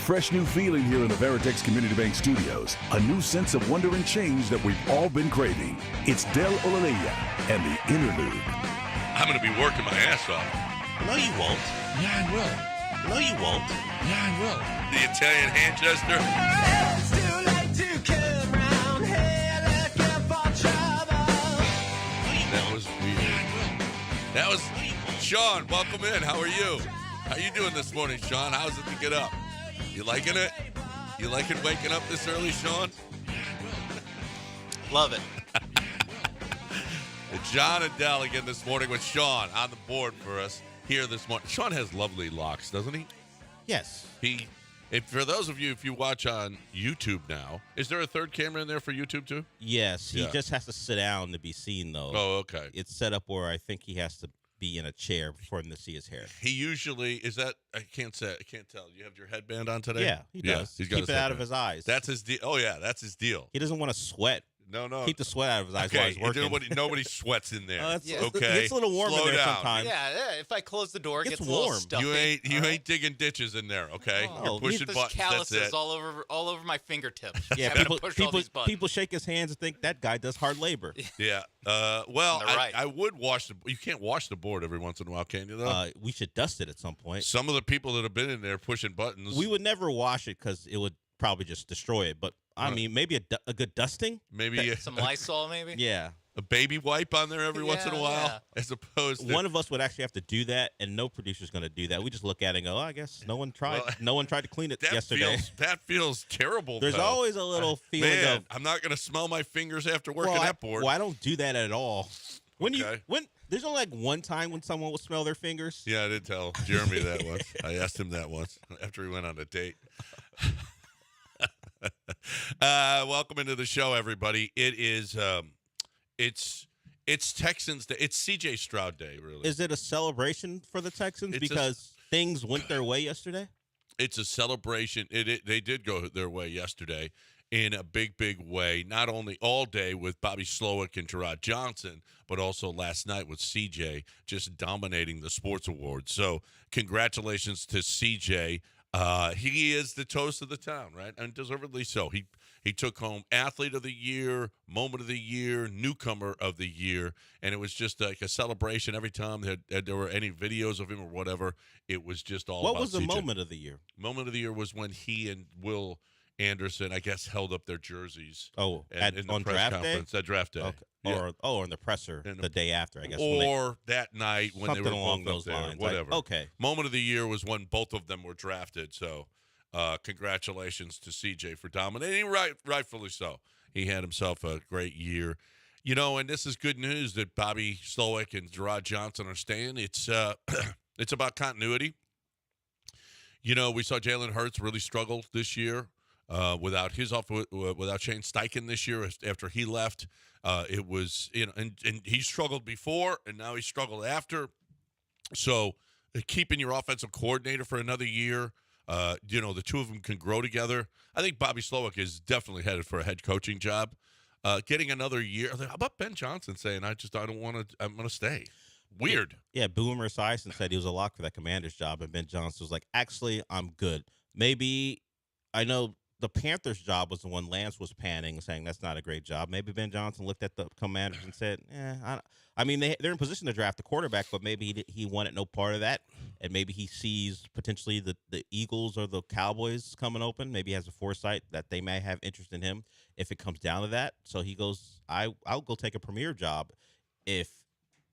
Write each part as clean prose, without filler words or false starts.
fresh new feeling here in the Veritex Community Bank Studios. A new sense of wonder and change that we've all been craving. It's Del Olaleya and the Interlude. I'm going to be working my ass off. No, you won't. Yeah, I will. No, you won't. Yeah, I will. The Italian hand gesture. That was weird. That was Sean. Welcome in. How are you? How you doing this morning, Sean? How's it to get up? You liking it? You liking waking up this early, Sean? Love it. John and Dell again this morning with Sean on the board for us here this morning. Sean has lovely locks, doesn't he? Yes. For those of you, if you watch on YouTube now, is there a third camera in there for YouTube too? Yes. He just has to sit down to be seen, though. Oh, okay. It's set up where I think he has to be in a chair for him to see his hair. He usually is that. I can't tell. You have your headband on today? Yeah, he does. He's got Keep his it out headband. of his eyes. That's his deal. Oh yeah, that's his deal. He doesn't want to sweat. No. Keep the sweat out of his eyes while he's working. Nobody sweats in there. Okay. It's a little warm Slow in there down. sometimes. Yeah, if I close the door, it It's gets a little warm. stuffy. You ain't digging ditches in there, okay? Oh, You're pushing there's buttons. calluses That's it. all over my fingertips. Yeah, Having to push all these buttons. people shake his hands and think that guy does hard labor. Yeah. They're right. I would wash you can't wash the board every once in a while, can you? Though We should dust it at some point. some of the people that have been in there pushing buttons. We would never wash it because it would probably just destroy it. But I mean, maybe a good dusting. maybe Some Lysol, maybe? Yeah. a baby wipe on there every once in a while, Yeah. as opposed to One of us would actually have to do that, and no producer's going to do that. We just look at it and go, I guess no one tried. Well, no one tried to clean it yesterday. That feels terrible. There's though. always a little feeling Man, of, I'm not going to smell my fingers after working well, that board. I don't do that at all. When Okay. there's only like one time when someone will smell their fingers. Yeah, I did tell Jeremy that once. I asked him that once after he went on a date. Welcome into the show, everybody. It is, it's Texans Day. It's C.J. Stroud Day, really. Is it a celebration for the Texans It's because things went their way yesterday? It's a celebration. They did go their way yesterday in a big, big way. Not only all day with Bobby Slowick and Gerard Johnson, but also last night with CJ just dominating the sports awards. So congratulations to CJ. He is the toast of the town, right? And deservedly so. He took home Athlete of the Year, Moment of the Year, Newcomer of the Year, and it was just like a celebration every time there were any videos of him or whatever. It was just all What about was the CJ. Moment of the Year? Moment of the Year was when he and Will Anderson, I guess, held up their jerseys. Oh, in the on press draft conference, at draft day. Okay. Yeah. Or in the presser the day after, I guess. Or that night when they were something along both those up there, lines. whatever. Okay. Moment of the Year was when both of them were drafted. So, congratulations to CJ for dominating. Rightfully so. He had himself a great year. You know, and this is good news that Bobby Slowick and Gerard Johnson are staying. It's it's about continuity. You know, we saw Jalen Hurts really struggle this year. Without Shane Steichen this year after he left, it was and he struggled before and now he struggled after. So keeping your offensive coordinator for another year, the two of them can grow together. I think Bobby Slowick is definitely headed for a head coaching job. Getting another year. How about Ben Johnson saying, I'm going to stay. Weird. Yeah, Boomer Esiason said he was a lock for that Commander's job, and Ben Johnson was like, actually, I'm good. Maybe, I know the Panthers' job was the one Lance was panning, saying that's not a great job. Maybe Ben Johnson looked at the Commanders and said, I mean, they're in position to draft a quarterback, but maybe he wanted no part of that, and maybe he sees potentially the Eagles or the Cowboys coming open. Maybe he has a foresight that they may have interest in him if it comes down to that. So he goes, I'll go take a premier job if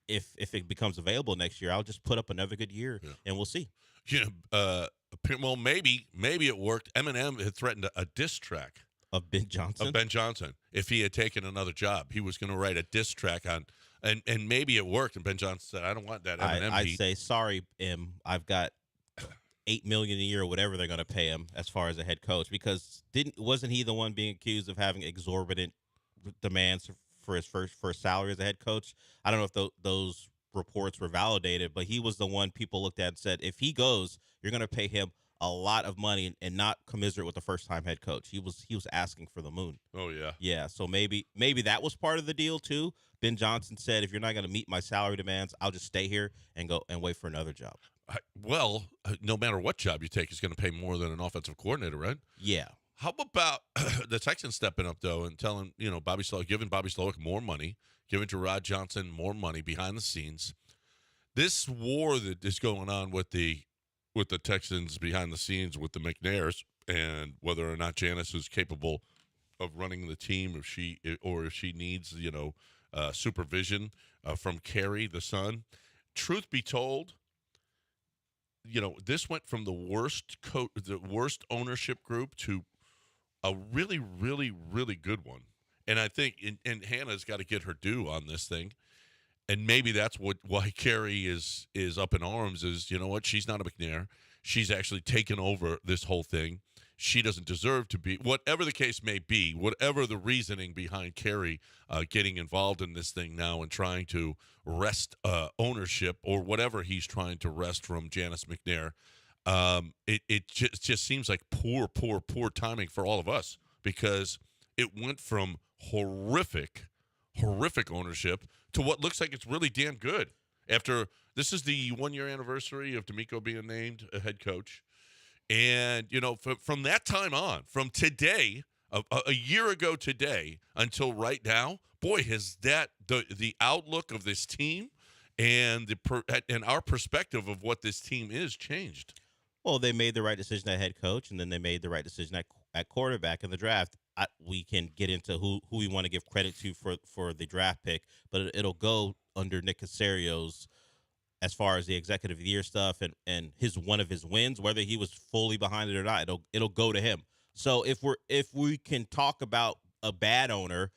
it becomes available next year. I'll just put up another good year, and we'll see. Well, maybe it worked. Eminem had threatened a diss track of Ben Johnson. If he had taken another job, he was going to write a diss track on, and maybe it worked. And Ben Johnson said, "I don't want that Eminem." I'd say, sorry, I've got $8 million a year or whatever they're going to pay him as far as a head coach, because wasn't he the one being accused of having exorbitant demands for his salary as a head coach? I don't know if those reports were validated, but he was the one people looked at and said, if he goes, you're going to pay him a lot of money and not commiserate with the first-time head coach. He was asking for the moon. Oh, yeah. Yeah, so maybe that was part of the deal, too. Ben Johnson said, if you're not going to meet my salary demands, I'll just stay here and go and wait for another job. No matter what job you take, is going to pay more than an offensive coordinator, right? Yeah. How about the Texans stepping up, though, and telling, giving Bobby Slowick more money, giving Gerard Johnson more money behind the scenes? This war that is going on with the Texans behind the scenes with the McNairs, and whether or not Janice is capable of running the team, if she needs, supervision from Kerry, the son. Truth be told, this went from the worst ownership group to a really, really, really good one. And I think, and Hannah's got to get her due on this thing. And maybe that's why Kerry is up in arms is, you know what, she's not a McNair. She's actually taken over this whole thing. She doesn't deserve to be, whatever the case may be, whatever the reasoning behind Kerry getting involved in this thing now and trying to wrest ownership or whatever he's trying to wrest from Janice McNair. It just seems like poor timing for all of us, because it went from horrific ownership to what looks like it's really damn good. After this is the 1-year anniversary of D'Amico being named a head coach. And, from that time on, from today, a year ago today until right now, boy, has that the outlook of this team and our perspective of what this team is changed. Well, they made the right decision at head coach, and then they made the right decision at quarterback in the draft. We can get into who we want to give credit to for the draft pick, but it'll go under Nick Casario's as far as the executive of the year stuff and one of his wins, whether he was fully behind it or not, it'll go to him. So if we can talk about a bad owner,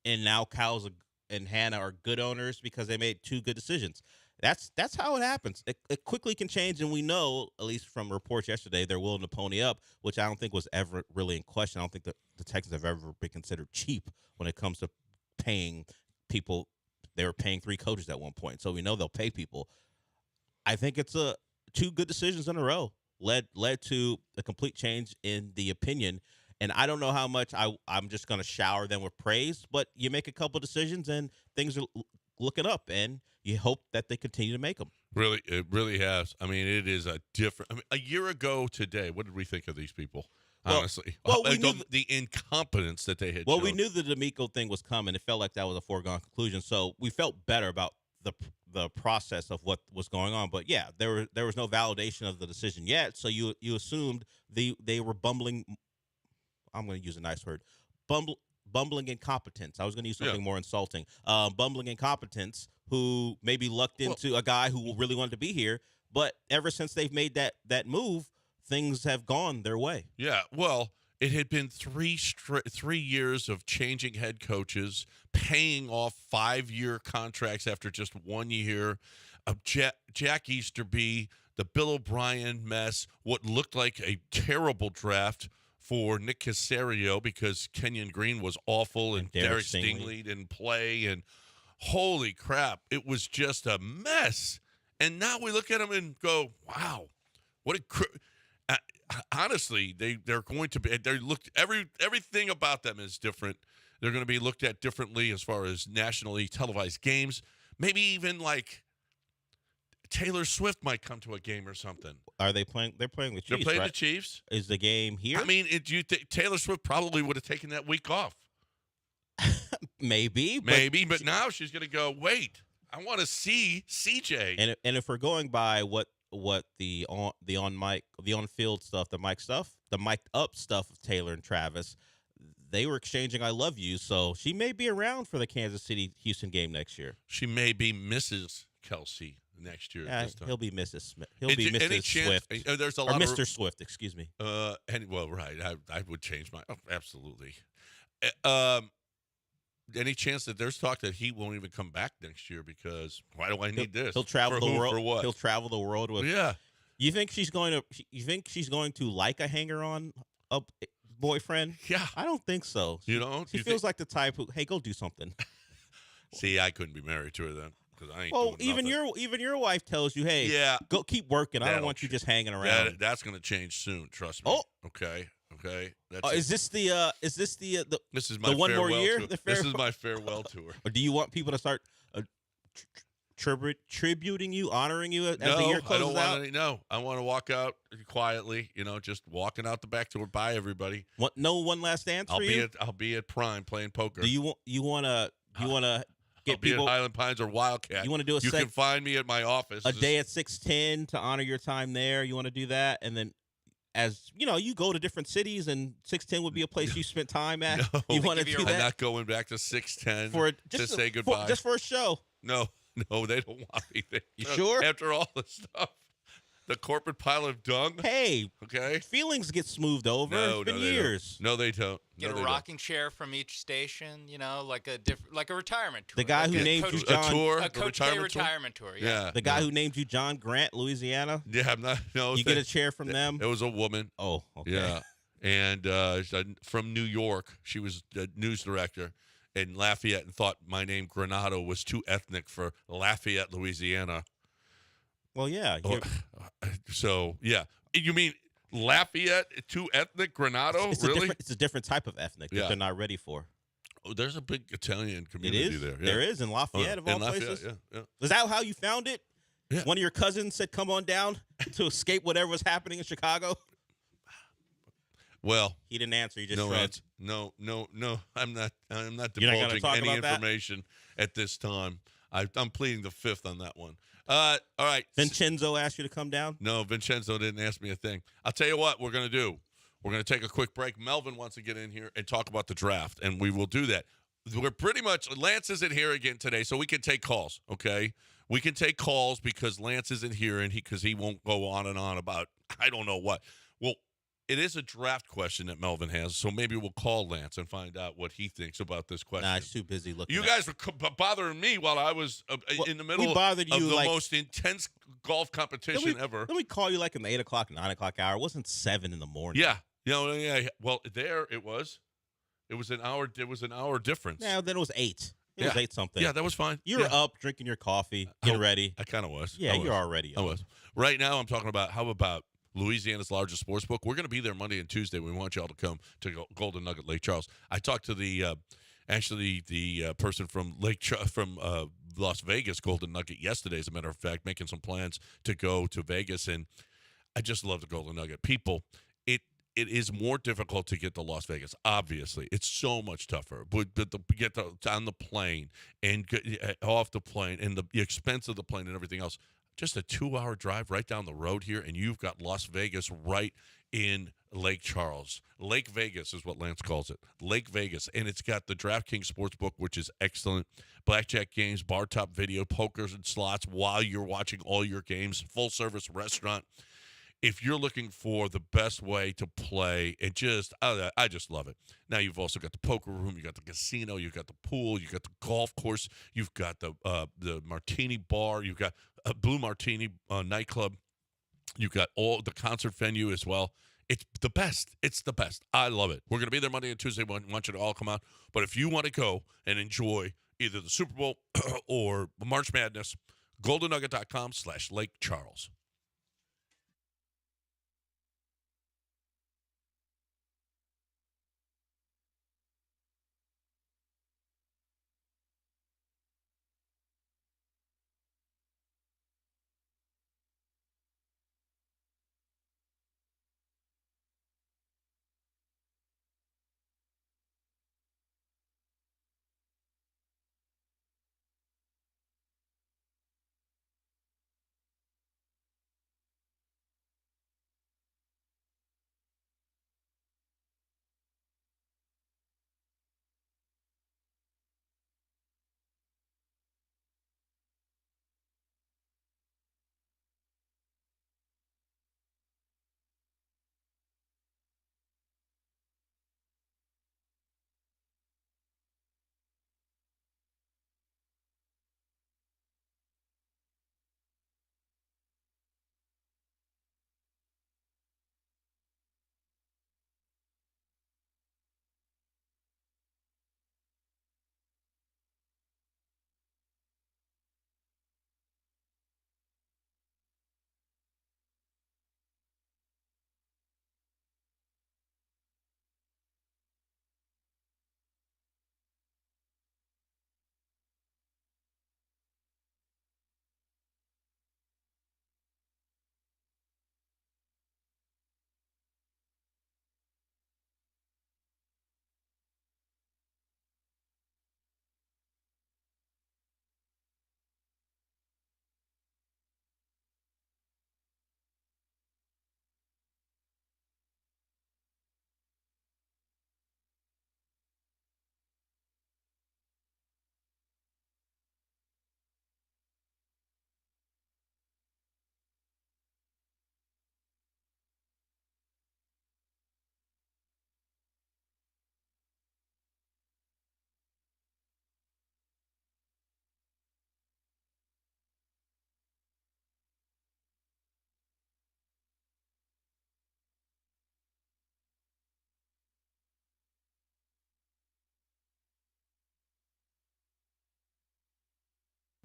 and now Kyle's and Hannah are good owners because they made 2 good decisions. That's how it happens. It quickly can change, and we know, at least from reports yesterday, they're willing to pony up, which I don't think was ever really in question. I don't think that the Texans have ever been considered cheap when it comes to paying people. They were paying 3 coaches at one point, so we know they'll pay people. I think it's 2 good decisions in a row led to a complete change in the opinion. And I don't know how much I'm just going to shower them with praise, but you make a couple decisions and things are looking up, and you hope that they continue to make them. Really, it really has. I mean, it is a year ago today, what did we think of these people? Honestly, we knew the incompetence that they had. Well, shown. we knew the D'Amico thing was coming. It felt like that was a foregone conclusion, so we felt better about the process of what was going on. But yeah, there was no validation of the decision yet, so you assumed they were bumbling. I'm going to use a nice word, bumbling incompetence. I was going to use something more insulting. Bumbling incompetence, who maybe lucked into a guy who really wanted to be here, but ever since they've made that move, things have gone their way. Yeah, well, it had been 3 years of changing head coaches, paying off 5-year contracts after just 1 year, of Jack Easterby, the Bill O'Brien mess, what looked like a terrible draft for Nick Caserio because Kenyon Green was awful and Derek Stingley didn't play, and holy crap, it was just a mess. And now we look at them and go, wow, what a honestly, they're going to be. They looked everything about them is different. They're going to be looked at differently as far as nationally televised games. Maybe even like Taylor Swift might come to a game or something. Are they playing? They're playing the Chiefs. They're playing right? the Chiefs. Is the game here? I mean, Taylor Swift probably would have taken that week off. Maybe, but now she's going to go. Wait, I want to see CJ. And if we're going by what the on-field stuff, the mic'd up stuff of Taylor and Travis, they were exchanging "I love you," so she may be around for the Kansas City-Houston game next year. She may be Mrs. Kelsey next year. Yeah, this time. He'll be Mrs. Smith. He'll be Mrs. Swift. There's a or lot Mr. of, Swift, excuse me. Right. I would change my. Oh, absolutely. Any chance that there's talk that he won't even come back next year because why do I need this? He'll travel the world. For what? He'll travel the world with. Yeah. You think she's going to like a hanger-on boyfriend? Yeah. I don't think so. You know, she feels like the type who, hey, go do something. See, I couldn't be married to her then because I ain't. Well, doing nothing. even your wife tells you, hey, go keep working. I don't want you just hanging around. That's going to change soon. Trust me. Oh, okay. Is this the This is my the one more farewell year? Tour. This is my farewell tour. Or do you want people to start tributing you, honoring you as the No, year I closes don't out? want any. No, I want to walk out quietly. Just walking out the back door. Bye, everybody. No one last dance for you? I'll be at Prime playing poker. Do you want to get I'll be people at Highland Pines or Wildcat. You want to do You can find me at my office. a day at 610 to honor your time there? You want to do that, and then as you go to different cities, and 610 would be a place you spent time at. No, you want to do that? I'm not going back to 610 to say for goodbye. just for a show. No, they don't want me there. You sure? After all the stuff, the corporate pile of dung. Hey, okay. Feelings get smoothed over. It's been years. No, they don't. Get a rocking chair from each station. Like a retirement tour. The guy who named you John. A tour. A Coach K retirement tour. Yeah. The guy who named you John Grant, Louisiana. Yeah, I'm not. No, you get a chair from them. It was a woman. Oh, okay. Yeah, and from New York, she was the news director in Lafayette, and thought my name Granado was too ethnic for Lafayette, Louisiana. Well, yeah. So yeah, you mean Lafayette too ethnic? Granado, really? It's a different type of ethnic that they're not ready for. Oh, there's a big Italian community there. Yeah. There is in Lafayette, of all places. Yeah. Was that how you found it? Yeah. One of your cousins said, "Come on down to escape whatever was happening in Chicago." Well, he didn't answer. He just shrugged. shrugged. No. I'm not divulging not any information at this time. I'm pleading the fifth on that one. All right. Vincenzo asked you to come down? No, Vincenzo didn't ask me a thing. I'll tell you what we're going to do. We're going to take a quick break. Melvin wants to get in here and talk about the draft, and we will do that. We're pretty much – Lance isn't here again today, so we can take calls, okay? We can take calls because Lance isn't here and because he won't go on and on about I don't know what. Well, it is a draft question that Melvin has, so maybe we'll call Lance and find out what he thinks about this question. Nah, he's too busy looking. You guys were bothering me while I was in the middle of the most intense golf competition ever. Let me call you like in the 8 o'clock, 9 o'clock hour. It wasn't 7 in the morning. Yeah. Yeah. Well, there it was. It was an hour. It was an hour difference. Yeah, then it was 8. It was 8 something. Yeah, that was fine. You were up drinking your coffee, getting ready. I kind of was. Yeah, you're already up. I was. Right now, I'm talking about how about Louisiana's largest sports book. We're going to be there Monday and Tuesday. We want y'all to come to Golden Nugget Lake Charles. I talked to the person from Las Vegas Golden Nugget yesterday, as a matter of fact, making some plans to go to Vegas, and I just love the Golden Nugget. People, it is more difficult to get to Las Vegas. Obviously, it's so much tougher. But to get on the plane and get off the plane and the expense of the plane and everything else. Just a 2-hour drive right down the road here, and you've got Las Vegas right in Lake Charles. Lake Vegas is what Lance calls it. Lake Vegas. And it's got the DraftKings Sportsbook, which is excellent. Blackjack games, bar top video, pokers and slots while you're watching all your games. Full-service restaurant. If you're looking for the best way to play, and I just love it. Now you've also got the poker room, you got the casino, you've got the pool, you got the golf course, you've got the martini bar, you've got a Blue Martini nightclub, you've got all the concert venue as well. It's the best. It's the best. I love it. We're going to be there Monday and Tuesday. We want you to all come out. But if you want to go and enjoy either the Super Bowl or March Madness, goldennugget.com/Lake Charles.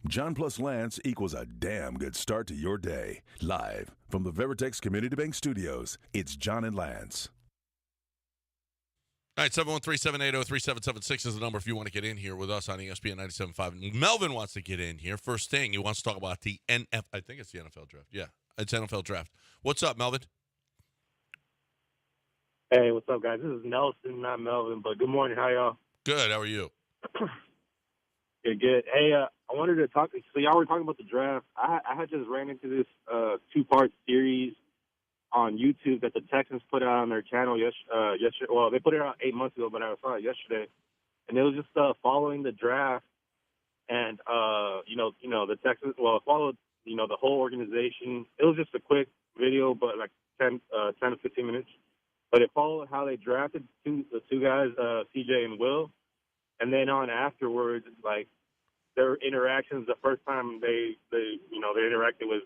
John plus Lance equals a damn good start to your day. Live from the Veritex Community Bank Studios, it's John and Lance. All right, 713-780-3776 is the number if you want to get in here with us on ESPN 97.5. Melvin wants to get in here. First thing, he wants to talk about the I think it's the NFL draft. Yeah, it's NFL draft. What's up, Melvin? Hey, what's up, guys? This is Nelson, not Melvin, but good morning. How y'all? Good. How are you? Good. Hey, I wanted to talk. So y'all were talking about the draft. I had just ran into this two-part series on YouTube that the Texans put out on their channel yesterday. Well, they put it out 8 months ago, but I saw it yesterday, and it was just following the draft, and the Texans. Well, it followed the whole organization. It was just a quick video, but like 10 to 15 minutes. But it followed how they drafted the two guys, CJ and Will, and then on afterwards, like their interactions. The first time they interacted with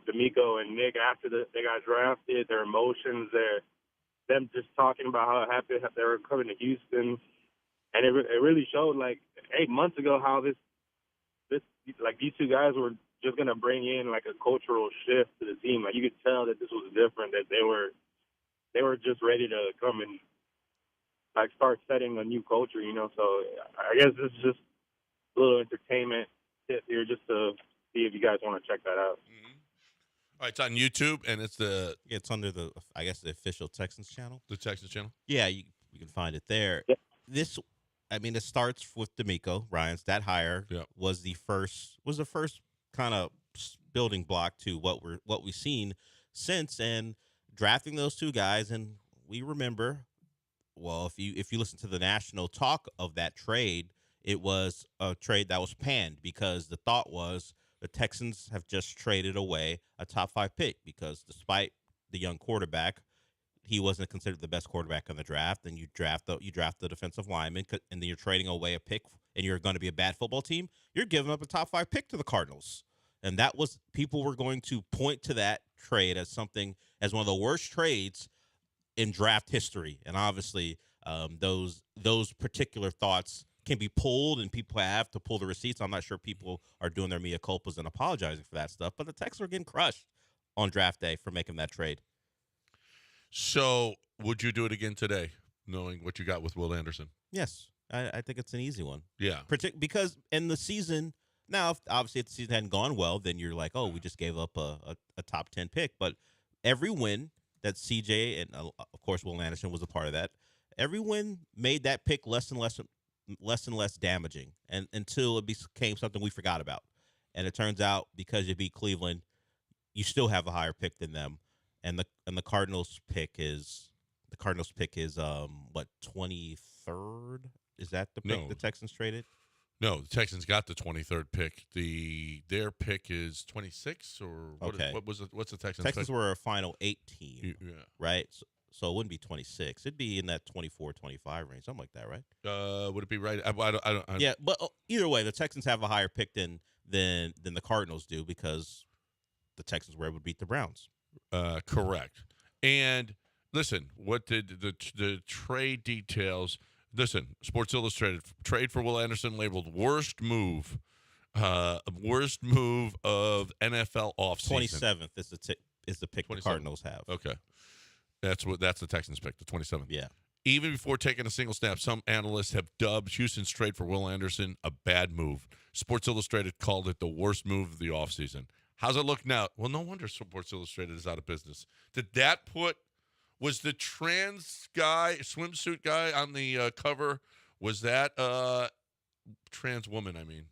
D'Amico and Nick after they got drafted. Their emotions, them just talking about how happy they were coming to Houston, and it really showed like 8 months ago how this these two guys were just gonna bring in like a cultural shift to the team. Like you could tell that this was different. That they were just ready to come and like start setting a new culture, So I guess this is just a little entertainment tip here just to see if you guys want to check that out. Mm-hmm. All right, it's on YouTube, and It's under the official Texans channel. The Texans channel? Yeah, you can find it there. Yeah. It starts with D'Amico. Ryan's that hire was the first kind of building block to what we've seen since, and drafting those two guys. And we remember, well, if you listen to the national talk of that trade, it was a trade that was panned because the thought was the Texans have just traded away a top 5 pick because despite the young quarterback, he wasn't considered the best quarterback in the draft. And you draft the defensive lineman, and then you're trading away a pick, and you're going to be a bad football team. You're giving up a top 5 pick to the Cardinals, and that was people were going to point to that trade as one of the worst trades in draft history. And obviously, those particular thoughts can be pulled, and people have to pull the receipts. I'm not sure people are doing their mea culpas and apologizing for that stuff, but the Texans are getting crushed on draft day for making that trade. So, would you do it again today, knowing what you got with Will Anderson? Yes, I think it's an easy one. Yeah. Because in the season, now, obviously, if the season hadn't gone well, then you're like, oh, we just gave up a top 10 pick. But every win that CJ and, of course, Will Anderson was a part of that, every win made that pick less and less damaging, and until it became something we forgot about. And it turns out because you beat Cleveland, you still have a higher pick than them. And the Cardinals pick is 23rd? Is that the pick the Texans traded? No, the Texans got the 23rd pick. Their pick is 26 or what? Okay. What's the Texans? Texans pick? were a final 8 team, Yeah. right? So it wouldn't be 26. It'd be in that 24, 25 range, something like that, right? Would it be right? I don't. Yeah, but either way, the Texans have a higher pick than the Cardinals do because the Texans were able to beat the Browns. Correct. And listen, what did the trade details? Listen, Sports Illustrated trade for Will Anderson labeled worst move of NFL offseason. 27th is the pick the Cardinals have. Okay, that's the Texans pick, the 27th. Yeah. Even before taking a single snap, some analysts have dubbed Houston's trade for Will Anderson a bad move. Sports Illustrated called it the worst move of the offseason. How's it look now? Well, no wonder Sports Illustrated is out of business. Was the trans guy, swimsuit guy on the cover, was that trans woman, I mean?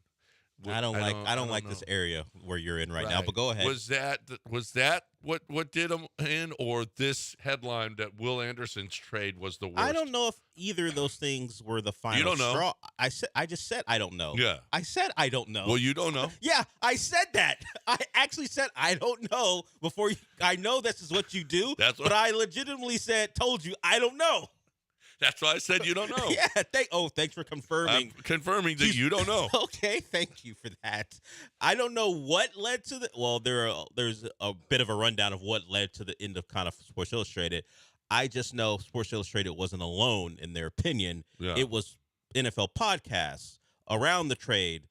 I don't like this area where you're in right now, but go ahead. Was that what did him in, or this headline that Will Anderson's trade was the worst? I don't know if either of those things were the final You don't know. straw. I just said I don't know. Yeah. I said I don't know. Well, you don't know. Yeah, I said that. I actually said I don't know before I know this is what you do. But I legitimately told you I don't know. That's why I said you don't know. Yeah. Thanks for confirming. I'm confirming that you don't know. Okay, thank you for that. I don't know what led to the. Well, there's a bit of a rundown of what led to the end of kind of Sports Illustrated. I just know Sports Illustrated wasn't alone in their opinion. Yeah. It was NFL podcasts around the trade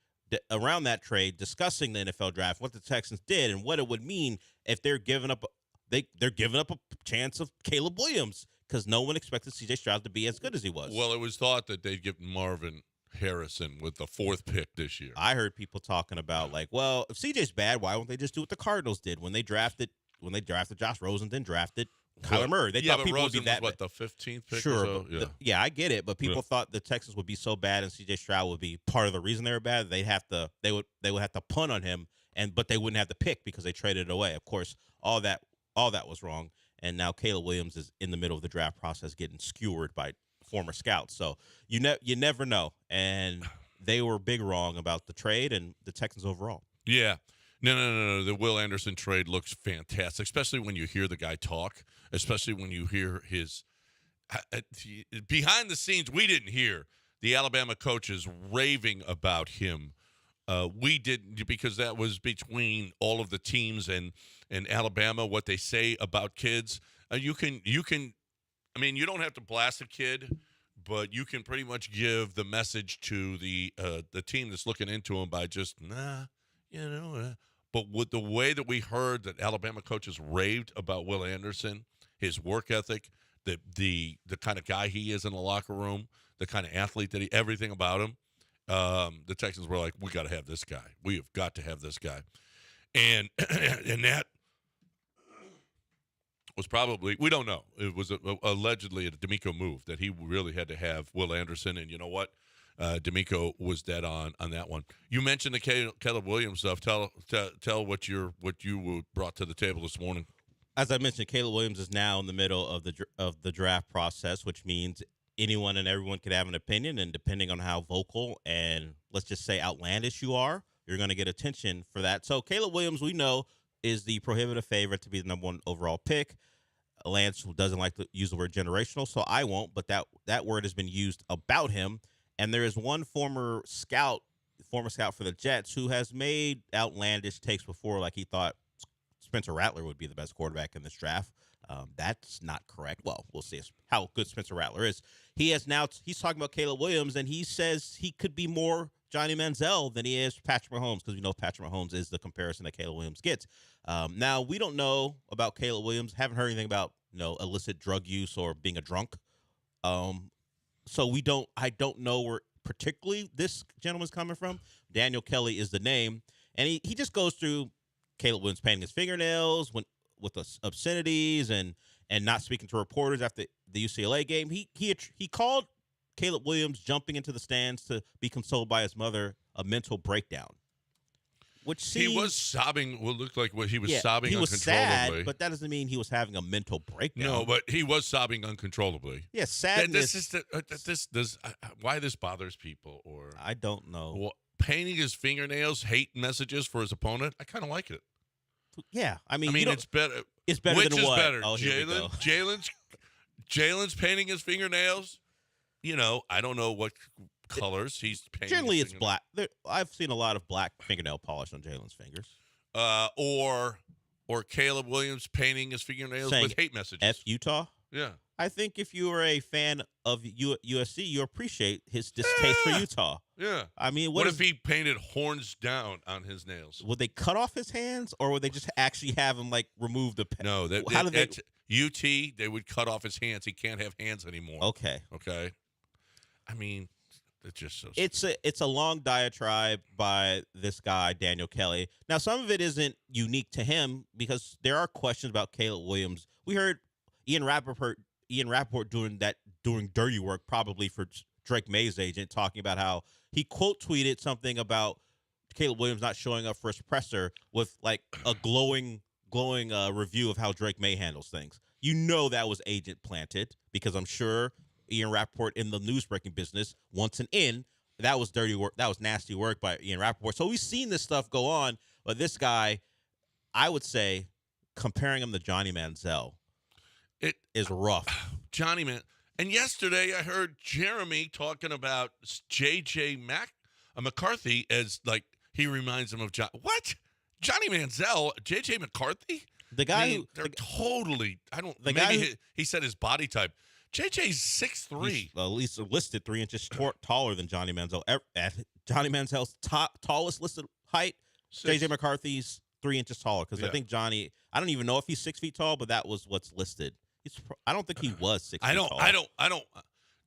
around that trade, discussing the NFL draft, what the Texans did, and what it would mean if they're giving up. They're giving up a chance of Caleb Williams because no one expected C.J. Stroud to be as good as he was. Well, it was thought that they'd give Marvin Harrison with the 4th pick this year. I heard people talking about like, well, if CJ's bad, why won't they just do what the Cardinals did when they drafted Josh Rosen, then drafted Kyler Murray? They thought people Rosen would be that was the 15th pick. Sure, or so? yeah, I get it, but people thought the Texans would be so bad and CJ Stroud would be part of the reason they were bad. They would have to punt on him, but they wouldn't have to pick because they traded it away. Of course, all that was wrong, and now Caleb Williams is in the middle of the draft process getting skewered by former scouts. So you never know, and they were big wrong about the trade and the Texans overall. Yeah. No. The Will Anderson trade looks fantastic, especially when you hear the guy talk, especially when you hear his behind the scenes. We didn't hear the Alabama coaches raving about him. We didn't, because that was between all of the teams and Alabama, what they say about kids. You can. I mean, you don't have to blast a kid, but you can pretty much give the message to the team that's looking into him by just But with the way that we heard that Alabama coaches raved about Will Anderson, his work ethic, the kind of guy he is in the locker room, the kind of athlete that everything about him, the Texans were like, we got to have this guy. We have got to have this guy, and that was probably, we don't know. It was allegedly a D'Amico move that he really had to have Will Anderson, and you know what? D'Amico was dead on that one. You mentioned the Caleb Williams stuff. Tell what you brought to the table this morning. As I mentioned, Caleb Williams is now in the middle of the draft process, which means anyone and everyone could have an opinion, and depending on how vocal and, let's just say, outlandish you are, you're going to get attention for that. So Caleb Williams, we know, is the prohibitive favorite to be the number 1 overall pick. Lance doesn't like to use the word generational, so I won't, but that word has been used about him. And there is one former scout for the Jets who has made outlandish takes before, like he thought Spencer Rattler would be the best quarterback in this draft. That's not correct. Well, we'll see how good Spencer Rattler is. He's talking about Caleb Williams, and he says he could be more Johnny Manziel than he is Patrick Mahomes, because we know Patrick Mahomes is the comparison that Caleb Williams gets. Now, we don't know about Caleb Williams. Haven't heard anything about illicit drug use or being a drunk. So I don't know where particularly this gentleman's coming from. Daniel Kelly is the name, and he just goes through Caleb Williams painting his fingernails with obscenities and not speaking to reporters after the UCLA game. He called Caleb Williams jumping into the stands to be consoled by his mother a mental breakdown. Which seems, he was sobbing. What looked like he was sobbing he was uncontrollably. Sad, but that doesn't mean he was having a mental breakdown. No, but he was sobbing uncontrollably. Yeah, sadness. Why this bothers people, or I don't know. Well, painting his fingernails, hate messages for his opponent. I kind of like it. Yeah, I mean, it's better. It's better Which than is what? better, Oh, Jalen's painting his fingernails. I don't know what colors he's painting. Generally, it's black. I've seen a lot of black fingernail polish on Jalen's fingers. Or Caleb Williams painting his fingernails Saying with hate messages. F Utah. Yeah. I think if you are a fan of USC, you appreciate his distaste for Utah. Yeah. I mean, what if he painted horns down on his nails? Would they cut off his hands, or would they just actually have him remove the? No, UT they would cut off his hands. He can't have hands anymore. Okay. I mean, it's just so. It's a long diatribe by this guy Daniel Kelly. Now, some of it isn't unique to him because there are questions about Caleb Williams. We heard Ian Rappaport doing dirty work, probably for Drake May's agent, talking about how he quote tweeted something about Caleb Williams not showing up for his presser with a glowing review of how Drake May handles things. That was agent planted, because I'm sure Ian Rappaport in the newsbreaking business wants an in. That was dirty work. That was nasty work by Ian Rappaport. So we've seen this stuff go on, but this guy, I would say, comparing him to Johnny Manziel, it is rough. Johnny Man. And yesterday I heard Jeremy talking about J.J. McCarthy as he reminds him of What? Johnny Manziel? J.J. McCarthy? The guy totally. I don't. The maybe guy he said his body type. JJ's 6'3". He's at least listed 3 inches taller than Johnny Manziel. Johnny Manziel's tallest listed height, JJ McCarthy's 3 inches taller. Because I think Johnny, I don't even know if he's 6 feet tall, but that was what's listed. I don't think he was 6 feet tall. I don't.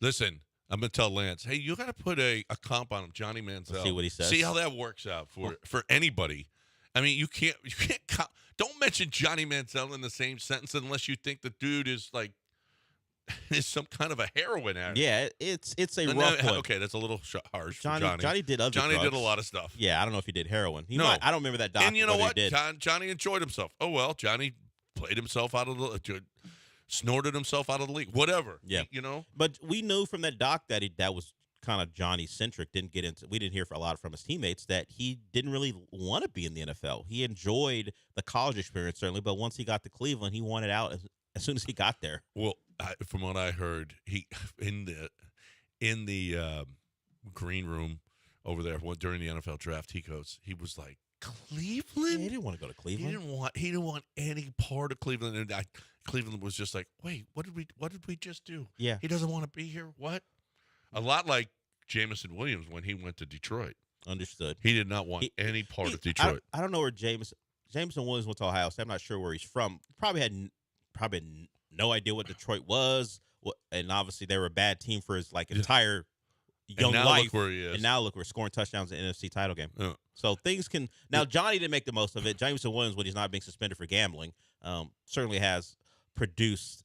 Listen, I'm gonna tell Lance. Hey, you gotta put a comp on him, Johnny Manziel. Let's see what he says. See how that works out for anybody. I mean, you can't. Don't mention Johnny Manziel in the same sentence unless you think the dude is like is some kind of a heroin addict. Yeah, it's a rough one. Okay, that's a little harsh for Johnny Johnny. did other Johnny drugs. did a lot of stuff. Yeah, I don't know if he did heroin. I don't remember that doctor. And you know what? Did. Johnny enjoyed himself. Oh well, Johnny played himself out of the, snorted himself out of the league. Whatever. Yeah, you know. But we knew from that doc that that was kind of Johnny centric. We didn't hear a lot from his teammates that he didn't really want to be in the NFL. He enjoyed the college experience certainly, but once he got to Cleveland, he wanted out as soon as he got there. Well, from what I heard, he in the green room over there during the NFL draft, he was like, Cleveland. Yeah, he didn't want to go to Cleveland. He didn't want any part of Cleveland, and Cleveland was just like, wait, what did we just do? Yeah, he doesn't want to be here. What? A lot like Jameson Williams when he went to Detroit. Understood. He did not want any part of Detroit. I don't know where Jameson Williams went to Ohio State. I'm not sure where he's from. Probably had no idea what Detroit was. And obviously they were a bad team for his entire young life. Look where he is. And now look, we're scoring touchdowns in the NFC title game. Yeah. So things can now. Johnny didn't make the most of it. Jameson Williams, when he's not being suspended for gambling, certainly has produced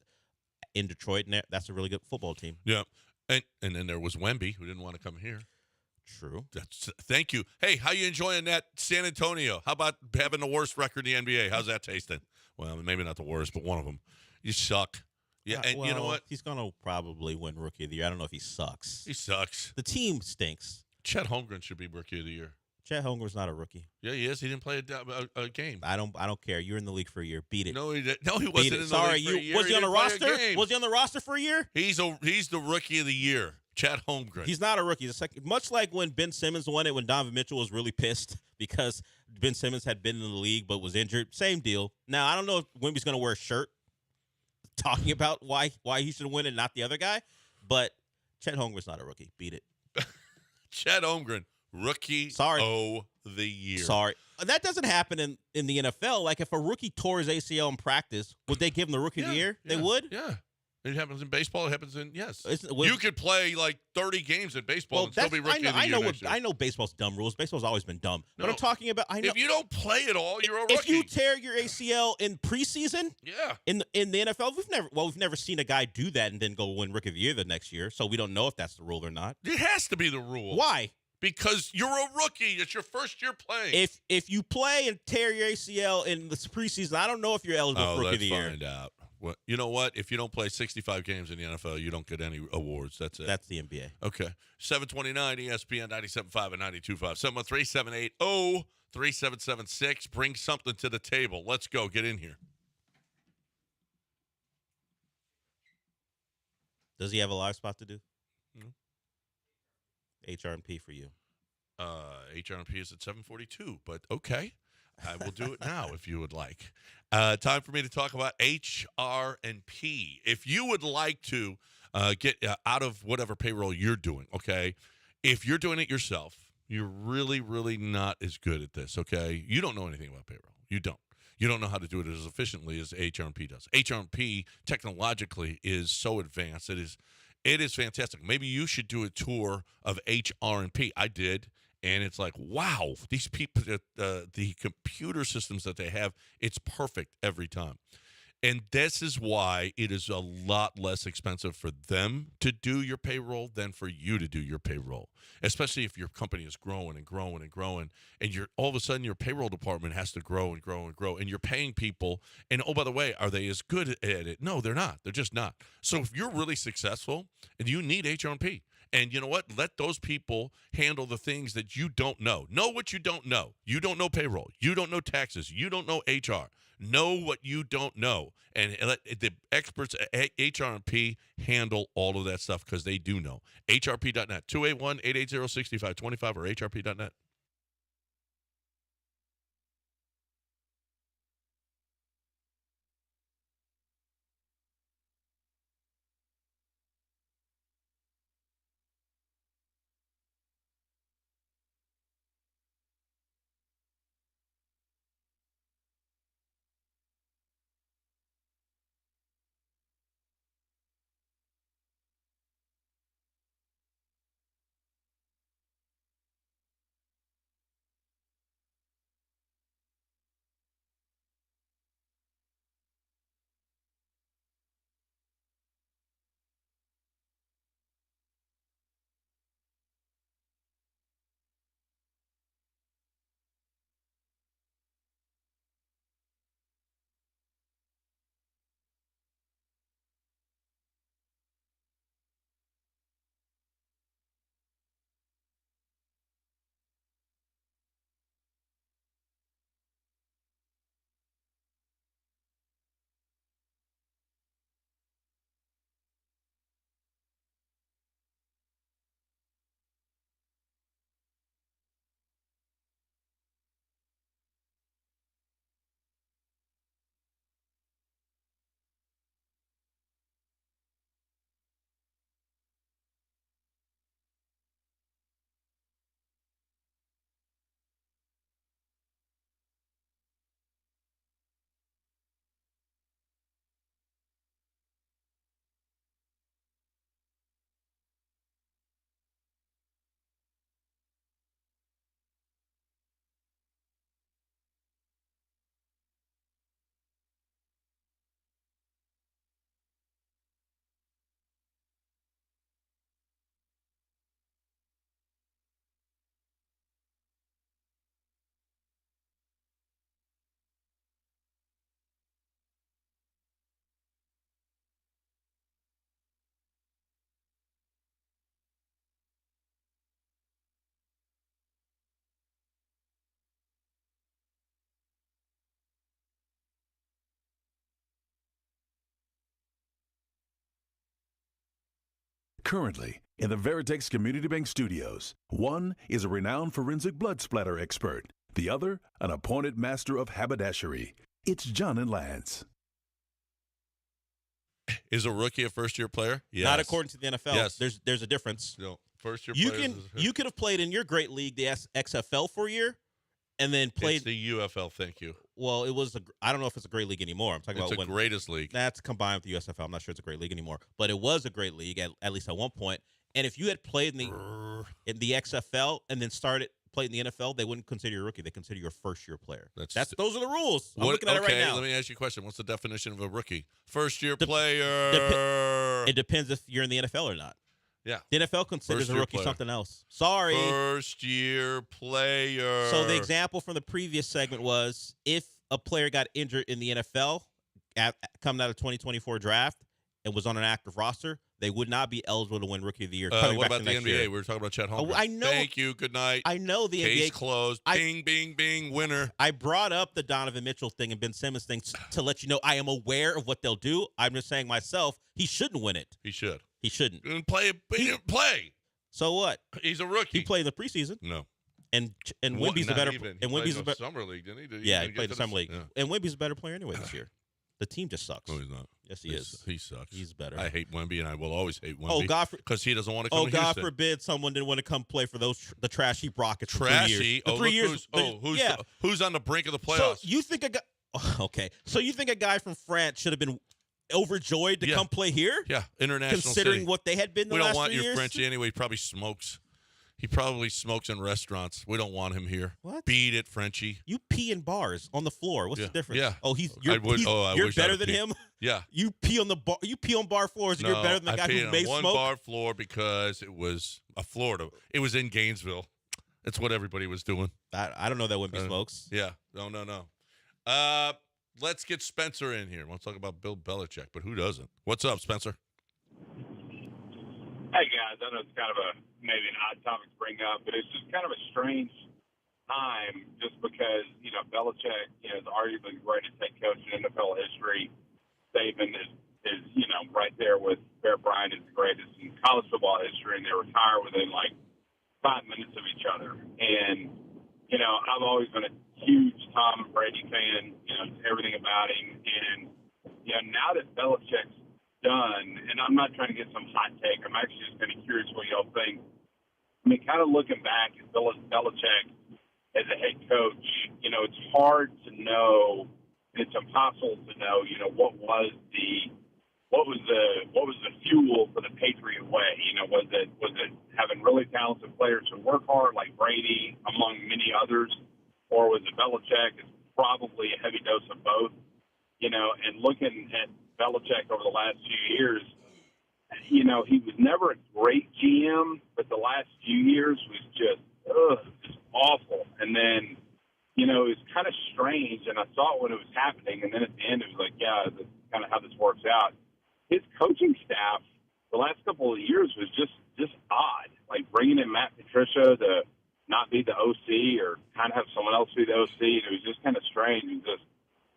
in Detroit, and that's a really good football team. Yeah. And then there was Wemby, who didn't want to come here. True. Thank you. Hey, how you enjoying that San Antonio? How about having the worst record in the NBA? How's that tasting? Well, maybe not the worst, but one of them. You suck. Yeah, and you know what? He's going to probably win Rookie of the Year. I don't know if he sucks. He sucks. The team stinks. Chet Holmgren should be Rookie of the Year. Chet Holmgren's not a rookie. Yeah, he is. He didn't play a game. I don't care. You're in the league for a year. Beat it. No, he didn't. No, he wasn't in the Sorry, league for a year. Was he on the roster? Was he on the roster for a year? He's the Rookie of the Year. Chet Holmgren. He's not a rookie. Much like when Ben Simmons won it when Donovan Mitchell was really pissed because Ben Simmons had been in the league but was injured. Same deal. Now, I don't know if Wemby's going to wear a shirt talking about why he should win and not the other guy, but Chet Holmgren's not a rookie. Beat it. Chet Holmgren, Rookie of the Year. Sorry. That doesn't happen in the NFL. Like, if a rookie tore his ACL in practice, would they give him the Rookie of the Year? They would? Yeah. It happens in baseball. It happens in, yes. You could play like 30 games in baseball and still be Rookie of the Year next year. I know baseball's dumb rules. Baseball's always been dumb. But I'm talking about, I know. If you don't play at all, you're a rookie. If you tear your ACL in preseason, in the NFL, we've never seen a guy do that and then go win Rookie of the Year the next year. So we don't know if that's the rule or not. It has to be the rule. Why? Because you're a rookie. It's your first year playing. If you play and tear your ACL in the preseason, I don't know if you're eligible for Rookie of the Year. Let's find out. Well, you know what? If you don't play 65 games in the NFL, you don't get any awards. That's it. That's the NBA. Okay. 729 ESPN 97.5 and 92.5. 713-780-3776. Bring something to the table. Let's go. Get in here. Does he have a live spot to do? No. HRP for you. HRP is at 7:42, but okay. I will do it now if you would like. Time for me to talk about HR&P. If you would like to get out of whatever payroll you're doing, okay, if you're doing it yourself, you're really, really not as good at this, okay? You don't know anything about payroll. You don't. You don't know how to do it as efficiently as HR&P does. HR&P technologically is so advanced. It is fantastic. Maybe you should do a tour of HR&P. I did. And it's like, wow, these people, the computer systems that they have, it's perfect every time. And this is why it is a lot less expensive for them to do your payroll than for you to do your payroll, especially if your company is growing and growing and growing, and you're all of a sudden your payroll department has to grow and grow and grow, and you're paying people. And, oh, by the way, are they as good at it? No, they're not. They're just not. So if you're really successful, and you need HR&P. And you know what? Let those people handle the things that you don't know. Know what you don't know. You don't know payroll. You don't know taxes. You don't know HR. Know what you don't know. And let the experts at HR&P handle all of that stuff because they do know. HRP.net, 281-880-6525 or HRP.net. Currently, in the Veritex Community Bank Studios, one is a renowned forensic blood splatter expert, the other, an appointed master of haberdashery. It's John and Lance. Is a rookie a first-year player? Yes. Not according to the NFL. Yes. There's a difference. No, first-year You players. you could have played in your great league, the XFL, for a year, and then played. It's the UFL. Thank you. Well, it was. I don't know if it's a great league anymore. I'm talking It's about the greatest league. That's combined with the USFL. I'm not sure it's a great league anymore, but it was a great league at least at one point. And if you had played in the XFL and then played in the NFL, they wouldn't consider you a rookie. They consider you a first-year player. Those are the rules. I'm looking at it right now. Let me ask you a question. What's the definition of a rookie? First-year player. It depends if you're in the NFL or not. Yeah. The NFL considers a rookie something else. Sorry. First-year player. So the example from the previous segment was if a player got injured in the NFL coming out of 2024 draft and was on an active roster, they would not be eligible to win Rookie of the Year. What about the NBA? Year. We were talking about Chet Holmgren. I know. Thank you. Good night. I know the Case NBA closed. Bing, bing, bing. Winner. I brought up the Donovan Mitchell thing and Ben Simmons thing to let you know I am aware of what they'll do. I'm just saying myself, he shouldn't win it. He should. He shouldn't. He didn't play. So what? He's a rookie. He played in the preseason. No. And Wemby's a better. And Wemby's a better summer league, didn't he? He played the summer league. Yeah. And Wemby's a better player anyway this year. The team just sucks. No, he's not. Yes, he is. He sucks. He's better. I hate Wemby, and I will always hate Wemby. Oh, God, because he doesn't want to come to God Houston. forbid someone didn't want to come play for the trashy Rockets. Trashy. For 3 years. Who's on the brink of the playoffs? So you think a guy? Okay. So you think a guy from France should have been overjoyed to come play here? Yeah, international. Considering city. what they had been the last 3 years. We don't want your Frenchie anyway. He probably smokes. He probably smokes in restaurants. We don't want him here. What? Beat it, Frenchie. You pee in bars on the floor. What's the difference? Yeah. Oh, you're better than him. Yeah. You pee on the bar. You pee on bar floors. And you're better than the guy who made smoke. smoke. One bar floor because it was a Florida. It was in Gainesville. That's what everybody was doing. I don't know that Wemby smokes. Yeah. No. Let's get Spencer in here. We'll talk about Bill Belichick, but who doesn't? What's up, Spencer? Hey, guys. I know it's kind of maybe an odd topic to bring up, but it's just kind of a strange time just because, Belichick is arguably the greatest head coach in NFL history. Saban is right there with Bear Bryant is the greatest in college football history, and they retire within, 5 minutes of each other. And, I've always been a huge Tom Brady fan, everything about him. And, now that Belichick's done, and I'm not trying to get some hot take. I'm actually just kind of curious what y'all think. I mean, kind of looking back at Belichick as a head coach, it's hard to know, and it's impossible to know, what was the fuel for the Patriot way? Was it having really talented players who work hard like Brady, among many others, or was it Belichick? It's probably a heavy dose of both. And looking at Belichick over the last few years, he was never a great GM, but the last few years was just awful. And then, it was kind of strange, and I saw it when it was happening, and then at the end it was like, yeah, that's kind of how this works out. His coaching staff the last couple of years was just odd, like bringing in Matt Patricia to not be the OC or kind of have someone else be the OC, and it was just kind of strange. And just,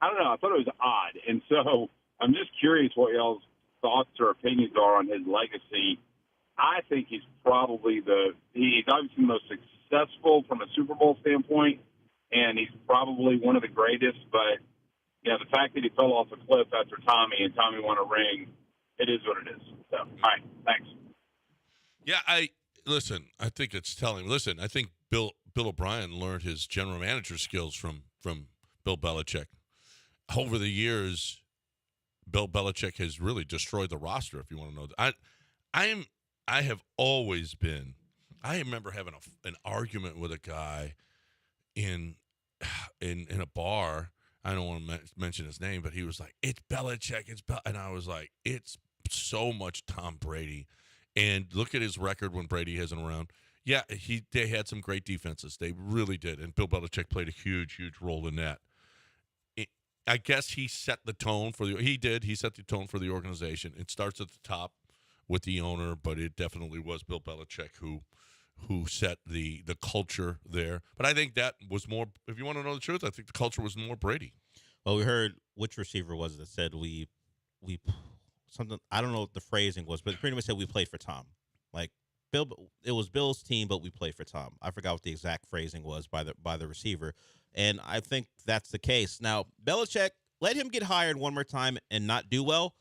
I don't know, I thought it was odd. And so I'm just curious what y'all's thoughts or opinions are on his legacy. I think he's probably he's obviously the most successful from a Super Bowl standpoint, and he's probably one of the greatest. But, the fact that he fell off a cliff after Tommy and Tommy won a ring, it is what it is. So, all right, thanks. Yeah, I think it's telling. Listen, I think Bill O'Brien learned his general manager skills from Bill Belichick. Over the years, Bill Belichick has really destroyed the roster, if you want to know. I have always been – I remember having an argument with a guy in a bar. I don't want to mention his name, but he was like, it's Belichick. And I was like, it's so much Tom Brady. And look at his record when Brady isn't around. Yeah, they had some great defenses. They really did. And Bill Belichick played a huge, huge role in that. I guess he set the tone he set the tone for the organization. It starts at the top with the owner, but it definitely was Bill Belichick who set the culture there. But I think that was more, if you want to know the truth, I think the culture was more Brady. Well, we heard which receiver was it that said we something. I don't know what the phrasing was, but pretty much said we played for Tom. Like Bill, it was Bill's team, but we played for Tom. I forgot what the exact phrasing was by the receiver, and I think that's the case. Now Belichick, let him get hired one more time and not do well.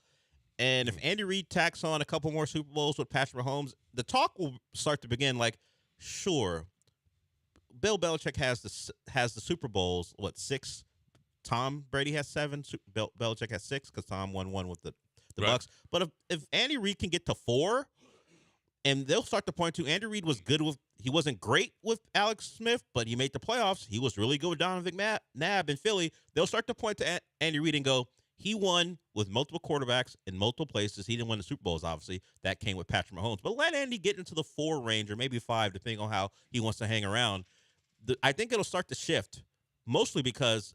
And if Andy Reid tacks on a couple more Super Bowls with Patrick Mahomes, the talk will start to begin. Like, sure, Bill Belichick has the Super Bowls. What, 6? Tom Brady has 7. Belichick has 6 because Tom won 1 with the Right. Bucks. But if Andy Reid can get to 4, and they'll start to point to Andy Reid was good with. He wasn't great with Alex Smith, but he made the playoffs. He was really good with Donovan McNabb in Philly. They'll start to point to Andy Reid and go, he won with multiple quarterbacks in multiple places. He didn't win the Super Bowls, obviously. That came with Patrick Mahomes. But let Andy get into the 4 range or maybe 5, depending on how he wants to hang around. I think it'll start to shift, mostly because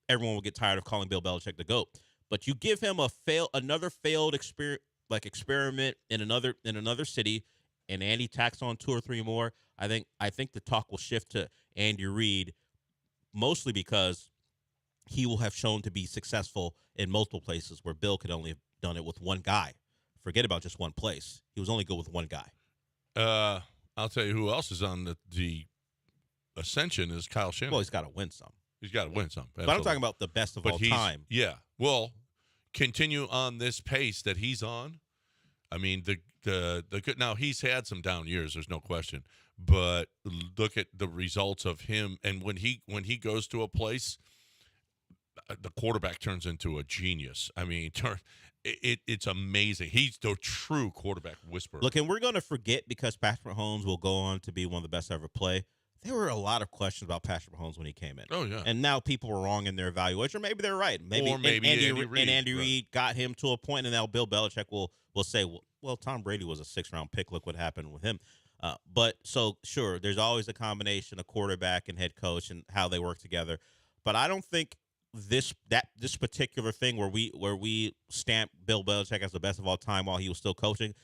everyone will get tired of calling Bill Belichick the GOAT. But you give him another failed experiment in another city, and Andy tacks on 2 or 3 more. I think the talk will shift to Andy Reid, mostly because he will have shown to be successful in multiple places where Bill could only have done it with one guy. Forget about just one place. He was only good with one guy. I'll tell you who else is on the ascension is Kyle Shanahan. Well, he's got to win some. He's got to win some. But I'm talking about the best of all time. Yeah. Well, continue on this pace that he's on. I mean, the good. Now he's had some down years. There's no question. But look at the results of him, and when he goes to a place, the quarterback turns into a genius. I mean, it's amazing. He's the true quarterback whisperer. Look, and we're going to forget because Patrick Mahomes will go on to be one of the best to ever play. There were a lot of questions about Patrick Mahomes when he came in. Oh, yeah. And now people were wrong in their evaluation. Or maybe they're right. Maybe Andy Reid. And Andy Reid got him to a point, and now Bill Belichick will say, well, Tom Brady was a 6th-round pick. Look what happened with him. But so, sure, there's always a combination of quarterback and head coach and how they work together. But I don't think this particular thing where we stamp Bill Belichick as the best of all time while he was still coaching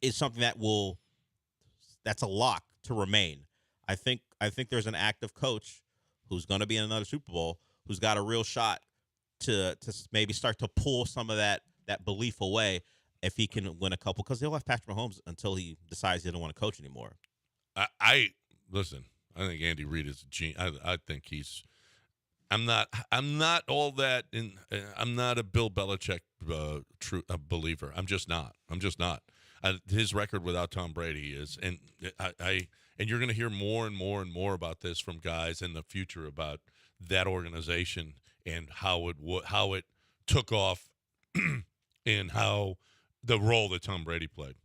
is something that's a lock to remain. I think there's an active coach who's going to be in another Super Bowl who's got a real shot to maybe start to pull some of that belief away if he can win a couple, because he'll have Patrick Mahomes until he decides he doesn't want to coach anymore. Listen. I think Andy Reid is a genius. I think he's. I'm not all that in. I'm not a Bill Belichick true believer. I'm just not. His record without Tom Brady is, and and you're going to hear more and more and more about this from guys in the future about that organization and how it took off and how the role that Tom Brady played.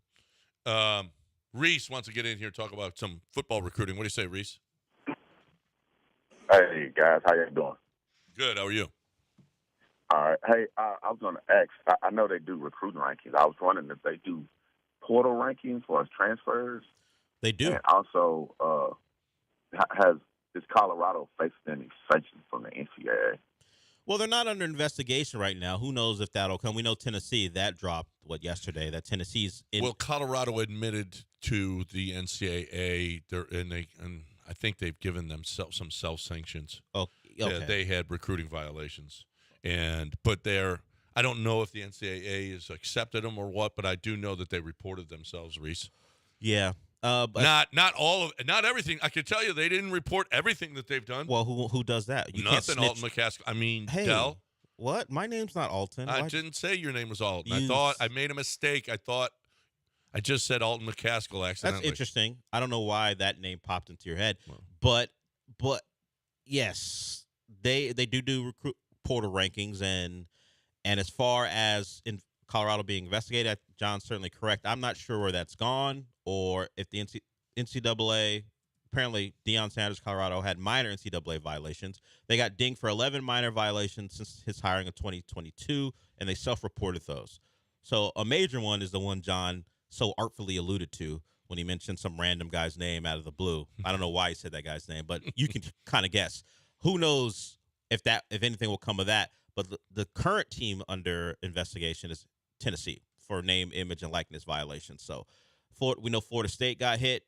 Reese wants to get in here and talk about some football recruiting. What do you say, Reese? Hey, guys. How you doing? Good. How are you? All right. Hey, I was going to ask, I know they do recruiting rankings. I was wondering if they do portal rankings for transfers. They do. And also, is Colorado facing any sanctions from the NCAA? Well, they're not under investigation right now. Who knows if that'll come? We know Tennessee, that dropped, yesterday, that Tennessee's in. Well, Colorado admitted to the NCAA, and I think they've given them some self-sanctions. Oh, okay. They had recruiting violations. But I don't know if the NCAA has accepted them or what, but I do know that they reported themselves, Reese. Yeah. But Not everything. I can tell you they didn't report everything that they've done. Well, who does that? You Nothing. can't Alton McCaskill. I mean, hey, Dell. What? My name's not Alton. I didn't say your name was Alton. You... I thought I made a mistake. I thought I just said Alton McCaskill accidentally. That's interesting. I don't know why that name popped into your head, Well. but yes, they do recruit portal rankings, and as far as in Colorado being investigated, John's certainly correct. I'm not sure where that's gone or if the NCAA. Apparently, Deion Sanders, Colorado, had minor NCAA violations. They got dinged for 11 minor violations since his hiring in 2022, and they self-reported those. So a major one is the one John so artfully alluded to when he mentioned some random guy's name out of the blue. I don't know why he said that guy's name, but you can kind of guess. Who knows if anything will come of that. But the current team under investigation is Tennessee for name, image, and likeness violations. So we know Florida State got hit,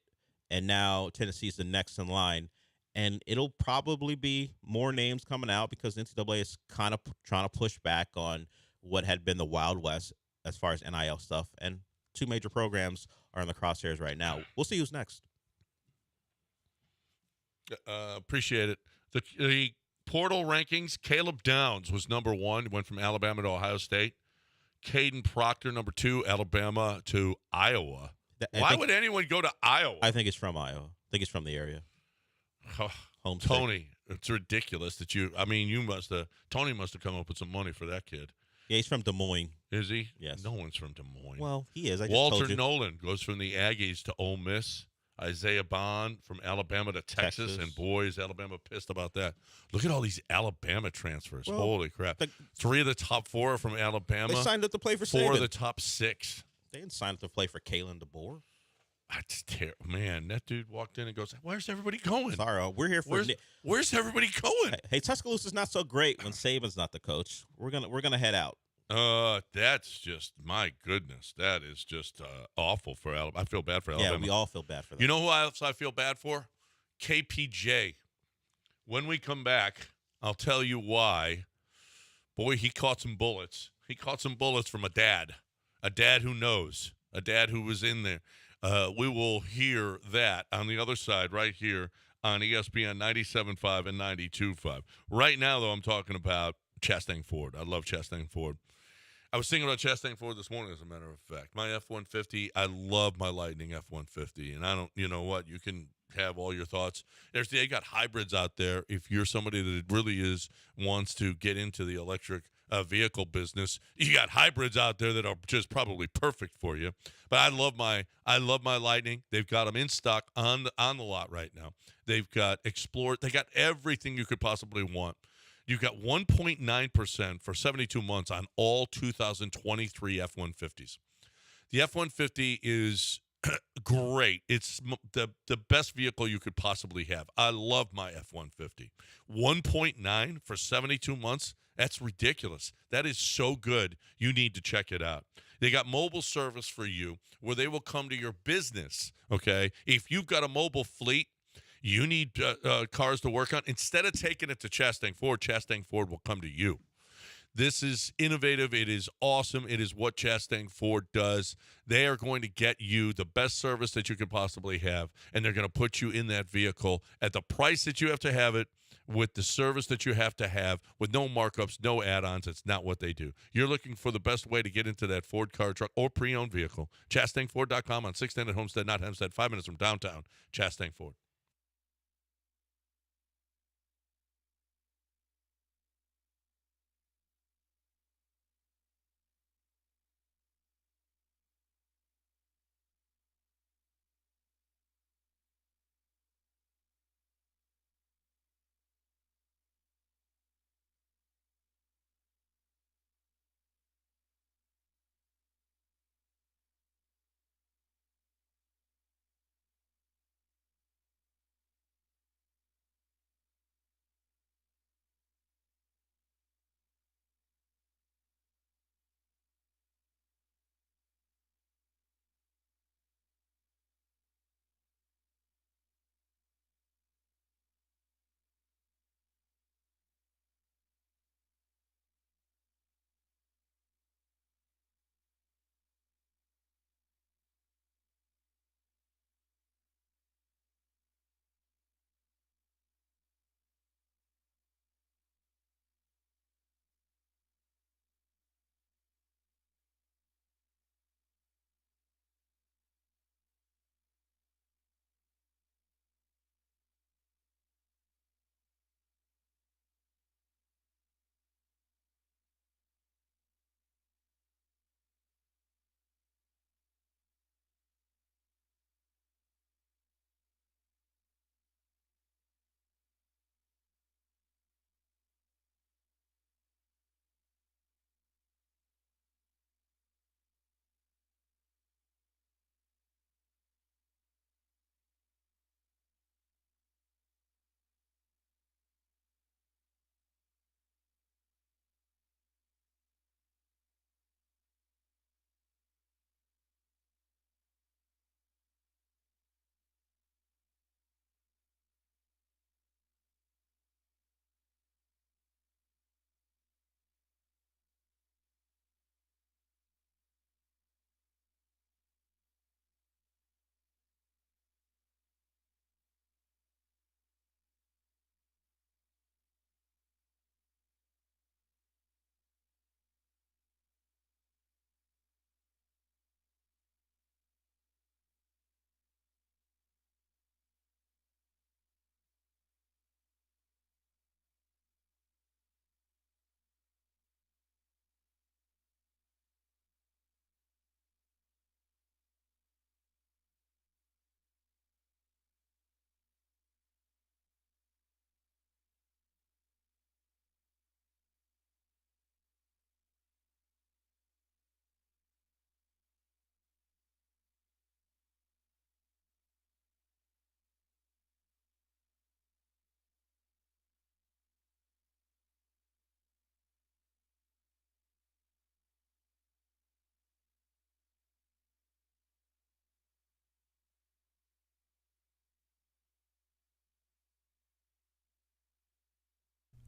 and now Tennessee's the next in line. And it'll probably be more names coming out because NCAA is kind of trying to push back on what had been the Wild West as far as NIL stuff. And two major programs are in the crosshairs right now. We'll see who's next. Appreciate it. The portal rankings, Caleb Downs was number 1, went from Alabama to Ohio State. Caden Proctor, number 2, Alabama to Iowa. Why would anyone go to Iowa? I think it's from Iowa. I think it's from the area. Home state. Tony, it's ridiculous that Tony must have come up with some money for that kid. Yeah, he's from Des Moines. Is he? Yes. No one's from Des Moines. Well, he is. Walter Nolan goes from the Aggies to Ole Miss. Isaiah Bond from Alabama to Texas. And boy, is Alabama pissed about that. Look at all these Alabama transfers. Well, holy crap. 3 of the top 4 are from Alabama. They signed up to play for 4 Saban. of the top 6. They didn't sign up to play for Kalen DeBoer. That's terrible. Man, that dude walked in and goes, where's everybody going? Sorry, we're here for Where's everybody going? Hey, Tuscaloosa's not so great when Saban's not the coach. We're gonna head out. That's just, my goodness. That is just awful for Alabama. I feel bad for Alabama. Yeah, we all feel bad for them. You know who else I feel bad for? KPJ. When we come back, I'll tell you why. Boy, he caught some bullets. He caught some bullets from a dad who knows, a dad who was in there. We will hear that on the other side right here on ESPN 97.5 and 92.5. Right now, though, I'm talking about Chastang Ford. I love Chastang Ford. I was thinking about Chastang Ford this morning, as a matter of fact. My F-150, I love my Lightning F-150, and I don't, you know what, you can have all your thoughts. They got hybrids out there. If you're somebody that really wants to get into the electric vehicle business, you got hybrids out there that are just probably perfect for you. But I love my Lightning. They've got them in stock on the lot right now. They've got Explorer. They got everything you could possibly want. You've got 1.9% for 72 months on all 2023 F-150s. The F-150 is great. It's the best vehicle you could possibly have. I love my F-150. 1.9 for 72 months? That's ridiculous. That is so good. You need to check it out. They got mobile service for you where they will come to your business, okay? If you've got a mobile fleet, you need cars to work on. Instead of taking it to Chastang Ford will come to you. This is innovative. It is awesome. It is what Chastang Ford does. They are going to get you the best service that you could possibly have, and they're going to put you in that vehicle at the price that you have to have it, with the service that you have to have, with no markups, no add-ons. It's not what they do. You're looking for the best way to get into that Ford car, truck, or pre-owned vehicle. ChastangFord.com on 610 at Homestead, not Hempstead, 5 minutes from downtown. Chastang Ford.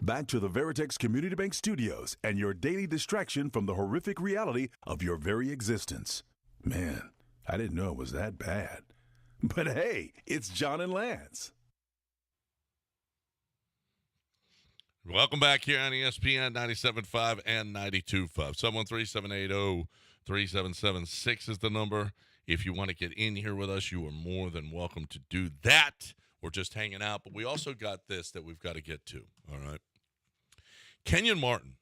Back to the Veritex Community Bank Studios and your daily distraction from the horrific reality of your very existence. Man, I didn't know it was that bad. But hey, it's John and Lance. Welcome back here on ESPN 97.5 and 92.5. 713-780-3776 is the number. If you want to get in here with us, you are more than welcome to do that. We're just hanging out, but we also got this that we've got to get to, all right? Kenyon Martin.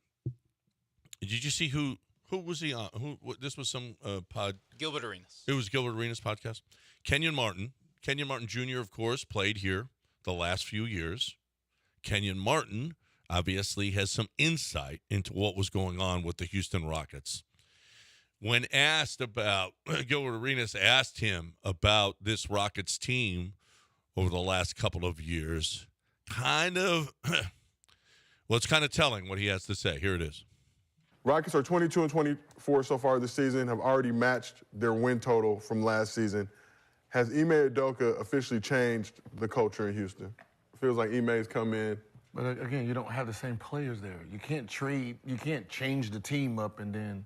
Did you see who was he on? This was some pod. Gilbert Arenas. It was Gilbert Arenas' podcast. Kenyon Martin Jr., of course, played here the last few years. Kenyon Martin obviously has some insight into what was going on with the Houston Rockets. When asked about, Gilbert Arenas asked him about this Rockets team over the last couple of years, it's kind of telling what he has to say. Here it is. Rockets are 22-24 so far this season, have already matched their win total from last season. Has Ime Udoka officially changed the culture in Houston? It feels like Ime's come in. But again, you don't have the same players there. You can't change the team up and then.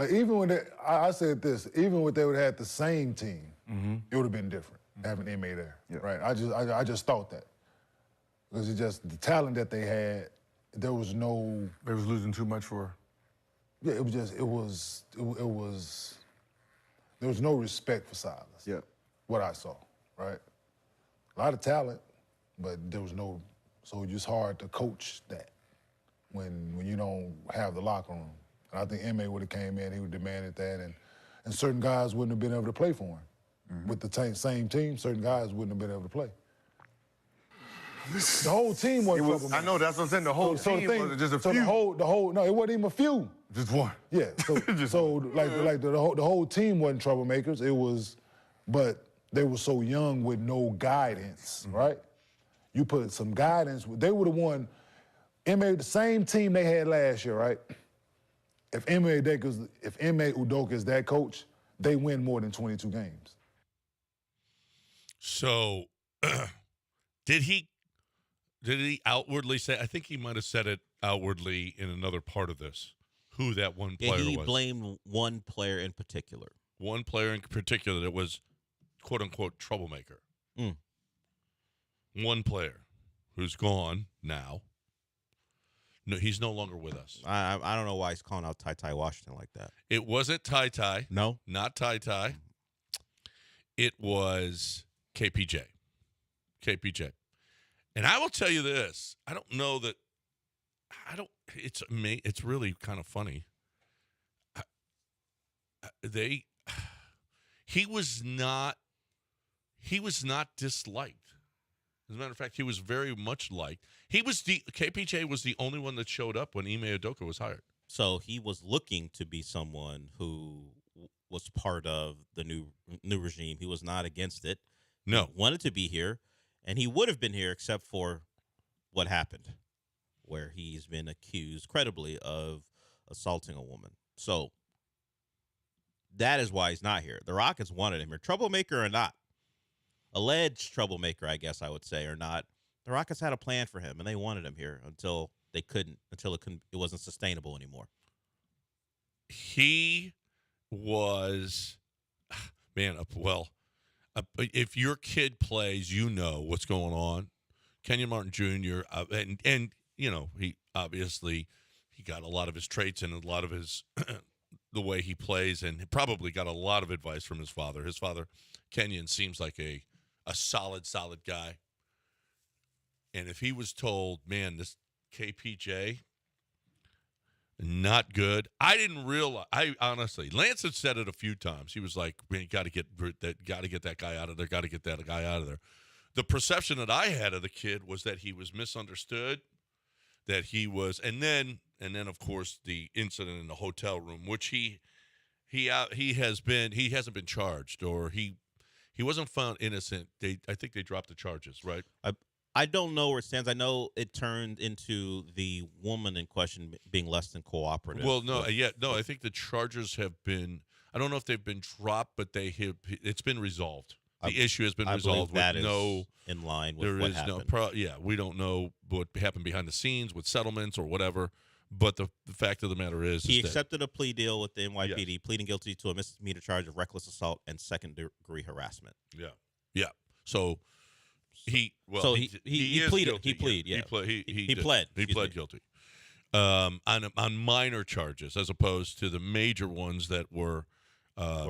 Even when I said this, even when they would have had the same team, it would have been different having Ime there, right? I just thought that. Because it's just the talent that they had, there was no. They was losing too much for. Yeah, there was no respect for Silas. Yeah. What I saw, right? A lot of talent, but there was no, so it's just hard to coach that when you don't have the locker room. And I think Ime would have came in, he would have demanded that, and certain guys wouldn't have been able to play for him. With the same team, certain guys wouldn't have been able to play. The whole team wasn't. I know, that's what I'm saying. The whole team wasn't just a few. No, it wasn't even a few. Just one. Yeah. So, the whole team wasn't troublemakers. It was, but they were so young with no guidance, right? You put some guidance. They would have won. The same team they had last year, right? If Ime Udoka is that coach, they win more than 22 games. So, did he outwardly say? I think he might have said it outwardly in another part of this. Who that one player was? He blamed one player in particular. One player in particular that was, quote unquote, troublemaker. One player who's gone now. No, he's no longer with us. I don't know why he's calling out Ty Washington like that. It wasn't Ty. No, not Ty. It was KPJ. And I will tell you this. I don't know that. It's really kind of funny. He was not disliked. As a matter of fact, he was very much liked. KPJ was the only one that showed up when Ime Udoka was hired. So he was looking to be someone who was part of the new regime. He was not against it. No. He wanted to be here, and he would have been here except for what happened, where he's been accused credibly of assaulting a woman. So that is why he's not here. The Rockets wanted him here. Troublemaker or not, alleged troublemaker, I guess I would say, or not, the Rockets had a plan for him, and they wanted him here until it wasn't sustainable anymore. He was, if your kid plays, you know what's going on. Kenyon Martin Jr., and he obviously he got a lot of his traits and a lot of his the way he plays, and he probably got a lot of advice from his father. His father, Kenyon, seems like a solid guy. And if he was told, man, this KPJ, not good. I didn't realize. Honestly, Lance had said it a few times. He was like, man, you got to get that guy out of there. Got to get that guy out of there. The perception that I had of the kid was that he was misunderstood, that he was, and then of course the incident in the hotel room, which he hasn't been charged, or he wasn't found innocent. I think they dropped the charges, right? I don't know where it stands. I know it turned into the woman in question being less than cooperative. Well, I think the charges have been. I don't know if they've been dropped, but it's been resolved. The issue has been resolved with in line with There what is happened. we don't know what happened behind the scenes with settlements or whatever. But the fact of the matter is He that accepted a plea deal with the NYPD, pleading guilty to a misdemeanor charge of reckless assault and second-degree harassment. Yeah. So he is pleaded. guilty. He pleaded. Yeah. He pled. He pled guilty on minor charges as opposed to the major ones that were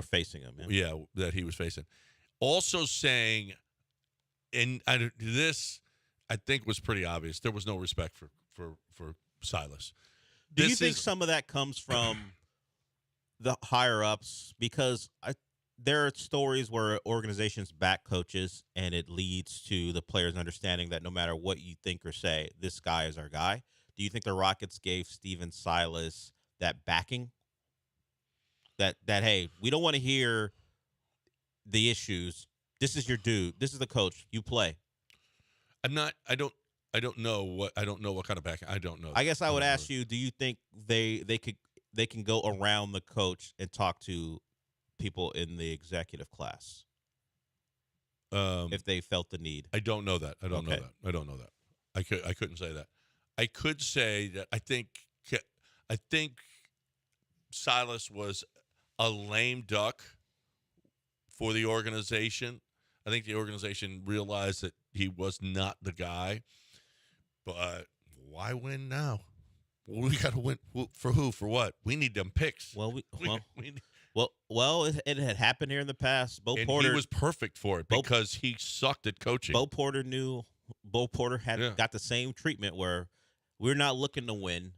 facing him. that he was facing. Also saying, and this I think was pretty obvious. There was no respect for Silas. Do you think some of that comes from the higher ups? Because there are stories where organizations back coaches, and it leads to the players understanding that no matter what you think or say, this guy is our guy. Do you think the Rockets gave Steven Silas that backing? That hey, we don't want to hear the issues. This is your dude. This is the coach. You play. I don't know what kind of backing. I don't know. I guess I would ask you, do you think they can go around the coach and talk to people in the executive class if they felt the need? I don't know that. I don't know that. I couldn't say that. I could say that I think Silas was a lame duck for the organization. I think the organization realized that he was not the guy. But why win now? Well, we got to win for who? For what? We need them picks. Well, it had happened here in the past. He was perfect for it because he sucked at coaching. Bo Porter got the same treatment where we're not looking to win.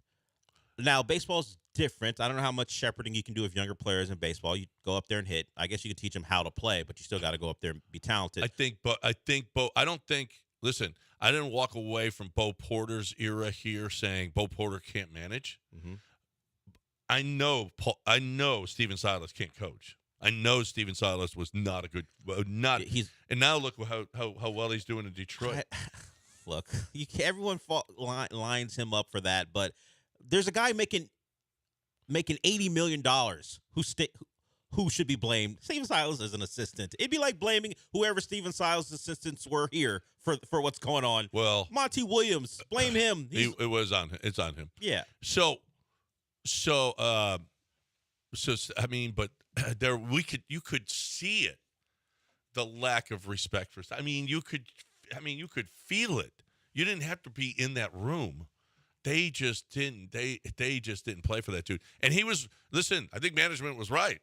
Now, baseball's different. I don't know how much shepherding you can do with younger players in baseball. You go up there and hit. I guess you can teach them how to play, but you still got to go up there and be talented. Listen, I didn't walk away from Bo Porter's era here saying Bo Porter can't manage. Mm-hmm. I know Steven Silas can't coach. I know Steven Silas was not a good and now look how well he's doing in Detroit. Look, everyone lines him up for that, but there's a guy making $80 million who should be blamed. Steven Silas is an assistant. It'd be like blaming whoever Steven Silas' assistants were here for what's going on. Well, Monty Williams, blame him. It was on him. It's on him. Yeah. So I mean, but you could see it, the lack of respect for. You could feel it. You didn't have to be in that room. They just didn't. They just didn't play for that dude. And he was. Listen, I think management was right.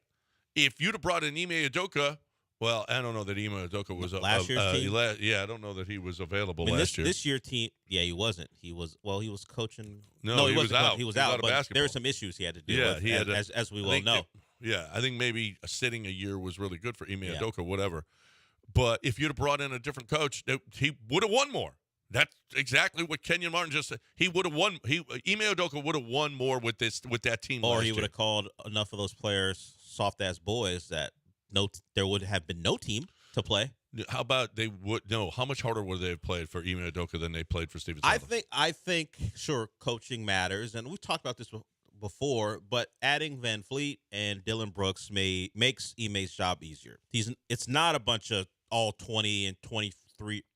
If you'd have brought in Ime Udoka, well, I don't know that Ime Udoka was last year's team. I don't know that he was available last year. This year team, he wasn't. He was coaching. No, he was out. He was out. Of but basketball. there were some issues he had to deal with. As we well know. I think maybe sitting a year was really good for Ime Udoka, whatever. But if you'd have brought in a different coach, he would have won more. That's exactly what Kenyon Martin just said. He would have won. Ime Udoka would have won more with that team. Or he would have called enough of those players soft-ass boys that there would have been no team to play. How about they would? No, how much harder would they have played for Ime Udoka than they played for Steven Silas? I think sure, coaching matters, and we've talked about this before. But adding Van Fleet and Dylan Brooks makes Ime's job easier. It's not a bunch of all 20 and 20 to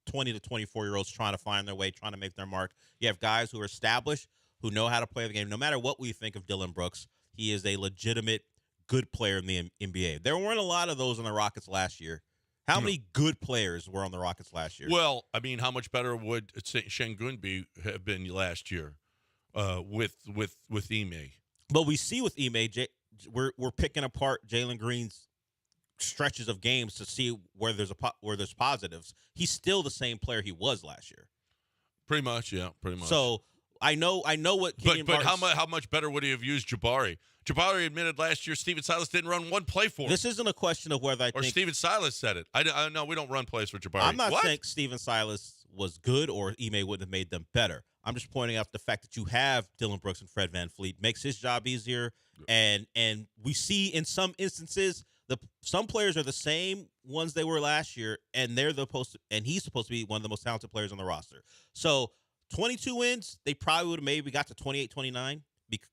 24-year-olds trying to find their way, trying to make their mark. You have guys who are established, who know how to play the game. No matter what we think of Dylan Brooks, he is a legitimate good player in the NBA. There weren't a lot of those on the Rockets last year. How many good players were on the Rockets last year? Well, I mean, how much better would Şengün have been last year with Ime? But we see with Ime, we're picking apart Jalen Green's stretches of games to see where there's positives. He's still the same player he was last year. Pretty much, yeah, pretty much. So I know what. But how much better would he have used Jabari? Jabari admitted last year Steven Silas didn't run one play for him. This isn't a question of whether I think. Or Steven Silas said it. I know we don't run plays for Jabari. I'm not saying Steven Silas was good or Ime wouldn't have made them better. I'm just pointing out the fact that you have Dylan Brooks and Fred VanVleet makes his job easier. And we see in some instances some players are the same ones they were last year, and he's supposed to be one of the most talented players on the roster. So 22 wins, they probably would have maybe got to 28, 29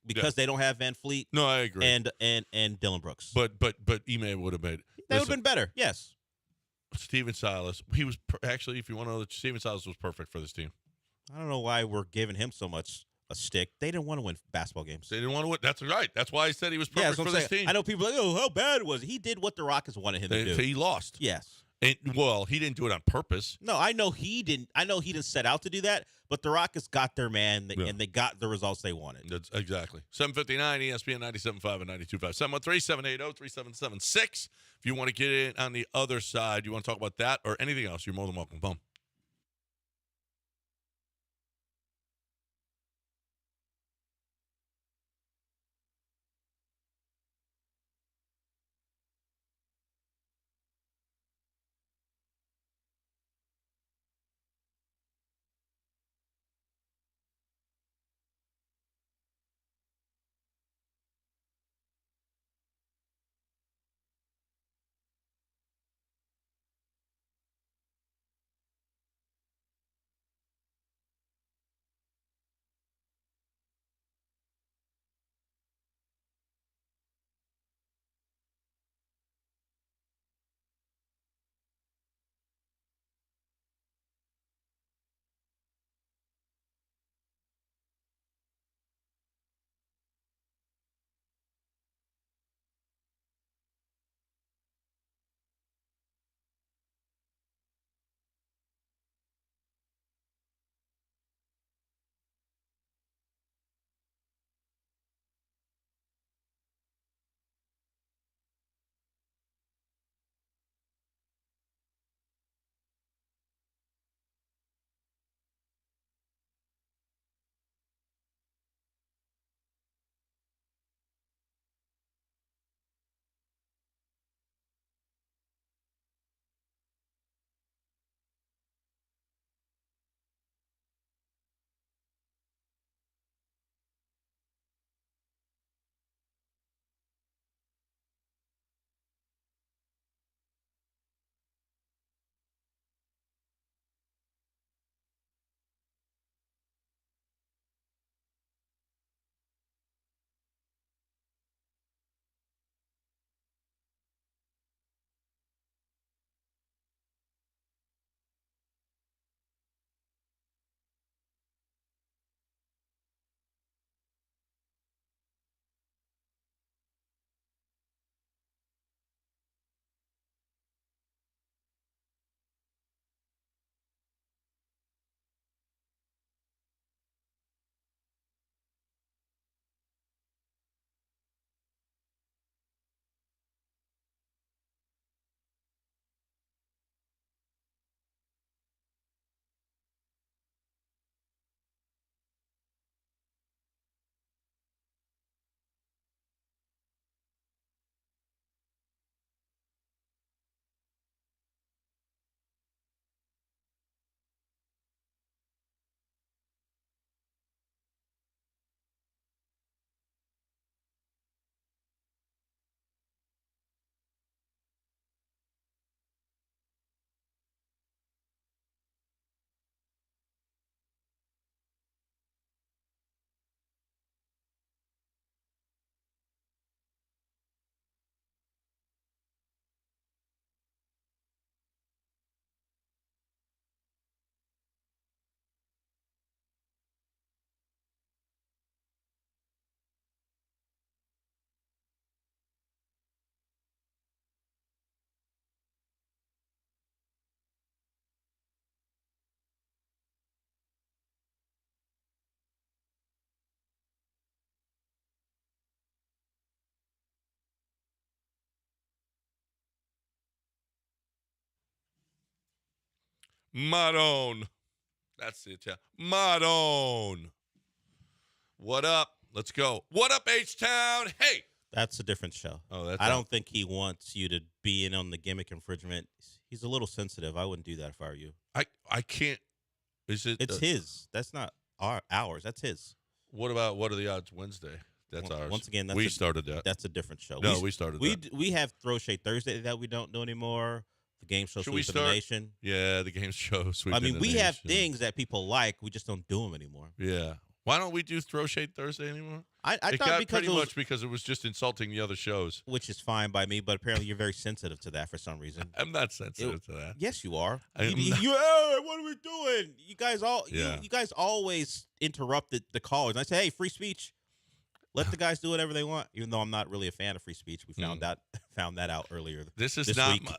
because they don't have VanVleet. No, I agree. And Dylan Brooks. But Ime would have made. They would have been better. Yes. Steven Silas. He was actually, if you want to know, Steven Silas was perfect for this team. I don't know why we're giving him so much a stick. They didn't want to win basketball games. They didn't want to win. That's right. That's why I said he was perfect for this team. I know people are like, oh, how bad was he? He did what the Rockets wanted him to do. He lost. Yes. And, well, he didn't do it on purpose. No, I know he didn't. I know he didn't set out to do that, but the Rockets got their man, and they got the results they wanted. That's exactly. 759 ESPN 97.5 and 92.5. 713-780-3776. If you want to get in on the other side, you want to talk about that or anything else, you're more than welcome. Boom. Maroon. That's it. Yeah. Maroon. What up? Let's go. What up, H-Town? Hey. That's a different show. Oh, I don't think he wants you to be in on the gimmick infringement. He's a little sensitive. I wouldn't do that if I were you. I can't. Is it? It's his. That's not ours. That's his. What are the odds Wednesday? That's ours. Once again, we started that. That's a different show. No, we started that. We have Throw Shade Thursday that we don't do anymore. The game show Should we Sweep of the Nation. Yeah, the game show Sweep. I mean, we have things that people like. We just don't do them anymore. Yeah. Why don't we do Throw Shade Thursday anymore? I it thought got because pretty much because it was just insulting the other shows. which is fine by me, but apparently you're very sensitive to that for some reason. I'm not sensitive to that. Yes, you are. I am not. Hey, what are we doing? You guys Yeah. you guys always interrupted the callers. I say, hey, free speech. Let the guys do whatever they want. Even though I'm not really a fan of free speech, we found that out earlier. This is this not. week.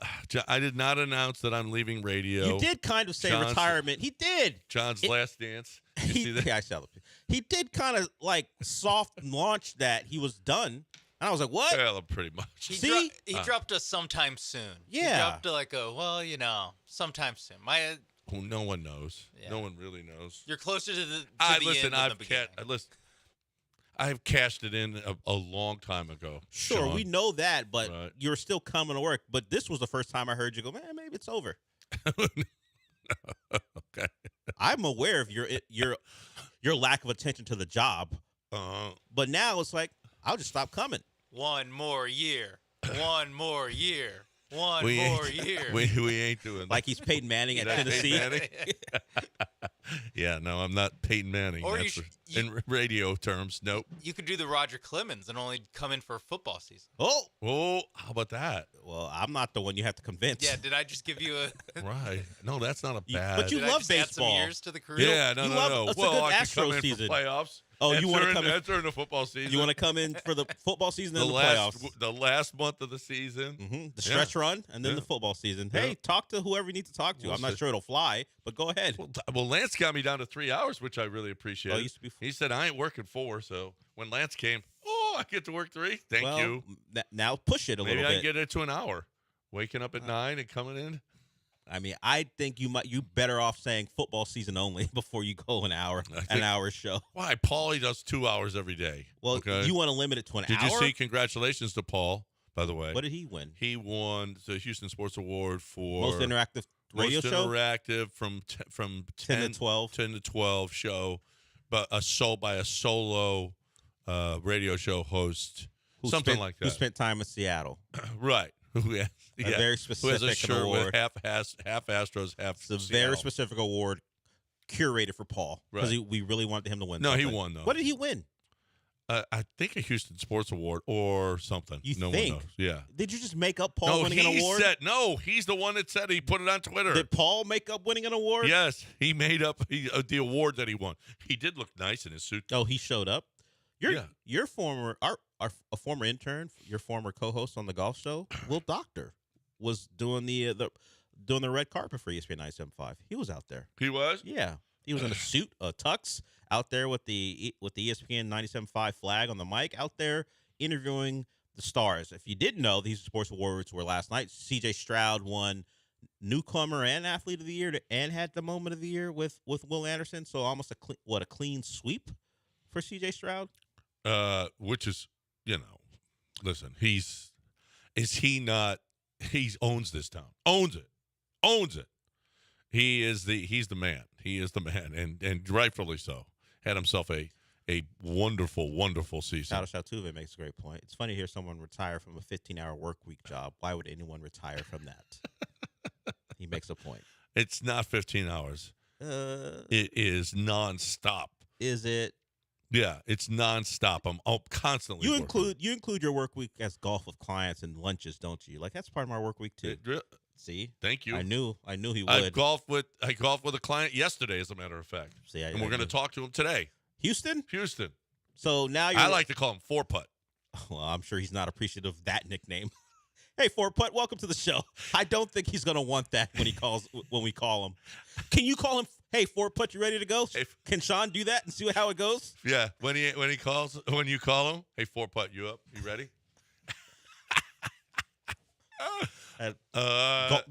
I did not announce that I'm leaving radio. You did kind of say John's- retirement. He did. John's last dance. You see that? Yeah, I saw it. He did kind of like soft launch that he was done. And I was like, what? Well, pretty much. He dropped us sometime soon. Yeah. He dropped sometime soon. Who no one knows. Yeah. No one really knows. You're closer to the Listen, end than the beginning. I've cashed it in a long time ago. Sure, Sean. we know that, but Right. you're still coming to work. But this was the first time I heard you go, man, maybe it's over. Okay. I'm aware of your lack of attention to the job, but now it's like I'll just stop coming. One more year. One more year. One We more ain't- year. We ain't doing that. Like he's Peyton Manning at Is that Tennessee. Peyton Manning? Yeah, no, I'm not Peyton Manning. Or That's you in radio terms, nope. You could do the Roger Clemens and only come in for football season. Oh, how about that? Well, I'm not the one you have to convince. Yeah, did I just give you a Right. No, that's not a bad. But you Did I love just add some baseball. years to the career? Yeah, no. It's Well, a good I could come Astros in season. for playoffs. Oh, That's you want to during- come in? That's during the football season. You want to come in for the football season and the last, playoffs? the last month of the season. Mm-hmm. The stretch run and then Yeah. the football season. Yeah. Hey, talk to whoever you need to talk to. We'll I'm not see. sure it'll fly, but go ahead. Well, Lance got me down to 3 hours, which I really appreciate. Oh, it used to be He said I ain't working 4, so when Lance came, I get to work 3. Thank well, you. Now push it a Maybe little I bit. can get it to an hour. Waking up at 9 and coming in. I mean, I think you better off saying football season only before you go an hour show. Why? Paulie does 2 hours every day. Well, okay? you want to limit it to an Did hour? you see? Congratulations to Paul, by the way. What did he win? He won the Houston Sports Award for Most interactive radio most show? interactive from 10 to 12. 10 to 12 show, but a solo radio show host, something like that. Who spent time in Seattle. Right. Yeah. A very specific Who has a shirt award. with half Astros, half It's a Seattle. very specific award curated for Paul because Right. we really wanted him to win. No, he something. won, though. What did he win? I think a Houston Sports Award or something. You no think? one knows. Yeah. Did you just make up Paul winning an award? He's the one that said he put it on Twitter. Did Paul make up winning an award? Yes, he made up the award that he won. He did look nice in his suit. Oh, he showed up. Your former a former intern, your former co-host on the golf show, Will Doctor, was doing the red carpet for ESPN 97.5. He was out there. He was? Yeah. He was in a suit, a tux, out there with the ESPN 97.5 flag on the mic, out there interviewing the stars. If you didn't know, these sports awards were last night. C.J. Stroud won newcomer and athlete of the year and had the moment of the year with Will Anderson. So almost a clean sweep for C.J. Stroud. Which is, listen, he owns this town. Owns it. He's the man. He is the man, and rightfully so. Had himself a wonderful, wonderful season. Shout out Tuve makes a great point. It's funny to hear someone retire from a 15-hour work week job. Why would anyone retire from that? He makes a point. It's not 15 hours. It is nonstop. Is it? Yeah, it's nonstop. I'm constantly. You include your work week as golf with clients and lunches, don't you? Like that's part of my work week too. See, thank you. I knew he would. I golfed with a client yesterday, as a matter of fact. See, and we're going to talk to him today. Houston. So now I like to call him 4-putt. Well, I'm sure he's not appreciative of that nickname. Hey, 4-putt, welcome to the show. I don't think he's going to want that when we call him. Can you call him? Hey, 4-putt, you ready to go? Can Sean do that and see how it goes? Yeah, when you call him, hey, 4-putt, you up? You ready?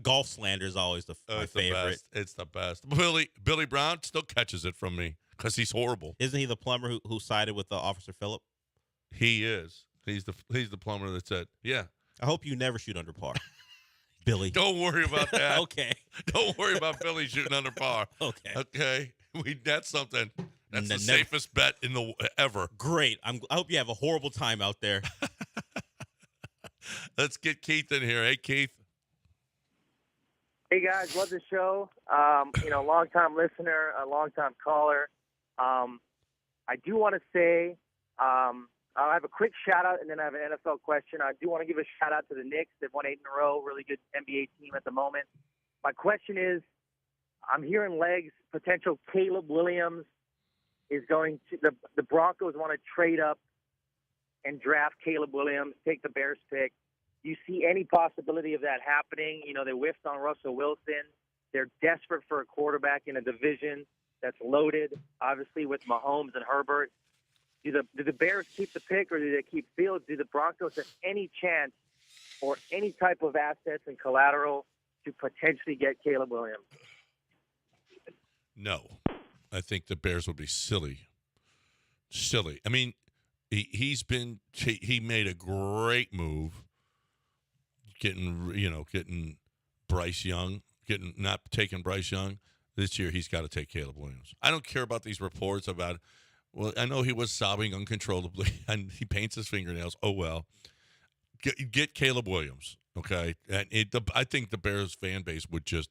Golf slander is always my favorite. It's the best. Billy Brown still catches it from me because he's horrible. Isn't he the plumber who sided with Officer Phillip? He is. He's the plumber that said, yeah. I hope you never shoot under par, Billy. Don't worry about that. Okay. Don't worry about Billy shooting under par. Okay. Okay. That's something. That's the safest bet ever. Great. I hope you have a horrible time out there. Let's get Keith in here. Hey, Keith. Hey, guys. Love the show. Long-time listener, a long-time caller. I do want to say I'll have a quick shout-out, and then I have an NFL question. I do want to give a shout-out to the Knicks. They've won 8 in a row, really good NBA team at the moment. My question is, I'm hearing legs, potential Caleb Williams is going to – the Broncos want to trade up and draft Caleb Williams, take the Bears pick. Do you see any possibility of that happening? You know, they whiffed on Russell Wilson. They're desperate for a quarterback in a division that's loaded, obviously, with Mahomes and Herbert. Do the Bears keep the pick, or do they keep Fields? Do the Broncos have any chance or any type of assets and collateral to potentially get Caleb Williams? No. I think the Bears would be silly. Silly. I mean, he made a great move getting Bryce Young, not taking Bryce Young. This year he's got to take Caleb Williams. I don't care about these reports about, well, I know he was sobbing uncontrollably and he paints his fingernails. Oh, well. Get Caleb Williams, okay? And I think the Bears fan base would lose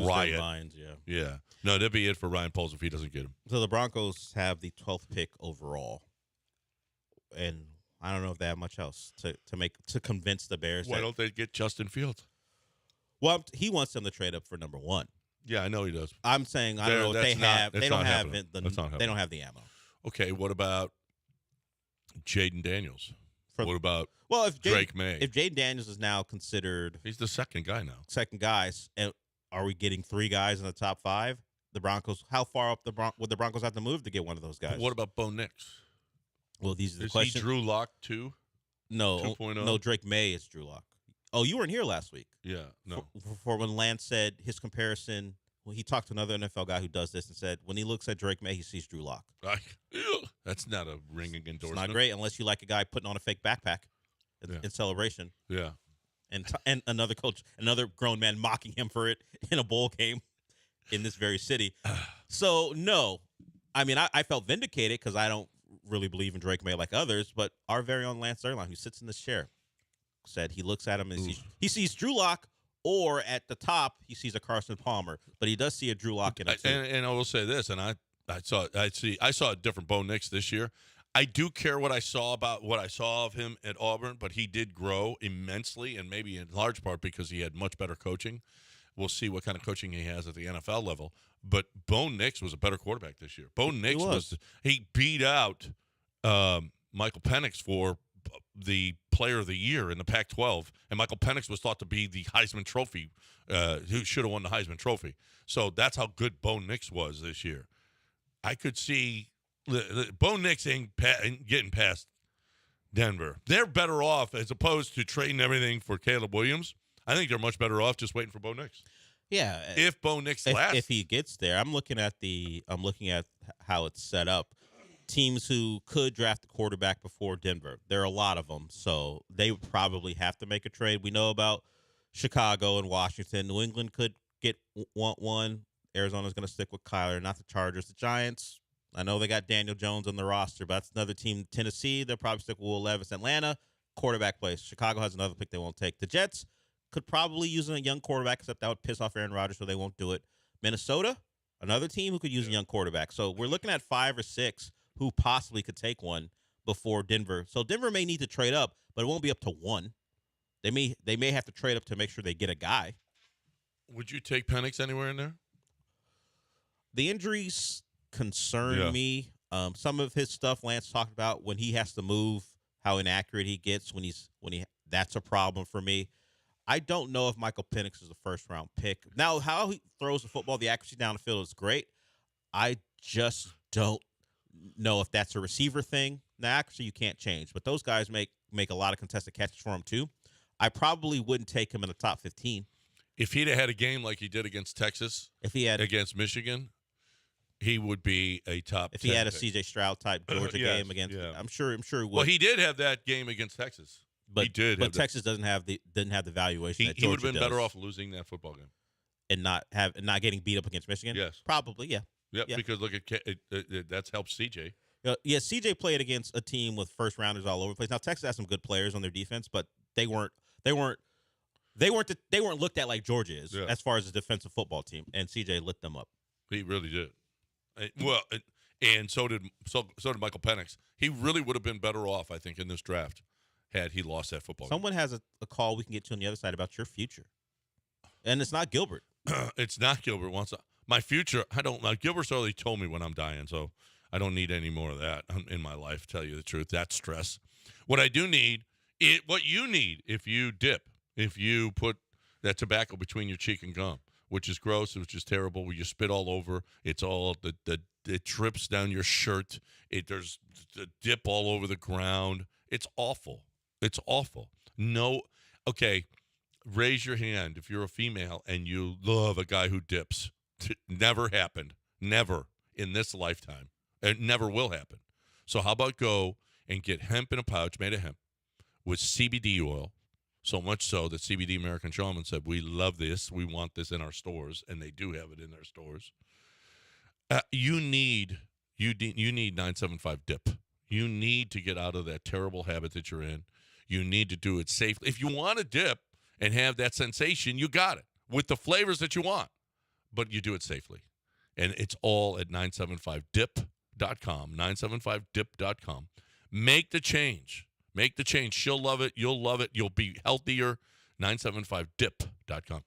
riot. their minds, Yeah. No, that'd be it for Ryan Poles if he doesn't get him. So the Broncos have the 12th pick overall. And I don't know if they have much else to convince the Bears. Why don't they get Justin Fields? Well, he wants them to trade up for number 1. Yeah, I know he does. I'm saying I don't know if they have. They don't have the ammo. Okay, what about Jaden Daniels? What about if Drake May? If Jaden Daniels is now considered, he's the second guy now. Second guys, and are we getting 3 guys in the top 5? The Broncos. How far up would the Broncos have to move to get one of those guys? What about Bo Nix? Well, these are the Is questions. He Drew Lock too? No, 2.0? No. Drake May is Drew Lock. Oh, you weren't here last week. Yeah, no. For when Lance said his comparison, well, he talked to another NFL guy who does this and said when he looks at Drake May, he sees Drew Lock. That's not a ringing endorsement. It's not great unless you like a guy putting on a fake backpack in celebration. Yeah. And another coach, another grown man mocking him for it in a bowl game in this very city. So, no. I mean, I felt vindicated because I don't really believe in Drake May like others, but our very own Lance Zierlein, who sits in this chair, said he looks at him and he sees Drew Lock, or at the top he sees a Carson Palmer, but he does see a Drew Lock in it too. And I will say this, and I saw a different Bo Nix this year. I do care what I saw of him at Auburn, but he did grow immensely, and maybe in large part because he had much better coaching. We'll see what kind of coaching he has at the NFL level. But Bo Nix was a better quarterback this year. Bo Nix he beat out Michael Penix for the player of the year in the Pac-12, and Michael Penix was thought to be the Heisman Trophy, who should have won the Heisman Trophy. So that's how good Bo Nix was this year. I could see Bo Nix ain't getting past Denver. They're better off as opposed to trading everything for Caleb Williams. I think they're much better off just waiting for Bo Nix. Yeah, if Bo Nix lasts, if he gets there, I'm looking at how it's set up. Teams who could draft a quarterback before Denver, there are a lot of them, so they would probably have to make a trade. We know about Chicago and Washington. New England could want one. Arizona's going to stick with Kyler, not the Chargers. The Giants, I know they got Daniel Jones on the roster, but that's another team. Tennessee, they'll probably stick with Will Levis. Atlanta, quarterback place. Chicago has another pick they won't take. The Jets could probably use a young quarterback, except that would piss off Aaron Rodgers, so they won't do it. Minnesota, another team who could use a young quarterback. So we're looking at 5 or 6 who possibly could take one before Denver. So Denver may need to trade up, but it won't be up to 1. They may have to trade up to make sure they get a guy. Would you take Penix anywhere in there? The injuries concern me. Some of his stuff Lance talked about when he has to move, how inaccurate he gets that's a problem for me. I don't know if Michael Penix is a first-round pick. Now, how he throws the football, the accuracy down the field is great. I just don't know if that's a receiver thing. Now, accuracy you can't change, but those guys make a lot of contested catches for him too. I probably wouldn't take him in the top 15. If he'd have had a game like he did against Texas, against Michigan, he would be a top 10 If he had a pick. C.J. Stroud type Georgia game against, I'm sure he would. Well, he did have that game against Texas. But he did. But Texas didn't have the valuation. He would have been better off losing that football game and not getting beat up against Michigan. Yes, probably. Yeah. Yep. Yeah. Because look at that's helped CJ. CJ played against a team with first rounders all over the place. Now Texas has some good players on their defense, but they weren't looked at like Georgia is as far as a defensive football team. And CJ lit them up. He really did. Well, And so did Michael Penix. He really would have been better off, I think, in this draft had he lost that football Someone has a call we can get to on the other side about your future. And it's not Gilbert. It's not Gilbert. My future, Gilbert's already told me when I'm dying, so I don't need any more of that in my life, tell you the truth. That's stress. What I do need, what you need if you dip, if you put that tobacco between your cheek and gum, which is gross, which is terrible, where you spit all over, it's all, it drips down your shirt, there's the dip all over the ground. It's awful. It's awful. No, okay, raise your hand if you're a female and you love a guy who dips. Never happened. Never in this lifetime. It never will happen. So how about go and get hemp in a pouch made of hemp with CBD oil, so much so that CBD American Shaman said, we love this. We want this in our stores, and they do have it in their stores. You need 975 dip. You need to get out of that terrible habit that you're in. You need to do it safely. If you want to dip and have that sensation, you got it with the flavors that you want, but you do it safely. And it's all at 975dip.com, 975dip.com. Make the change. Make the change. She'll love it. You'll love it. You'll be healthier. 975dip.com.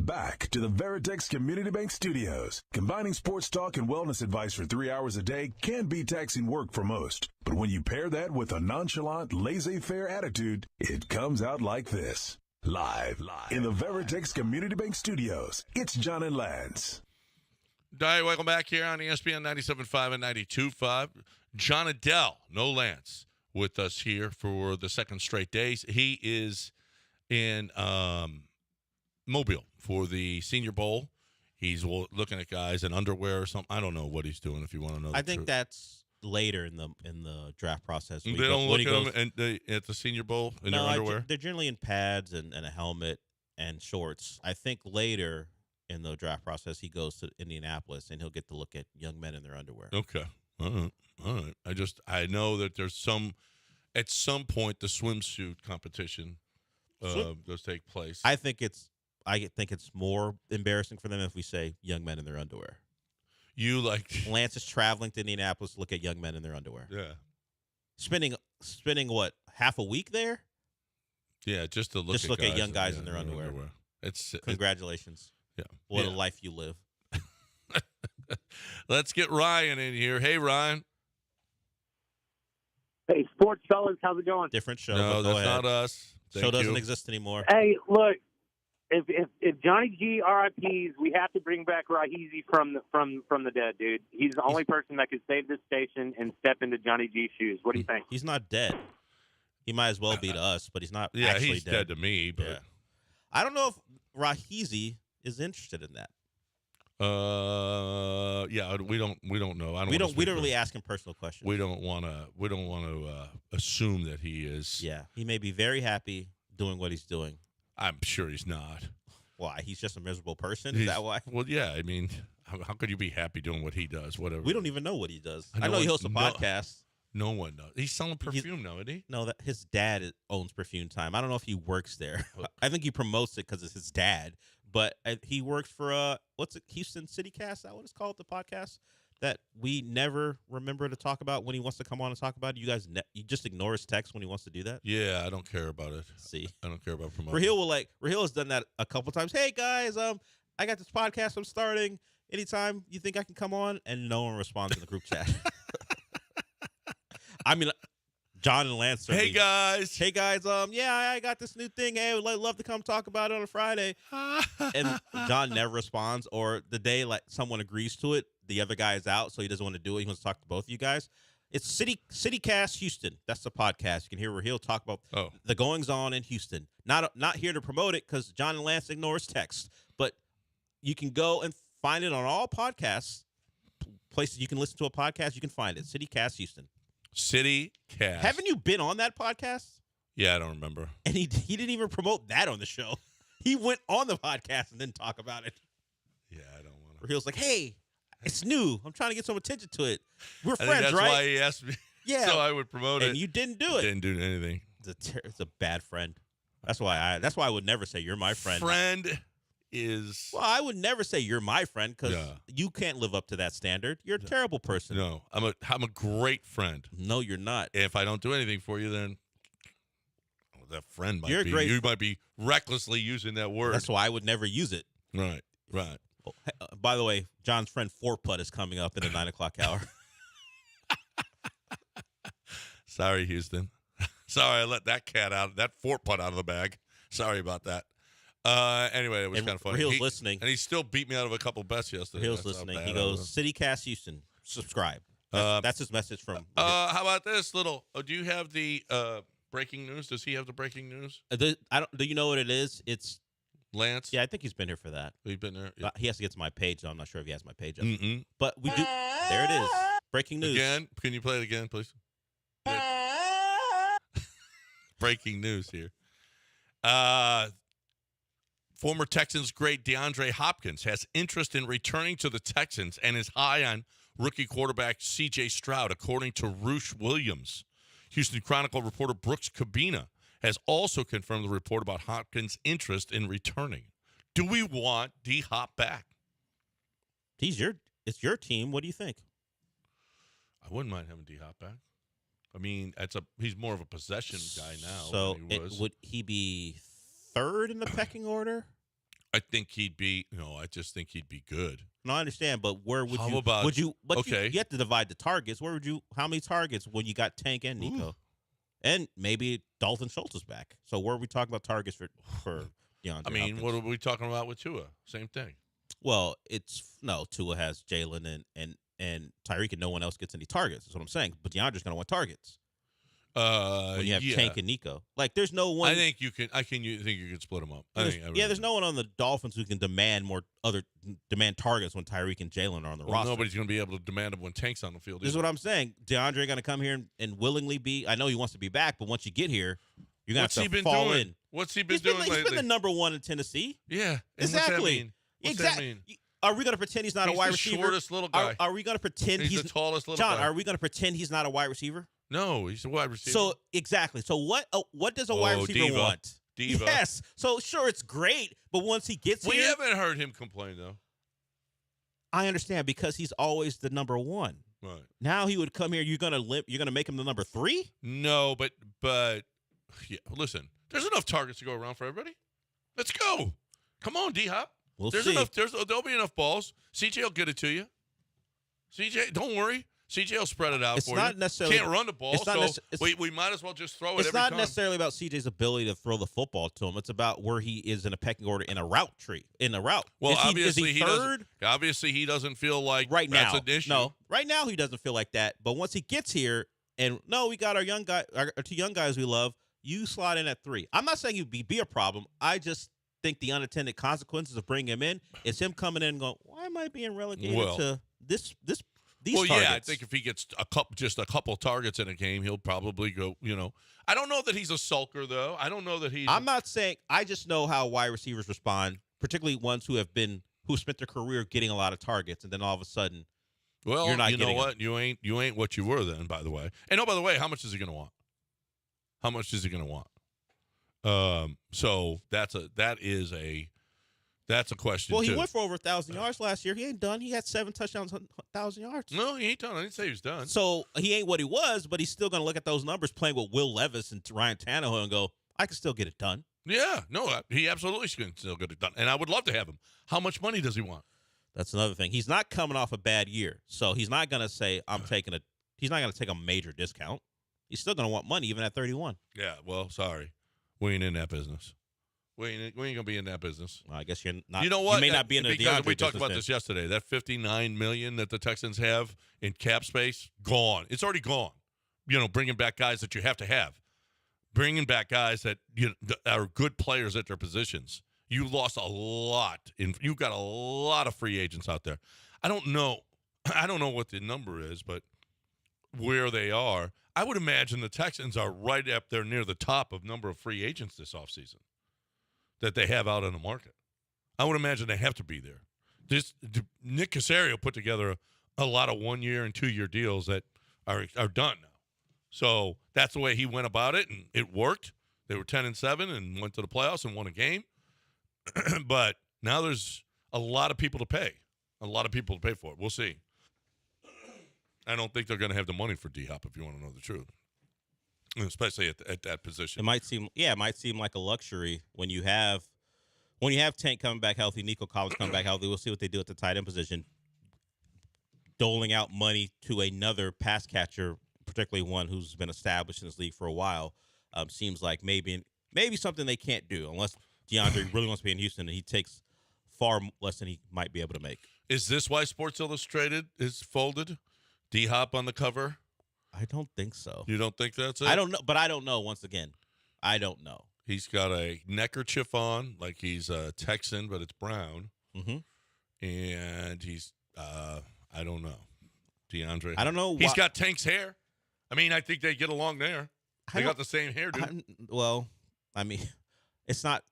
Back to the Veritex Community Bank Studios. Combining sports talk and wellness advice for 3 hours a day can be taxing work for most. But when you pair that with a nonchalant, laissez-faire attitude, it comes out like this. Live in the Veritex Community Bank Studios, it's John and Lance. Hi, welcome back here on ESPN 97.5 and 92.5. John Adell, no Lance, with us here for the second straight days. He is in Mobile for the Senior Bowl. He's looking at guys in underwear or something. I don't know what he's doing. If you want to know, I think that's later in the draft process. They don't look at him at the Senior Bowl in their underwear. They're generally in pads and a helmet and shorts. I think later in the draft process, he goes to Indianapolis and he'll get to look at young men in their underwear. Okay, all right. I know that there's at some point the swimsuit competition does take place. I think it's more embarrassing for them if we say young men in their underwear. Lance is traveling to Indianapolis to look at young men in their underwear. Yeah. Spending what, half a week there? Yeah, just to look at young guys in their underwear. It's congratulations. Yeah. What a life you live. Let's get Ryan in here. Hey, Ryan. Hey, sports fellas, how's it going? Different show. No, but go that's ahead. not us. Show doesn't exist anymore. Hey, look, if Johnny G RIPs, we have to bring back Rahizi from the dead, dude. He's the only person that could save this station and step into Johnny G's shoes. What do you think? He's not dead. He might as well be to us, but he's not. Yeah, actually he's dead to me. But yeah. I don't know if Rahizi is interested in that. Yeah, we don't know. We don't really ask him personal questions. We don't want to assume that he is. Yeah, he may be very happy doing what he's doing. I'm sure he's not. Why? He's just a miserable person? Is that why? Well, yeah. I mean, how could you be happy doing what he does? Whatever. We don't even know what he does. I know he hosts a podcast. No one knows. He's selling perfume now, isn't he? No, that his dad owns Perfume Time. I don't know if he works there. I think he promotes it because it's his dad. But he works for what's it? Houston City Cast? Is that what it's called? The podcast that we never remember to talk about when he wants to come on and talk about it. You guys, you just ignore his text when he wants to do that. Yeah, I don't care about it. See, I don't care about promoting. Raheel has done that a couple times. Hey guys, I got this podcast I'm starting. Anytime you think I can come on, and no one responds in the group chat. I mean, John and Lance. Hey guys. Yeah, I got this new thing. Hey, would love to come talk about it on a Friday. And John never responds, or the day like someone agrees to it, the other guy is out, so he doesn't want to do it. He wants to talk to both of you guys. It's City Cast Houston. That's the podcast. You can hear where he'll talk about the goings on in Houston. Not here to promote it because John and Lance ignores text, but you can go and find it on all podcasts places. You can listen to a podcast. You can find it. City Cast Houston. City Cast. Haven't you been on that podcast? Yeah, I don't remember. And he didn't even promote that on the show. He went on the podcast and didn't talk about it. Yeah, I don't want to. He was like, hey, it's new. I'm trying to get some attention to it. We're friends, that's right? Why he asked me. Yeah. So I would promote it. And you didn't do it. Didn't do anything. It's a bad friend. That's why I would never say you're my friend. Friend is. Well, I would never say you're my friend because you can't live up to that standard. You're a terrible person. No, I'm a great friend. No, you're not. If I don't do anything for you, then that friend might you're be. You might be recklessly using that word. That's why I would never use it. Right. Oh, by the way, John's friend Fort Putt is coming up in the 9 o'clock hour. Sorry, Houston. Sorry, I let that Fort Putt out of the bag. Sorry about that. Anyway, it was kind of funny. He's listening. And he still beat me out of a couple bets yesterday. He's listening. He goes, City Cast Houston, subscribe. That's his message from. How about this little? Do you have the breaking news? Does he have the breaking news? Do you know what it is? It's Lance. Yeah, I think he's been here for that. He's been there. Yeah. He has to get to my page, so I'm not sure if he has my page up. Mm-mm. But we do. There it is. Breaking news. Again? Can you play it again, please? Breaking news here. Former Texans great DeAndre Hopkins has interest in returning to the Texans and is high on rookie quarterback C.J. Stroud, according to Roosh Williams. Houston Chronicle reporter Brooks Cabina has also confirmed the report about Hopkins' interest in returning. Do we want D-Hop back? It's your team. What do you think? I wouldn't mind having D-Hop back. I mean, he's more of a possession guy now. So than he was. Would he be third in the pecking order? I think he'd be. No, I just think he'd be good. No, I understand, but where would How you? about, would you? But okay. you have to divide the targets. Where would you? How many targets when you got Tank and Nico, and maybe Dalton Schultz is back? So where are we talking about targets for DeAndre? I mean, Hopkins? what are we talking about with Tua? Same thing. Well, Tua has Jalen and Tyreek, and no one else gets any targets. That's what I'm saying. But DeAndre's going to win targets. When you have Tank and Nico, like there's no one. I think you can. You think you can split them up? There's no one on the Dolphins who can demand targets when Tyreek and Jalen are on the roster. Nobody's going to be able to demand them when Tank's on the field. This is what I'm saying. DeAndre going to come here and willingly be. I know he wants to be back, but once you get here, you're going to have to fall in. What's he been doing lately? He's been the number one in Tennessee. Yeah, exactly. What's that mean? Are we going to pretend he's not a wide receiver? He's the shortest little guy. Are we going to pretend he's the tallest little guy? John, are we going to pretend he's not a wide receiver? No, he's a wide receiver. So exactly. So what does a wide receiver want? Diva. Yes. So sure, it's great, but once he gets here, we haven't heard him complain though. I understand because he's always the number one. Right. Now he would come here. You're gonna make him the number 3? No, but yeah. Listen, there's enough targets to go around for everybody. Let's go. Come on, D-Hop. There's see. enough. There'll be enough balls. CJ will get it to you. CJ, don't worry. CJ will spread it out It's for not you. necessarily. Can't run the ball, It's not so we might as well just throw it It's every not time. necessarily about CJ's ability to throw the football to him. It's about where he is in a pecking order in a route tree. In a route. Well, is he third? Obviously, he doesn't feel like Right that's now. an issue. No, right now he doesn't feel like that. But once he gets here, and no, we got our young guy, our two young guys we love. You slot in at 3. I'm not saying you'd be a problem. I just think the unintended consequences of bringing him in is him coming in and going, why am I being relegated to these Well, targets? yeah, I think if he gets just a couple targets in a game, he'll probably go. I don't know that he's a sulker though. I don't know that he's. I'm not saying. I just know how wide receivers respond, particularly ones who spent their career getting a lot of targets, and then all of a sudden, Well, you're not you know getting what? Them. You ain't what you were then. By the way, and by the way, how much is he going to want? How much is he going to want? So that's a question. Well, he too. went for over 1,000 yards last year. He ain't done. He had 7 touchdowns, 1,000 yards. No, he ain't done. I didn't say he was done. So he ain't what he was, but he's still going to look at those numbers playing with Will Levis and Ryan Tannehill and go, I can still get it done. Yeah, no, he absolutely can still get it done, and I would love to have him. How much money does he want? That's another thing. He's not coming off a bad year, so he's not going to say he's not going to take a major discount. He's still going to want money even at 31. Yeah, well, sorry, we ain't in that business. We ain't gonna be in that business. Well, I guess you're not. You know what? You may not be in the because DeAndre we talked business about then. this yesterday. That $59 million that the Texans have in cap space, gone. It's already gone. Bringing back guys that you have to have, bringing back guys that are good players at their positions. You lost a lot. You got a lot of free agents out there. I don't know what the number is, but where they are, I would imagine the Texans are right up there near the top of number of free agents this offseason that they have out on the market. I would imagine they have to be there. Nick Caserio put together a lot of 1-year and 2-year deals that are done now. So that's the way he went about it, and it worked. They were 10-7 and went to the playoffs and won a game. But now there's a lot of people to pay. A lot of people to pay for it. We'll see. I don't think they're going to have the money for D-Hop, if you want to know the truth, especially at that position. It might seem like a luxury when you have Tank coming back healthy, Nico Collins coming back healthy. We'll see what they do at the tight end position. Doling out money to another pass catcher, particularly one who's been established in this league for a while, seems like maybe something they can't do unless DeAndre really wants to be in Houston and he takes far less than he might be able to make. Is this why Sports Illustrated is folded? D-Hop on the cover? I don't think so. You don't think that's it? I don't know, but I don't know. Once again, I don't know. He's got a neckerchief on, like he's a Texan, but it's brown. Mm-hmm. And he's, I don't know, DeAndre. I don't know. He's got Tank's hair. I mean, I think they get along there. They got the same hair, dude. It's not.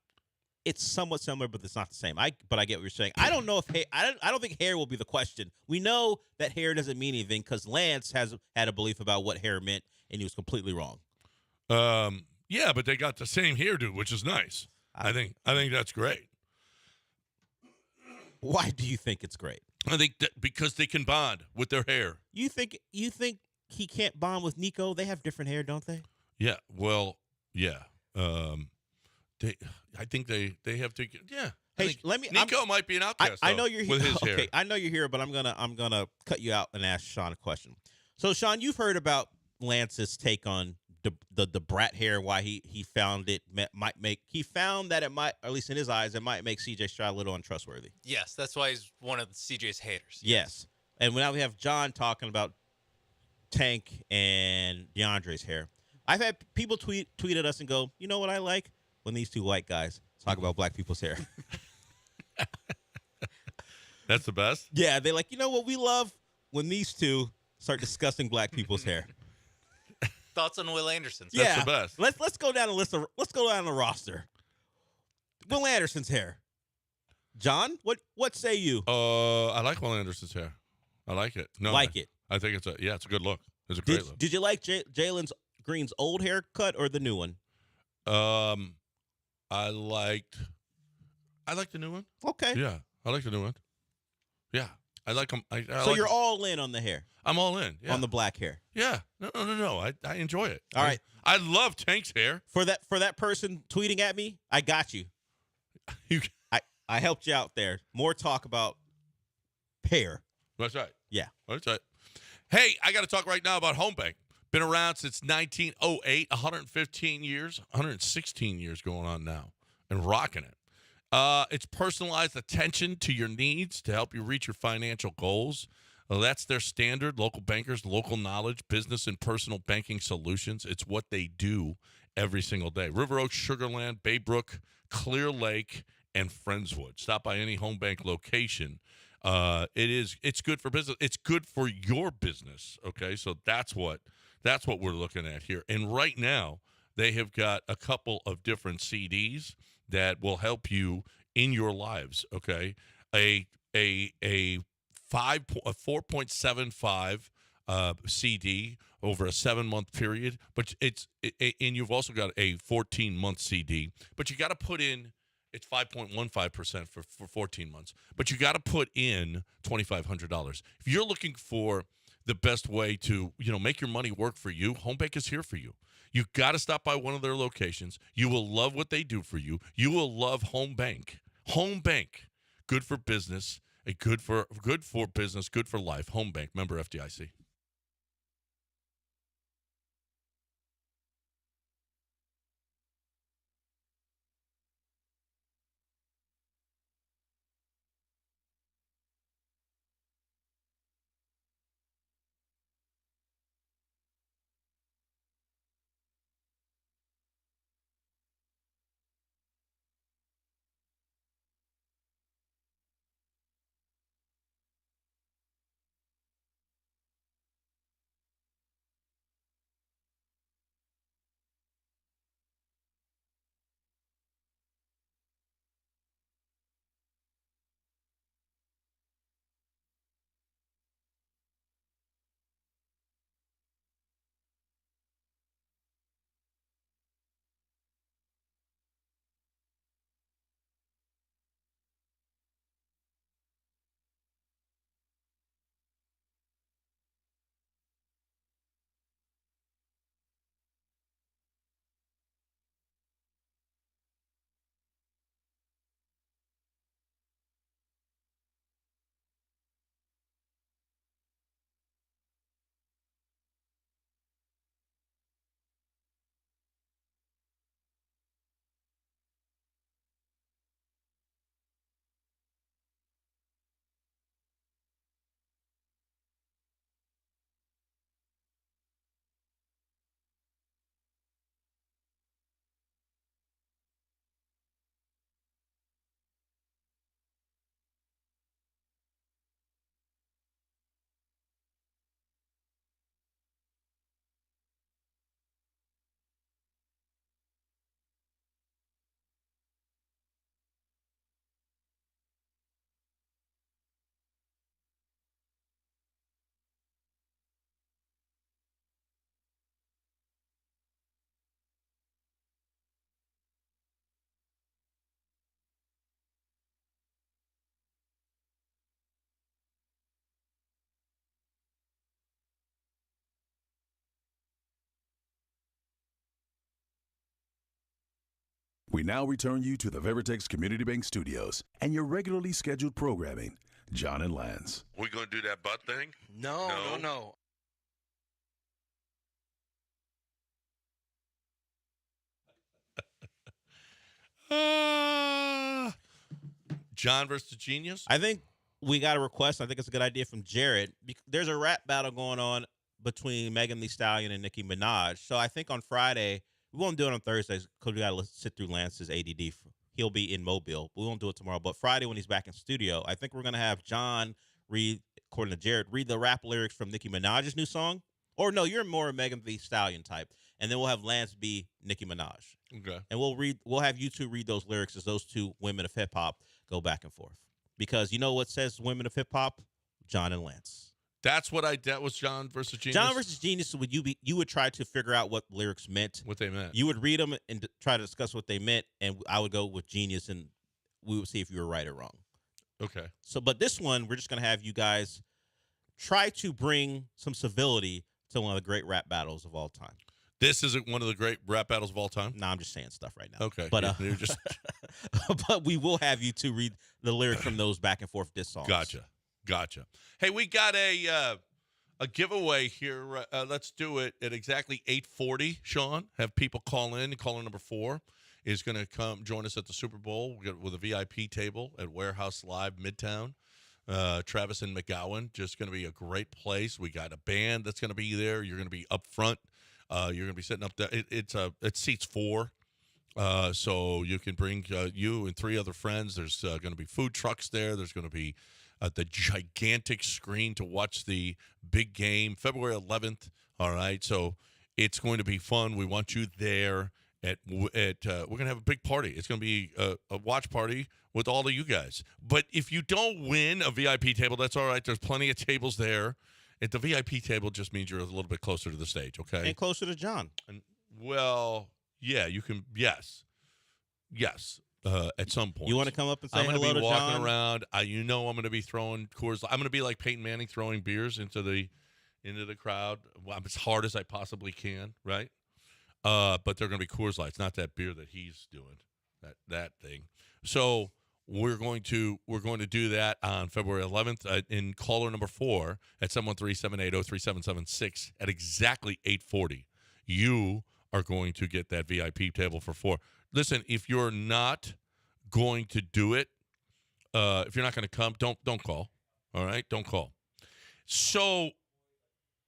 It's somewhat similar, but it's not the same. But I get what you're saying. I don't know if I don't think hair will be the question. We know that hair doesn't mean anything because Lance has had a belief about what hair meant, and he was completely wrong. Yeah, but they got the same hairdo, which is nice. I think that's great. Why do you think it's great? I think because they can bond with their hair. You think he can't bond with Nico? They have different hair, don't they? Yeah. Well, yeah. I think they have to. Yeah. Hey, Nico might be an outcast. I know you're here. With his Okay, hair. I know you're here, but I'm gonna cut you out and ask Sean a question. So, Sean, you've heard about Lance's take on the brat hair. Why he found that it might, or at least in his eyes, it might make C.J. Stroud a little untrustworthy. Yes, that's why he's one of CJ's haters. Yes, and now we have John talking about Tank and DeAndre's hair. I've had people tweet at us and go, you know what I like? When these two white guys talk about black people's hair. That's the best? Yeah, they're like, you know what we love? When these two start discussing black people's hair. Thoughts on Will Anderson's? Yeah, that's the best. Let's go down the roster. Will Anderson's hair. John, what say you? I like Will Anderson's hair. I like it. No, like it. I think it's a good look. It's a great look. Did you like Jalen Green's old haircut or the new one? I liked the new one. Okay. Yeah, I like the new one. Yeah, I like them. So you're all in on the hair. I'm all in. Yeah. On the black hair. Yeah. No. I enjoy it. All right. I love Tank's hair. For that person tweeting at me, I got you. I helped you out there. More talk about pair. That's right. Yeah. That's right. Hey, I got to talk right now about Home Bank. Been around since 1908, 115 years, 116 years going on now, and rocking it. It's personalized attention to your needs to help you reach your financial goals. That's their standard. Local bankers, local knowledge, business and personal banking solutions. It's what they do every single day. River Oaks, Sugarland, Baybrook, Clear Lake, and Friendswood. Stop by any Home Bank location. It's good for business. It's good for your business. Okay, so that's what we're looking at here. And right now, they have got a couple of different CDs that will help you in your lives. Okay, a 4.75 CD over a 7-month period, but and you've also got a 14-month CD, but you got to put in. It's 5.15% for 14 months, but you got to put in $2,500. If you're looking for the best way to, make your money work for you, Home Bank is here for you. You got to stop by one of their locations. You will love what they do for you. You will love Home Bank. Home Bank, good for business, good for business, good for life. Home Bank, member FDIC. We now return you to the Veritex Community Bank Studios and your regularly scheduled programming. John and Lance. We going to do that butt thing? No. John versus Genius? I think we got a request. I think it's a good idea from Jared. There's a rap battle going on between Megan Thee Stallion and Nicki Minaj. So I think on Friday, we won't do it on Thursdays because we got to sit through Lance's ADD. He'll be in Mobile. We won't do it tomorrow. But Friday when he's back in studio, I think we're going to have John read, according to Jared, read the rap lyrics from Nicki Minaj's new song. Or no, you're more a Megan Thee Stallion type. And then we'll have Lance be Nicki Minaj. Okay. And we'll have you two read those lyrics as those two women of hip hop go back and forth. Because you know what says women of hip hop? John and Lance. That was John versus Genius? John versus Genius, you would try to figure out what lyrics meant. What they meant. You would read them and try to discuss what they meant, and I would go with Genius, and we would see if you were right or wrong. Okay. But this one, we're just going to have you guys try to bring some civility to one of the great rap battles of all time. This isn't one of the great rap battles of all time? No, I'm just saying stuff right now. Okay. But You're just but we will have you to read the lyrics from those back and forth diss songs. Gotcha. Hey, we got a giveaway here. Let's do it at exactly 8:40, Sean. Have people call in. Caller number 4 is going to come join us at the Super Bowl with a VIP table at Warehouse Live Midtown. Travis and McGowan, just going to be a great place. We got a band that's going to be there. You're going to be up front. You're going to be sitting up there. It seats 4. So you can bring you and 3 other friends. There's going to be food trucks there. There's going to be the gigantic screen to watch the big game, February 11th. All right, so it's going to be fun. We want you there. We're going to have a big party. It's going to be a watch party with all of you guys. But if you don't win a VIP table, that's all right. There's plenty of tables there. At the VIP table just means you're a little bit closer to the stage, okay? And closer to John. Well, yeah, you can. Yes. At some point, you want to come up and say hello to John? I'm going to be walking around. I'm going to be throwing Coors. I'm going to be like Peyton Manning, throwing beers into the crowd as hard as I possibly can, right? But they're going to be Coors Lights, not that beer that he's doing, that thing. So we're going to do that on February 11th in caller number 4 at 713-780-3776 at exactly 8:40. You are going to get that VIP table for 4. Listen, if you're not going to do it, if you're not going to come, don't call. All right, don't call. So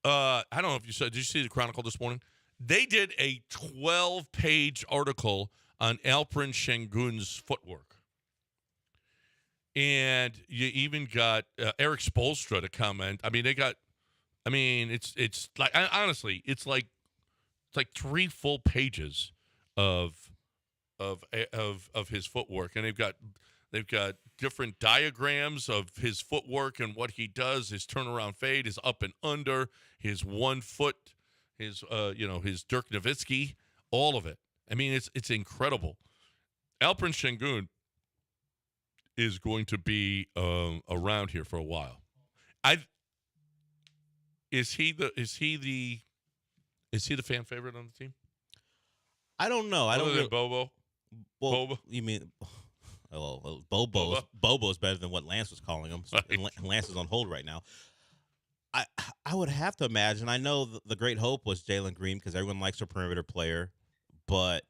I don't know if you saw. Did you see the Chronicle this morning? They did a 12-page article on Alperen Şengün's footwork. And you even got Eric Spoelstra to comment. It's like, honestly, it's like 3 full pages of his footwork. And they've got different diagrams of his footwork and what he does, his turnaround fade, his up and under, his 1 foot, his Dirk Nowitzki, all of it. I mean, it's incredible. Alperen Şengün is going to be around here for a while. Is he the fan favorite on the team? I don't know. Other than Bobo. Well, Bobo? You mean? Well, Bobo is better than what Lance was calling him. So, Right. Lance is on hold right now. I would have to imagine. I know the great hope was Jalen Green because everyone likes a perimeter player, but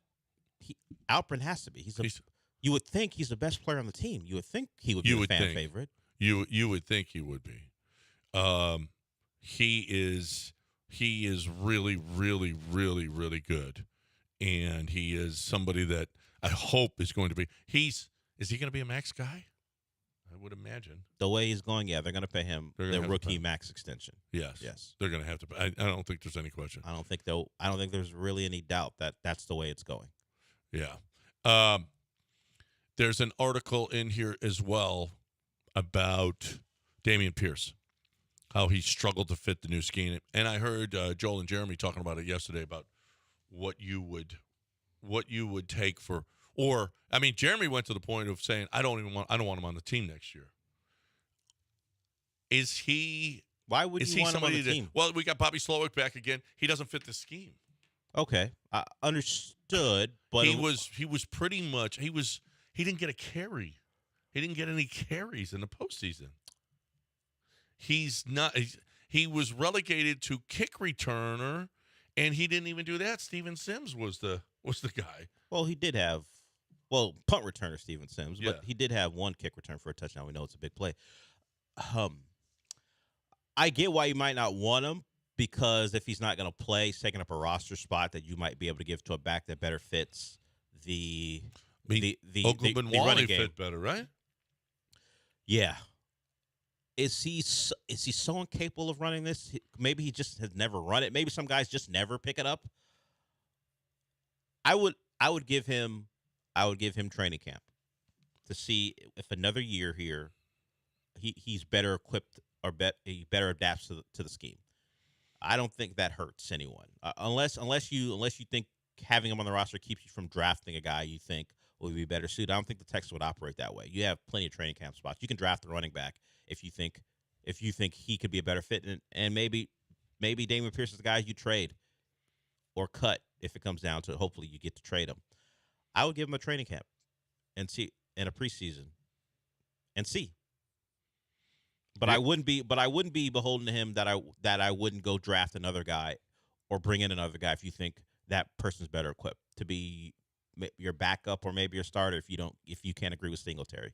Alperen has to be. You would think he's the best player on the team. You would think he would be a fan favorite. You would think he would be. He is really, really, really, really good, and he is somebody that I hope is going to be. Is he going to be a max guy? I would imagine. The way he's going, yeah, they're going to pay him the rookie max extension. Yes. They're going to have to. I don't think there's any question. I don't think there's really any doubt that that's the way it's going. Yeah. There's an article in here as well about Dameon Pierce, how he struggled to fit the new scheme. And I heard Joel and Jeremy talking about it yesterday about what you would take for. Or, I mean, Jeremy went to the point of saying, I don't want him on the team next year. Is he? Why would you want him on the team? Well, we got Bobby Slowick back again. He doesn't fit the scheme. Okay, I understood, but he was pretty much he didn't get a carry. He didn't get any carries in the postseason. He was relegated to kick returner, and he didn't even do that. Steven Sims was the guy. Well, he did have punt returner Steven Sims, but he did have 1 kick return for a touchdown. We know it's a big play. I get why you might not want him, because if he's not going to play, he's taking up a roster spot that you might be able to give to a back that better fits the running game. Fit better, right? Yeah. Is he so incapable of running this? Maybe he just has never run it. Maybe some guys just never pick it up. I would give him training camp to see if another year here he's better equipped or he better adapts to the scheme. I don't think that hurts anyone unless you think having him on the roster keeps you from drafting a guy you think will be better suited. I don't think the Texans would operate that way. You have plenty of training camp spots. You can draft the running back if you think he could be a better fit, and maybe Dameon Pierce is the guy you trade. or cut if it comes down to it. Hopefully you get to trade him. I would give him a training camp and see in a preseason and see. But I wouldn't be beholden to him that I wouldn't go draft another guy or bring in another guy if you think that person's better equipped to be your backup or maybe your starter if you can't agree with Singletary.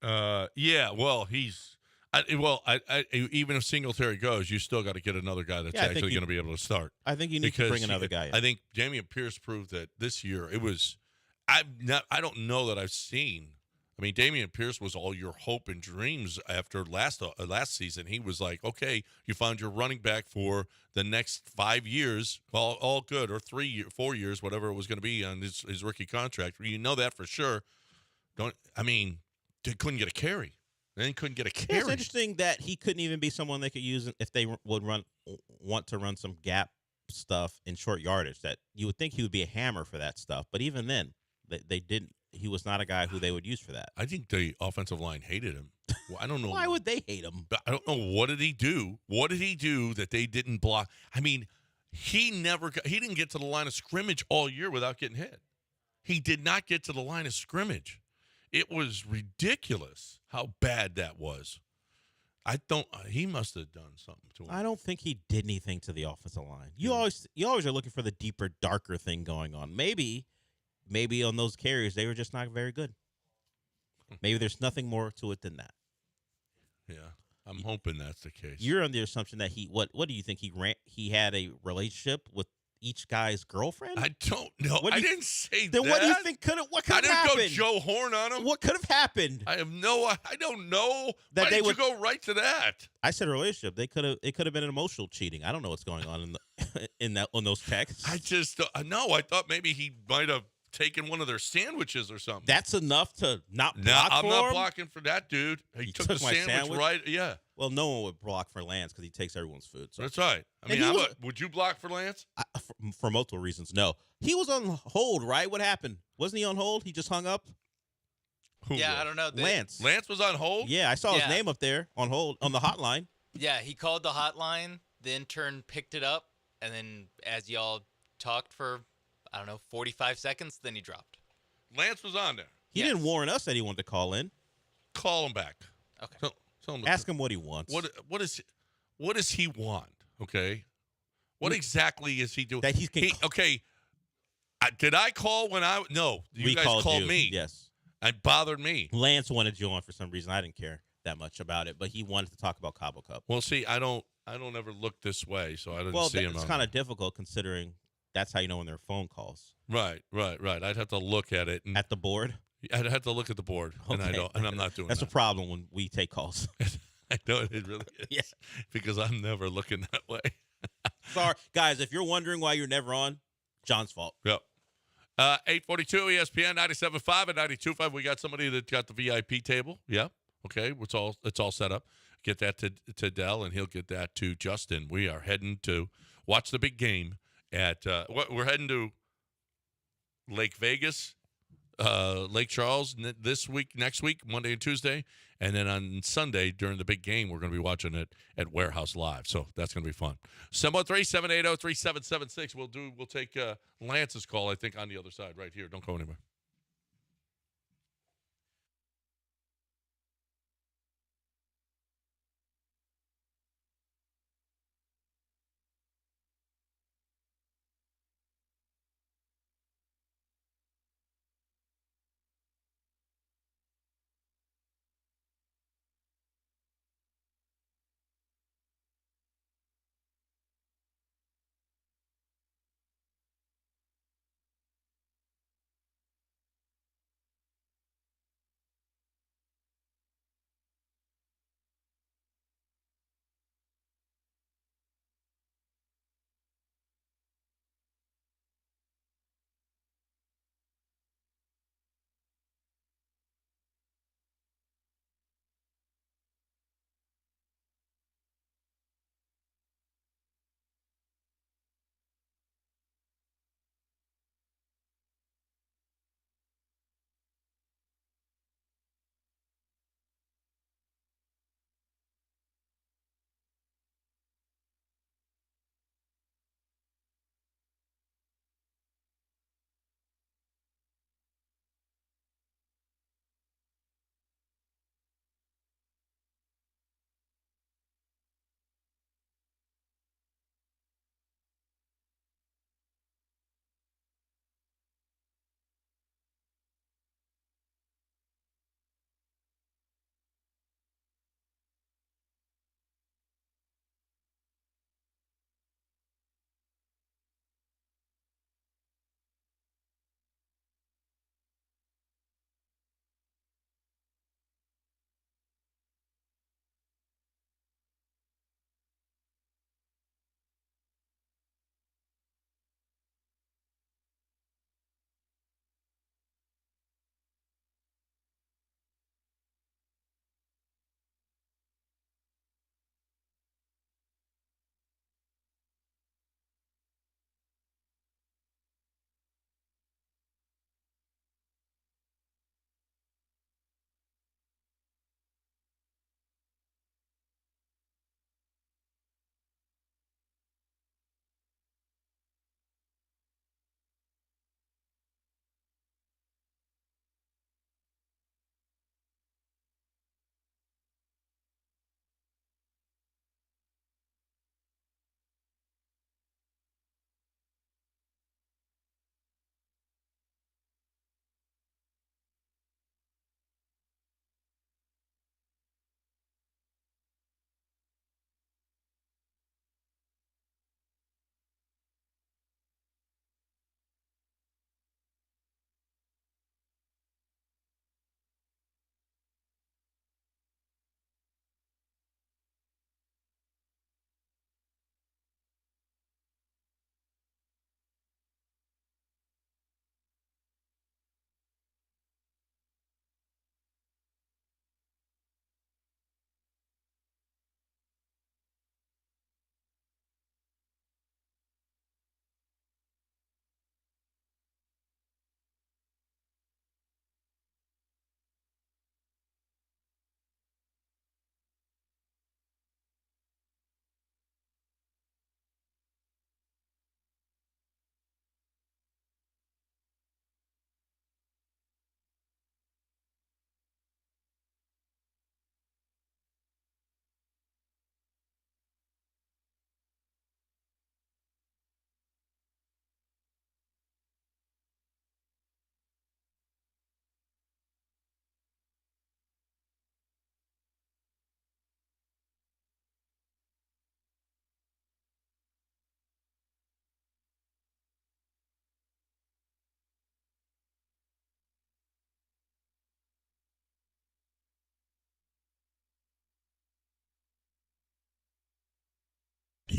Yeah, well, even if Singletary goes, you still got to get another guy that's actually going to be able to start. I think you need to bring another guy in. I think Dameon Pierce proved that this year it was. I don't know that I've seen. I mean, Dameon Pierce was all your hope and dreams after last season. He was like, okay, you found your running back for the next 5 years, all good, or 4 years, whatever it was going to be on his rookie contract. You know that for sure. They couldn't get a carry. They couldn't get a carry. It's interesting that he couldn't even be someone they could use if they would want to run some gap stuff in short yardage. That you would think he would be a hammer for that stuff, but even then, they didn't. He was not a guy who they would use for that. I think the offensive line hated him. Well, I don't know. Why would they hate him? I don't know. What did he do? What did he do that they didn't block? I mean, he didn't get to the line of scrimmage all year without getting hit. He did not get to the line of scrimmage. It was ridiculous how bad that was. He must have done something to him. I don't think he did anything to the offensive line. You always are looking for the deeper, darker thing going on. Maybe on those carries they were just not very good. Maybe there's nothing more to it than that. Yeah, I'm hoping that's the case. You're under the assumption that what do you think he had a relationship with each guy's girlfriend? I don't know. I didn't say then that. What do you think what could have happened? I didn't go Joe Horn on him. What could have happened? I don't know. That Why did you go right to that? I said relationship. It could have been an emotional cheating. I don't know what's going on on those texts. I just no. I thought maybe he might have taken one of their sandwiches or something. That's enough to not block I'm for not him? blocking for that dude. He took the my sandwich right. Yeah. Well, no one would block for Lance because he takes everyone's food. So. That's right. I mean, would you block for Lance? For multiple reasons, no. He was on hold, right? What happened? Wasn't he on hold? He just hung up? I don't know. Lance. Lance was on hold? Yeah, I saw his name up there on hold on the hotline. Yeah, he called the hotline. The intern picked it up. And then as y'all talked for, 45 seconds, then he dropped. Lance was on there. He didn't warn us that he wanted to call in. Call him back. Okay. Ask him what he wants. What does he want? Okay. What exactly is he doing? That okay. Did I call when No, you guys called me. Yes. It bothered me. Lance wanted you on for some reason. I didn't care that much about it, but he wanted to talk about Cabo Cup. Well, see, I don't ever look this way, so I didn't see him. It's kind of difficult considering that's how you know when there are phone calls. Right. I'd have to look at it. At the board? I'd have to look at the board, and I don't, and I'm not doing That's that. a problem when we take calls. I know it really is. Yeah. Because I'm never looking that way. Sorry, guys, if you're wondering why you're never on, John's fault. Yep. 842 ESPN 97.5 and 92.5. We got somebody that got the VIP table. Yeah. Okay. It's all set up. Get that to Dell, and he'll get that to Justin. We are heading to watch the big game at we're heading to Lake Vegas, Lake Charles next week, Monday and Tuesday. And then on Sunday during the big game, we're going to be watching it at Warehouse Live. So that's going to be fun. 713-780-3776. We'll take Lance's call, I think, on the other side right here. Don't go anywhere.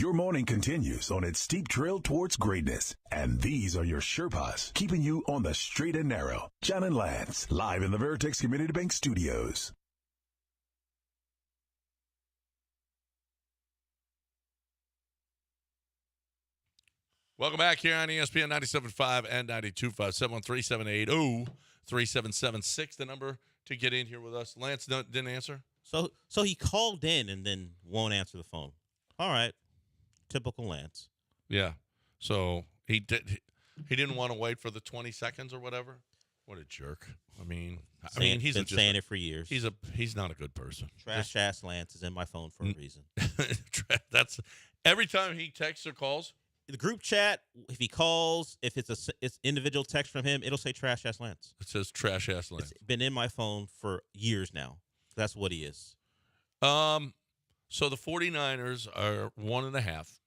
Your morning continues on its steep trail towards greatness. And these are your Sherpas, keeping you on the straight and narrow. John and Lance, live in the Veritex Community Bank Studios. Welcome back here on ESPN 97.5 and 92.5, 713-780-3776, the number to get in here with us. Lance didn't answer? So he called in and then won't answer the phone. All right. Typical Lance. Yeah. So he didn't want to wait for the 20 seconds or whatever. What a jerk. He's been saying it for years. He's not a good person. Trash ass Lance is in my phone for a reason. That's every time he texts or calls. The group chat, if he calls, if it's individual text from him, it'll say trash ass Lance. It says trash ass Lance. It's been in my phone for years now. That's what he is. So the 49ers are 1.5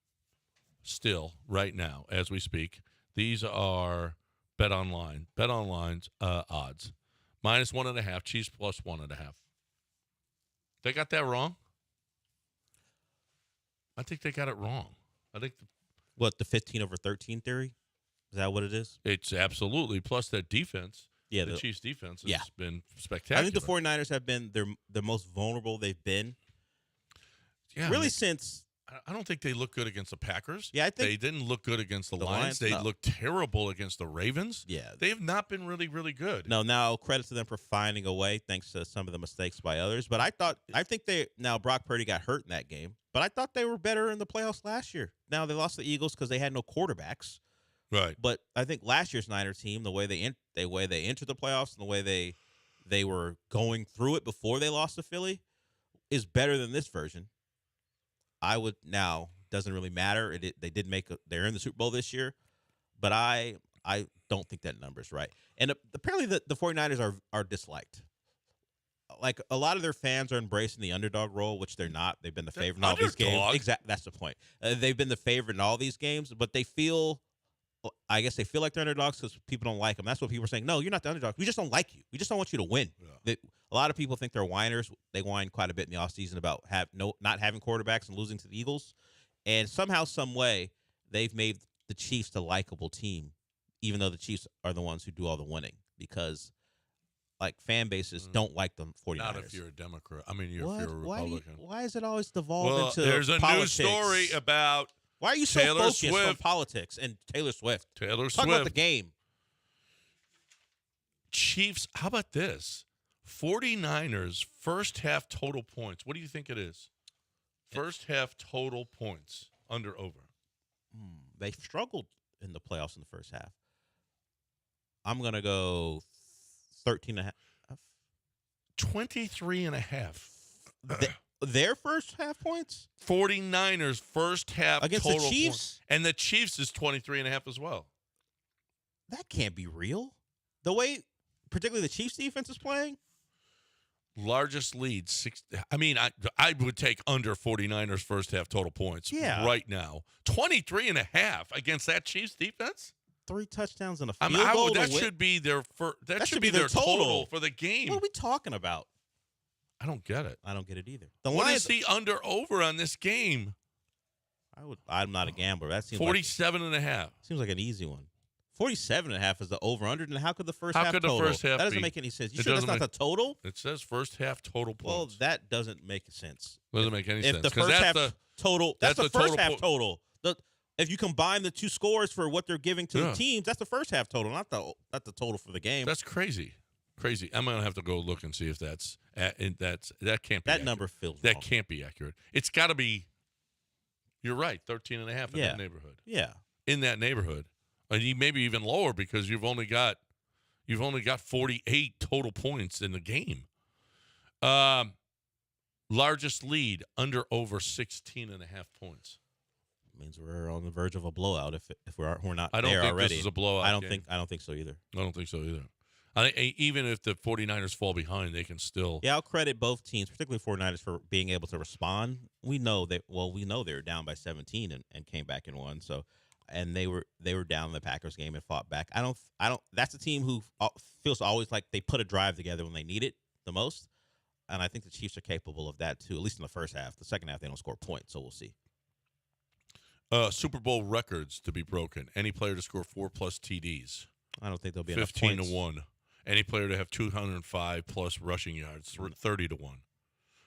still right now as we speak. These are BetOnline's odds. -1.5, Chiefs +1.5. They got that wrong? I think they got it wrong. I think the 15 over 13 theory? Is that what it is? It's absolutely. Plus that defense. Yeah, the Chiefs' defense has been spectacular. I think the 49ers have been the most vulnerable they've been. Yeah, really since. I don't think they look good against the Packers. Yeah, I think they didn't look good against the Lions. They looked terrible against the Ravens. Yeah. They have not been really, really good. No, now credit to them for finding a way thanks to some of the mistakes by others. But I think Brock Purdy got hurt in that game, but I thought they were better in the playoffs last year. Now they lost to the Eagles because they had no quarterbacks. Right. But I think last year's Niners team, the way they entered the playoffs and the way they were going through it before they lost to Philly is better than this version. Doesn't really matter. They're in the Super Bowl this year, but I don't think that number's right. And apparently the 49ers are disliked. Like a lot of their fans are embracing the underdog role, which they're not. They've been the favorite in all these games. Exactly, that's the point. They've been the favorite in all these games, but they feel like they're underdogs because people don't like them. That's what people are saying. No, you're not the underdog. We just don't like you. We just don't want you to win. Yeah. A lot of people think they're whiners. They whine quite a bit in the offseason about not having quarterbacks and losing to the Eagles. And somehow, some way, they've made the Chiefs a likable team, even though the Chiefs are the ones who do all the winning because, fan bases don't like the 49ers. Not if you're a Democrat. If you're a Republican. Why is it always devolved into there's a politics? News story about Why are you so Taylor focused Swift. on politics and Taylor Swift? Talk about the game. Chiefs, how about this? 49ers first half total points. What do you think it is? First half total points, under over. They struggled in the playoffs in the first half. I'm going to go 13.5. 23.5. Their first half points? 49ers first half against total the Chiefs? Points. And the Chiefs is 23.5 as well. That can't be real. The way, particularly the Chiefs defense is playing? Largest lead, I would take under 49ers first half total points right now. 23.5 against that Chiefs defense? 3 touchdowns and a field goal. That should be their should be their total for the game. What are we talking about? I don't get it. I don't get it either. What is the under over on this game? I'm not a gambler. That seems 47.5. Seems like an easy one. 47.5 is the over-under, and how could the first half half total? That doesn't make any sense. You sure that's not the total? It says first half total points. Well, that doesn't make sense. Doesn't make any sense. If the first half total, that's the first half total. If you combine the two scores for what they're giving to the teams, that's the first half total, not the total for the game. That's crazy. I'm gonna have to go look and see if that can't be that accurate. number feels that wrong. Can't be accurate. It's got to be. You're right, 13.5 in that neighborhood. Yeah, in that neighborhood, and maybe even lower because you've only got 48 total points in the game. Largest lead under over 16.5 points. Means we're on the verge of a blowout if we're not I don't there think already. This is a blowout. I don't think so either. I don't think so either. I think even if the 49ers fall behind, they can still. Yeah, I'll credit both teams, particularly 49ers, for being able to respond. We know they were down by 17 and came back and won. So, and they were down in the Packers game and fought back. I don't. That's a team who feels always like they put a drive together when they need it the most. And I think the Chiefs are capable of that too, at least in the first half. The second half, they don't score points, so we'll see. Super Bowl records to be broken. Any player to score 4+ TDs. I don't think there'll be enough 15 points. to 1. Any player to have 205+ rushing yards. 30 to 1.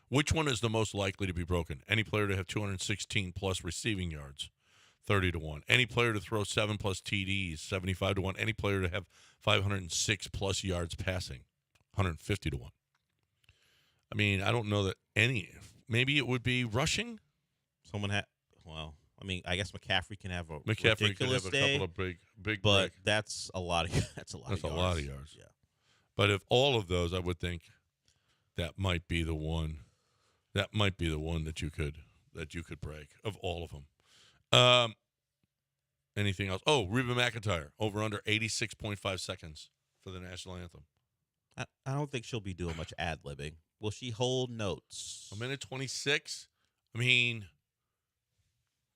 Which one is the most likely to be broken? Any player to have 216+ receiving yards. 30 to 1. Any player to throw 7+ TDs. 75 to 1. Any player to have 506+ yards passing. 150 to 1. I mean, I don't know that any. Maybe it would be rushing. Someone had. Well, I mean, I guess McCaffrey can have a could ridiculous have a day, couple of big but break. that's a lot of that's a lot That's of a yards. lot of yards. Yeah. But if all of those, I would think that might be the one. That might be the one that you could break of all of them. Anything else? Oh, Reba McEntire over under 86.5 seconds for the national anthem. I don't think she'll be doing much ad-libbing. Will she hold notes? A minute 26. I mean,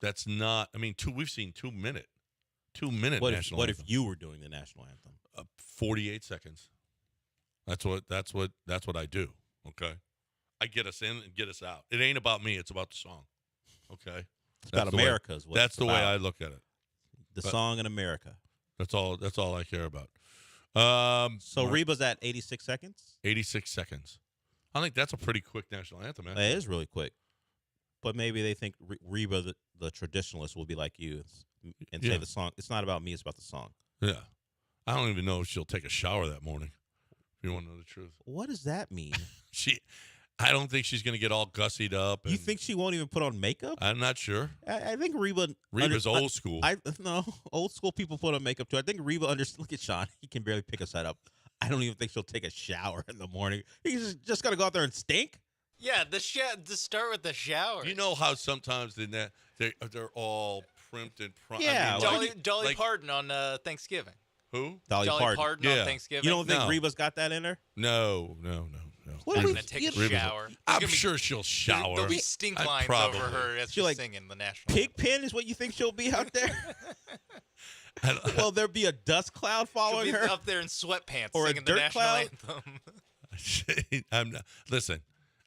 that's not. I mean, we've seen 2 minute. 2 minute What national if anthem. you were doing the national anthem? 48 seconds. That's what I do. Okay, I get us in and get us out. It ain't about me. It's about the song. Okay, It's about America. That's the way I look at it. The song in America. That's all I care about. So Reba's at 86 seconds? 86 seconds. I think that's a pretty quick national anthem, man. It is really quick. But maybe they think Reba, the traditionalist, will be like you and say the song. It's not about me. It's about the song. Yeah. I don't even know if she'll take a shower that morning, if you want to know the truth. What does that mean? I don't think she's going to get all gussied up. You think she won't even put on makeup? I'm not sure. I think Reba's old school. No, old school people put on makeup too. I think Reba Look at Sean. He can barely pick a side up. I don't even think she'll take a shower in the morning. He's just going to go out there and stink? Yeah, to start with the shower. You know how sometimes they're all primed and primed. Yeah. I mean, Dolly Parton on Thanksgiving. Who? Dolly Parton on Thanksgiving. You don't think Reba's got that in her? No. What I'm going to take a shower. I'm sure she'll shower. There'll be stink lines over her as she's singing the national anthem. Pigpen is what you think she'll be out there? Will there be a dust cloud following She'll be her? up there in sweatpants or singing a dirt the national cloud? anthem. Listen,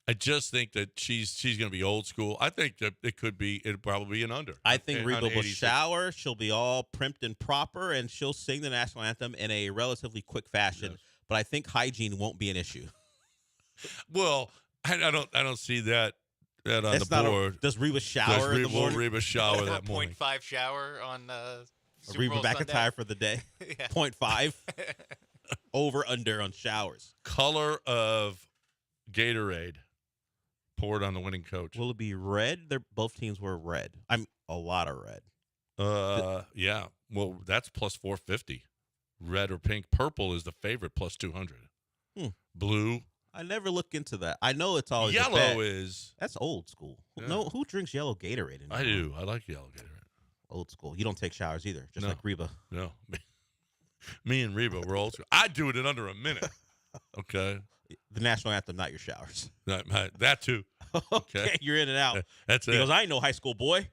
I just think that she's going to be old school. I think that it'll probably be an under. I think Reba will 86. shower. She'll be all primped and proper, and she'll sing the national anthem in a relatively quick fashion. Yes. But I think hygiene won't be an issue. Well, I don't see that on the board. Does Reba shower in the morning? Will Reba shower that morning? 0.5 shower on Super Reba Bowl McEntire Sunday. for the day. Yeah. 0.5. Over, under on showers. Color of Gatorade poured on the winning coach. Will it be red? Both teams were red. I'm a lot of red. Yeah. Well, that's plus 450. Red or pink. Purple is the favorite, plus 200. Blue. I never look into that. I know it's always Yellow a bet. is. That's old school. Yeah. No, who drinks yellow Gatorade anymore? I do. I like yellow Gatorade. Old school. You don't take showers either, just No. like Reba. No. Me and Reba, we're old school. I do it in under a minute. Okay. The national anthem, not your showers. That too. Okay, you're in and out. That's He it. goes, I ain't no high school boy.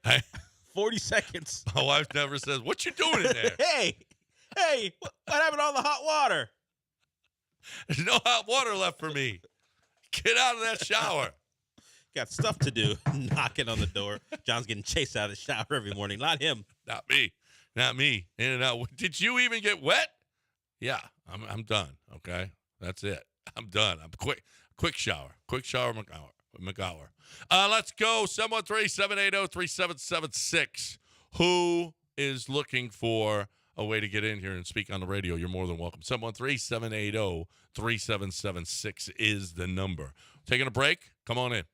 40 seconds. My wife never says, "What you doing in there?" Hey, what happened to all the hot water? There's no hot water left for me. Get out of that shower. Got stuff to do. Knocking on the door. John's getting chased out of the shower every morning. Not him. Not me. Not me. In and out. Did you even get wet? Yeah, I'm done. Okay, that's it. I'm done. I'm quick shower. Quick shower, McGower. Let's go. 713-780-3776. Who is looking for a way to get in here and speak on the radio? You're more than welcome. 713-780-3776 is the number. Taking a break? Come on in.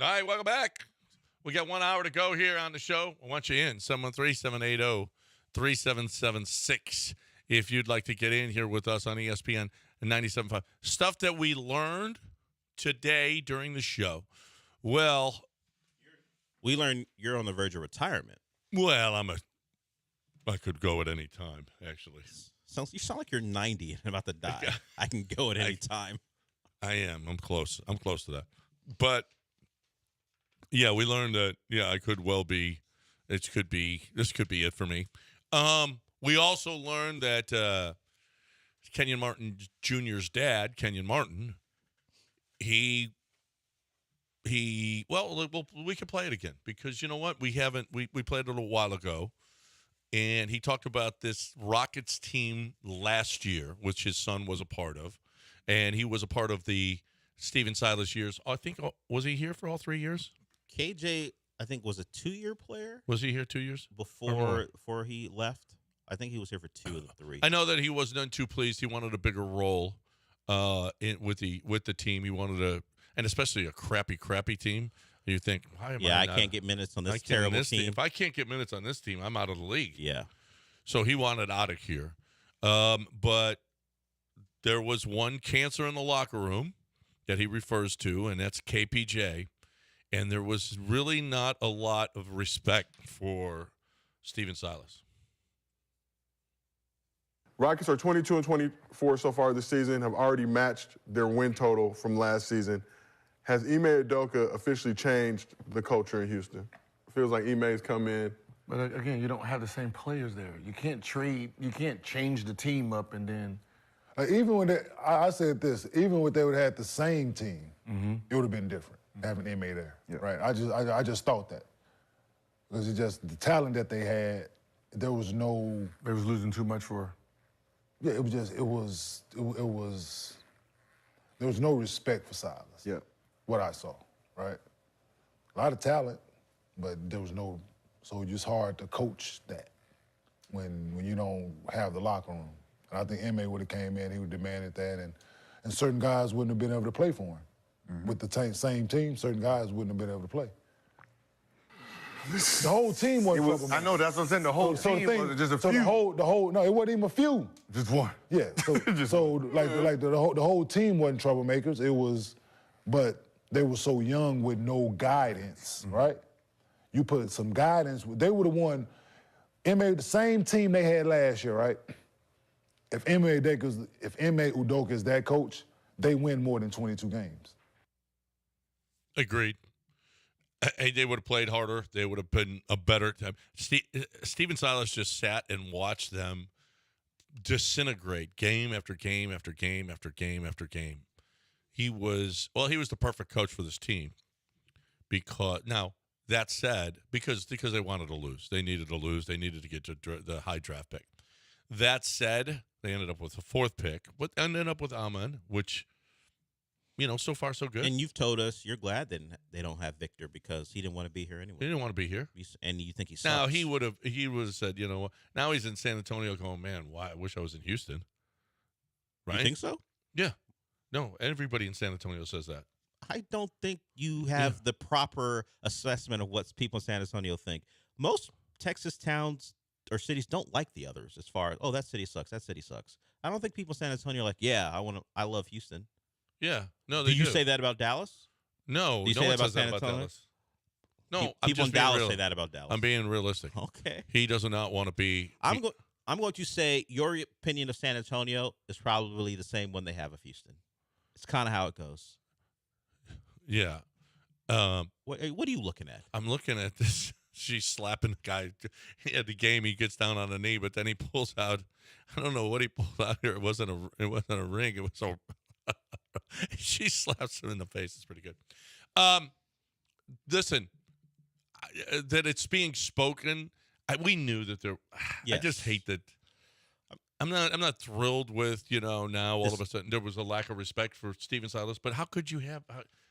All right, welcome back. We got 1 hour to go here on the show. I want you in, 713-780-3776. If you'd like to get in here with us on ESPN 97.5. Stuff that we learned today during the show. Well, we learned you're on the verge of retirement. Well, I could go at any time, actually. You sound like you're 90 and about to die. I can go at any time. I am. I'm close. I'm close to that. But yeah, we learned that. Yeah, I could well be. This could be it for me. We also learned that Kenyon Martin Jr.'s dad, Kenyon Martin, we can play it again because you know what? We played it a while ago, and he talked about this Rockets team last year, which his son was a part of, and he was a part of the Steven Silas years. I think, was he here for all 3 years? KJ, I think, was a 2-year player. Was he here 2 years? Before he left? I think he was here for 2 of the 3. I know that he was none too pleased. He wanted a bigger role with the team. He wanted and especially a crappy team. You think, I can't get minutes on this terrible team. If I can't get minutes on this team, I'm out of the league. Yeah. So he wanted out of here. But there was one cancer in the locker room that he refers to, and that's KPJ. And there was really not a lot of respect for Steven Silas. Rockets are 22-24 so far this season, have already matched their win total from last season. Has Ime Udoka officially changed the culture in Houston? It feels like Ime's come in. But again, you don't have the same players there. You can't change the team up and then. Even when I said this, even when they would have had the same team, it would have been different having Ime there, right? I just thought that because it's just the talent that they had. There was losing too much for. Yeah, it was there was no respect for Silas. Yeah. What I saw, right? A lot of talent, but there was no, so it's just hard to coach that when you don't have the locker room. And I think Ime would have came in, he would have demanded that, and certain guys wouldn't have been able to play for him. With the same team, certain guys wouldn't have been able to play. The whole team wasn't. I know, that's what I'm saying. The whole team wasn't just a few. No, it wasn't even a few. Just one. Yeah. So the whole team wasn't troublemakers. It was, but they were so young with no guidance, right? You put some guidance. They would have won. The same team they had last year, right? If Ime Udoka is that coach, they win more than 22 games. Agreed. They would have played harder. They would have been a better time. Steven Silas just sat and watched them disintegrate game after game after game after game after game. He was the perfect coach for this team. Because they wanted to lose. They needed to lose. They needed to get to the high draft pick. That said, they ended up with a 4th pick. But ended up with Amon, which, so far so good. And you've told us you're glad that they don't have Victor because he didn't want to be here anyway. He didn't want to be here. And you think he sucks. Now, he would have said, now he's in San Antonio going, man, why? I wish I was in Houston. Right? You think so? Yeah. No, everybody in San Antonio says that. I don't think you have the proper assessment of what people in San Antonio think. Most Texas towns or cities don't like the others as far as, that city sucks, that city sucks. I don't think people in San Antonio are like, I love Houston. Yeah. No, they do. You say that about Dallas? No. Do you say that about San Antonio? Dallas. No, people in Dallas say that about Dallas. I'm being realistic. Okay. He does not want to be. I'm going to say your opinion of San Antonio is probably the same one they have of Houston. It's kind of how it goes. Yeah. What are you looking at? I'm looking at this. She's slapping the guy at the game. He gets down on a knee, but then he pulls out. I don't know what he pulled out here. It wasn't a ring. It was a. She slaps him in the face. It's pretty good. Listen, that it's being spoken. We knew that there. Yes. I just hate that. I'm not thrilled with now all of a sudden there was a lack of respect for Steven Silas. But how could you have?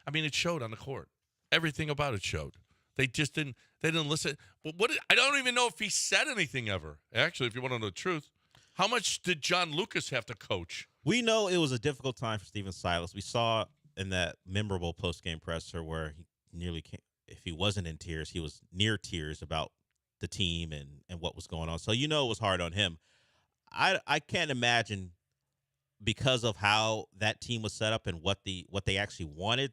I mean, it showed on the court. Everything about it showed. They just didn't. They didn't listen. But I don't even know if he said anything ever. Actually, if you want to know the truth, how much did John Lucas have to coach? We know it was a difficult time for Steven Silas. We saw in that memorable post-game presser where if he wasn't in tears, he was near tears about the team and what was going on. So it was hard on him. I can't imagine, because of how that team was set up and what they actually wanted,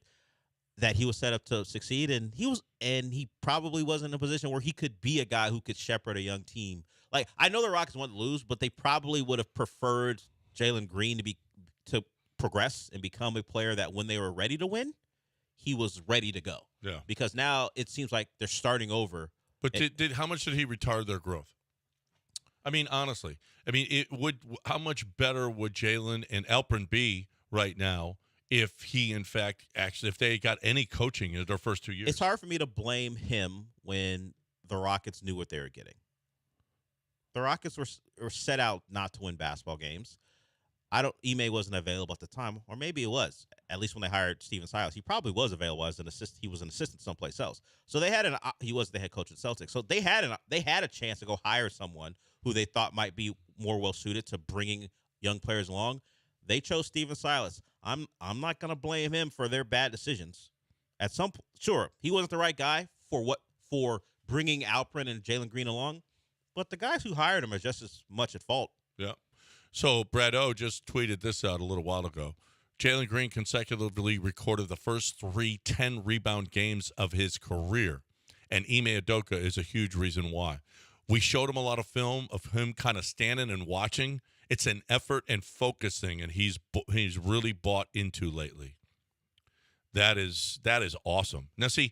that he was set up to succeed, and he probably wasn't in a position where he could be a guy who could shepherd a young team. Like, I know the Rockets wanted to lose, but they probably would have preferred Jalen Green to progress and become a player that when they were ready to win, he was ready to go. Yeah. Because now it seems like they're starting over. But how much did he retard their growth? I mean, honestly, how much better would Jalen and Alpern be right now if he, in fact, if they got any coaching in their first 2 years? It's hard for me to blame him when the Rockets knew what they were getting. The Rockets were set out not to win basketball games. Ime wasn't available at the time, or maybe it was. At least when they hired Steven Silas, he probably was available as an assistant. He was an assistant someplace else. So he was the head coach at Celtics. So they had a chance to go hire someone who they thought might be more well suited to bringing young players along. They chose Steven Silas. I'm not going to blame him for their bad decisions. At some point, sure, he wasn't the right guy for bringing Alpern and Jalen Green along, but the guys who hired him are just as much at fault. Yeah. So Brad O just tweeted this out a little while ago. Jalen Green consecutively recorded the first 3 10-rebound games of his career, and Ime Udoka is a huge reason why. We showed him a lot of film of him kind of standing and watching. It's an effort and focusing, and he's really bought into lately. That is awesome. Now, see,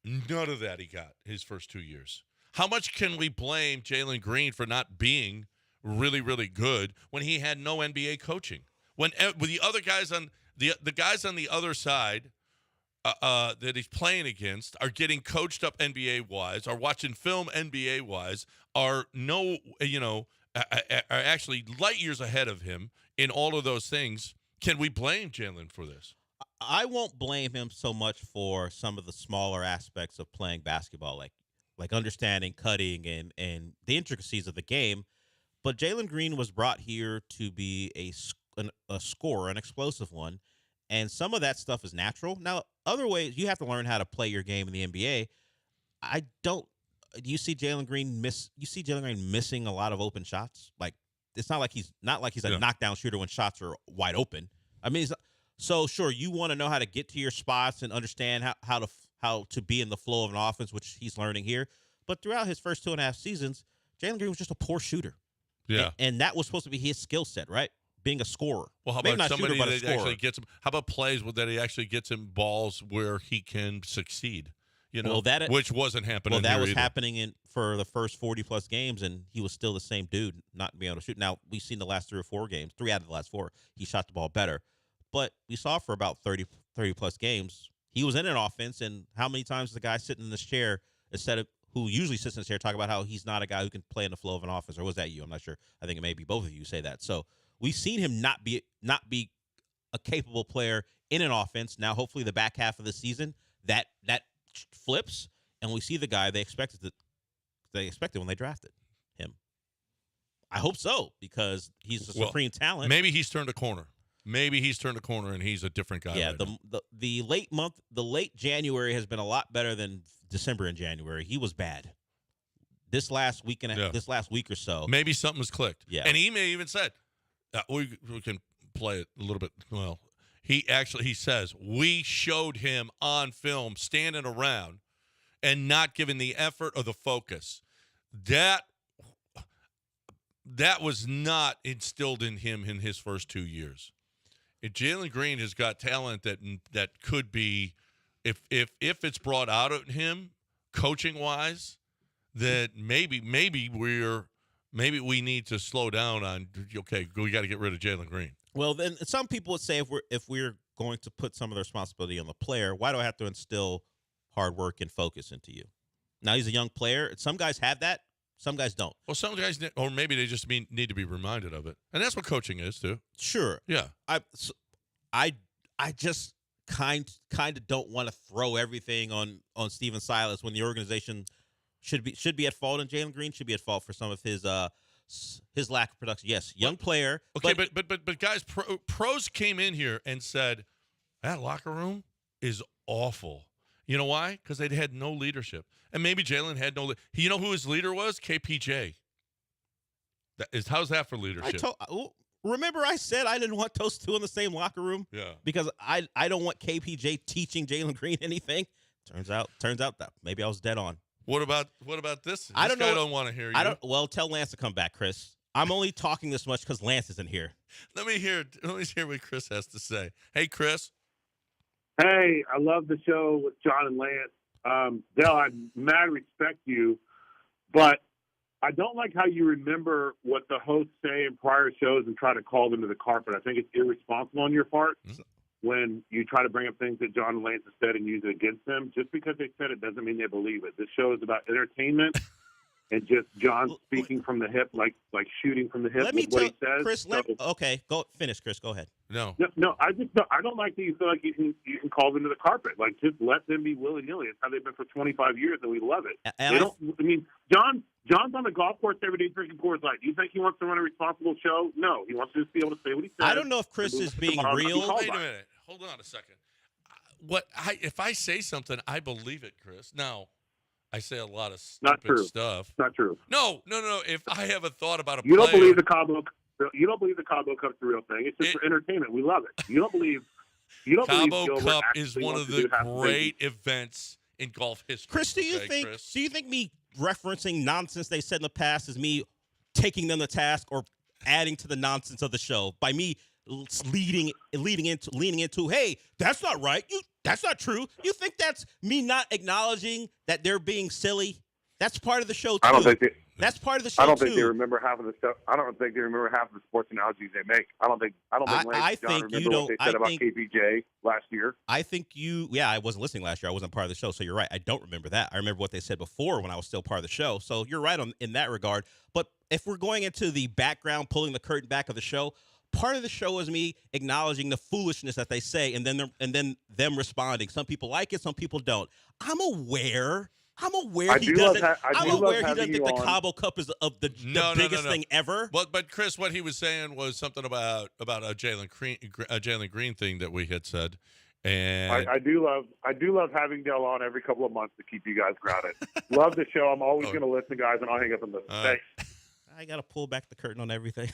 none of that he got his first 2 years. How much can we blame Jalen Green for not being really, really good when he had no NBA coaching? When the other guys on the guys on the other side that he's playing against are getting coached up NBA wise, are watching film NBA wise, are actually light years ahead of him in all of those things. Can we blame Jalen for this? I won't blame him so much for some of the smaller aspects of playing basketball, like understanding cutting and the intricacies of the game. But Jalen Green was brought here to be a scorer, an explosive one, and some of that stuff is natural. Now, other ways, you have to learn how to play your game in the NBA. You see Jalen Green missing a lot of open shots. Like, it's not like he's a knockdown shooter when shots are wide open. I mean, so sure, you want to know how to get to your spots and understand how to be in the flow of an offense, which he's learning here. But throughout his first 2.5 seasons, Jalen Green was just a poor shooter. Yeah, and that was supposed to be his skill set, right? Being a scorer. Well, how about somebody that actually gets him? How about plays that he actually gets him balls where he can succeed? Which wasn't happening. Well, that was happening for the first 40+ games, and he was still the same dude, not being able to shoot. Now, we've seen the last 3 or 4 games, 3 out of the last 4, he shot the ball better. But we saw for about 30+ games, he was in an offense, and how many times the guy sitting in this chair, who usually sits in this chair, talk about how he's not a guy who can play in the flow of an offense, or was that you? I'm not sure. I think it may be both of you say that. So we've seen him not be a capable player in an offense. Now, hopefully, the back half of the season, that flips, and we see the guy they expected when they drafted him. I hope so, because he's a supreme talent. Maybe he's turned a corner. And he's a different guy. Yeah, right the late January has been a lot better than December and January. He was bad. This last week or so. Maybe something has clicked. Yeah. And he may even said, we can play it a little bit. Well, he says, we showed him on film standing around and not giving the effort or the focus. That was not instilled in him in his first 2 years. Jalen Green has got talent that could be, if it's brought out of him, coaching wise, that maybe we need to slow down on. Okay, we got to get rid of Jalen Green. Well, then some people would say if we're going to put some of the responsibility on the player, why do I have to instill hard work and focus into you? Now, he's a young player. Some guys have that. Some guys don't. Well, some guys, or maybe they just need to be reminded of it, and that's what coaching is too. Sure. Yeah. I just kind of don't want to throw everything on Steven Silas when the organization should be at fault, and Jalen Green should be at fault for some of his lack of production. Yes, young player. Okay, but guys, pros came in here and said that locker room is awful. You know why? Because they had no leadership. And maybe Jalen had no you know who his leader was? KPJ. How's that for leadership? Remember I said I didn't want those two in the same locker room? Yeah. Because I don't want KPJ teaching Jalen Green anything. Turns out that maybe I was dead on. What about this? I don't know. I don't want to hear you. Well, tell Lance to come back, Chris. I'm only talking this much because Lance isn't here. Let me hear what Chris has to say. Hey, Chris. Hey, I love the show with John and Lance. Dell, I mad respect you, but I don't like how you remember what the hosts say in prior shows and try to call them to the carpet. I think it's irresponsible on your part when you try to bring up things that John and Lance have said and use it against them. Just because they said it doesn't mean they believe it. This show is about entertainment and just John speaking from the hip, like shooting from the hip with what he says. Chris, okay, go finish, Chris. Go ahead. No, I don't like that you feel like you can call them to the carpet. Like, just let them be willy nilly. It's how they've been for 25 years, and we love it. John's on the golf course every day drinking Coors Light. Do you think he wants to run a responsible show? No, he wants to just be able to say what he says. I don't know if Chris is being real. Wait a minute. Hold on a second. If I say something, I believe it, Chris. Now, I say a lot of stupid stuff. Not true. No. If I have a thought about a you player, don't believe the Cabo Cup's the real thing. It's just for entertainment. We love it. You don't believe Cabo Cup is one of the great events in golf history. Chris, do you think me referencing nonsense they said in the past is me taking them to task or adding to the nonsense of the show by me leaning into, hey, that's not right. That's not true. You think that's me not acknowledging that they're being silly? That's part of the show too. That's part of the show too. I don't think they remember half of the stuff. I don't think they remember half of the sports analogies they make. I don't think Lance and John remember what they said about KPJ last year. I think I wasn't listening last year. I wasn't part of the show, so you're right. I don't remember that. I remember what they said before when I was still part of the show. So you're right in that regard. But if we're going into the background, pulling the curtain back of the show, part of the show is me acknowledging the foolishness that they say, and then them responding. Some people like it, some people don't. I'm aware he doesn't think the Cabo Cup is the biggest thing ever. But Chris, what he was saying was something about a Jalen Green thing that we had said. And I do love having Dell on every couple of months to keep you guys grounded. Love the show. I'm always going to listen, guys, and I'll hang up and listen. Thanks. I got to pull back the curtain on everything.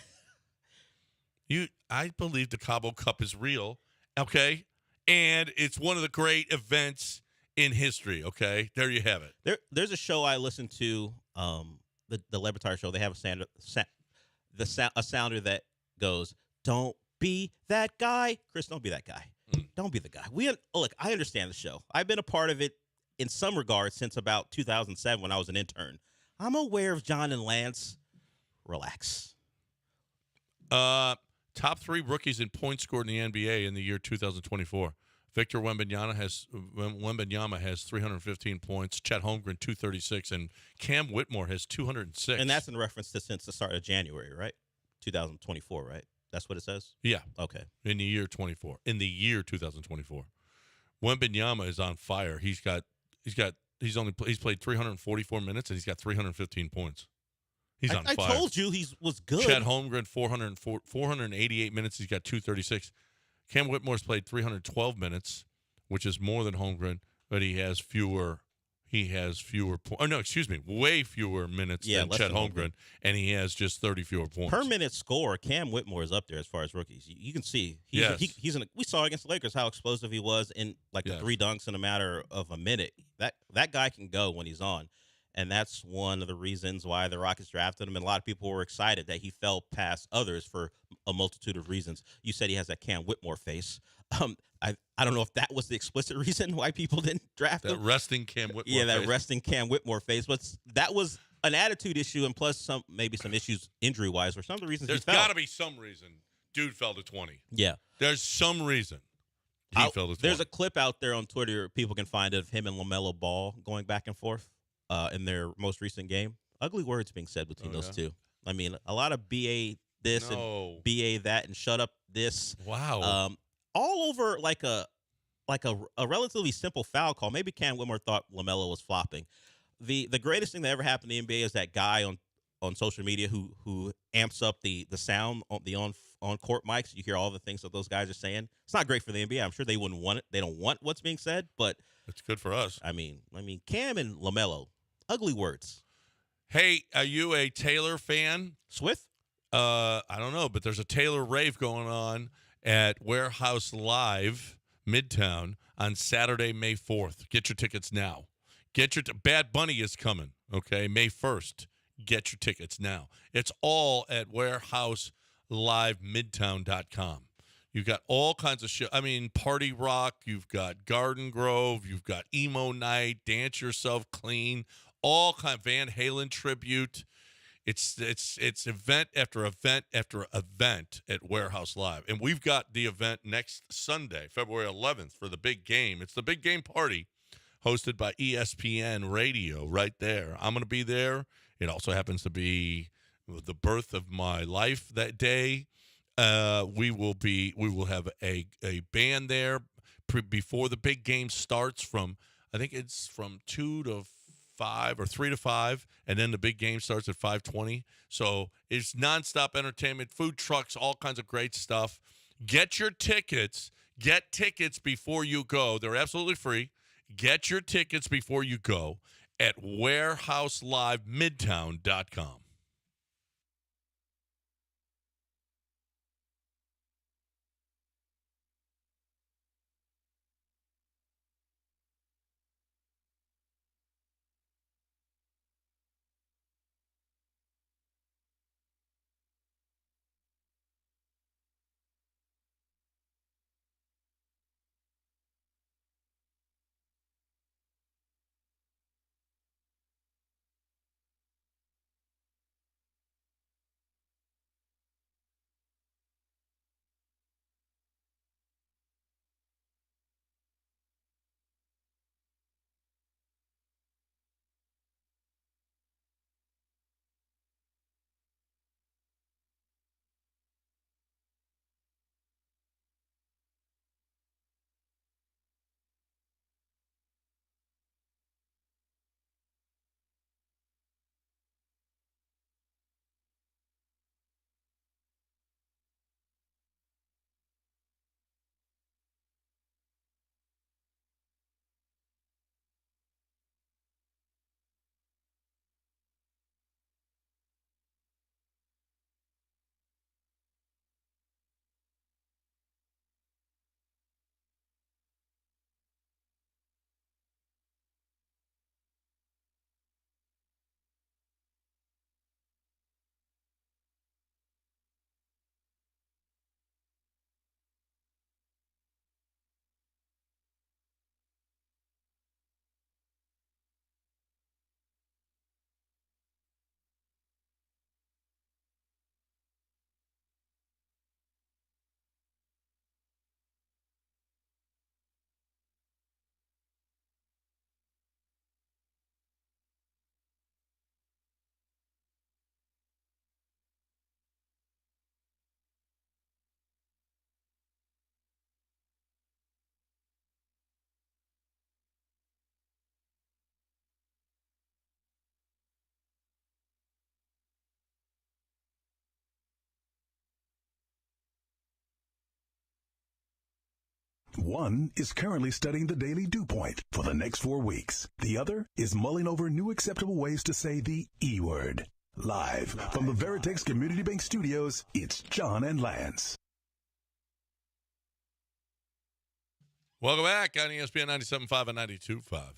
I believe the Cabo Cup is real, okay? And it's one of the great events in history, okay? There you have it. There's a show I listen to, the Le Batard show. They have a sounder that goes, "Don't be that guy." Chris, don't be that guy. Don't be the guy. Look, I understand the show. I've been a part of it in some regards since about 2007 when I was an intern. I'm aware of John and Lance. Relax. Top 3 rookies in points scored in the NBA in the year 2024. Victor Wembanyama has 315 points. Chet Holmgren 236, and Cam Whitmore has 206. And that's in reference to since the start of January, right? 2024, right? That's what it says. Yeah. Okay. In the year 2024. Wembanyama is on fire. He's played 344 minutes and he's got 315 points. He's on fire. I told you he was good. Chet Holmgren 488 minutes. He's got 236. Cam Whitmore's played 312 minutes, which is more than Holmgren, but he has way fewer minutes than Chet Holmgren, and he has just 30 fewer points. Per minute score, Cam Whitmore is up there as far as rookies. You can see. We saw against the Lakers how explosive he was in the 3 dunks in a matter of a minute. That guy can go when he's on. And that's one of the reasons why the Rockets drafted him. And a lot of people were excited that he fell past others for a multitude of reasons. You said he has that Cam Whitmore face. I don't know if that was the explicit reason why people didn't draft him. That resting Cam Whitmore face. Yeah, that resting Cam Whitmore face. But that was an attitude issue, and plus maybe some issues injury-wise or some of the reasons he fell. There's got to be some reason dude fell to 20. Yeah. There's some reason he fell to 20. There's a clip out there on Twitter people can find of him and LaMelo Ball going back and forth. In their most recent game. Ugly words being said between those two. I mean, a lot of BA this and BA that and shut up this. Wow. All over like a relatively simple foul call. Maybe Cam Whitmore thought LaMelo was flopping. The greatest thing that ever happened in the NBA is that guy on social media who amps up the sound on the on court mics. You hear all the things that those guys are saying. It's not great for the NBA. I'm sure they wouldn't want it. They don't want what's being said, but it's good for us. I mean, Cam and LaMelo, ugly words. Hey, are you a Taylor fan? Swift? I don't know, but there's a Taylor rave going on at Warehouse Live Midtown on Saturday, May 4th. Get your tickets now. Bad Bunny is coming, okay, May 1st. Get your tickets now. It's all at warehouselive.midtown.com. You've got all kinds of shit. I mean, party rock. You've got Garden Grove. You've got emo night, dance yourself clean, all kind of Van Halen tribute. It's event after event after event at Warehouse Live. And we've got the event next Sunday, February 11th, for the big game. It's the big game party hosted by ESPN Radio right there. I'm going to be there. It also happens to be the birth of my life that day. We will have a band there before the big game starts from, I think it's from 2 to 5 or 3 to 5, and then the big game starts at 5:20. So it's nonstop entertainment, food trucks, all kinds of great stuff. Get your tickets. Get tickets before you go. They're absolutely free. Get your tickets before you go at warehouselivemidtown.com. One is currently studying the daily dew point for the next 4 weeks. The other is mulling over new acceptable ways to say the E word. Live from the Veritex Community Bank Studios, it's John and Lance. Welcome back on ESPN 97.5 and 92.5.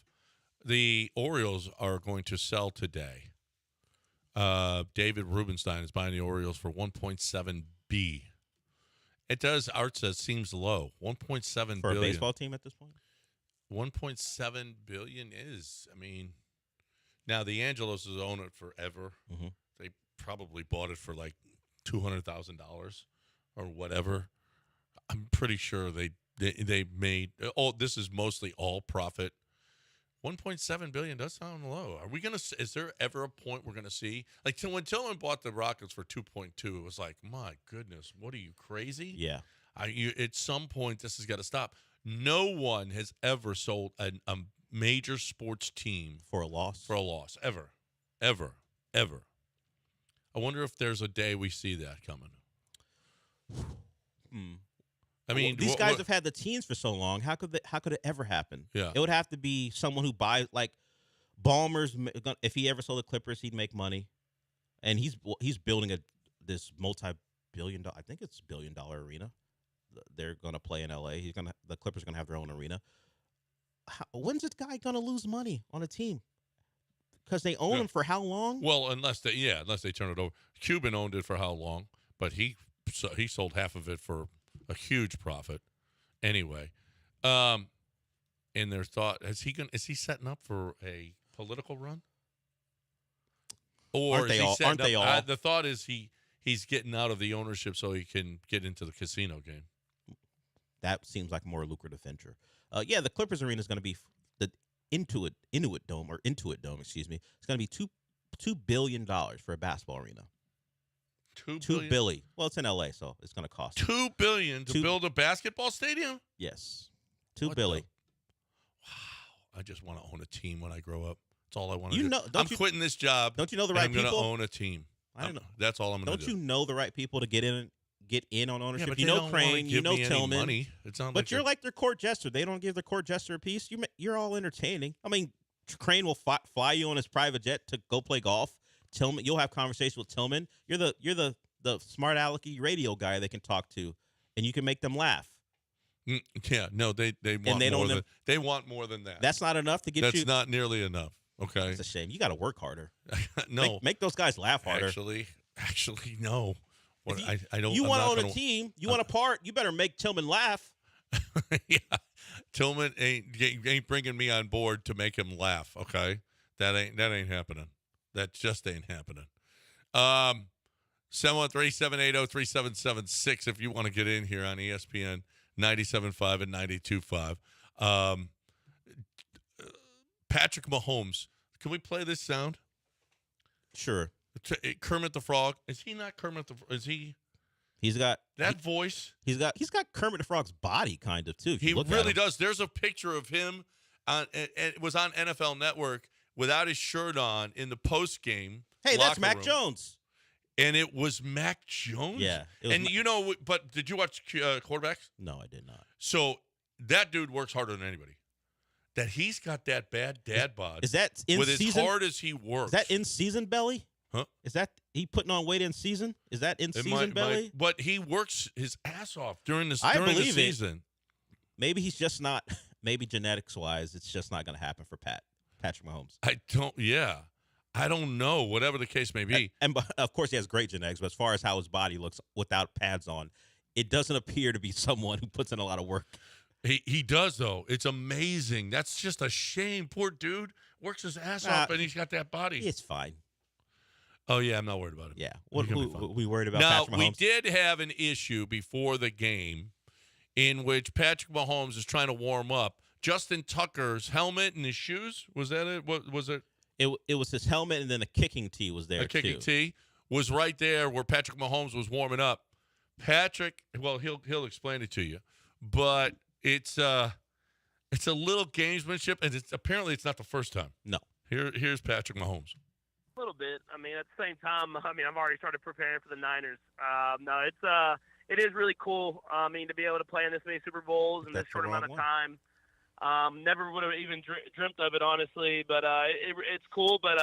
The Orioles are going to sell today. David Rubenstein is buying the Orioles for $1.7 billion. It does, Art says, seems low. $1.7 billion. For a baseball team at this point? $1.7 billion is, I mean, now the Angelos has owned it forever. Mm-hmm. They probably bought it for like $200,000 or whatever. I'm pretty sure they made, this is mostly all profit. $1.7 billion does sound low. Are we going to, is there ever a point we're going to see? Like when Tillman bought the Rockets for 2.2, it was like, my goodness, what are you, crazy? Yeah. At some point, this has got to stop. No one has ever sold a major sports team for a loss. Ever. I wonder if there's a day we see that coming. I mean, these guys have had the teams for so long. How could it ever happen? Yeah. It would have to be someone who buys, like Ballmer's. If he ever sold the Clippers, he'd make money. And he's building this multi-billion-dollar, I think it's billion-dollar arena. They're going to play in L.A. The Clippers are going to have their own arena. When's this guy going to lose money on a team? Because they own him for how long? Well, unless they turn it over. Cuban owned it for how long? But he sold half of it for a huge profit. Anyway, in their thought, is he setting up for a political run? Or aren't they all? The thought is he's getting out of the ownership so he can get into the casino game. That seems like a more lucrative venture. The Clippers arena is going to be the Intuit Dome, excuse me. It's going to be $2 billion for a basketball arena. $2 billion. Well, it's in LA, so it's going to cost $2 billion to build a basketball stadium. Yes, $2 billion. Wow! I just want to own a team when I grow up. That's all I want to do. I'm quitting this job. Don't you know the right people? I'm going to own a team. I don't know. That's all I'm going to do. Don't you know the right people to get in on ownership? Yeah, you know Crane, you know Tillman. Money. It's not but you're like their court jester. They don't give their court jester a piece. You're all entertaining. I mean, Crane will fly you on his private jet to go play golf. Tillman, you'll have conversation with Tillman. You're the smart alecky radio guy they can talk to, and you can make them laugh. Yeah, no, they want more than that. That's not enough to get you. That's not nearly enough. Okay, it's a shame. You got to work harder. No, make those guys laugh harder. Actually, no. I don't. You want to own a team? You want a part? You better make Tillman laugh. Yeah, Tillman ain't bringing me on board to make him laugh. Okay, that ain't happening. That just ain't happening. 713-780-3776 if you want to get in here on ESPN 97.5 and 92.5. Patrick Mahomes. Can we play this sound? Sure. Kermit the Frog. Is he not Kermit the Frog? Is he? He's got that voice. He's got Kermit the Frog's body, kind of, too. He really does. There's a picture of him. It was on NFL Network without his shirt on in the post game. Hey, that's Mac Jones. And it was Mac Jones? Yeah. And but did you watch quarterbacks? No, I did not. So that dude works harder than anybody. That he's got that bad dad bod. Is that in with season? As hard as he works. Is that in season belly? Huh? Is that he putting on weight in season? Is that in season belly? But he works his ass off during the season. Maybe he's just not. Maybe genetics wise, it's just not going to happen for Patrick Mahomes. I don't know. Whatever the case may be, and of course he has great genetics. But as far as how his body looks without pads on, it doesn't appear to be someone who puts in a lot of work. He does, though. It's amazing. That's just a shame. Poor dude works his ass off, and he's got that body. It's fine. Oh, yeah, I'm not worried about it. Yeah. We worried about now, Patrick Mahomes? We did have an issue before the game in which Patrick Mahomes is trying to warm up. Justin Tucker's helmet and his shoes, was that it? What was it? It was his helmet, and then a kicking tee was there, too. A kicking tee was right there where Patrick Mahomes was warming up. Patrick, well, he'll explain it to you, but it's a little gamesmanship, and apparently it's not the first time. No. Here's Patrick Mahomes. A little bit. I mean, at the same time, I've already started preparing for the Niners. It is really cool. To be able to play in this many Super Bowls in this short amount of time. Never would have even dreamt of it, honestly. But it's cool. But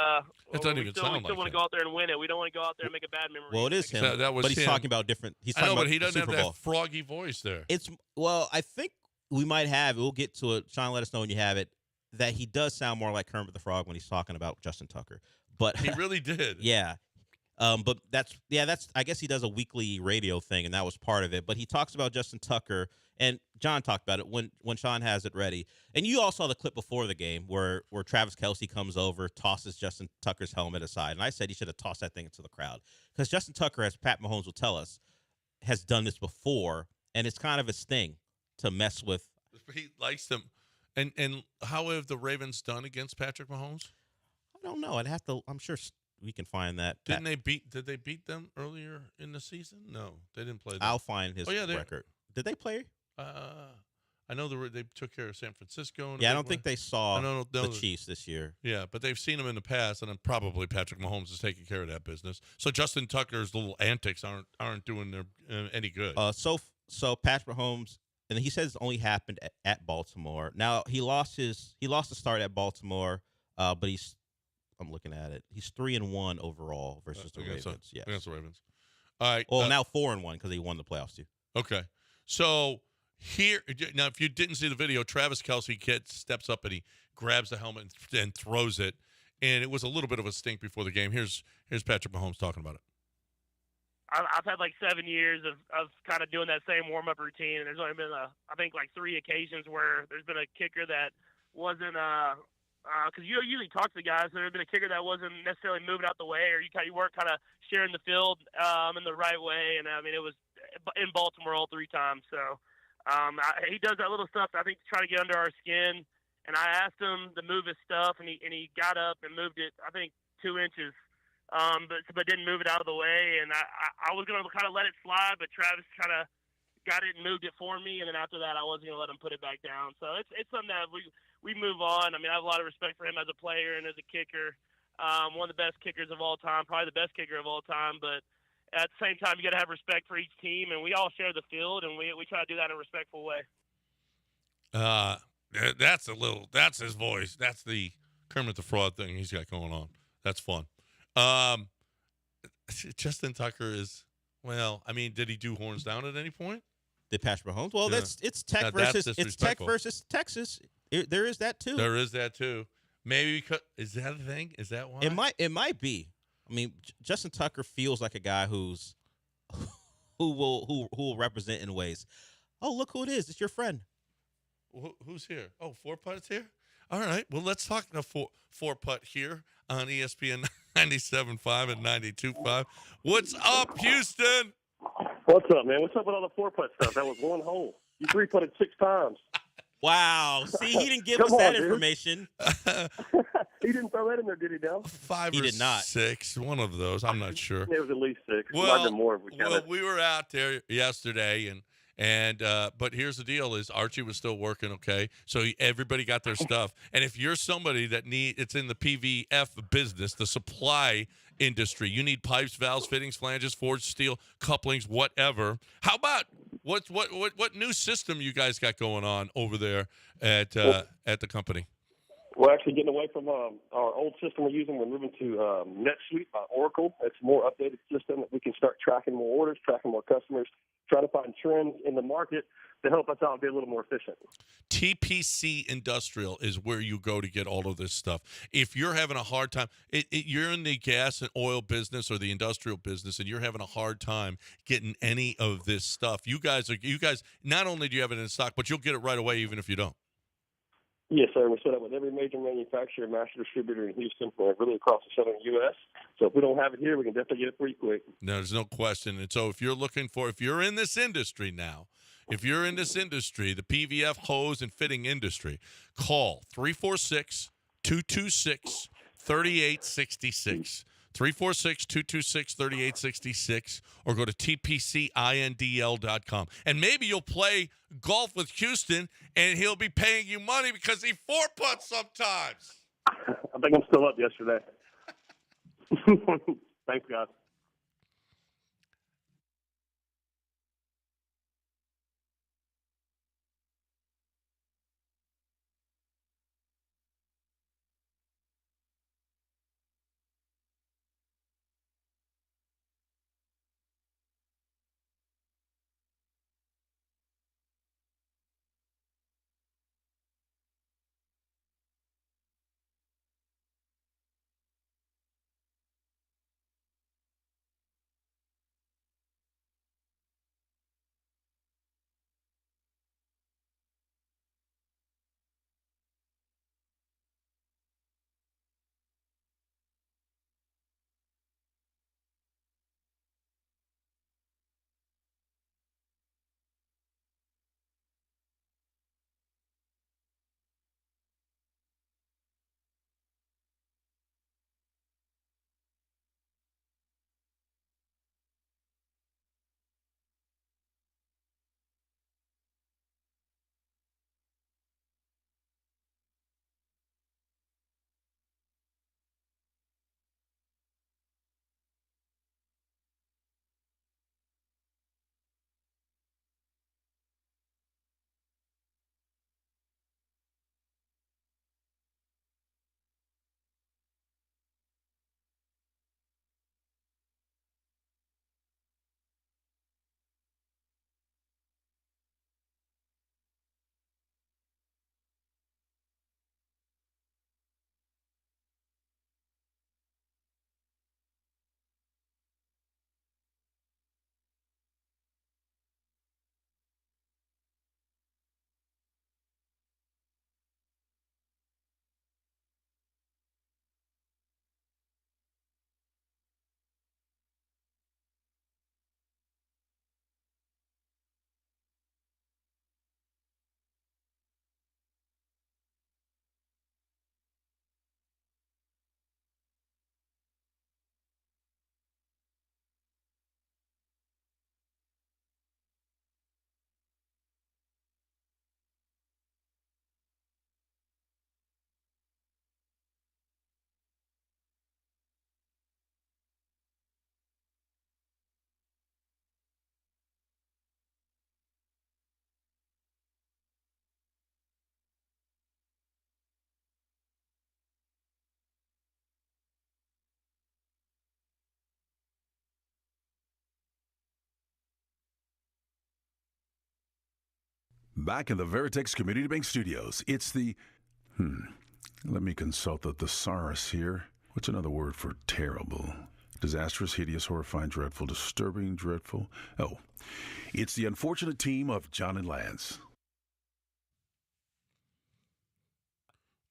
it doesn't even sound like we still want to go out there and win it. We don't want to go out there and make a bad memory. Well, it is him. But he's talking about different. He's talking about but he doesn't Super have Bowl. that froggy voice there. I think we might have. We'll get to it. Sean, let us know when you have it. That he does sound more like Kermit the Frog when he's talking about Justin Tucker. But he really did. Yeah. But that's I guess he does a weekly radio thing, and that was part of it. But he talks about Justin Tucker, and John talked about it when Sean has it ready. And you all saw the clip before the game where Travis Kelce comes over, tosses Justin Tucker's helmet aside. And I said he should have tossed that thing into the crowd. Because Justin Tucker, as Pat Mahomes will tell us, has done this before, and it's kind of his thing to mess with. He likes them. And how have the Ravens done against Patrick Mahomes? I don't know. I'm sure we can find that. Did they beat them earlier in the season? No, they didn't play them. I'll find his record. Did they play? I I know they took care of San Francisco. Yeah, I don't think they saw the the Chiefs this year. Yeah, but they've seen them in the past, and then probably Patrick Mahomes is taking care of that business. So Justin Tucker's little antics aren't doing their any good. So Patrick Mahomes, and he says it's only happened at Baltimore. Now he lost the start at Baltimore, but I'm looking at it. He's 3-1 overall versus the Ravens. Yes, against the Ravens. All right. Well, now 4-1 because he won the playoffs too. Okay, so. Here now, if you didn't see the video, Travis Kelce steps up and he grabs the helmet and throws it, and it was a little bit of a stink before the game. Here's Patrick Mahomes talking about it. I've had like 7 years of kind of doing that same warm up routine, and there's only been I think like 3 occasions where there's been a kicker that wasn't because you usually talk to the guys. There's been a kicker that wasn't necessarily moving out the way, or you weren't kind of sharing the field in the right way, and I mean it was in Baltimore all 3 times, so. He does that little stuff, I think, to try to get under our skin. And I asked him to move his stuff, and he got up and moved it, I think, 2 inches, but didn't move it out of the way. And I was going to kind of let it slide, but Travis kind of got it and moved it for me. And then after that, I wasn't going to let him put it back down. So it's something that we move on. I mean, I have a lot of respect for him as a player and as a kicker. One of the best kickers of all time, probably the best kicker of all time, but at the same time, you got to have respect for each team, and we all share the field, and we try to do that in a respectful way. That's his voice. That's the Kermit the Frog thing he's got going on. That's fun. Justin Tucker is, well, I mean, did he do horns down at any point? Did Patrick Mahomes? Well, Yeah. it's Tech versus Texas. There is that too. There is that too. Maybe because is that a thing? Is that why? It might be. I mean, Justin Tucker feels like a guy who will represent in ways. Oh, look who it is! It's your friend. Who's here? Oh, Four Putt's here. All right. Well, let's talk to Four Putt here on ESPN 97.5 and 92.5. What's up, Houston? What's up, man? What's up with all the 4-putt stuff? That was one hole. You 3-putted 6 times. Wow. See, he didn't give us that information. He didn't throw that in there, did he, Dell? 5 He or did not. 6, one of those. I'm not sure. It was at least 6. Might Well, have been more if we counted. we were out there yesterday, and but here's the deal: is Archie was still working, okay? So everybody got their stuff. And if you're somebody that it's in the PVF business, the supply industry, you need pipes, valves, fittings, flanges, forged steel, couplings, whatever. How about what new system you guys got going on over there at the company? We're actually getting away from our old system we're using. We're moving to NetSuite by Oracle. It's a more updated system that we can start tracking more orders, tracking more customers, try to find trends in the market to help us out and be a little more efficient. TPC Industrial is where you go to get all of this stuff. If you're having a hard time, you're in the gas and oil business or the industrial business, and you're having a hard time getting any of this stuff, you guys not only do you have it in stock, but you'll get it right away even if you don't. Yes, sir. We're set up with every major manufacturer, master distributor in Houston, really across the southern U.S. So if we don't have it here, we can definitely get it pretty quick. No, there's no question. And so if you're in this industry now, the PVF hose and fitting industry, call 346-226-3866. 346-226-3866, or go to tpcindl.com. And maybe you'll play golf with Houston, and he'll be paying you money because he 4-putts sometimes. I think I'm still up yesterday. Thanks, guys. Back in the Veritex Community Bank Studios, it's the... Let me consult the thesaurus here. What's another word for terrible? Disastrous, hideous, horrifying, dreadful, disturbing, dreadful. Oh, it's the unfortunate team of John and Lance.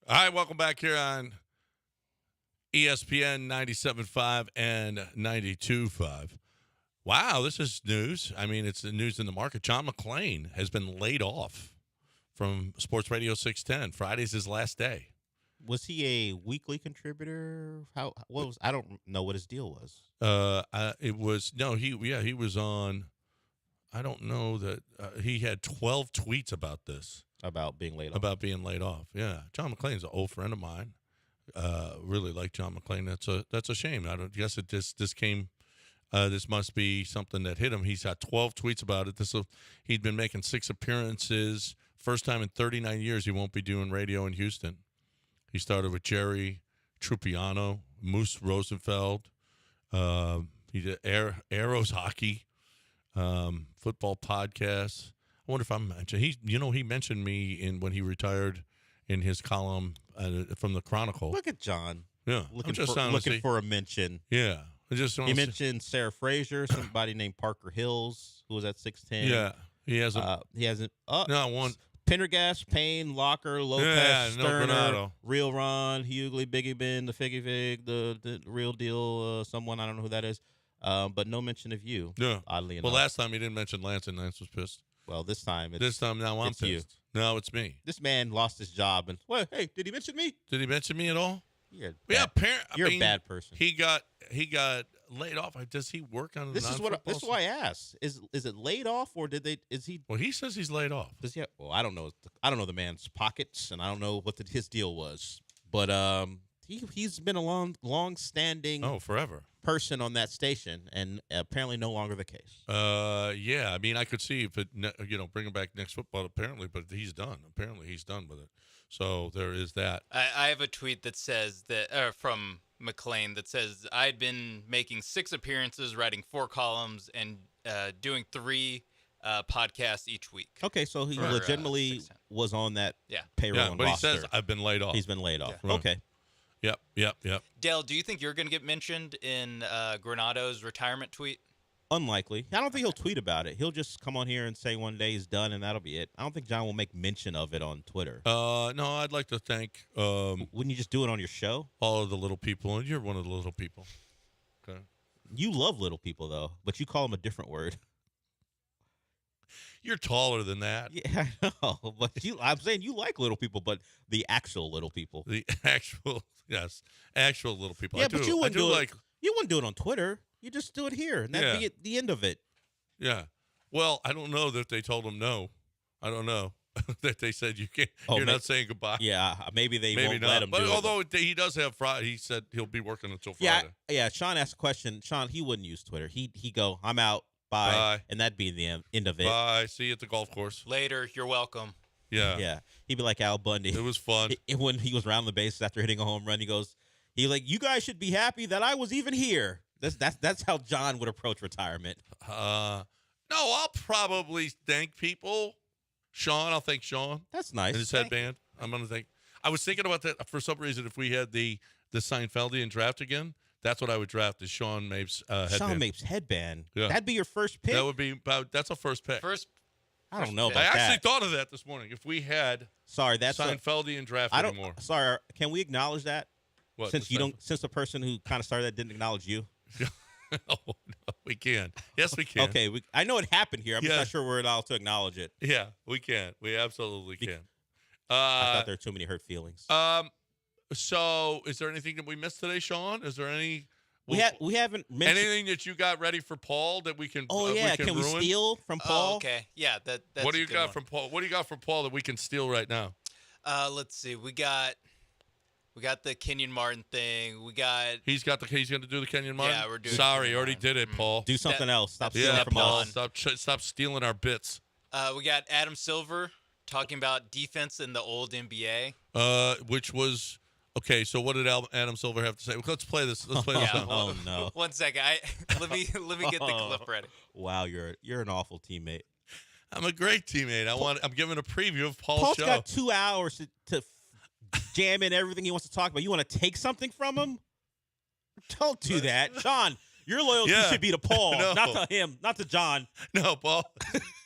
All right, welcome back here on ESPN 97.5 and 92.5. Wow, this is news. I mean, it's the news in the market. John McClain has been laid off from Sports Radio 610. Friday's his last day. Was he a weekly contributor? I don't know what his deal was. He was on. I don't know that he had 12 tweets about this. About being laid off. About being laid off. Yeah, John McClain's an old friend of mine. Really like John McClain. That's a shame. I don't guess this came. This must be something that hit him. He's got 12 tweets about it. He'd been making 6 appearances. First time in 39 years he won't be doing radio in Houston. He started with Jerry Trupiano, Moose Rosenfeld. He did Arrows hockey, football podcasts. I wonder if I'm mentioned. He mentioned me when he retired in his column from the Chronicle. Look at John. Yeah, looking for a mention. Yeah, he mentioned Sarah Frazier, somebody named Parker Hills, who was at 6'10". Yeah, he hasn't. Not one. Pendergast, Payne, Locker, Lopez, Sterner, Real Ron, Hughley, Biggie Ben, the Figgy Vig, the Real Deal, someone, I don't know who that is, but no mention of you, oddly enough. Well, last time he didn't mention Lance, and Lance was pissed. Well, this time now I'm pissed. You. No, it's me. This man lost his job, and, hey, did he mention me? Did he mention me at all? You're a bad person. He got laid off. Does he work on this? Is why I asked. Is it laid off or did they? Is he? Well, he says he's laid off. Does he? Well, I don't know. I don't know the man's pockets, and I don't know what his deal was. But he's been a long-standing forever person on that station, and apparently no longer the case. Yeah. I mean, I could see if it bring him back next football. Apparently, but he's done. Apparently, he's done with it. So there is that. I have a tweet that says that from McClain that says I'd been making 6 appearances, writing 4 columns, and doing 3 podcasts each week. Okay, so he legitimately was on that payroll. Yeah, but roster. He says I've been laid off. He's been laid off. Yeah. Okay. Yep. Dale, do you think you're going to get mentioned in Granado's retirement tweet? Unlikely. I don't think he'll tweet about it. He'll just come on here and say one day he's done, and that'll be it. I don't think John will make mention of it on Twitter. No, I'd like to thank. Wouldn't you just do it on your show? All of the little people, and you're one of the little people. Okay. You love little people, though, but you call them a different word. You're taller than that. Yeah, I know. But I'm saying you like little people, but the actual little people. The actual little people. Yeah, but you wouldn't do it. You wouldn't do it on Twitter. You just do it here, and that'd be the end of it. Yeah. Well, I don't know that they told him no. I don't know that they said you can't. You're not saying goodbye. Yeah, maybe they won't let him do it. But although he does have Friday, he said he'll be working until Friday. Yeah. Sean asked a question. Sean, he wouldn't use Twitter. He go, I'm out. Bye. And that'd be the end of it. Bye. See you at the golf course. Later. You're welcome. Yeah. Yeah. He'd be like Al Bundy. It was fun. When he was around the bases after hitting a home run, he like, you guys should be happy that I was even here. That's how John would approach retirement. No, I'll probably thank people. Sean, I'll thank Sean. That's nice. And his headband. I'm going to thank. I was thinking about that for some reason. If we had the Seinfeldian draft again, that's what I would draft is Sean Mapes' headband. Sean Mapes' headband. Yeah. That'd be your first pick? That would be that's a first pick. I don't know about that. I that. actually thought of that this morning. If we had Seinfeldian draft anymore. Sorry, can we acknowledge that? What, since the person who kind of started that didn't acknowledge you. No, we can. Yes, we can. Okay, I know it happened here. I'm just not sure we're allowed to acknowledge it. Yeah, we can. We absolutely can. I thought there were too many hurt feelings. So, is there anything that we missed today, Sean? Is there any? We haven't mentioned anything that you got ready for Paul that we can. Oh yeah, can we steal from Paul? Oh, okay, yeah. That's what do you got from Paul? What do you got from Paul that we can steal right now? Let's see. We got the Kenyon Martin thing. He's going to do the Kenyon Martin. Yeah, we're doing. Sorry, already did it, Paul. Do something else. Stop stealing from us. Stop stealing our bits. We got Adam Silver talking about defense in the old NBA. Which was okay. So what did Adam Silver have to say? Let's play this. Let's play this. Oh no! 1 second. Let me get the clip ready. Wow, you're an awful teammate. I'm a great teammate. I'm giving a preview of Paul's show. Got 2 hours to jam in everything he wants to talk about. You want to take something from him? Don't do that. John, your loyalty should be to Paul, not to him, not to John. No, Paul.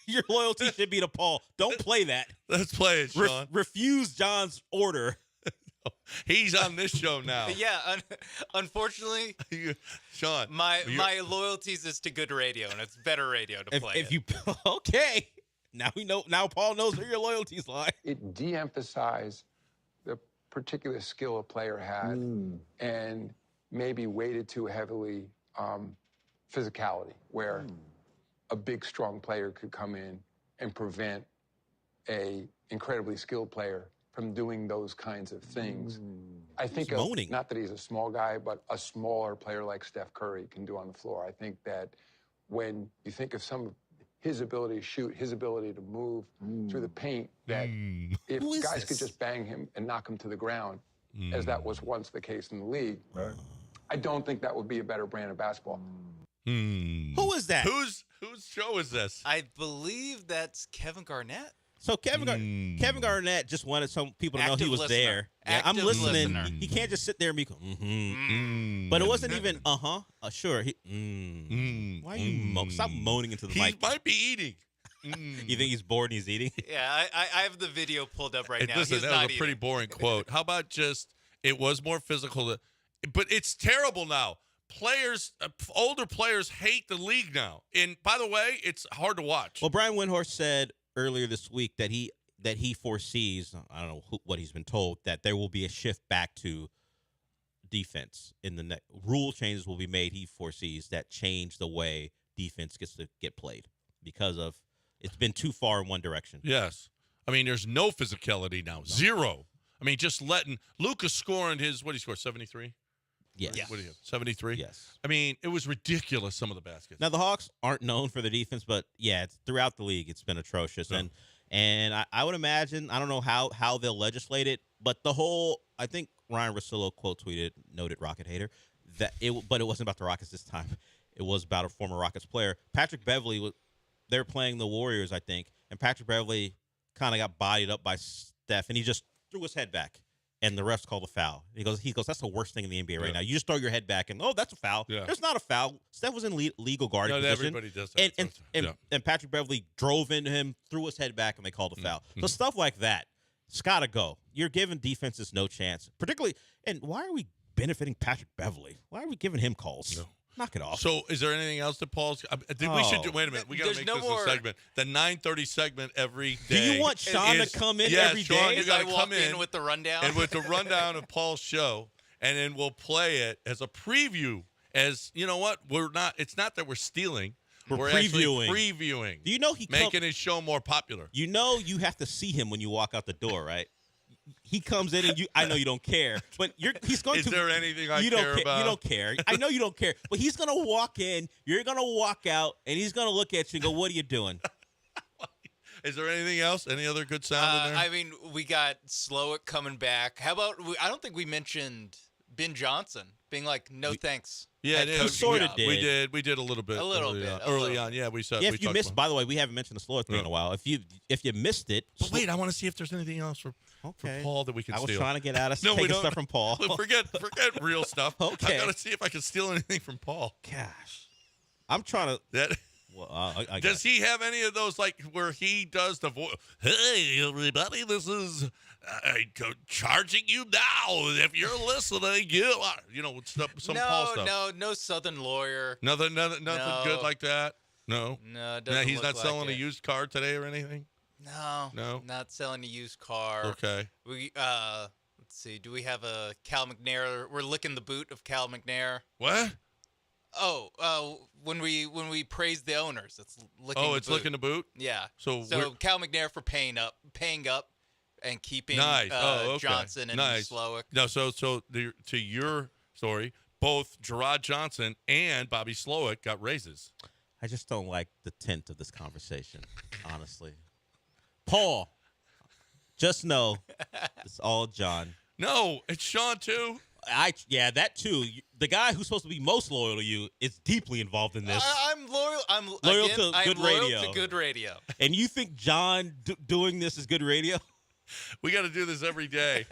Your loyalty should be to Paul. Don't play that. Let's play it, Sean. Refuse John's order. He's on this show now. Yeah, unfortunately, Sean, my loyalties is to good radio, and it's better radio to play. If you okay, now we know. Now Paul knows where your loyalties lie. It de-emphasized the particular skill a player had, and maybe weighted too heavily physicality, where a big, strong player could come in and prevent a incredibly skilled player from doing those kinds of things. I think not that he's a small guy, but a smaller player like Steph Curry can do on the floor. I think that when you think of some of his ability to shoot, his ability to move through the paint, that if guys could just bang him and knock him to the ground, as that was once the case in the league, I don't think that would be a better brand of basketball. Who is that? Whose show is this? I believe that's Kevin Garnett. So Kevin Garnett just wanted some people to know he was there. Yeah, I'm listening. He can't just sit there and be, But it wasn't even, sure. Why are you stop moaning into the mic? He might be eating. You think he's bored and he's eating? Yeah, I have the video pulled up right now. Listen, that was a pretty boring quote. How about just, it was more physical, but it's terrible now. Players, older players hate the league now. And by the way, it's hard to watch. Well, Brian Windhorst said earlier this week that he foresees, I don't know what he's been told, that there will be a shift back to defense. In the rule changes will be made. He foresees that change the way defense gets to get played because of it's been too far in one direction. Yes. I mean, there's no physicality now. No. Zero. I mean, just letting Lucas scoring his, what did he score, 73? Yes. What do you have, 73? Yes. I mean, it was ridiculous, some of the baskets. Now, the Hawks aren't known for their defense, but, yeah, it's throughout the league it's been atrocious. No. And I would imagine, I don't know how they'll legislate it, but I think Ryan Russillo quote tweeted, noted Rocket hater, but it wasn't about the Rockets this time. It was about a former Rockets player. Patrick Beverley, they were playing the Warriors, I think, and Patrick Beverley kind of got bodied up by Steph, and he just threw his head back. And the refs called a foul. He goes, that's the worst thing in the NBA right now. You just throw your head back and, that's a foul. Yeah. There's not a foul. Steph was in legal guarding position. Everybody does that. And Patrick Beverley drove into him, threw his head back, and they called a foul. So stuff like that, it's got to go. You're giving defenses no chance. Particularly, and why are we benefiting Patrick Beverley? Why are we giving him calls? No. Knock it off. So, is there anything else that Paul's? We should do. Wait a minute. We got to make this a segment. The 9:30 segment every day. Do you want Sean to come in every day? Sean, you got to come in with the rundown and with the rundown of Paul's show, and then we'll play it as a preview. As you know, what we're not. It's not that we're stealing. We're previewing. Actually previewing. Do you know making his show more popular? You know, you have to see him when you walk out the door, right? He comes in and I know you don't care, but he's going to. Is there anything I care about? You don't care. I know you don't care, but he's going to walk in, you're going to walk out, and he's going to look at you and go, what are you doing? Is there anything else? Any other good sound in there? I mean, we got Slowick coming back. How about, I don't think we mentioned Ben Johnson being like, no thanks. Yeah, we sort of did. We did a little bit. Early on. Yeah, we said. Yeah, if you missed, by the way, we haven't mentioned the Slowick thing in a while. If you missed it. But wait, I want to see if there's anything else for Paul that we can steal. I was trying to get out of taking stuff from Paul. Forget real stuff. Okay. I got to see if I can steal anything from Paul. Gosh. I'm trying to. Well, does he have any of those, like, where he does the voice? Hey, everybody, this is charging you now. If you're listening, some Paul stuff. No Southern lawyer. Nothing good like that? No. No, it doesn't he's not look selling like a used car today or anything? No, not selling a used car. Okay. We let's see. Do we have a Cal McNair? We're licking the boot of Cal McNair. What? Oh, when we praise the owners, it's licking. Oh, it's licking the boot. Yeah. So Cal McNair for paying up, and keeping Johnson and Slowick. No, so to your story, both Gerard Johnson and Bobby Slowick got raises. I just don't like the tint of this conversation, honestly. Paul, just know it's all John. No, it's Sean too. That too. The guy who's supposed to be most loyal to you is deeply involved in this. I'm loyal. I'm Loyal again, to I am good loyal radio. to good radio. And you think John doing this is good radio? We got to do this every day.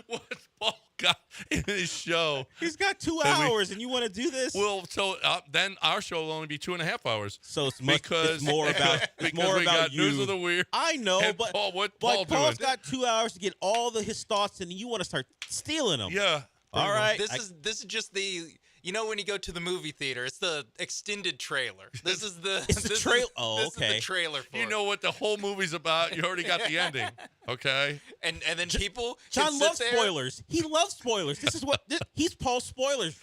What's Paul got in his show? He's got 2 hours, and you want to do this? Well, so then our show will only be 2.5 hours. So it's more about because more we about got you. News of the Weird. I know, And but Paul, what Paul's doing? got 2 hours to get all his thoughts, and you want to start stealing them. Yeah. All right. This is just the when you go to the movie theater, it's the extended trailer. This is the It's the trailer. Oh, this okay. is the trailer for You it. know what the whole movie's about. You already got the ending. Okay. And then people John can loves sit there. spoilers. He loves spoilers. This is what he's Paul's spoilers.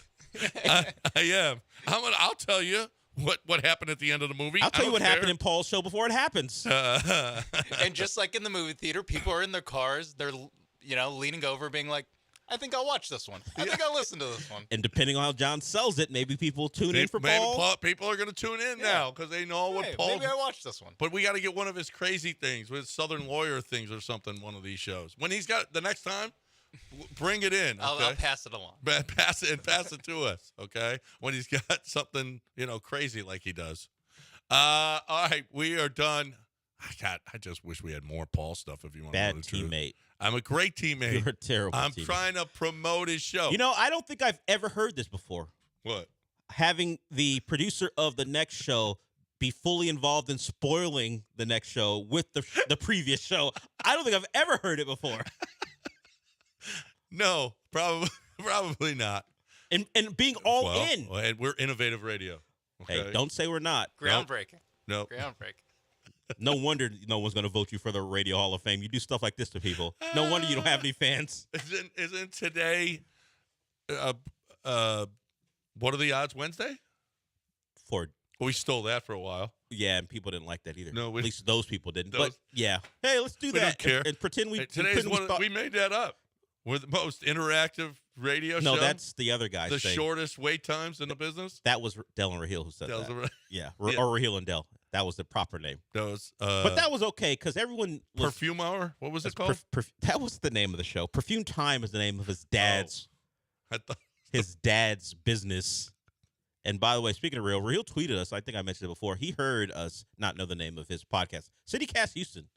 I am. I'll tell you what happened at the end of the movie. I'll tell you what happened in in Paul's show before it happens. And just like in the movie theater, people are in their cars. They're leaning over, being like, "I think I'll watch this one. I think I'll listen to this one." And depending on how John sells it, maybe people tune in for Paul. People are going to tune in now because they know what Paul. Maybe I watch this one. But we got to get one of his crazy things with Southern lawyer things or something. One of these shows. When he's got the next time, bring it in. Okay? I'll pass it along. Pass it to us. Okay. When he's got something crazy like he does. All right, we are done. I just wish we had more Paul stuff. If you want Bad to know the truth. teammate. I'm a great teammate. You're a terrible I'm teammate. trying to promote his show. I don't think I've ever heard this before. What? Having the producer of the next show be fully involved in spoiling the next show with the previous show. I don't think I've ever heard it before. No, probably not. And being all in. Well, and we're innovative radio. Okay? Hey, don't say we're not. Groundbreaking. Nope. Groundbreaking. No wonder no one's going to vote you for the Radio Hall of Fame. You do stuff like this to people. No wonder you don't have any fans. Isn't today? What are the odds? Wednesday? For we stole that for a while. Yeah, and people didn't like that either. No, at least those people didn't. Those- But yeah, hey, let's do We that don't care. And pretend we. Hey, today's pretend one. thought- We made that up. We're the most interactive radio show. No, that's the other guy. the shortest wait times in the business. That was Dell and Raheel who said Dell's that. a- Yeah, Yeah. or Raheel and Dell. That was the proper name. Those. But that was okay because everyone was, Perfume Hour. What was it called? that was the name of the show. Perfume Time is the name of his dad's I thought. his dad's business. And by the way, speaking of Raheel tweeted us. I think I mentioned it before. He heard us not know the name of his podcast, City Cast Houston.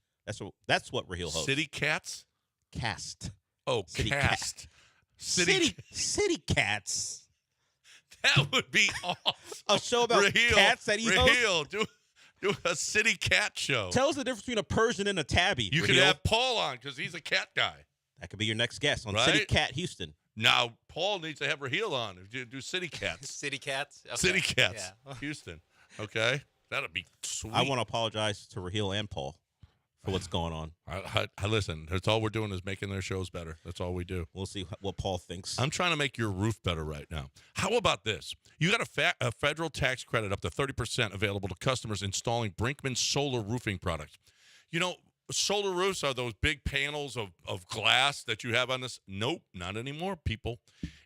That's what Raheel hosts. City Cats. Cast. Oh, City Cast. City Cats. That would be awesome. A show about Raheel, cats that he hosts. Raheel, do a City Cat show. Tell us the difference between a Persian and a tabby. You could Raheel. have Paul on because he's a cat guy. That could be your next guest on Right? City Cat Houston. Now Paul needs to have Raheel on. Do City Cats. City Cats. Okay. City Cats. Yeah. Houston. Okay, that'd be sweet. I want to apologize to Raheel and Paul for what's going on. I listen. That's all we're doing is making their shows better. That's all we do. We'll see what Paul thinks. I'm trying to make your roof better right now. How about this? You got a federal tax credit up to 30% available to customers installing Brinkman solar roofing products. Solar roofs are those big panels of glass that you have on this. Nope, not anymore, people.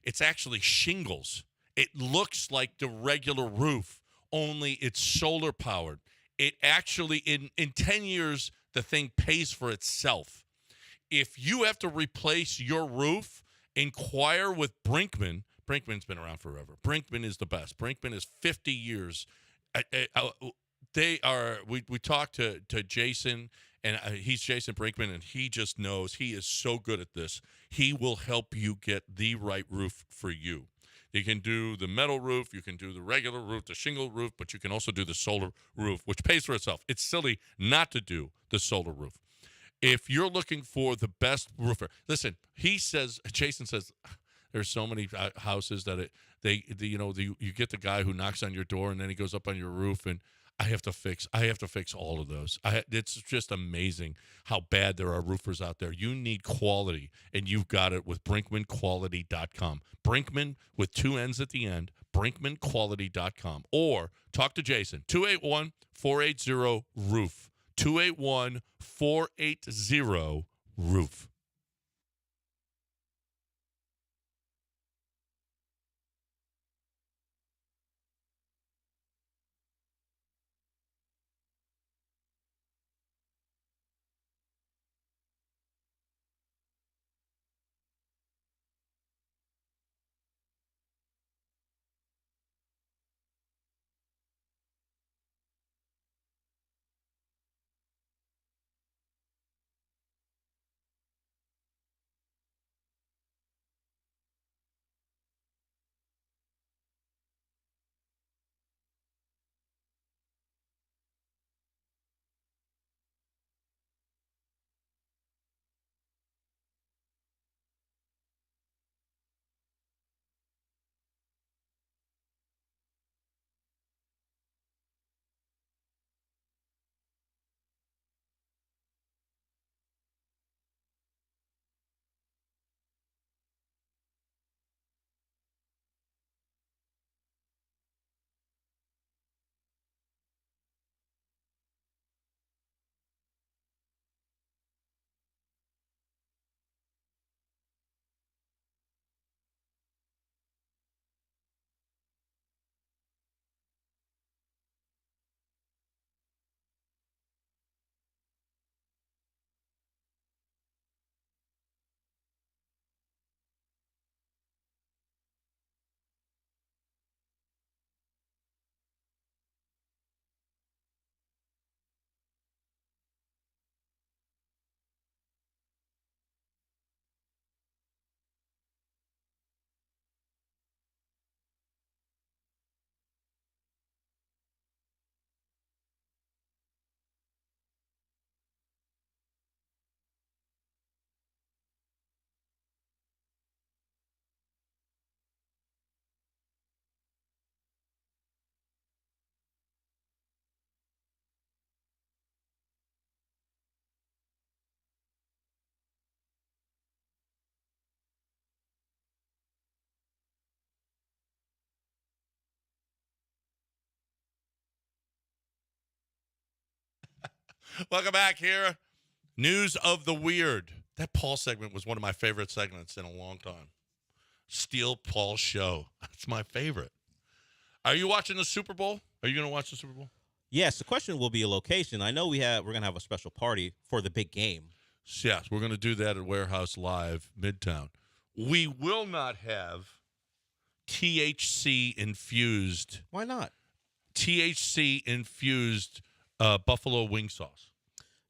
It's actually shingles. It looks like the regular roof, only it's solar powered. It actually, in 10 years, the thing pays for itself. If you have to replace your roof, inquire with Brinkman. Brinkman's been around forever. Brinkman is the best. Brinkman is 50 years. They are. We talked to Jason, and he's Jason Brinkman, and he just knows. He is so good at this. He will help you get the right roof for you. You can do the metal roof, you can do the regular roof, the shingle roof, but you can also do the solar roof, which pays for itself. It's silly not to do the solar roof. If you're looking for the best roofer, listen, Jason says, there's so many houses that you get the guy who knocks on your door and then he goes up on your roof and I have to fix all of those. It's just amazing how bad there are roofers out there. You need quality, and you've got it with BrinkmanQuality.com. Brinkman with 2 N's at the end, BrinkmanQuality.com. Or talk to Jason, 281-480-ROOF, 281-480-ROOF. Welcome back here. News of the weird. That Paul segment was one of my favorite segments in a long time. Steal Paul's show. That's my favorite. Are you watching the Super Bowl? Are you going to watch the Super Bowl? Yes, the question will be a location. I know we're going to have a special party for the big game. Yes, we're going to do that at Warehouse Live, Midtown. We will not have THC-infused. Why not? THC-infused buffalo wing sauce.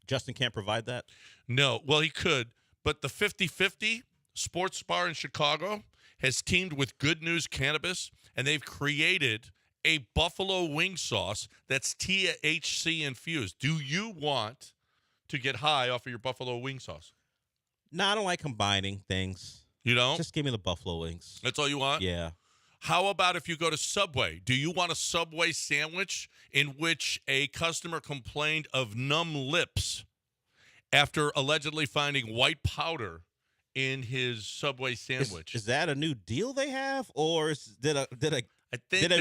Justin can't provide that? No. Well, he could. But the 50-50 sports bar in Chicago has teamed with Good News Cannabis, and they've created a buffalo wing sauce that's THC-infused. Do you want to get high off of your buffalo wing sauce? No, I don't like combining things. You don't? Just give me the buffalo wings. That's all you want? Yeah. How about if you go to Subway? Do you want a Subway sandwich in which a customer complained of numb lips after allegedly finding white powder in his Subway sandwich? Is that a new deal they have, or did a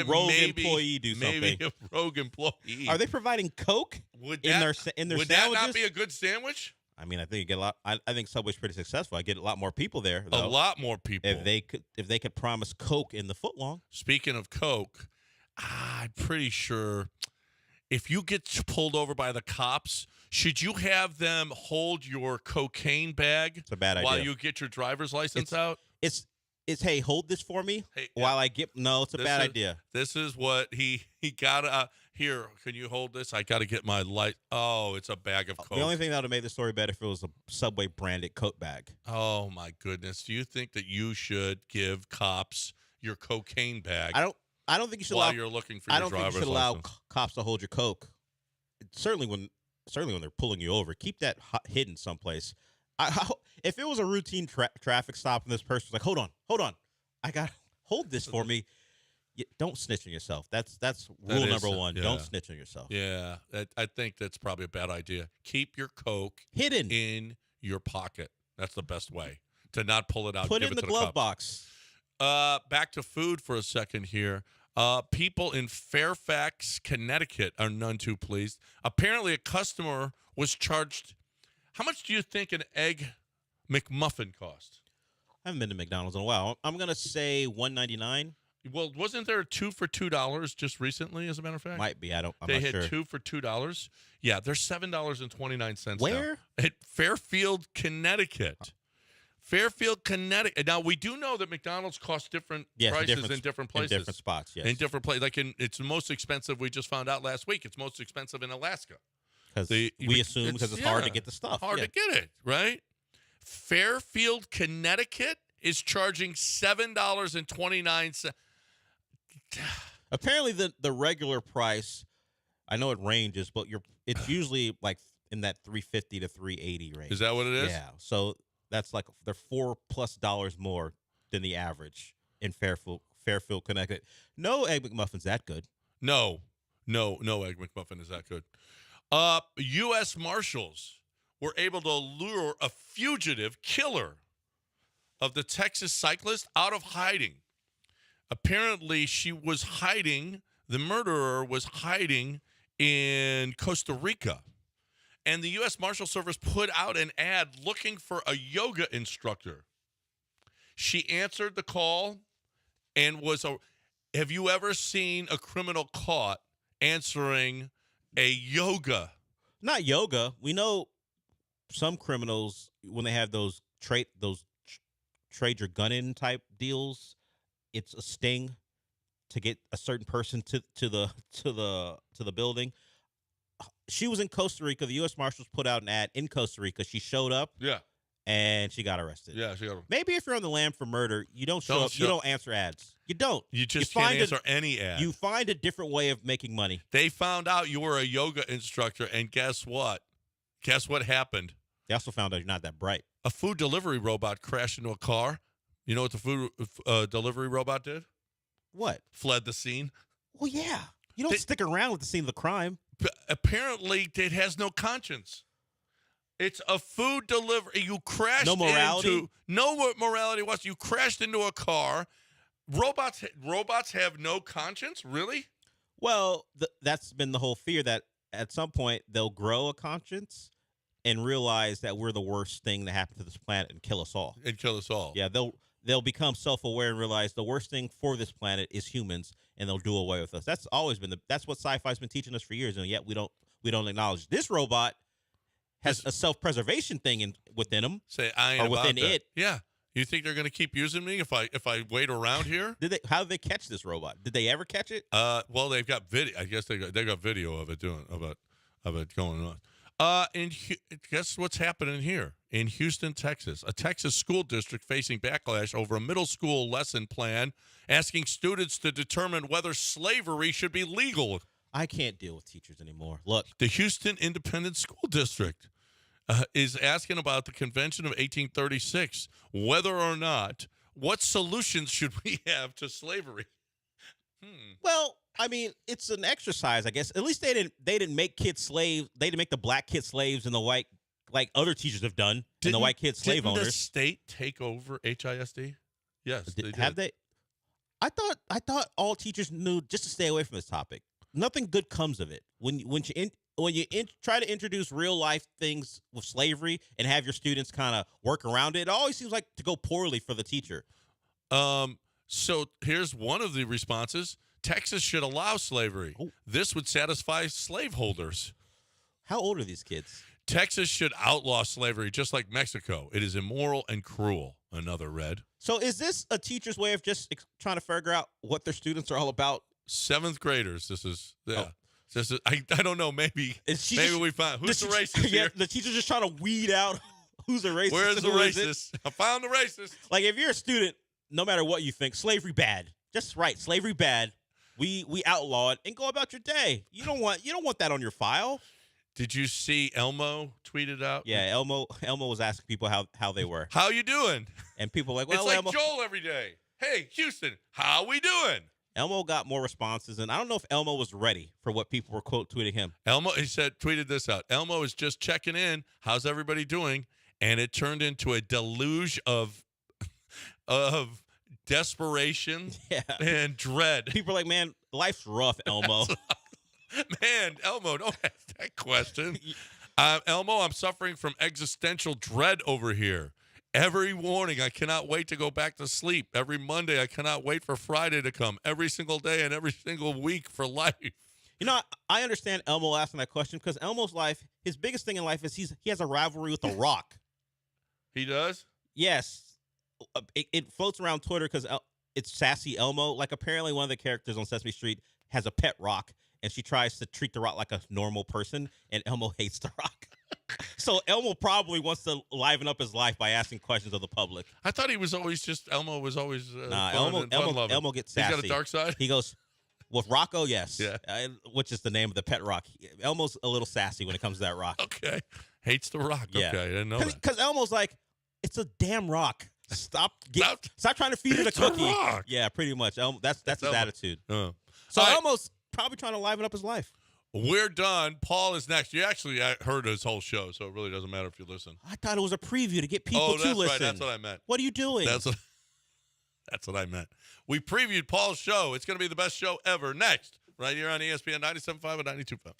rogue employee do something? Maybe a rogue employee. Are they providing Coke in their sandwiches? Would that not be a good sandwich? I mean, I think you get a lot. I think Subway's pretty successful. I get a lot more people there. Though, a lot more people. If they could promise Coke in the footlong. Speaking of Coke, I'm pretty sure if you get pulled over by the cops, should you have them hold your cocaine bag? It's a bad idea. While you get your driver's license out? It's hey, hold this for me while I get. No, it's a bad idea. This is what he got. Here, can you hold this? I got to get my light. Oh, it's a bag of Coke. The only thing that would have made the story better if it was a Subway branded Coke bag. Oh my goodness! Do you think that you should give cops your cocaine bag? I don't think you should while allow. You're looking for your driver's license. I don't think you should allow cops to hold your Coke. Certainly when they're pulling you over, keep that hidden someplace. If it was a routine traffic stop and this person was like, hold on, I got hold this for me. Don't snitch on yourself. That's rule number one. Yeah. Don't snitch on yourself. Yeah, I think that's probably a bad idea. Keep your Coke hidden in your pocket. That's the best way to not pull it out. Put it in the glove box. Back to food for a second here. People in Fairfax, Connecticut are none too pleased. Apparently, a customer was charged. How much do you think an egg McMuffin cost? I haven't been to McDonald's in a while. I'm gonna say $1.99. Well, wasn't there a 2 for $2 just recently? As a matter of fact, might be. I'm not they sure. had 2 for $2. Yeah, they're $7.29. Where? Now. At Fairfield, Connecticut. Fairfield, Connecticut. Now we do know that McDonald's costs different prices in different places, in different spots. Yes, in different places. Like it's most expensive. We just found out last week. It's most expensive in Alaska because we assume because it's hard to get the stuff. Hard to get it, right? Fairfield, Connecticut is charging $7.29. Apparently, the regular price, I know it ranges, but it's usually like in that $3.50 to $3.80 range. Is that what it is? Yeah. So that's like they're $4+ more than the average in Fairfield, Connecticut. No Egg McMuffin's that good. No Egg McMuffin is that good. U.S. Marshals were able to lure a fugitive killer of the Texas cyclist out of hiding. Apparently, the murderer was hiding in Costa Rica. And the U.S. Marshal Service put out an ad looking for a yoga instructor. She answered the call and have you ever seen a criminal caught answering a yoga? Not yoga. We know some criminals, when they have those trade your gun in type deals, it's a sting to get a certain person to the building. She was in Costa Rica. The U.S. Marshals put out an ad in Costa Rica. She showed up. Yeah. And she got arrested. Yeah, she got arrested. Maybe if you're on the lam for murder, you don't show up. You don't answer ads. You don't. You just can't answer any ad. You find a different way of making money. They found out you were a yoga instructor, and guess what? Guess what happened? They also found out you're not that bright. A food delivery robot crashed into a car. You know what the food delivery robot did? What? Fled the scene. Well, yeah. You don't stick around with the scene of the crime. Apparently, it has no conscience. It's a food delivery. You crashed no morality? No morality whatsoever. You crashed into a car. Robots have no conscience? Really? Well, that's been the whole fear that at some point they'll grow a conscience and realize that we're the worst thing that happened to this planet and kill us all. Yeah, they'll become self-aware and realize the worst thing for this planet is humans, and they'll do away with us. That's always been that's what sci-fi's been teaching us for years, and yet we don't acknowledge this robot has a self-preservation thing within him. Say I ain't or about within that. it. Yeah. You think they're going to keep using me if I wait around here? How did they catch this robot? Did they ever catch it? Well, they've got video. I guess they got video of it going on. And guess what's happening here in Houston, Texas? A Texas school district facing backlash over a middle school lesson plan asking students to determine whether slavery should be legal. I can't deal with teachers anymore. Look, the Houston Independent School District is asking about the Convention of 1836, whether or not, what solutions should we have to slavery? Well, I mean, it's an exercise, I guess. At least they didn't make kids slaves. They didn't make the black kids slaves and the white, like other teachers have done, and the white kids slave owners. Didn't the state take over HISD? Yes, they did. Have they? I thought all teachers knew just to stay away from this topic. Nothing good comes of it. When you try to introduce real life things with slavery and have your students kind of work around it always seems like to go poorly for the teacher. So here's one of the responses. Texas should allow slavery. This would satisfy slaveholders. How old are these kids? Texas should outlaw slavery just like Mexico. It is immoral and cruel. Another read. So is this a teacher's way of just trying to figure out what their students are all about? 7th graders. This is, yeah. This is, I don't know. Maybe we find who's the racist here. The teacher's just trying to weed out who's a racist. Where's the racist? I found the racist. Like if you're a student, no matter what you think, slavery bad. Just right, slavery bad. We outlaw it and go about your day. You don't want that on your file. Did you see Elmo tweeted out? Yeah, Elmo was asking people how they were. How you doing? And people were like, well, it's like Elmo. Joel every day. Hey, Houston, how we doing? Elmo got more responses, and I don't know if Elmo was ready for what people were quote tweeting him. Elmo, he tweeted this out. Elmo is just checking in. How's everybody doing? And it turned into a deluge of desperation and dread. People are like, man, life's rough, Elmo. Man, Elmo, don't ask that question. Elmo, I'm suffering from existential dread over here. Every morning, I cannot wait to go back to sleep. Every Monday, I cannot wait for Friday to come. Every single day and every single week for life. You know, I understand Elmo asking that question because Elmo's life, his biggest thing in life is he has a rivalry with The Rock. He does? Yes. It floats around Twitter because it's Sassy Elmo. Like, apparently one of the characters on Sesame Street has a pet rock, and she tries to treat The Rock like a normal person, and Elmo hates The Rock. So Elmo probably wants to liven up his life by asking questions of the public. I thought he was always Elmo was always Elmo gets sassy. He's got a dark side? He goes, with Rocco, yes. Yeah. Which is the name of the pet rock. Elmo's a little sassy when it comes to that rock. Okay. Hates The Rock. Yeah. Okay, I didn't know that. Because Elmo's like, it's a damn rock. Stop trying to feed it a cookie. Rock. Yeah, pretty much. That's his Elmo. attitude. So right. Elmo's probably trying to liven up his life. We're done. Paul is next. You actually heard his whole show, so it really doesn't matter if you listen. I thought it was a preview to get people to listen. Right. That's what I meant. What are you doing? That's what I meant. We previewed Paul's show. It's going to be the best show ever. Next, right here on ESPN 97.5 and 92.5.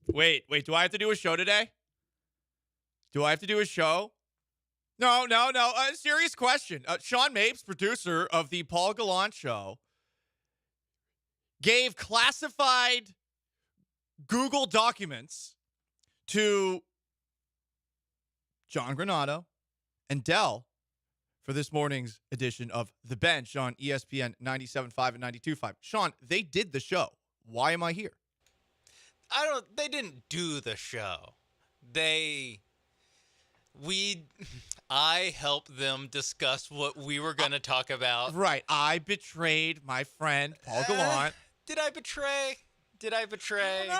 Wait. Do I have to do a show today? Do I have to do a show? No. Serious question. Sean Mapes, producer of the Paul Gallant Show, gave classified Google documents to John Granato and Dell for this morning's edition of The Bench on ESPN 97.5 and 92.5. Sean, they did the show. Why am I here? They didn't do the show. I helped them discuss what we were going to talk about. Right. I betrayed my friend Paul Gallant. Did I betray? No.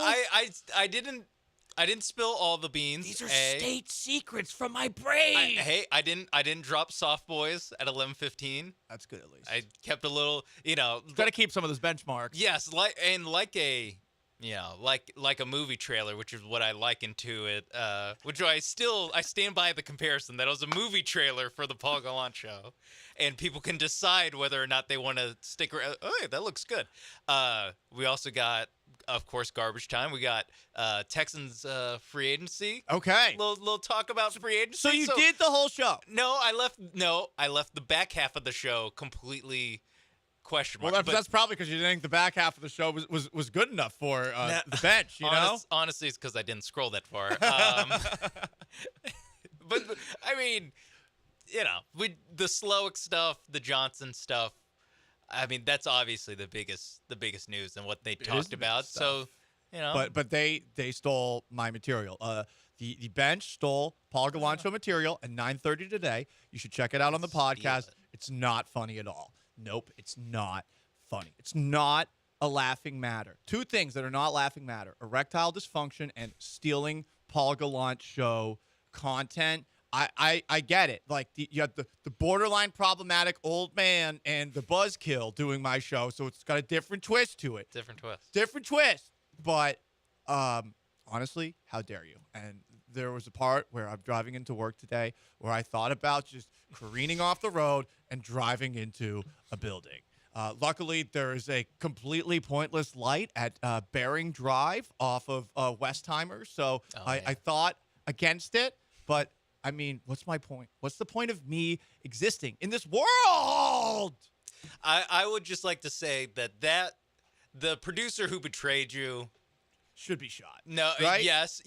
I didn't spill all the beans. These are state secrets from my brain. I didn't drop soft boys at 11:15. That's good at least. I kept a little, got to keep some of those benchmarks. Yes, like a movie trailer, which is what I liken to it. Which I stand by the comparison that it was a movie trailer for the Paul Gallant Show, and people can decide whether or not they want to stick around. Oh, yeah, that looks good. We also got, of course, garbage time. We got Texans free agency. Okay, little talk about free agency. So you did the whole show? No, I left the back half of the show completely. Question mark. Well, that's probably because you didn't think the back half of the show was good enough for the bench, know? Honestly, it's because I didn't scroll that far. But I mean, the Slowick stuff, the Johnson stuff, I mean, that's obviously the biggest news and what they talked about. So, But they stole my material. The bench stole Paul Gallant Show material at 9:30 today. You should check it out on the podcast. It's not funny at all. Nope, it's not funny. It's not a laughing matter. Two things that are not laughing matter: erectile dysfunction and stealing Paul Gallant Show content. I get it. Like you have the borderline problematic old man and the buzzkill doing my show, so it's got a different twist to it. Different twist. But honestly, how dare you? And there was a part where I'm driving into work today where I thought about just careening off the road and driving into a building. Luckily, there is a completely pointless light at Bering Drive off of Westheimer, so I thought against it. But, I mean, what's my point? What's the point of me existing in this world? I would just like to say that the producer who betrayed you should be shot. No, right? Yes,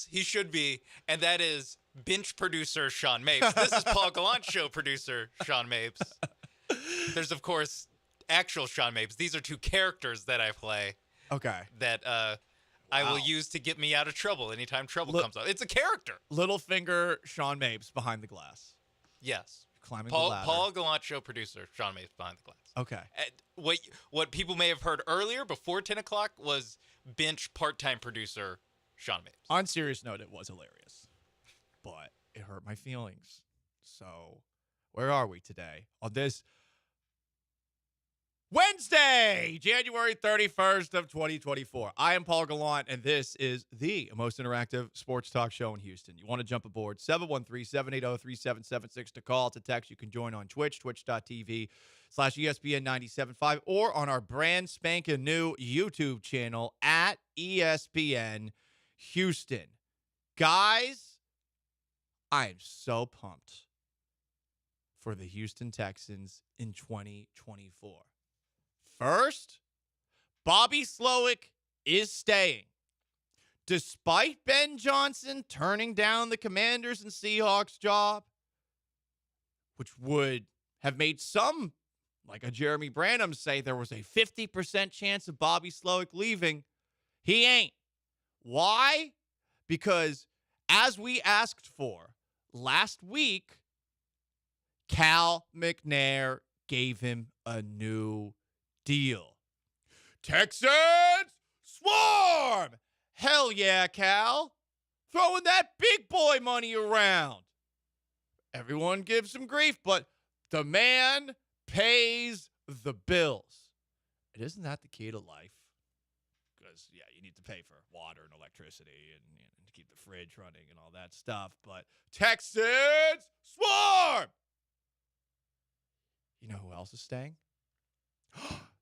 he should be, and that is bench producer Sean Mapes. This is Paul Gallant Show producer Sean Mapes. There's, of course, actual Sean Mapes. These are two characters that I play. Okay. That I will use to get me out of trouble anytime trouble comes up. It's a character. Littlefinger Sean Mapes behind the glass. Yes. Climbing the ladder. Paul Gallant Show producer Sean Mapes behind the glass. Okay. What people may have heard earlier before 10 o'clock was bench part-time producer Sean Mapes. On a serious note, it was hilarious, but it hurt my feelings. So where are we today on this Wednesday, January 31st of 2024? I am Paul Gallant, and this is the most interactive sports talk show in Houston. You want to jump aboard, 713-780-3776 to call, to text. You can join on Twitch, twitch.tv/ESPN 97.5, or on our brand spanking new YouTube channel at ESPN Houston. Guys, I am so pumped for the Houston Texans in 2024. First, Bobby Slowick is staying. Despite Ben Johnson turning down the Commanders and Seahawks job, which would have made some, like a Jeremy Branham, say there was a 50% chance of Bobby Slowick leaving, he ain't. Why? Because as we asked for last week, Cal McNair gave him a new deal. Texans swarm! Hell yeah, Cal. Throwing that big boy money around. Everyone gives him grief, but the man pays the bills. And isn't that the key to life? Because, yeah, you need to pay for water and electricity and to keep the fridge running and all that stuff. But Texans swarm! You know who else is staying?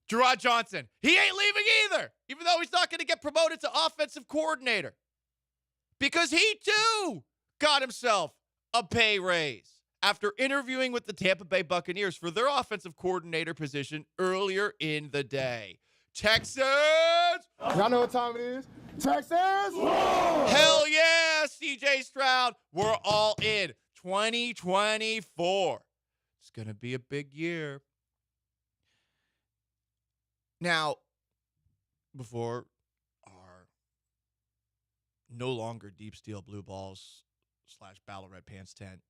Gerard Johnson, he ain't leaving either, even though he's not going to get promoted to offensive coordinator. Because he, too, got himself a pay raise after interviewing with the Tampa Bay Buccaneers for their offensive coordinator position earlier in the day. Texans! Y'all know what time it is? Texans! Hell yeah, CJ Stroud. We're all in. 2024. It's going to be a big year. Now, before our no longer deep steel blue balls / battle red pants tent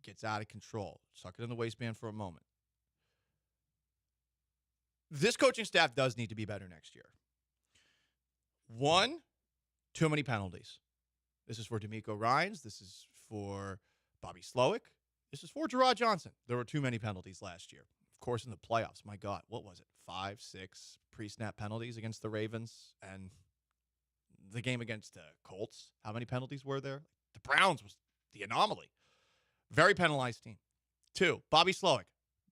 gets out of control, suck it in the waistband for a moment. This coaching staff does need to be better next year. One, too many penalties. This is for D'Amico Ryans. This is for Bobby Slowick. This is for Gerard Johnson. There were too many penalties last year. Of course, in the playoffs, my God, what was it? 5, 6 pre-snap penalties against the Ravens, and the game against the Colts. How many penalties were there? The Browns was the anomaly. Very penalized team. 2, Bobby Slowick.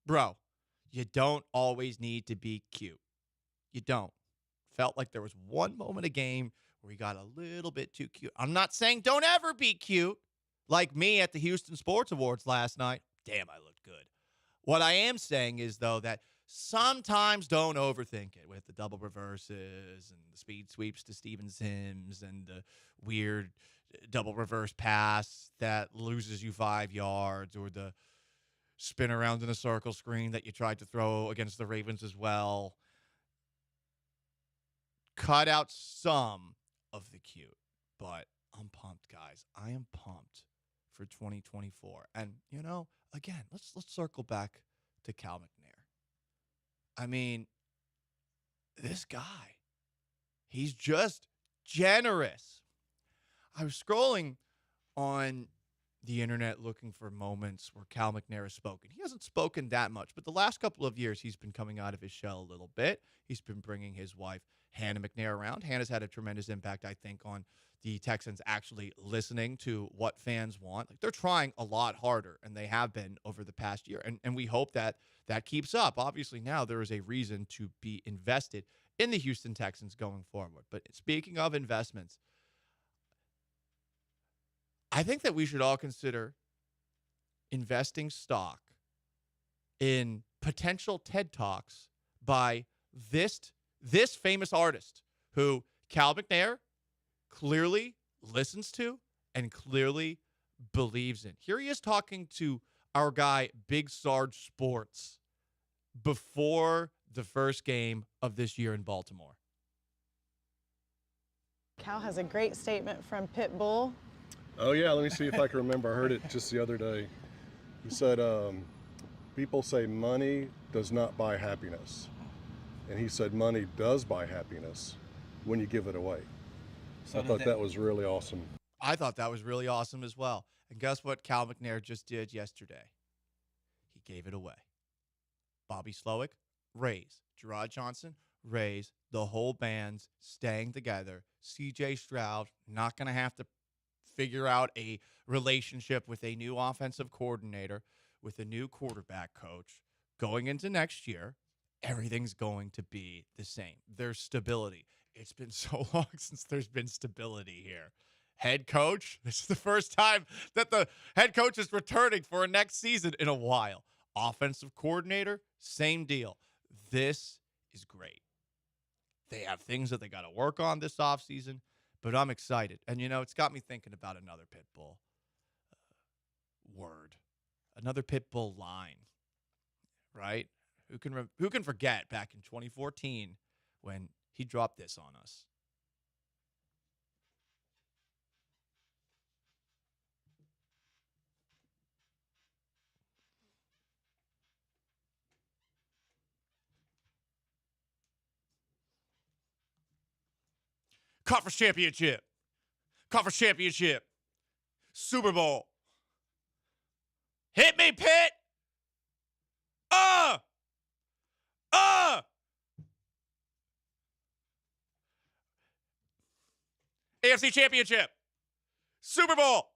Bro, you don't always need to be cute. You don't. Felt like there was one moment a game where he got a little bit too cute. I'm not saying don't ever be cute, like me at the Houston Sports Awards last night. Damn, I looked good. What I am saying is, though, that sometimes don't overthink it with the double reverses and the speed sweeps to Steven Sims and the weird double reverse pass that loses you 5 yards, or the spin around in a circle screen that you tried to throw against the Ravens as well. Cut out some of the cute, but I'm pumped, guys. I am pumped for 2024. And, you know, again, let's circle back to Cal McNair. I mean, this guy, he's just generous. I was scrolling on the internet looking for moments where Cal McNair has spoken. He hasn't spoken that much, but the last couple of years he's been coming out of his shell a little bit. He's been bringing his wife, Hannah McNair, around. Hannah's had a tremendous impact, I think, on the Texans actually listening to what fans want. Like, they're trying a lot harder, and they have been over the past year, and we hope that that keeps up. Obviously, now there is a reason to be invested in the Houston Texans going forward. But speaking of investments, I think that we should all consider investing stock in potential TED Talks by this famous artist who Cal McNair clearly listens to and clearly believes in. Here he is talking to our guy, Big Sarge Sports, before the first game of this year in Baltimore. Cal has a great statement from Pitbull. Oh, yeah, let me see if I can remember. I heard it just the other day. He said, people say money does not buy happiness. And he said money does buy happiness when you give it away. So I thought that was really awesome. I thought that was really awesome as well. And guess what Cal McNair just did yesterday? He gave it away. Bobby Slowick, raise. Gerard Johnson, raise. The whole band's staying together. CJ Stroud, not going to have to figure out a relationship with a new offensive coordinator, with a new quarterback coach. Going into next year, everything's going to be the same. There's stability. It's been so long since there's been stability here. Head coach, this is the first time that the head coach is returning for a next season in a while. Offensive coordinator, same deal. This is great. They have things that they got to work on this offseason, but I'm excited. And, you know, it's got me thinking about another Pitbull word, another Pitbull line, right? Who can forget back in 2014 when he dropped this on us? Conference championship. Conference championship. Super Bowl. Hit me, Pitt. AFC championship. Super Bowl.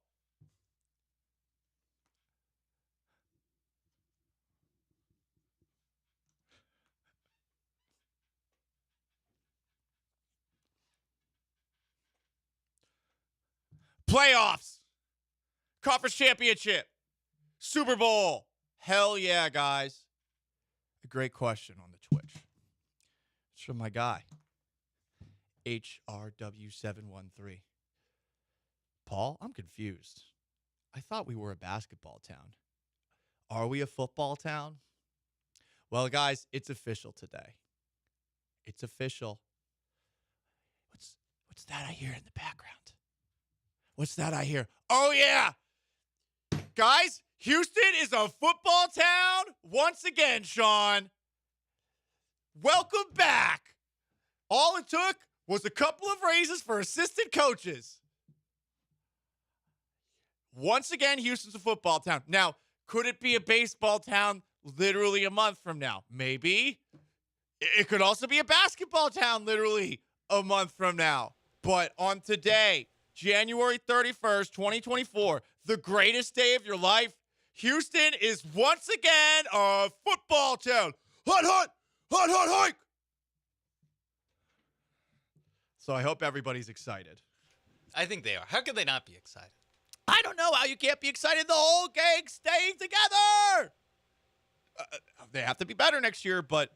Playoffs. Conference championship. Super Bowl. Hell yeah, guys. A great question on the Twitch. It's from my guy, HRW713. Paul, I'm confused. I thought we were a basketball town. Are we a football town? Well, guys, it's official today. It's official. What's that I hear in the background? What's that I hear? Oh, yeah. Guys, Houston is a football town once again, Sean. Welcome back. All it took was a couple of raises for assistant coaches. Once again, Houston's a football town. Now, could it be a baseball town literally a month from now? Maybe. It could also be a basketball town literally a month from now. But on today, January 31st, 2024, the greatest day of your life, Houston is once again a football town. Hot, hot, hot, hot, hike. So I hope everybody's excited. I think they are. How could they not be excited? I don't know how you can't be excited. The whole gang staying together. They have to be better next year, but...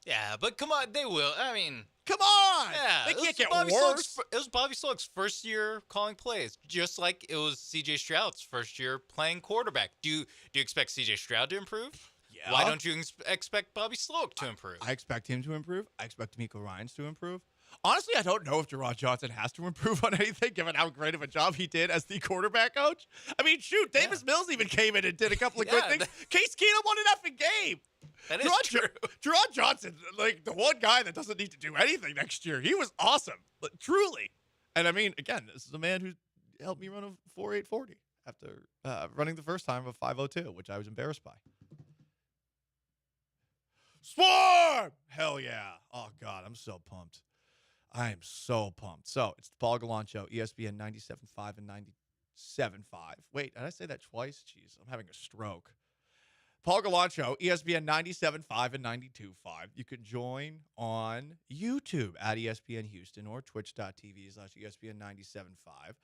Yeah, but come on, they will. I mean... Come on! Yeah, They can't get Bobby worse. It was Bobby Sloak's first year calling plays, just like it was C.J. Stroud's first year playing quarterback. Do you expect C.J. Stroud to improve? Yeah. Why don't you expect Bobby Sloak to improve? I expect him to improve. I expect D'Amico Ryans to improve. Honestly, I don't know if Jerron Johnson has to improve on anything, given how great of a job he did as the quarterback coach. I mean, shoot, Davis Mills even came in and did a couple of good things. Case Keenum won an effing game. That is true. Jerron Johnson, like the one guy that doesn't need to do anything next year. He was awesome, truly. And I mean, again, this is a man who helped me run a 4.840 after running the first time of 5.02, which I was embarrassed by. Swarm! Hell yeah. Oh, God, I'm so pumped. I am so pumped. So, it's the Paul Gallant Show, ESPN 97.5 and 97.5. Wait, did I say that twice? Jeez, I'm having a stroke. Paul Gallant Show, ESPN 97.5 and 92.5. You can join on YouTube at ESPN Houston or twitch.tv/ESPN 97.5.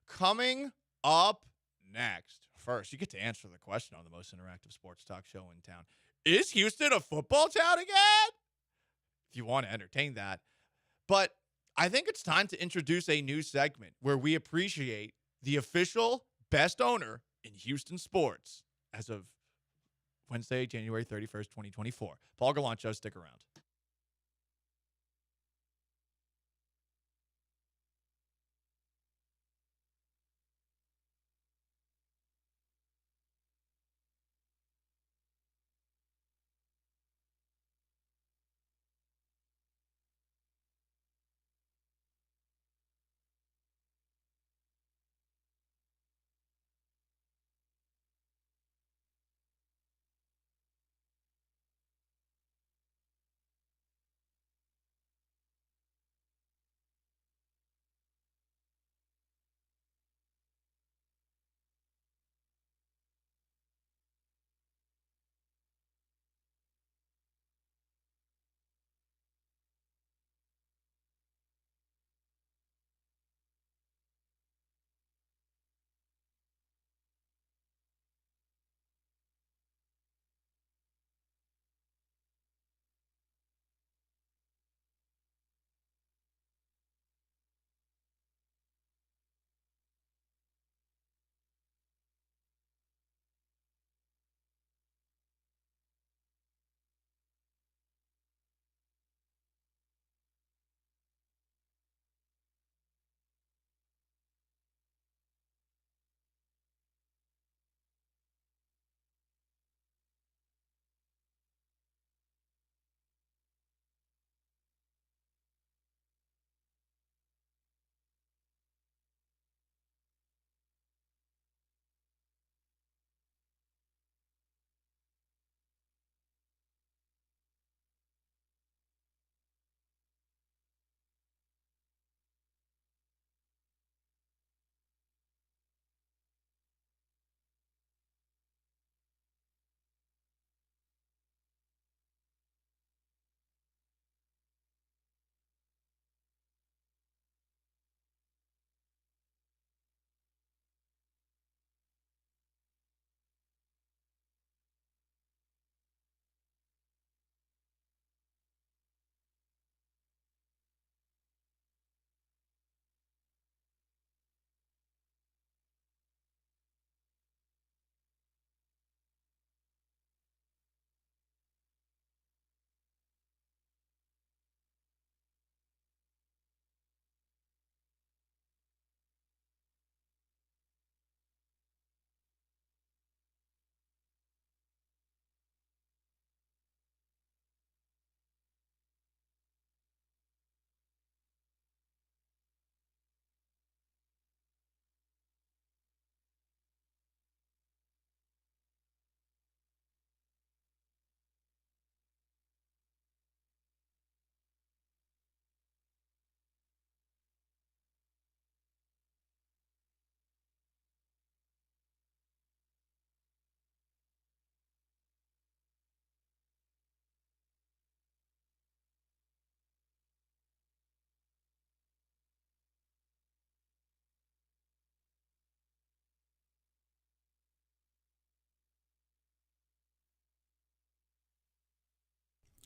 Coming up next, first, you get to answer the question on the most interactive sports talk show in town. Is Houston a football town again? If you want to entertain that. But I think it's time to introduce a new segment where we appreciate the official best owner in Houston sports as of Wednesday, January 31st, 2024. Paul Gallant Show, stick around.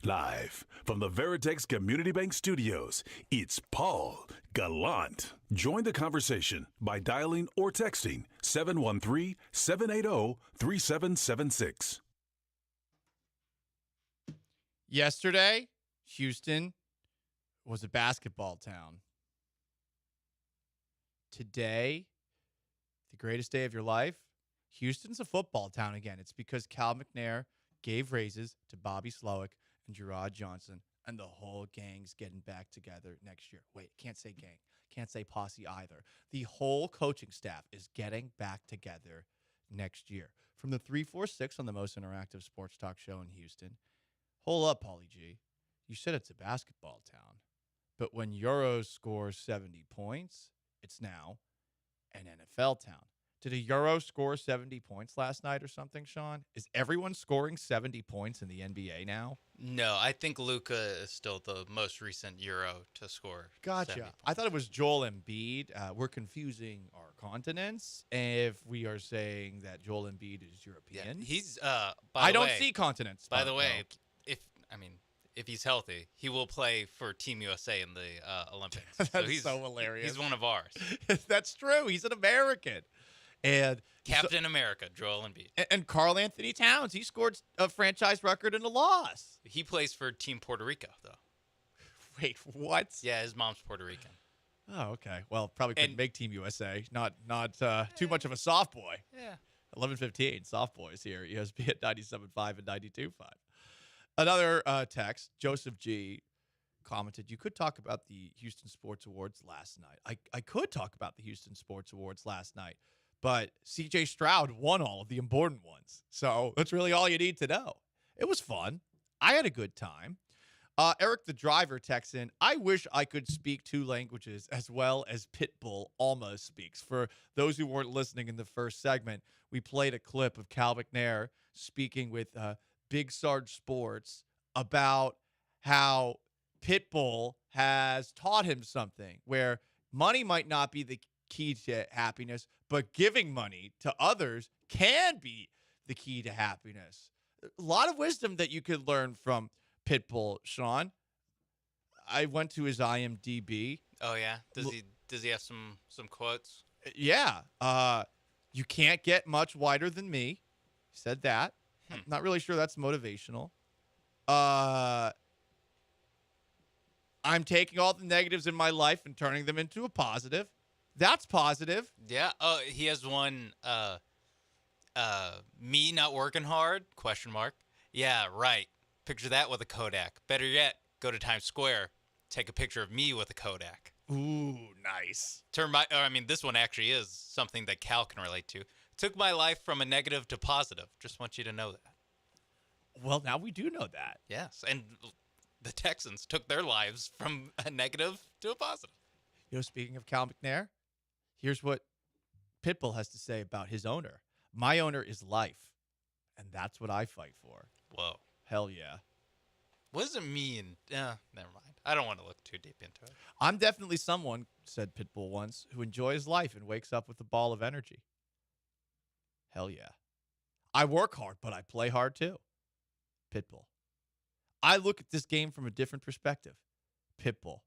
Live from the Veritex Community Bank Studios, it's Paul Gallant. Join the conversation by dialing or texting 713-780-3776. Yesterday, Houston was a basketball town. Today, the greatest day of your life, Houston's a football town again. It's because Cal McNair gave raises to Bobby Slowick and Gerard Johnson, and the whole gang's getting back together next year. Wait, can't say gang. Can't say posse either. The whole coaching staff is getting back together next year. From the 346 on the most interactive sports talk show in Houston. Hold up, Paulie G. You said it's a basketball town. But when Euros scores 70 points, it's now an NFL town. Did a Euro score 70 points last night or something, Sean? Is everyone scoring 70 points in the NBA now? No, I think Luka is still the most recent Euro to score. Gotcha. I thought it was Joel Embiid. We're confusing our continents if we are saying that Joel Embiid is European. Yeah, he's I don't see continents. By the way, if he's healthy, he will play for Team USA in the Olympics. That's so hilarious. He's one of ours. That's true. He's an American. And Captain America, Joel Embiid. And Karl Anthony Towns, he scored a franchise record in a loss. He plays for Team Puerto Rico, though. Wait, what? Yeah, his mom's Puerto Rican. Oh, okay. Well, probably couldn't make Team USA. Not too much of a soft boy. Yeah. 11:15, soft boys here. ESPN 97.5 and 92.5. Another text, Joseph G. commented, you could talk about the Houston Sports Awards last night. I could talk about the Houston Sports Awards last night. But C.J. Stroud won all of the important ones. So that's really all you need to know. It was fun. I had a good time. Eric the driver texts in, I wish I could speak 2 languages as well as Pitbull almost speaks. For those who weren't listening in the first segment, we played a clip of Cal McNair speaking with Big Sarge Sports about how Pitbull has taught him something where money might not be the key to happiness, but giving money to others can be the key to happiness. A lot of wisdom that you could learn from Pitbull, Sean. I went to his IMDb. Oh yeah, does he have some quotes? Yeah. You can't get much whiter than me. He said that. I'm not really sure that's motivational. I'm taking all the negatives in my life and turning them into a positive. That's positive. Yeah. Oh, he has one. Me not working hard? ? Yeah, right. Picture that with a Kodak. Better yet, go to Times Square, take a picture of me with a Kodak. Ooh, nice. This one actually is something that Cal can relate to. Took my life from a negative to positive. Just want you to know that. Well, now we do know that. Yes, and the Texans took their lives from a negative to a positive. You know, speaking of Cal McNair, here's what Pitbull has to say about his owner. My owner is life, and that's what I fight for. Whoa. Hell yeah. What does it mean? Never mind. I don't want to look too deep into it. I'm definitely someone, said Pitbull once, who enjoys life and wakes up with a ball of energy. Hell yeah. I work hard, but I play hard too. Pitbull. I look at this game from a different perspective. Pitbull.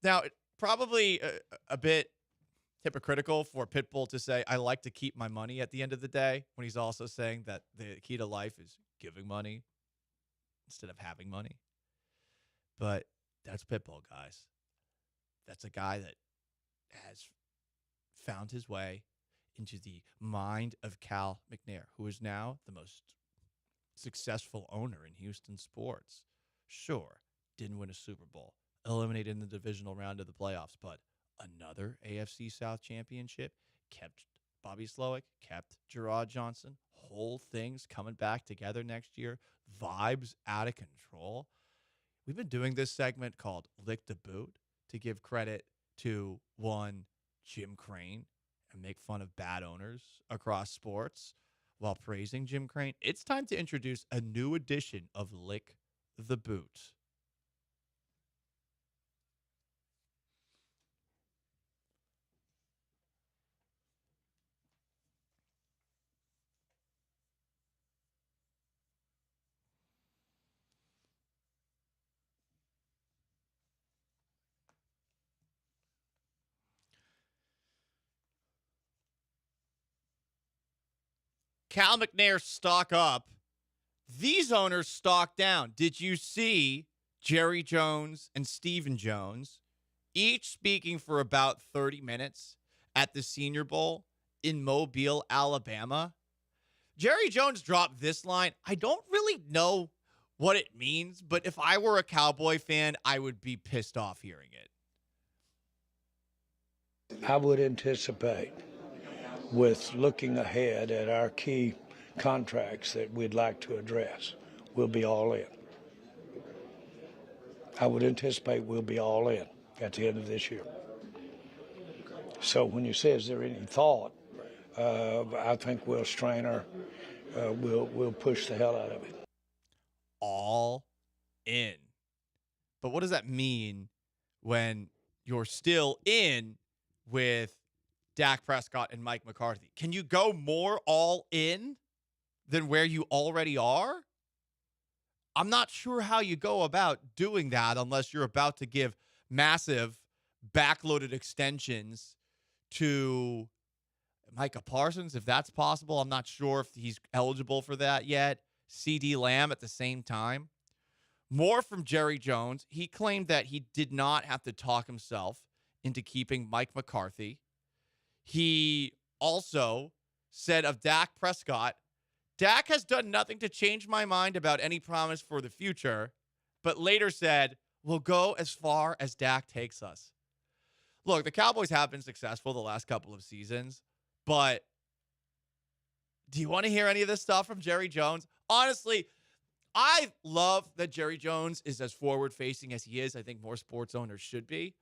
Now, probably a bit hypocritical for Pitbull to say, I like to keep my money at the end of the day, when he's also saying that the key to life is giving money instead of having money. But that's Pitbull, guys. That's a guy that has found his way into the mind of Cal McNair, who is now the most successful owner in Houston sports. Sure, didn't win a Super Bowl, eliminated in the divisional round of the playoffs, but another AFC South championship, kept Bobby Slowick, kept Gerard Johnson, whole thing's coming back together next year, vibes out of control. We've been doing this segment called Lick the Boot to give credit to one Jim Crane and make fun of bad owners across sports while praising Jim Crane. It's time to introduce a new edition of Lick the Boot. Cal McNair stock up. These owners stock down. Did you see Jerry Jones and Stephen Jones each speaking for about 30 minutes at the Senior Bowl in Mobile, Alabama? Jerry Jones dropped this line. I don't really know what it means, but if I were a Cowboy fan, I would be pissed off hearing it. I would anticipate, with looking ahead at our key contracts that we'd like to address, we'll be all in. I would anticipate we'll be all in at the end of this year. So when you say, is there any thought, I think we'll strain our, we'll push the hell out of it. All in. But what does that mean when you're still in with Dak Prescott and Mike McCarthy? Can you go more all in than where you already are? I'm not sure how you go about doing that unless you're about to give massive backloaded extensions to Micah Parsons, if that's possible. I'm not sure if he's eligible for that yet. CD Lamb at the same time. More from Jerry Jones. He claimed that he did not have to talk himself into keeping Mike McCarthy. He also said of Dak Prescott, Dak has done nothing to change my mind about any promise for the future, but later said, we'll go as far as Dak takes us. Look, the Cowboys have been successful the last couple of seasons, but do you want to hear any of this stuff from Jerry Jones? Honestly, I love that Jerry Jones is as forward-facing as he is. I think more sports owners should be.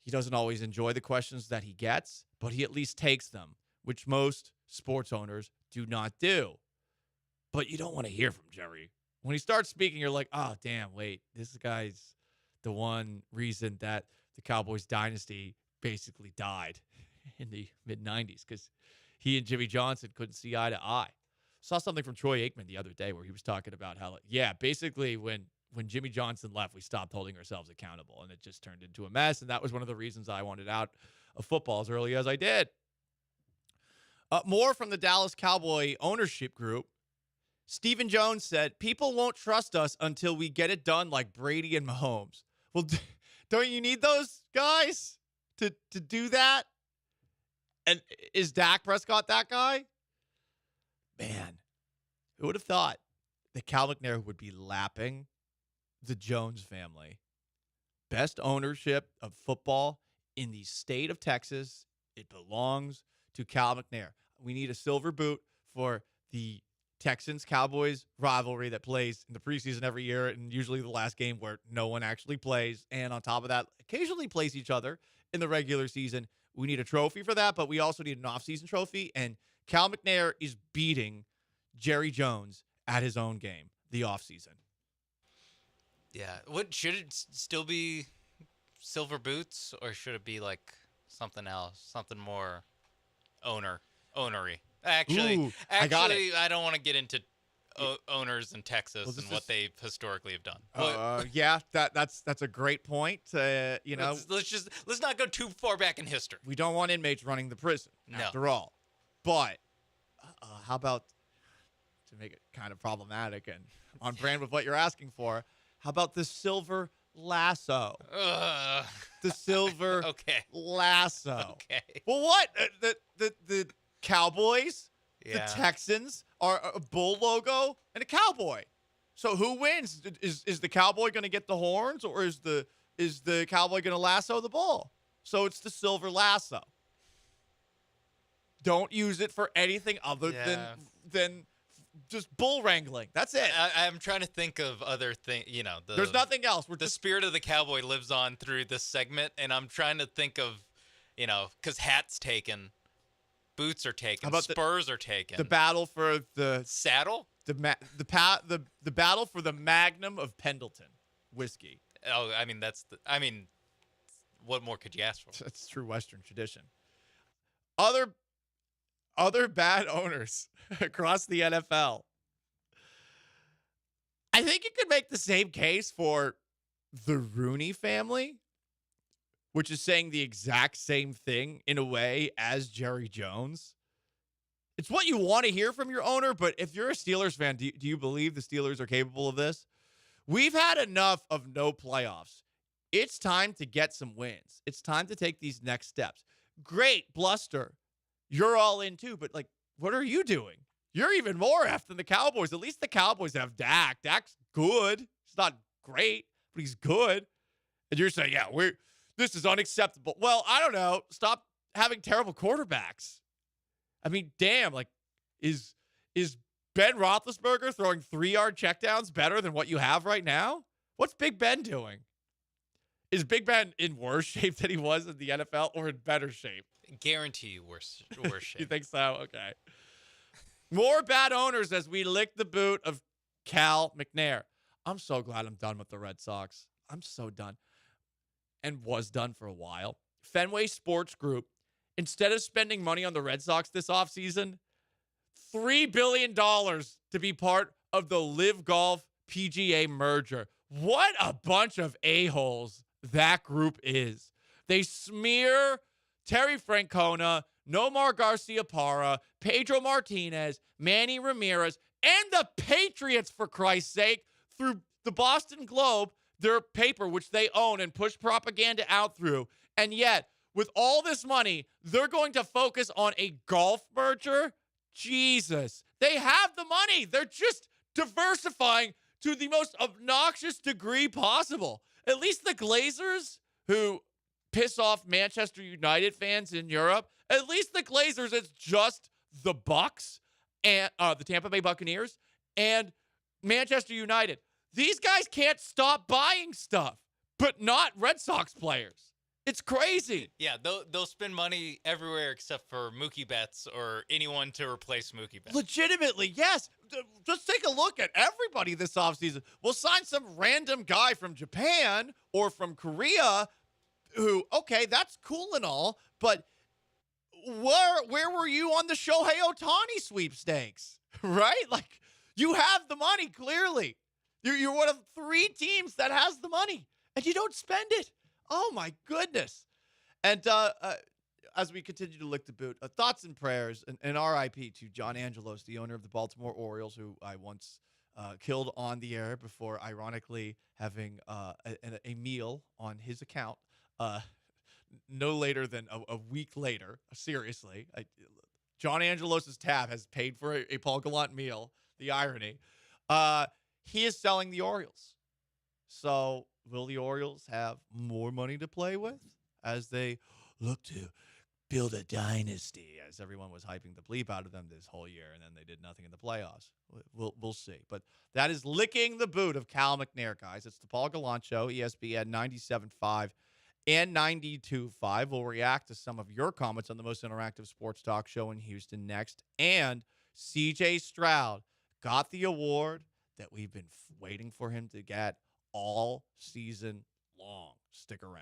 He doesn't always enjoy the questions that he gets, but he at least takes them, which most sports owners do not do. But you don't want to hear from Jerry. When he starts speaking, you're like, oh, damn, wait, this guy's the one reason that the Cowboys dynasty basically died in the mid-'90s because he and Jimmy Johnson couldn't see eye to eye. Saw something from Troy Aikman the other day where he was talking about how, basically when Jimmy Johnson left, we stopped holding ourselves accountable, and it just turned into a mess, and that was one of the reasons I wanted out of football as early as I did. More from the Dallas Cowboy ownership group. Stephen Jones said, people won't trust us until we get it done like Brady and Mahomes. Well, don't you need those guys to do that? And is Dak Prescott that guy? Man, who would have thought that Cal McNair would be lapping the Jones family? Best ownership of football in the state of Texas. It belongs to Cal McNair. We need a silver boot for the Texans-Cowboys rivalry that plays in the preseason every year, and usually the last game where no one actually plays. And on top of that, occasionally plays each other in the regular season. We need a trophy for that, but we also need an offseason trophy. And Cal McNair is beating Jerry Jones at his own game, the offseason. Yeah. What should it still be? Silver boots, or should it be like something else, something more ownery? Actually, I don't want to get into owners in Texas and what they historically have done. Yeah, that's a great point. Let's not go too far back in history. We don't want inmates running the prison, after all. But how about, to make it kind of problematic and on brand with what you're asking for, how about the silver lasso? The silver lasso. Okay. Well, what? The Cowboys, the Texans are a bull logo and a cowboy. So who wins? Is the cowboy going to get the horns, or is the cowboy going to lasso the bull? So it's the silver lasso. Don't use it for anything other than just bull wrangling. That's it. I'm trying to think of other things. There's nothing else. The spirit of the cowboy lives on through this segment, and I'm trying to think of, because hat's taken, boots are taken, spurs are taken. The battle for the saddle. The battle for the Magnum of Pendleton whiskey. Oh, what more could you ask for? That's true Western tradition. Other bad owners across the NFL. I think you could make the same case for the Rooney family, which is saying the exact same thing in a way as Jerry Jones. It's what you want to hear from your owner, but if you're a Steelers fan, do you believe the Steelers are capable of this? We've had enough of no playoffs. It's time to get some wins. It's time to take these next steps. Great, Bluster. You're all in too, but like, what are you doing? You're even more F than the Cowboys. At least the Cowboys have Dak. Dak's good. He's not great, but he's good. And you're saying, yeah, this is unacceptable. Well, I don't know. Stop having terrible quarterbacks. I mean, damn, like, is Ben Roethlisberger throwing 3-yard checkdowns better than what you have right now? What's Big Ben doing? Is Big Ben in worse shape than he was in the NFL or in better shape? Guarantee you worse shape. You think so? Okay. More bad owners as we lick the boot of Cal McNair. I'm so glad I'm done with the Red Sox. I'm so done. And was done for a while. Fenway Sports Group, instead of spending money on the Red Sox this offseason, $3 billion to be part of the Live Golf PGA merger. What a bunch of a-holes that group is. They smear Terry Francona, Nomar Garciaparra, Pedro Martinez, Manny Ramirez, and the Patriots, for Christ's sake, through the Boston Globe, their paper, which they own and push propaganda out through. And yet, with all this money, they're going to focus on a golf merger? Jesus. They have the money. They're just diversifying to the most obnoxious degree possible. At least the Glazers, who piss off Manchester United fans in Europe, at least the Glazers, it's just the Bucks and the Tampa Bay Buccaneers and Manchester United. These guys can't stop buying stuff, but not Red Sox players. It's crazy. Yeah, they'll spend money everywhere except for Mookie Betts or anyone to replace Mookie Betts. Legitimately, yes. Just take a look at everybody this offseason. We'll sign some random guy from Japan or from Korea who, okay, that's cool and all, but where were you on the Shohei Ohtani sweepstakes? Right? Like, you have the money, clearly. You're one of 3 teams that has the money, and you don't spend it. Oh, my goodness. And as we continue to lick the boot, thoughts and prayers and RIP to John Angelos, the owner of the Baltimore Orioles, who I once killed on the air before ironically having a meal on his account no later than a week later. Seriously. John Angelos' tab has paid for a Paul Gallant meal. The irony. He is selling the Orioles. So will the Orioles have more money to play with as they look to build a dynasty, as everyone was hyping the bleep out of them this whole year, and then they did nothing in the playoffs? We'll see. But that is licking the boot of Cal McNair, guys. It's the Paul Gallant Show, ESPN 97.5 and 92.5. We'll react to some of your comments on the most interactive sports talk show in Houston next. And CJ Stroud got the award that we've been waiting for him to get all season long. Stick around.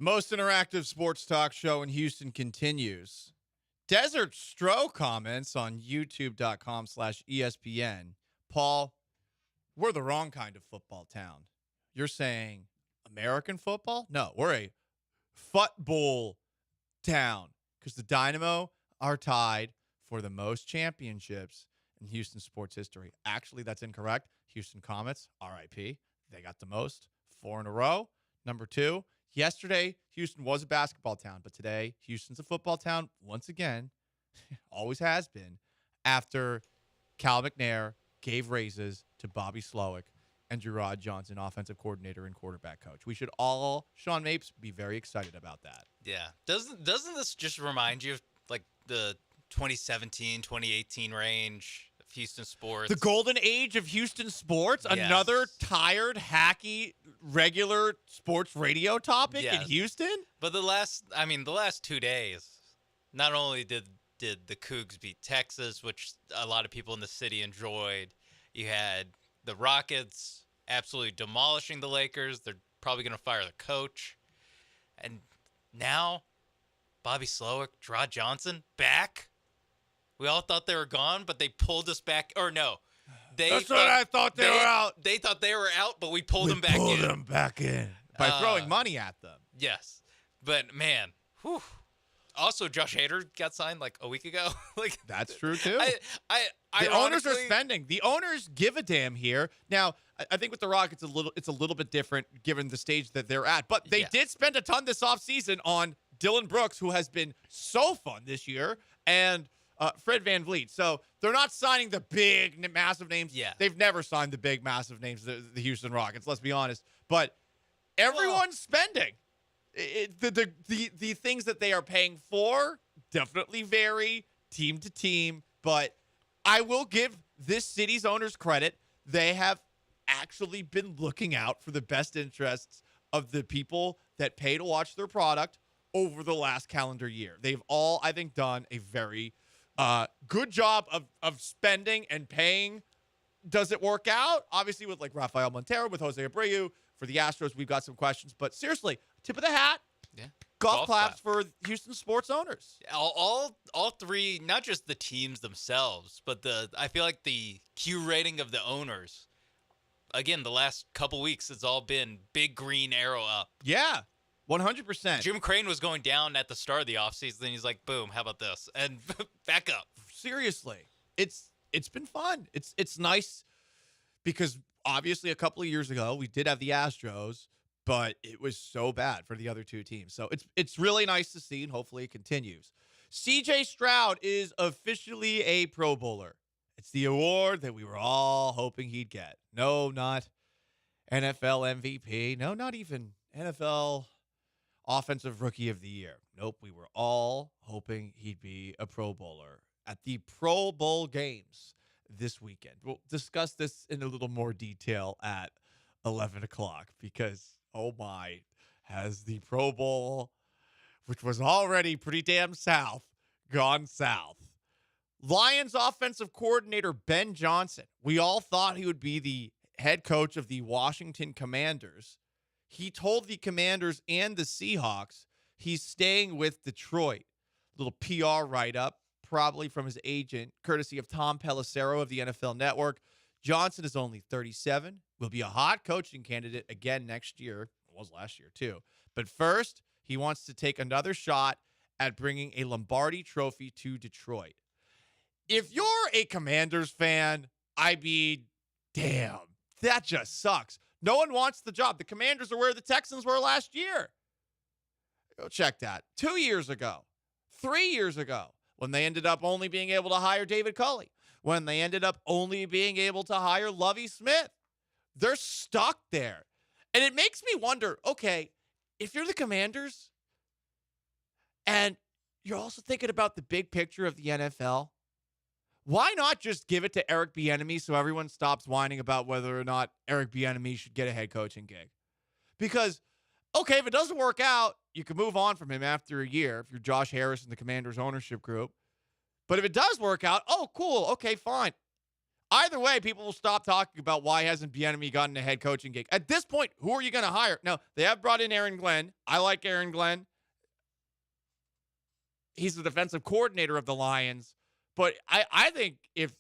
Most interactive sports talk show in Houston continues. Desert Stro comments on youtube.com/ESPN. Paul, we're the wrong kind of football town. You're saying American football? No, we're a football town because the Dynamo are tied for the most championships in Houston sports history. Actually, that's incorrect. Houston Comets, RIP, they got the most, 4 in a row. Number 2, yesterday, Houston was a basketball town, but today, Houston's a football town once again, always has been, after Cal McNair gave raises to Bobby Slowick and Gerard Johnson, offensive coordinator and quarterback coach. We should all, Sean Mapes, be very excited about that. Yeah. Doesn't this just remind you of like the 2017, 2018 range of Houston sports? The golden age of Houston sports? Yes. Another tired, hacky, regular sports radio topic in Houston? But the last 2 days, not only did the Cougs beat Texas, which a lot of people in the city enjoyed, you had the Rockets absolutely demolishing the Lakers. They're probably going to fire the coach. And now, Bobby Slowick, Gerard Johnson, back. We all thought they were gone, but they pulled us back. Or no. That's what I thought they were out. They thought they were out, but we pulled them back in. Pulled them back in. By throwing money at them. Yes. But, man, whew. Also, Josh Hader got signed like a week ago. Like that's true too. The owners are spending. The owners give a damn here. Now, I think with the Rockets, it's a little bit different given the stage that they're at. But they did spend a ton this offseason on Dylan Brooks, who has been so fun this year, and Fred VanVleet. So they're not signing the big, massive names. Yeah. They've never signed the big, massive names, the Houston Rockets, let's be honest. But everyone's spending. The things that they are paying for definitely vary team to team, but I will give this city's owners credit. They have actually been looking out for the best interests of the people that pay to watch their product over the last calendar year. They've all, I think, done a very good job of spending and paying. Does it work out? Obviously, with like Rafael Montero, with Jose Abreu. For the Astros, we've got some questions. But seriously, tip of the hat. Yeah. Golf claps for Houston sports owners. All three, not just the teams themselves, but I feel like the Q rating of the owners. Again, the last couple weeks, it's all been big green arrow up. Yeah, 100%. Jim Crane was going down at the start of the offseason, then he's like, boom, how about this? And back up. Seriously, it's been fun. It's nice because obviously a couple of years ago we did have the Astros, but it was so bad for the other two teams. So it's really nice to see, and hopefully it continues. CJ Stroud is officially a Pro Bowler. It's the award that we were all hoping he'd get. No, not NFL MVP. No, not even NFL Offensive Rookie of the Year. Nope, we were all hoping he'd be a Pro Bowler at the Pro Bowl games this weekend. We'll discuss this in a little more detail at 11 o'clock because, oh my, has the Pro Bowl, which was already pretty damn south, gone south. Lions offensive coordinator Ben Johnson. We all thought he would be the head coach of the Washington Commanders. He told the Commanders and the Seahawks he's staying with Detroit. Little PR write-up, probably from his agent, courtesy of Tom Pelissero of the NFL Network. Johnson is only 37, will be a hot coaching candidate again next year. It was last year, too. But first, he wants to take another shot at bringing a Lombardi trophy to Detroit. If you're a Commanders fan, I mean, damn, that just sucks. No one wants the job. The Commanders are where the Texans were last year. Go check that. 2 years ago, 3 years ago, when they ended up only being able to hire David Culley, when they ended up only being able to hire Lovie Smith. They're stuck there. And it makes me wonder, okay, if you're the Commanders and you're also thinking about the big picture of the NFL, why not just give it to Eric Bieniemy so everyone stops whining about whether or not Eric Bieniemy should get a head coaching gig? Because, okay, if it doesn't work out, you can move on from him after a year if you're Josh Harris and the Commanders ownership group. But if it does work out, oh, cool, okay, fine. Either way, people will stop talking about why hasn't Bieniemy gotten a head coaching gig. At this point, who are you going to hire? Now, they have brought in Aaron Glenn. I like Aaron Glenn. He's the defensive coordinator of the Lions. But I think if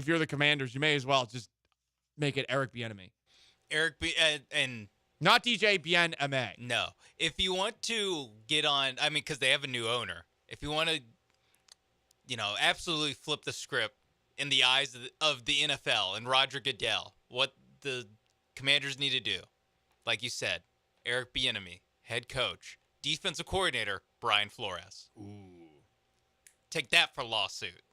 you're the Commanders, you may as well just make it Eric Bieniemy. And not DJ Bieniemy. No. If you want to get on, I mean, because they have a new owner. If you want to, absolutely flip the script in the eyes of the NFL and Roger Goodell, what the Commanders need to do, like you said, Eric Bieniemy, head coach, defensive coordinator, Brian Flores. Ooh. Take that for lawsuit.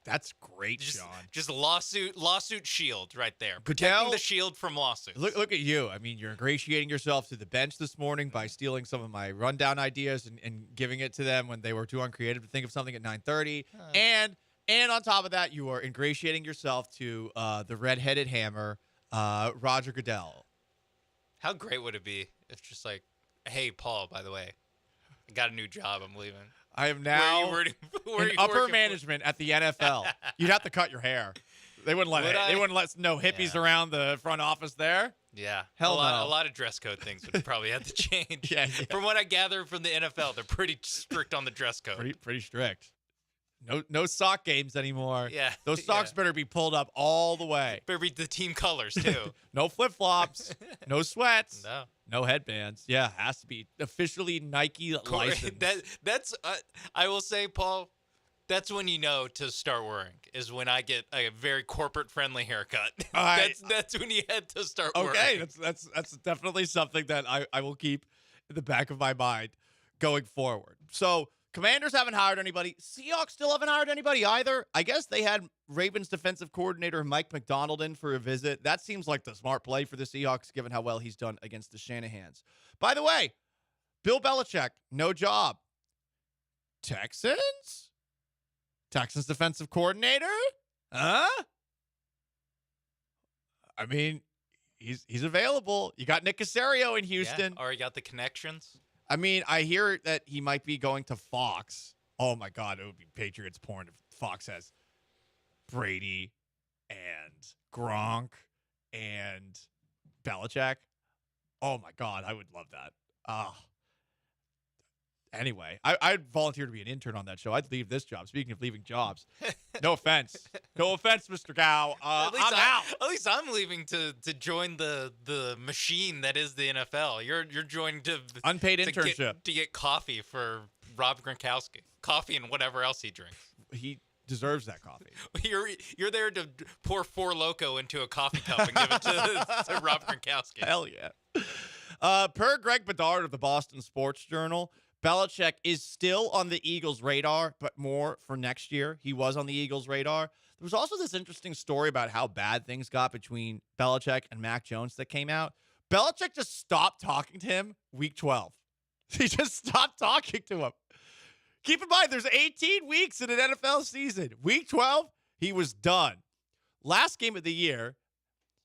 That's great, Sean. Just lawsuit shield right there. Goodell, protecting the shield from lawsuits. Look at you. I mean, you're ingratiating yourself to the bench this morning by stealing some of my rundown ideas and giving it to them when they were too uncreative to think of something at 9:30. And on top of that, you are ingratiating yourself to the red-headed hammer, Roger Goodell. How great would it be if just like, hey, Paul, by the way, I got a new job. I'm leaving. I am now in upper working management at the NFL. You'd have to cut your hair. They wouldn't let They wouldn't let no hippies around the front office there. Yeah. Hell no. A lot of dress code things would probably have to change. Yeah. From what I gather from the NFL, they're pretty strict on the dress code. Pretty strict. No sock games anymore. Yeah. Those socks better be pulled up all the way. Better be the team colors, too. No flip-flops. No sweats. No. No headbands. Yeah, has to be officially Nike licensed. That's I will say, Paul, that's when you know to start worrying, is when I get a very corporate-friendly haircut. That's when you had to start worrying. Okay, that's definitely something that I will keep in the back of my mind going forward. So, Commanders haven't hired anybody. Seahawks still haven't hired anybody either. I guess they had Ravens defensive coordinator Mike McDonald in for a visit. That seems like the smart play for the Seahawks, given how well he's done against the Shanahans. By the way, Bill Belichick, no job. Texans defensive coordinator? Huh? I mean, he's available. You got Nick Caserio in Houston. Yeah, or you got the connections. I mean, I hear that he might be going to Fox. Oh, my God. It would be Patriots porn if Fox has Brady and Gronk and Belichick. Oh, my God. I would love that. Anyway, I'd volunteer to be an intern on that show. I'd leave this job. Speaking of leaving jobs. No offense. No offense, Mr. Gow. I'm out. At least I'm leaving to join the machine that is the NFL. You're joining to unpaid internship to get coffee for Rob Gronkowski. Coffee and whatever else he drinks. He deserves that coffee. You're there to pour Four Loko into a coffee cup and give it to Rob Gronkowski. Hell yeah. Per Greg Bedard of the Boston Sports Journal, Belichick is still on the Eagles' radar, but more for next year. He was on the Eagles' radar. There was also this interesting story about how bad things got between Belichick and Mac Jones that came out. Belichick just stopped talking to him week 12. He just stopped talking to him. Keep in mind, there's 18 weeks in an NFL season. Week 12, he was done. Last game of the year,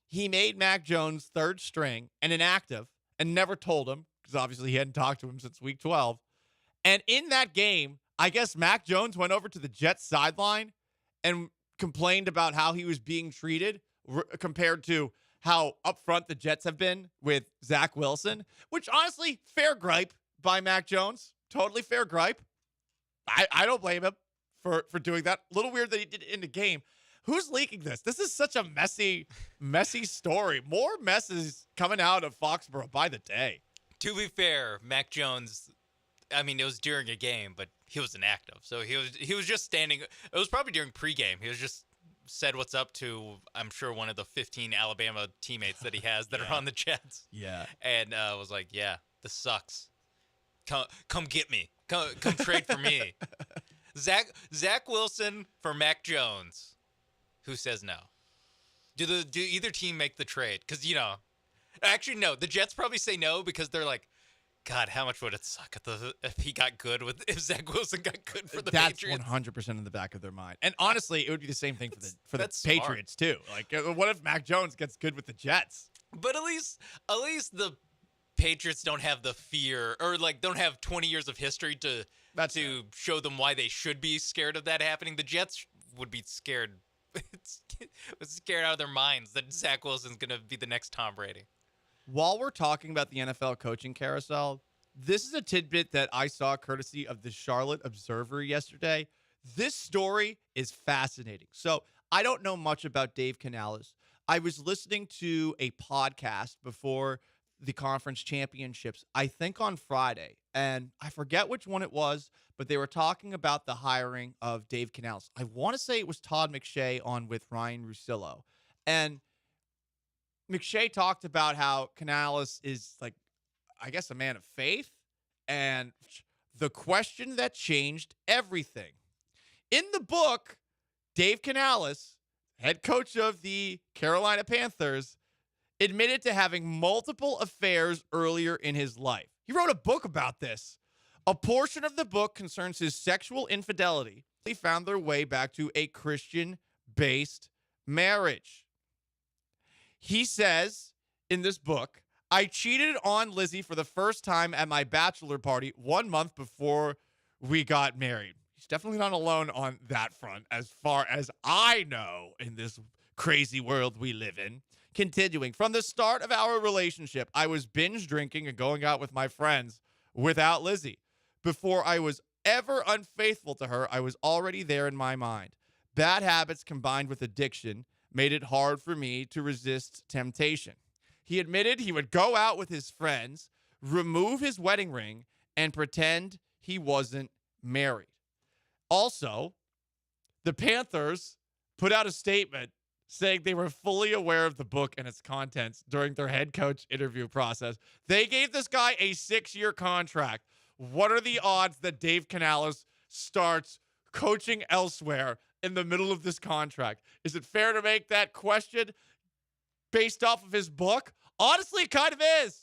he made Mac Jones third string and inactive and never told him, because obviously he hadn't talked to him since week 12. And in that game, I guess Mac Jones went over to the Jets sideline and complained about how he was being treated compared to how upfront the Jets have been with Zach Wilson, which honestly, fair gripe by Mac Jones. Totally fair gripe. I don't blame him for doing that. A little weird that he did it in the game. Who's leaking this? This is such a messy story. More messes coming out of Foxborough by the day. To be fair, Mac Jones, I mean, it was during a game, but he was inactive. So he was just standing. It was probably during pregame. He was just said what's up to, I'm sure, one of the 15 Alabama teammates that he has that are on the Jets. Yeah. And was like, yeah, this sucks. Come get me. Come trade for me. Zach Wilson for Mac Jones. Who says no? Do either team make the trade? Because, actually, no. The Jets probably say no because they're like, God, how much would it suck if Zach Wilson got good for the Patriots? That's 100% in the back of their mind. And honestly, it would be the same thing for the Patriots smart. too. Like, what if Mac Jones gets good with the Jets? But at least the Patriots don't have the fear, or don't have 20 years of history to show them why they should be scared of that happening. The Jets would be scared was scared out of their minds that Zach Wilson's going to be the next Tom Brady. While we're talking about the NFL coaching carousel, this is a tidbit that I saw courtesy of the Charlotte Observer yesterday. This story is fascinating. So I don't know much about Dave Canales. I was listening to a podcast before the conference championships, I think on Friday, and I forget which one it was, but they were talking about the hiring of Dave Canales. I want to say it was Todd McShay on with Ryan Russillo. And McShay talked about how Canales is, like, I guess, a man of faith, and the question that changed everything. In the book, Dave Canales, head coach of the Carolina Panthers, admitted to having multiple affairs earlier in his life. He wrote a book about this. A portion of the book concerns his sexual infidelity. They found their way back to a Christian-based marriage. He says in this book, I cheated on Lizzie for the first time at my bachelor party 1 month before we got married. He's definitely not alone on that front, as far as I know, in this crazy world we live in. Continuing, from the start of our relationship, I was binge drinking and going out with my friends without Lizzie. Before I was ever unfaithful to her, I was already there in my mind. Bad habits combined with addiction made it hard for me to resist temptation. He admitted he would go out with his friends, remove his wedding ring, and pretend he wasn't married. Also, the Panthers put out a statement saying they were fully aware of the book and its contents during their head coach interview process. They gave this guy a 6-year contract. What are the odds that Dave Canales starts coaching elsewhere in the middle of this contract? Is it fair to make that question based off of his book? Honestly, it kind of is.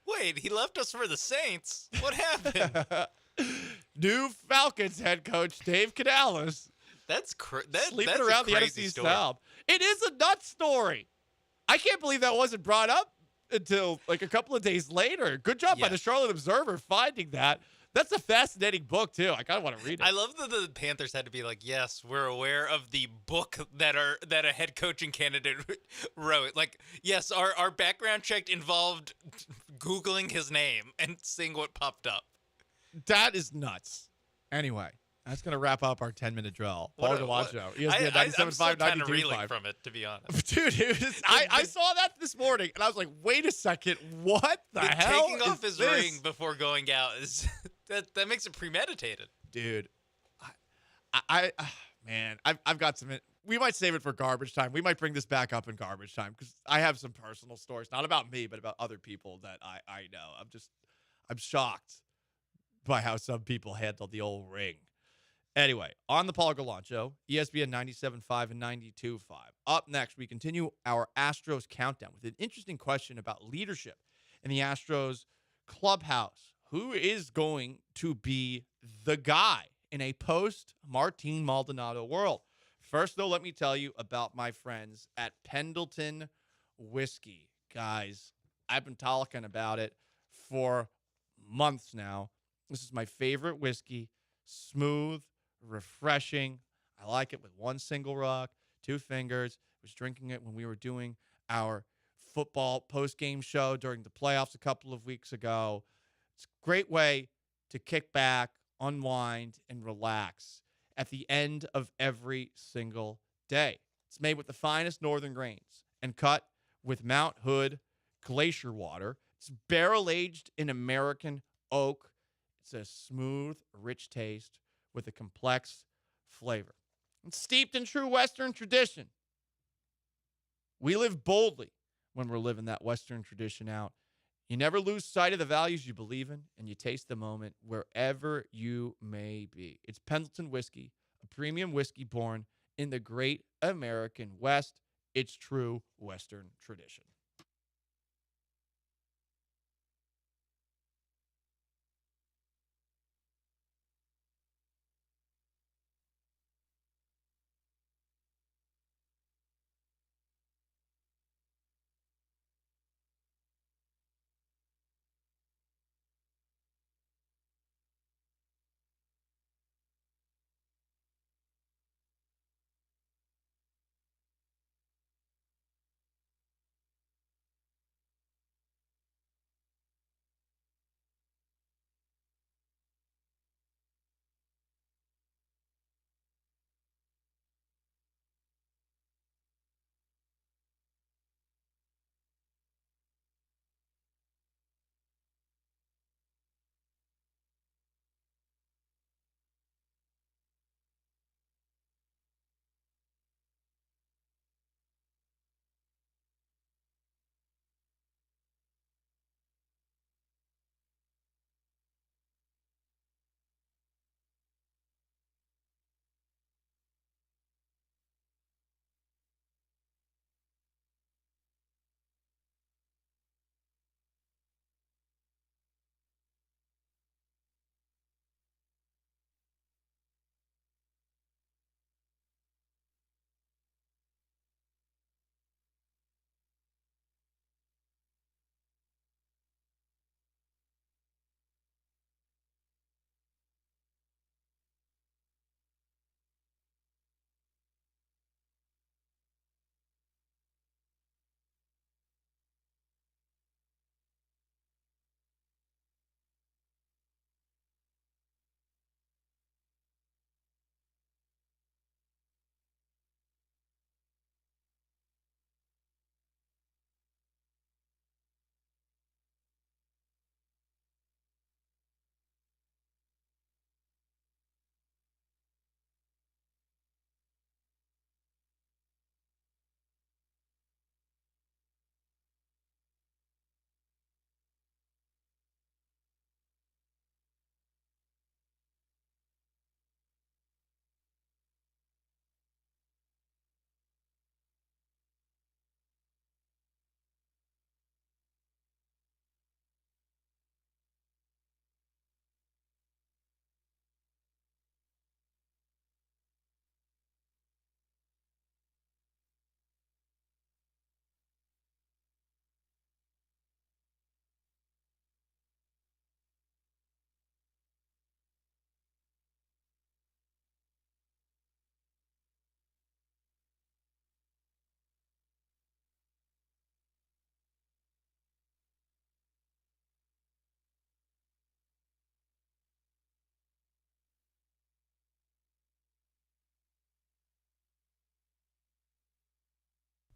Wait, he left us for the Saints. What happened? New Falcons head coach Dave Canales. That's sleeping around the NFC South. It is a nuts story. I can't believe that wasn't brought up until like a couple of days later. Good job by the Charlotte Observer finding that. That's a fascinating book too. I kind of want to read it. I love that the Panthers had to be like, yes, we're aware of the book that a head coaching candidate wrote. Like, yes, our background check involved Googling his name and seeing what popped up. That is nuts. Anyway, that's going to wrap up our 10-minute drill. Paul Gallant, ESPN 97.5, 92.5. From it, to be honest. Dude, I saw that this morning, and I was like, wait a second. What the hell taking off his ring before going out is that makes it premeditated. Dude, man, I've got some. We might save it for garbage time. We might bring this back up in garbage time because I have some personal stories, not about me, but about other people that I know. I'm shocked by how some people handled the old ring. Anyway, on the Paul Gallant Show, ESPN 97.5 and 92.5. Up next, we continue our Astros countdown with an interesting question about leadership in the Astros clubhouse. Who is going to be the guy in a post-Martin Maldonado world? First, though, let me tell you about my friends at Pendleton Whiskey. Guys, I've been talking about it for months now. This is my favorite whiskey. Smooth, refreshing. I like it with one single rock, 2 fingers. I was drinking it when we were doing our football post-game show during the playoffs a couple of weeks ago. It's a great way to kick back, unwind, and relax at the end of every single day. It's made with the finest northern grains and cut with Mount Hood glacier water. It's barrel-aged in American oak. It's a smooth, rich taste with a complex flavor. It's steeped in true Western tradition. We live boldly when we're living that Western tradition out. You never lose sight of the values you believe in, and you taste the moment wherever you may be. It's Pendleton Whiskey, a premium whiskey born in the great American West. It's true Western tradition.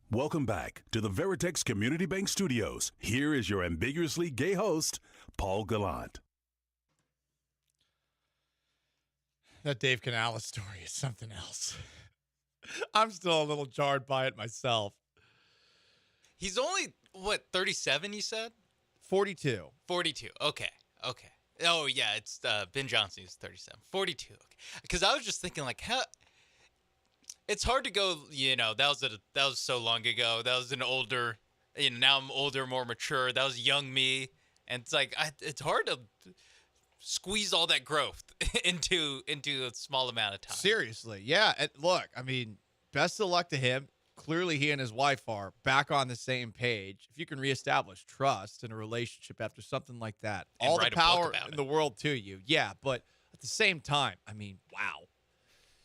Welcome back to the Veritex Community Bank Studios. Here is your ambiguously gay host, Paul Gallant. That Dave Canales story is something else. I'm still a little jarred by it myself. He's only, 37 you said? 42. 42. Okay. Oh, yeah, it's Ben Johnson is 37. 42. Okay. Because I was just thinking, how... It's hard to go, that was so long ago. That was an older, now I'm older, more mature. That was young me. And it's it's hard to squeeze all that growth into a small amount of time. Seriously. Yeah. And look, best of luck to him. Clearly, he and his wife are back on the same page. If you can reestablish trust in a relationship after something like that, and all the power in the world to you. Yeah. But at the same time, wow.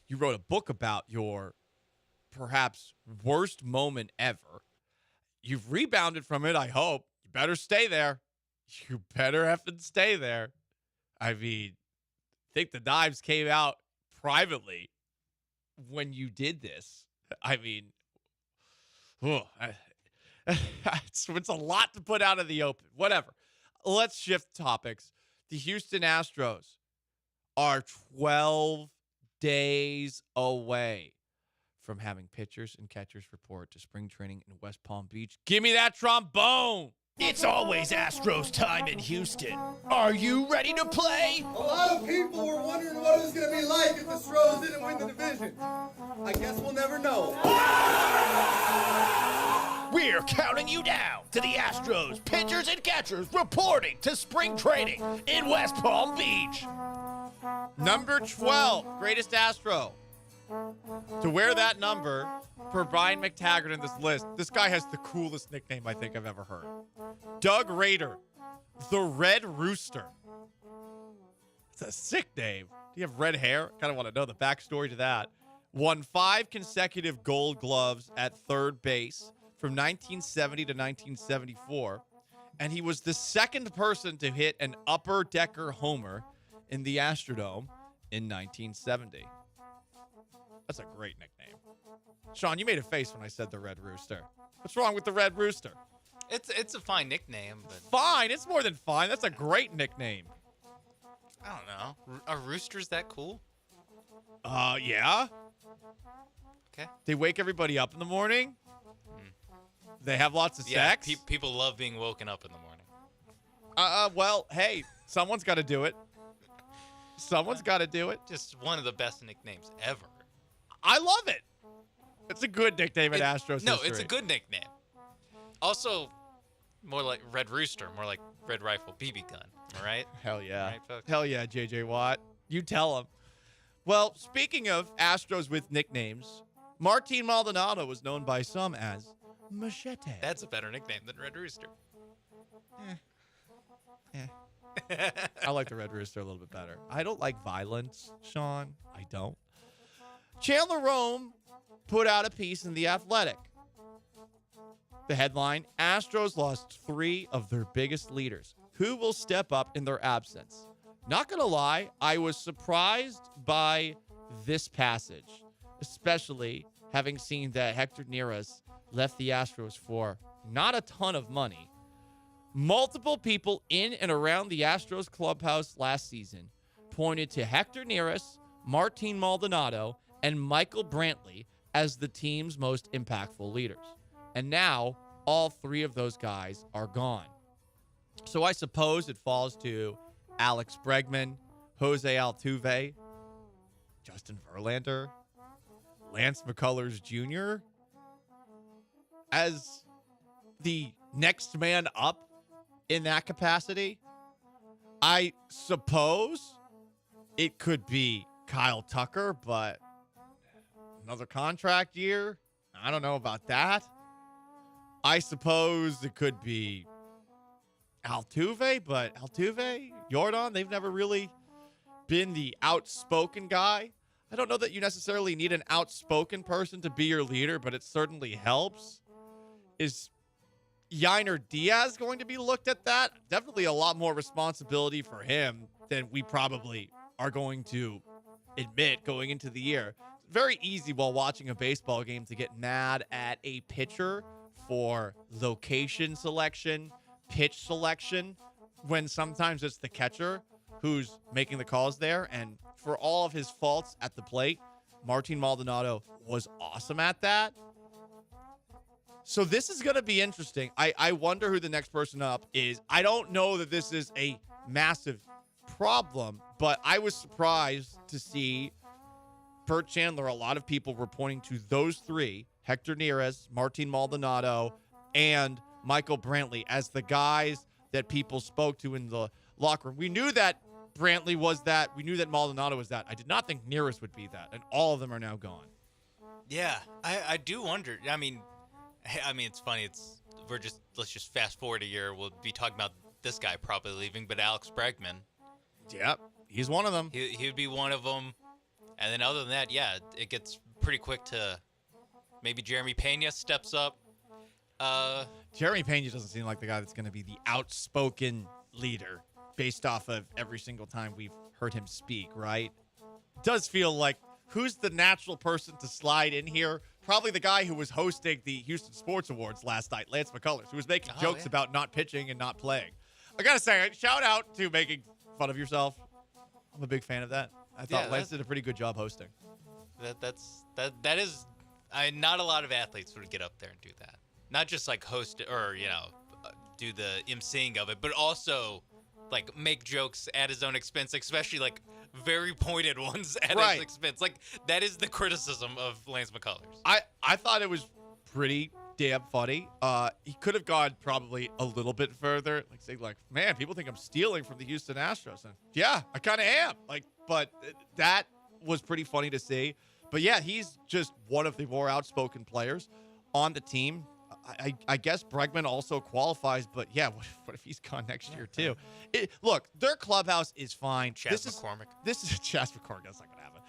You wrote a book about your perhaps worst moment ever. You've rebounded from it, I hope. You better stay there. You better effing stay there. I think the knives came out privately when you did this. It's a lot to put out in the open. Whatever. Let's shift topics. The Houston Astros are 12 days away from having pitchers and catchers report to spring training in West Palm Beach. Give me that trombone. It's always Astros time in Houston. Are you ready to play? A lot of people were wondering what it was going to be like if the Astros didn't win the division. I guess we'll never know. We're counting you down to the Astros pitchers and catchers reporting to spring training in West Palm Beach. Number 12, greatest Astro. To wear that number for Brian McTaggart in this list, this guy has the coolest nickname I think I've ever heard. Doug Rader, the Red Rooster. It's a sick name. Do you have red hair? Kind of want to know the backstory to that. Won 5 consecutive Gold Gloves at third base from 1970 to 1974. And he was the second person to hit an upper decker homer in the Astrodome in 1970. That's a great nickname. Sean, you made a face when I said the Red Rooster. What's wrong with the Red Rooster? It's a fine nickname, but fine. It's more than fine. That's a great nickname. I don't know. Are roosters that cool? Yeah. Okay. They wake everybody up in the morning. They have lots of sex. People love being woken up in the morning. Well, hey, someone's got to do it. Someone's got to do it. Just one of the best nicknames ever. I love it. It's a good nickname at Astros No, history. it's a good nickname. Also, more like Red Rooster, more like Red Rifle BB gun. Am I right? Hell yeah. Right, folks? Hell yeah, J.J. Watt. You tell him. Well, speaking of Astros with nicknames, Martin Maldonado was known by some as Machete. That's a better nickname than Red Rooster. I like the Red Rooster a little bit better. I don't like violence, Sean. I don't. Chandler Rome put out a piece in The Athletic. The headline, Astros lost 3 of their biggest leaders. Who will step up in their absence? Not going to lie, I was surprised by this passage, especially having seen that Hector Neris left the Astros for not a ton of money. Multiple people in and around the Astros clubhouse last season pointed to Hector Neris, Martin Maldonado, and Michael Brantley as the team's most impactful leaders. And now, all 3 of those guys are gone. So I suppose it falls to Alex Bregman, Jose Altuve, Justin Verlander, Lance McCullers Jr. as the next man up in that capacity. I suppose it could be Kyle Tucker, but another contract year? I don't know about that. I suppose it could be Altuve, but Altuve, Jordan, they've never really been the outspoken guy. I don't know that you necessarily need an outspoken person to be your leader, but it certainly helps. Is Yainer Diaz going to be looked at that? Definitely a lot more responsibility for him than we probably are going to admit going into the year. very easy while watching a baseball game to get mad at a pitcher for location selection, pitch selection, when sometimes it's the catcher who's making the calls there. And for all of his faults at the plate, Martin Maldonado was awesome at that. So this is going to be interesting. I wonder who the next person up is. I don't know that this is a massive problem, but I was surprised to see Bert Chandler. A lot of people were pointing to those three, Hector Neris, Martin Maldonado, and Michael Brantley, as the guys that people spoke to in the locker room. We knew that Brantley was that. We knew that Maldonado was that. I did not think Neris would be that, and all of them are now gone. Yeah, I do wonder. I mean, it's funny. Let's just fast forward a year. We'll be talking about this guy probably leaving, but Alex Bregman. Yep, he's one of them. He would be one of them. And then other than that, yeah, it gets pretty quick to maybe Jeremy Pena steps up. Jeremy Pena doesn't seem like the guy that's going to be the outspoken leader based off of every single time we've heard him speak, right? Does feel like who's the natural person to slide in here? Probably the guy who was hosting the Houston Sports Awards last night, Lance McCullers, who was making jokes about not pitching and not playing. I got to say, shout out to making fun of yourself. I'm a big fan of that. I thought Lance did a pretty good job hosting. That is, not a lot of athletes would get up there and do that. Not just like host or do the emceeing of it, but also like make jokes at his own expense, especially like very pointed ones at his expense. Like that is the criticism of Lance McCullers. I thought it was pretty damn funny. He could have gone probably a little bit further, like saying like, man, people think I'm stealing from the Houston Astros. And yeah, I kind of am. But that was pretty funny to see. But yeah, he's just one of the more outspoken players on the team. I guess Bregman also qualifies, but yeah, what if he's gone next year too? Look, their clubhouse is fine. McCormick. This is Chaz McCormick. That's not going to happen.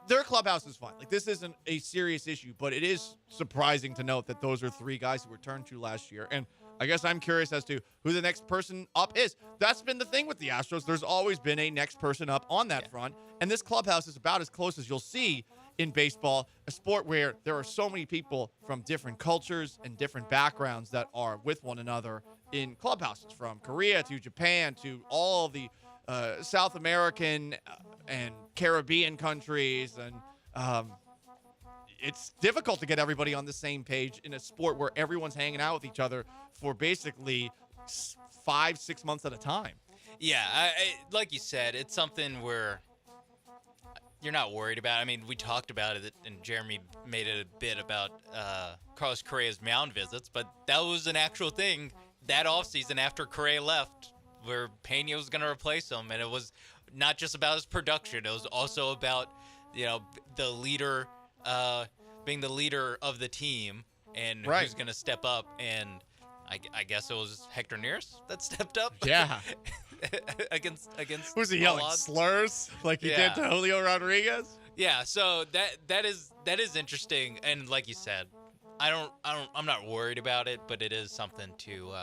Their clubhouse is fine. Like, this isn't a serious issue, but it is surprising to note that those are three guys who returned to last year. And I guess I'm curious as to who the next person up is. That's been the thing with the Astros. There's always been a next person up on that front. And this clubhouse is about as close as you'll see in baseball, a sport where there are so many people from different cultures and different backgrounds that are with one another in clubhouses, from Korea to Japan to all the South American and Caribbean countries. And it's difficult to get everybody on the same page in a sport where everyone's hanging out with each other for basically 5-6 months at a time. Yeah, like you said, it's something where you're not worried about. I mean, we talked about it, and Jeremy made it a bit about Carlos Correa's mound visits, but that was an actual thing that offseason after Correa left, where Pena was going to replace him, and it was not just about his production. It was also about, the leader, being the leader of the team, and who's going to step up. And I guess it was Hector Neris that stepped up. Yeah. against was he yelling slurs like he did to Julio Rodriguez? Yeah, so that is interesting, and like you said, I'm not worried about it, but it is something to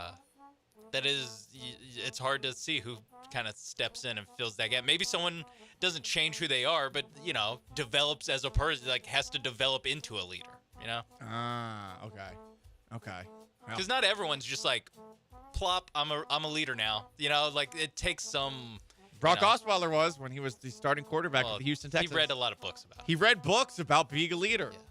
it's hard to see who kind of steps in and fills that gap. Maybe someone doesn't change who they are, but develops as a person, like has to develop into a leader, Okay. Because not everyone's just like, plop, I'm a leader now. Like it takes some. Brock Osweiler was when he was the starting quarterback of the Houston Texans. He read a lot of books about it. He read books about being a leader. Yes.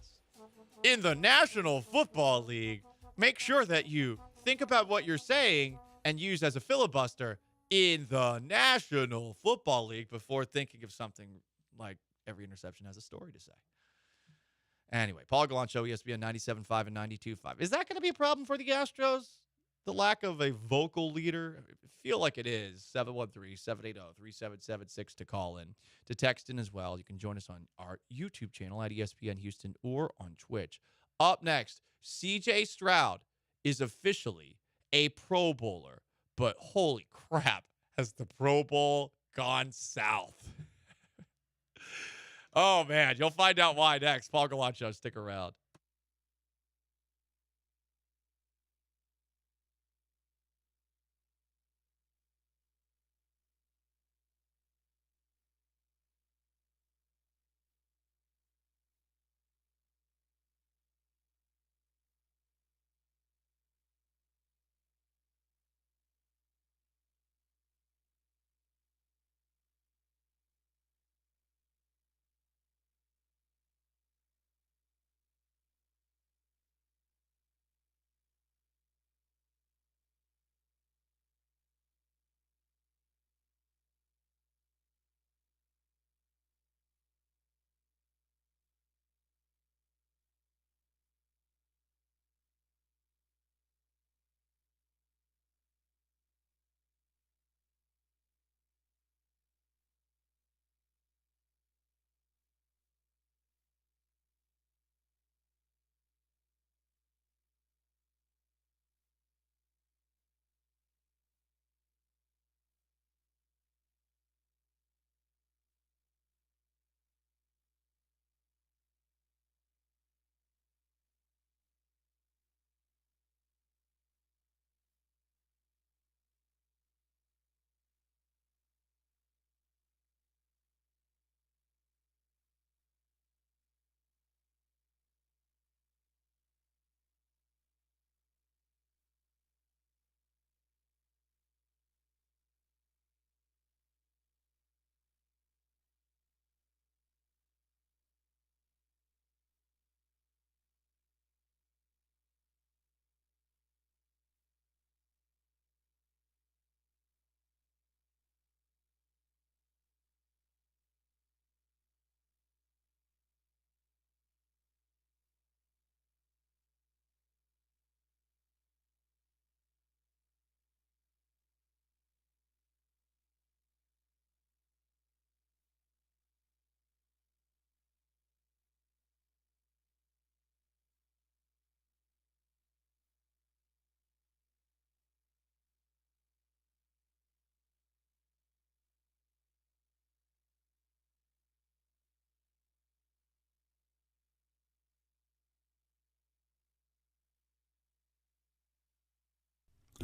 In the National Football League, make sure that you think about what you're saying and use as a filibuster in the National Football League before thinking of something like every interception has a story to say. Anyway, Paul Gallant Show, ESPN 97.5 and 92.5. Is that going to be a problem for the Astros? The lack of a vocal leader? I feel like it is. 713-780-3776 to call in. To text in as well. You can join us on our YouTube channel at ESPN Houston or on Twitch. Up next, CJ Stroud is officially a Pro Bowler. But holy crap, has the Pro Bowl gone south? Oh, man. You'll find out why next. Paul Gallant Show. Stick around.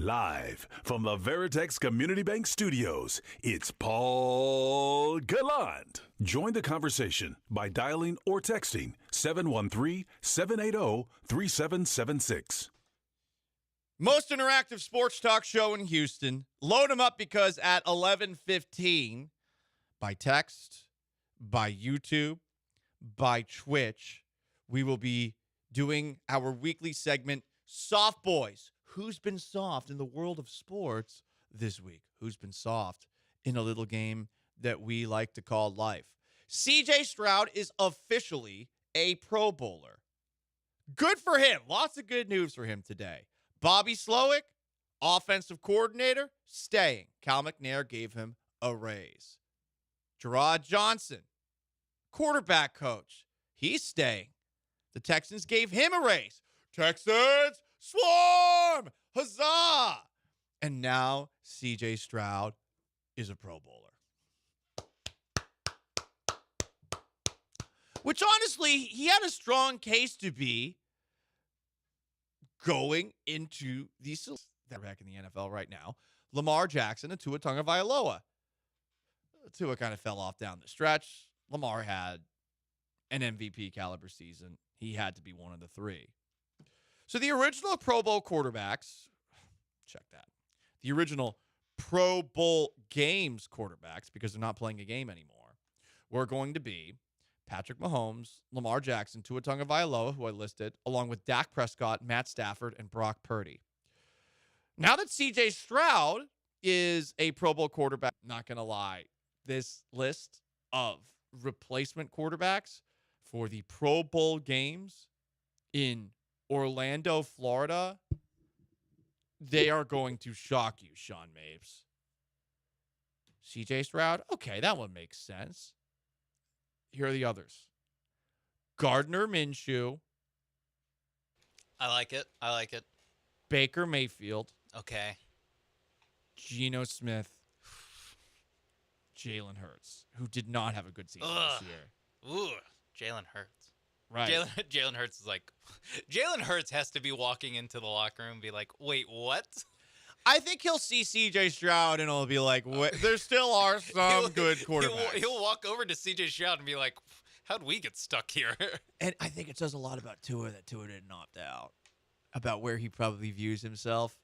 Live from the Veritex Community Bank Studios, it's Paul Gallant. Join the conversation by dialing or texting 713-780-3776. Most interactive sports talk show in Houston. Load them up because at 11:15, by text, by YouTube, by Twitch, we will be doing our weekly segment, Soft Boys. Who's been soft in the world of sports this week? Who's been soft in a little game that we like to call life? CJ Stroud is officially a Pro Bowler. Good for him. Lots of good news for him today. Bobby Slowick, offensive coordinator, staying. Cal McNair gave him a raise. Gerard Johnson, quarterback coach, he's staying. The Texans gave him a raise. Texans, swarm! Huzzah! And now CJ Stroud is a Pro Bowler. Which honestly, he had a strong case to be going into these that are back in the NFL right now. Lamar Jackson and Tua Tagovailoa. Tua kind of fell off down the stretch. Lamar had an MVP caliber season. He had to be one of the three. So the original Pro Bowl quarterbacks, check that. The original Pro Bowl games quarterbacks, because they're not playing a game anymore, were going to be Patrick Mahomes, Lamar Jackson, Tua Tagovailoa, who I listed, along with Dak Prescott, Matt Stafford, and Brock Purdy. Now that CJ Stroud is a Pro Bowl quarterback, not going to lie, this list of replacement quarterbacks for the Pro Bowl games in Orlando, Florida, they are going to shock you, Sean Mapes. CJ Stroud, okay, that one makes sense. Here are the others. Gardner Minshew. I like it. Baker Mayfield. Okay. Geno Smith. Jalen Hurts, who did not have a good season this year. Ooh, Jalen Hurts. Right. Jalen Hurts is like, Jalen Hurts has to be walking into the locker room and be like, wait, what? I think he'll see CJ Stroud and he'll be like, there still are some good quarterbacks. He'll walk over to CJ Stroud and be like, how'd we get stuck here? And I think it says a lot about Tua that Tua didn't opt out, about where he probably views himself.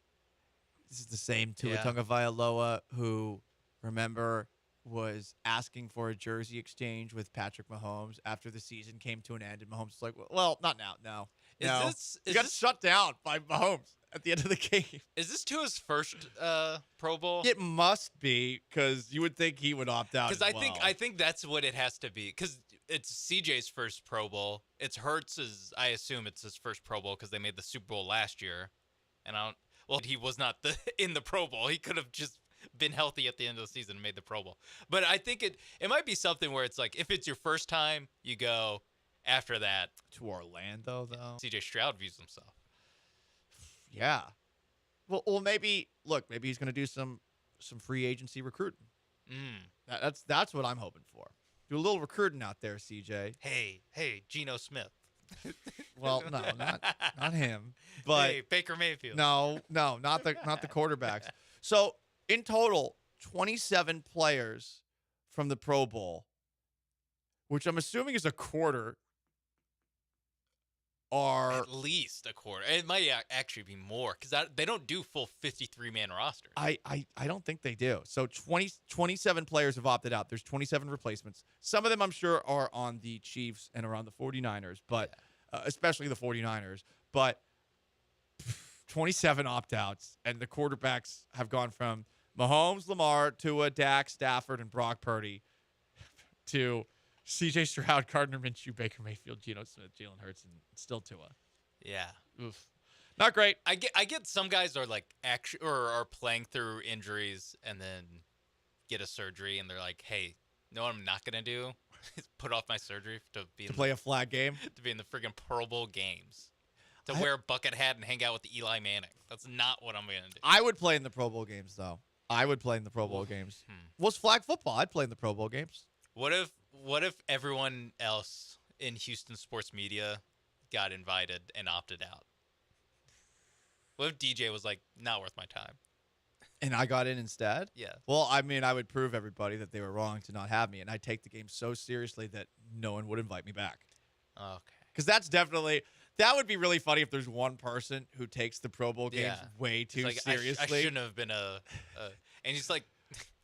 This is the same Tua Tagovailoa who, remember, was asking for a jersey exchange with Patrick Mahomes after the season came to an end, and Mahomes was like, well, not now, no. He got shut down by Mahomes at the end of the game. Is this Tua's first Pro Bowl? It must be, because you would think he would opt out. Because I think that's what it has to be. Because it's CJ's first Pro Bowl. It's Hurts's. I assume it's his first Pro Bowl because they made the Super Bowl last year, and he was not in the Pro Bowl. He could have just been healthy at the end of the season and made the Pro Bowl. But I think it might be something where it's like, if it's your first time, you go. After that, to Orlando, though, CJ Stroud views himself. Yeah. Well, maybe he's going to do some free agency recruiting. That's what I'm hoping for. Do a little recruiting out there, CJ. Hey, Geno Smith. Well, no, not him. But hey, Baker Mayfield. No, not the quarterbacks. So in total, 27 players from the Pro Bowl, which I'm assuming is a quarter, are at least a quarter. It might actually be more because they don't do full 53-man rosters. I don't think they do. So 27 players have opted out. There's 27 replacements. Some of them I'm sure are on the Chiefs and are on the 49ers, but especially the 49ers. But 27 opt-outs, and the quarterbacks have gone from Mahomes, Lamar, Tua, Dak, Stafford, and Brock Purdy to CJ Stroud, Gardner Minshew, Baker Mayfield, Geno Smith, Jalen Hurts, and still Tua. Yeah. Oof. Not great. I get some guys are like are playing through injuries and then get a surgery and they're like, hey, no, what I'm not gonna do is put off my surgery to play a flag game, to be in the friggin' Pro Bowl games, to wear a bucket hat and hang out with Eli Manning. That's not what I'm gonna do. I would play in the Pro Bowl games though. Was flag football? I'd play in the Pro Bowl games. What if everyone else in Houston sports media got invited and opted out? What if DJ was like, not worth my time? And I got in instead? Yeah. Well, I mean, I would prove everybody that they were wrong to not have me, and I'd take the game so seriously that no one would invite me back. Okay. Because that would be really funny if there's one person who takes the Pro Bowl games way too seriously. I shouldn't have been and he's like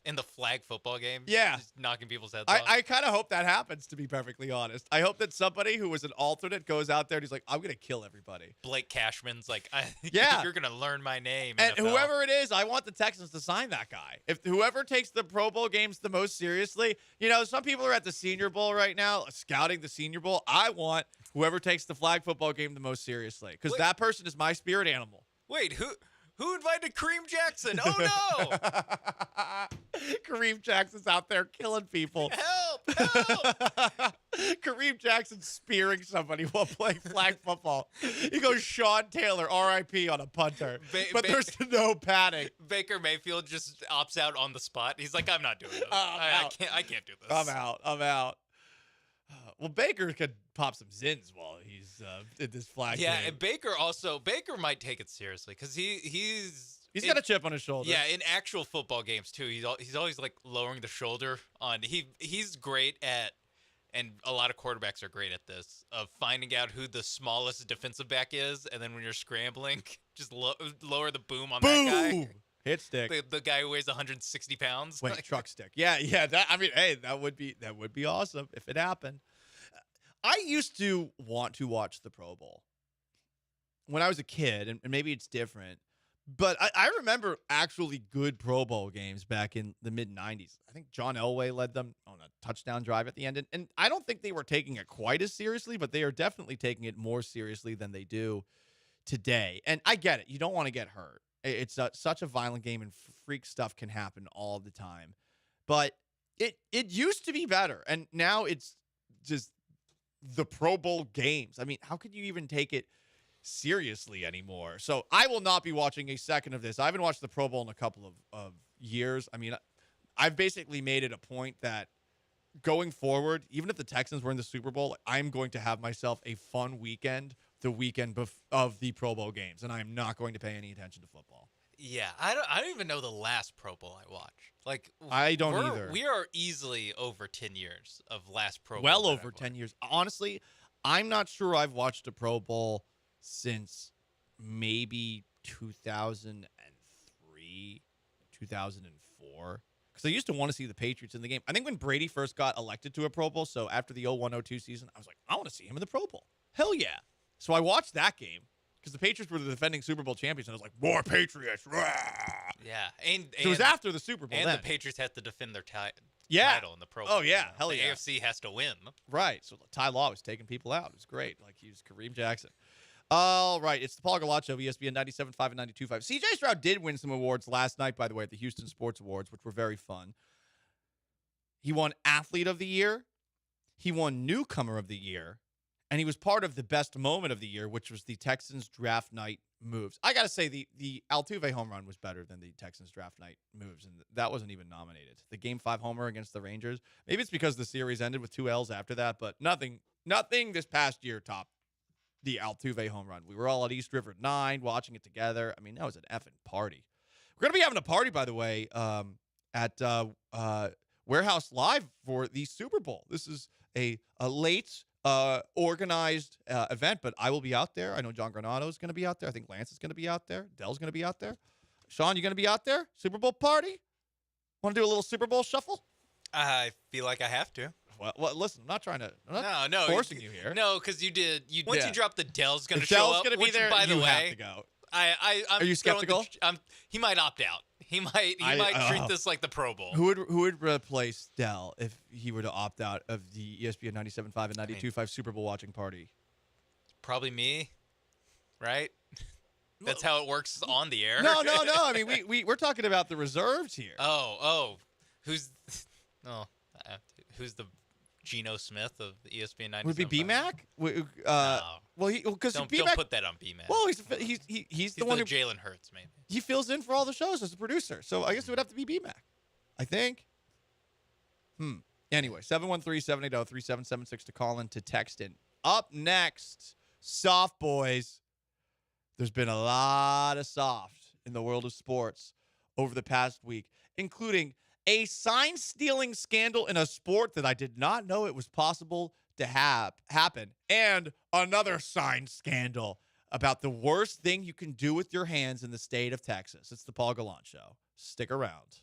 in the flag football game. Yeah. Just knocking people's heads off. I kind of hope that happens, to be perfectly honest. I hope that somebody who was an alternate goes out there and he's like, I'm going to kill everybody. Blake Cashman's like, yeah, you're going to learn my name. And NFL. whoever it is, I want the Texans to sign that guy. If whoever takes the Pro Bowl games the most seriously, some people are at the Senior Bowl right now, scouting the Senior Bowl. I want whoever takes the flag football game the most seriously, because that person is my spirit animal. Wait, who invited Kareem Jackson? Oh, no. Kareem Jackson's out there killing people. Help! Kareem Jackson spearing somebody while playing flag football. He goes Sean Taylor, R.I.P. on a punter. But there's no padding. Baker Mayfield just opts out on the spot. He's like, I'm not doing this. I can't do this. I'm out. Well, Baker could pop some zins while he's in this flag game. And Baker might take it seriously because he's got a chip on his shoulder. Yeah, in actual football games too, he's always like lowering the shoulder on. He's great at, and a lot of quarterbacks are great at this, of finding out who the smallest defensive back is, and then when you're scrambling, just lower the boom on that guy. Hit stick. The guy who weighs 160 pounds. Wait, truck stick. Yeah. That would be awesome if it happened. I used to want to watch the Pro Bowl when I was a kid, and maybe it's different, but I remember actually good Pro Bowl games back in the mid-'90s. I think John Elway led them on a touchdown drive at the end, and I don't think they were taking it quite as seriously, but they are definitely taking it more seriously than they do today. And I get it. You don't want to get hurt. It's such a violent game, and freak stuff can happen all the time. But it used to be better, and now it's just the Pro Bowl games. I mean, how could you even take it seriously anymore? So I will not be watching a second of this. I haven't watched the Pro Bowl in a couple of years. I mean, I've basically made it a point that going forward, even if the Texans were in the Super Bowl, I'm going to have myself a fun weekend the weekend of the Pro Bowl games, and I'm not going to pay any attention to football. Yeah, I don't even know the last Pro Bowl I watched. Like, I don't either. We are easily over 10 years of last Pro Bowl. Well over 10 years. Honestly, I'm not sure I've watched a Pro Bowl since maybe 2003, 2004. Because I used to want to see the Patriots in the game. I think when Brady first got elected to a Pro Bowl, so after the 01-02 season, I was like, I want to see him in the Pro Bowl. Hell yeah. So I watched that game because the Patriots were the defending Super Bowl champions, and I was like, more Patriots. Rah! Yeah. And so it was after the Super Bowl. And then. the Patriots had to defend their title in the Pro Bowl. Oh, yeah. Hell yeah. The AFC has to win. Right. So Ty Law was taking people out. It was great. Like, he was Kareem Jackson. All right. It's the Paul Gallant Show, ESPN 97.5 and 92.5. C.J. Stroud did win some awards last night, by the way, at the Houston Sports Awards, which were very fun. He won Athlete of the Year. He won Newcomer of the Year. And he was part of the best moment of the year, which was the Texans draft night moves. I got to say, the Altuve home run was better than the Texans draft night moves, and that wasn't even nominated. The Game 5 homer against the Rangers, maybe it's because the series ended with 2 L's after that, but nothing this past year topped the Altuve home run. We were all at East River 9 watching it together. I mean, that was an effing party. We're going to be having a party, by the way, at Warehouse Live for the Super Bowl. This is a late organized event, but I will be out there. I know John Granado is going to be out there. I think Lance is going to be out there. Dell's going to be out there. Sean, you going to be out there? Super Bowl party? Want to do a little Super Bowl shuffle? I feel like I have to. Well, listen, I'm not forcing you here. No, because you dropped the Dell's going to show up. Dell's going to be there. By the way, have to go. I'm Are you skeptical? He might opt out. He might treat this like the Pro Bowl. Who would replace Dell if he were to opt out of the ESPN 97.5 and 92.5 Super Bowl watching party? Probably me, right? That's how it works on the air. No. I mean, we're talking about the reserves here. Who's the Geno Smith of ESPN 97.5? Would it be BMAC? No. Well, because don't put that on BMAC. Well, he's the one who Jalen Hurts, maybe. He fills in for all the shows as a producer, so I guess it would have to be BMAC. I think. Anyway, 713-780-3776 to call in, to text in. Up next, Soft Boys. There's been a lot of soft in the world of sports over the past week, including a sign-stealing scandal in a sport that I did not know it was possible to happen, and another sign scandal about the worst thing you can do with your hands in the state of Texas. It's the Paul Gallant Show. Stick around.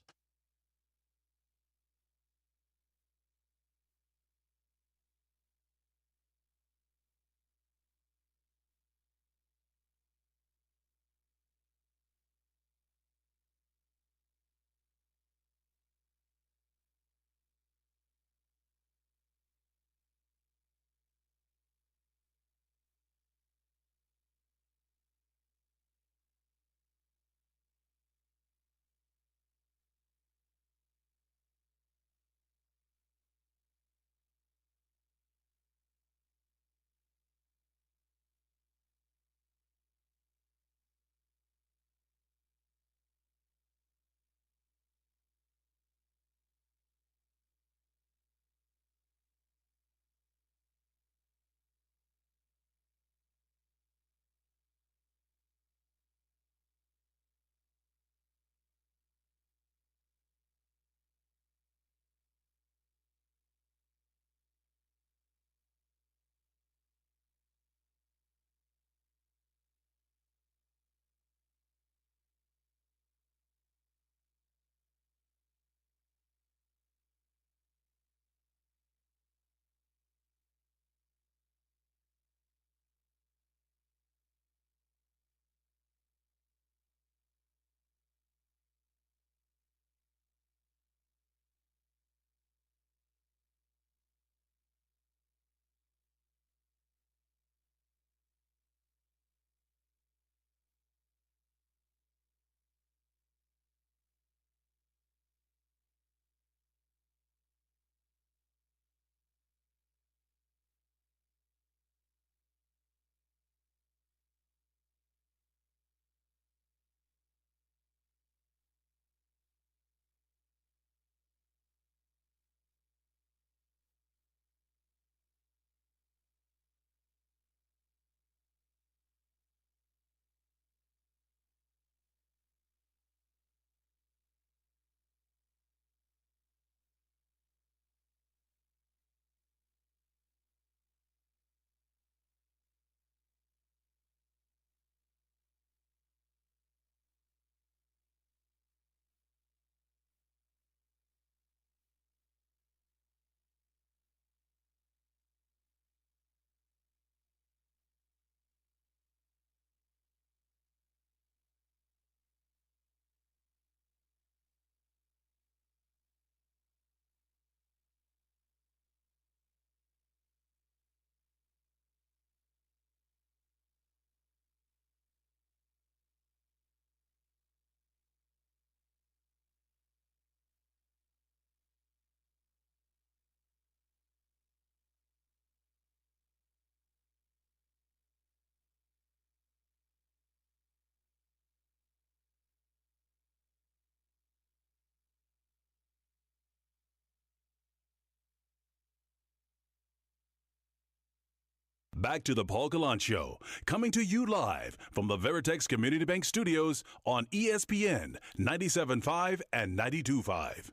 Back to the Paul Gallant Show, coming to you live from the Veritex Community Bank Studios on ESPN 97.5 and 92.5.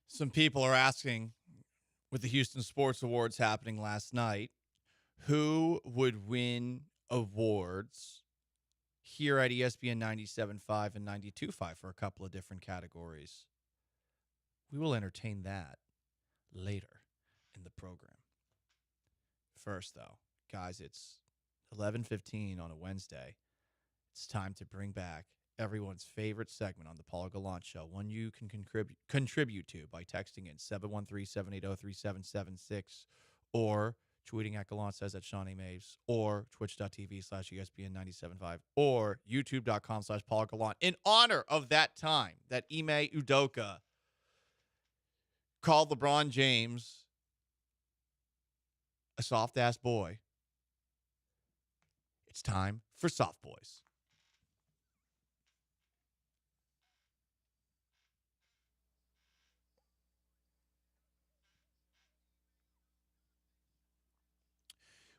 Some people are asking, with the Houston Sports Awards happening last night, who would win awards here at ESPN 97.5 and 92.5 for a couple of different categories. We will entertain that later in the program. First, though, guys, it's 11:15 on a Wednesday. It's time to bring back everyone's favorite segment on the Paul Gallant Show, one you can contribute to by texting in 713-780-3776 or tweeting at Gallant Says at Shawnee Maves or twitch.tv/ESPN975 or youtube.com/Paul Gallant in honor of that time that Ime Udoka called LeBron James a soft-ass boy. It's time for Soft Boys.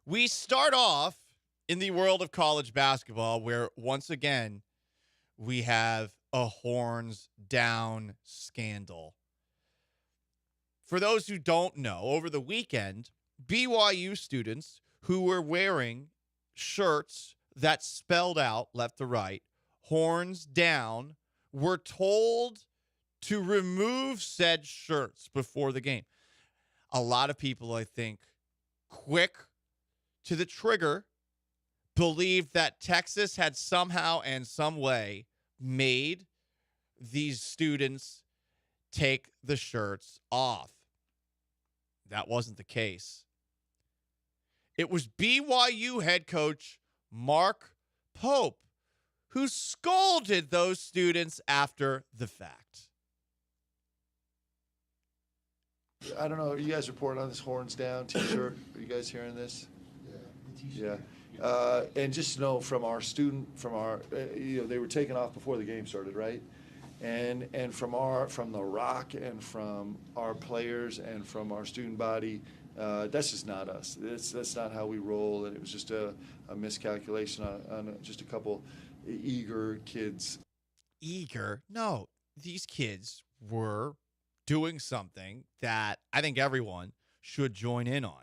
We start off in the world of college basketball, where once again we have a horns down scandal. For those who don't know, over the weekend, BYU students who were wearing shirts that spelled out, left to right, horns down, were told to remove said shirts before the game. A lot of people, I think, quick to the trigger, believed that Texas had somehow and some way made these students take the shirts off. That wasn't the case. It was BYU head coach Mark Pope who scolded those students after the fact. I don't know. Are you guys reporting on this horns down T-shirt? Are you guys hearing this? Yeah. And just to know from our student, they were taken off before the game started, right? And from the Rock and from our players and from our student body, that's just not us. That's not how we roll. And it was just a miscalculation on just a couple eager kids. Eager? No, these kids were doing something that I think everyone should join in on,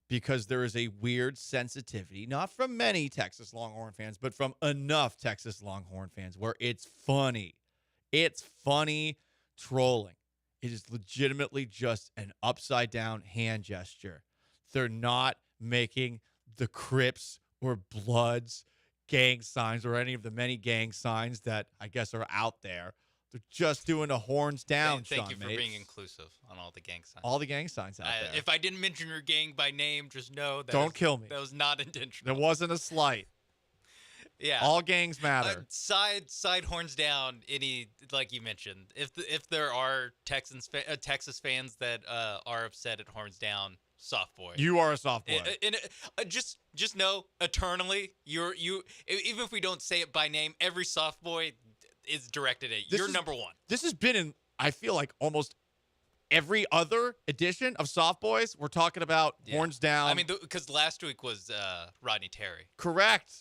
because there is a weird sensitivity, not from many Texas Longhorn fans, but from enough Texas Longhorn fans, where it's funny. It's funny trolling. It is legitimately just an upside-down hand gesture. They're not making the Crips or Bloods gang signs or any of the many gang signs that I guess are out there. They're just doing a horns down, Thank you for Mates. being inclusive on all the gang signs. All the gang signs out there. If I didn't mention your gang by name, just know that Don't kill me. That was not intentional. There wasn't a slight. Yeah. All gangs matter. Side horns down. Like you mentioned, if there are Texas fans that are upset at horns down, soft boy. You are a soft boy. And just know eternally, you even if we don't say it by name, every soft boy is directed at you. You're number one. This has been in, I feel like, almost every other edition of Soft Boys. We're talking about horns down. I mean, because last week was Rodney Terry. Correct.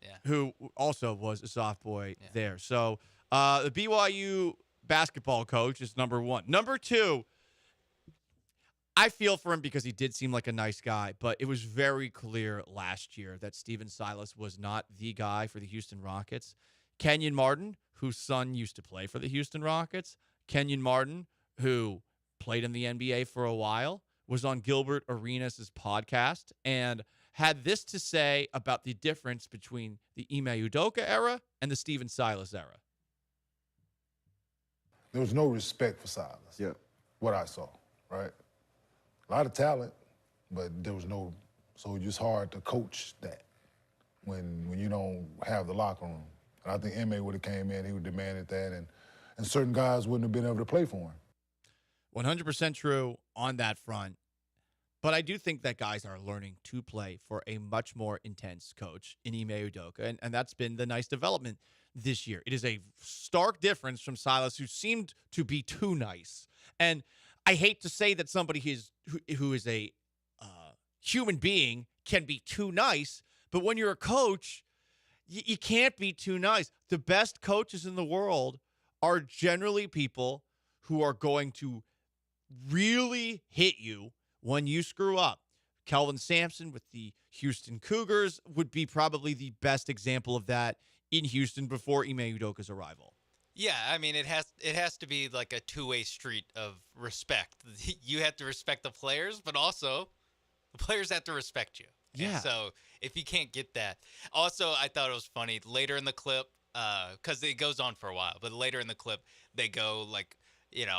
Yeah. Who also was a soft boy there. So the BYU basketball coach is number one. Number two, I feel for him because he did seem like a nice guy, but it was very clear last year that Steven Silas was not the guy for the Houston Rockets. Kenyon Martin, whose son used to play for the Houston Rockets, Kenyon Martin, who played in the NBA for a while, was on Gilbert Arenas' podcast and had this to say about the difference between the Ime Udoka era and the Steven Silas era. There was no respect for Silas. Yeah. What I saw, right? A lot of talent, but there was no, so it's just hard to coach that when you don't have the locker room. And I think Ime would have came in, he would have demanded that, and certain guys wouldn't have been able to play for him. 100% true on that front. But I do think that guys are learning to play for a much more intense coach in Ime Udoka, and that's been the nice development this year. It is a stark difference from Silas, who seemed to be too nice. And I hate to say that somebody who is a human being can be too nice, but when you're a coach, you can't be too nice. The best coaches in the world are generally people who are going to really hit you when you screw up. Kelvin Sampson with the Houston Cougars would be probably the best example of that in Houston before Ime Udoka's arrival. Yeah, I mean, it has to be like a two-way street of respect. You have to respect the players, but also the players have to respect you. Yeah. And so if you can't get that. Also, I thought it was funny later in the clip, because it goes on for a while, but later in the clip, they go like,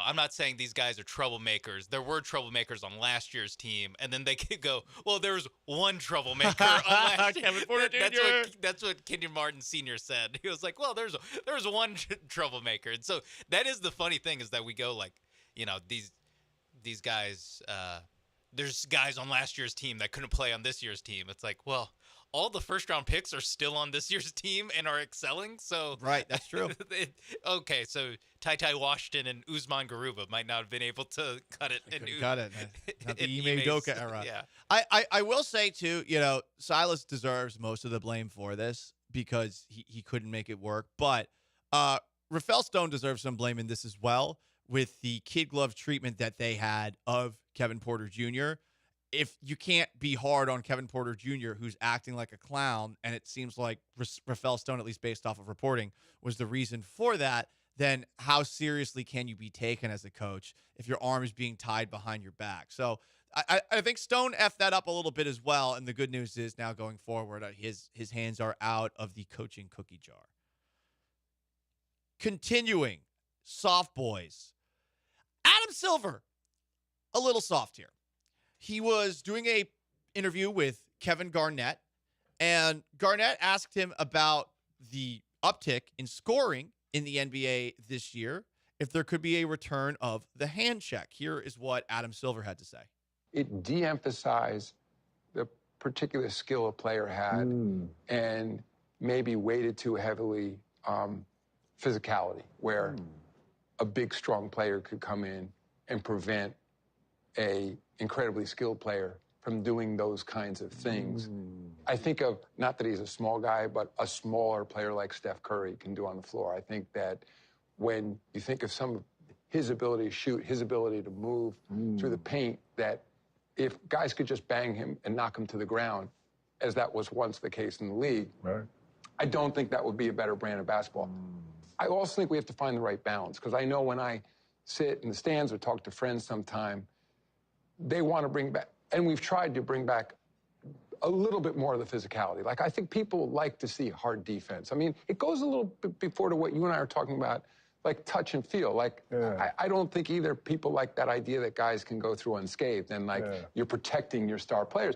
I'm not saying these guys are troublemakers. There were troublemakers on last year's team, and then they could go, well, there was one troublemaker on last year. Kevin Porter Jr. That's what Kenyon Martin Sr. said. He was like, well, there's one troublemaker. And so that is the funny thing, is that we go like, these guys, there's guys on last year's team that couldn't play on this year's team. It's like, well, all the first-round picks are still on this year's team and are excelling. So right, that's true. Okay, so Ty Washington and Usman Garuba might not have been able to cut it. Cut it. Not the Ime Udoka era. Yeah. I will say, too, Silas deserves most of the blame for this because he couldn't make it work. But Rafael Stone deserves some blame in this as well with the kid glove treatment that they had of Kevin Porter Jr. If you can't be hard on Kevin Porter Jr., who's acting like a clown, and it seems like Rafael Stone, at least based off of reporting, was the reason for that, then how seriously can you be taken as a coach if your arm is being tied behind your back? So I think Stone effed that up a little bit as well, and the good news is now going forward, his hands are out of the coaching cookie jar. Continuing, soft boys. Adam Silver, a little soft here. He was doing a interview with Kevin Garnett, and Garnett asked him about the uptick in scoring in the NBA this year, if there could be a return of the hand check. Here is what Adam Silver had to say. It de-emphasized the particular skill a player had and maybe weighted too heavily physicality, where a big, strong player could come in and prevent a incredibly skilled player from doing those kinds of things. I think of, not that he's a small guy, but a smaller player like Steph Curry can do on the floor. I think that when you think of some of his ability to shoot, his ability to move through the paint, that if guys could just bang him and knock him to the ground, as that was once the case in the league, I don't think that would be a better brand of basketball. I also think we have to find the right balance, because I know when I sit in the stands or talk to friends sometime, they want to bring back, and we've tried to bring back a little bit more of the physicality. Like, I think people like to see hard defense. I mean, it goes a little bit before to what you and I are talking about, like touch and feel. Like, I don't think either people like that idea that guys can go through unscathed and, like, you're protecting your star players.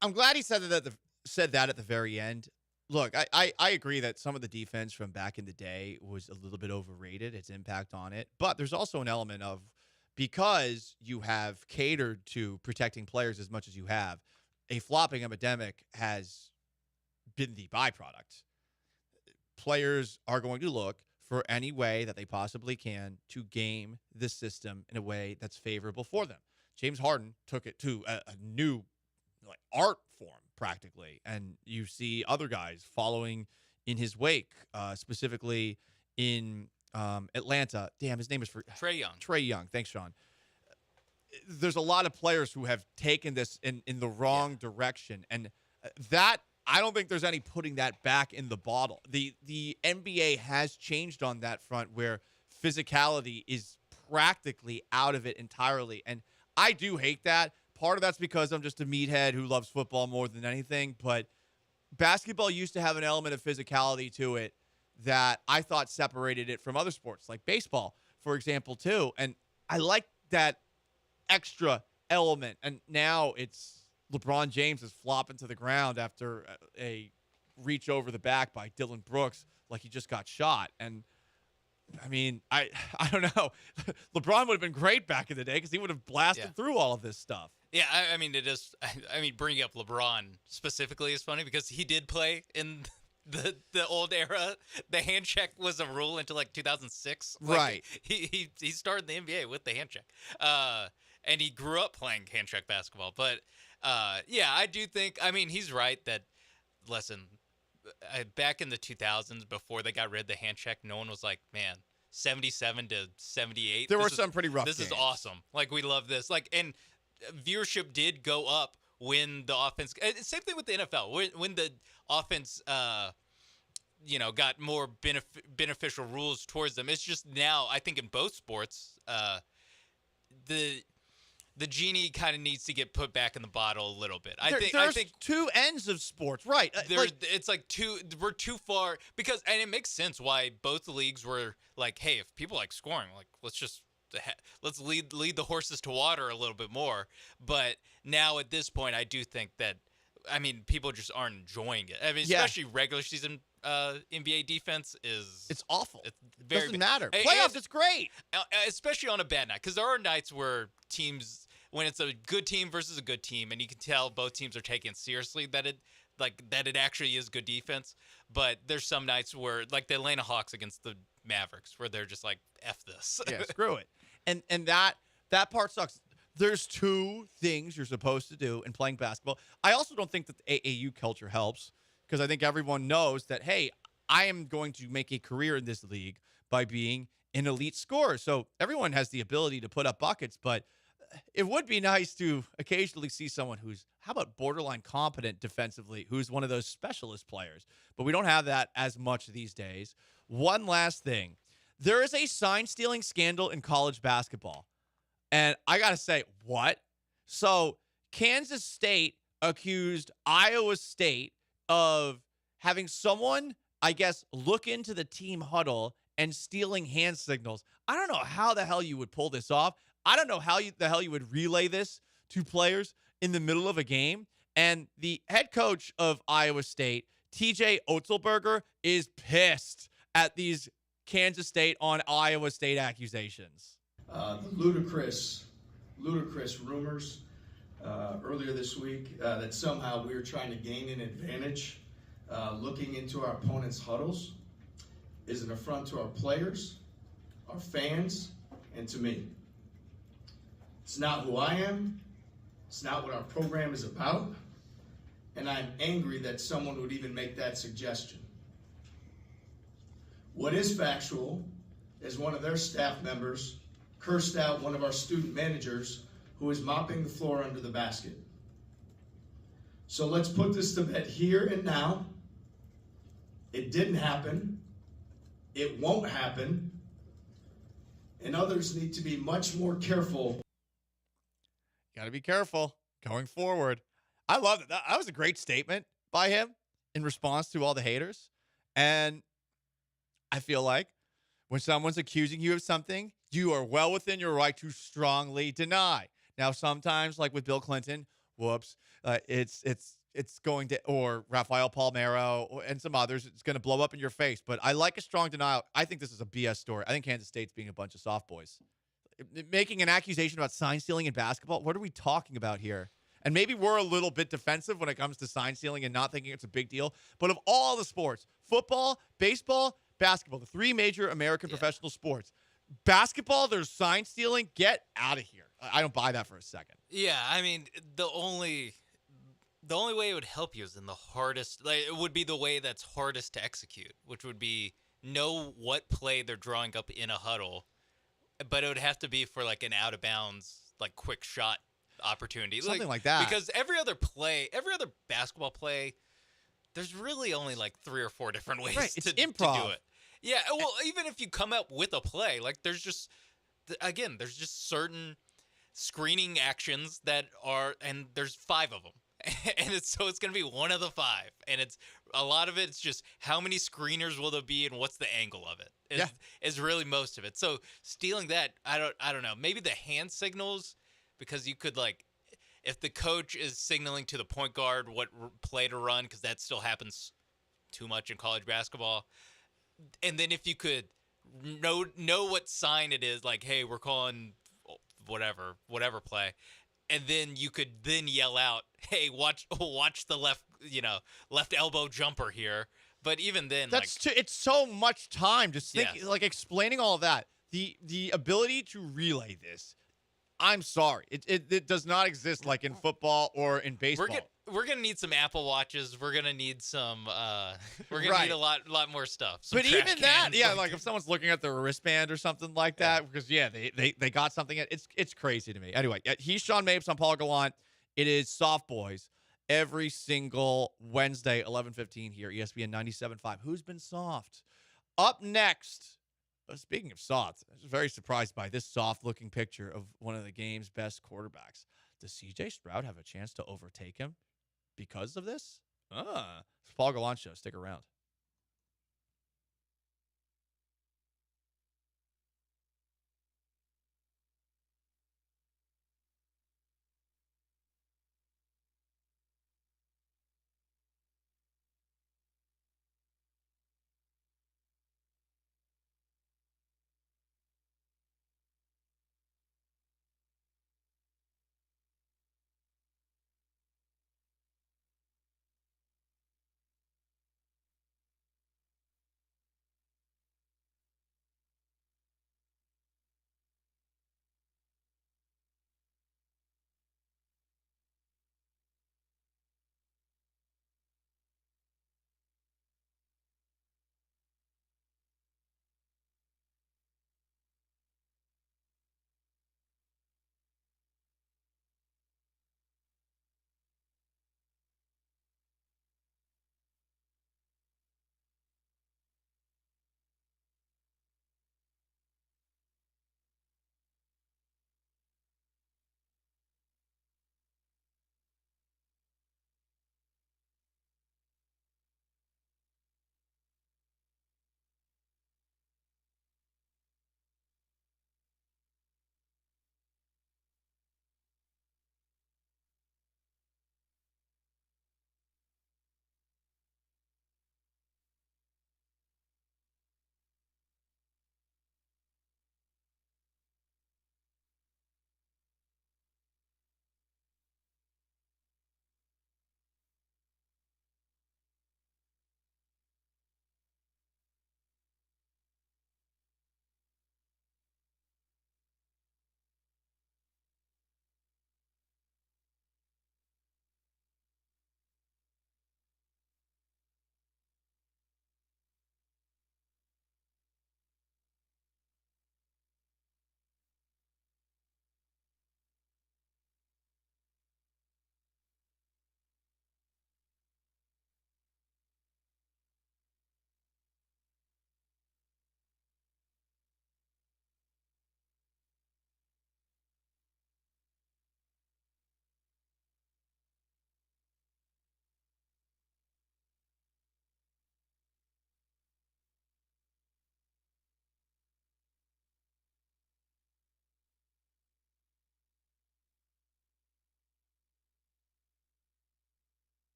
I'm glad he said that at the very end. Look, I agree that some of the defense from back in the day was a little bit overrated, its impact on it. But there's also an element of, because you have catered to protecting players as much as you have, a flopping epidemic has been the byproduct. Players are going to look for any way that they possibly can to game the system in a way that's favorable for them. James Harden took it to a new art form, practically, and you see other guys following in his wake, specifically in Atlanta. Damn, his name is Trae Young. Trae Young. Thanks, Sean. There's a lot of players who have taken this in the wrong direction, and that, I don't think there's any putting that back in the bottle. The NBA has changed on that front, where physicality is practically out of it entirely, and I do hate that. Part of that's because I'm just a meathead who loves football more than anything, but basketball used to have an element of physicality to it that I thought separated it from other sports, like baseball, for example, too. And I like that extra element. And now it's LeBron James is flopping to the ground after a reach over the back by Dylan Brooks like he just got shot. And I mean, I don't know. LeBron would have been great back in the day because he would have blasted through all of this stuff. Yeah, I mean, it is. I mean, bringing up LeBron specifically is funny because he did play in the old era. The hand check was a rule until like 2006. Like, right. He started in the NBA with the hand check, and he grew up playing hand check basketball. But yeah, I do think. I mean, he's right that. Listen, back in the 2000s, before they got rid of the hand check, no one was like, man, 77 to 78. There were some pretty rough This games. is awesome. Like, we love this. Like, and viewership did go up when the offense. Same thing with the NFL. When the offense, got more beneficial rules towards them. It's just now, I think in both sports, the genie kind of needs to get put back in the bottle a little bit. I think two ends of sports, right? It's like we're too far because, and it makes sense why both leagues were like, hey, if people like scoring, like let's lead the horses to water a little bit more. But now at this point, I do think that, I mean, people just aren't enjoying it. I mean, especially regular season NBA defense is awful. It's very doesn't matter. Playoffs, it's great, especially on a bad night, because there are nights where teams when it's a good team versus a good team, and you can tell both teams are taking it seriously, that it actually is good defense. But there's some nights where, like the Atlanta Hawks against the Mavericks, where they're just like, F this. Yeah, screw it. And that part sucks. There's two things you're supposed to do in playing basketball. I also don't think that the AAU culture helps, because I think everyone knows that, hey, I am going to make a career in this league by being an elite scorer. So everyone has the ability to put up buckets, but it would be nice to occasionally see someone who's, how about borderline competent defensively, who's one of those specialist players. But we don't have that as much these days. One last thing. There is a sign-stealing scandal in college basketball. And I got to say, what? So Kansas State accused Iowa State of having someone, I guess, look into the team huddle and stealing hand signals. I don't know how the hell you would pull this off. I don't know how the hell you would relay this to players in the middle of a game. And the head coach of Iowa State, TJ Otzelberger, is pissed at these Kansas State on Iowa State accusations. The ludicrous rumors earlier this week that somehow we were trying to gain an advantage looking into our opponent's huddles is an affront to our players, our fans, and to me. It's not who I am. It's not what our program is about. And I'm angry that someone would even make that suggestion. What is factual is one of their staff members cursed out one of our student managers who is mopping the floor under the basket. So let's put this to bed here and now. It didn't happen. It won't happen. And others need to be much more careful. Got to be careful going forward. I love it. That was a great statement by him in response to all the haters. And I feel like when someone's accusing you of something, you are well within your right to strongly deny. Now, sometimes, like with Bill Clinton, it's going to, or Rafael Palmeiro and some others, it's going to blow up in your face. But I like a strong denial. I think this is a BS story. I think Kansas State's being a bunch of soft boys. Making an accusation about sign stealing in basketball, what are we talking about here? And maybe we're a little bit defensive when it comes to sign stealing and not thinking it's a big deal. But of all the sports, football, baseball, basketball, the three major American professional sports, basketball, there's sign stealing. Get out of here. I don't buy that for a second. Yeah, I mean, the only way it would help you is in the hardest, like, it would be the way that's hardest to execute, which would be know what play they're drawing up in a huddle, but it would have to be for like an out of bounds, like quick shot opportunity. Something like that. Because every other basketball play, there's really only like 3 or 4 different ways It's to improv. do it. Yeah, well, even if you come up with a play, like there's just certain screening actions that are, and there's 5 of them. And it's going to be one of the 5. And it's a lot of it's just how many screeners will there be and what's the angle of it is really most of it. So stealing that, I don't know. Maybe the hand signals, because you could, like, if the coach is signaling to the point guard what play to run, because that still happens too much in college basketball. And then if you could know what sign it is, like, hey, we're calling whatever play. And then you could then yell out, hey, watch the left elbow jumper here. But even then, it's so much time just thinking, like, explaining all of that. The ability to relay this, I'm sorry, it does not exist like in football or in baseball. We're gonna need some Apple Watches. We're gonna need some. We're gonna need a lot more stuff. But even that, like if someone's looking at their wristband or something like that, because they got something. It's crazy to me. Anyway, he's Sean Mapes. I'm Paul Gallant. It is Soft Boys every single Wednesday, 11:15 here, ESPN 97.5. Who's been soft? Up next. Speaking of soft, I was very surprised by this soft-looking picture of one of the game's best quarterbacks. Does C.J. Stroud have a chance to overtake him because of this? It's Paul Gallant Show. Stick around.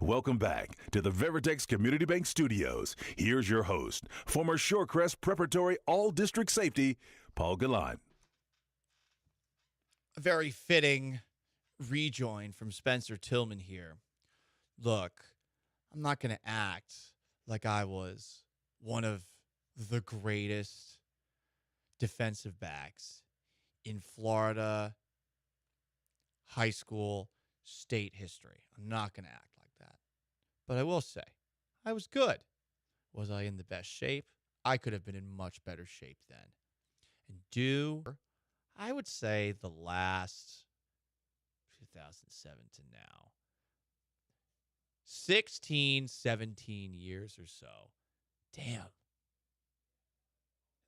Welcome back to the Veritex Community Bank Studios. Here's your host, former Shorecrest Preparatory All-District Safety, Paul Gallant. A very fitting rejoin from Spencer Tillman here. Look, I'm not going to act like I was one of the greatest defensive backs in Florida high school state history. I'm not going to act like that. But I will say, I was good. Was I in the best shape? I could have been in much better shape then. And I would say the last 2007 to now, 16, 17 years or so. Damn.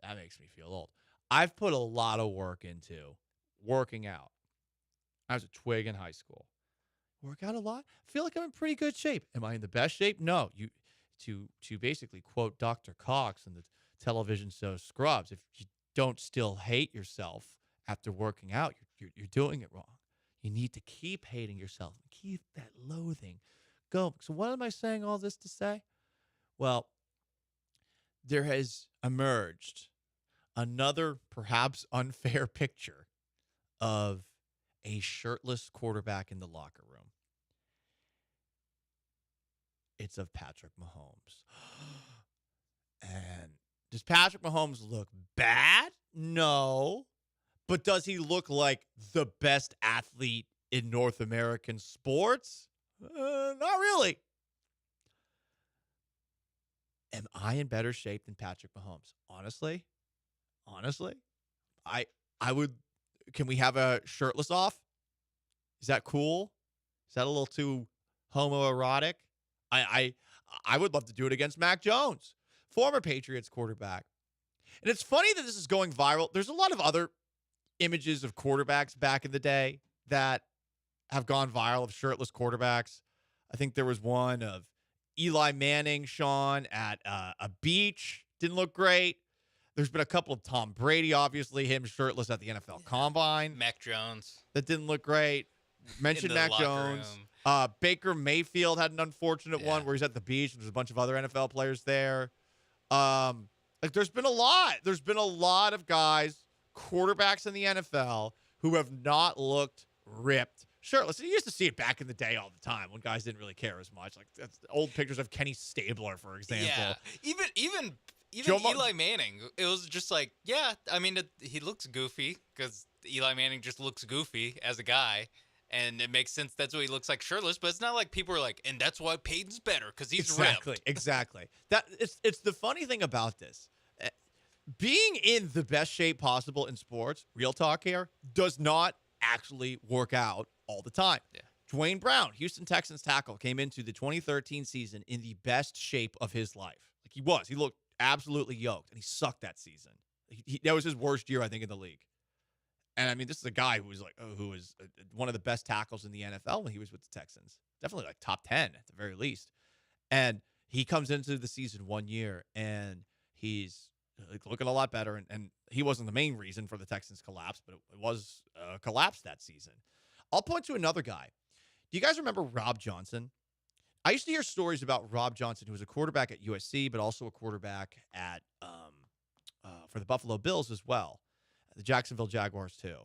That makes me feel old. I've put a lot of work into working out. I was a twig in high school. Work out a lot. I feel like I'm in pretty good shape. Am I in the best shape? No. To basically quote Dr. Cox in the television show Scrubs, if you don't still hate yourself after working out, you're doing it wrong. You need to keep hating yourself. Keep that loathing going. So what am I saying all this to say? Well, there has emerged another perhaps unfair picture of a shirtless quarterback in the locker room. It's of Patrick Mahomes. And does Patrick Mahomes look bad? No. But does he look like the best athlete in North American sports? Not really. Am I in better shape than Patrick Mahomes? Honestly, I would. Can we have a shirtless off? Is that cool? Is that a little too homoerotic? I would love to do it against Mac Jones, former Patriots quarterback. And it's funny that this is going viral. There's a lot of other images of quarterbacks back in the day that have gone viral of shirtless quarterbacks. I think there was one of Eli Manning, Sean, at a beach. Didn't look great. There's been a couple of Tom Brady, obviously, him shirtless at the NFL Combine. Mac Jones. That didn't look great. Mentioned Mac Jones. Baker Mayfield had an unfortunate one where he's at the beach and there's a bunch of other NFL players there. There's been a lot. There's been a lot of guys, quarterbacks in the NFL, who have not looked ripped shirtless. You used to see it back in the day all the time when guys didn't really care as much. Like that's old pictures of Kenny Stabler, for example. Yeah, even Eli Manning. It was just like, yeah. I mean, he looks goofy because Eli Manning just looks goofy as a guy, and it makes sense. That's what he looks like shirtless. But it's not like people are like, and that's why Peyton's better because he's ripped. Exactly. That it's the funny thing about this. Being in the best shape possible in sports, real talk here, does not actually work out all the time. Yeah. Dwayne Brown, Houston Texans tackle, came into the 2013 season in the best shape of his life. Like he was. He looked absolutely yoked, and he sucked that season. That was his worst year, I think, in the league. And, I mean, this is a guy who was one of the best tackles in the NFL when he was with the Texans. Definitely like top 10 at the very least. And he comes into the season 1 year, and he's looking a lot better. And he wasn't the main reason for the Texans' collapse, but it was a collapse that season. I'll point to another guy. Do you guys remember Rob Johnson? I used to hear stories about Rob Johnson, who was a quarterback at USC, but also a quarterback at for the Buffalo Bills as well, the Jacksonville Jaguars too.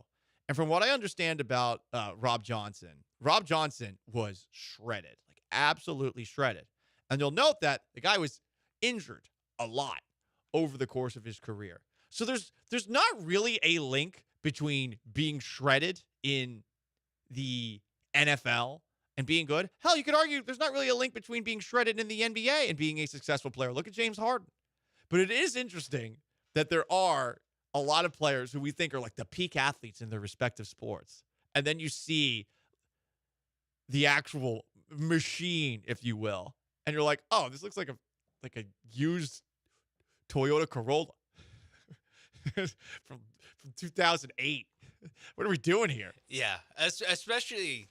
And from what I understand about Rob Johnson was shredded, like absolutely shredded. And you'll note that the guy was injured a lot over the course of his career. So there's not really a link between being shredded in the NFL and being good. Hell, you could argue there's not really a link between being shredded in the NBA and being a successful player. Look at James Harden. But it is interesting that there are a lot of players who we think are like the peak athletes in their respective sports. And then you see the actual machine, if you will. And you're like, oh, this looks like a used Toyota Corolla from 2008. What are we doing here? Yeah, especially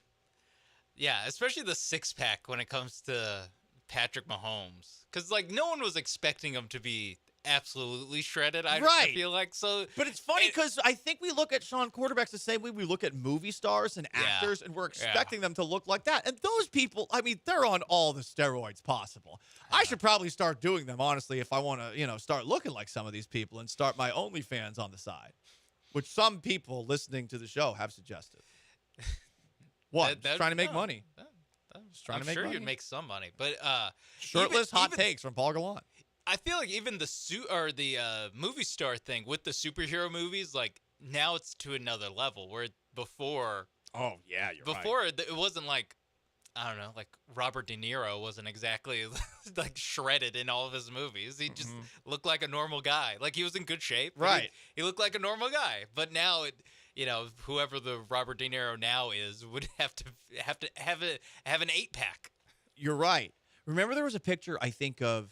the six-pack when it comes to Patrick Mahomes. Because, like, no one was expecting him to be absolutely shredded. I Right. feel like so. But it's funny because I think we look at Sean quarterbacks the same way we look at movie stars and actors, and we're expecting them to look like that. And those people, I mean, they're on all the steroids possible. I should probably start doing them, honestly, if I want to, start looking like some of these people and start my OnlyFans on the side, which some people listening to the show have suggested. What? Just trying to make money. Just trying I'm to make sure money. you'd make some money, but Shirtless hot takes from Paul Gallant. I feel like even the movie star thing with the superhero movies, like now it's to another level. Where before, oh yeah, you're before it wasn't like, I don't know, like Robert De Niro wasn't exactly like shredded in all of his movies. He just looked like a normal guy. Like he was in good shape. Right. He looked like a normal guy. But now whoever the Robert De Niro now is would have to have an 8-pack. You're right. Remember there was a picture, I think, of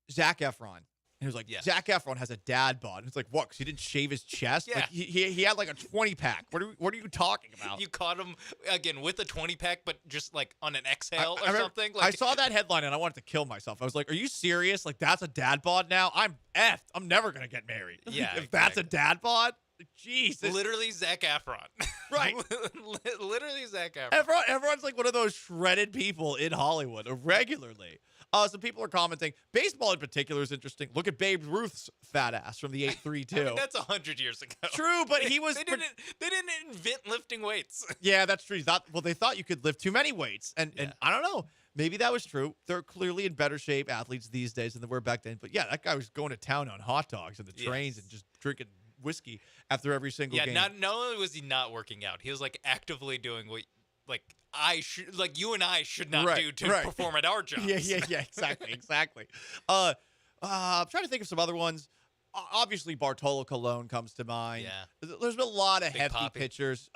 Zac Efron. And it was like, Zac Efron has a dad bod. And it's like, what? Because he didn't shave his chest? Yeah. Like he had like a 20-pack. What are you talking about? You caught him, again, with a 20-pack, but just like on an exhale I remember- something? I saw that headline and I wanted to kill myself. I was like, are you serious? Like, that's a dad bod now? I'm effed. I'm never going to get married. Yeah, If that's a dad bod? Jesus. Literally Zac Efron. Right. Literally Zac Efron. Everyone's like one of those shredded people in Hollywood regularly. Some people are commenting. Baseball in particular is interesting. Look at Babe Ruth's fat ass from the 832. I mean, that's 100 years ago. True, but he was. They didn't invent lifting weights. Yeah, that's true. They thought you could lift too many weights, and I don't know. Maybe that was true. They're clearly in better shape athletes these days than they were back then. But yeah, that guy was going to town on hot dogs and the trains and just drinking whiskey after every single game. Not only was he not working out, he was like actively doing what you and I should not do to perform at our jobs. Yeah, exactly. I'm trying to think of some other ones. Obviously, Bartolo Colon comes to mind. Yeah. There's been a lot of Big hefty Papi. pitchers.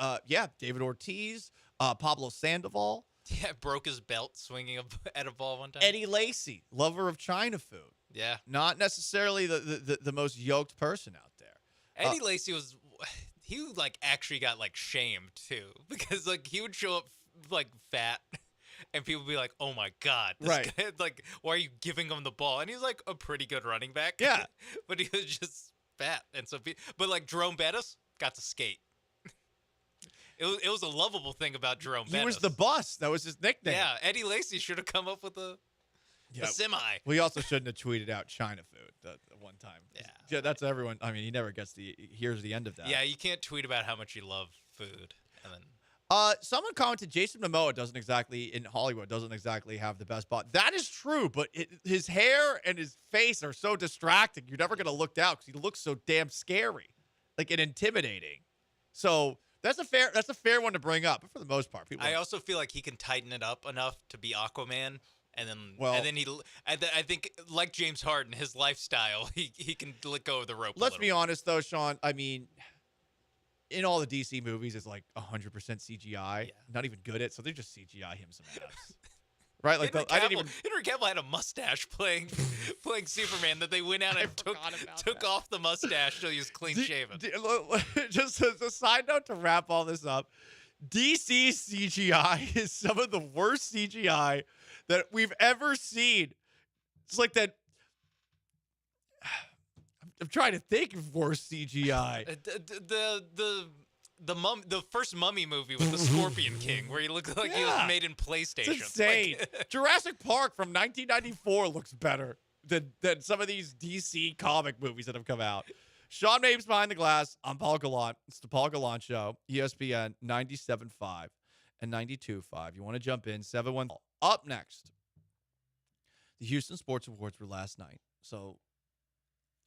David Ortiz, Pablo Sandoval. Yeah, broke his belt swinging at a ball one time. Eddie Lacy, lover of China food. Yeah. Not necessarily the most yoked person out there. Eddie Lacy was, he like actually got like shamed too, because like he would show up like fat and people would be like, oh my God, this guy, like, why are you giving him the ball? And he's like a pretty good running back. Yeah. But he was just fat. And so, but like Jerome Bettis got to skate. It was a lovable thing about Jerome Bettis. He was the bus. That was his nickname. Yeah, Eddie Lacy should have come up with a semi. We also shouldn't have tweeted out China food at one time. Yeah, that's everyone. I mean, he never gets here's the end of that. Yeah, you can't tweet about how much you love food. And then someone commented Jason Momoa in Hollywood doesn't exactly have the best bod. That is true, but his hair and his face are so distracting. You're never gonna look down because he looks so damn scary, like and intimidating. So that's a fair one to bring up. But for the most part, people. I also feel like he can tighten it up enough to be Aquaman. I think like James Harden, his lifestyle, he can let go of the rope. Let's be honest, though, Sean. I mean, in all the DC movies, it's like 100% CGI. Yeah. Not even good at, so they just CGI him some abs. Right? Like Henry Cavill had a mustache playing Superman that they went out and took off the mustache so he was clean shaven. Just as a side note to wrap all this up, DC CGI is some of the worst CGI that we've ever seen. It's like that. I'm trying to think of worse CGI. The first Mummy movie with the Scorpion King, where he looked like he was made in PlayStation. It's insane. Jurassic Park from 1994 looks better than some of these DC comic movies that have come out. Sean Mapes behind the glass. I'm Paul Gallant. It's the Paul Gallant Show. ESPN 97.5 and 92.5. You want to jump in? 7-1. Up next, the Houston Sports Awards were last night. So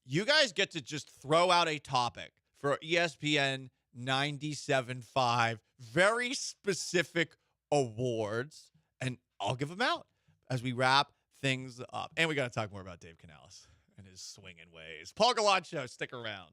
you guys get to just throw out a topic for ESPN 97.5, very specific awards, and I'll give them out as we wrap things up. And we got to talk more about Dave Canales and his swinging ways. Paul Gallant Show, stick around.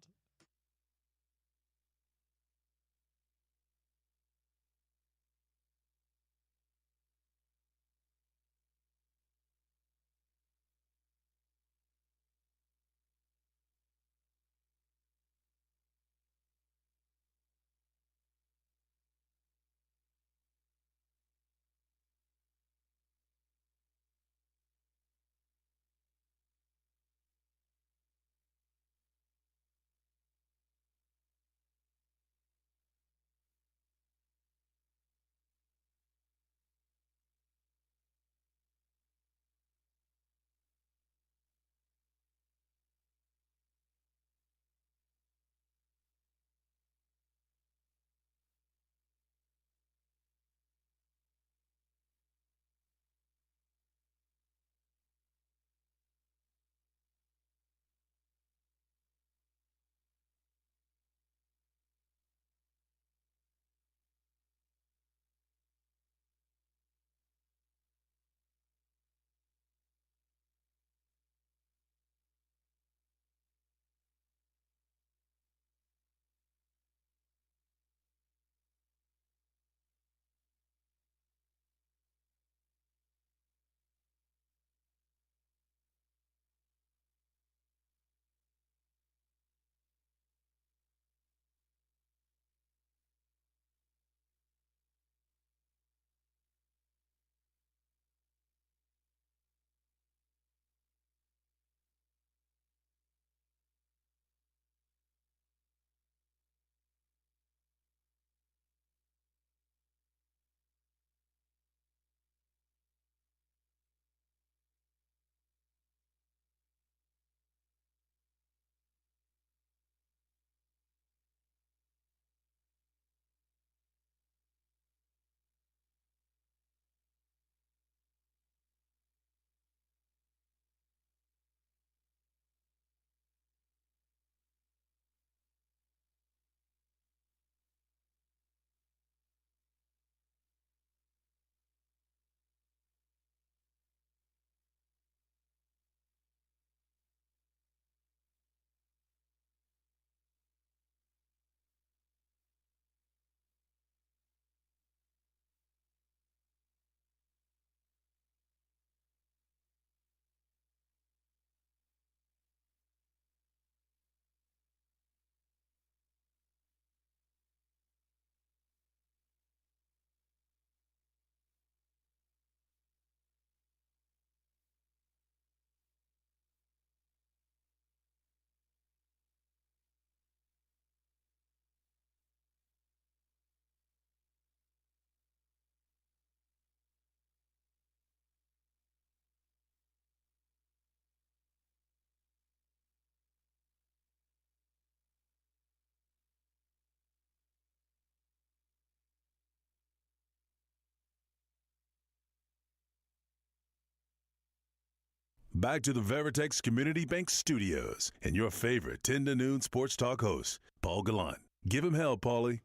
back to the Veritex Community Bank Studios and your favorite 10 to noon sports talk host, Paul Gallant. Give him hell, Paulie.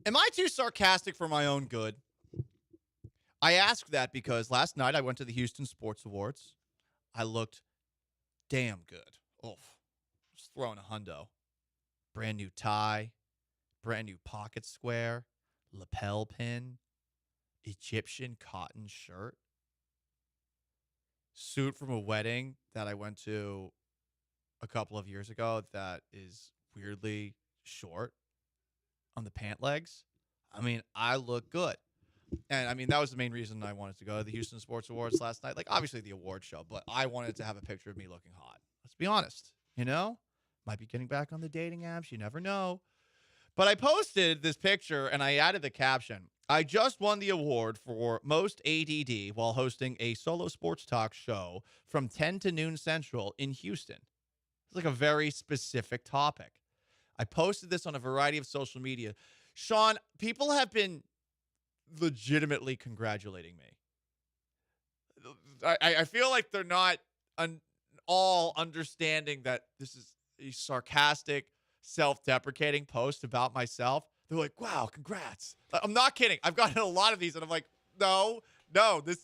Am I too sarcastic for my own good? I ask that because last night I went to the Houston Sports Awards. I looked damn good. Oof. Just throwing a hundo. Brand new tie, brand new pocket square, lapel pin, Egyptian cotton shirt, suit from a wedding that I went to a couple of years ago that is weirdly short on the pant legs. I mean, I look good. And, I mean, that was the main reason I wanted to go to the Houston Sports Awards last night. Like, obviously the award show, but I wanted to have a picture of me looking hot. Let's be honest. You know? Might be getting back on the dating apps. You never know. But I posted this picture, and I added the caption. I just won the award for most ADD while hosting a solo sports talk show from 10 to noon Central in Houston. It's like a very specific topic. I posted this on a variety of social media. Sean, people have been legitimately congratulating me. I feel like they're not all understanding that this is a sarcastic, self-deprecating post about myself. They're like, wow, congrats. I'm not kidding. I've gotten a lot of these, and I'm like, no, this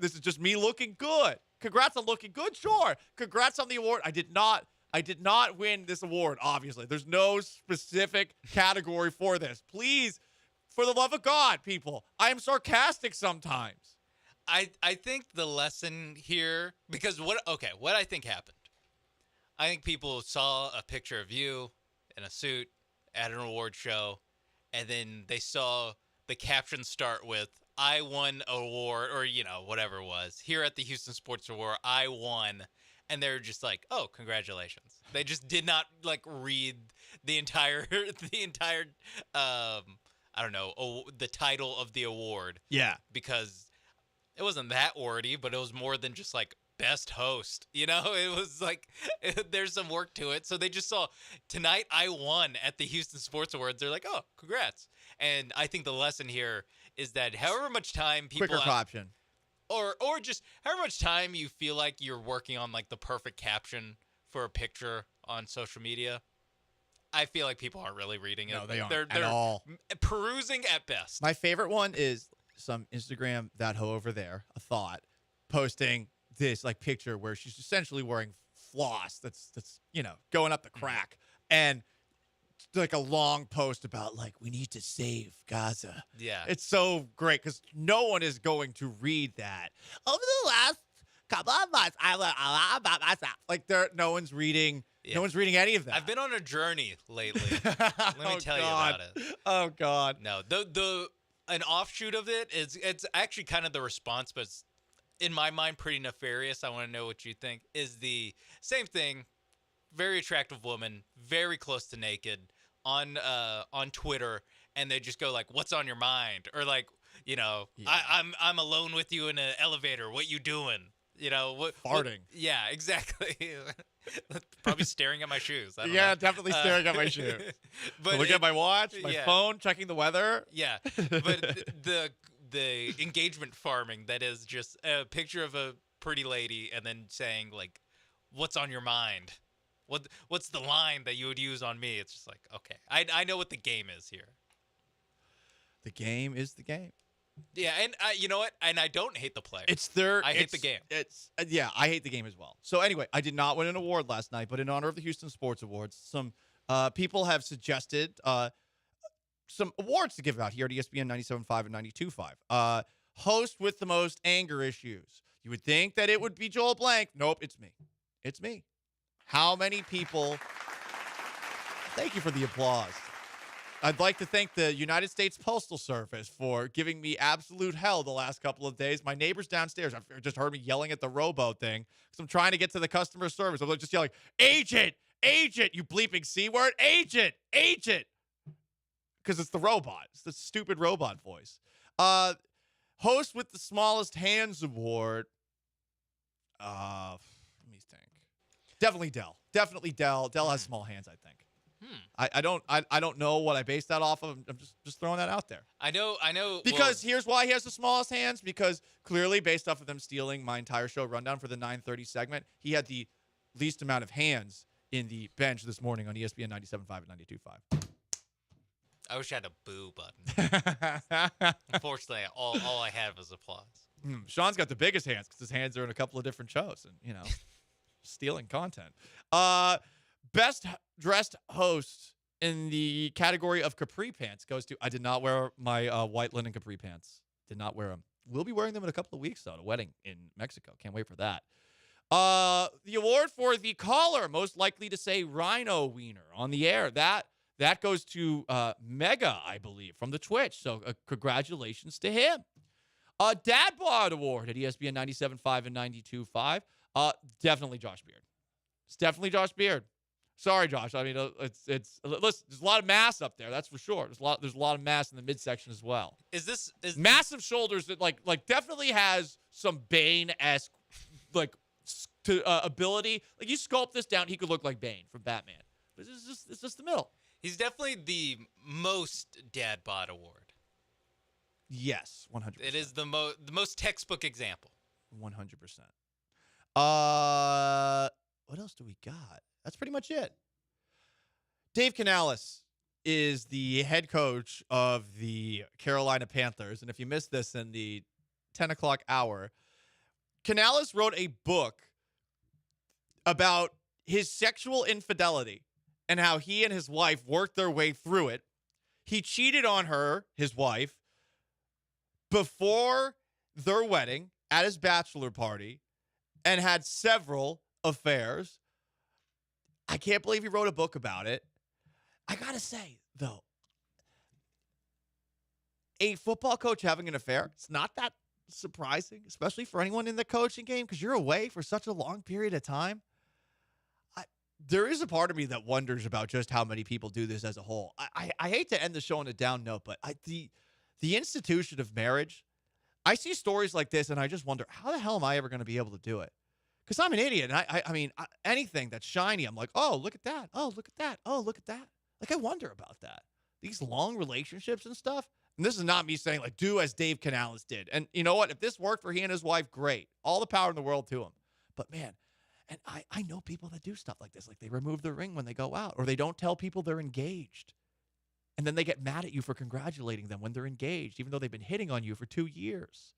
is just me looking good. Congrats on looking good, sure. Congrats on the award. I did not win this award, obviously. There's no specific category for this. Please, for the love of God, people, I am sarcastic sometimes. I think the lesson here, because what I think happened. I think people saw a picture of you in a suit at an award show, and then they saw the caption start with, I won an award, or, whatever it was. Here at the Houston Sports Award, I won. And they're just like, oh, congratulations. They just did not, read the entire, I don't know, the title of the award. Yeah. Because it wasn't that wordy, but it was more than just, best host. It was there's some work to it. So they just saw, tonight I won at the Houston Sports Awards. They're like, oh, congrats. And I think the lesson here is that however much time people... Quicker caption. Or just however much time you feel like you're working on, the perfect caption for a picture on social media, I feel like people aren't really reading it. No, they aren't they're at all. Perusing at best. My favorite one is some Instagram, that hoe over there, a thought, posting this picture where she's essentially wearing floss that's going up the crack, and a long post about we need to save Gaza. Yeah, it's so great because no one is going to read that. Over the last couple of months, I learned a lot about myself. No one's reading. Yeah. No one's reading any of that. I've been on a journey lately. Let me tell you about it. Oh God. No, an offshoot of it is it's actually kind of the response, but it's, in my mind, pretty nefarious. I want to know what you think. Is the same thing. Very attractive woman, very close to naked, on Twitter, and they just go what's on your mind? Or yeah. I'm alone with you in an elevator. What you doing? Farting. Yeah, exactly. Probably staring at my shoes. I don't know. Definitely staring at my shoes. But look at my watch, my phone, checking the weather. Yeah, but the engagement farming that is just a picture of a pretty lady and then saying what's on your mind? What's the line that you would use on me? It's just okay. I know what the game is here. The game is the game. Yeah, and you know what? And I don't hate the player. I hate the game. I hate the game as well. So anyway, I did not win an award last night, but in honor of the Houston Sports Awards, some people have suggested some awards to give out here at ESPN 97.5 and 92.5. Host with the most anger issues. You would think that it would be Joel Blank. Nope, it's me. It's me. How many people? Thank you for the applause. I'd like to thank the United States Postal Service for giving me absolute hell the last couple of days. My neighbors downstairs have just heard me yelling at the robo thing because I'm trying to get to the customer service. I'm just yelling, agent, you bleeping C word, agent. Because it's the robot. It's the stupid robot voice. Host with the smallest hands award. Let me think. Definitely Dell. Dell has small hands, I think. I don't know what I base that off of. I'm just throwing that out there. I know. Because here's why he has the smallest hands. Because clearly, based off of them stealing my entire show rundown for the 9:30 segment, he had the least amount of hands in the bench this morning on ESPN 97.5 and 92.5. I wish I had a boo button. Unfortunately, all I have is applause. Sean's got the biggest hands because his hands are in a couple of different shows and, stealing content. Best dressed host in the category of capri pants goes to, I did not wear my white linen capri pants. Did not wear them. We'll be wearing them in a couple of weeks, though, at a wedding in Mexico. Can't wait for that. The award for the caller most likely to say rhino wiener on the air. That goes to Mega, I believe, from the Twitch. So congratulations to him. Dad Bod Award at ESPN 97.5 and 92.5. Definitely Josh Beard. It's definitely Josh Beard. Sorry, Josh. I mean, listen, there's a lot of mass up there. That's for sure. There's a lot of mass in the midsection as well. Is massive shoulders that like definitely has some Bane-esque ability. Like you sculpt this down, he could look like Bane from Batman. But it's just the middle. He's definitely the most Dad Bod Award. Yes, 100%. It is the most textbook example. 100%. What else do we got? That's pretty much it. Dave Canales is the head coach of the Carolina Panthers. And if you missed this in the 10 o'clock hour, Canales wrote a book about his sexual infidelity and how he and his wife worked their way through it. He cheated on her, his wife, before their wedding at his bachelor party and had several affairs. I can't believe he wrote a book about it. I got to say, though, a football coach having an affair, it's not that surprising, especially for anyone in the coaching game because you're away for such a long period of time. There is a part of me that wonders about just how many people do this as a whole. I hate to end the show on a down note, but the institution of marriage, I see stories like this and I just wonder, how the hell am I ever going to be able to do it? Because I'm an idiot. And I mean, anything that's shiny, I'm like, oh, look at that. Oh, look at that. Oh, look at that. Like, I wonder about that. These long relationships and stuff. And this is not me saying, like, do as Dave Canales did. And you know what? If this worked for he and his wife, great. All the power in the world to him. But, man, and I know people that do stuff like this. Like, they remove their ring when they go out. Or they don't tell people they're engaged. And then they get mad at you for congratulating them when they're engaged, even though they've been hitting on you for 2 years.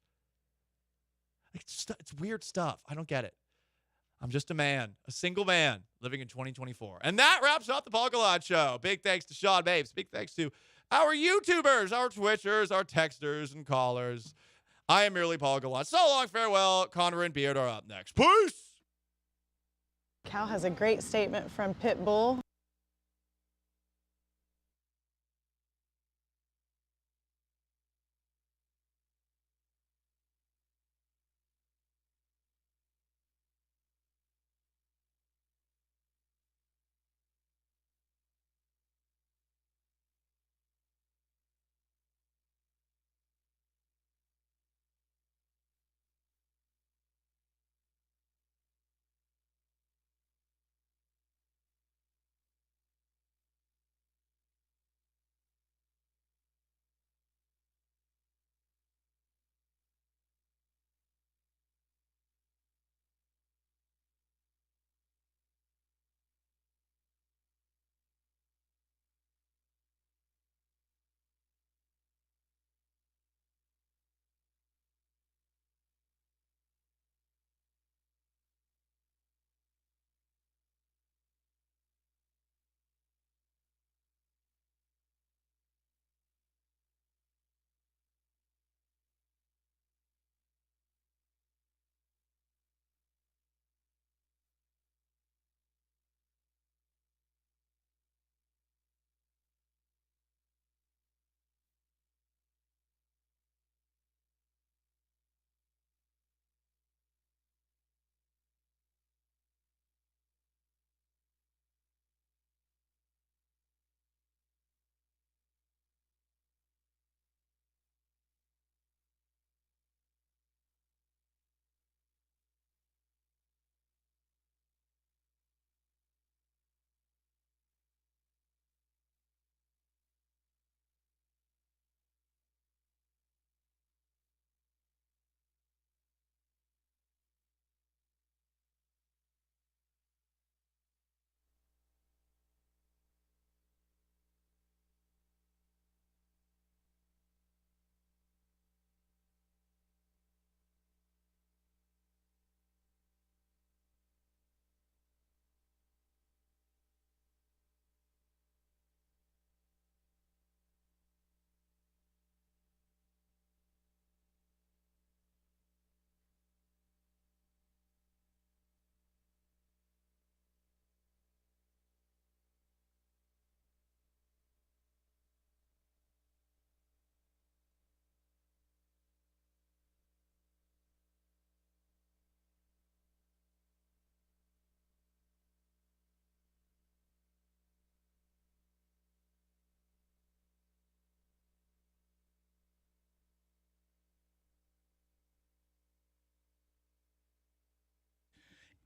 Like, it's weird stuff. I don't get it. I'm just a single man living in 2024. And that wraps up the Paul Gallant Show. Big thanks to Sean Babes. Big thanks to our YouTubers, our Twitchers, our texters, and callers. I am merely Paul Gallant. So long, farewell. Connor and Beard are up next. Peace! Cal has a great statement from Pitbull.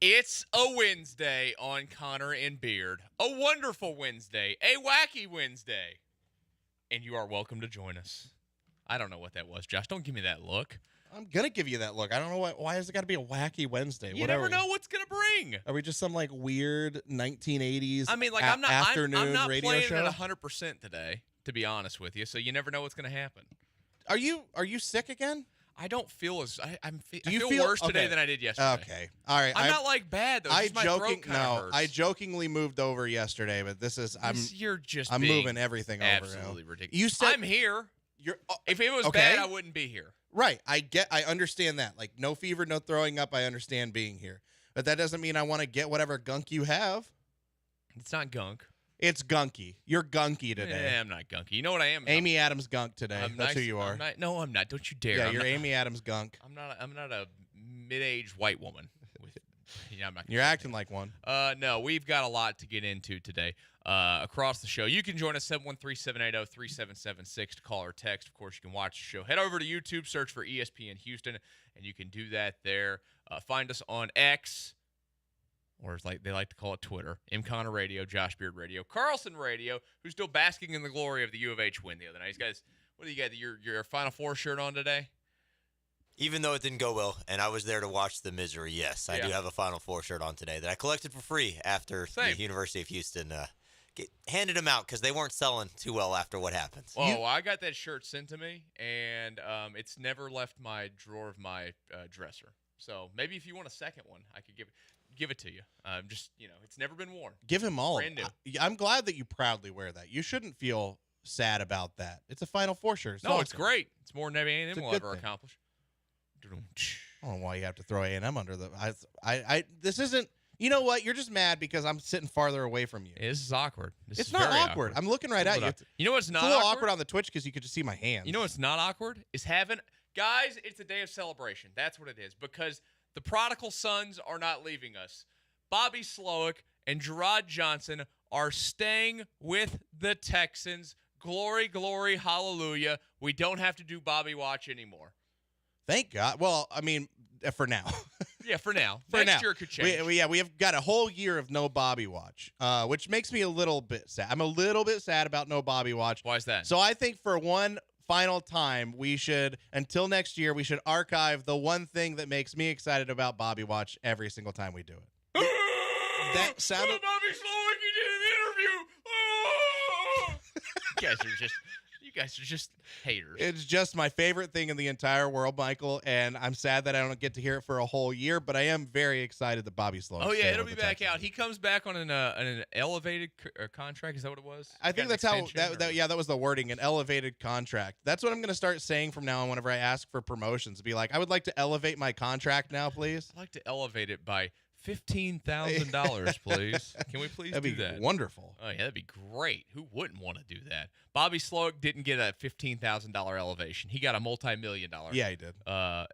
It's a Wednesday on Connor and Beard. A wonderful Wednesday. A wacky Wednesday. And you are welcome to join us. I don't know what that was, Josh. Don't give me that look. I'm going to give you that look. I don't know why has it got to be a wacky Wednesday? You never know what's going to bring. Are we just some like weird 1980s I'm not afternoon I'm not radio playing show? at 100% today, to be honest with you. So you never know what's going to happen. Are you sick again? I don't feel as I Do you feel worse today than I did yesterday. Okay. All right. I'm not like bad though. Just my throat kind of hurts. I jokingly moved over yesterday, but this is You're just I'm being moving everything over. absolutely ridiculous. You said I'm here. You're if it was okay. bad, I wouldn't be here. Right. I understand that. Like no fever, no throwing up. I understand being here. But that doesn't mean I want to get whatever gunk you have. It's not gunk. It's gunky. You're gunky today. Yeah, I'm not gunky. You know what I am? Amy Adams gunk today. I'm That's nice, who you are. No, I'm not. Don't you dare. Yeah, I'm you're not, Amy Adams gunk. I'm not a mid-aged white woman. I'm not. You're acting like one. No, we've got a lot to get into today across the show. You can join us 713-780-3776 to call or text. Of course, you can watch the show. Head over to YouTube, search for ESPN Houston, and you can do that there. Find us on X, or as they like to call it, Twitter. M. Connor Radio, Josh Beard Radio, Carlson Radio, who's still basking in the glory of the U of H win the other night. You guys, what do you got? Your Final Four shirt on today? Even though it didn't go well, and I was there to watch the misery, yes, I do have a Final Four shirt on today that I collected for free after the University of Houston handed them out because they weren't selling too well after what happened. Well, I got that shirt sent to me, and it's never left my drawer of my dresser. So maybe if you want a second one, I could give it to you. Just, it's never been worn. Give him all. Brand new. I'm glad that you proudly wear that. You shouldn't feel sad about that. It's a Final Four shirt. It's no, awesome. it's great. It's more than A&M will ever accomplish. I don't know why you have to throw A&M under the. This isn't. You know what? You're just mad because I'm sitting farther away from you. This is awkward. It's not awkward. I'm looking right at you. You know what's not a little awkward? awkward on the Twitch because you could just see my hands. You know what's not awkward? Is having guys. It's a day of celebration. That's what it is because the prodigal sons are not leaving us. Bobby Slowick and Gerard Johnson are staying with the Texans. Glory, glory, hallelujah. We don't have to do Bobby Watch anymore. Thank God. Well, I mean, for now. Yeah, for now. For Next now. year it could change. We have got a whole year of no Bobby Watch, which makes me a little bit sad. I'm a little bit sad about no Bobby Watch. Why is that? So I think for one final time, we should, until next year, we should archive the one thing that makes me excited about Bobby Watch every single time we do it. That sounded... Bobby Slowick, you did an interview. You guys are just haters. It's just my favorite thing in the entire world, Michael, and I'm sad that I don't get to hear it for a whole year, but I am very excited that Bobby Slowick. Oh, yeah, it'll be back out. He comes back on an elevated contract. Is that what it was? I think that's how, that was the wording, an elevated contract. That's what I'm going to start saying from now on whenever I ask for promotions. Be like, I would like to elevate my contract now, please. I'd like to elevate it by $15,000, please. Can we please that'd do be that? Wonderful. Oh, yeah, that'd be great. Who wouldn't want to do that? Bobby Slowick didn't get a $15,000 elevation. He got a multi-million-dollar he did.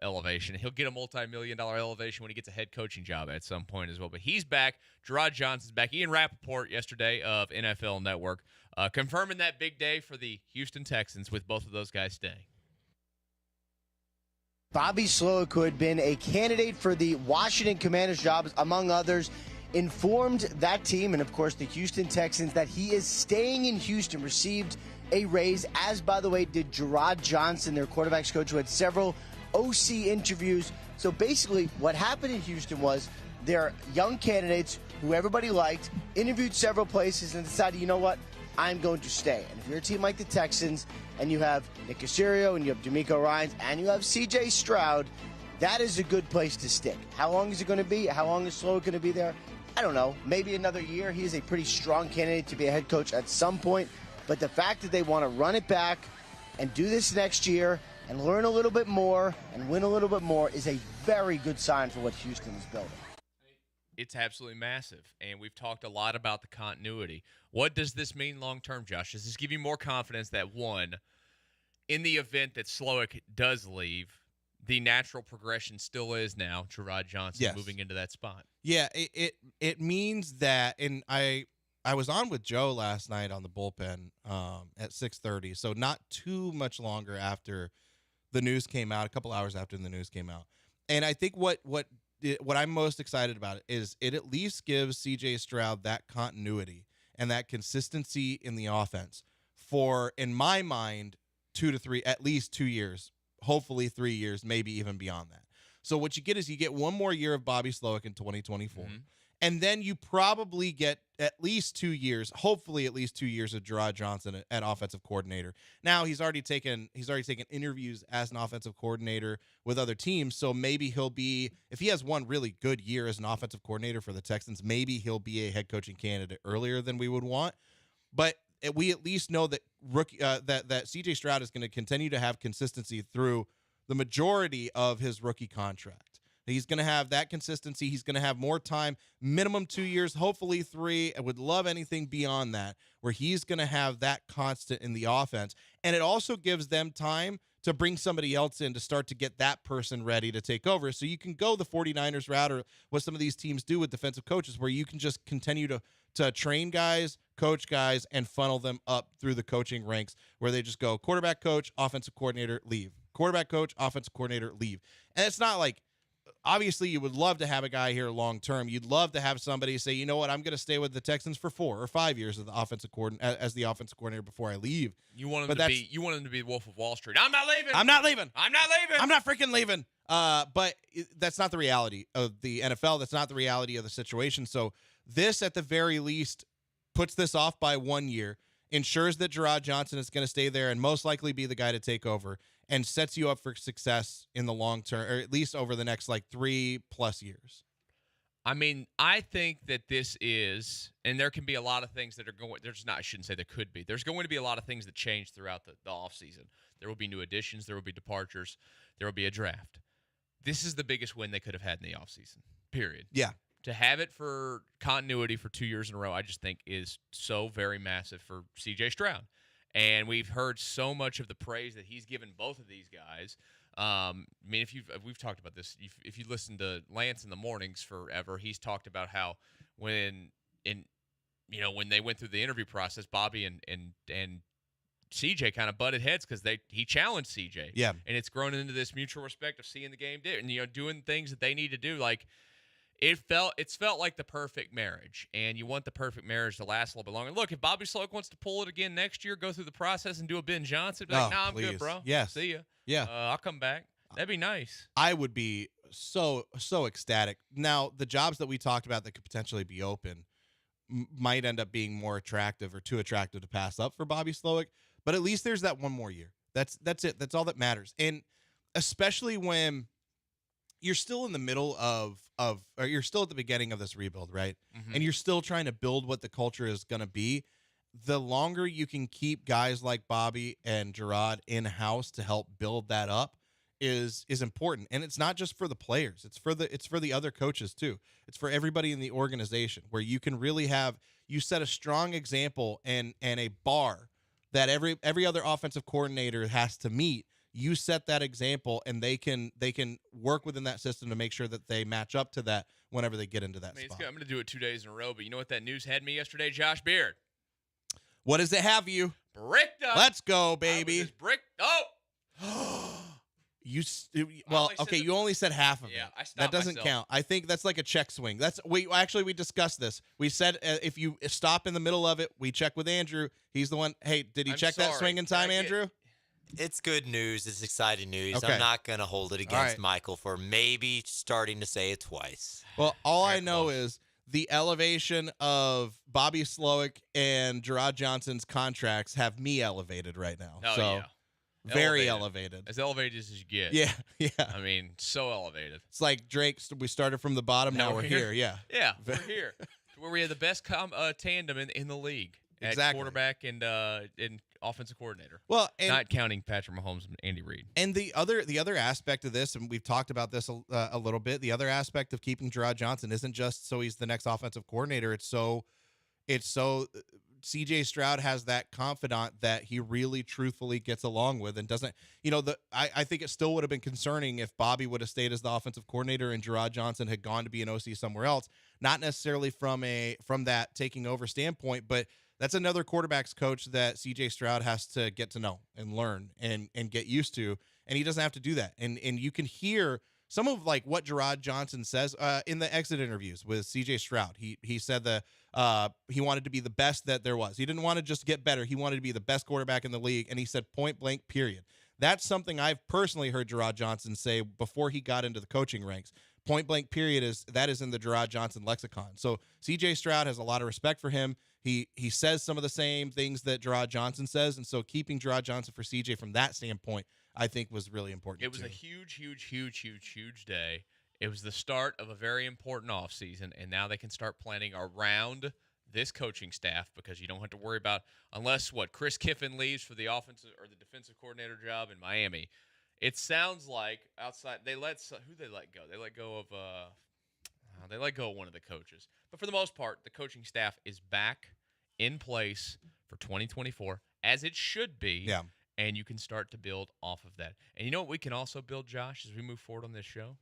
Elevation. He'll get a multi-million-dollar elevation when he gets a head coaching job at some point as well. But he's back. Gerard Johnson's back. Ian Rappaport yesterday of NFL Network confirming that big day for the Houston Texans with both of those guys staying. Bobby Slowick, who had been a candidate for the Washington Commanders job, among others, informed that team and, of course, the Houston Texans that he is staying in Houston, received a raise, as, by the way, did Gerard Johnson, their quarterback's coach, who had several OC interviews. So basically what happened in Houston was their young candidates, who everybody liked, interviewed several places and decided, you know what, I'm going to stay. And if you're a team like the Texans and you have Nick Caserio and you have D'Amico Ryans and you have C.J. Stroud, that is a good place to stick. How long is it going to be? How long is Slowick going to be there? I don't know. Maybe another year. He is a pretty strong candidate to be a head coach at some point. But the fact that they want to run it back and do this next year and learn a little bit more and win a little bit more is a very good sign for what Houston is building. It's absolutely massive, and we've talked a lot about the continuity. What does this mean long-term, Josh? Does this give you more confidence that, one, in the event that Slowick does leave, the natural progression still is now Gerard Johnson moving into that spot? Yeah, it means that, and I was on with Joe last night on the bullpen at 6:30, so not too much longer after the news came out, a couple hours after the news came out. And I think what what I'm most excited about is it at least gives C.J. Stroud that continuity and that consistency in the offense for, in my mind, at least 2 years, hopefully 3 years, maybe even beyond that. So what you get is you get one more year of Bobby Slowick in 2024. And then you probably get at least 2 years, hopefully at least 2 years of Gerard Johnson at offensive coordinator. Now he's already taken interviews as an offensive coordinator with other teams, so maybe he'll be, if he has one really good year as an offensive coordinator for the Texans, maybe he'll be a head coaching candidate earlier than we would want. But we at least know that that C.J. Stroud is going to continue to have consistency through the majority of his rookie contract. He's going to have that consistency. He's going to have more time, minimum 2 years, hopefully 3. I would love anything beyond that, where he's going to have that constant in the offense. And it also gives them time to bring somebody else in to start to get that person ready to take over. So you can go the 49ers route, or what some of these teams do with defensive coaches, where you can just continue to train guys, coach guys, and funnel them up through the coaching ranks, where they just go quarterback coach, offensive coordinator, leave. Quarterback coach, offensive coordinator, leave. And it's not like, obviously, you would love to have a guy here long term. You'd love to have somebody say, you know what, I'm going to stay with the Texans for 4 or 5 years as the offensive coordinator before I leave. You want him to be the Wolf of Wall Street. I'm not leaving. I'm not leaving. I'm not leaving. I'm not freaking leaving. But that's not the reality of the NFL. That's not the reality of the situation. So this, at the very least, puts this off by 1 year, ensures that Gerard Johnson is going to stay there and most likely be the guy to take over, and sets you up for success in the long term, or at least over the next 3+ years. I mean, I think that this is, and there can be a lot of things that are going, I shouldn't say there could be. There's going to be a lot of things that change throughout the offseason. There will be new additions. There will be departures. There will be a draft. This is the biggest win they could have had in the offseason, period. Yeah. To have it for continuity for 2 years in a row, I just think is so very massive for C.J. Stroud. And we've heard so much of the praise that he's given both of these guys. I mean, we've talked about this. If you listen to Lance in the mornings forever, he's talked about how when they went through the interview process, Bobby and CJ kind of butted heads because he challenged CJ. Yeah, and it's grown into this mutual respect of seeing the game and doing things that they need to do. Like it's felt like the perfect marriage, and you want the perfect marriage to last a little bit longer. Look, if Bobby Slowick wants to pull it again next year, go through the process and do a Ben Johnson, be like, I'm good, bro. Yes. See ya. Yeah. I'll come back. That'd be nice. I would be so ecstatic. Now, the jobs that we talked about that could potentially be open might end up being more attractive or too attractive to pass up for Bobby Slowick, but at least there's that one more year. That's it. That's all that matters. And especially when you're still in the middle or you're still at the beginning of this rebuild, right? Mm-hmm. And you're still trying to build what the culture is going to be. The longer you can keep guys like Bobby and Gerard in-house to help build that up is important. And it's not just for the players. It's for the other coaches too. It's for everybody in the organization, where you can really you set a strong example and a bar that every other offensive coordinator has to meet. You set that example, and they can work within that system to make sure that they match up to that whenever they get into that spot. I'm going to do it 2 days in a row, but you know what that news had me yesterday, Josh Beard? What does it have you? Bricked up. Let's go, baby. Bricked. Oh. You only said half of it. I stopped that doesn't myself. count. I think that's like a check swing. We discussed this. We said if you stop in the middle of it, we check with Andrew. He's the one. Hey, did he check that swing in time, Andrew? It's good news. It's exciting news. Okay. I'm not going to hold it against Michael for maybe starting to say it twice. Well, all I know is the elevation of Bobby Slowick and Gerard Johnson's contracts have me elevated right now. Oh, so yeah. very elevated. As elevated as you get. Yeah. I mean, so elevated. It's like Drake, we started from the bottom, now we're here. Yeah. Yeah, we're here. Where we had the best tandem in the league at quarterback and offensive coordinator. Well, and not counting Patrick Mahomes and Andy Reid. And the other aspect of this, and we've talked about this a little bit, the other aspect of keeping Gerard Johnson isn't just so he's the next offensive coordinator. It's so C.J. Stroud has that confidant that he really truthfully gets along with and doesn't, I think it still would have been concerning if Bobby would have stayed as the offensive coordinator and Gerard Johnson had gone to be an OC somewhere else, not necessarily from that taking over standpoint, but that's another quarterback's coach that C.J. Stroud has to get to know and learn and get used to, and he doesn't have to do that. And you can hear some of like what Gerard Johnson says in the exit interviews with C.J. Stroud. He said that he wanted to be the best that there was. He didn't want to just get better. He wanted to be the best quarterback in the league, and he said point blank, period. That's something I've personally heard Gerard Johnson say before he got into the coaching ranks. Point blank, period is in the Gerard Johnson lexicon. So C.J. Stroud has a lot of respect for him. He says some of the same things that Gerard Johnson says, and so keeping Gerard Johnson for C.J. from that standpoint, I think, was really important. It was a huge day. It was the start of a very important offseason, and now they can start planning around this coaching staff because you don't have to worry about, unless Chris Kiffin leaves for the offensive or the defensive coordinator job in Miami. It sounds like outside they let go. They let go of one of the coaches. But for the most part, the coaching staff is back in place for 2024 as it should be. Yeah. And you can start to build off of that. And you know what we can also build, Josh, as we move forward on this show?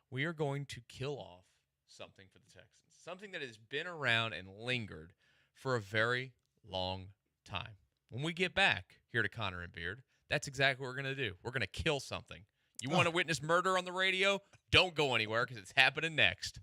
We are going to kill off something for the Texans, something that has been around and lingered for a very long time. When we get back here to Connor and Beard, that's exactly what we're going to do. We're going to kill something. You want to witness murder on the radio? Don't go anywhere because it's happening next.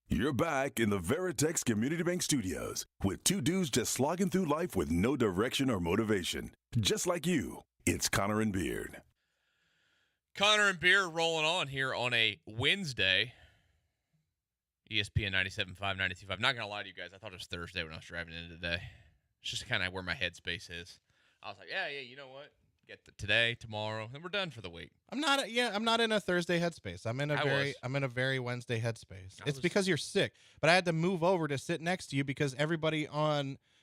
You're back in the Veritex Community Bank Studios with two dudes just slogging through life with no direction or motivation. Just like you, it's Connor and Beard. Connor and Beard rolling on here on a Wednesday. ESPN 97.5, 92.5. Not going to lie to you guys. I thought it was Thursday when I was driving in today. It's just kind of where my headspace is. I was like, yeah, you know what? today, tomorrow, and we're done for the week. I'm not in a Thursday headspace. I'm in a very Wednesday headspace. It's because you're sick. But I had to move over to sit next to you because everybody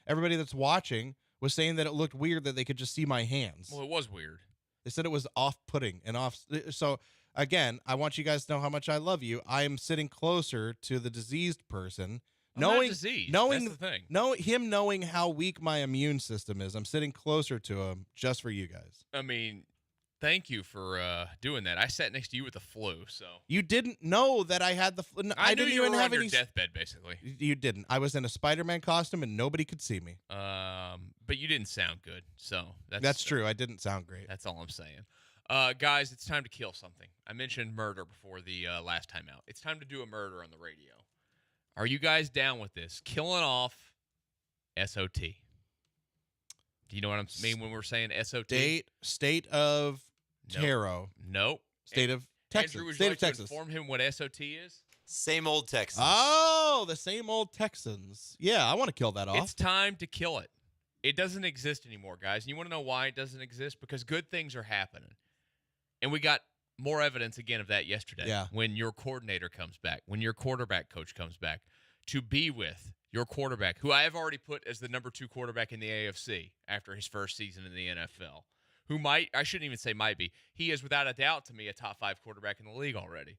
that's watching was saying that it looked weird that they could just see my hands. Well, it was weird. They said it was off-putting and off. So again, I want you guys to know how much I love you. I am sitting closer to the diseased person. Not diseased. That's the thing. Knowing how weak my immune system is, I'm sitting closer to him just for you guys. I mean, thank you for doing that. I sat next to you with the flu, so you didn't know that I had the flu. I didn't knew you even were have on any your deathbed, basically. You didn't. I was in a Spider-Man costume and nobody could see me. But you didn't sound good, so that's true. I didn't sound great. That's all I'm saying. Guys, it's time to kill something. I mentioned murder before the last time out. It's time to do a murder on the radio. Are you guys down with this? Killing off SOT. Do you know what I mean when we're saying SOT? State of Taro. Nope. State of Texas. Andrew, would State you of like Texas. to inform him what SOT is? Same old Texans. Oh, the same old Texans. Yeah, I want to kill that off. It's time to kill it. It doesn't exist anymore, guys. And you want to know why it doesn't exist? Because good things are happening. And we got more evidence again of that yesterday. Yeah. When your coordinator comes back, when your quarterback coach comes back, to be with your quarterback, who I have already put as the number 2 quarterback in the AFC after his first season in the NFL, who I shouldn't even say might be. He is without a doubt to me a top 5 quarterback in the league already.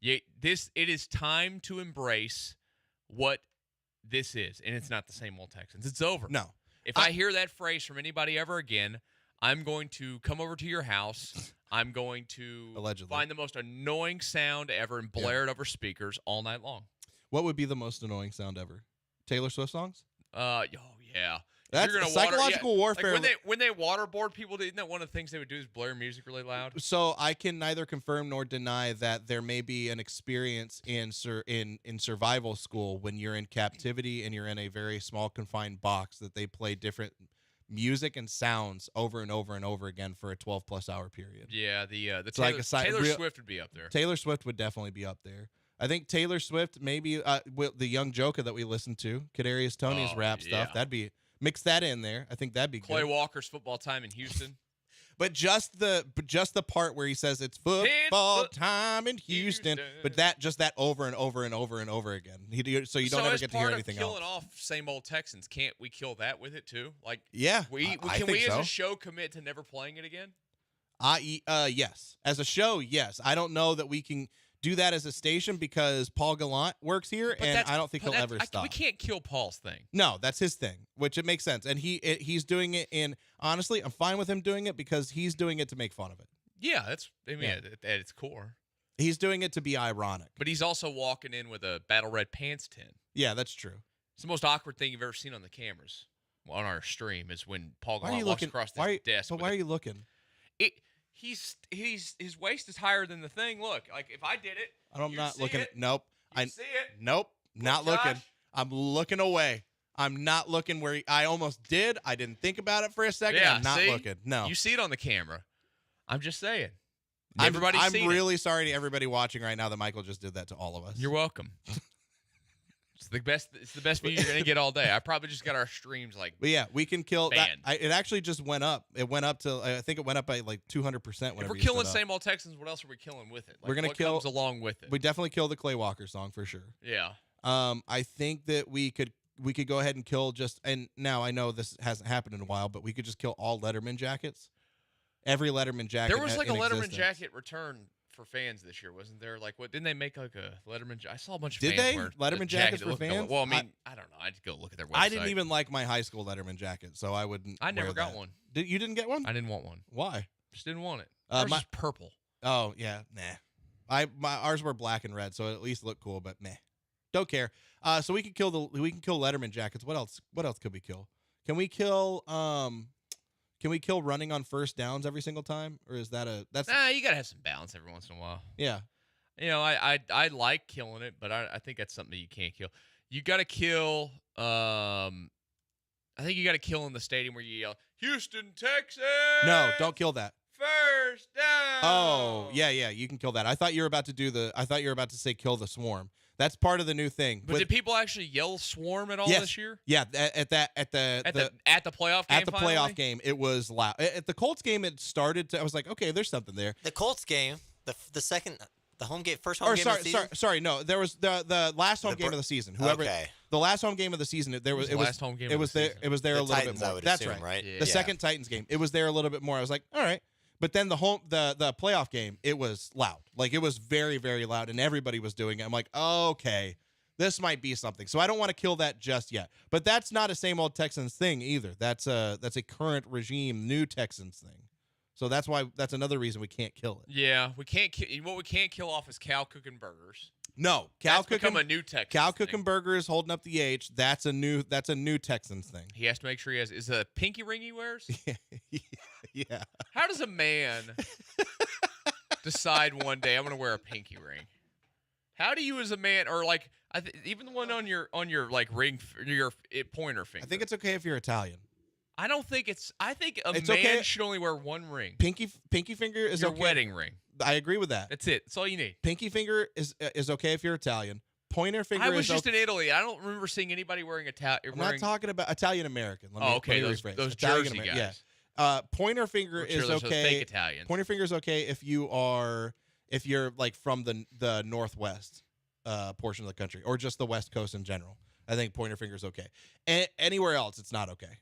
It is time to embrace what this is, and it's not the same old Texans. It's over. No. If I hear that phrase from anybody ever again, I'm going to come over to your house. I'm going to find the most annoying sound ever and blare it over speakers all night long. What would be the most annoying sound ever? Taylor Swift songs? Yeah. That's psychological warfare. Like when they waterboard people, isn't that one of the things they would do is blare music really loud? So I can neither confirm nor deny that there may be an experience in survival school when you're in captivity and you're in a very small confined box that they play different music and sounds over and over and over again for a 12+ hour period. Yeah, the Taylor Swift would be up there. Taylor Swift would definitely be up there. I think Taylor Swift, maybe the Young Joker that we listened to, Kadarius Toney's rap stuff. Mix that in there. I think that'd be Clay good. Walker's football time in Houston. But just the part where he says it's football time in Houston. But that over and over and over and over again. So you don't ever get to hear anything else. Killing off same old Texans, can't we kill that with it too? Like yeah, can we as a show commit to never playing it again? Yes. As a show, yes. I don't know that we can do that as a station because Paul Gallant works here, and I don't think he'll ever stop. We can't kill Paul's thing. No, that's his thing, which it makes sense. And he's doing it in, honestly, I'm fine with him doing it because he's doing it to make fun of it. Yeah, at its core. He's doing it to be ironic. But he's also walking in with a Battle Red Pants tin. Yeah, that's true. It's the most awkward thing you've ever seen on the cameras on our stream is when Paul Gallant walks across the desk. But why are you looking? His waist is higher than the thing. Look, like if I did it, I'm not looking. Nope. I see it. Nope. Not looking. I'm looking away. I'm not looking where I almost did. I didn't think about it for a second. Yeah, I'm not looking. No. You see it on the camera. I'm just saying. I'm really sorry to everybody watching right now that Michael just did that to all of us. You're welcome. It's the best view you're gonna get all day. I probably just got our streams like. But yeah, we can kill that. Banned. It actually just went up. It went up to I think it went up by like 200%. If we're killing same old Texans, what else are we killing with it? Like, we're gonna what kill comes along with it. We definitely kill the Clay Walker song for sure. Yeah. I think that we could go ahead and kill and now I know this hasn't happened in a while, but we could just kill all Letterman jackets. Every Letterman jacket. There was like a Letterman existence. jacket return for fans this year, wasn't there? Like, what didn't they make like a Letterman? I saw a bunch of Did fans they wear Letterman jackets for fans? Well, I mean, I don't know. I'd go look at their website. I didn't even like my high school Letterman jacket, so I wouldn't. I never wear got that. one. You didn't get one? I didn't want one. Why? Just didn't want it. Ours was purple. Oh yeah, nah. Ours were black and red, so it at least looked cool, but meh. Don't care. So we can kill Letterman jackets. What else? What else could we kill? Can we kill running on first downs every single time, or is that that's? Nah, you gotta have some balance every once in a while. Yeah. You know, I like killing it, but I think that's something that you can't kill. You gotta kill. I think you gotta kill in the stadium where you yell, "Houston, Texas." No, don't kill that. first down. Oh, yeah, you can kill that. I thought you were about to say kill the swarm. That's part of the new thing. But did people actually yell swarm at all this year? Yeah, at the playoff game. At the playoff game, it was loud. At the Colts game, it started to. I was like, okay, there's something there. The Colts game, the second, the home game, first home game of the season. Sorry, no, there was the last home game of the season. The last home game of the season, it was there a little bit more. That's assume, right? Yeah. The second Titans game, it was there a little bit more. I was like, all right. But then the playoff game, it was loud. Like, it was very, very loud, and everybody was doing it. I'm like, okay, this might be something. So I don't want to kill that just yet. But that's not a same old Texans thing either. That's a current regime, new Texans thing. So that's another reason we can't kill it. Yeah, we can't. What we can't kill off is cow cooking burgers. No, that's become a new Texans cow thing. cooking burgers, holding up the H. That's a new Texans thing. He has to make sure he has. Is it a pinky ring he wears? Yeah. How does a man decide one day I'm going to wear a pinky ring? How do you, as a man, or like even the one on your like ring, your pointer finger? I think it's okay if you're Italian. I don't think it's. I think it's man okay. should only wear one ring. Pinky finger is your okay. wedding ring. I agree with that. That's it. That's all you need. Pinky finger is okay if you're Italian. Pointer finger. I was just in Italy. I don't remember seeing anybody wearing Italian. I'm not talking about Italian American. Okay, those Jersey guys. Yeah. Pointer finger is okay. Fake Italians. Pointer finger is okay if you're like from the northwest portion of the country or just the West Coast in general. I think pointer finger is okay. Anywhere else, it's not okay.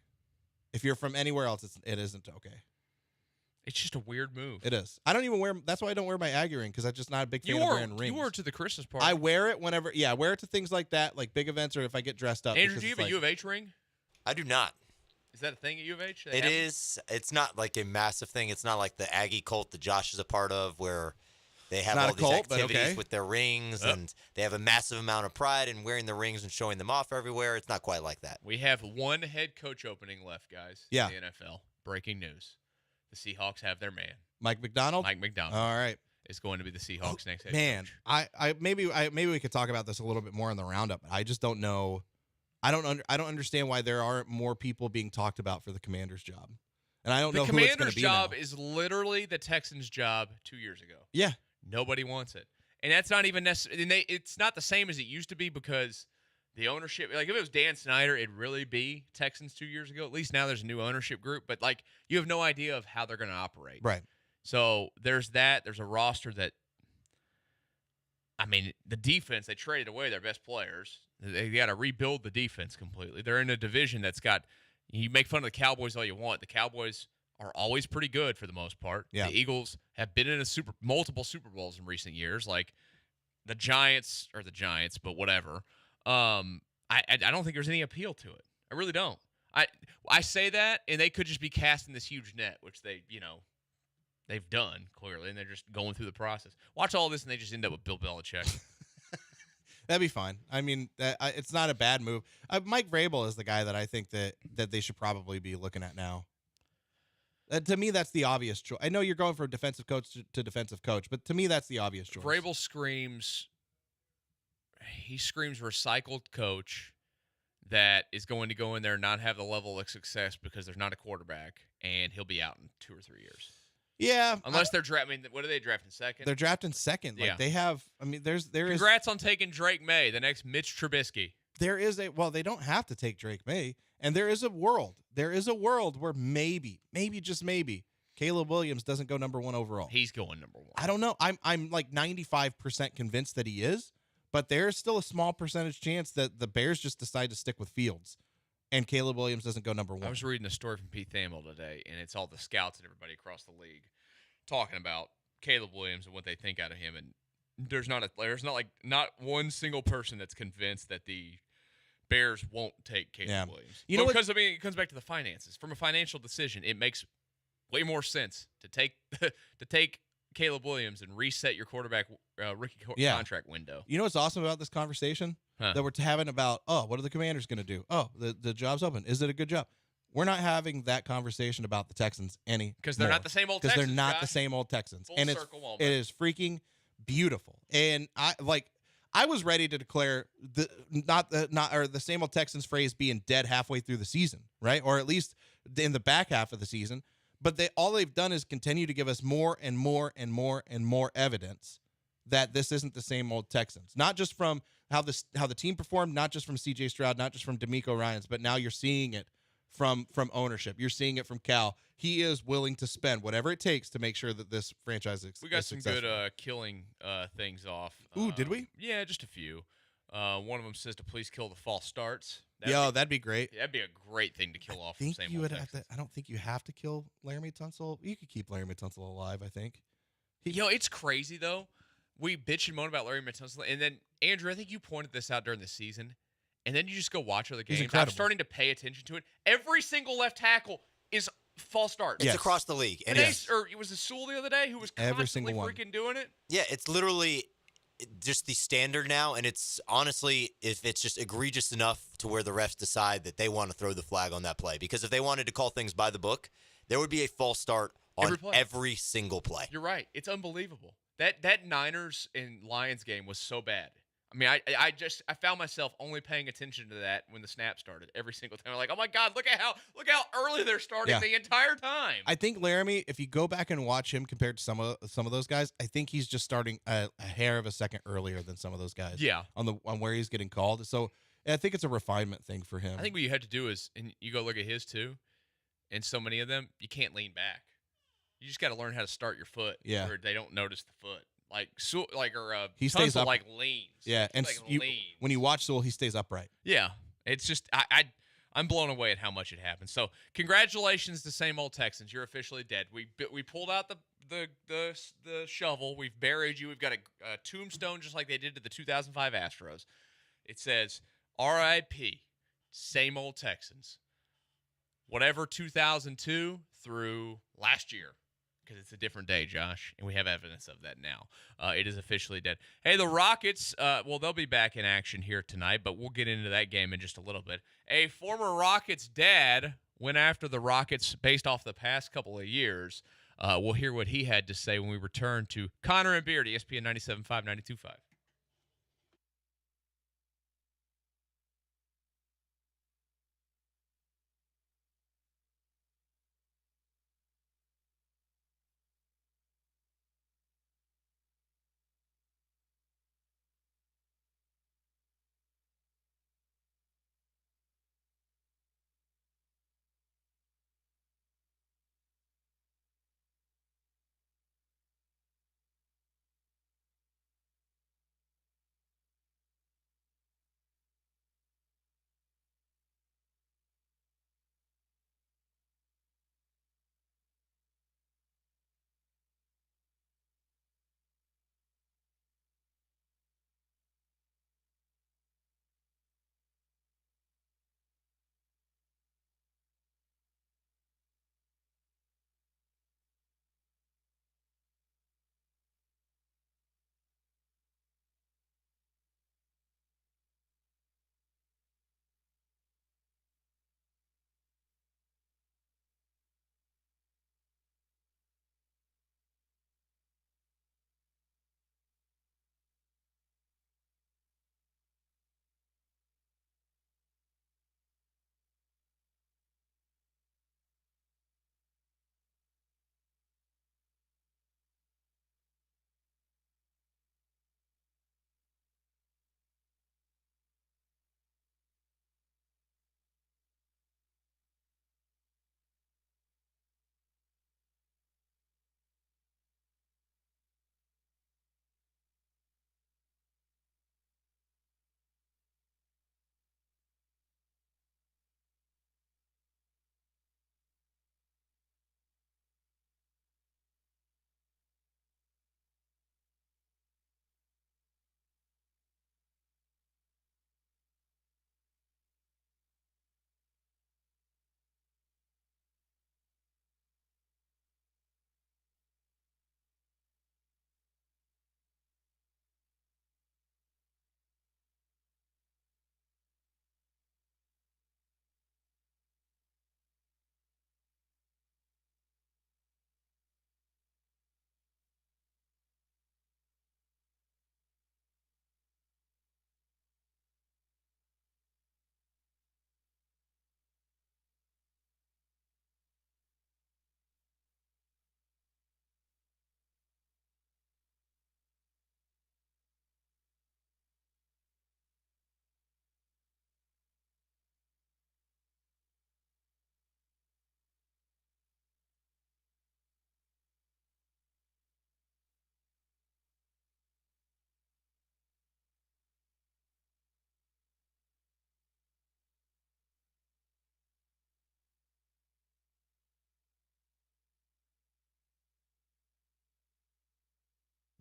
If you're from anywhere else, it isn't okay. It's just a weird move. It is. I don't even wear. That's why I don't wear my Aggie ring, because I'm just not a big fan of wearing rings. You wore it to the Christmas party. I wear it whenever. Yeah, I wear it to things like that, like big events, or if I get dressed up. Andrew, do you have a U of H ring? I do not. Is that a thing at U of H? It is. It's not like a massive thing. It's not like the Aggie cult that Josh is a part of, where they have all these activities with their rings, and they have a massive amount of pride in wearing the rings and showing them off everywhere. It's not quite like that. We have one head coach opening left, guys. Yeah. In the NFL. Breaking news: the Seahawks have their man. Mike McDonald. All right. Is going to be the Seahawks next head coach. I maybe we could talk about this a little bit more in the roundup. I just don't know. I don't understand why there aren't more people being talked about for the Commander's job. And I don't know who it's going to be. The Commander's job is literally the Texans' job 2 years ago. Yeah. Nobody wants it. And that's not even necessary. It's not the same as it used to be, because the ownership, like if it was Dan Snyder, it'd really be Texans 2 years ago. At least now there's a new ownership group, but like you have no idea of how they're going to operate. Right. So there's that. There's a roster that, I mean, the defense, they traded away their best players. They got to rebuild the defense completely. They're in a division that's got, you make fun of the Cowboys all you want. The Cowboys are always pretty good for the most part. Yeah. The Eagles have been in multiple Super Bowls in recent years. Like the Giants, but whatever. I don't think there's any appeal to it. I really don't. I say that, and they could just be casting this huge net, which they've done clearly, and they're just going through the process. Watch all this, and they just end up with Bill Belichick. That'd be fine. I mean, it's not a bad move. Mike Vrabel is the guy that I think that they should probably be looking at now. To me, that's the obvious choice. I know you're going from defensive coach to defensive coach, but to me, that's the obvious choice. Vrabel screams recycled coach that is going to go in there and not have the level of success because there's not a quarterback, and he'll be out in 2 or 3 years. Yeah, unless they're drafting. I mean, what are they drafting second? They're drafting second. Like they have. I mean, there is. Congrats on taking Drake May, the next Mitch Trubisky. There is they don't have to take Drake May, and there is a world. There is a world where maybe just maybe, Caleb Williams doesn't go number 1 overall. He's going number 1. I don't know. I'm like 95% convinced that he is, but there's still a small percentage chance that the Bears just decide to stick with Fields, and Caleb Williams doesn't go number 1. I was reading a story from Pete Thamel today, and it's all the scouts and everybody across the league talking about Caleb Williams and what they think out of him. And there's not one single person that's convinced that the Bears won't take Caleb Williams. You know, because I mean, it comes back to the finances. From a financial decision, it makes way more sense to take Caleb Williams and reset your quarterback rookie contract window. You know what's awesome about this conversation that we're having about, what are the Commanders going to do? Oh, the job's open. Is it a good job? We're not having that conversation about the Texans because they're not the same old Texans. Because they're not the same old Texans. Full and circle moment. It is freaking beautiful. And I was ready to declare the same old Texans phrase being dead halfway through the season, right? Or at least in the back half of the season. But all they've done is continue to give us more and more and more and more evidence that this isn't the same old Texans. Not just from how the team performed, not just from C.J. Stroud, not just from DeMeco Ryans, but now you're seeing it from ownership. You're seeing it from Cal. He is willing to spend whatever it takes to make sure that this franchise is We got some successful. good killing things off. Ooh, did we? Yeah, just a few. One of them says to please kill the false starts. That'd be great. That'd be a great thing to kill off. I think from same you old would have Texans. to. I don't think you have to kill Laramie Tunsil. You could keep Laramie Tunsil alive, I think. It's crazy though. We bitch and moan about Larry Tunsil, and then Andrew, I think you pointed this out during the season, and then you just go watch other games. I'm starting to pay attention to it. Every single left tackle is false starts. It's across the league. And it was a Sewell the other day who was constantly freaking doing it. Yeah, it's literally just the standard now, and it's honestly, if it's just egregious enough to where the refs decide that they want to throw the flag on that play. Because if they wanted to call things by the book, there would be a false start on every single play. You're right. It's unbelievable. That Niners and Lions game was so bad. I mean, I found myself only paying attention to that when the snap started every single time. I'm like, oh my God, look how early they're starting the entire time. I think Laramie, if you go back and watch him compared to some of those guys, I think he's just starting a hair of a second earlier than some of those guys. Yeah. On where he's getting called. So I think it's a refinement thing for him. I think what you have to do is, and you go look at his too, and so many of them, you can't lean back. You just got to learn how to start your foot, where they don't notice the foot. He stays up, leans. Yeah, and when you watch Sewell, he stays upright. Yeah, it's just I'm blown away at how much it happens. So congratulations to same old Texans. You're officially dead. We pulled out the shovel. We've buried you. We've got a tombstone just like they did to the 2005 Astros. It says R.I.P. Same old Texans. Whatever 2002 through last year. Because it's a different day, Josh, and we have evidence of that now. It is officially dead. Hey, the Rockets, they'll be back in action here tonight, but we'll get into that game in just a little bit. A former Rockets dad went after the Rockets based off the past couple of years. We'll hear what he had to say when we return to Connor and Beard, ESPN 97.5, 92.5.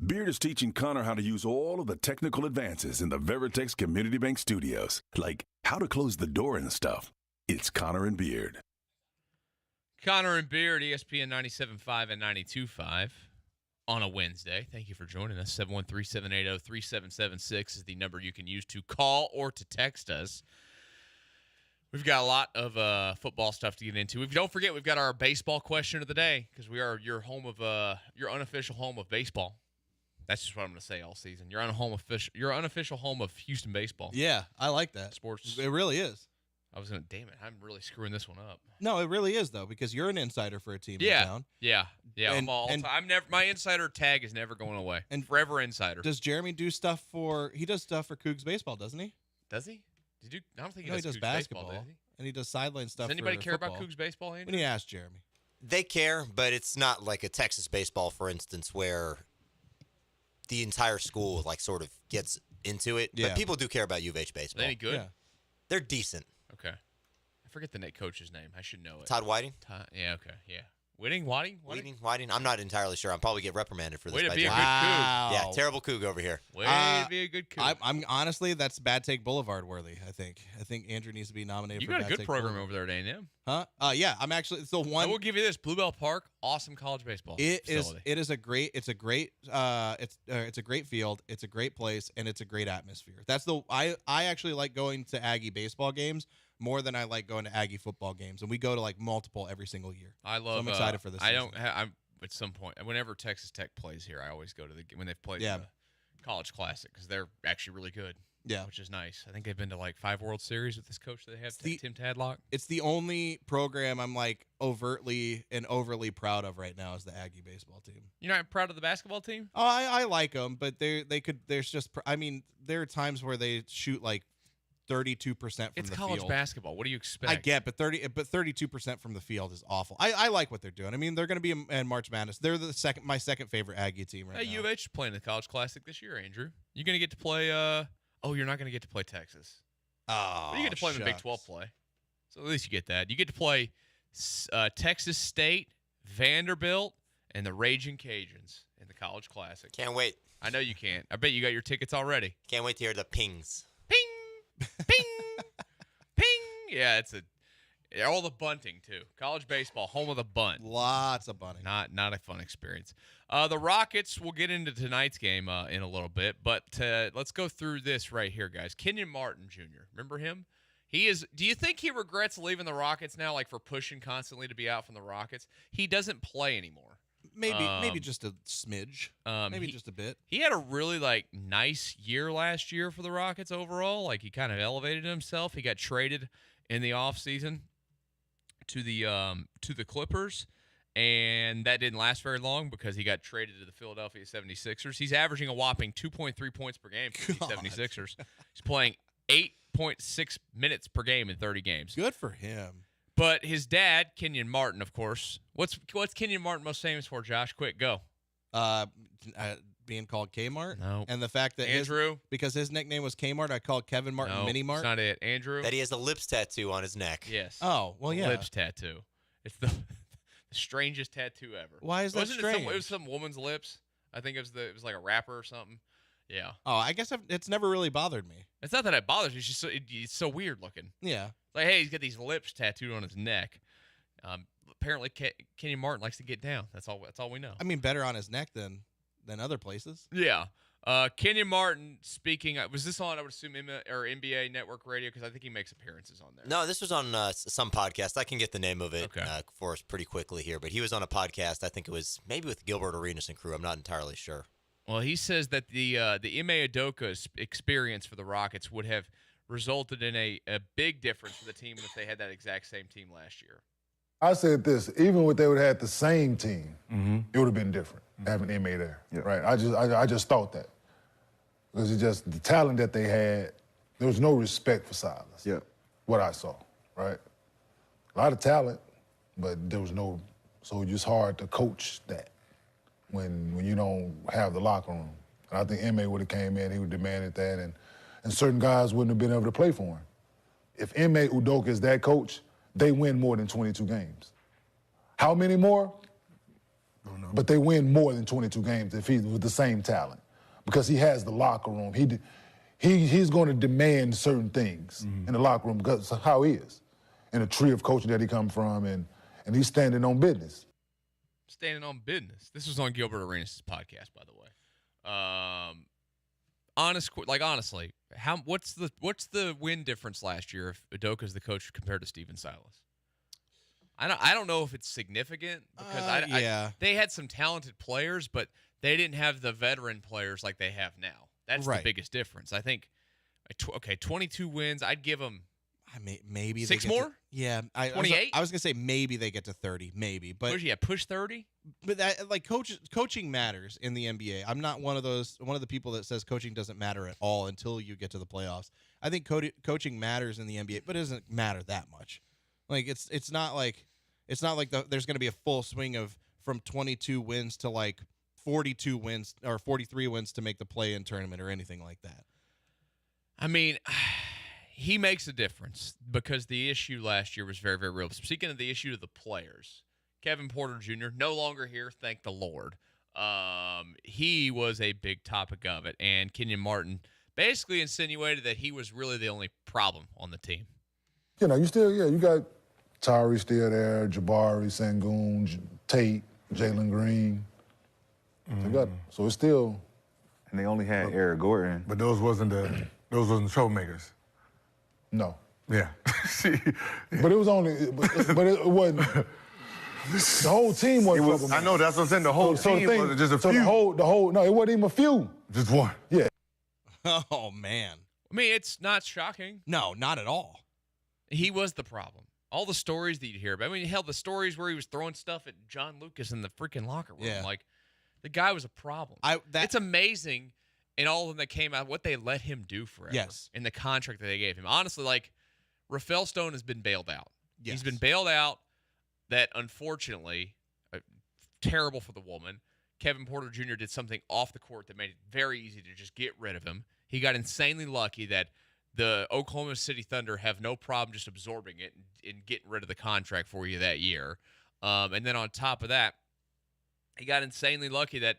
Beard is teaching Connor how to use all of the technical advances in the Veritex Community Bank Studios, like how to close the door and stuff. It's Connor and Beard. Connor and Beard, ESPN 97.5 and 92.5 on a Wednesday. Thank you for joining us. 713-780-3776 is the number you can use to call or to text us. We've got a lot of football stuff to get into. Don't forget, we've got our baseball question of the day because we are your unofficial home of baseball. That's just what I'm going to say all season. Your unofficial home of Houston baseball. Yeah, I like that. Sports. It really is. I was going to, damn it, I'm really screwing this one up. No, it really is, though, because you're an insider for a team in town. Yeah. My insider tag is never going away. And forever insider. Does Jeremy do stuff he does stuff for Cougs baseball, doesn't he? Does he? I don't think he does Cougs basketball. baseball, does he? And he does sideline stuff. Does anybody care football. about Cougs baseball, Andrew? When you ask Jeremy. They care, but it's not like a Texas baseball, for instance, where the entire school sort of gets into it. Yeah. But people do care about U of H baseball. Are they any good? Yeah. They're decent. Okay. I forget the coach's name. I should know it. Todd Whiting? Yeah, okay. Yeah. Whiting? I'm not entirely sure. I'll probably get reprimanded for this. Way to by be a Jeremy. good Coug. Yeah, terrible Coug over here. Way to be a good Coug. I'm honestly, that's Bad Take Boulevard worthy. I think Andrew needs to be nominated. You for got a Bad good Take program Boulevard. over there at A&M. Huh? Yeah. I'm actually. It's the one. I will give you this: Bluebell Park, awesome college baseball. It facility. is a great. It's a great field. It's a great place, and it's a great atmosphere. I actually like going to Aggie baseball games more than I like going to Aggie football games, and we go to multiple every single year. I'm excited for this. I'm at some point, whenever Texas Tech plays here, I always go to when they've played the College Classic because they're actually really good. Yeah, which is nice. I think they've been to 5 World Series with this coach that they have, Tim Tadlock. It's the only program I'm overtly and overly proud of right now is the Aggie baseball team. You're not proud of the basketball team? Oh, I like them, but there are times where they shoot 32% from the field. It's college basketball. What do you expect? I get, but 32% from the field is awful. I like what they're doing. I mean, they're going to be in March Madness. They're my second favorite Aggie team right now. U of H is playing the College Classic this year, Andrew. You're going to get to play. You're not going to get to play Texas. Oh, but you get to play in the Big 12 play. So at least you get that. You get to play Texas State, Vanderbilt, and the Raging Cajuns in the College Classic. Can't wait. I know you can't. I bet you got your tickets already. Can't wait to hear the pings. Ping, ping. Yeah, all the bunting too. College baseball, home of the bunt. Lots of bunting. Not a fun experience. The Rockets. We'll get into tonight's game in a little bit, but let's go through this right here, guys. Kenyon Martin Jr. Remember him? He is. Do you think he regrets leaving the Rockets now, for pushing constantly to be out from the Rockets? He doesn't play anymore. Maybe just a smidge. Maybe just a bit. He had a really nice year last year for the Rockets overall. He kind of elevated himself. He got traded in the offseason to the Clippers, and that didn't last very long because he got traded to the Philadelphia 76ers. He's averaging a whopping 2.3 points per game for the 76ers. He's playing 8.6 minutes per game in 30 games. Good for him. But his dad, Kenyon Martin, of course. What's Kenyon Martin most famous for, Josh? Quick, go. Being called Kmart. No. And the fact that Andrew, because his nickname was Kmart, I called Kevin Martin Mini Mart. That's not it. Andrew. That he has a lips tattoo on his neck. Yes. Oh, well, yeah. Lips tattoo. It's the strangest tattoo ever. Why is that strange? It was some woman's lips. I think it was like a rapper or something. Yeah. Oh, I guess it's never really bothered me. It's not that it bothers me. It's just it's so weird looking. Yeah. Hey, he's got these lips tattooed on his neck. Apparently, Kenyon Martin likes to get down. That's all we know. I mean, better on his neck than other places. Yeah. Kenyon Martin speaking. Was this on, I would assume, NBA Network Radio? Because I think he makes appearances on there. No, this was on some podcast. I can get the name of it for us pretty quickly here. But he was on a podcast. I think it was maybe with Gilbert Arenas and crew. I'm not entirely sure. Well, he says that the Ime Udoka experience for the Rockets would have resulted in a big difference for the team if they had that exact same team last year. I said this, even if they would have had the same team, it would have been different having Ime there, right? I just thought that. Because it's just the talent that they had, there was no respect for Silas. Yeah. What I saw, right? A lot of talent, but there was no, so it's just hard to coach that when you don't have the locker room. And I think Ime would have came in, he would have demanded that, and certain guys wouldn't have been able to play for him. If Ime Udoka is that coach, they win more than 22 games. How many more? But they win more than 22 games if he's with the same talent because he has the locker room. He's going to demand certain things in the locker room because of how he is and the tree of coaching that he comes from, and he's standing on business. Standing on business. This was on Gilbert Arenas' podcast, by the way. Honestly, what's the win difference last year if Udoka's the coach compared to Steven Silas? I don't know if it's significant because they had some talented players, but they didn't have the veteran players like they have now. That's the biggest difference. I think. 22 wins. I'd give them. Maybe 6 more. 28. I was gonna say maybe they get to 30, maybe, but push 30. But that coaching matters in the NBA. I'm not one of the people that says coaching doesn't matter at all until you get to the playoffs. I think coaching matters in the NBA, but it doesn't matter that much. Like it's not like there's going to be a full swing of from 22 wins to like 42 wins or 43 wins to make the play-in tournament or anything like that. I mean, he makes a difference because the issue last year was very, very real. Speaking of the issue of the players, Kevin Porter Jr. no longer here, thank the Lord. He was a big topic of it, and Kenyon Martin basically insinuated that he was really the only problem on the team. You got Tyree still there, Jabari, Sengun, Tate, Jalen Green. So it's still. And they only had Eric Gordon. But those wasn't troublemakers. No. Yeah. But it was only. But it wasn't. The whole team wasn't. I know that's what I'm saying. The whole team wasn't just a few. No, it wasn't even a few. Just one. Yeah. Oh man. I mean, it's not shocking. No, not at all. He was the problem. All the stories that you hear about. I mean, hell, the stories where he was throwing stuff at John Lucas in the freaking locker room. Yeah. Like, the guy was a problem. It's amazing in all of them that came out what they let him do forever. Yes. In the contract that they gave him. Honestly, like, Rafael Stone has been bailed out. Yes. He's been bailed out. That, unfortunately, terrible for the woman. Kevin Porter Jr. did something off the court that made it very easy to just get rid of him. He got insanely lucky that the Oklahoma City Thunder have no problem just absorbing it and getting rid of the contract for you that year. And then on top of that, he got insanely lucky that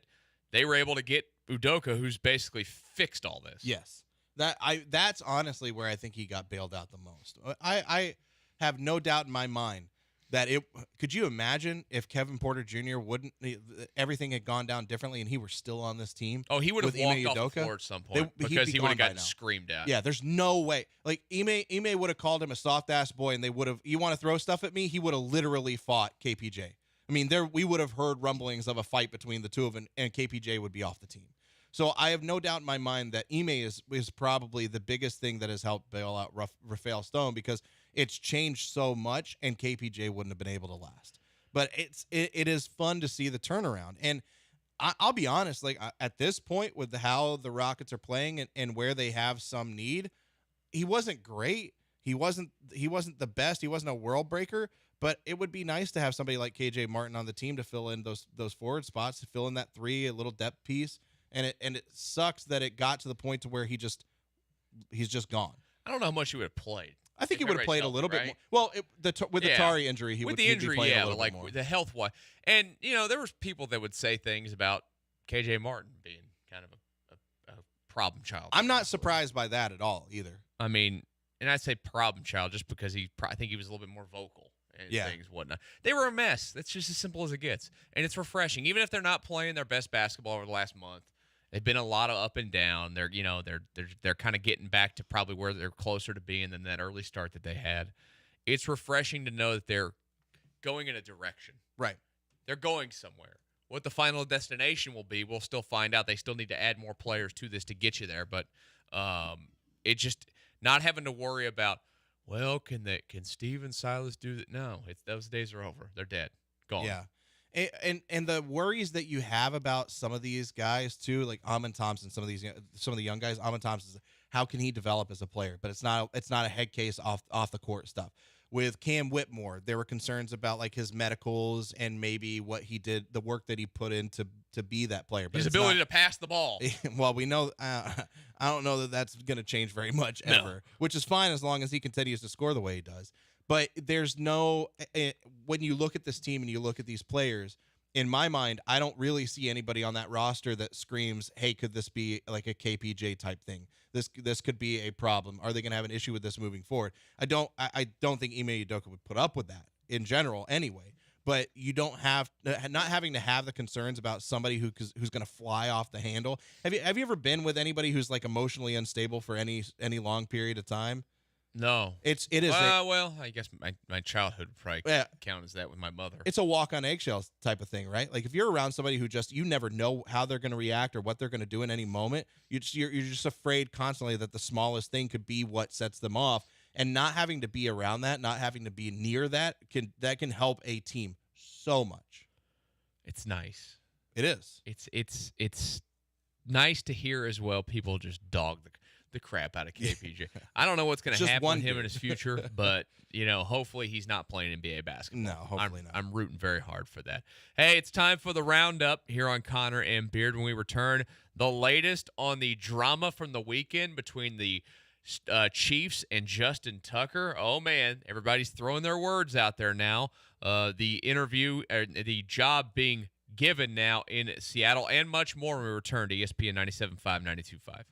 they were able to get Udoka, who's basically fixed all this. Yes. That's honestly where I think he got bailed out the most. I have no doubt in my mind that could you imagine if Kevin Porter Jr. everything had gone down differently and he were still on this team? Oh, he would have walked off the floor at some point because he would have gotten screamed at. Yeah, there's no way. Like Ime would have called him a soft ass boy, and they would have. You want to throw stuff at me? He would have literally fought KPJ. I mean, we would have heard rumblings of a fight between the two of them, and KPJ would be off the team. So I have no doubt in my mind that Ime is probably the biggest thing that has helped bail out Rafael Stone because it's changed so much, and KPJ wouldn't have been able to last. But it is fun to see the turnaround, and I'll be honest, like at this point with how the Rockets are playing and where they have some need, he wasn't great. He wasn't the best. He wasn't a world breaker. But it would be nice to have somebody like KJ Martin on the team to fill in those forward spots, to fill in that three, a little depth piece. And it sucks that it got to the point to where he's just gone. I don't know how much he would have played. I think he would have played a little bit more. Well, with the Tari injury, he would be playing a little bit more. The health wise, and there was people that would say things about KJ Martin being kind of a problem child. I'm not surprised by that at all either. I mean, and I say problem child just because I think he was a little bit more vocal. And things, whatnot. They were a mess. That's just as simple as it gets. And it's refreshing. Even if they're not playing their best basketball over the last month, they've been a lot of up and down. They're kind of getting back to probably where they're closer to being than that early start that they had. It's refreshing to know that they're going in a direction. Right. They're going somewhere. What the final destination will be, we'll still find out. They still need to add more players to this to get you there. But it just not having to worry about, well, can Steven Silas do that? No, those days are over. They're dead. Gone. Yeah. And the worries that you have about some of these guys too, like Amon Thompson, some of the young guys, Amon Thompson, how can he develop as a player? But it's not a head case off the court stuff. With Cam Whitmore, there were concerns about like his medicals and maybe what he did, the work that he put in to be that player. But his ability to pass the ball. Well, we know. I don't know that that's going to change very much ever, which is fine as long as he continues to score the way he does. But there's no when you look at this team and you look at these players, in my mind, I don't really see anybody on that roster that screams, "Hey, could this be like a KPJ type thing? This could be a problem. Are they going to have an issue with this moving forward?" I don't think Ime Udoka would put up with that in general anyway. But you don't have not having to have the concerns about somebody who's going to fly off the handle. Have you ever been with anybody who's like emotionally unstable for any long period of time? No. It is. Well, I guess my childhood would probably count as that with my mother. It's a walk on eggshells type of thing, right? Like if you're around somebody who you never know how they're going to react or what they're going to do in any moment, you're just afraid constantly that the smallest thing could be what sets them off. And not having to be around that, not having to be near that can help a team so much. It's nice. It is. It's nice to hear as well. People just dog the crap out of KPJ. I don't know what's going to happen with him in his future, but hopefully he's not playing NBA basketball. No, hopefully not. I'm rooting very hard for that. Hey, it's time for the roundup here on Connor and Beard. When we return, the latest on the drama from the weekend between the Chiefs and Justin Tucker. Oh man, everybody's throwing their words out there now. The interview, the job being given now in Seattle, and much more when we return to ESPN 97.5, 92.5.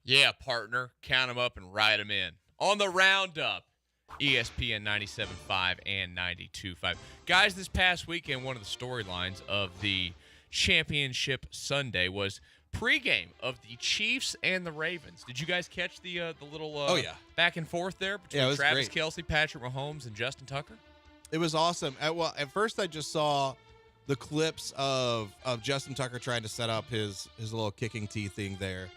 Yeah, partner. Count them up and write them in. On the roundup, ESPN 97.5 and 92.5. Guys, this past weekend, one of the storylines of the championship Sunday was pregame of the Chiefs and the Ravens. Did you guys catch the little back and forth there between it was Travis great. Kelce, Patrick Mahomes, and Justin Tucker? It was awesome. At first I just saw the clips of Justin Tucker trying to set up his little kicking tee thing there,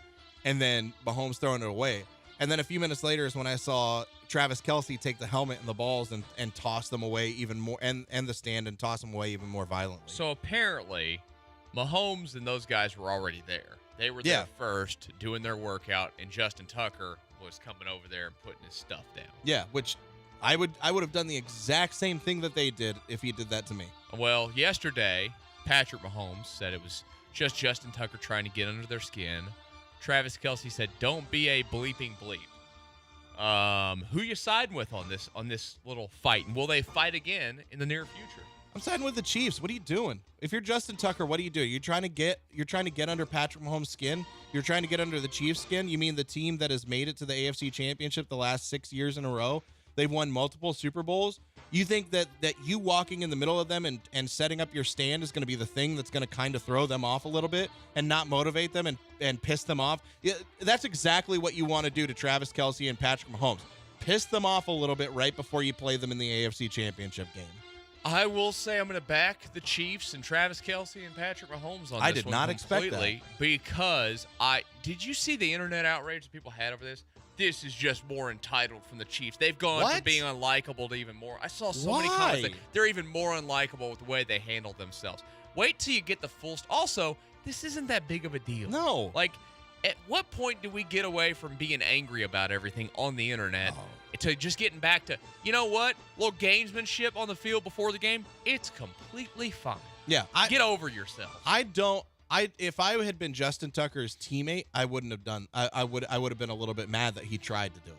and then Mahomes throwing it away. And then a few minutes later is when I saw Travis Kelce take the helmet and the balls and toss them away even more, and the stand and toss them away even more violently. So apparently, Mahomes and those guys were already there. They were there first, doing their workout, and Justin Tucker was coming over there and putting his stuff down. Yeah, which I would have done the exact same thing that they did if he did that to me. Well, yesterday, Patrick Mahomes said it was just Justin Tucker trying to get under their skin. Travis Kelce said, "Don't be a bleeping bleep." Who you siding with on this little fight, and will they fight again in the near future? I'm siding with the Chiefs. What are you doing? If you're Justin Tucker, what are you doing? You're trying to get under Patrick Mahomes' skin. You're trying to get under the Chiefs' skin. You mean the team that has made it to the AFC Championship the last 6 years in a row? They've won multiple Super Bowls. You think that you walking in the middle of them and setting up your stand is going to be the thing that's going to kind of throw them off a little bit and not motivate them and piss them off? Yeah, that's exactly what you want to do to Travis Kelce and Patrick Mahomes. Piss them off a little bit right before you play them in the AFC Championship game. I will say I'm going to back the Chiefs and Travis Kelce and Patrick Mahomes on this. I did not expect that. Because did you see the internet outrage that people had over this? This is just more entitled from the Chiefs. They've gone from being unlikable to even more. I saw so many comments that they're even more unlikable with the way they handled themselves. Wait till you get the full. Also, this isn't that big of a deal. No. Like, at what point do we get away from being angry about everything on the internet to just getting back to, you know what, little gamesmanship on the field before the game? It's completely fine. Yeah. Get over yourself. If I had been Justin Tucker's teammate, I wouldn't have done. I would have been a little bit mad that he tried to do it.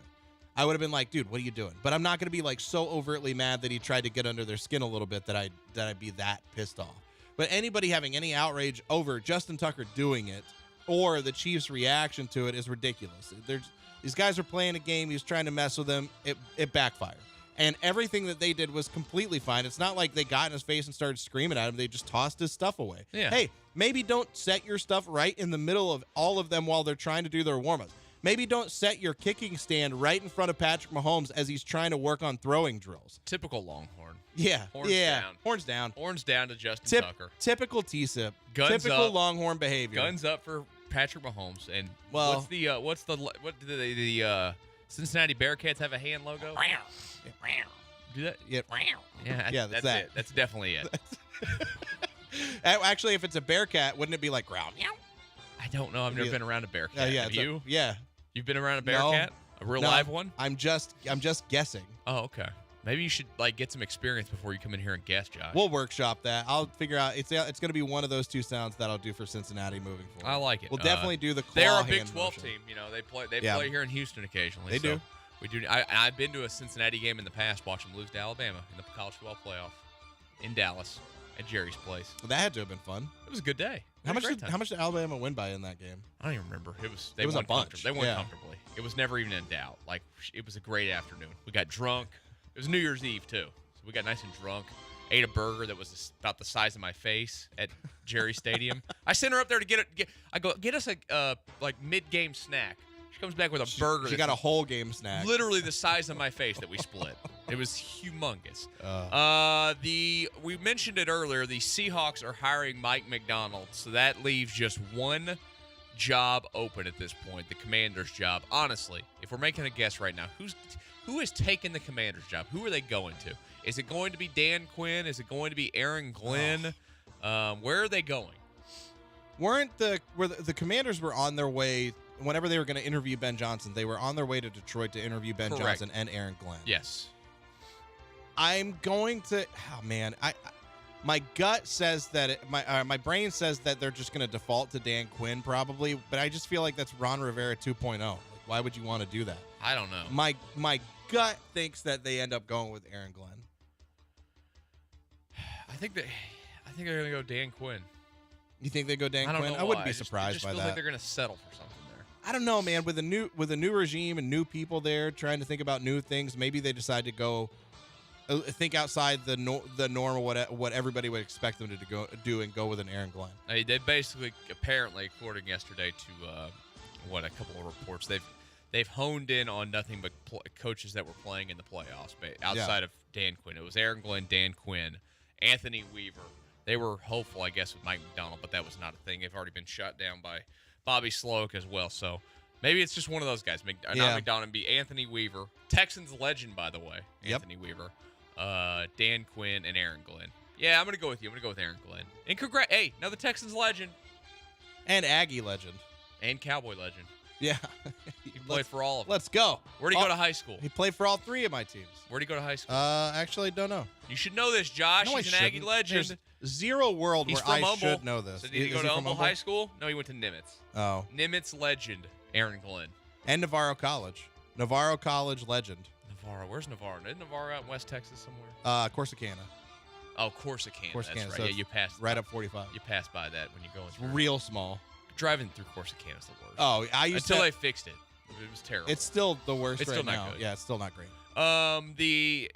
I would have been like, dude, what are you doing? But I'm not going to be like so overtly mad that he tried to get under their skin a little bit that I'd be that pissed off. But anybody having any outrage over Justin Tucker doing it or the Chiefs' reaction to it is ridiculous. These guys are playing a game. He's trying to mess with them. It backfired. And everything that they did was completely fine. It's not like they got in his face and started screaming at him. They just tossed his stuff away. Yeah. Hey, maybe don't set your stuff right in the middle of all of them while they're trying to do their warm-ups. Maybe don't set your kicking stand right in front of Patrick Mahomes as he's trying to work on throwing drills. Typical Longhorn. Yeah. Horns down. Horns down. Horns down to Justin Tucker. Typical T-sip. Guns typical up. Loghorn behavior. Guns up for Patrick Mahomes. And well, what do the Cincinnati Bearcats have a hand logo? Do that? Yep. Yeah, that's it. That's definitely it. Actually, if it's a Bearcat, wouldn't it be like growl? I don't know. I've never been around a Bearcat. Yeah, have you? Yeah. You've been around a Bearcat? A real live one? I'm just guessing. Oh, okay. Maybe you should get some experience before you come in here and guess, Josh. We'll workshop that. I'll figure out. It's going to be one of those two sounds that I'll do for Cincinnati moving forward. I like it. We'll definitely do the claw They're a hand Big 12 motion. team. You know, they play here in Houston occasionally. They do. We do. I've been to a Cincinnati game in the past, watch them lose to Alabama in the college football playoff in Dallas at Jerry's place. Well, that had to have been fun. It was a good day. How much did Alabama win by in that game? I don't even remember. It was a bunch. They won comfortably. It was never even in doubt. Like, it was a great afternoon. We got drunk. It was New Year's Eve too, so we got nice and drunk. Ate a burger that was about the size of my face at Jerry Stadium. I sent her up there to get us a mid-game snack. She comes back with a burger. She got a whole game snack. Literally the size of my face that we split. It was humongous. We mentioned it earlier. The Seahawks are hiring Mike McDonald, so that leaves just one job open at this point, the Commander's job. Honestly, if we're making a guess right now, who is taking the Commander's job? Who are they going to? Is it going to be Dan Quinn? Is it going to be Aaron Glenn? Where are they going? The Commanders were on their way? Whenever they were going to interview Ben Johnson, they were on their way to Detroit to interview Ben Correct. Johnson and Aaron Glenn. Yes. I'm going to. Oh man, my gut says that my brain says that they're just going to default to Dan Quinn probably, but I just feel like that's Ron Rivera 2.0. Like, why would you want to do that? I don't know. My gut thinks that they end up going with Aaron Glenn. I think they're going to go Dan Quinn. You think they go Dan Quinn? I wouldn't be surprised by feels that. Like they're going to settle for something there. I don't know, man. With a new regime and new people there trying to think about new things, maybe they decide to go think outside the norm of what everybody would expect them to do and go with an Aaron Glenn. They basically, apparently, according yesterday to a couple of reports, they've honed in on nothing but coaches that were playing in the playoffs outside of Dan Quinn. It was Aaron Glenn, Dan Quinn, Anthony Weaver. They were hopeful, I guess, with Mike McDonald, but that was not a thing. They've already been shut down by Bobby Sloak as well. So maybe it's just one of those guys. Not McDonald, be Anthony Weaver. Texans legend, by the way, Anthony Weaver. Dan Quinn and Aaron Glenn. Yeah, I'm going to go with you. I'm going to go with Aaron Glenn. And hey, now the Texans legend. And Aggie legend. And Cowboy legend. Yeah. He played for all of them. Let's go. Where'd he go to high school? He played for all three of my teams. Where'd he go to high school? Actually, don't know. You should know this, Josh. No, He's an Aggie legend. There's zero world He's where from I Humble. should know this. So did he go to Humble High School? No, he went to Nimitz. Oh. Nimitz legend, Aaron Glenn. And Navarro College. Navarro College legend. Navarro. Where's Navarro? Isn't Navarro out in West Texas somewhere? Corsicana. Oh, Corsicana. That's right. So yeah, you passed right up 45. You passed by that when you're going through. Real small. Driving through Corsicana is the worst. Oh, until they fixed it. It was terrible. It's still the worst it's right still now. Not good. Yeah, it's still not great. The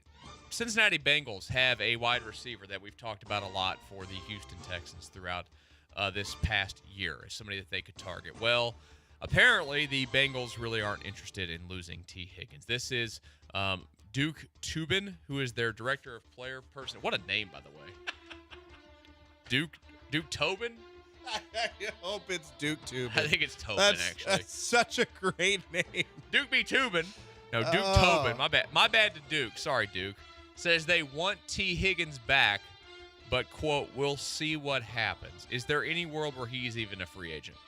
Cincinnati Bengals have a wide receiver that we've talked about a lot for the Houston Texans throughout this past year as somebody that they could target. Well, apparently the Bengals really aren't interested in losing T. Higgins. This is Duke Tobin, who is their director of player person. What a name, by the way. Duke Tobin? I hope it's Duke Tobin. I think it's Tobin, actually. That's such a great name. Duke B. Tobin. No, Duke Tobin. My bad. My bad to Duke. Sorry, Duke. Says they want T. Higgins back, but, quote, we'll see what happens. Is there any world where he's even a free agent?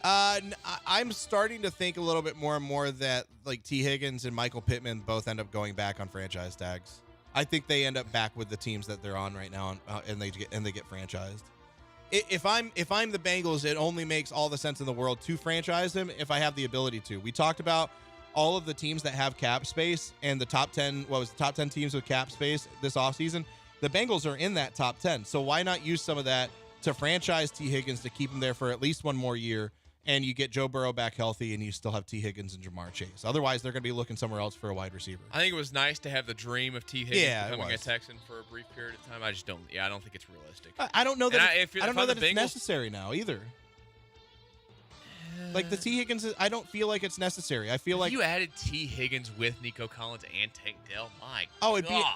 I'm starting to think a little bit more and more that, like, T. Higgins and Michael Pittman both end up going back on franchise tags. I think they end up back with the teams that they're on right now, and they get franchised. If I'm the Bengals, it only makes all the sense in the world to franchise them if I have the ability to. We talked about all of the teams that have cap space and the top 10 teams with cap space this offseason. The Bengals are in that top 10. So why not use some of that to franchise T. Higgins to keep him there for at least one more year, and you get Joe Burrow back healthy and you still have T. Higgins and Jamar Chase. Otherwise, they're going to be looking somewhere else for a wide receiver. I think it was nice to have the dream of T. Higgins becoming a Texan for a brief period of time. I just don't think it's realistic. I don't know that I don't know that it's necessary now either. Like the T. Higgins, I don't feel like it's necessary. I feel like you added T. Higgins with Nico Collins and Tank Dell. My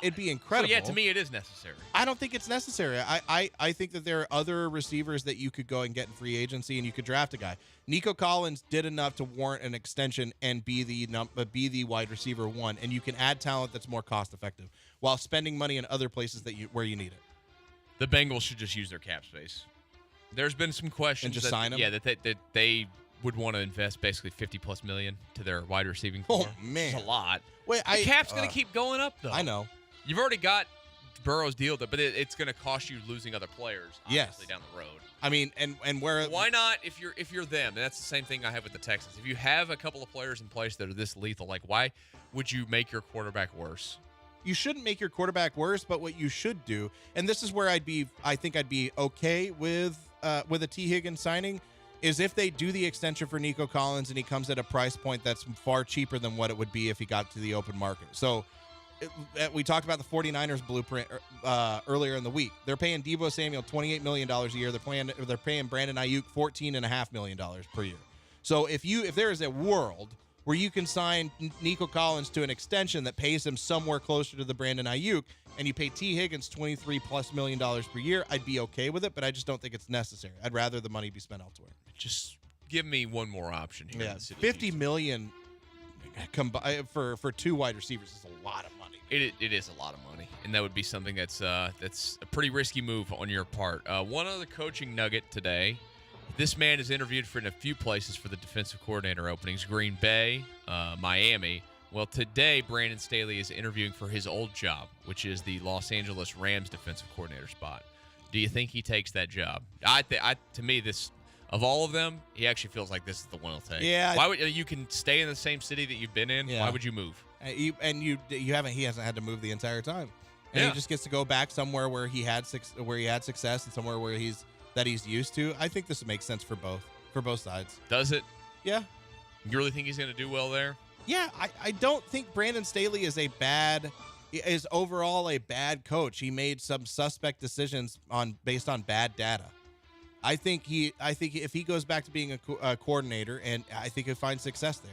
it'd be incredible. So yeah, to me it is necessary. I don't think it's necessary. I think that there are other receivers that you could go and get in free agency, and you could draft a guy. Nico Collins did enough to warrant an extension and be the wide receiver one, and you can add talent that's more cost effective while spending money in other places where you need it. The Bengals should just use their cap space. There's been some questions and just sign them. Yeah, that they would want to invest basically $50+ million to their wide receiving core. Oh man, it's a lot. Wait, the cap's going to keep going up though. I know. You've already got Burrow's deal, but it's going to cost you losing other players. Obviously, down the road. I mean, and where? Why not? If you're them, and that's the same thing I have with the Texans. If you have a couple of players in place that are this lethal, like why would you make your quarterback worse? You shouldn't make your quarterback worse, but what you should do, and this is where I think I'd be okay with a T. Higgins signing, is if they do the extension for Nico Collins and he comes at a price point that's far cheaper than what it would be if he got to the open market. So we talked about the 49ers blueprint earlier in the week. They're paying Deebo Samuel $28 million a year. They're paying Brandon Ayuk $14.5 million per year. So if there is a world where you can sign Nico Collins to an extension that pays him somewhere closer to the Brandon Ayuk, and you pay T. Higgins $23+ million per year, I'd be okay with it, but I just don't think it's necessary. I'd rather the money be spent elsewhere. Just give me one more option here. Yeah, $50 million for two wide receivers is a lot of money. It is a lot of money, and that would be something that's a pretty risky move on your part. One other coaching nugget today. This man is interviewed in a few places for the defensive coordinator openings, Green Bay, Miami. Well, today, Brandon Staley is interviewing for his old job, which is the Los Angeles Rams defensive coordinator spot. Do you think he takes that job? To me, this of all of them, he actually feels like this is the one he'll take. Yeah. Why would you can stay in the same city that you've been in? Yeah. Why would you move? He hasn't had to move the entire time, and he just gets to go back somewhere where he had success and somewhere where he's used to. I think this makes sense for both sides. Does it? Yeah. You really think he's going to do well there? Yeah, I don't think Brandon Staley is a bad is overall a bad coach. He made some suspect decisions based on bad data. I think if he goes back to being a coordinator, and I think he'll find success there.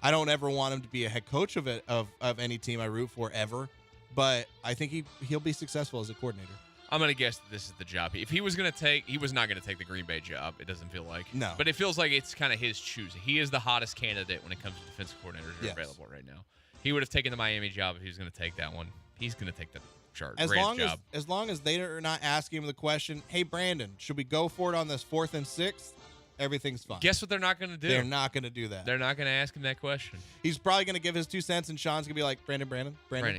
I don't ever want him to be a head coach of any team I root for ever, but I think he'll be successful as a coordinator. I'm going to guess that this is the job. If he was going to take, he was not going to take the Green Bay job. It doesn't feel like. No. But it feels like it's kind of his choosing. He is the hottest candidate when it comes to defensive coordinators who are available right now. He would have taken the Miami job if he was going to take that one. He's going to take the job. As long as they are not asking him the question, hey, Brandon, should we go for it on this 4th and 6th? Everything's fine. Guess what they're not going to do? They're not going to do that. They're not going to ask him that question. He's probably going to give his 2 cents, and Sean's going to be like, Brandon,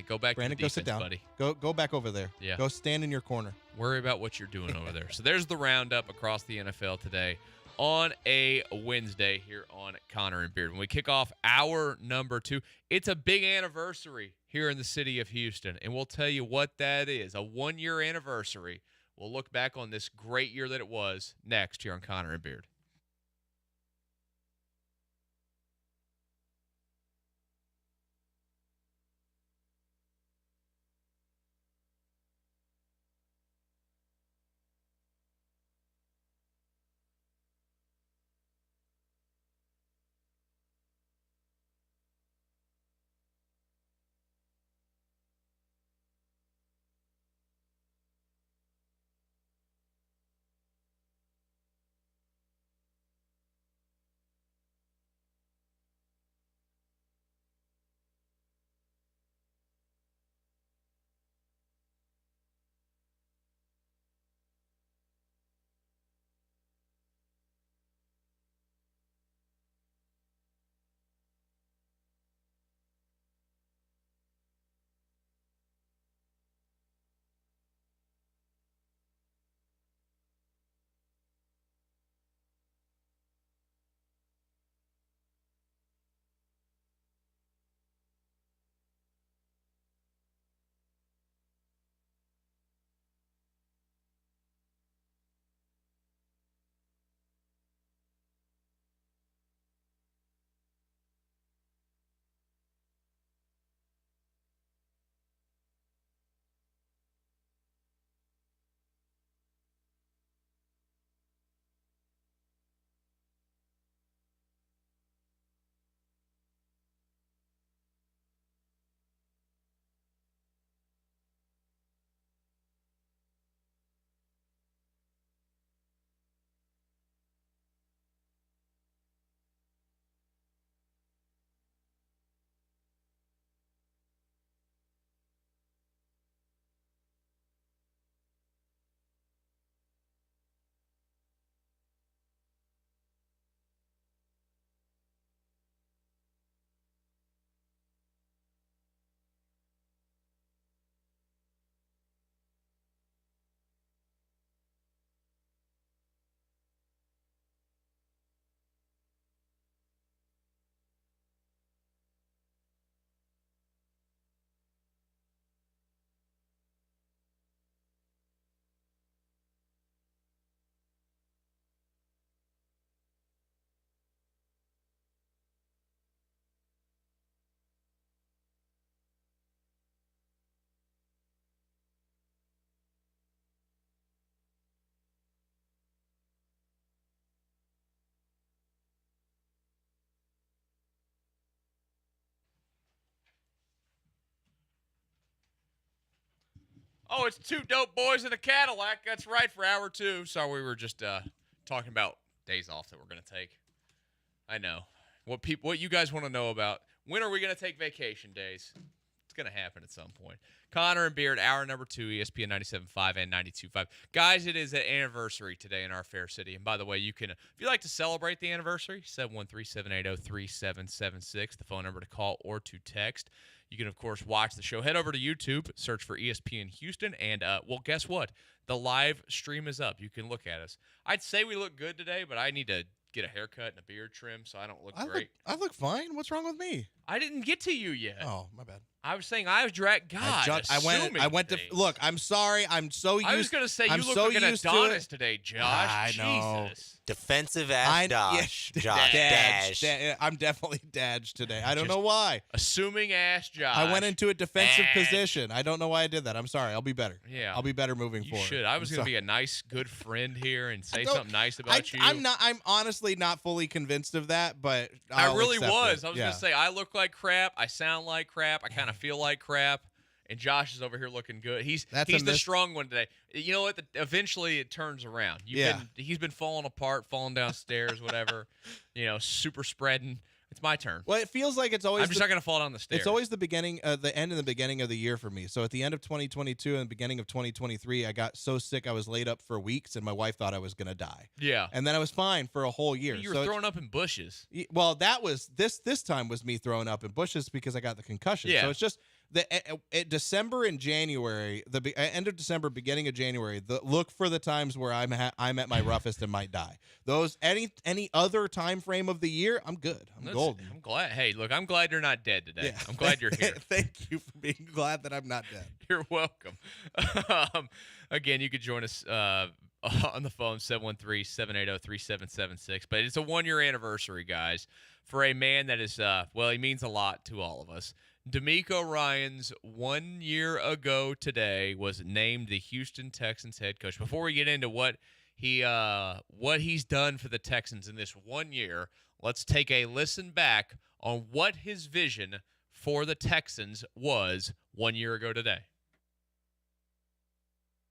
go back Brandon, to the go sit defense, down. buddy. Go back over there. Yeah. Go stand in your corner. Worry about what you're doing over there. So there's the roundup across the NFL today on a Wednesday here on Connor and Beard. When we kick off hour number 2, it's a big anniversary here in the city of Houston, and we'll tell you what that is. A 1-year anniversary. We'll look back on this great year that it was next here on Connor and Beard. Oh, it's 2 dope boys in a Cadillac. That's right, for hour 2. Sorry, we were just talking about days off that we're going to take. I know. What you guys want to know about, when are we going to take vacation days? It's going to happen at some point. Connor and Beard, hour number 2, ESPN 97.5 and 92.5. Guys, it is an anniversary today in our fair city. And by the way, you can, if you'd like to celebrate the anniversary, 713-780-3776, the phone number to call or to text. You can, of course, watch the show. Head over to YouTube, search for ESPN Houston, and, well, guess what? The live stream is up. You can look at us. I'd say we look good today, but I need to get a haircut and a beard trim so I don't look great. I look fine. What's wrong with me? I didn't get to you yet. Oh, my bad. I was saying I was dragged. God, I went to look. I'm sorry. I'm so used. I was gonna say you look so like an used Adonis today, Josh. I know. Jesus. Defensive ass Josh. Dash. I'm definitely Dadge today. I don't know why. Assuming ass Josh. I went into a defensive position. I don't know why I did that. I'm sorry. I'll be better. Yeah. I'll be better moving You forward. should. I was going to be a nice, good friend here and say something nice about you. I'm honestly not fully convinced of that, but I really was. I was going to say I look like crap. I sound like crap. I kind of feel like crap. And Josh is over here looking good. He's the strong one today. You know what? Eventually it turns around. He's been falling apart, falling downstairs, whatever. Super spreading. It's my turn. Well, it feels like it's always. I'm just not going to fall down the stairs. It's always the beginning, the end and the beginning of the year for me. So at the end of 2022 and the beginning of 2023, I got so sick I was laid up for weeks, and my wife thought I was going to die. Yeah. And then I was fine for a whole year. You were throwing up in bushes. Well, that was this time was me throwing up in bushes because I got the concussion. Yeah. So it's just December and January, end of December, beginning of January. Look for the times where I'm at my roughest and might die. Those any other time frame of the year, I'm good. I'm golden. I'm glad. Hey, look, I'm glad you're not dead today. Yeah. I'm glad you're here. Thank you for being glad that I'm not dead. You're welcome. Again, you could join us on the phone, 713-780-3776. But it's a 1-year anniversary, guys, for a man that is, he means a lot to all of us. DeMeco Ryans, 1 year ago today, was named the Houston Texans head coach. Before we get into what he's done for the Texans in this 1 year, let's take a listen back on what his vision for the Texans was 1 year ago today.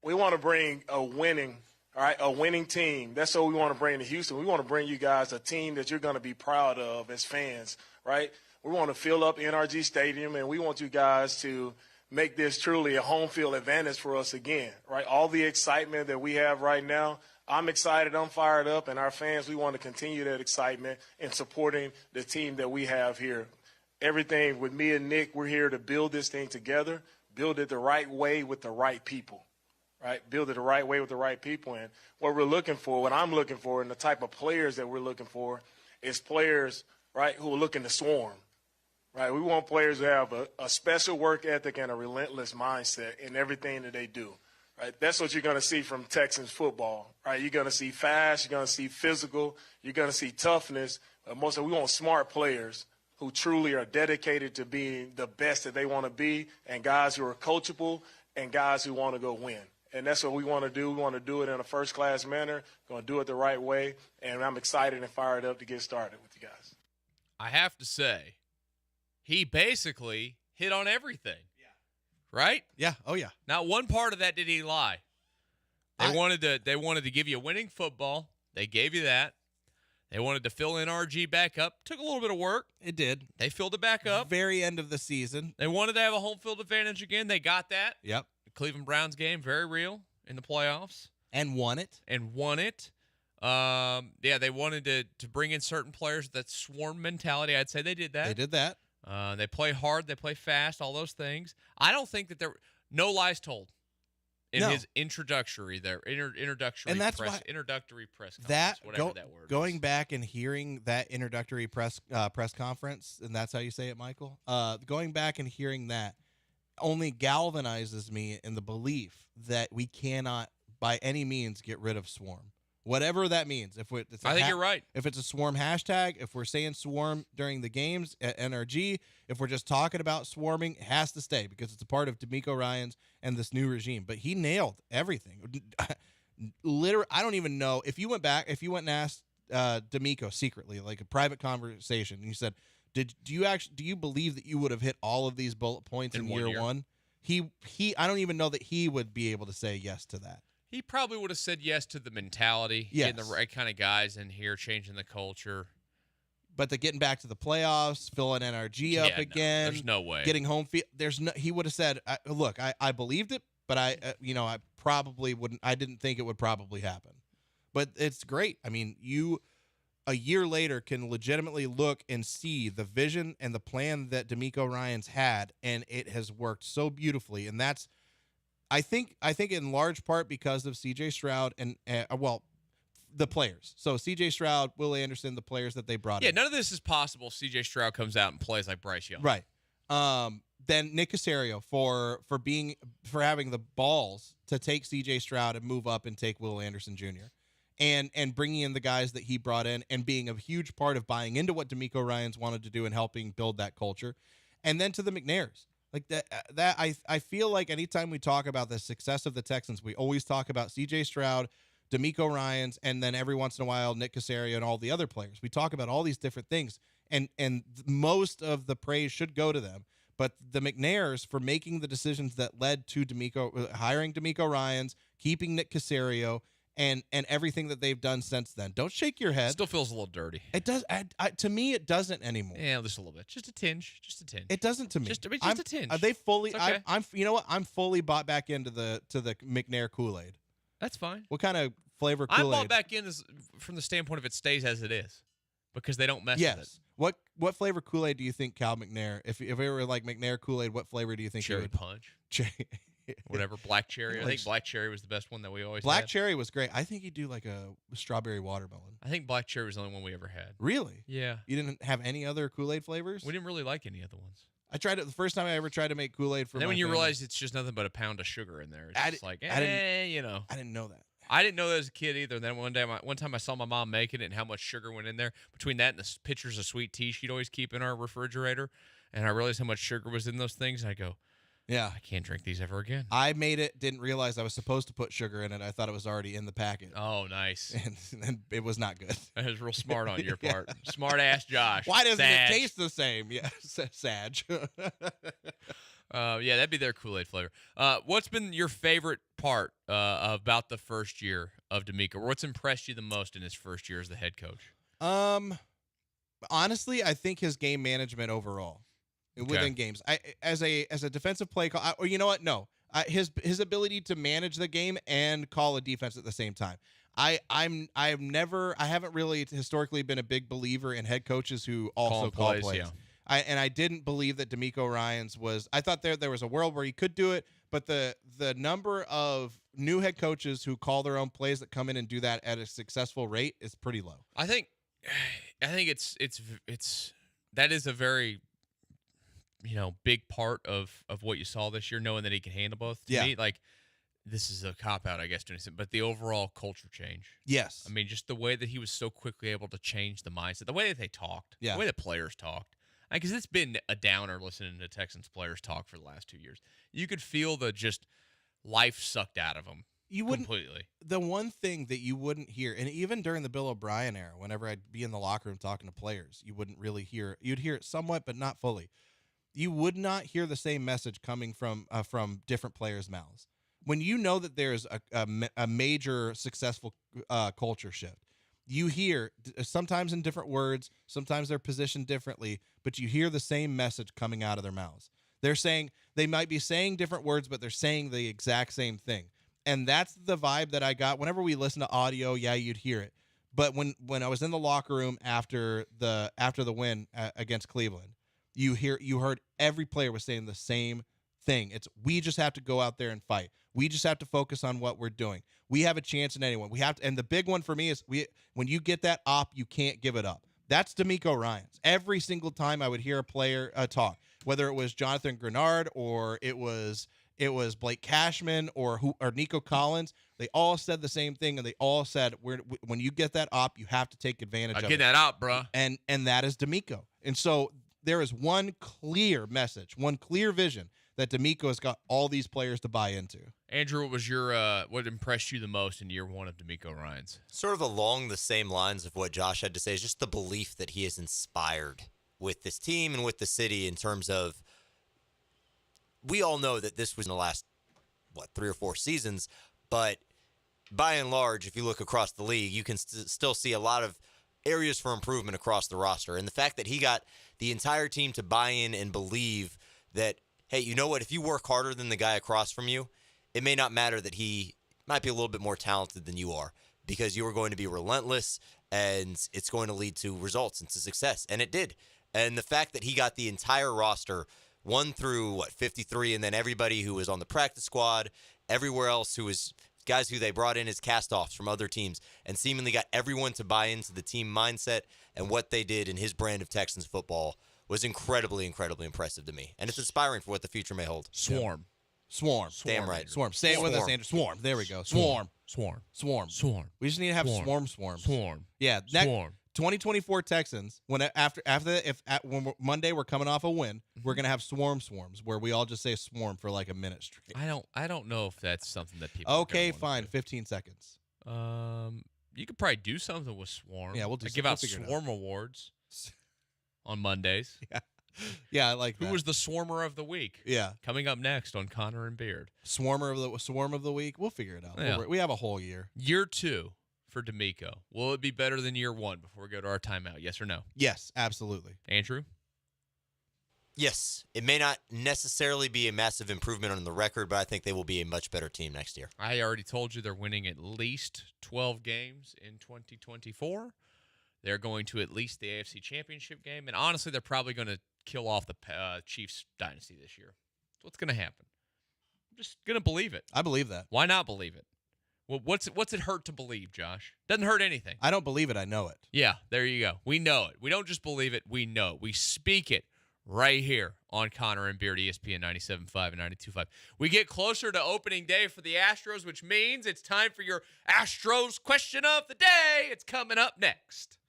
We want to bring a winning team. That's what we want to bring to Houston. We want to bring you guys a team that you're going to be proud of as fans, right? We want to fill up NRG Stadium, and we want you guys to make this truly a home field advantage for us again, right? All the excitement that we have right now, I'm excited, I'm fired up, and our fans, we want to continue that excitement in supporting the team that we have here. Everything with me and Nick, we're here to build this thing together, build it the right way with the right people, right? Build it the right way with the right people. And what I'm looking for, and the type of players that we're looking for is players, right, who are looking to swarm. Right, we want players who have a special work ethic and a relentless mindset in everything that they do. Right, that's what you're going to see from Texans football. Right, you're going to see fast, you're going to see physical, you're going to see toughness. But mostly, we want smart players who truly are dedicated to being the best that they want to be, and guys who are coachable and guys who want to go win. And that's what we want to do. We want to do it in a first-class manner. We're going to do it the right way. And I'm excited and fired up to get started with you guys. I have to say, he basically hit on everything. Yeah. Right? Yeah. Oh yeah. Not one part of that did he lie. They wanted to give you winning football. They gave you that. They wanted to fill NRG back up. Took a little bit of work. It did. They filled it back up. Very end of the season. They wanted to have a home field advantage again. They got that. Yep. The Cleveland Browns game, very real in the playoffs. And won it. They wanted to bring in certain players, that swarm mentality. I'd say they did that. They did that. They play hard, they play fast, all those things. I don't think that no lies told in his introductory press conference, whatever that word going is. back and hearing that introductory press conference, and that's how you say it, Michael. Going back and hearing that only galvanizes me in the belief that we cannot by any means get rid of swarm. Whatever that means. I think you're right. If it's a swarm hashtag, if we're saying swarm during the games at NRG, if we're just talking about swarming, it has to stay because it's a part of DeMeco Ryans and this new regime. But he nailed everything. Literally, I don't even know. If you went and asked DeMeco secretly, like a private conversation, and you said, do you believe that you would have hit all of these bullet points in year one? I don't even know that he would be able to say yes to that. He probably would have said yes to the mentality, getting the right kind of guys in here, changing the culture. But getting back to the playoffs, filling NRG up again. There's no way. Getting home field. He would have said, look, I believed it, but I probably wouldn't. I didn't think it would probably happen. But it's great. I mean, you a year later can legitimately look and see the vision and the plan that DeMeco Ryans had, and it has worked so beautifully. And that's, I think in large part because of C.J. Stroud and the players. So C.J. Stroud, Will Anderson, the players that they brought in. Yeah, none of this is possible. C.J. Stroud comes out and plays like Bryce Young. Right. Then Nick Caserio for having the balls to take C.J. Stroud and move up and take Will Anderson Jr. and bringing in the guys that he brought in and being a huge part of buying into what DeMeco Ryans wanted to do and helping build that culture. And then to the McNairs. Like that I feel like anytime we talk about the success of the Texans, we always talk about C.J. Stroud, DeMeco Ryans, and then every once in a while Nick Caserio and all the other players. We talk about all these different things, and most of the praise should go to them. But the McNairs for making the decisions that led to hiring DeMeco Ryans, keeping Nick Caserio, and everything that they've done since then. Don't shake your head. Still feels a little dirty. It does. To me, it doesn't anymore. Yeah, just a little bit. Just a tinge. It doesn't to me. Just a tinge. Are they fully? It's okay. I'm. You know what? I'm fully bought back into the McNair Kool-Aid. That's fine. What kind of flavor Kool-Aid? I'm bought back in from the standpoint of it stays as it is because they don't mess with it. What flavor Kool-Aid do you think Cal McNair? If it were like McNair Kool-Aid, what flavor do you think? Cherry punch. Whatever, black cherry. I think black cherry was the best one that we always had. Black cherry was great. I think he'd do like a strawberry watermelon. I think black cherry was the only one we ever had. Really? Yeah. You didn't have any other Kool-Aid flavors? We didn't really like any other ones. I tried it the first time I ever tried to make Kool-Aid for. And then when you family. realize it's just nothing but a pound of sugar in there, it's just like, I didn't know that. I didn't know that as a kid either. And then one time I saw my mom making it and how much sugar went in there. Between that and the pitchers of sweet tea she'd always keep in our refrigerator, and I realized how much sugar was in those things. And I go, yeah, I can't drink these ever again. I made it, didn't realize I was supposed to put sugar in it. I thought it was already in the packet. Oh, nice. And it was not good. That was real smart on your part. Smart ass Josh. Why doesn't Sag. it taste the same? Yeah, Sag. Yeah, that'd be their Kool-Aid flavor. What's been your favorite part about the first year of DeMeco? What's impressed you the most in his first year as the head coach? Honestly, I think his game management overall within games. As a defensive play call, or you know what? No, his ability to manage the game and call a defense at the same time. I haven't really historically been a big believer in head coaches who also call plays. Yeah. I didn't believe that DeMeco Ryans was. I thought there was a world where he could do it, but the number of new head coaches who call their own plays that come in and do that at a successful rate is pretty low. I think it's that is a very big part of what you saw this year, knowing that he can handle both. To me, like, this is a cop-out, I guess, but the overall culture change. Yes. I mean, just the way that he was so quickly able to change the mindset, the way that they talked, the way the players talked. Because it's been a downer listening to Texans players talk for the last 2 years. You could feel the just life sucked out of them completely. The one thing that you wouldn't hear, and even during the Bill O'Brien era, whenever I'd be in the locker room talking to players, you wouldn't really hear. You'd hear it somewhat, but not fully. You would not hear the same message coming from different players' mouths. When you know that there's a major successful culture shift, you hear sometimes in different words, sometimes they're positioned differently, but you hear the same message coming out of their mouths. They might be saying different words, but they're saying the exact same thing. And that's the vibe that I got whenever we listen to audio. Yeah, you'd hear it. But when I was in the locker room after the win against Cleveland, you heard every player was saying the same thing. It's, we just have to go out there and fight. We just have to focus on what we're doing. We have a chance in anyone. We have to, and the big one for me is when you get that op, you can't give it up. That's DeMeco Ryans. Every single time I would hear a player talk, whether it was Jonathan Grenard or it was Blake Cashman or Nico Collins, they all said the same thing, and they all said, when you get that op, you have to take advantage of it. Get that op, bro. And that is DeMeco. And so there is one clear message, one clear vision that DeMeco has got all these players to buy into. Andrew, what was your what impressed you the most in year one of DeMeco Ryans? Sort of along the same lines of what Josh had to say is just the belief that he has inspired with this team and with the city in terms of, we all know that this was in the last, 3 or 4 seasons, but by and large, if you look across the league, you can still see a lot of areas for improvement across the roster. And the fact that he got the entire team to buy in and believe that, hey, you know what? If you work harder than the guy across from you, it may not matter that he might be a little bit more talented than you are, because you are going to be relentless and it's going to lead to results and to success. And it did. And the fact that he got the entire roster 1 through 53, and then everybody who was on the practice squad, everywhere else who was guys who they brought in as cast-offs from other teams and seemingly got everyone to buy into the team mindset and what they did in his brand of Texans football was incredibly, incredibly impressive to me. And it's inspiring for what the future may hold. Swarm. Damn right. Swarm. Say it with us, Andrew. Swarm. There we go. Swarm. Swarm. We just need to have swarms. Swarm. Yeah. Swarm. 2024 Texans. When Monday we're coming off a win, we're gonna have swarms where we all just say swarm for like a minute straight. I don't know if that's something that people. Okay, fine. 15 seconds. You could probably do something with swarm. Yeah, we'll do. Give out swarm awards on Mondays. Yeah. Yeah, I like that. Who was the swarmer of the week? Yeah. Coming up next on Connor and Beard. Swarm of the week. We'll figure it out. Yeah. We have a whole year. Year 2 for D'Amico. Will it be better than year 1 before we go to our timeout? Yes or no? Yes, absolutely. Andrew? Yes. It may not necessarily be a massive improvement on the record, but I think they will be a much better team next year. I already told you they're winning at least 12 games in 2024. They're going to at least the AFC Championship game. And honestly, they're probably going to kill off the Chiefs dynasty this year. That's what's going to happen. I'm just going to believe it. I believe that. Why not believe it? Well, what's it hurt to believe, Josh? Doesn't hurt anything. I don't believe it. I know it. Yeah, there you go. We know it. We don't just believe it. We know it. We speak it right here on Connor and Beard, ESPN 97.5 and 92.5. We get closer to opening day for the Astros, which means it's time for your Astros question of the day. It's coming up next.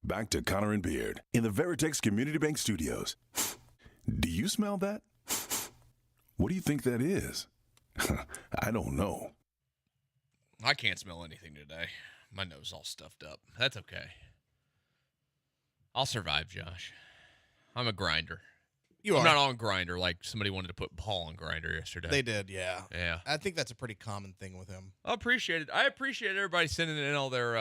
Back to Connor and Beard in the Veritex Community Bank Studios. Do you smell that? What do you think that is? I don't know. I can't smell anything today. My nose is all stuffed up. That's okay. I'll survive, Josh. I'm a grinder. I'm not on Grinder like somebody wanted to put Paul on Grinder yesterday. They did, yeah. Yeah. I think that's a pretty common thing with him. I appreciate it. I appreciate everybody sending in all their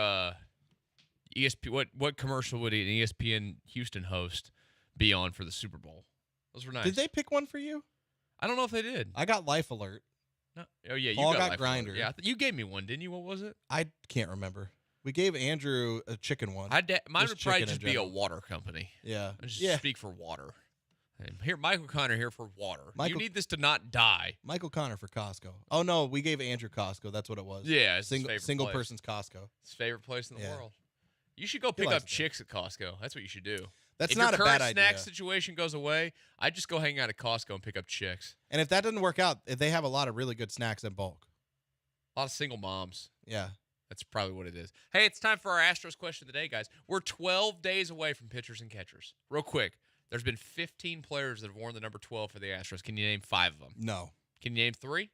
ESPN. What commercial would an ESPN Houston host be on for the Super Bowl? Those were nice. Did they pick one for you? I don't know if they did. I got Life Alert. No. Oh yeah, you Paul got got Life Grinder. Alert. Yeah, you gave me one, didn't you? What was it? I can't remember. We gave Andrew a chicken one. Mine would probably just be a water company. Yeah. I just speak for water. And here, Michael Connor here for water. You need this to not die. Michael Connor for Costco. Oh no, we gave Andrew Costco. That's what it was. Yeah, it's his single place. person's Costco. His favorite place in the world. You should go pick up chicks at Costco. That's what you should do. That's if not your a bad current snack idea. situation goes away, I'd just go hang out at Costco and pick up chicks. And if that doesn't work out, if they have a lot of really good snacks in bulk. A lot of single moms. Yeah. That's probably what it is. Hey, it's time for our Astros question of the day, guys. We're 12 days away from pitchers and catchers. Real quick, there's been 15 players that have worn the number 12 for the Astros. Can you name 5 of them? No. Can you name 3?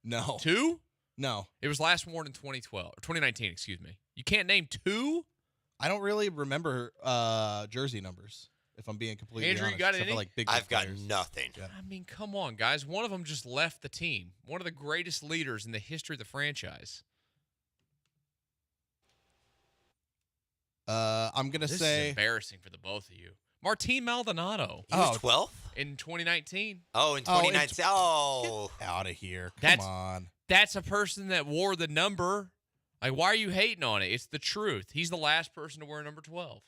No. 2? No. It was last worn in 2019, excuse me. You can't name 2? I don't really remember jersey numbers, if I'm being completely Andrew, honest. you got except for, any? like, big I've got players. nothing. Yeah. I mean, come on, guys. One of them just left the team. One of the greatest leaders in the history of the franchise. I'm going to This say... is embarrassing for the both of you. Martin Maldonado. He was 12? In 2019. Oh, in 2019. Get out of here. Come on. That's a person that wore the number. Like, why are you hating on it? It's the truth. He's the last person to wear number 12.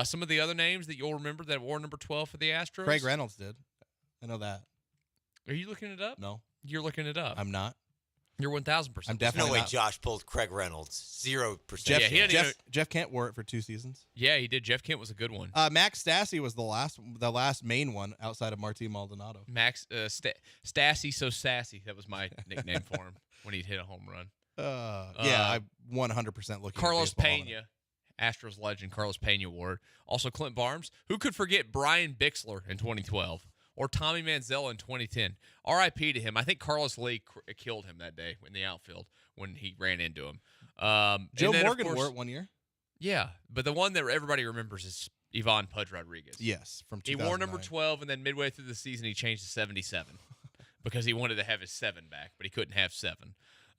Some of the other names that you'll remember that wore number 12 for the Astros? Craig Reynolds did. I know that. Are you looking it up? No. You're looking it up. I'm not. You're 1,000%. I'm definitely no way not. Josh pulled Craig Reynolds. 0%. Jeff Kent wore it for 2 seasons. Yeah, he did. Jeff Kent was a good one. Max Stassi was the last main one outside of Martin Maldonado. Max Stassi So Sassy. That was my nickname for him when he'd hit a home run. I 100% looking Carlos at baseball on it. Pena, Astros legend Carlos Pena wore it. Also Clint Barnes. Who could forget Brian Bixler in 2012? Or Tommy Manziel in 2010. R.I.P. to him. I think Carlos Lee killed him that day in the outfield when he ran into him. Joe Morgan wore it one year. Yeah, but the one that everybody remembers is Ivan Pudge Rodriguez. Yes, from 2009. He wore number 12, and then midway through the season, he changed to 77 because he wanted to have his 7 back, but he couldn't have 7.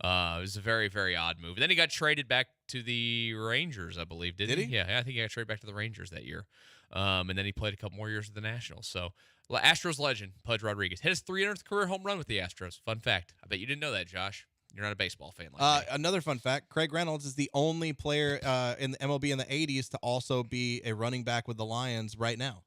It was a very, very odd move. And then he got traded back to the Rangers, I believe, didn't he? Yeah, I think he got traded back to the Rangers that year. And then he played a couple more years with the Nationals. So, Astros legend, Pudge Rodriguez, hit his 300th career home run with the Astros. Fun fact. I bet you didn't know that, Josh. You're not a baseball fan like me. Another fun fact, Craig Reynolds is the only player in the MLB in the 80s to also be a running back with the Lions right now.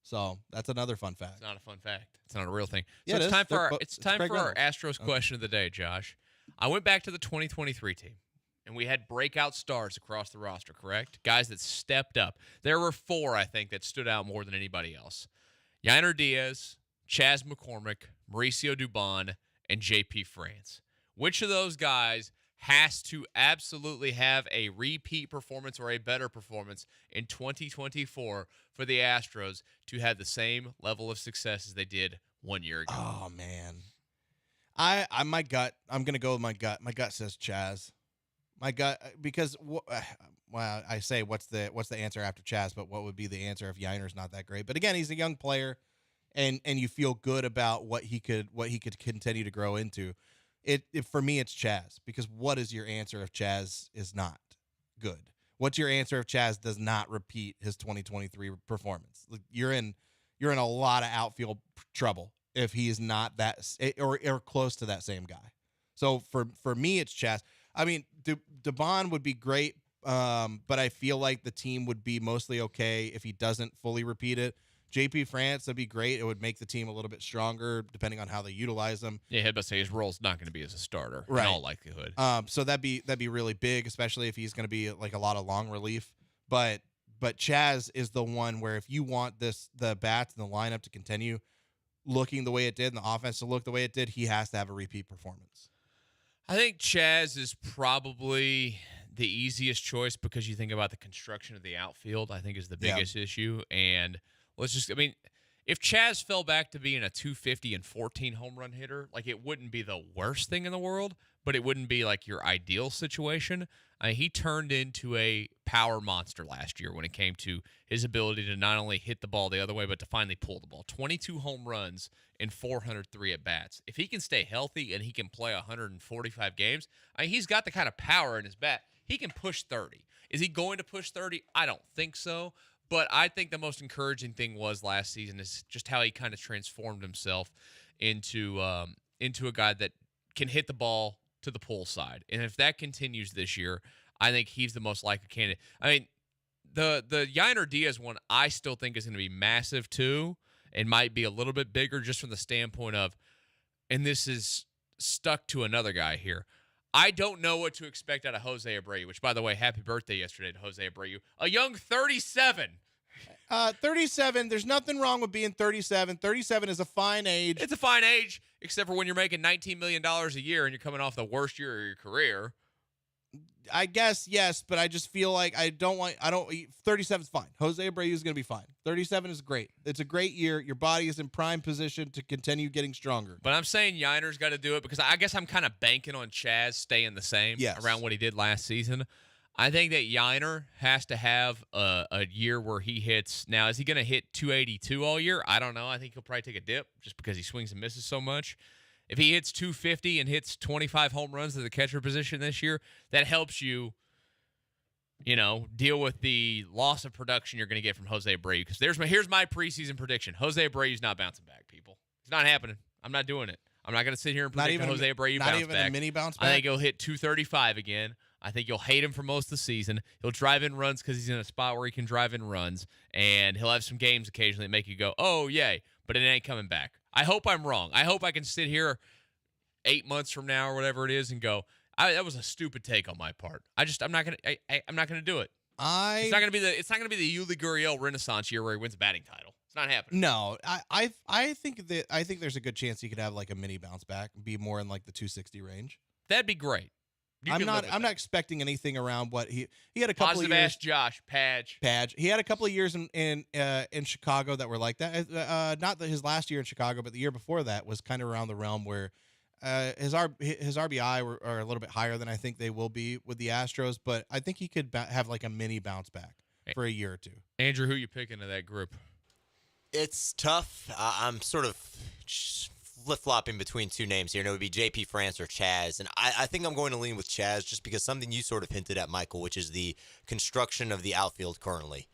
So that's another fun fact. It's not a fun fact. It's not a real thing. Yeah, So it it's time is. for It's our Craig Reynolds. Astros question of the day, Josh. I went back to the 2023 team, and we had breakout stars across the roster, correct? Guys that stepped up. There were 4, I think, that stood out more than anybody else. Yainer Diaz, Chas McCormick, Mauricio Dubon, and JP France. Which of those guys has to absolutely have a repeat performance or a better performance in 2024 for the Astros to have the same level of success as they did 1 year ago? Oh, man. My gut, I'm going to go with my gut. My gut says Chas. My gut, because, well, I say what's the answer after Chas, but what would be the answer if Yiner's not that great? But again, he's a young player, and you feel good about what he could continue to grow into. For me, it's Chas, because what is your answer if Chas is not good? What's your answer if Chas does not repeat his 2023 performance? You're in a lot of outfield trouble if he is not that or close to that same guy. So for me, it's Chas. I mean, Dubon would be great, but I feel like the team would be mostly okay if he doesn't fully repeat it. JP France, that'd be great. It would make the team a little bit stronger, depending on how they utilize him. Yeah, I had to say his role's not going to be as a starter, right, in all likelihood. So that'd be really big, especially if he's going to be like a lot of long relief. But Chas is the one where if you want the bats and the lineup to continue looking the way it did and the offense to look the way it did, he has to have a repeat performance. I think Chas is probably the easiest choice because you think about the construction of the outfield, I think is the biggest issue. And if Chaz fell back to being a 250 and 14 home run hitter, like it wouldn't be the worst thing in the world, but it wouldn't be like your ideal situation. He turned into a power monster last year when it came to his ability to not only hit the ball the other way, but to finally pull the ball. 22 home runs in 403 at-bats. If he can stay healthy and he can play 145 games, he's got the kind of power in his bat. He can push 30. Is he going to push 30? I don't think so. But I think the most encouraging thing was last season is just how he kind of transformed himself into a guy that can hit the ball to the pull side. And if that continues this year, I think he's the most likely candidate. I mean, the Yainer Diaz one I still think is going to be massive too, and might be a little bit bigger just from the standpoint of, and this is stuck to another guy here, I don't know what to expect out of Jose Abreu, which, by the way, happy birthday yesterday to Jose Abreu. A young 37. 37, there's nothing wrong with being 37. 37 is a fine age. It's a fine age, except for when you're making $19 million a year and you're coming off the worst year of your career. I guess, yes, but I just feel like 37 is fine. Jose Abreu is going to be fine. 37 is great. It's a great year. Your body is in prime position to continue getting stronger. But I'm saying Yainer's got to do it because I guess I'm kind of banking on Chaz staying the same around what he did last season. I think that Yainer has to have a year where he hits. Now, is he going to hit 282 all year? I don't know. I think he'll probably take a dip just because he swings and misses so much. If he hits 250 and hits 25 home runs to the catcher position this year, that helps you, deal with the loss of production you're going to get from Jose Abreu. Because here's my preseason prediction. Jose Abreu's not bouncing back, people. It's not happening. I'm not doing it. I'm not going to sit here and predict Jose Abreu bounce back. Not even a mini bounce back? I think he'll hit 235 again. I think you'll hate him for most of the season. He'll drive in runs because he's in a spot where he can drive in runs, and he'll have some games occasionally that make you go, oh, yay, but it ain't coming back. I hope I'm wrong. I hope I can sit here 8 months from now or whatever it is and go, that was a stupid take on my part. I'm not gonna do it. It's not gonna be the Yuli Gurriel Renaissance year where he wins a batting title. It's not happening. No, I think there's a good chance he could have like a mini bounce back, be more in like the 260 range. That'd be great. I'm not expecting anything around what he had a couple Positive of years. Ass Josh Padge. He had a couple of years in Chicago that were like that. Not his last year in Chicago, but the year before that was kind of around the realm where his RBI are a little bit higher than I think they will be with the Astros. But I think he could have like a mini bounce back for a year or two. Andrew, who you picking of that group? It's tough. I'm sort of flip-flopping between two names here, and it would be JP France or Chaz. And I think I'm going to lean with Chaz just because something you sort of hinted at, Michael, which is the construction of the outfield currently.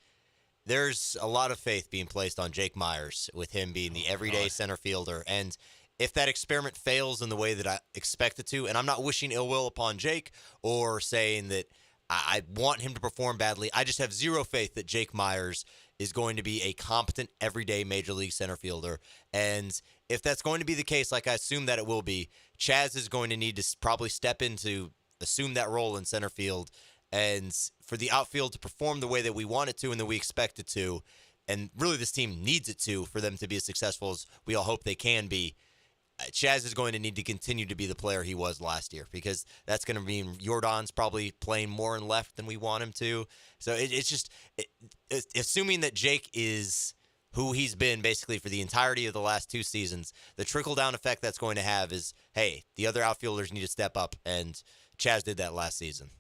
There's a lot of faith being placed on Jake Myers with him being the everyday center fielder. And if that experiment fails in the way that I expect it to, and I'm not wishing ill will upon Jake or saying that I want him to perform badly, I just have zero faith that Jake Myers is going to be a competent, everyday Major League center fielder. And if that's going to be the case, like I assume that it will be, Chaz is going to need to probably step into, assume that role in center field, and for the outfield to perform the way that we want it to and that we expect it to, and really this team needs it to for them to be as successful as we all hope they can be, Chaz is going to need to continue to be the player he was last year, because that's going to mean Jordan's probably playing more in left than we want him to. So it's just assuming that Jake is who he's been basically for the entirety of the last two seasons, the trickle-down effect that's going to have is, hey, the other outfielders need to step up, and Chaz did that last season.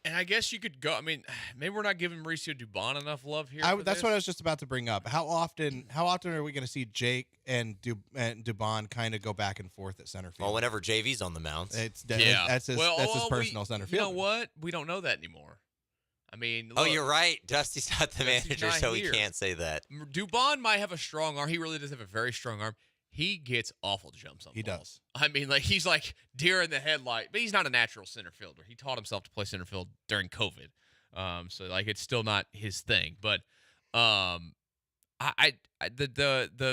And I guess you could go. I mean, maybe we're not giving Mauricio Dubon enough love here. That's what I was just about to bring up. How often are we going to see Jake and Dubon kind of go back and forth at center field? Well, whenever JV's on the mound, that's his personal center field. You know what? We don't know that anymore. I mean, look, oh, you're right. Dusty's not the manager, so he can't say that. Dubon might have a strong arm. He really does have a very strong arm. He gets awful jumps on balls. He does. I mean, like he's like deer in the headlight, but he's not a natural center fielder. He taught himself to play center field during COVID, so like it's still not his thing. But the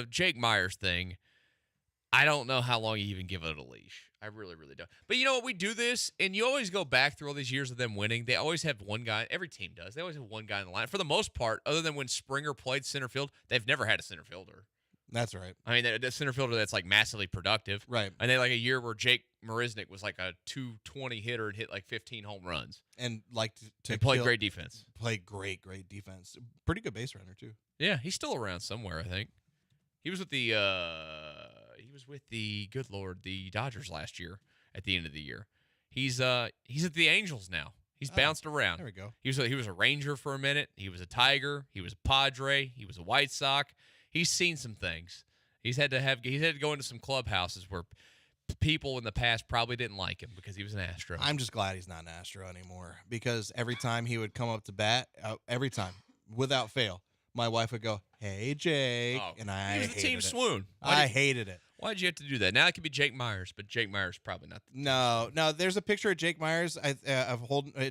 Jake Myers thing, I don't know how long you even give it a leash. I really, really don't. But you know what? We do this, and you always go back through all these years of them winning. They always have one guy. Every team does. They always have one guy in the line. For the most part, other than when Springer played center field, they've never had a center fielder. That's right. I mean, the center fielder that's like massively productive. Right. And then like a year where Jake Marisnick was like a 220 hitter and hit like 15 home runs. And like to play great defense. Play great defense. Pretty good base runner, too. Yeah, he's still around somewhere, I think. He was with the good Lord, the Dodgers last year at the end of the year. He's at the Angels now. He's bounced around. There we go. He was a Ranger for a minute. He was a Tiger. He was a Padre. He was a White Sox. He's seen some things. He's had to go into some clubhouses where people in the past probably didn't like him because he was an Astro. I'm just glad he's not an Astro anymore because every time he would come up to bat, every time, without fail, my wife would go, "Hey, Jake," and I he was the hated team it. swoon. I hated it. Why'd you have to do that? Now it could be Jake Myers, but Jake Myers probably not. No. There's a picture of Jake Myers.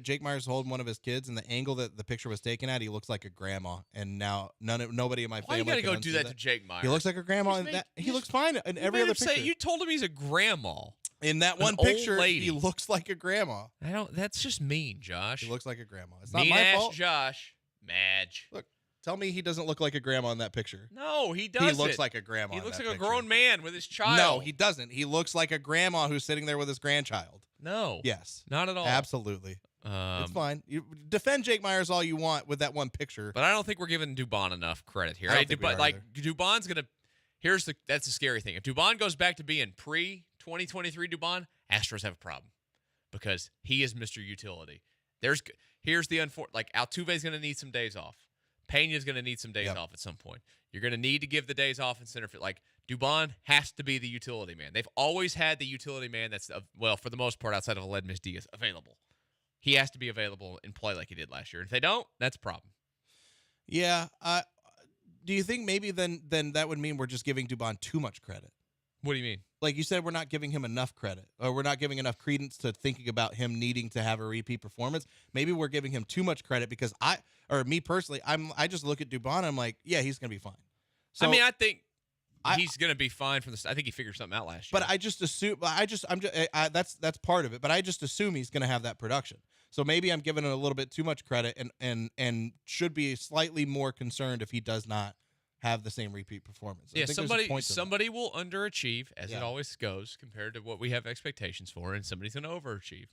Jake Myers holding one of his kids, and the angle that the picture was taken at, he looks like a grandma. And now nobody in my Why family. you gotta can go do unsee that to Jake Myers? He looks like a grandma, and he looks fine in every other picture. You told him he's a grandma. In that one old picture, lady. he looks like a grandma. That's just mean, Josh. He looks like a grandma. It's not Mean my ass fault. Josh. Madge. Look, tell me he doesn't look like a grandma in that picture. No, he doesn't. He looks like a grandma. He in looks that like a picture. grown man with his child. No, he doesn't. He looks like a grandma who's sitting there with his grandchild. No. Yes. Not at all. Absolutely. It's fine. You defend Jake Myers all you want with that one picture. But I don't think we're giving Dubon enough credit here. I don't think we are Dubon's gonna. That's the scary thing. If Dubon goes back to being pre-2023 Dubon, Astros have a problem because he is Mr. Utility. Here's the Altuve's gonna need some days off. Pena's gonna need some days off at some point. You're gonna need to give the days off in center field. Like Dubon has to be the utility man. They've always had the utility man that's for the most part outside of Aledmys Diaz available. He has to be available and play like he did last year. If they don't, that's a problem. Yeah. Do you think maybe then that would mean we're just giving Dubon too much credit? What do you mean? Like you said, we're not giving him enough credit, or we're not giving enough credence to thinking about him needing to have a repeat performance. Maybe we're giving him too much credit because me personally, I just look at Dubon and I'm like, yeah, he's gonna be fine. So, I think he's gonna be fine from the. I think he figured something out last year. But I just assume that's part of it. But I just assume he's gonna have that production. So maybe I'm giving him a little bit too much credit, and should be slightly more concerned if he does not have the same repeat performance. Yeah, somebody will underachieve, as it always goes, compared to what we have expectations for, and somebody's going to overachieve.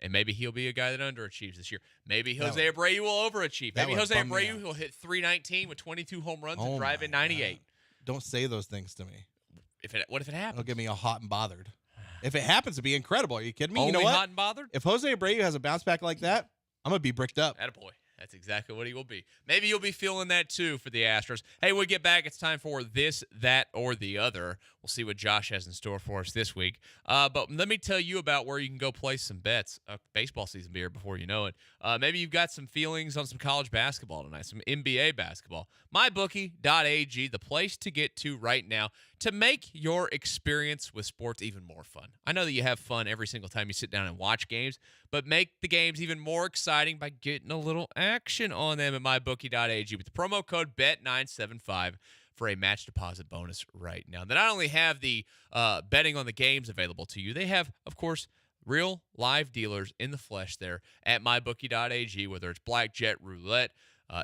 And maybe he'll be a guy that underachieves this year. Maybe Jose Abreu will overachieve. Maybe Jose Abreu will hit 319 with 22 home runs and drive in 98. God. Don't say those things to me. What if it happens? It'll get me all hot and bothered. If it happens, it'd be incredible. Are you kidding me? Only you know what? hot and bothered? If Jose Abreu has a bounce back like that, I'm going to be bricked up. Attaboy. That's exactly what he will be. Maybe you'll be feeling that too for the Astros. Hey, when we get back, it's time for this, that, or the other. We'll see what Josh has in store for us this week. But let me tell you about where you can go place some bets. Baseball season be here before you know it. Maybe you've got some feelings on some college basketball tonight, some NBA basketball. MyBookie.ag, the place to get to right now to make your experience with sports even more fun. I know that you have fun every single time you sit down and watch games, but make the games even more exciting by getting a little action on them at MyBookie.ag with the promo code BET975 for a match deposit bonus right now. They not only have the betting on the games available to you, they have, of course, real live dealers in the flesh there at MyBookie.ag, whether it's blackjack, roulette.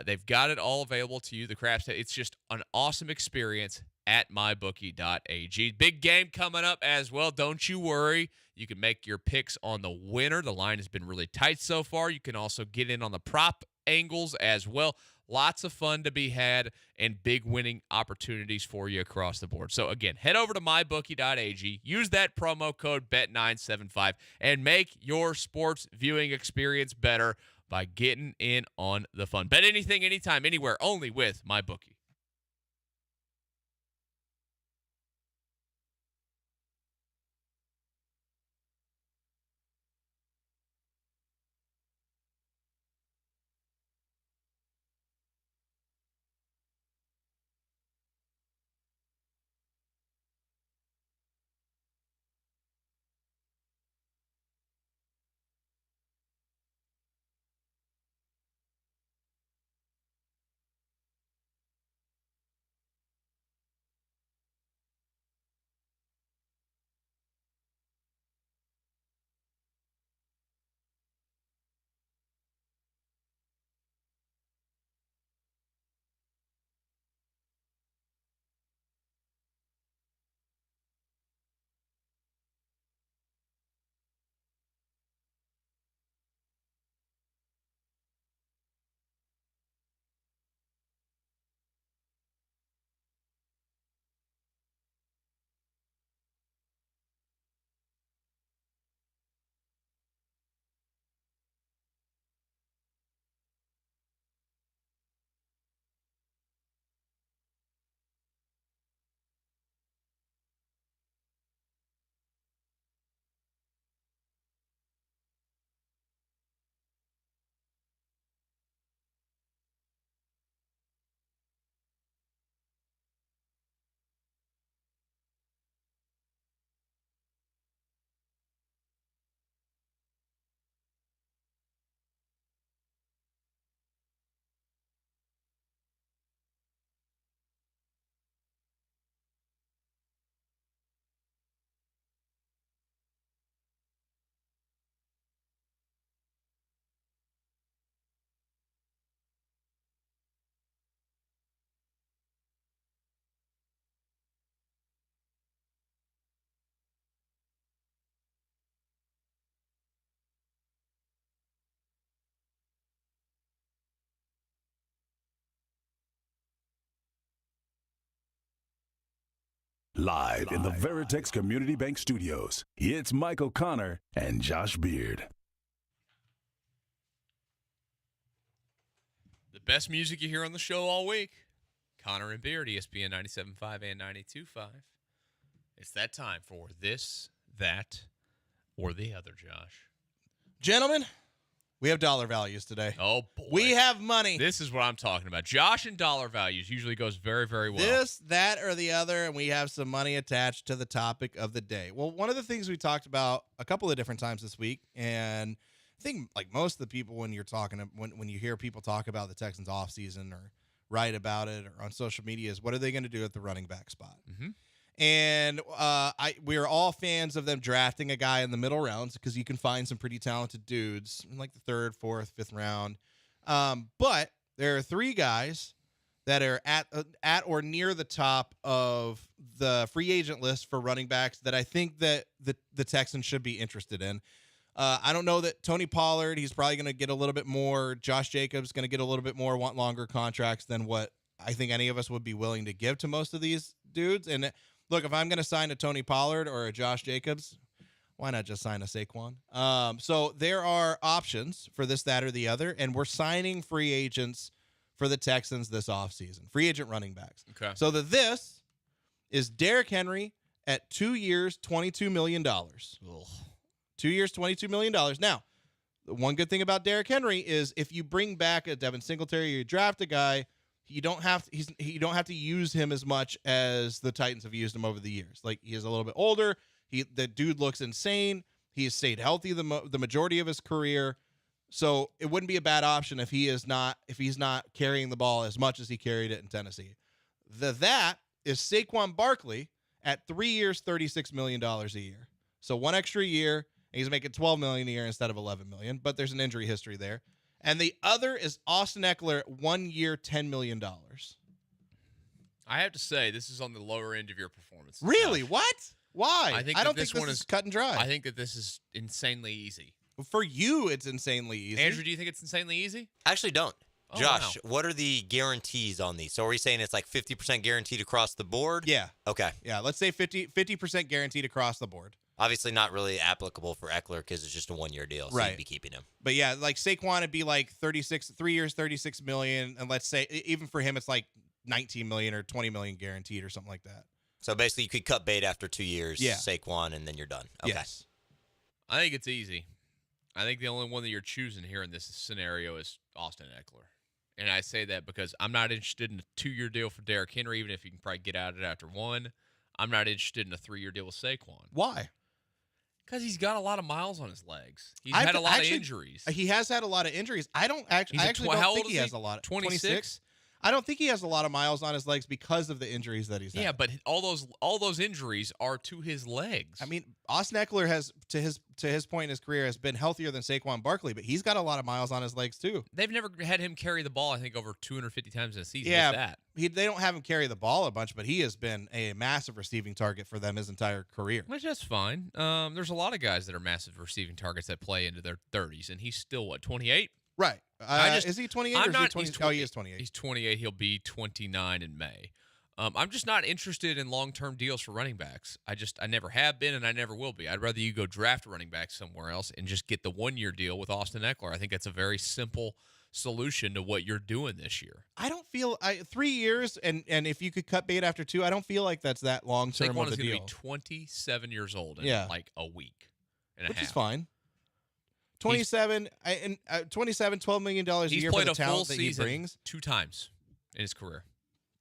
They've got it all available to you. The craps, it's just an awesome experience at MyBookie.ag. Big game coming up as well. Don't you worry. You can make your picks on the winner. The line has been really tight so far. You can also get in on the prop angles as well. Lots of fun to be had and big winning opportunities for you across the board. So, again, head over to MyBookie.ag. Use that promo code BET975 and make your sports viewing experience better by getting in on the fun. Bet anything, anytime, anywhere, only with MyBookie. Live in the Veritex Community Bank Studios, it's Mike O'Connor and Josh Beard. The best music you hear on the show all week. Connor and Beard, ESPN 97.5 and 92.5. It's that time for this, that, or the other, Josh. Gentlemen, we have dollar values today. Oh, boy. We have money. This is what I'm talking about. Josh and dollar values usually goes very, very well. This, that, or the other, and we have some money attached to the topic of the day. Well, one of the things we talked about a couple of different times this week, and I think like most of the people when you're talking, when you hear people talk about the Texans offseason or write about it or on social media is what are they going to do at the running back spot? Mm-hmm. And we are all fans of them drafting a guy in the middle rounds because you can find some pretty talented dudes in like the 3rd, 4th, 5th round. But there are 3 guys that are at or near the top of the free agent list for running backs that I think that the Texans should be interested in. I don't know that Tony Pollard, he's probably going to get a little bit more. Josh Jacobs going to get a little bit more, want longer contracts than what I think any of us would be willing to give to most of these dudes. And look, if I'm going to sign a Tony Pollard or a Josh Jacobs, why not just sign a Saquon? So there are options for this, that, or the other, and we're signing free agents for the Texans this offseason. Free agent running backs. Okay. So this is Derrick Henry at 2 years, $22 million. Ugh. 2 years, $22 million. Now, the one good thing about Derrick Henry is if you bring back a Devin Singletary or you draft a guy, you don't have to use him as much as the Titans have used him over the years. Like, he is a little bit older. The dude looks insane. He has stayed healthy the majority of his career. So it wouldn't be a bad option if he's not carrying the ball as much as he carried it in Tennessee. That is Saquon Barkley at 3 years, $36 million a year. So one extra year. He's making $12 million a year instead of $11 million, but there's an injury history there. And the other is Austin Eckler, 1 year, $10 million. I have to say, this is on the lower end of your performance. Really? What? Why? I don't think this is cut and dry. I think that this is insanely easy. For you, it's insanely easy. Andrew, do you think it's insanely easy? I actually don't. Oh, Josh, wow. What are the guarantees on these? So are we saying it's like 50% guaranteed across the board? Yeah. Okay. Yeah, let's say 50% guaranteed across the board. Obviously not really applicable for Eckler because it's just a 1-year deal, so Right. you'd be keeping him. But yeah, like Saquon would be like 3 years, $36 million, and let's say even for him it's like $19 million or $20 million guaranteed or something like that. So basically you could cut bait after 2 years, Yeah. Saquon, and then you're done. Okay. Yes. I think it's easy. I think the only one that you're choosing here in this scenario is Austin Eckler. And I say that because I'm not interested in a 2-year deal for Derrick Henry, even if you can probably get out of it after 1. I'm not interested in a 3-year deal with Saquon. Why? Because he's got a lot of miles on his legs. He's had a lot of injuries. He has had a lot of injuries. I don't actually how don't old think is he he? has a lot. 26? I don't think he has a lot of miles on his legs because of the injuries that he's had. Yeah, but all those injuries are to his legs. I mean, Austin Eckler has, to his point in his career, has been healthier than Saquon Barkley, but he's got a lot of miles on his legs too. They've never had him carry the ball, I think, over 250 times in a season. Yeah, With that. they don't have him carry the ball a bunch, but he has been a massive receiving target for them his entire career. Which that's fine. There's a lot of guys that are massive receiving targets that play into their 30s, and he's still, 28? Right. Is he 28 or is he 20? Oh, he is 28. He's 28. He'll be 29 in May. I'm just not interested in long-term deals for running backs. I never have been, and I never will be. I'd rather you go draft a running back somewhere else and just get the 1-year deal with Austin Eckler. I think that's a very simple solution to what you're doing this year. I don't feel 3 years, and if you could cut bait after 2, I don't feel like that's that long-term Saquon of a is going deal. to be 27 years old in like a week and a Which half. is fine. 27, $12 million a He's year for played the a full talent that he season brings. 2 times in his career.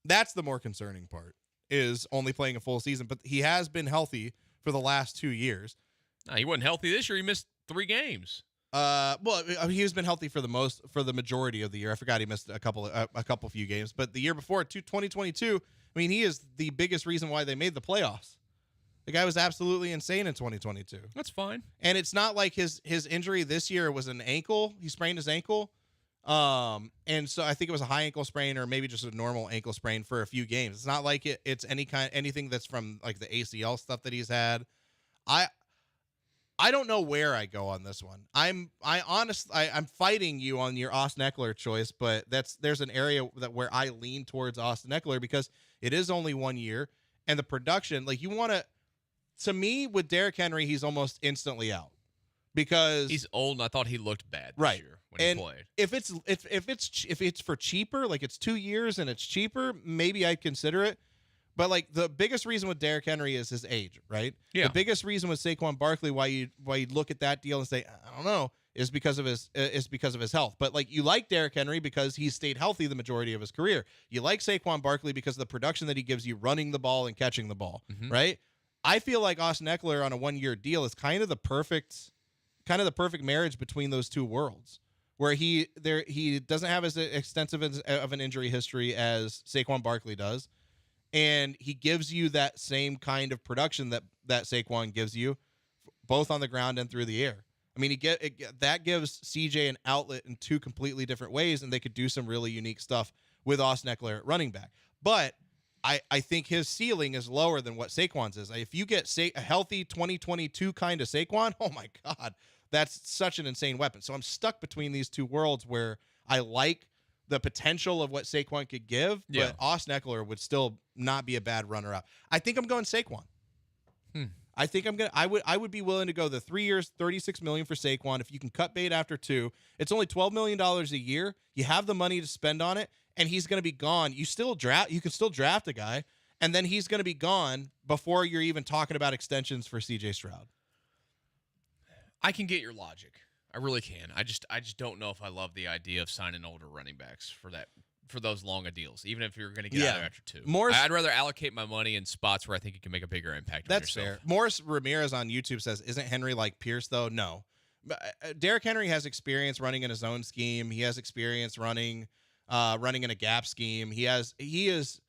That's the more concerning part, is only playing a full season. But he has been healthy for the last 2 years. No, he wasn't healthy this year. He missed 3 games. Well, he has been healthy for the majority of the year. I forgot he missed a couple few games. But the year before, 2022, I mean, he is the biggest reason why they made the playoffs. The guy was absolutely insane in 2022. That's fine. And it's not like his injury this year was an ankle. He sprained his ankle. And so I think it was a high ankle sprain or maybe just a normal ankle sprain for a few games. It's not like it's anything that's from like the ACL stuff that he's had. I don't know where I go on this one. I'm fighting you on your Austin Eckler choice, but there's an area where I lean towards Austin Eckler because it is only 1 year. and the production, like you want to me, with Derrick Henry, he's almost instantly out because he's old, and I thought he looked bad this year when and he played. If it's for cheaper, like it's 2 years and it's cheaper, maybe I'd consider it. But like the biggest reason with Derrick Henry is his age, right? Yeah. The biggest reason with Saquon Barkley why you look at that deal and say, I don't know, is because of his health. But like you like Derrick Henry because he's stayed healthy the majority of his career. You like Saquon Barkley because of the production that he gives you running the ball and catching the ball, right? I feel like Austin Eckler on a 1-year deal is kind of the perfect marriage between those two worlds, where he doesn't have as extensive of an injury history as Saquon Barkley does, and he gives you that same kind of production that Saquon gives you, both on the ground and through the air. I mean, that gives CJ an outlet in two completely different ways, and they could do some really unique stuff with Austin Eckler at running back. But I think his ceiling is lower than what Saquon's is. If you get a healthy 2022 kind of Saquon, oh my God, that's such an insane weapon. So I'm stuck between these two worlds where I like the potential of what Saquon could give, but Austin Eckler would still not be a bad runner-up. I think I'm going Saquon. I think I would be willing to go the 3 years, $36 million for Saquon. If you can cut bait after 2, it's only $12 million a year. You have the money to spend on it, and he's going to be gone. You can still draft a guy, and then he's going to be gone before you're even talking about extensions for CJ Stroud. I can get your logic. I really can. I just don't know if I love the idea of signing older running backs for those longer deals, even if you're going to get out of after 2. I'd rather allocate my money in spots where I think you can make a bigger impact. That's fair. Morris Ramirez on YouTube says, "Isn't Henry like Pierce though?" No, Derrick Henry has experience running in his own scheme. He has experience running in a gap scheme. He is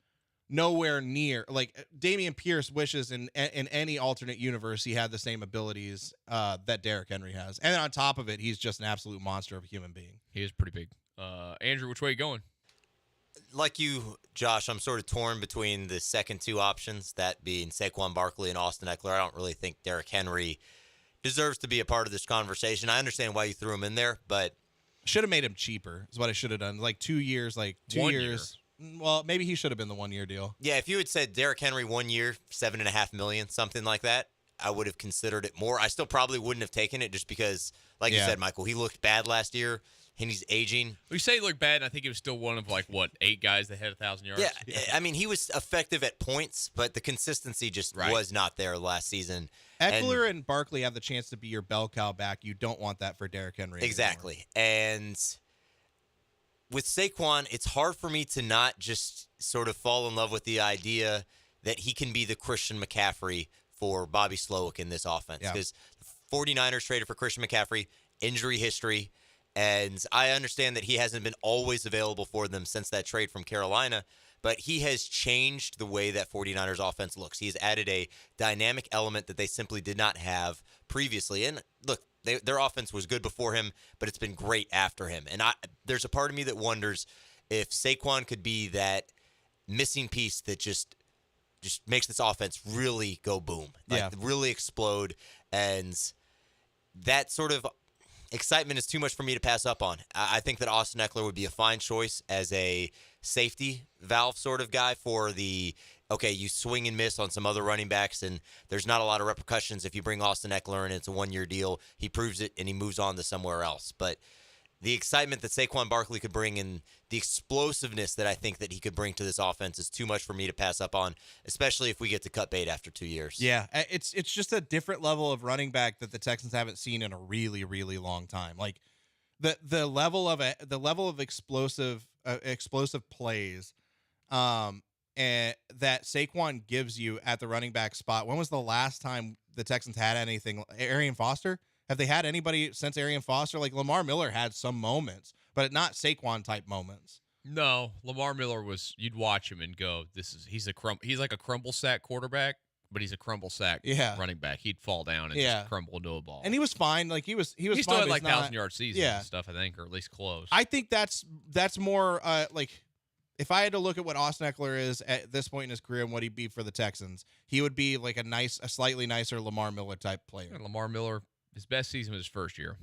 nowhere near like Damian Pierce wishes in any alternate universe he had the same abilities that Derrick Henry has, and on top of it, he's just an absolute monster of a human being. He is pretty big. Andrew, which way are you going? Like you, Josh, I'm sort of torn between the second 2 options, that being Saquon Barkley and Austin Eckler. I don't really think Derrick Henry deserves to be a part of this conversation. I understand why you threw him in there, but should have made him cheaper is what I should have done. Like 2 years, like 2 years. Well, maybe he should have been the 1-year deal. Yeah, if you had said Derrick Henry 1 year, $7.5 million, something like that, I would have considered it more. I still probably wouldn't have taken it just because, like you said, Michael, he looked bad last year. And he's aging. We say he looked bad, and I think he was still one of, 8 guys that had 1,000 yards? Yeah, I mean, he was effective at points, but the consistency just was not there last season. Eckler and Barkley have the chance to be your bell cow back. You don't want that for Derrick Henry exactly. Anymore. And with Saquon, it's hard for me to not just sort of fall in love with the idea that he can be the Christian McCaffrey for Bobby Slowick in this offense. Because the 49ers traded for Christian McCaffrey, injury history. And I understand that he hasn't been always available for them since that trade from Carolina, but he has changed the way that 49ers offense looks. He's added a dynamic element that they simply did not have previously. And look, their offense was good before him, but it's been great after him. And there's a part of me that wonders if Saquon could be that missing piece that just makes this offense really go boom, really explode. And that sort of excitement is too much for me to pass up on. I think that Austin Eckler would be a fine choice as a safety valve sort of guy for you swing and miss on some other running backs, and there's not a lot of repercussions if you bring Austin Eckler in. It's a 1-year deal. He proves it, and he moves on to somewhere else. But the excitement that Saquon Barkley could bring and the explosiveness that I think that he could bring to this offense is too much for me to pass up on, especially if we get to cut bait after 2 years. Yeah, it's just a different level of running back that the Texans haven't seen in a really, really long time. Like the level of explosive plays and that Saquon gives you at the running back spot. When was the last time the Texans had anything? Arian Foster? Have they had anybody since Arian Foster? Like Lamar Miller had some moments, but not Saquon type moments. No, Lamar Miller you'd watch him and go, he's like a crumble sack quarterback, but he's a crumble sack running back. He'd fall down and just crumble into a ball. And he was fine. Like he was he fine, still had 1,000-yard seasons and stuff, I think, or at least close. I think that's more like if I had to look at what Austin Eckler is at this point in his career and what he'd be for the Texans, he would be like a slightly nicer Lamar Miller type player. And Lamar Miller, his best season was his first year.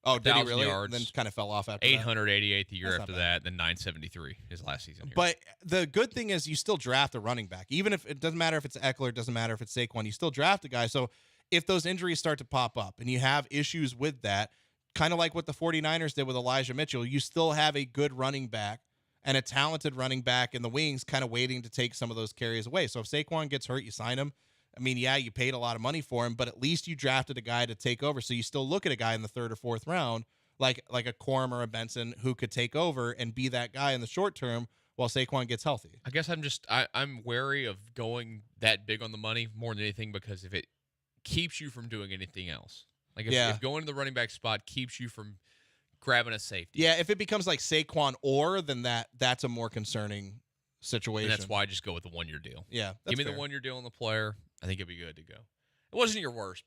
Oh, did he 1,000 really? yards. Then kind of fell off after 888 the year That's after not bad. that, then 973 his last season here. But the good thing is you still draft a running back. Even if it doesn't matter if it's Eckler, it doesn't matter if it's Saquon, you still draft a guy. So if those injuries start to pop up and you have issues with that, kind of like what the 49ers did with Elijah Mitchell, you still have a good running back and a talented running back in the wings kind of waiting to take some of those carries away. So if Saquon gets hurt, you sign him. I mean, yeah, you paid a lot of money for him, but at least you drafted a guy to take over. So you still look at a guy in the 3rd or 4th round, like a Corum or a Benson, who could take over and be that guy in the short term while Saquon gets healthy. I guess I'm wary of going that big on the money more than anything because if it keeps you from doing anything else. Like if going to the running back spot keeps you from grabbing a safety. Yeah, if it becomes like Saquon then that's a more concerning situation. And that's why I just go with the 1-year deal. Yeah, give me fair. the 1-year deal on the player. I think it'd be good to go. It wasn't your worst.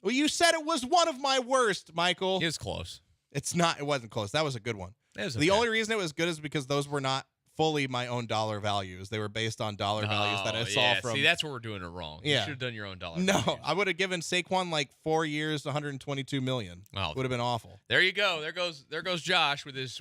Well, you said it was one of my worst, Michael. It was close. It's not. It wasn't close. That was a good one. It was The okay. only reason it was good is because those were not fully my own dollar values. They were based on dollar values that I saw from. See, that's where we're doing it wrong. You should have done your own dollar. No, values. I would have given Saquon like 4 years, $122 million. Wow. Would have been awful. There you go. There goes Josh with his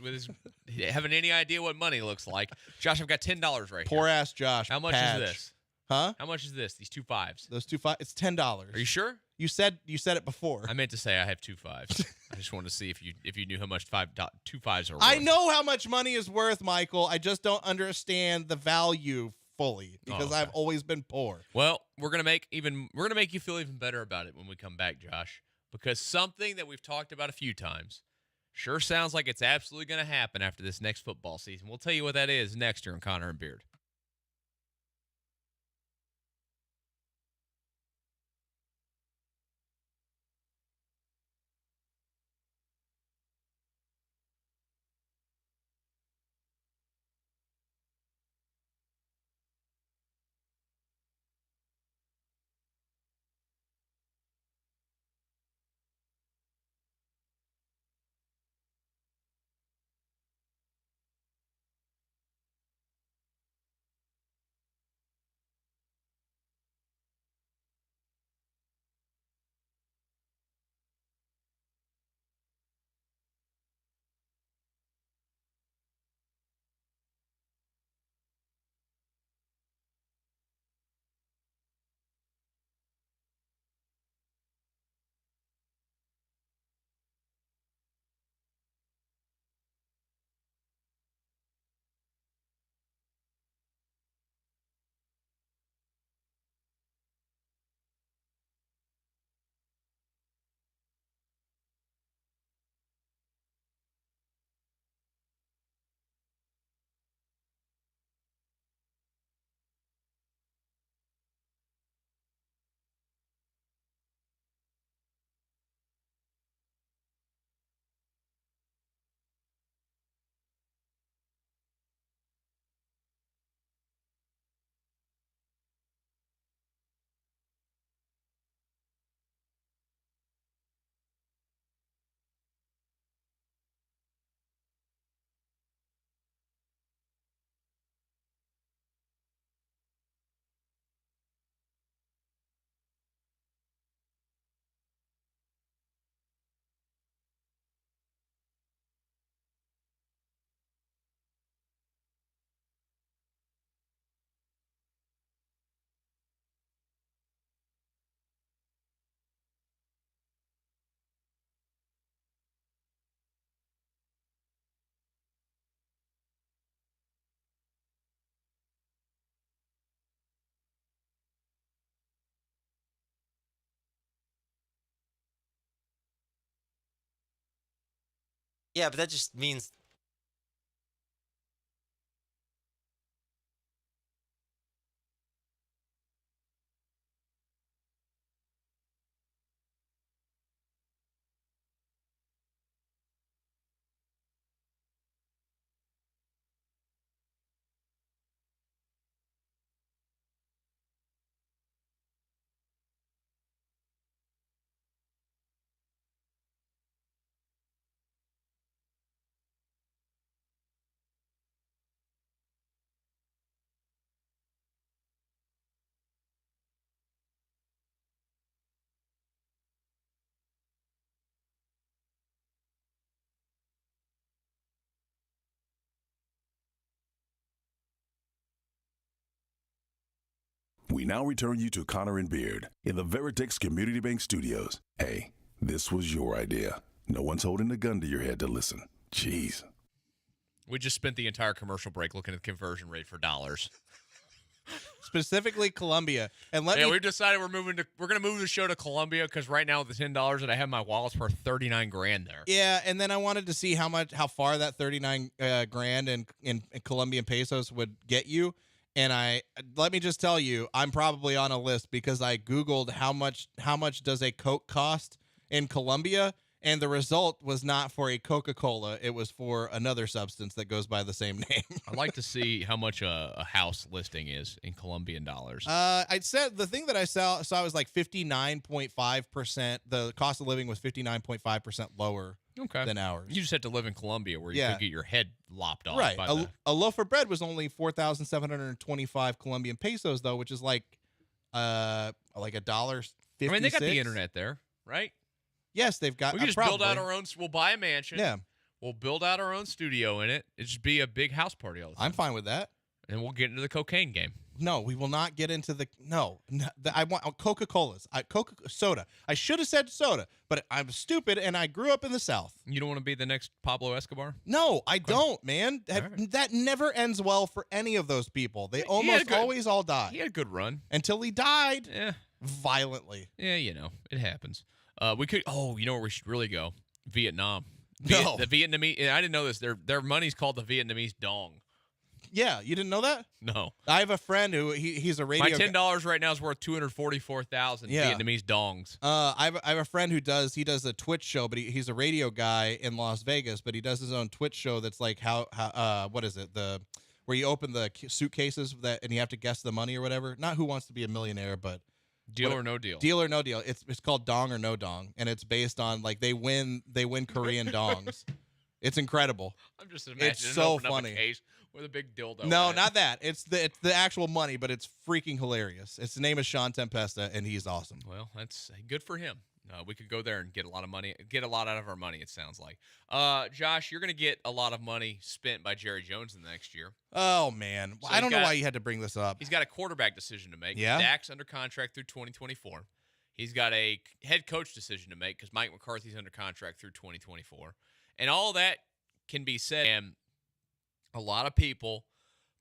having any idea what money looks like. Josh, I've got $10 right here. Poor ass Josh. How much Patch. is this? Huh? How much is this? These 2 5s. Those 2 5. It's $10. Are you sure? You said it before. I meant to say I have 2 5s. I just wanted to see if you knew how much 2 5s are worth. I know how much money is worth, Michael. I just don't understand the value fully because okay. I've always been poor. Well, we're gonna make you feel even better about it when we come back, Josh, because something that we've talked about a few times sure sounds like it's absolutely gonna happen after this next football season. We'll tell you what that is next year on Connor and Beard. Yeah, but that just means We now return you to Connor and Beard in the Veritex Community Bank Studios. Hey, this was your idea. No one's holding a gun to your head to listen. Jeez. We just spent the entire commercial break looking at the conversion rate for dollars. Specifically Columbia. And we've decided we're going to move the show to Columbia because right now the $10 that I have in my wallet's worth $39,000 there. Yeah, and then I wanted to see how far that $39,000 in Colombian pesos would get you. And let me just tell you, I'm probably on a list because I Googled how much does a Coke cost in Colombia, and the result was not for a Coca-Cola. It was for another substance that goes by the same name. I'd like to see how much a house listing is in Colombian dollars. I'd said the thing that I saw was like 59.5%. The cost of living was 59.5% lower than ours. You just have to live in Colombia where you could get your head lopped off. Right. A loaf of bread was only 4,725 Colombian pesos, though, which is like $1.56. I mean, they got the internet there, right? Yes, they've got. We can just build out our own. We'll buy a mansion. Yeah. We'll build out our own studio in it. It just be a big house party all the time. I'm fine with that. And we'll get into the cocaine game. No, we will not get into the. No, I want Coca-Colas. Soda. I should have said soda, but I'm stupid and I grew up in the South. You don't want to be the next Pablo Escobar? No, I don't, man. That never ends well for any of those people. They almost always all die. He had a good run until he died. Yeah, violently. Yeah, it happens. We could. Oh, you know where we should really go? Vietnam. No. The Vietnamese. I didn't know this. Their money's called the Vietnamese dong. Yeah, you didn't know that? No. I have a friend who he's a radio. My $10 right now is worth $244,000 Vietnamese dongs. I have a friend who does a Twitch show, but he's a radio guy in Las Vegas, but he does his own Twitch show that's like how what is it, where you open the suitcases and you have to guess the money or whatever. Not Who Wants to Be a Millionaire, but Deal or No Deal. Deal or No Deal. It's called Dong or No Dong, and it's based on like they win Korean dongs. It's incredible. I'm just imagining it's so funny. Up a case with a big dildo. No, not that. It's the actual money, but it's freaking hilarious. Its name is Sean Tempesta, and he's awesome. Well, that's good for him. We could go there and get a lot of money, get a lot out of our money. It sounds like. Josh, you're gonna get a lot of money spent by Jerry Jones in the next year. Oh man, I don't know why you had to bring this up. He's got a quarterback decision to make. Yeah, Dak's under contract through 2024. He's got a head coach decision to make because Mike McCarthy's under contract through 2024, and all that can be said. And a lot of people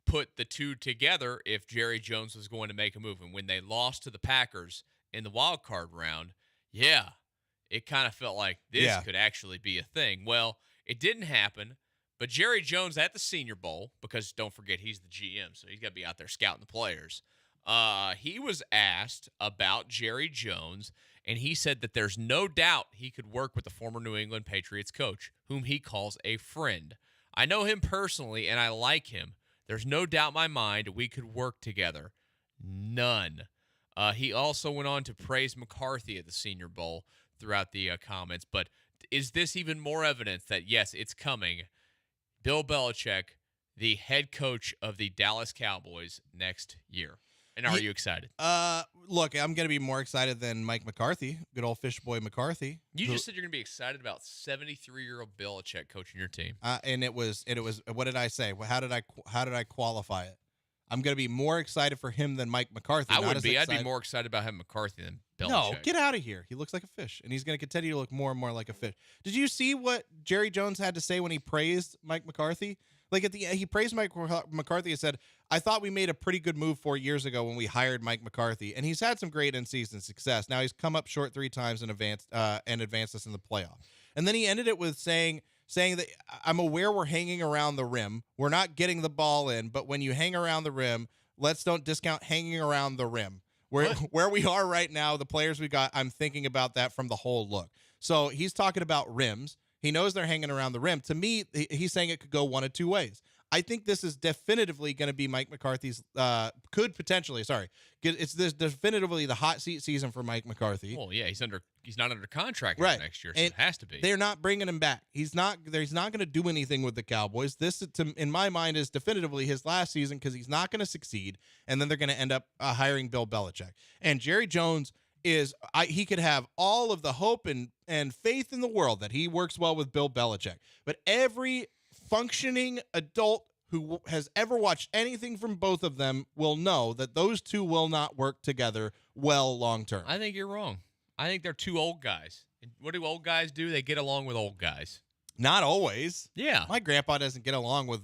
put the two together if Jerry Jones was going to make a move. And when they lost to the Packers in the wild card round, yeah, it kind of felt like this could actually be a thing. Well, it didn't happen, but Jerry Jones at the Senior Bowl, because don't forget he's the GM, so he's got to be out there scouting the players. He was asked about Jerry Jones, and he said that there's no doubt he could work with the former New England Patriots coach, whom he calls a friend. I know him personally, and I like him. There's no doubt in my mind we could work together. None. He also went on to praise McCarthy at the Senior Bowl throughout the comments. But is this even more evidence that, yes, it's coming? Bill Belichick, the head coach of the Dallas Cowboys next year. And are you excited? Look, I'm going to be more excited than Mike McCarthy, good old fish boy McCarthy. You just said you're going to be excited about 73-year-old Belichick coaching your team. And it was. What did I say? How did I qualify it? I'm going to be more excited for him than Mike McCarthy. I would be. I'd be more excited about having McCarthy than Belichick. No, get out of here. He looks like a fish, and he's going to continue to look more and more like a fish. Did you see what Jerry Jones had to say when he praised Mike McCarthy? Like at the end, he praised Mike McCarthy and said, "I thought we made a pretty good move 4 years ago when we hired Mike McCarthy, and he's had some great in-season success. Now he's come up short 3 times and advanced us in the playoff." And then he ended it with saying that I'm aware we're hanging around the rim. We're not getting the ball in, but when you hang around the rim, let's don't discount hanging around the rim. Where we are right now, the players we got, I'm thinking about that from the whole look. So he's talking about rims. He knows they're hanging around the rim. To me, he's saying it could go one of 2 ways. I think this is definitively going to be Mike McCarthy's it's this definitively the hot seat season for Mike McCarthy. Well, yeah, he's not under contract next year, so and it has to be. They're not bringing him back. He's not going to do anything with the Cowboys. This, in my mind, is definitively his last season because he's not going to succeed, and then they're going to end up hiring Bill Belichick. And Jerry Jones he could have all of the hope and faith in the world that he works well with Bill Belichick. But every functioning adult who has ever watched anything from both of them will know that those two will not work together well long term. I think you're wrong. I think they're two old guys. And what do old guys do? They get along with old guys. Not always. Yeah. My grandpa doesn't get along with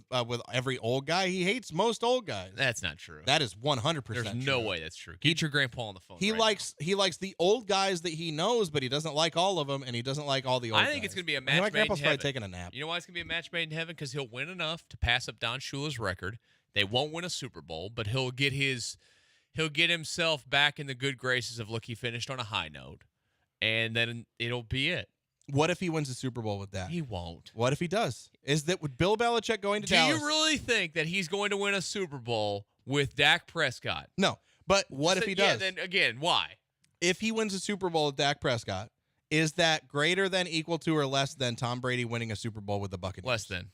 every old guy. He hates most old guys. That's not true. That is 100% There's true. no way that's true. Get your grandpa on the phone. He likes the old guys that he knows, but he doesn't like all of them, and he doesn't like all the old guys. I think it's going to be a match My made in grandpa's probably heaven. taking a nap. You know why it's going to be a match made in heaven? Because he'll win enough to pass up Don Shula's record. They won't win a Super Bowl, but he'll get himself back in the good graces of, look, he finished on a high note, and then it'll be it. What if he wins the Super Bowl with that? He won't. What if he does? Is that with Bill Belichick going to Dallas? Do you really think that he's going to win a Super Bowl with Dak Prescott? No. But what if he does? Yeah, then again, why? If he wins a Super Bowl with Dak Prescott, is that greater than, equal to, or less than Tom Brady winning a Super Bowl with the Buccaneers? Less than.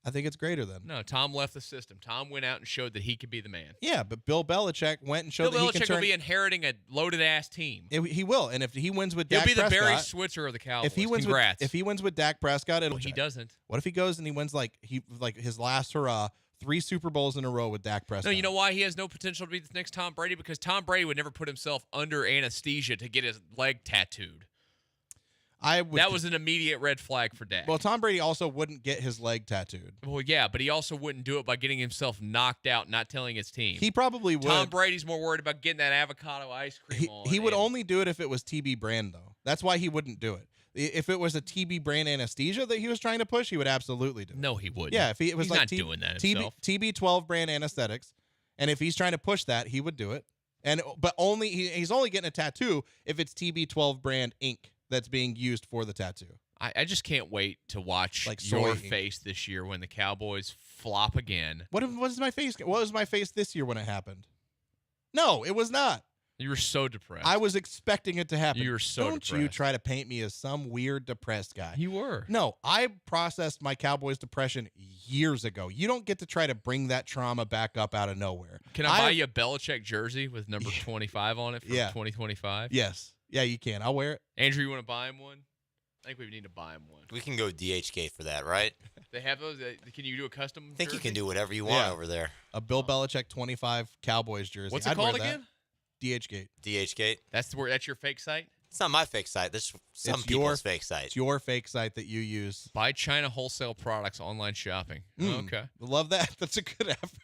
I think it's greater than. No, Tom left the system. Tom went out and showed that he could be the man. Yeah, but Bill Belichick went and showed Bill that he Belichick can turn. will be inheriting a loaded-ass team. He will, and if he wins with He'll Dak be the Prescott, Barry Switzer of the Cowboys. If he wins Congrats. if he wins with Dak Prescott, it'll. He doesn't. What if he goes and he wins like his last hurrah, 3 Super Bowls in a row with Dak Prescott? No, you know why he has no potential to be the next Tom Brady? Because Tom Brady would never put himself under anesthesia to get his leg tattooed. That was an immediate red flag for Dak. Well, Tom Brady also wouldn't get his leg tattooed. Well, yeah, but he also wouldn't do it by getting himself knocked out, not telling his team. He probably would. Tom Brady's more worried about getting that avocado ice cream on. He would only do it if it was TB brand, though. That's why he wouldn't do it. If it was a TB brand anesthesia that he was trying to push, he would absolutely do it. No, he wouldn't. Yeah, if it was he's like not doing that TB, himself. TB12 brand anesthetics, and if he's trying to push that, he would do it. But only he's only getting a tattoo if it's TB12 brand ink that's being used for the tattoo. I just can't wait to watch your face this year when the Cowboys flop again. What was my face? What was my face this year when it happened? No, it was not. You were so depressed. I was expecting it to happen. You were so Don't depressed. you try to paint me as some weird depressed guy. You were. No, I processed my Cowboys depression years ago. You don't get to try to bring that trauma back up out of nowhere. Can I buy you a Belichick jersey with number 25 on it for 2025? Yes. Yeah, you can. I'll wear it. Andrew, you want to buy him one? I think we need to buy him one. We can go DHgate for that, right? They have those. Can you do a custom? I think you jersey? can do whatever you want over there. A Bill Belichick 25 Cowboys jersey. What's it I'd called wear that. again? DHgate. DHgate. That's your fake site? It's not my fake site. This is some people's fake site. It's your fake site that you use. Buy China wholesale products online shopping. Okay. Love that. That's a good effort.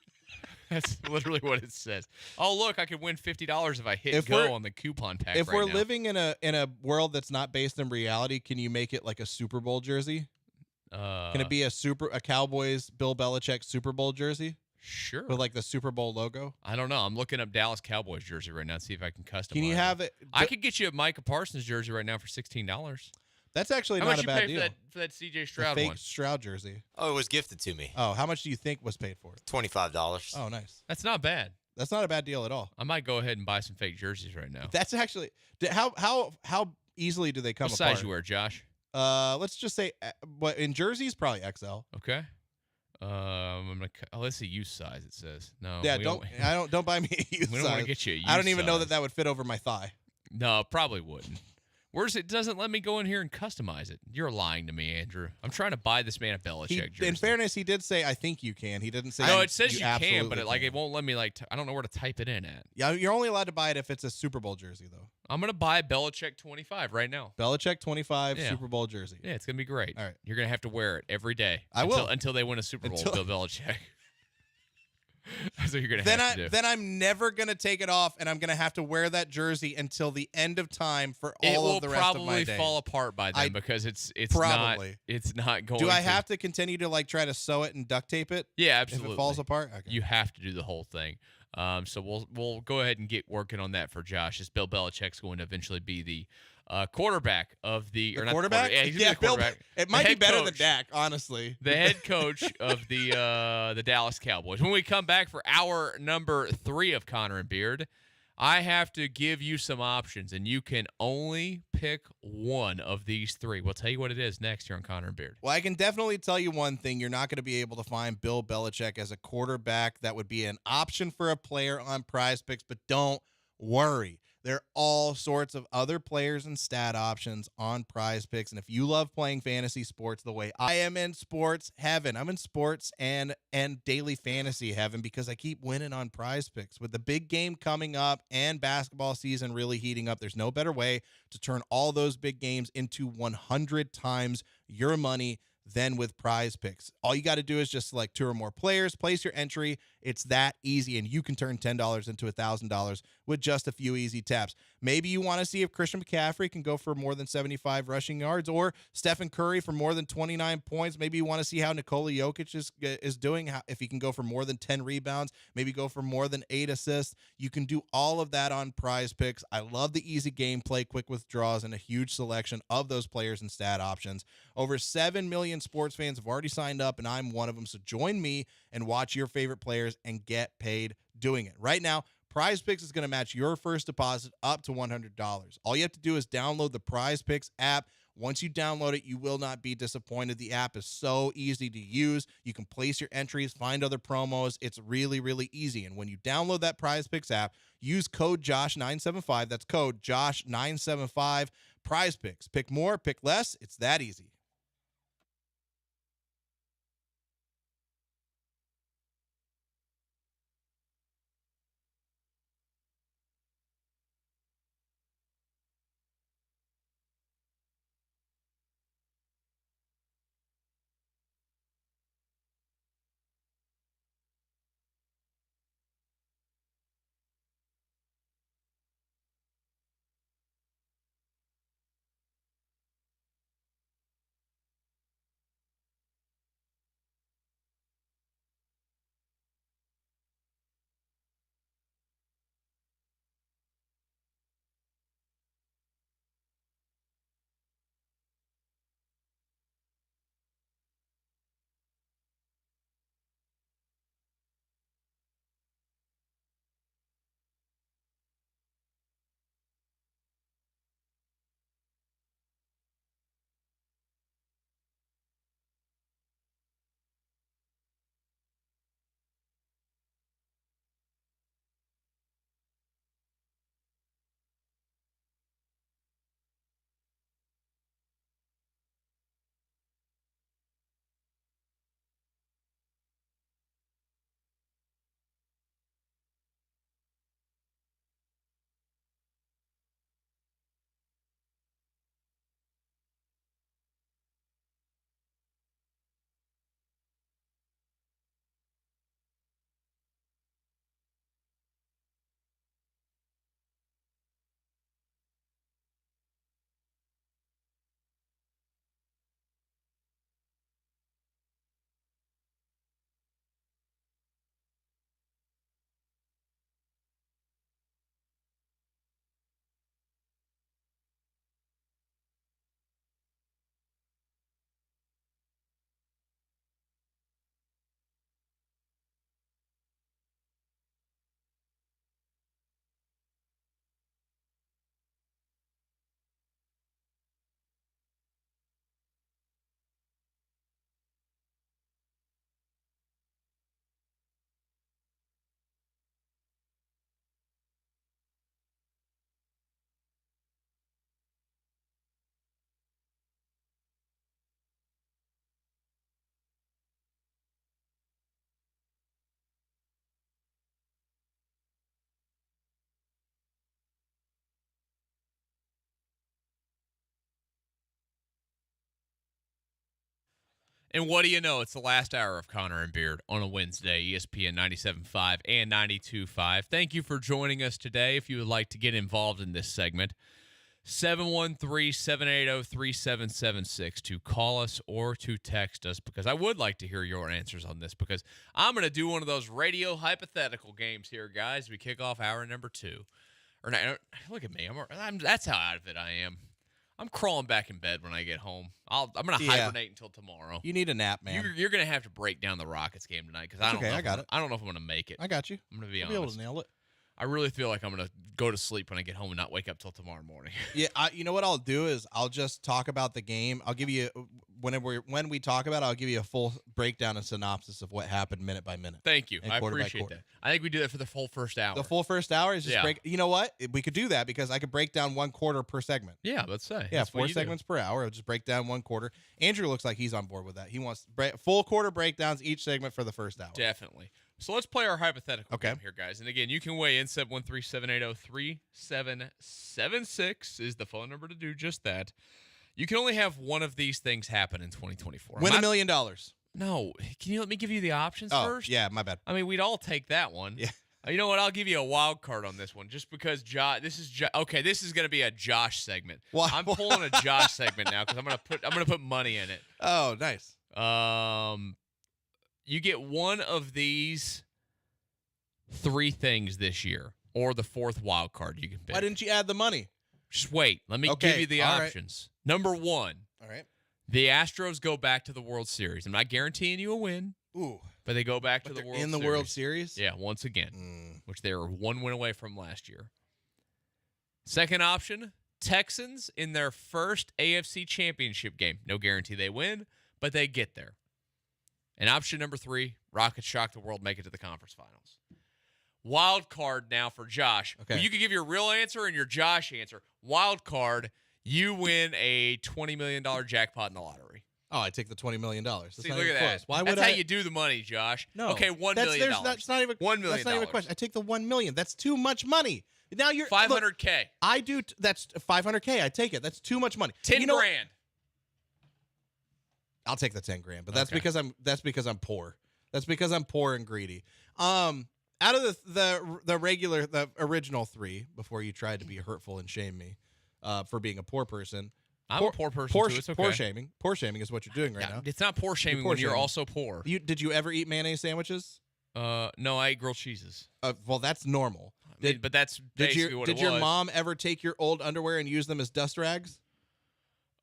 That's literally what it says. Oh, look, I could win $50 if I hit go on the coupon pack. If we're now. living in a world that's not based in reality, can you make it like a Super Bowl jersey? Can it be a Cowboys Bill Belichick Super Bowl jersey? Sure. With like the Super Bowl logo? I don't know. I'm looking up Dallas Cowboys jersey right now to see if I can customize. Can you have it? I could get you a Micah Parsons jersey right now for $16. That's actually How not much a bad you pay deal. for that CJ Stroud the fake one? Stroud jersey. Oh, it was gifted to me. Oh, how much do you think was paid for it? $25. Oh, nice. That's not bad. That's not a bad deal at all. I might go ahead and buy some fake jerseys right now. That's actually how easily do they come What apart? size you wear, Josh? Let's just say, but in jerseys probably XL. Okay. I'm gonna. Let's see, youth size. It says no. Yeah, we don't buy me a youth We don't size. want to get you a youth I don't even know size. that would fit over my thigh. No, it probably wouldn't. Where's it? Doesn't let me go in here and customize it. You're lying to me, Andrew. I'm trying to buy this man a Belichick jersey. In fairness, he did say, "I think you can." He didn't say. No, it says you can, absolutely but it won't let me. I don't know where to type it in at. Yeah, you're only allowed to buy it if it's a Super Bowl jersey, though. I'm gonna buy Belichick 25 right now. Belichick 25 Yeah. Super Bowl jersey. Yeah, it's gonna be great. All right, you're gonna have to wear it every day. I will until they win a Super Bowl. Bill Belichick. That's what you're gonna then have to do. Then I'm never gonna take it off, and I'm gonna have to wear that jersey until the end of time for It all will of the rest of my probably day. fall apart by then because it's probably. not it's not going. Do I to. have to continue to try to sew it and duct tape it? Yeah, absolutely. If it falls apart, okay. You have to do the whole thing. So we'll go ahead and get working on that for Josh. As Bill Belichick's going to eventually be the quarterback of the or not quarterback. Yeah, he's gonna be the quarterback. It might be better than coach. Dak, honestly. The head coach of the Dallas Cowboys. When we come back for hour number 3 of Connor and Beard, I have to give you some options, and you can only pick one of these 3. We'll tell you what it is next here on Connor and Beard. Well, I can definitely tell you one thing. You're not going to be able to find Bill Belichick as a quarterback that would be an option for a player on Prize Picks, but don't worry. There are all sorts of other players and stat options on Prize Picks. And if you love playing fantasy sports the way I am in sports heaven, I'm in sports and daily fantasy heaven because I keep winning on Prize Picks. With the big game coming up and basketball season really heating up, there's no better way to turn all those big games into 100 times your money than with Prize Picks. All you got to do is just select 2 or more players, place your entry. It's that easy, and you can turn $10 into $1,000 with just a few easy taps. Maybe you want to see if Christian McCaffrey can go for more than 75 rushing yards or Stephen Curry for more than 29 points. Maybe you want to see how Nikola Jokic is doing, if he can go for more than 10 rebounds, maybe go for more than 8 assists. You can do all of that on Prize Picks. I love the easy gameplay, quick withdrawals, and a huge selection of those players and stat options. Over 7 million sports fans have already signed up, and I'm one of them. So join me and watch your favorite players and get paid doing it. Right now, Prize Picks is going to match your first deposit up to $100. All you have to do is download the Prize Picks app. Once you download it, you will not be disappointed. The app is so easy to use. You can place your entries, find other promos. It's really, really easy. And when you download that Prize Picks app, use code JOSH975. That's code JOSH975. Prize Picks. Pick more, pick less. It's that easy. And what do you know? It's the last hour of Connor and Beard on a Wednesday, ESPN 97.5 and 92.5. Thank you for joining us today. If you would like to get involved in this segment, 713-780-3776 to call us or to text us, because I would like to hear your answers on this, because I'm going to do one of those radio hypothetical games here, guys. We kick off hour number 2. Or not, look at me. That's how out of it I am. I'm crawling back in bed when I get home. I'm going to hibernate until tomorrow. You need a nap, man. You're going to have to break down the Rockets game tonight, because I don't know if I'm going to make it. I got you. I'm going to be honest. honest. Be able to nail it. I really feel like I'm going to go to sleep when I get home and not wake up till tomorrow morning. Yeah, you know what I'll do is I'll just talk about the game. I'll give you when we talk about it, I'll give you a full breakdown and synopsis of what happened minute by minute. Thank you. I quarter by appreciate quarter. that. I think we do that for the full first hour. The full first hour is just Yeah. break. You know what? We could do that because I could break down 1 quarter per segment. Yeah, let's say. Yeah, That's what 4 you do. segments per hour. I'll just break down 1 quarter. Andrew looks like he's on board with that. He wants full quarter breakdowns each segment for the first hour. Definitely. So let's play our hypothetical Okay. game here, guys. And again, you can weigh in 713-780-3776 is the phone number to do just that. You can only have one of these things happen in 2024. Win $1 million. No. Can you let me give you the options first? Yeah, my bad. I mean, we'd all take that one. Yeah. You know what? I'll give you a wild card on this one, just because this is going to be a Josh segment. Why? I'm pulling a Josh segment now because I'm gonna put money in it. Oh, nice. You get one of these 3 things this year, or the 4th wild card you can pick. Why didn't you add the money? Just wait. Let me Okay, give you the all right. options. Number 1. All right. The Astros go back to the World Series. I'm not guaranteeing you a win. Ooh. But they go back to the World Series. In the World Series? Yeah, once again, which they were 1 win away from last year. Second option, Texans in their first AFC Championship game. No guarantee they win, but they get there. And option number 3, Rockets shock the world, make it to the conference finals. Wild card now for Josh. Okay. Well, you can give your real answer and your Josh answer. Wild card, you win a $20 million jackpot in the lottery. Oh, I take the $20 million. That's See, not look even at close. that. Why would That's I? how you do the money, Josh. No. Okay, $1 million. That's not even $1 million. That's not even a question. I take the $1 million. That's too much money. Now you're $500K. Look, I do. That's $500K. I take it. That's too much money. 10 grand. I'll take the 10 grand, but that's Okay. because I'm poor. That's because I'm poor and greedy. Out of the original 3, before you tried to be hurtful and shame me for being a poor person. I'm a poor person too. It's okay. Poor shaming is what you're doing right now. It's not poor shaming when you're also poor. Did you ever eat mayonnaise sandwiches? No, I ate grilled cheeses. Well, that's normal. But that's basically what it was. Did your mom ever take your old underwear and use them as dust rags?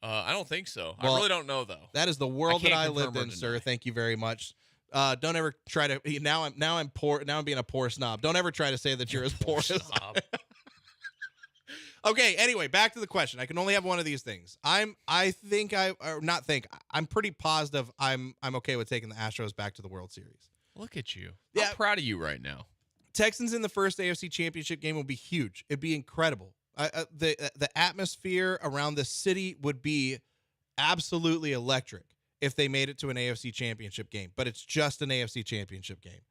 I don't think so. Well, I really don't know though. That is the world that I can't lived confirm or in, sir. deny. Thank you very much. Don't ever try to. Now I'm poor. Now I'm being a poor snob. Don't ever try to say that you're as poor as I am. Okay. Anyway, back to the question. I can only have one of these things. I'm pretty positive. I'm okay with taking the Astros back to the World Series. Look at you. Yeah. I'm proud of you right now. Texans in the first AFC Championship game will be huge. It'd be incredible. The atmosphere around the city would be absolutely electric if they made it to an AFC Championship game. But it's just an AFC Championship game.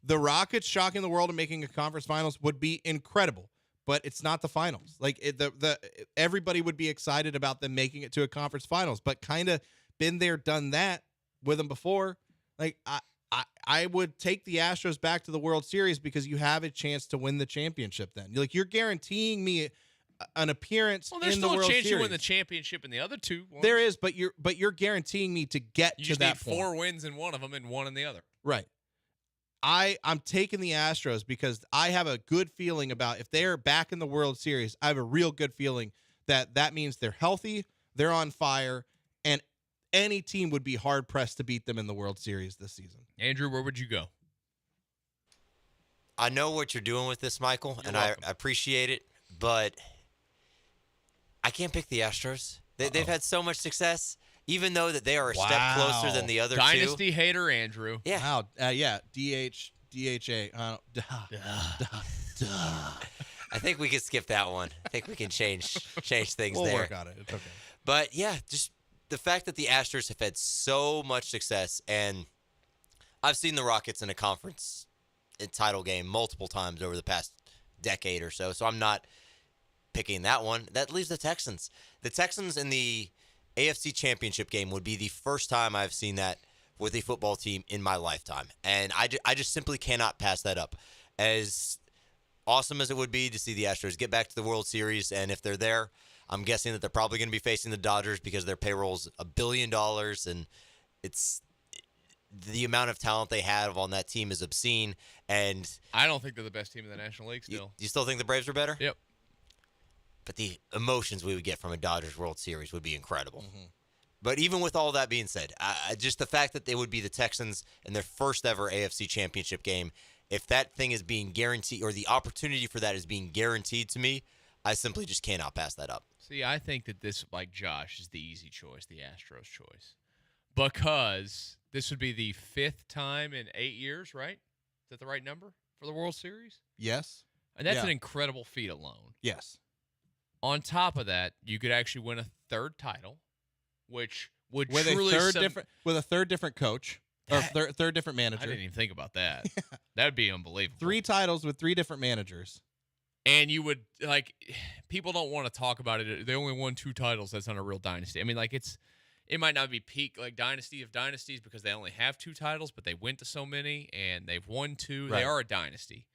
The Rockets shocking the world and making a conference finals would be incredible. But it's not the finals. Like everybody would be excited about them making it to a conference finals. But kind of been there, done that with them before. Like I would take the Astros back to the World Series because you have a chance to win the championship then. Like you're guaranteeing me an appearance Well, there's in the still a World chance Series. you win the championship in the other 2. ones. There is, but you're guaranteeing me to get You to just that need point. 4 wins in one of them and 1 in the other. Right. I'm taking the Astros because I have a good feeling about if they're back in the World Series, I have a real good feeling that means they're healthy, they're on fire, and any team would be hard-pressed to beat them in the World Series this season. Andrew, where would you go? I know what you're doing with this, Michael, and I appreciate it, but I can't pick the Astros. They've had so much success, even though that they are a step closer than the other Dynasty two. hater Andrew. Yeah. Wow. Yeah. DHA. I think we can skip that one. I think we can change things We'll there. work on it. It's okay. But yeah, just the fact that the Astros have had so much success, and I've seen the Rockets in a conference title game multiple times over the past decade or so, so I'm not picking that one. That leaves the Texans. The Texans in the AFC Championship game would be the first time I've seen that with a football team in my lifetime, and I just simply cannot pass that up. As awesome as it would be to see the Astros get back to the World Series, and if they're there, I'm guessing that they're probably going to be facing the Dodgers because their payroll's $1 billion, and it's the amount of talent they have on that team is obscene. And I don't think they're the best team in the National League still. You still think the Braves are better? Yep. But the emotions we would get from a Dodgers World Series would be incredible. Mm-hmm. But even with all that being said, just the fact that they would be the Texans in their first ever AFC Championship game, if that thing is being guaranteed, or the opportunity for that is being guaranteed to me, I simply just cannot pass that up. See, I think that this, like Josh, is the easy choice, the Astros choice. because this would be the 5th time in 8 years, right? Is that the right number for the World Series? Yes. And that's an incredible feat alone. Yes. On top of that, you could actually win a 3rd title, which would with truly a third different coach or third different manager. I didn't even think about that. That would be unbelievable. 3 titles with 3 different managers. And you would, like, people don't want to talk about it. They only won 2 titles. That's not a real dynasty. I mean, like, it might not be peak, like, dynasty of dynasties because they only have 2 titles, but they went to so many, and they've won 2. Right. They are a dynasty.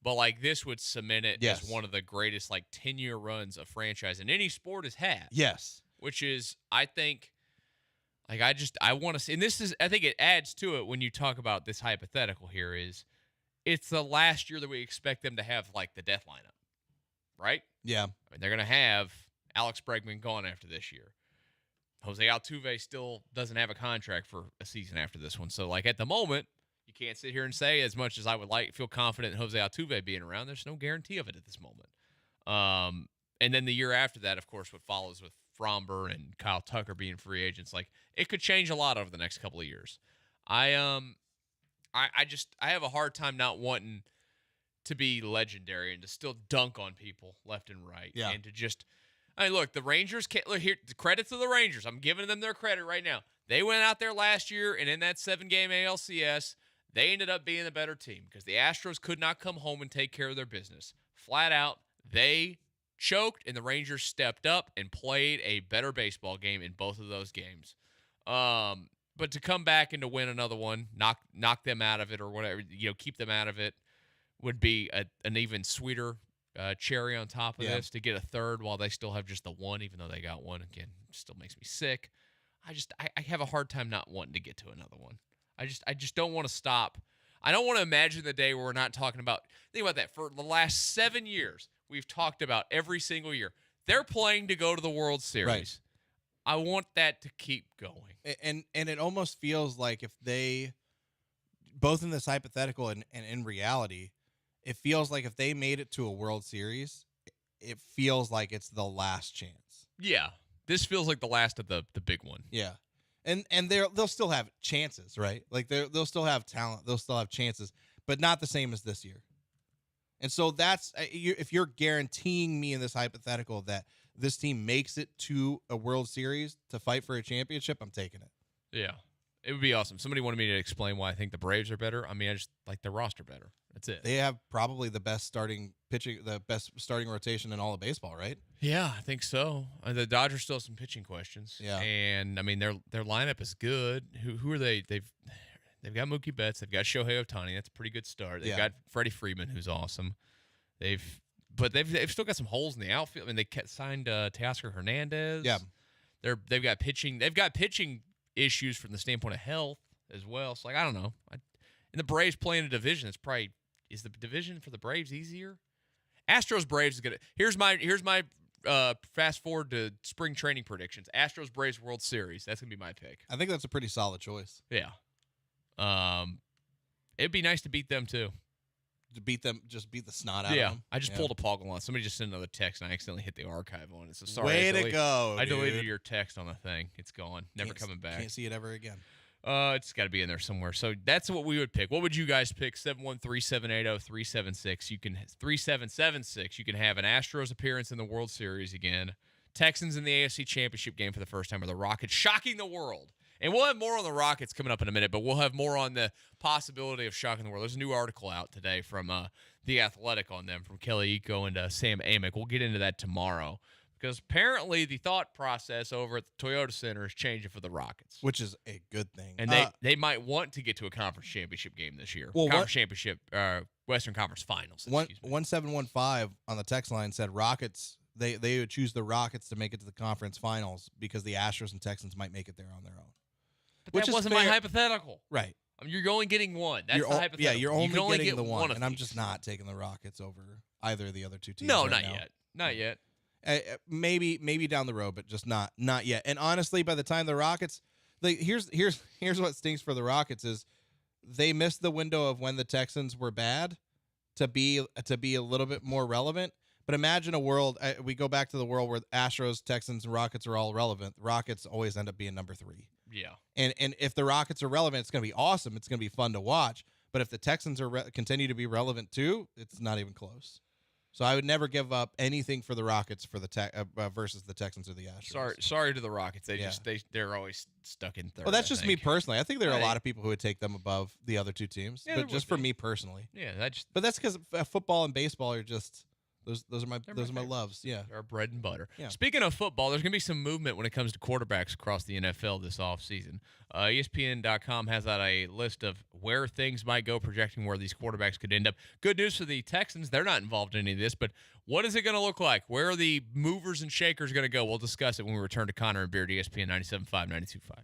But, like, this would cement it as one of the greatest, like, 10-year runs a franchise in any sport has had. Yes. Which is, I think, like, I want to see, and this is, I think it adds to it when you talk about this hypothetical here is, it's the last year that we expect them to have, like, the death lineup, right? Yeah. I mean, they're going to have Alex Bregman gone after this year. Jose Altuve still doesn't have a contract for a season after this one. So, like, at the moment, you can't sit here and say, as much as I would feel confident in Jose Altuve being around, there's no guarantee of it at this moment. And then the year after that, of course, what follows with Fromber and Kyle Tucker being free agents, like, it could change a lot over the next couple of years. I have a hard time not wanting to be legendary and to still dunk on people left and right. Yeah. And to just, I mean, look, the Rangers can't, look here, the credit to the Rangers. I'm giving them their credit right now. They went out there last year, and in that 7-game ALCS, they ended up being the better team because the Astros could not come home and take care of their business. Flat out, they choked, and the Rangers stepped up and played a better baseball game in both of those games. But to come back and to win another one, knock them out of it or whatever, keep them out of it would be an even sweeter cherry on top of this. To get a 3rd while they still have just the 1, even though they got 1, again, still makes me sick. I have a hard time not wanting to get to another one. I just don't want to stop. I don't want to imagine the day where we're not talking about, think about that, for the last 7 years, we've talked about every single year. They're playing to go to the World Series. Right. I want that to keep going. And it almost feels like if they, both in this hypothetical and in reality, it feels like if they made it to a World Series, it feels like it's the last chance. Yeah. This feels like the last of the big one. Yeah. And they'll still have chances, right? Like they'll still have talent. They'll still have chances, but not the same as this year. And so that's, if you're guaranteeing me in this hypothetical that this team makes it to a World Series to fight for a championship, I'm taking it. Yeah. It would be awesome. Somebody wanted me to explain why I think the Braves are better. I mean, I just like their roster better. That's it. They have probably the best starting rotation in all of baseball, right? Yeah, I think so. The Dodgers still have some pitching questions. Yeah. And I mean their lineup is good. Who are they? They've got Mookie Betts, they've got Shohei Ohtani. That's a pretty good start. They've got Freddie Freeman, who's awesome. They've still got some holes in the outfield. I mean, they signed Teoscar Hernandez. Yeah. They've got pitching. They've got pitching issues from the standpoint of health as well. So, like, I don't know. And the Braves playing a division, is the division for the Braves easier? Astros Braves is good. Here's my fast forward to spring training predictions. Astros Braves World Series. That's gonna be my pick. I think that's a pretty solid choice. Yeah. It'd be nice to beat them too. To beat them, just beat the snot out of them. I just pulled a Paul Gallant. Somebody just sent another text, and I accidentally hit the archive on it. So sorry. Way to go, I deleted dude. your text on the thing. It's gone. Never coming back. Can't see it ever again. It's got to be in there somewhere. So that's what we would pick. What would you guys pick? 713-780-3776. You can 3776. You can have an Astros appearance in the World Series again. Texans in the AFC Championship game for the first time, or the Rockets shocking the world. And we'll have more on the Rockets coming up in a minute, but we'll have more on the possibility of shocking the world. There's a new article out today from The Athletic on them, from Kelly Iko and Sam Amick. We'll get into that tomorrow, because apparently the thought process over at the Toyota Center is changing for the Rockets. Which is a good thing. And they might want to get to a conference championship game this year. Well, conference championship, Western Conference Finals. 1715 on the text line said Rockets, they would choose the Rockets to make it to the conference finals because the Astros and Texans might make it there on their own. But that wasn't my hypothetical. Right. I mean, you're only getting one. That's the hypothetical. Yeah, you're only getting get the one. And I'm these. just not taking the Rockets over either of the other two teams. No, right not now. yet. Not yet. Maybe down the road, but just not yet. And honestly, by the time the Rockets, here's what stinks for the Rockets is they missed the window of when the Texans were bad to be a little bit more relevant. But imagine a world, we go back to the world where Astros, Texans, and Rockets are all relevant. The Rockets always end up being number 3. Yeah. And if the Rockets are relevant, it's going to be awesome. It's going to be fun to watch. But if the Texans are continue to be relevant too, it's not even close. So I would never give up anything for the Rockets for the versus the Texans or the Astros. Sorry to the Rockets. They're always stuck in third. Well, that's just me personally. I think there are a Hey. lot of people who would take them above the other two teams. Yeah, but there just would for be. me personally. Yeah, But that's because football and baseball are just those are my They're my loves. Yeah. They're our bread and butter. Yeah. Speaking of football, there's going to be some movement when it comes to quarterbacks across the NFL this offseason. ESPN.com has out a list of where things might go, projecting where these quarterbacks could end up. Good news for the Texans. They're not involved in any of this, but what is it going to look like? Where are the movers and shakers going to go? We'll discuss it when we return to Connor and Beard, ESPN 97.5, 92.5.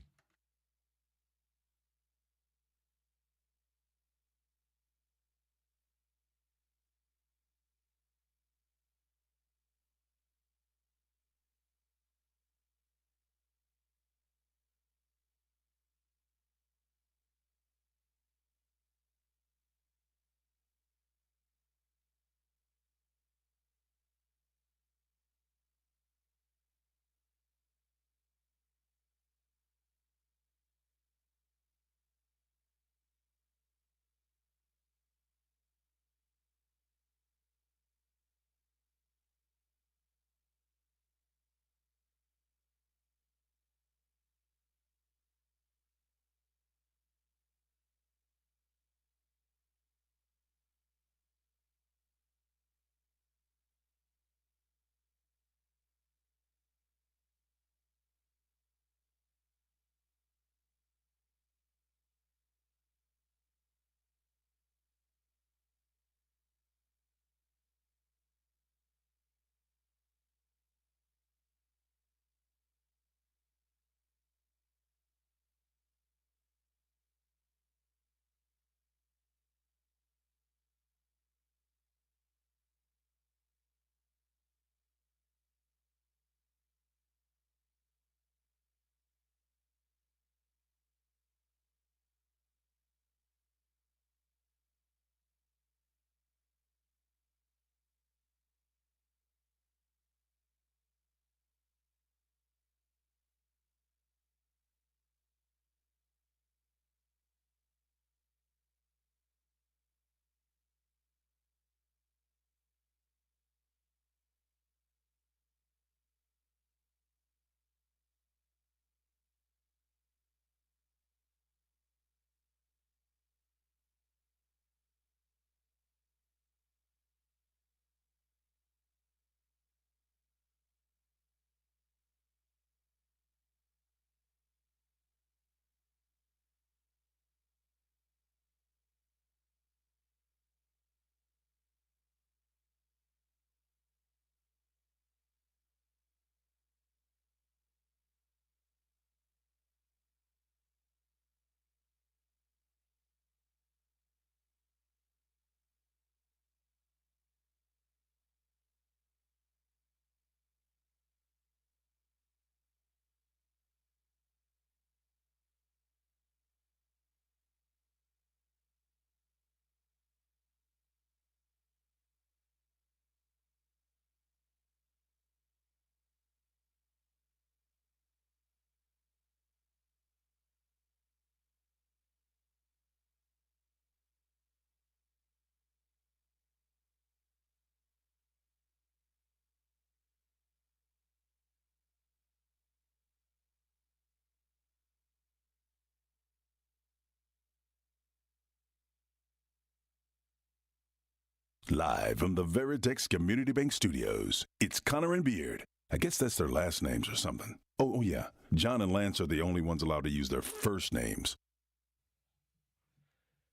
Live from the Veritex Community Bank Studios, it's Connor and Beard. I guess that's their last names or something. Oh, yeah. John and Lance are the only ones allowed to use their first names.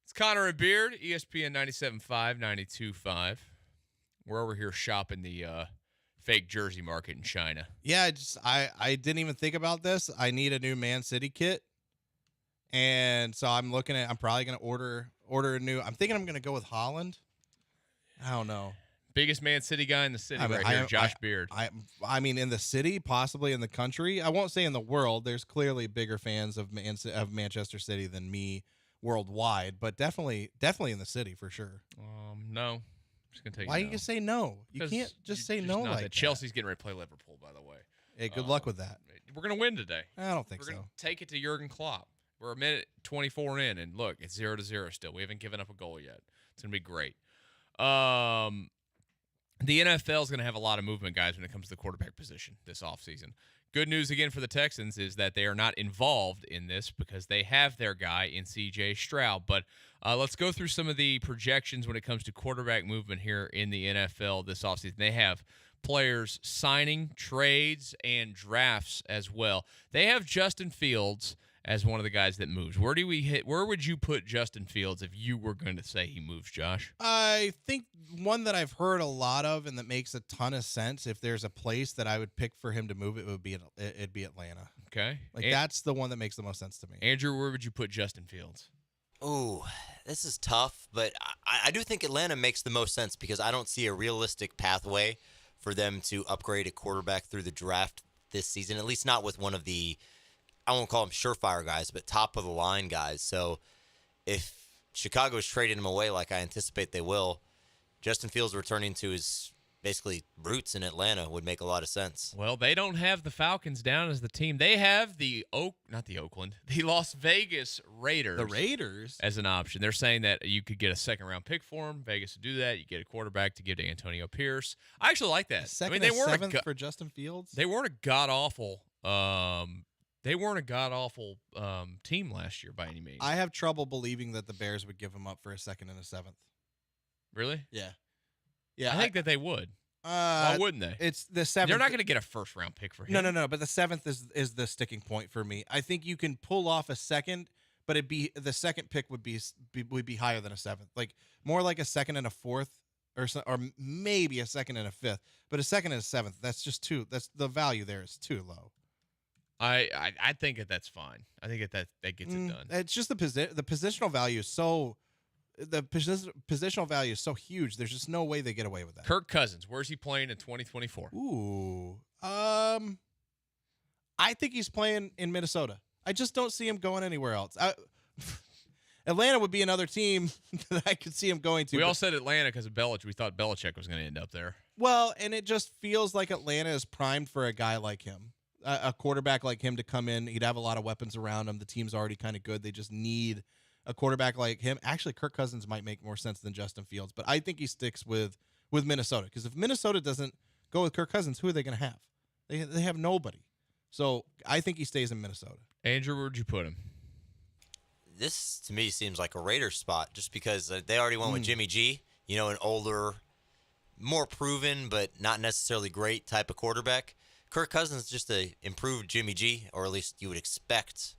It's Connor and Beard, ESPN 97.5, 92.5. We're over here shopping the fake jersey market in China. Yeah, I didn't even think about this. I need a new Man City kit. And so I'm probably going to order a new. I'm thinking I'm going to go with Holland. I don't know. Biggest Man City guy in the city here, Josh Beard. I mean, in the city, possibly in the country. I won't say in the world. There's clearly bigger fans of Manchester City than me worldwide, but definitely in the city for sure. No. I'm just gonna tell you. Why you say no? You can't just say no like that. Chelsea's getting ready to play Liverpool, by the way. Hey, good luck with that. we're gonna win today. I don't think we're so. Gonna take it to Jurgen Klopp. We're a minute 24 in, and look, it's 0-0 still. We haven't given up a goal yet. It's gonna be great. The NFL is going to have a lot of movement, guys, when it comes to the quarterback position this offseason. Good news again for the Texans is that they are not involved in this because they have their guy in C.J. Stroud. But let's go through some of the projections when it comes to quarterback movement here in the NFL this offseason. They have players signing, trades, and drafts as well. They have Justin Fields as one of the guys that moves. Where would you put Justin Fields if you were going to say he moves, Josh? I think one that I've heard a lot of and that makes a ton of sense, if there's a place that I would pick for him to move, it'd be Atlanta. Okay. That's the one that makes the most sense to me. Andrew, where would you put Justin Fields? Ooh, this is tough, but I do think Atlanta makes the most sense because I don't see a realistic pathway for them to upgrade a quarterback through the draft this season, at least not with one of the, I won't call them surefire guys, but top-of-the-line guys. So if Chicago is trading him away like I anticipate they will, Justin Fields returning to his basically roots in Atlanta would make a lot of sense. Well, they don't have the Falcons down as the team. They have the Las Vegas Raiders. The Raiders? As an option. They're saying that you could get a second-round pick for him. Vegas would do that. You get a quarterback to give to Antonio Pierce. I actually like that. Second they and weren't seventh for Justin Fields? They weren't a god-awful team last year by any means. I have trouble believing that the Bears would give him up for a second and a seventh. Really? Yeah. I think that they would. Why wouldn't they? It's the seventh. They're not going to get a first-round pick for him. No. But the seventh is the sticking point for me. I think you can pull off a second, but the second pick would be higher than a seventh, like more like a second and a fourth, or maybe a second and a fifth. But a second and a seventh, that's just too. That's the value there is too low. I think that's fine. I think that gets it done. It's just the positional value is so. The positional value is so huge. There's just no way they get away with that. Kirk Cousins, where's he playing in 2024? Ooh, I think he's playing in Minnesota. I just don't see him going anywhere else. Atlanta would be another team that I could see him going to. We all said Atlanta because of Belichick. We thought Belichick was going to end up there. Well, and it just feels like Atlanta is primed for a guy like him, a quarterback like him to come in. He'd have a lot of weapons around him. The team's already kind of good. They just need a quarterback like him. Actually, Kirk Cousins might make more sense than Justin Fields, but I think he sticks with Minnesota because if Minnesota doesn't go with Kirk Cousins, who are they going to have? They have nobody. So I think he stays in Minnesota. Andrew, where'd you put him? This, to me, seems like a Raiders spot just because they already went with Jimmy G, an older, more proven but not necessarily great type of quarterback. Kirk Cousins is just an improved Jimmy G, or at least you would expect.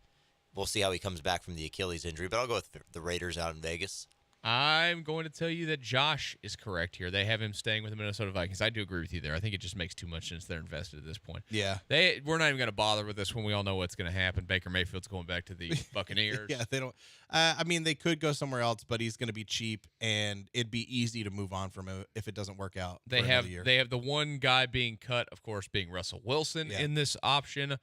We'll see how he comes back from the Achilles injury, but I'll go with the Raiders out in Vegas. I'm going to tell you that Josh is correct here. They have him staying with the Minnesota Vikings. I do agree with you there. I think it just makes too much sense they're invested at this point. Yeah. We're not even going to bother with this when we all know what's going to happen. Baker Mayfield's going back to the Buccaneers. Yeah, they don't. They could go somewhere else, but he's going to be cheap, and it'd be easy to move on from him if it doesn't work out. They have the one guy being cut, of course, being Russell Wilson in this option.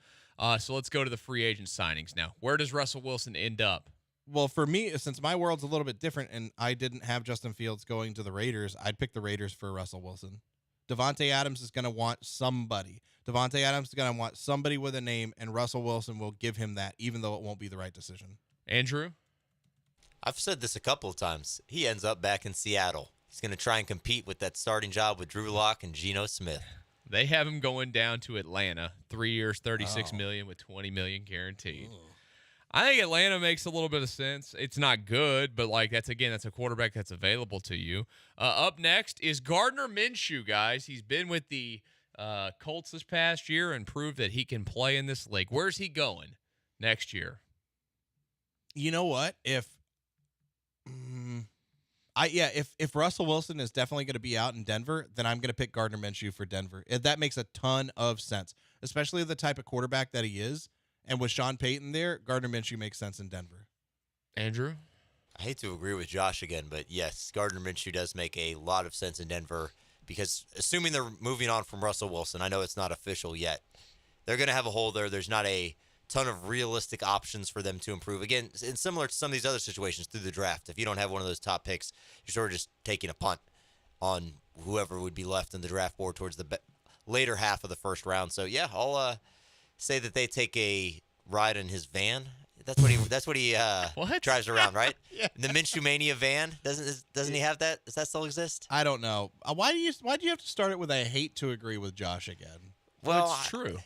So let's go to the free agent signings now. Where does Russell Wilson end up? Well, for me, since my world's a little bit different and I didn't have Justin Fields going to the Raiders, I'd pick the Raiders for Russell Wilson. Devontae Adams is going to want somebody. Devontae Adams is going to want somebody with a name, and Russell Wilson will give him that, even though it won't be the right decision. Andrew? I've said this a couple of times. He ends up back in Seattle. He's going to try and compete with that starting job with Drew Lock and Geno Smith. They have him going down to Atlanta, 3 years, $36 million with $20 million guaranteed. Ooh. I think Atlanta makes a little bit of sense. It's not good, but that's a quarterback that's available to you. Up next is Gardner Minshew, guys. He's been with the Colts this past year and proved that he can play in this league. Where's he going next year? You know what? If Russell Wilson is definitely going to be out in Denver, then I'm going to pick Gardner Minshew for Denver. That makes a ton of sense, especially the type of quarterback that he is. And with Sean Payton there, Gardner Minshew makes sense in Denver. Andrew? I hate to agree with Josh again, but yes, Gardner Minshew does make a lot of sense in Denver because assuming they're moving on from Russell Wilson, I know it's not official yet, they're going to have a hole there. There's not a ton of realistic options for them to improve. Again, it's similar to some of these other situations through the draft. If you don't have one of those top picks, you're sort of just taking a punt on whoever would be left in the draft board towards the later half of the first round. So, yeah, I'll say that they take a ride in his van? That's what he drives around, right? Yeah. The Minshew Mania van. Doesn't he have that? Does that still exist? I don't know. Why do you have to start it with I hate to agree with Josh again? Well, it's true.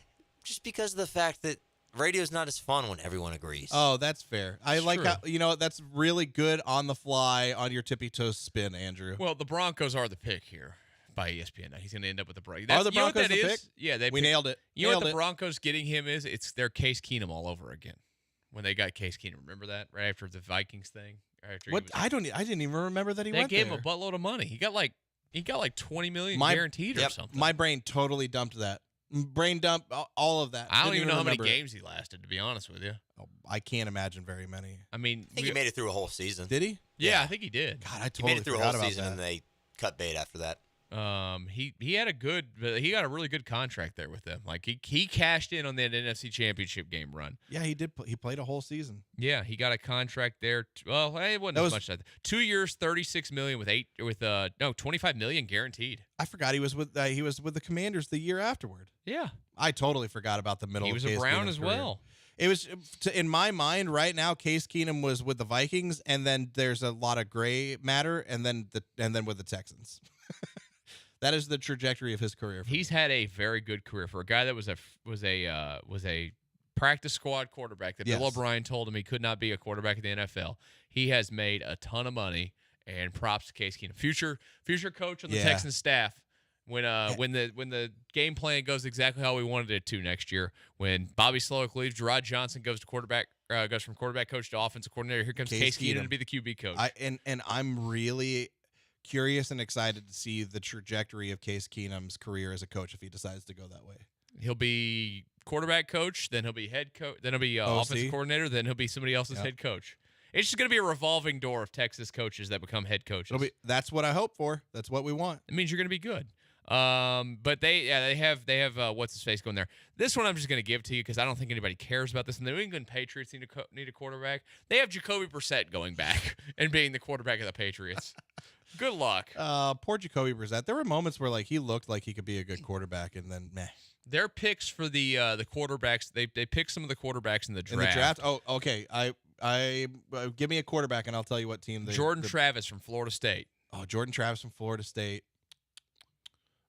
Just because of the fact that radio's not as fun when everyone agrees. Oh, that's fair. I It's like true. how, that's really good on the fly, on your tippy toes spin, Andrew. Well, the Broncos are the pick here by ESPN. He's going to end up with the Broncos. Are the Broncos the pick? Yeah, We nailed it. You know Nailed what the it. Broncos getting him is? It's their Case Keenum all over again. When they got Case Keenum, remember that right after the Vikings thing? Right after What? I didn't even remember that he they went gave there. him a buttload of money. He got like $20 million My- guaranteed or something. My brain totally dumped that. Brain dump all of that. I don't Didn't even know how many remember it. games he lasted, to be honest with you. Oh, I can't imagine very many. I mean, I think he made it through a whole season. Did he? Yeah, I think he did. God, I He totally made it through a forgot whole about season, that. and they cut bait after that. He had he got a really good contract there with them. Like he cashed in on that NFC Championship game run. Yeah, he did. He played a whole season. Yeah, he got a contract there. Well, it wasn't as much. 2 years, $36 million with $25 million guaranteed. I forgot he was with the Commanders the year afterward. Yeah, I totally forgot about the middle. he of was Case a Brown Keenum's as career. well. It was in my mind right now. Case Keenum was with the Vikings, and then there's a lot of gray matter, and then with the Texans. That is the trajectory of his career. He's had a very good career for a guy that was a practice squad quarterback that Bill Yes. O'Brien told him he could not be a quarterback in the NFL. He has made a ton of money, and props to Case Keenum, future coach on the Yeah. Texans staff. When the game plan goes exactly how we wanted it to next year, when Bobby Slowick leaves, Gerard Johnson goes from quarterback coach to offensive coordinator. Here comes Case Keenum to be the QB coach. And I'm really curious and excited to see the trajectory of Case Keenum's career as a coach if he decides to go that way. He'll be quarterback coach, then he'll be head coach, then he'll be OC. offensive coordinator, then he'll be somebody else's head coach. It's just going to be a revolving door of Texas coaches that become head coaches. That's what I hope for. That's what we want. It means you're going to be good. But they have what's his face going there. This one I'm just going to give to you because I don't think anybody cares about this. And the New England Patriots need a quarterback. They have Jacoby Brissett going back and being the quarterback of the Patriots. Good luck. Poor Jacoby Brissett. There were moments where he looked like he could be a good quarterback, and then meh. Their picks for the quarterbacks. They picked some of the quarterbacks in the draft. In the draft? Oh, okay. I give me a quarterback, and I'll tell you what team. Jordan Travis from Florida State. Oh, Jordan Travis from Florida State.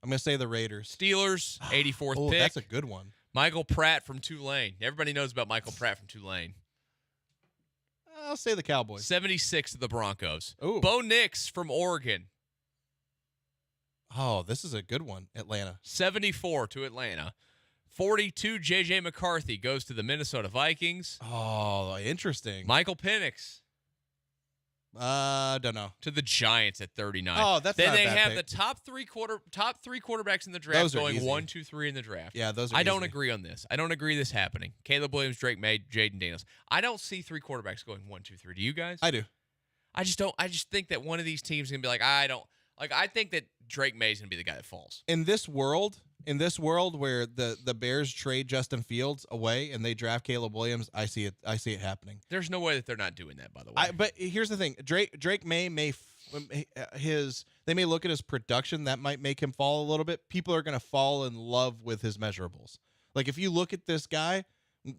I'm going to say the Raiders. Steelers, 84th pick. That's a good one. Michael Pratt from Tulane. Everybody knows about Michael Pratt from Tulane. I'll say the Cowboys. 76 of the Broncos. Ooh. Bo Nix from Oregon. Oh, this is a good one. Atlanta. 74 to Atlanta. 42, J.J. McCarthy goes to the Minnesota Vikings. Oh, interesting. Michael Penix. Don't know. To the Giants at 39. Oh, that's then not a they bad have pick. the top three quarterbacks in the draft Those are going easy. 1, 2, 3 in the draft. Yeah, those are I don't easy. agree on this. I don't agree this happening. Caleb Williams, Drake May, Jaden Daniels. I don't see three quarterbacks going 1, 2, 3. Do you guys? I do. I just don't. I just think that one of these teams is gonna be like, I think that Drake May is gonna be the guy that falls. In this world where the Bears trade Justin Fields away and they draft Caleb Williams, I see it happening. There's no way that they're not doing that, by the way. But here's the thing: Drake may they may look at his production, that might make him fall a little bit. People are going to fall in love with his measurables. Like if you look at this guy,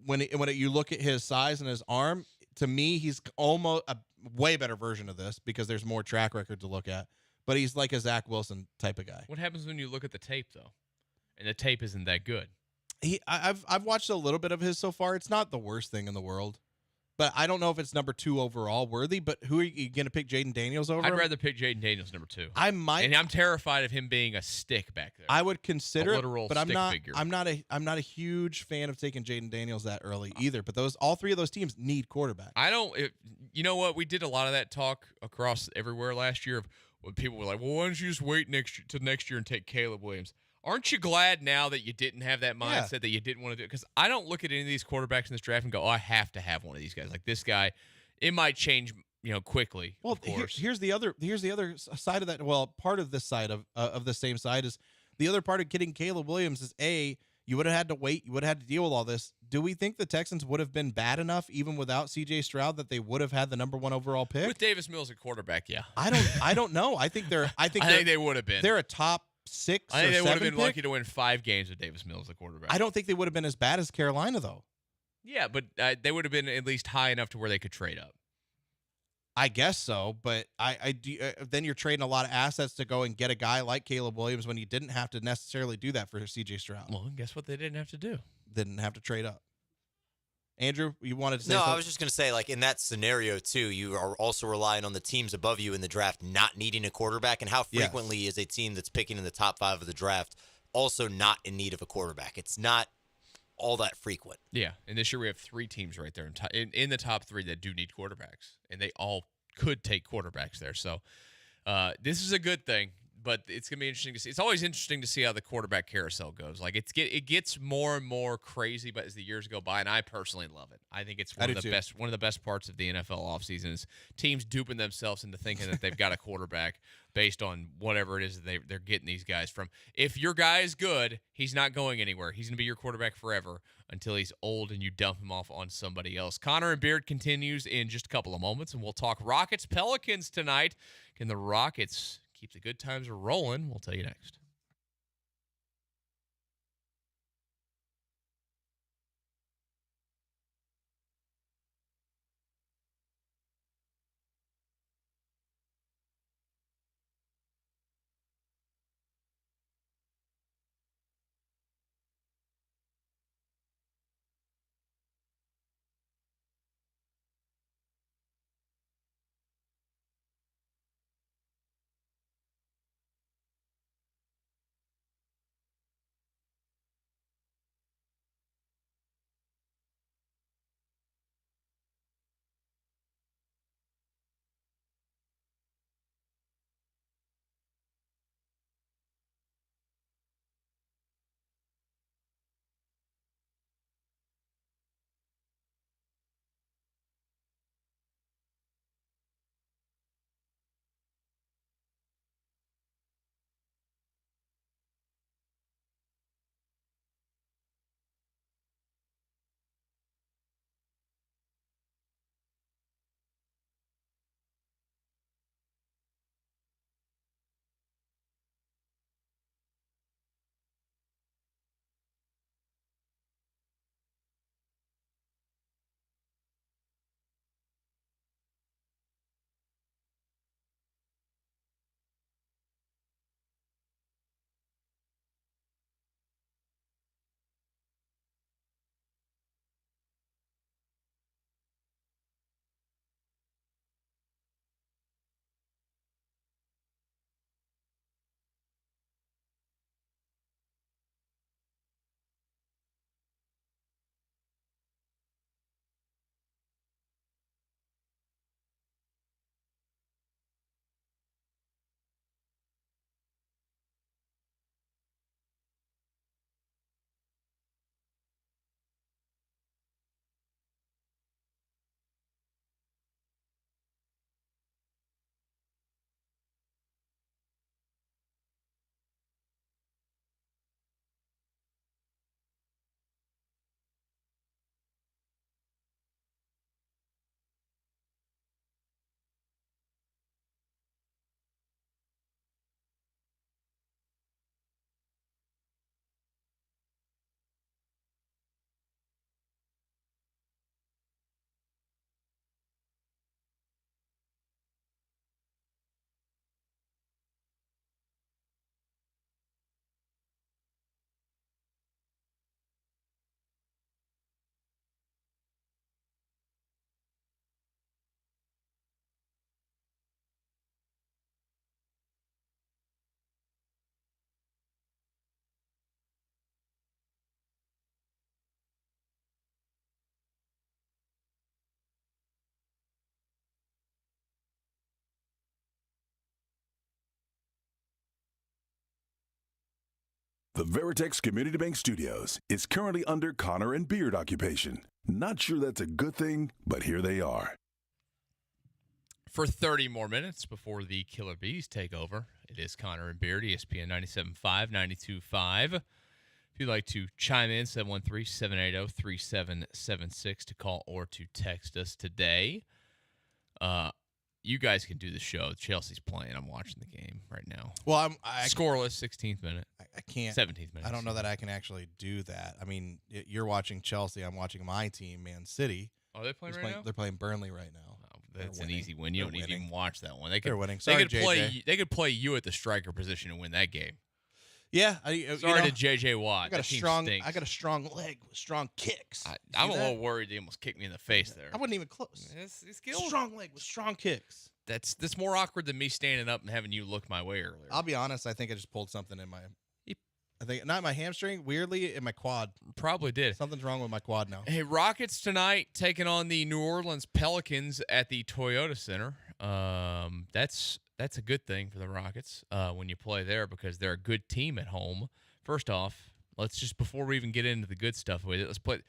when you look at his size and his arm, to me he's almost a way better version of this because there's more track record to look at. But he's like a Zach Wilson type of guy. What happens when you look at the tape though, and the tape isn't that good? I've watched a little bit of his so far. It's not the worst thing in the world. But I don't know if it's number 2 overall worthy. But who are you going to pick? Jaden Daniels over? I'd him? rather pick Jaden Daniels number 2. I might, and I'm terrified of him being a stick back there. I would consider a literal it, but I'm stick not. figure. I'm not a huge fan of taking Jaden Daniels that early either. But all three of those teams need quarterback. I don't. You know what? We did a lot of that talk across everywhere last year. Of when people were like, "Well, why don't you just wait till next year and take Caleb Williams?" Aren't you glad now that you didn't have that mindset, that you didn't want to do it? Because I don't look at any of these quarterbacks in this draft and go, "Oh, I have to have one of these guys." Like this guy, it might change, quickly. Well, of course. here's the other side of that. Well, part of this side of the same side is the other part of getting Caleb Williams is you would have had to wait, you would have had to deal with all this. Do we think the Texans would have been bad enough even without C.J. Stroud that they would have had the number 1 overall pick? With Davis Mills at quarterback, yeah. I don't know. I think they would have been. They're a top 6 I think or they 7 would have been pick. lucky to win 5 games with Davis Mills at quarterback. I don't think they would have been as bad as Carolina, though. Yeah, but they would have been at least high enough to where they could trade up. I guess so, but I do. Then you're trading a lot of assets to go and get a guy like Caleb Williams when you didn't have to necessarily do that for C.J. Stroud. Well, guess what? They didn't have to do. Didn't have to trade up. Andrew, you wanted to say No, something? I was just going to say, like, in that scenario, too, you are also relying on the teams above you in the draft not needing a quarterback. And how frequently is a team that's picking in the top 5 of the draft also not in need of a quarterback? It's not all that frequent. Yeah, and this year we have 3 teams right there in the top 3 that do need quarterbacks, and they all could take quarterbacks there. So this is a good thing, but it's going to be interesting to see. It's always interesting to see how the quarterback carousel goes. Like it gets more and more crazy, but as the years go by, and I personally love it. I think it's one of the best parts of the NFL offseason is teams duping themselves into thinking that they've got a quarterback based on whatever it is that they're getting these guys from. If your guy is good, he's not going anywhere. He's going to be your quarterback forever until he's old and you dump him off on somebody else. Connor and Beard continues in just a couple of moments, and we'll talk Rockets-Pelicans tonight. Can the Rockets keep the good times rolling? We'll tell you next. The Veritex Community Bank Studios is currently under Connor and Beard occupation. Not sure that's a good thing, but here they are. For 30 more minutes before the Killer Bees take over, it is Connor and Beard, ESPN 97.5, 92.5. If you'd like to chime in, 713-780-3776 to call or to text us today. you guys can do the show. Chelsea's playing. I'm watching the game right now. Well, I scoreless, 16th minute. I can't. 17th minute. I don't know that I can actually do that. I mean, you're watching Chelsea. I'm watching my team, Man City. Are they playing now? They're playing Burnley right now. Oh, that's an easy win. You don't need to even watch that one. They're winning. Sorry, JJ. They could play you at the striker position and win that game. Yeah. Sorry to JJ Watt. I got a strong leg with strong kicks. I'm a little worried he almost kicked me in the face there. I wasn't even close. It's strong leg with strong kicks. That's more awkward than me standing up and having you look my way earlier. I'll be honest. I think I just pulled something in my. I think not my hamstring. Weirdly, in my quad. Probably did. Something's wrong with my quad now. Hey, Rockets tonight taking on the New Orleans Pelicans at the Toyota Center. That's a good thing for the Rockets when you play there because they're a good team at home. First off, let's just before we even get into the good stuff with it, let's play.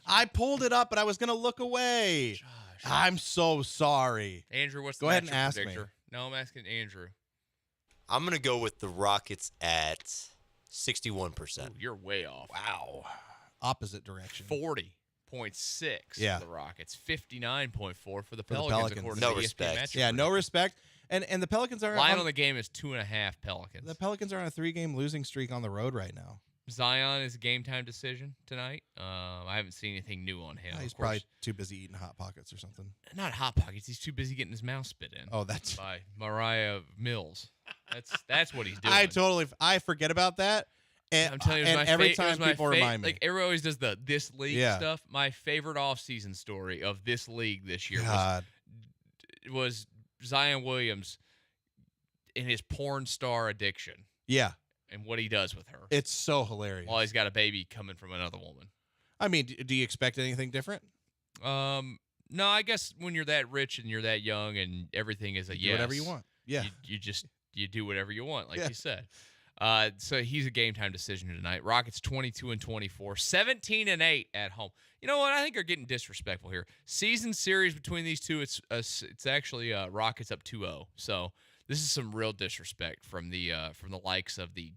I pulled it up, but I was gonna look away. Josh. I'm so sorry. Andrew, what's the go ahead and matchup ask predictor? me? No, I'm asking Andrew. I'm going to go with the Rockets at 61%. Ooh, you're way off. Wow. Opposite direction. 40.6 Yeah. for the Rockets. 59.4 for the Pelicans. According No to the respect. ESPN matchup Yeah, no predictor. respect. And the Pelicans are Line on the game is 2.5 Pelicans. The Pelicans are on a 3-game losing streak on the road right now. Zion is a game time decision tonight. I haven't seen anything new on him. He's Of course, probably too busy eating Hot Pockets or something. not Hot Pockets. He's too busy getting his mouth spit in. Oh, that's by Mariah Mills. That's what he's doing. I forget about that. And I'm telling you, and every time people remind me. Like everyone always does this league stuff. My favorite offseason story of this league this year was Zion Williams in his porn star addiction. Yeah. And what he does with her. It's so hilarious. While he's got a baby coming from another woman. I mean, do you expect anything different? No, I guess when you're that rich and you're that young and everything is a yes. Do whatever you want. Yeah. You do whatever you want, like you said. So he's a game time decision tonight. Rockets 22-24, 17-8 at home. You know what? I think they're getting disrespectful here. Season series between these two, it's actually Rockets up 2-0. So this is some real disrespect from the likes of the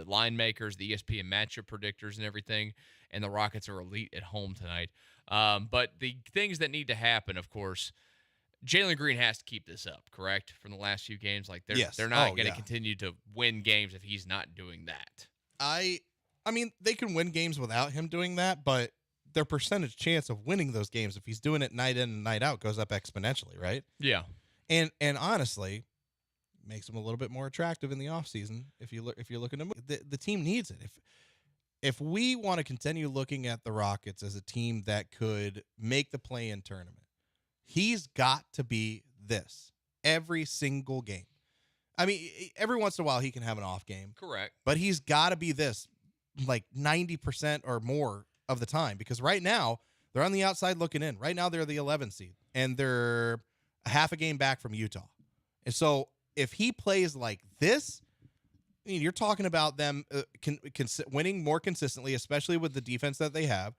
line makers, the ESPN matchup predictors, and everything. And the Rockets are elite at home tonight. But the things that need to happen, of course, Jalen Green has to keep this up, correct? From the last few games, like they're not going to continue to win games if he's not doing that. I mean, they can win games without him doing that, but their percentage chance of winning those games, if he's doing it night in and night out, goes up exponentially, right? Yeah. And honestly, makes him a little bit more attractive in the offseason if you're looking to move. The team needs it. If we want to continue looking at the Rockets as a team that could make the play-in tournament, he's got to be this every single game. I mean, every once in a while he can have an off game. Correct. But he's got to be this like 90% or more of the time, because right now they're on the outside looking in. Right now they're the 11th seed and they're a half a game back from Utah. And so if he plays like this, I mean, you're talking about them winning more consistently, especially with the defense that they have.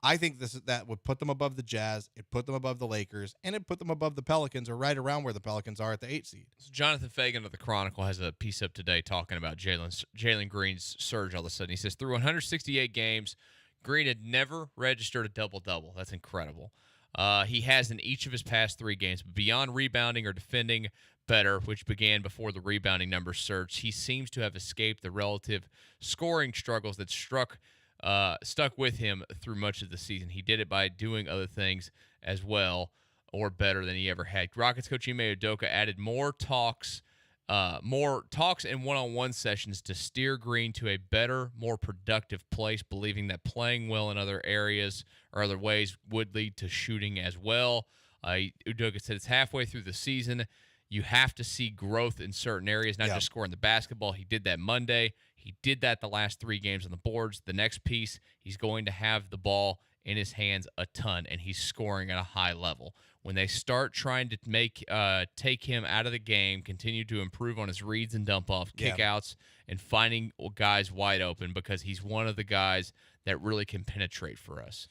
I think that would put them above the Jazz, it put them above the Lakers, and it put them above the Pelicans, or right around where the Pelicans are at the 8 seed. So Jonathan Fagan of the Chronicle has a piece up today talking about Jalen Green's surge all of a sudden. He says, through 168 games, Green had never registered a double-double. That's incredible. He has in each of his past 3 games. But beyond rebounding or defending better, which began before the rebounding numbers surged, he seems to have escaped the relative scoring struggles that stuck with him through much of the season. He did it by doing other things as well or better than he ever had. Rockets coach Ime Udoka added more talks and one-on-one sessions to steer Green to a better, more productive place, believing that playing well in other areas or other ways would lead to shooting as well. Udoka said it's halfway through the season. You have to see growth in certain areas, not just scoring the basketball. He did that Monday. He did that the last 3 games on the boards. The next piece, he's going to have the ball in his hands a ton, and he's scoring at a high level. When they start trying to take him out of the game, continue to improve on his reads and dump-offs, kick-outs, and finding guys wide open, because he's one of the guys that really can penetrate for us.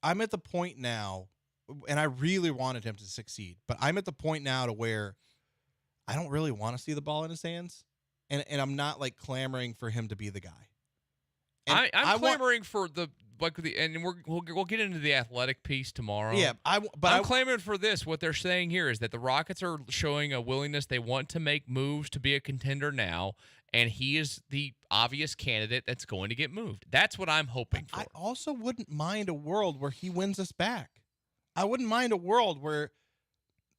I'm at the point now, and I really wanted him to succeed, but I'm at the point now to where I don't really want to see the ball in his hands. And I'm not like clamoring for him to be the guy. I'm clamoring for we'll get into the athletic piece tomorrow. Yeah, I'm clamoring for this. What they're saying here is that the Rockets are showing a willingness. They want to make moves to be a contender now, and he is the obvious candidate that's going to get moved. That's what I'm hoping for. I also wouldn't mind a world where he wins us back. I wouldn't mind a world where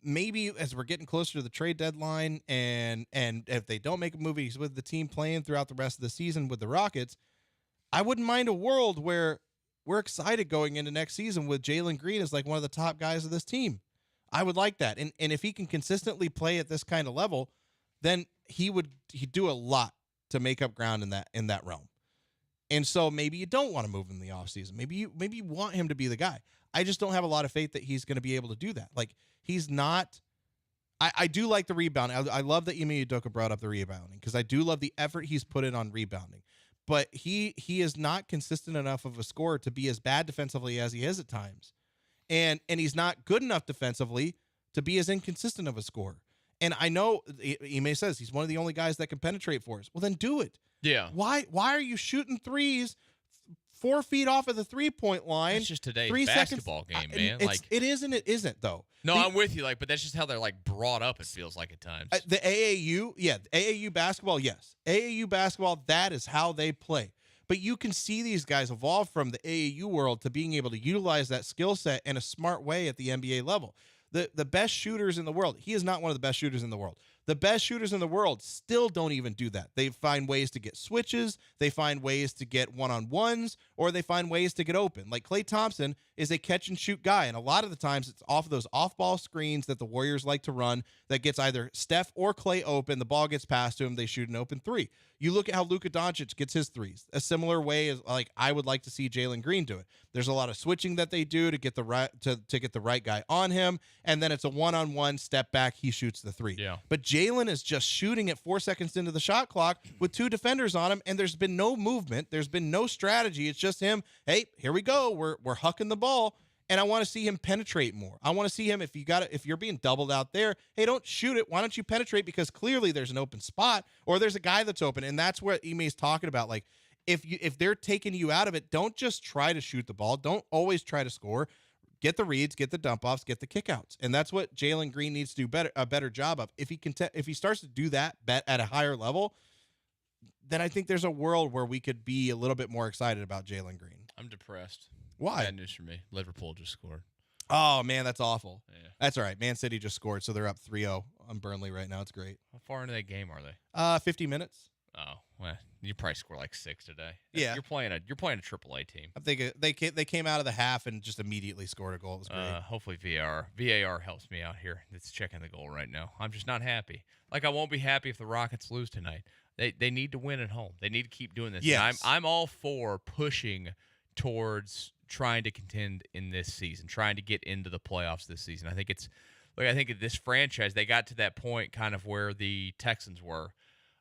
maybe as we're getting closer to the trade deadline and if they don't make a move, he's with the team playing throughout the rest of the season with the Rockets, I wouldn't mind a world where we're excited going into next season with Jalen Green as like one of the top guys of this team. I would like that. And if he can consistently play at this kind of level, then he'd do a lot to make up ground in that realm. And so maybe you don't want to move him in the offseason. Maybe you want him to be the guy. I just don't have a lot of faith that he's going to be able to do that. Like, he's not – I do like the rebounding. I love that Ime Udoka brought up the rebounding because I do love the effort he's put in on rebounding. But he is not consistent enough of a scorer to be as bad defensively as he is at times. And he's not good enough defensively to be as inconsistent of a scorer. And I know Ime says he's one of the only guys that can penetrate for us. Well, then do it. Yeah. Why are you shooting threes 4 feet off of the 3-point line? It's just today's 3 basketball seconds, game, man. It is and it isn't, though. No, I'm with you. But that's just how they're brought up. It feels like at times. The AAU, AAU basketball, yes. AAU basketball, that is how they play. But you can see these guys evolve from the AAU world to being able to utilize that skill set in a smart way at the NBA level. The best shooters in the world, he is not one of the best shooters in the world. The best shooters in the world still don't even do that. They find ways to get switches, they find ways to get one-on-ones, or they find ways to get open. Like Klay Thompson is a catch-and-shoot guy, and a lot of the times it's off of those off-ball screens that the Warriors like to run that gets either Steph or Klay open, the ball gets passed to him, they shoot an open three. You look at how Luka Doncic gets his threes. A similar way as I would like to see Jalen Green do it. There's a lot of switching that they do to get the right to get the right guy on him, and then it's a one-on-one step back, he shoots the three. Yeah. But Jalen is just shooting at 4 seconds into the shot clock with 2 defenders on him, and there's been no movement. There's been no strategy. It's just him. Hey, here we go. We're hucking the ball, and I want to see him penetrate more. I want to see him if you're being doubled out there. Hey, don't shoot it. Why don't you penetrate? Because clearly there's an open spot or there's a guy that's open, and that's what Ime's talking about. Like if they're taking you out of it, don't just try to shoot the ball. Don't always try to score. Get the reads, get the dump offs, get the kickouts, and that's what Jalen Green needs to do a better job of. If he starts to do that at a higher level, then I think there's a world where we could be a little bit more excited about Jalen Green. I'm depressed. Why? Bad news for me. Liverpool just scored. Oh man, that's awful. Yeah. That's all right. Man City just scored, so they're up 3-0 on Burnley right now. It's great. How far into that game are they? 50 minutes. Oh, well, you probably score like 6 today. Yeah, you're playing a AAA team. I think they came out of the half and just immediately scored a goal. It was great. Hopefully VAR helps me out here. It's checking the goal right now. I'm just not happy. Like I won't be happy if the Rockets lose tonight. They need to win at home. They need to keep doing this. Yes. I'm all for pushing towards trying to contend in this season, trying to get into the playoffs this season. I think this franchise, they got to that point kind of where the Texans were.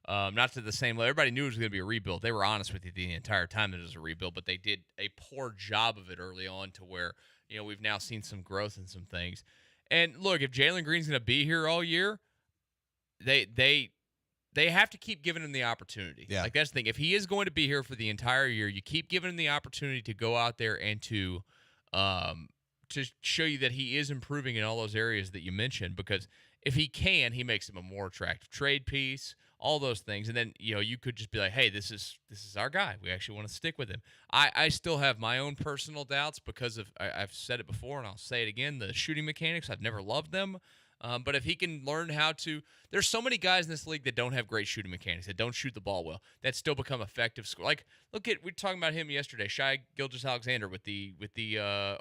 Not to the same level. Everybody knew it was going to be a rebuild. They were honest with you the entire time that it was a rebuild, but they did a poor job of it early on to where, we've now seen some growth in some things. And look, if Jalen Green's going to be here all year, they have to keep giving him the opportunity. Yeah. Like that's the thing. If he is going to be here for the entire year, you keep giving him the opportunity to go out there and to show you that he is improving in all those areas that you mentioned, because if he can, he makes him a more attractive trade piece, all those things. And then, you could just be like, hey, this is our guy. We actually want to stick with him. I still have my own personal doubts because of, I've said it before and I'll say it again, the shooting mechanics. I've never loved them. But if he can learn how to, there's so many guys in this league that don't have great shooting mechanics, that don't shoot the ball well, that still become effective score. Like, we were talking about him yesterday, Shai Gilgeous-Alexander with the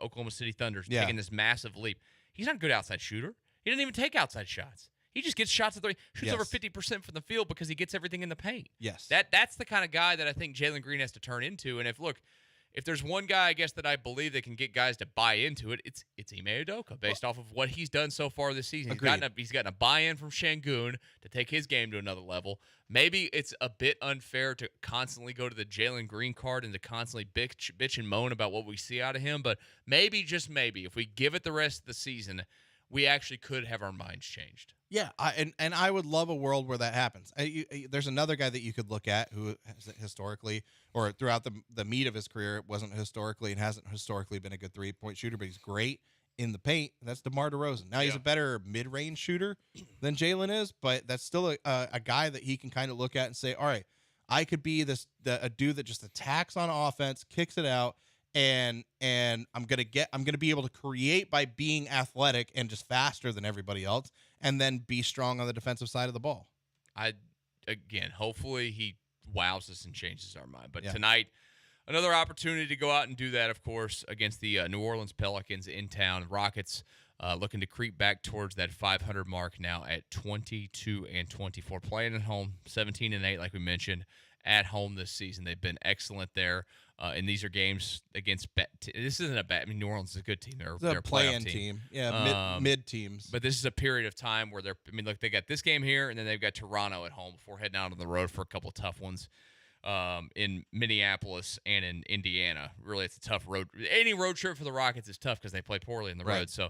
Oklahoma City Thunder taking this massive leap. He's not a good outside shooter. He doesn't even take outside shots. He just gets shots at shoots over 50% from the field because he gets everything in the paint. Yes. That's the kind of guy that I think Jalen Green has to turn into. And if there's one guy, I guess, that I believe that can get guys to buy into it, it's Ime Udoka, based off of what he's done so far this season. He's gotten a buy-in from Şengün to take his game to another level. Maybe it's a bit unfair to constantly go to the Jalen Green card and to constantly bitch and moan about what we see out of him, but maybe, just maybe, if we give it the rest of the season, we actually could have our minds changed. Yeah, and I would love a world where that happens. There's another guy that you could look at who has historically, or throughout the meat of his career, wasn't historically and hasn't historically been a good 3-point shooter, but he's great in the paint. And that's DeMar DeRozan. Now he's a better mid-range shooter than Jalen is, but that's still a guy that he can kind of look at and say, all right, I could be a dude that just attacks on offense, kicks it out, and I'm gonna be able to create by being athletic and just faster than everybody else, and then be strong on the defensive side of the ball. Hopefully he wows us and changes our mind. But tonight, another opportunity to go out and do that, of course, against the New Orleans Pelicans in town. Rockets looking to creep back towards that 500 mark now at 22-24, playing at home, 17-8, like we mentioned, at home this season. They've been excellent there. And these are games against this isn't a bad. I mean, New Orleans is a good team. They're a play-in team. Yeah, mid teams. But this is a period of time where look, they got this game here, and then they've got Toronto at home before heading out on the road for a couple of tough ones in Minneapolis and in Indiana. Really, it's a tough road. Any road trip for the Rockets is tough because they play poorly in the road. So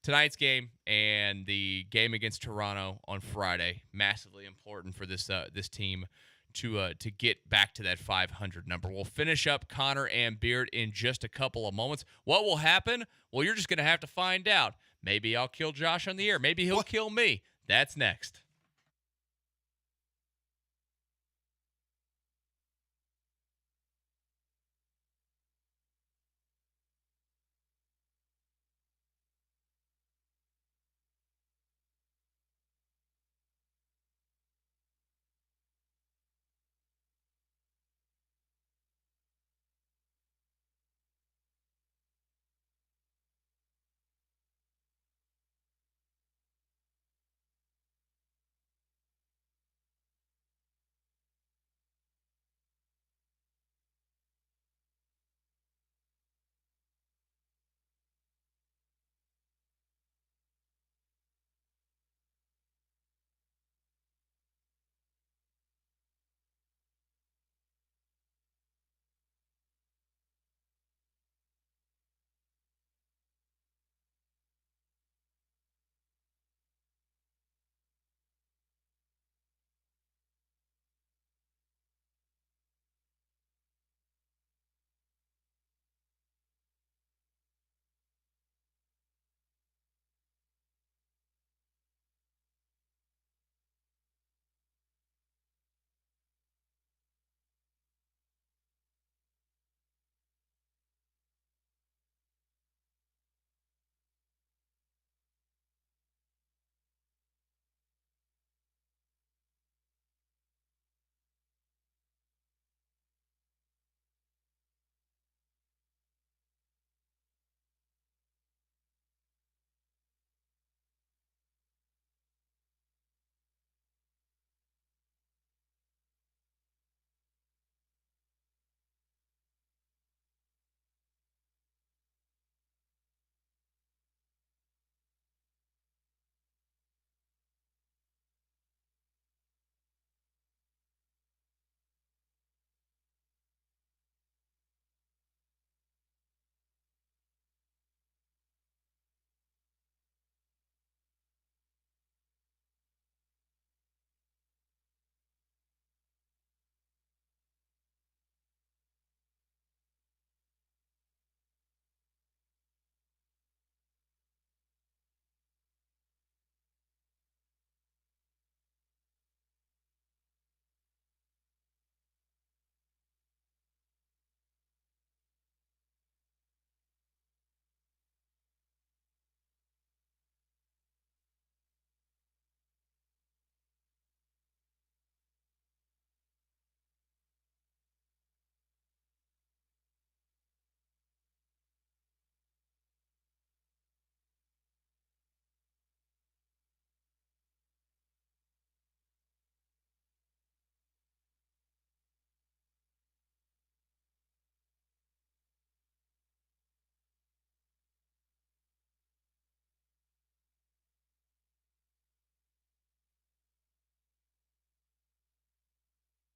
tonight's game and the game against Toronto on Friday, massively important for this team to get back to that 500 number. We'll finish up Connor and Beard in just a couple of moments. What will happen? Well, you're just going to have to find out. Maybe I'll kill Josh on the air. Maybe he'll kill me. That's next.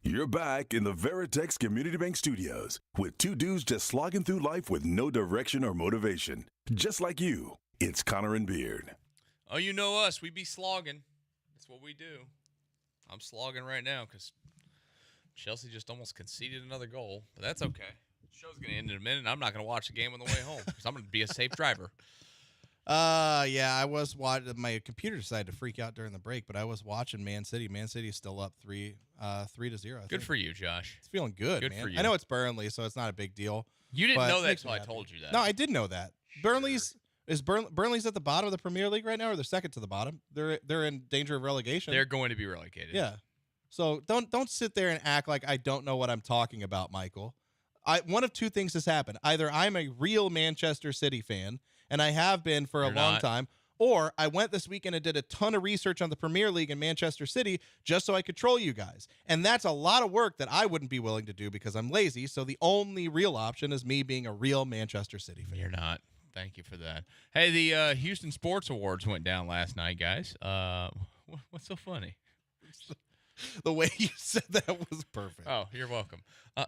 You're back in the Veritex Community Bank Studios with two dudes just slogging through life with no direction or motivation. Just like you, it's Connor and Beard. Oh, you know us. We be slogging. That's what we do. I'm slogging right now because Chelsea just almost conceded another goal, but that's okay. The show's going to end in a minute, and I'm not going to watch the game on the way home because I'm going to be a safe driver. Yeah, I was watching. My computer decided to freak out during the break, but I was watching Man City. Man City is still up 3-0. Good for you, Josh. It's feeling good, Good man. for you. I know it's Burnley, so it's not a big deal. You didn't but know it that makes me until I happy. told you that. No, I did know that. Burnley's at the bottom of the Premier League right now, or they're second to the bottom. They're in danger of relegation. They're going to be relegated. Yeah. So don't sit there and act like I don't know what I'm talking about, Michael. One of two things has happened. Either I'm a real Manchester City fan, and I have been for a long time, or I went this weekend and did a ton of research on the Premier League in Manchester City just so I could troll you guys. And that's a lot of work that I wouldn't be willing to do because I'm lazy. So the only real option is me being a real Manchester City fan. You're not. Thank you for that. Hey, the Houston Sports Awards went down last night, guys. What's so funny? The way you said that was perfect. Oh, you're welcome.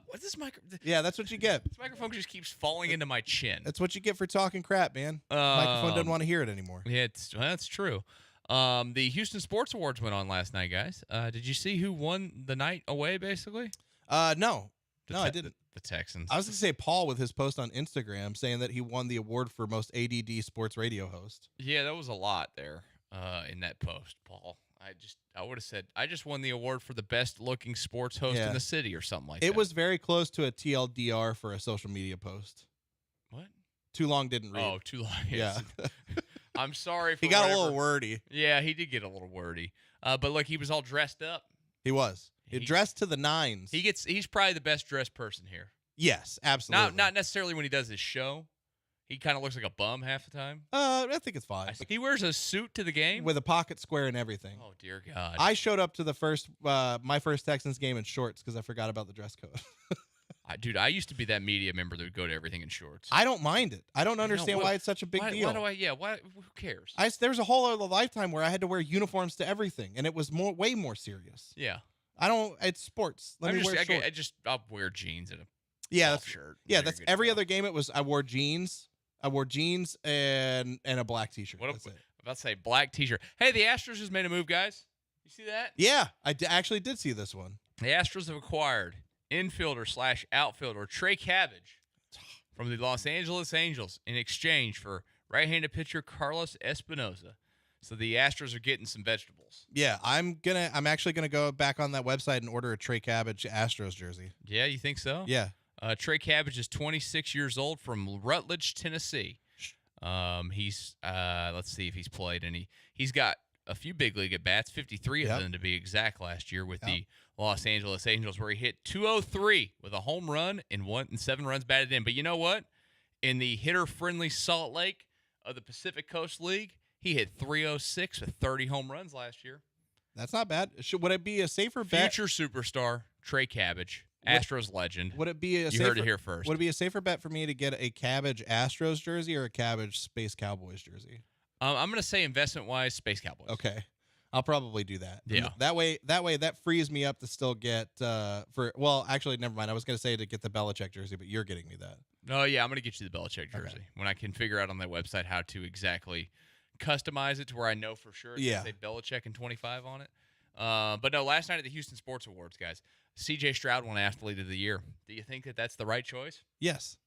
What's this microphone? Yeah, that's what you get. This microphone just keeps falling into my chin. That's what you get for talking crap, man. Microphone doesn't want to hear it anymore. Yeah, that's true. The Houston Sports Awards went on last night, guys. Did you see who won the night away, basically? No. No, I didn't. The Texans. I was going to say Paul with his post on Instagram saying that he won the award for most ADD sports radio host. Yeah, that was a lot there in that post, Paul. I would have said I just won the award for the best looking sports host in the city or something like that. It was very close to a TLDR for a social media post. What? Too long didn't read. Oh, too long. Yeah. I'm sorry for He got whatever. a little wordy. Yeah, he did get a little wordy. But look, he was all dressed up. He was. He dressed to the nines. He's probably the best dressed person here. Yes, absolutely. Not necessarily when he does his show. He kind of looks like a bum half the time. I think it's fine. He wears a suit to the game with a pocket square and everything. Oh dear God! I showed up to the my first Texans game in shorts because I forgot about the dress code. Dude, I used to be that media member that would go to everything in shorts. I don't mind it. I don't understand why it's such a big deal. Why? Who cares? There was a whole other lifetime where I had to wear uniforms to everything, and it was way more serious. Yeah. It's sports. Let me wear shorts. I'll wear jeans and a shirt. Yeah, that's every other game. I wore jeans. And a black T-shirt. I'm about to say black T-shirt. Hey, the Astros just made a move, guys. You see that? Yeah, I actually did see this one. The Astros have acquired infielder/outfielder Trey Cabbage from the Los Angeles Angels in exchange for right-handed pitcher Carlos Espinosa. So the Astros are getting some vegetables. Yeah, I'm actually gonna go back on that website and order a Trey Cabbage Astros jersey. Yeah, you think so? Yeah. Trey Cabbage is 26 years old from Rutledge, Tennessee. Let's see if he's played any. He's got a few big league at bats, 53 of them to be exact last year with the Los Angeles Angels, where he hit 203 with a home run and 7 runs batted in. But you know what? In the hitter-friendly Salt Lake of the Pacific Coast League, he hit 306 with 30 home runs last year. That's not bad. Would it be a safer bet? Future superstar Trey Cabbage. Astros legend. Would it be you heard it here first? Would it be a safer bet for me to get a Cabbage Astros jersey or a Cabbage Space Cowboys jersey? I'm going to say investment-wise, Space Cowboys. Okay, I'll probably do that. Yeah. That way that frees me up to still get actually, never mind. I was going to say to get the Belichick jersey, but you're getting me that. No, yeah, I'm going to get you the Belichick jersey when I can figure out on that website how to exactly customize it to where I know for sure. Yeah. Say Belichick and 25 on it. But no, last night at the Houston Sports Awards, guys, C.J. Stroud won Athlete of the Year. Do you think that that's the right choice? Yes.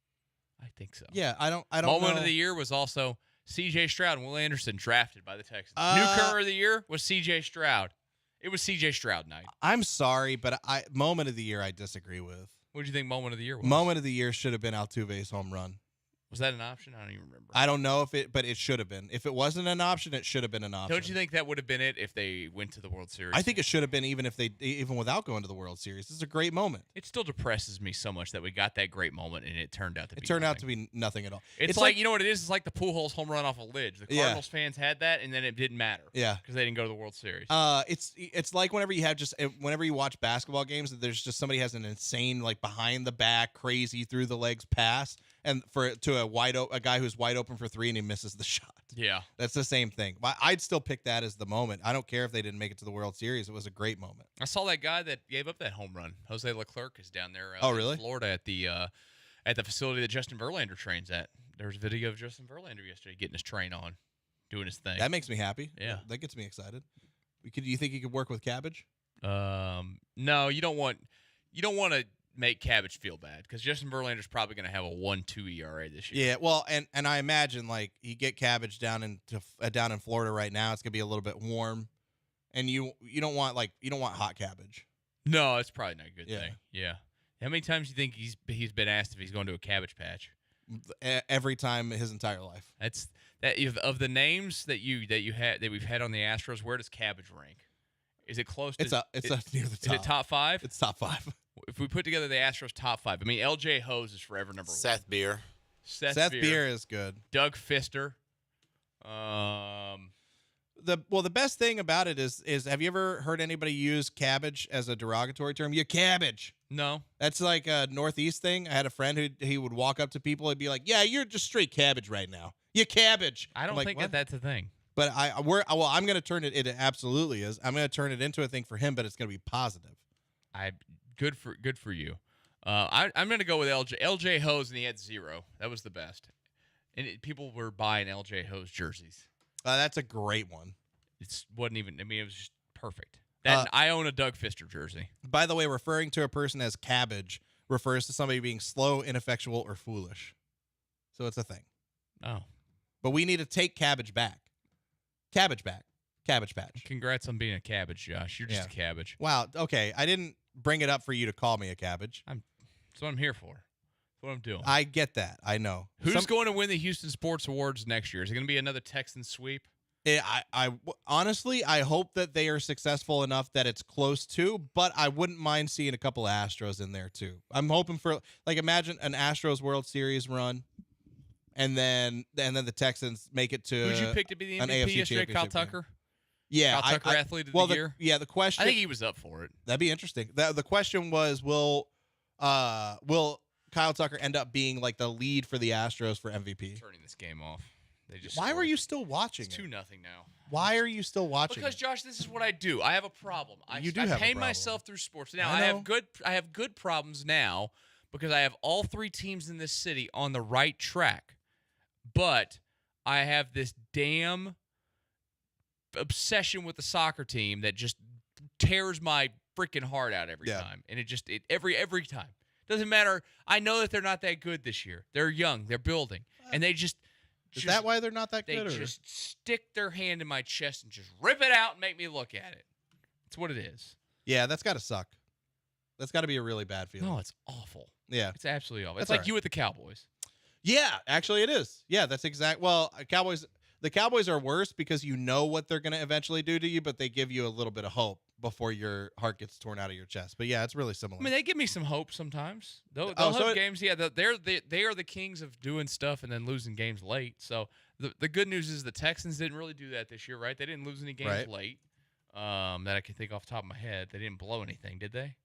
I think so. Yeah, I don't Moment know. of the Year was also C.J. Stroud and Will Anderson drafted by the Texans. Newcomer of the Year was C.J. Stroud. It was C.J. Stroud night. I'm sorry, but Moment of the Year I disagree with. What do you think Moment of the Year was? Moment of the Year should have been Altuve's home run. Was that an option? I don't even remember. I don't know but it should have been. If it wasn't an option, it should have been an option. Don't you think that would have been it if they went to the World Series? I think it should have been even without going to the World Series. This is a great moment. It still depresses me so much that we got that great moment and it turned out to be nothing at all. It's like, you know what it is? It's like the Pujols home run off a Lidge. The Cardinals fans had that, and then it didn't matter. Yeah. Because they didn't go to the World Series. It's like whenever you watch basketball games, there's just somebody has an insane, like, behind the back, crazy, through the legs pass, and to a guy who's wide open for three and he misses the shot. Yeah. That's the same thing. I'd still pick that as the moment. I don't care if they didn't make it to the World Series. It was a great moment. I saw that guy that gave up that home run. Jose Leclerc is down there really? in Florida at the facility that Justin Verlander trains at. There was a video of Justin Verlander yesterday getting his train on. doing his thing. That makes me happy. Yeah. That gets me excited. Do you think he could work with Cabbage? No, you don't want to make Cabbage feel bad because Justin Verlander's probably going to have a 1.2 ERA this year. Yeah, well, and I imagine like you get Cabbage down in Florida right now, it's gonna be a little bit warm, and you don't want hot cabbage. No, it's probably not a good Yeah. thing. Yeah. How many times do you think he's been asked if he's going to a Cabbage Patch? Every time his entire life. That's that of the names that we've had on the Astros. Where does Cabbage rank? Is it close to? It's near the top. Is it top 5? It's top 5. If we put together the Astros top 5, I mean, LJ Hose is forever number 1. Seth Beer. Seth Beer is good. Doug Fister. The best thing about it is have you ever heard anybody use cabbage as a derogatory term? You cabbage. No. That's like a Northeast thing. I had a friend who he would walk up to people and be like, "Yeah, you're just straight cabbage right now. You cabbage." I don't think that's a thing. But I'm going to turn it. It absolutely is. I'm going to turn it into a thing for him, but it's going to be positive. Good for you. I'm going to go with LJ Hose, and he had 0. That was the best. And people were buying LJ Hose jerseys. That's a great one. It wasn't even. I mean, it was just perfect. I own a Doug Fister jersey. By the way, referring to a person as cabbage refers to somebody being slow, ineffectual, or foolish. So it's a thing. Oh. But we need to take cabbage back. Cabbage back. Cabbage Patch. Congrats on being a cabbage, Josh. You're just a cabbage. Wow. Okay. I didn't bring it up for you to call me a cabbage. That's what I'm here for. That's what I'm doing. I get that. I know. Who's going to win the Houston Sports Awards next year? Is it going to be another Texans sweep? I honestly, I hope that they are successful enough that it's close to, but I wouldn't mind seeing a couple of Astros in there too. I'm hoping for, like, imagine an Astros World Series run, and then the Texans make it to. Who'd you pick to be the an MVP AFC yesterday? Kyle championship game. Tucker. Yeah, Kyle Tucker, athlete of the year. The question. I think he was up for it. That'd be interesting. The question was, will Kyle Tucker end up being like the lead for the Astros for MVP? Turning this game off. Why were you still watching? It's 2-0 now. Why are you still watching? Because Josh, this is what I do. I have a problem. I have a pain problem. myself through sports. Now I know. I have good problems now because I have all 3 teams in this city on the right track. But I have this damn obsession with the soccer team that just tears my freaking heart out every time. And every time. Doesn't matter. I know that they're not that good this year. They're young. They're building. And they just Is that why they're not that good? They just stick their hand in my chest and just rip it out and make me look at it. It's what it is. Yeah, that's got to suck. That's got to be a really bad feeling. No, it's awful. Yeah. It's absolutely awful. That's It's like all you with the Cowboys. Yeah, actually it is. Yeah, that's exact. Well, the Cowboys are worse because you know what they're going to eventually do to you, but they give you a little bit of hope before your heart gets torn out of your chest. But yeah, it's really similar. I mean, they give me some hope sometimes. They'll Oh, have so games. Yeah, they are the kings of doing stuff and then losing games late. So the good news is the Texans didn't really do that this year, right? They didn't lose any games late. That I can think off the top of my head. They didn't blow anything, did they?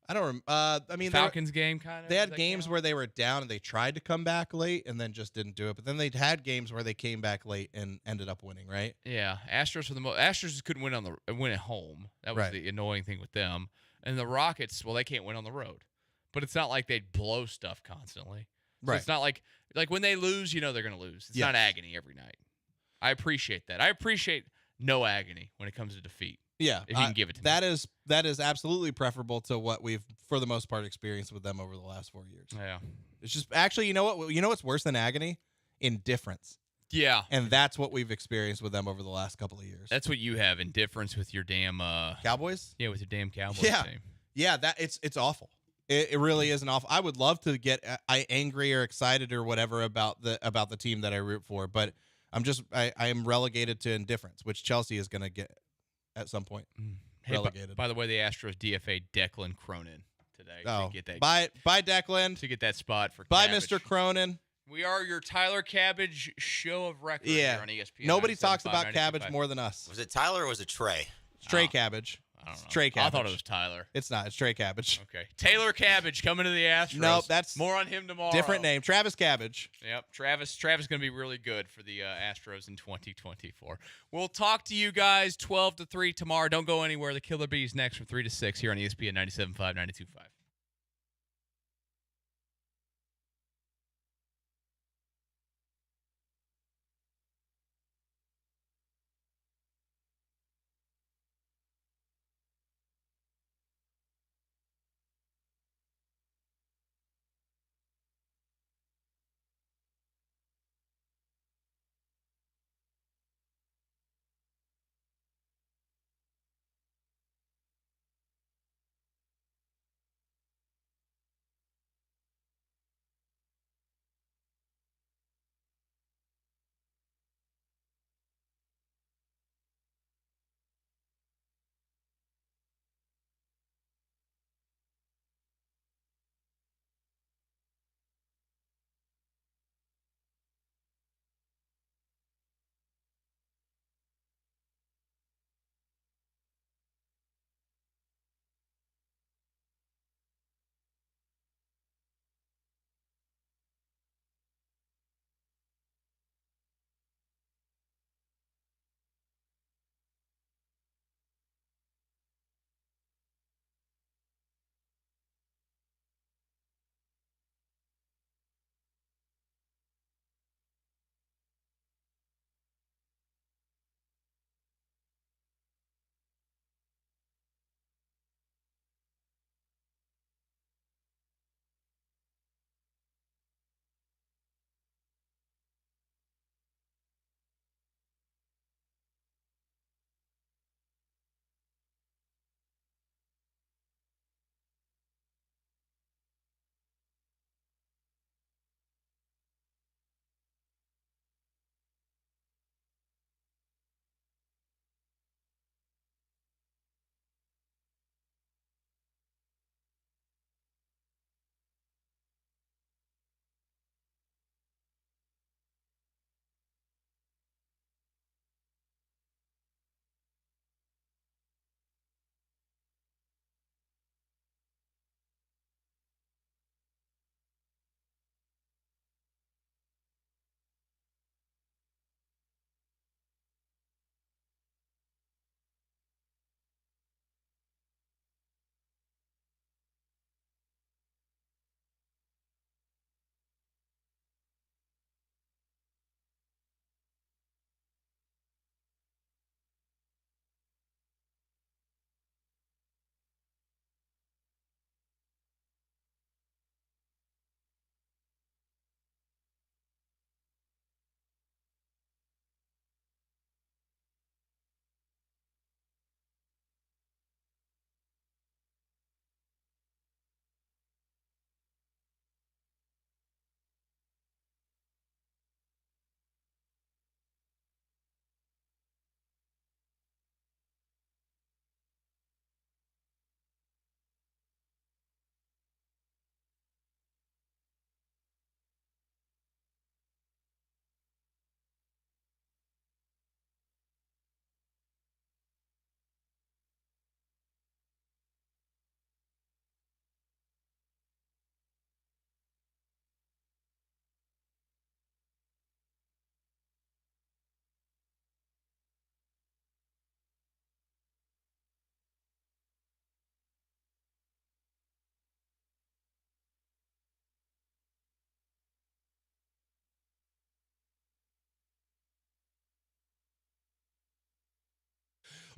I don't. I mean, Falcons game kind of. They had games where they were down and they tried to come back late and then just didn't do it. But then they had games where they came back late and ended up winning, right? Yeah, Astros for the most. Astros couldn't win win at home. That was the annoying thing with them. And the Rockets, well, they can't win on the road. But it's not like they'd blow stuff constantly. So Right. It's not like when they lose, you know they're going to lose. It's not agony every night. I appreciate that. I appreciate no agony when it comes to defeat. Yeah, if you can give it to me. That is absolutely preferable to what we've, for the most part, experienced with them over the last 4 years. Yeah, it's just actually, you know what? You know what's worse than agony? Indifference. Yeah, and that's what we've experienced with them over the last couple of years. That's what you have, indifference with your damn Cowboys. Yeah, with your damn Cowboys team. Yeah, that it's awful. It really is an awful. I would love to get angry or excited or whatever about the team that I root for, but I am relegated to indifference, which Chelsea is going to get at some point. Relegated. By the way, the Astros DFA Declan Cronin today. Oh, to get that, bye Declan. To get that spot for bye, Cabbage. Mr. Cronin. We are your Tyler Cabbage show of record here on ESPN. Nobody talks about Cabbage more than us. Was it Tyler or was it Trey? It's Trey Cabbage. I don't know. Trey Cabbage. I thought it was Tyler. It's not. It's Trey Cabbage. Okay. Taylor Cabbage coming to the Astros. Nope, that's more on him tomorrow. Different name. Travis Cabbage. Yep. Travis going to be really good for the Astros in 2024. We'll talk to you guys 12 to 3 tomorrow. Don't go anywhere. The Killer Bees next from 3 to 6 here on ESPN 97.5, 92.5.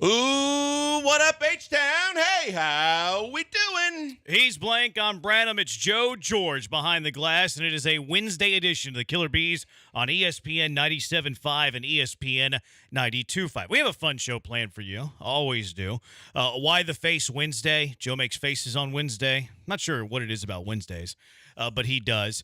Ooh, what up, H-Town? Hey, how we doing? He's Blank, I'm Branham. It's Joe George behind the glass, and it is a Wednesday edition of the Killer Bees on ESPN 97.5 and ESPN 92.5. We have a fun show planned for you. Always do. Why the Face Wednesday? Joe makes faces on Wednesday. Not sure what it is about Wednesdays, but he does.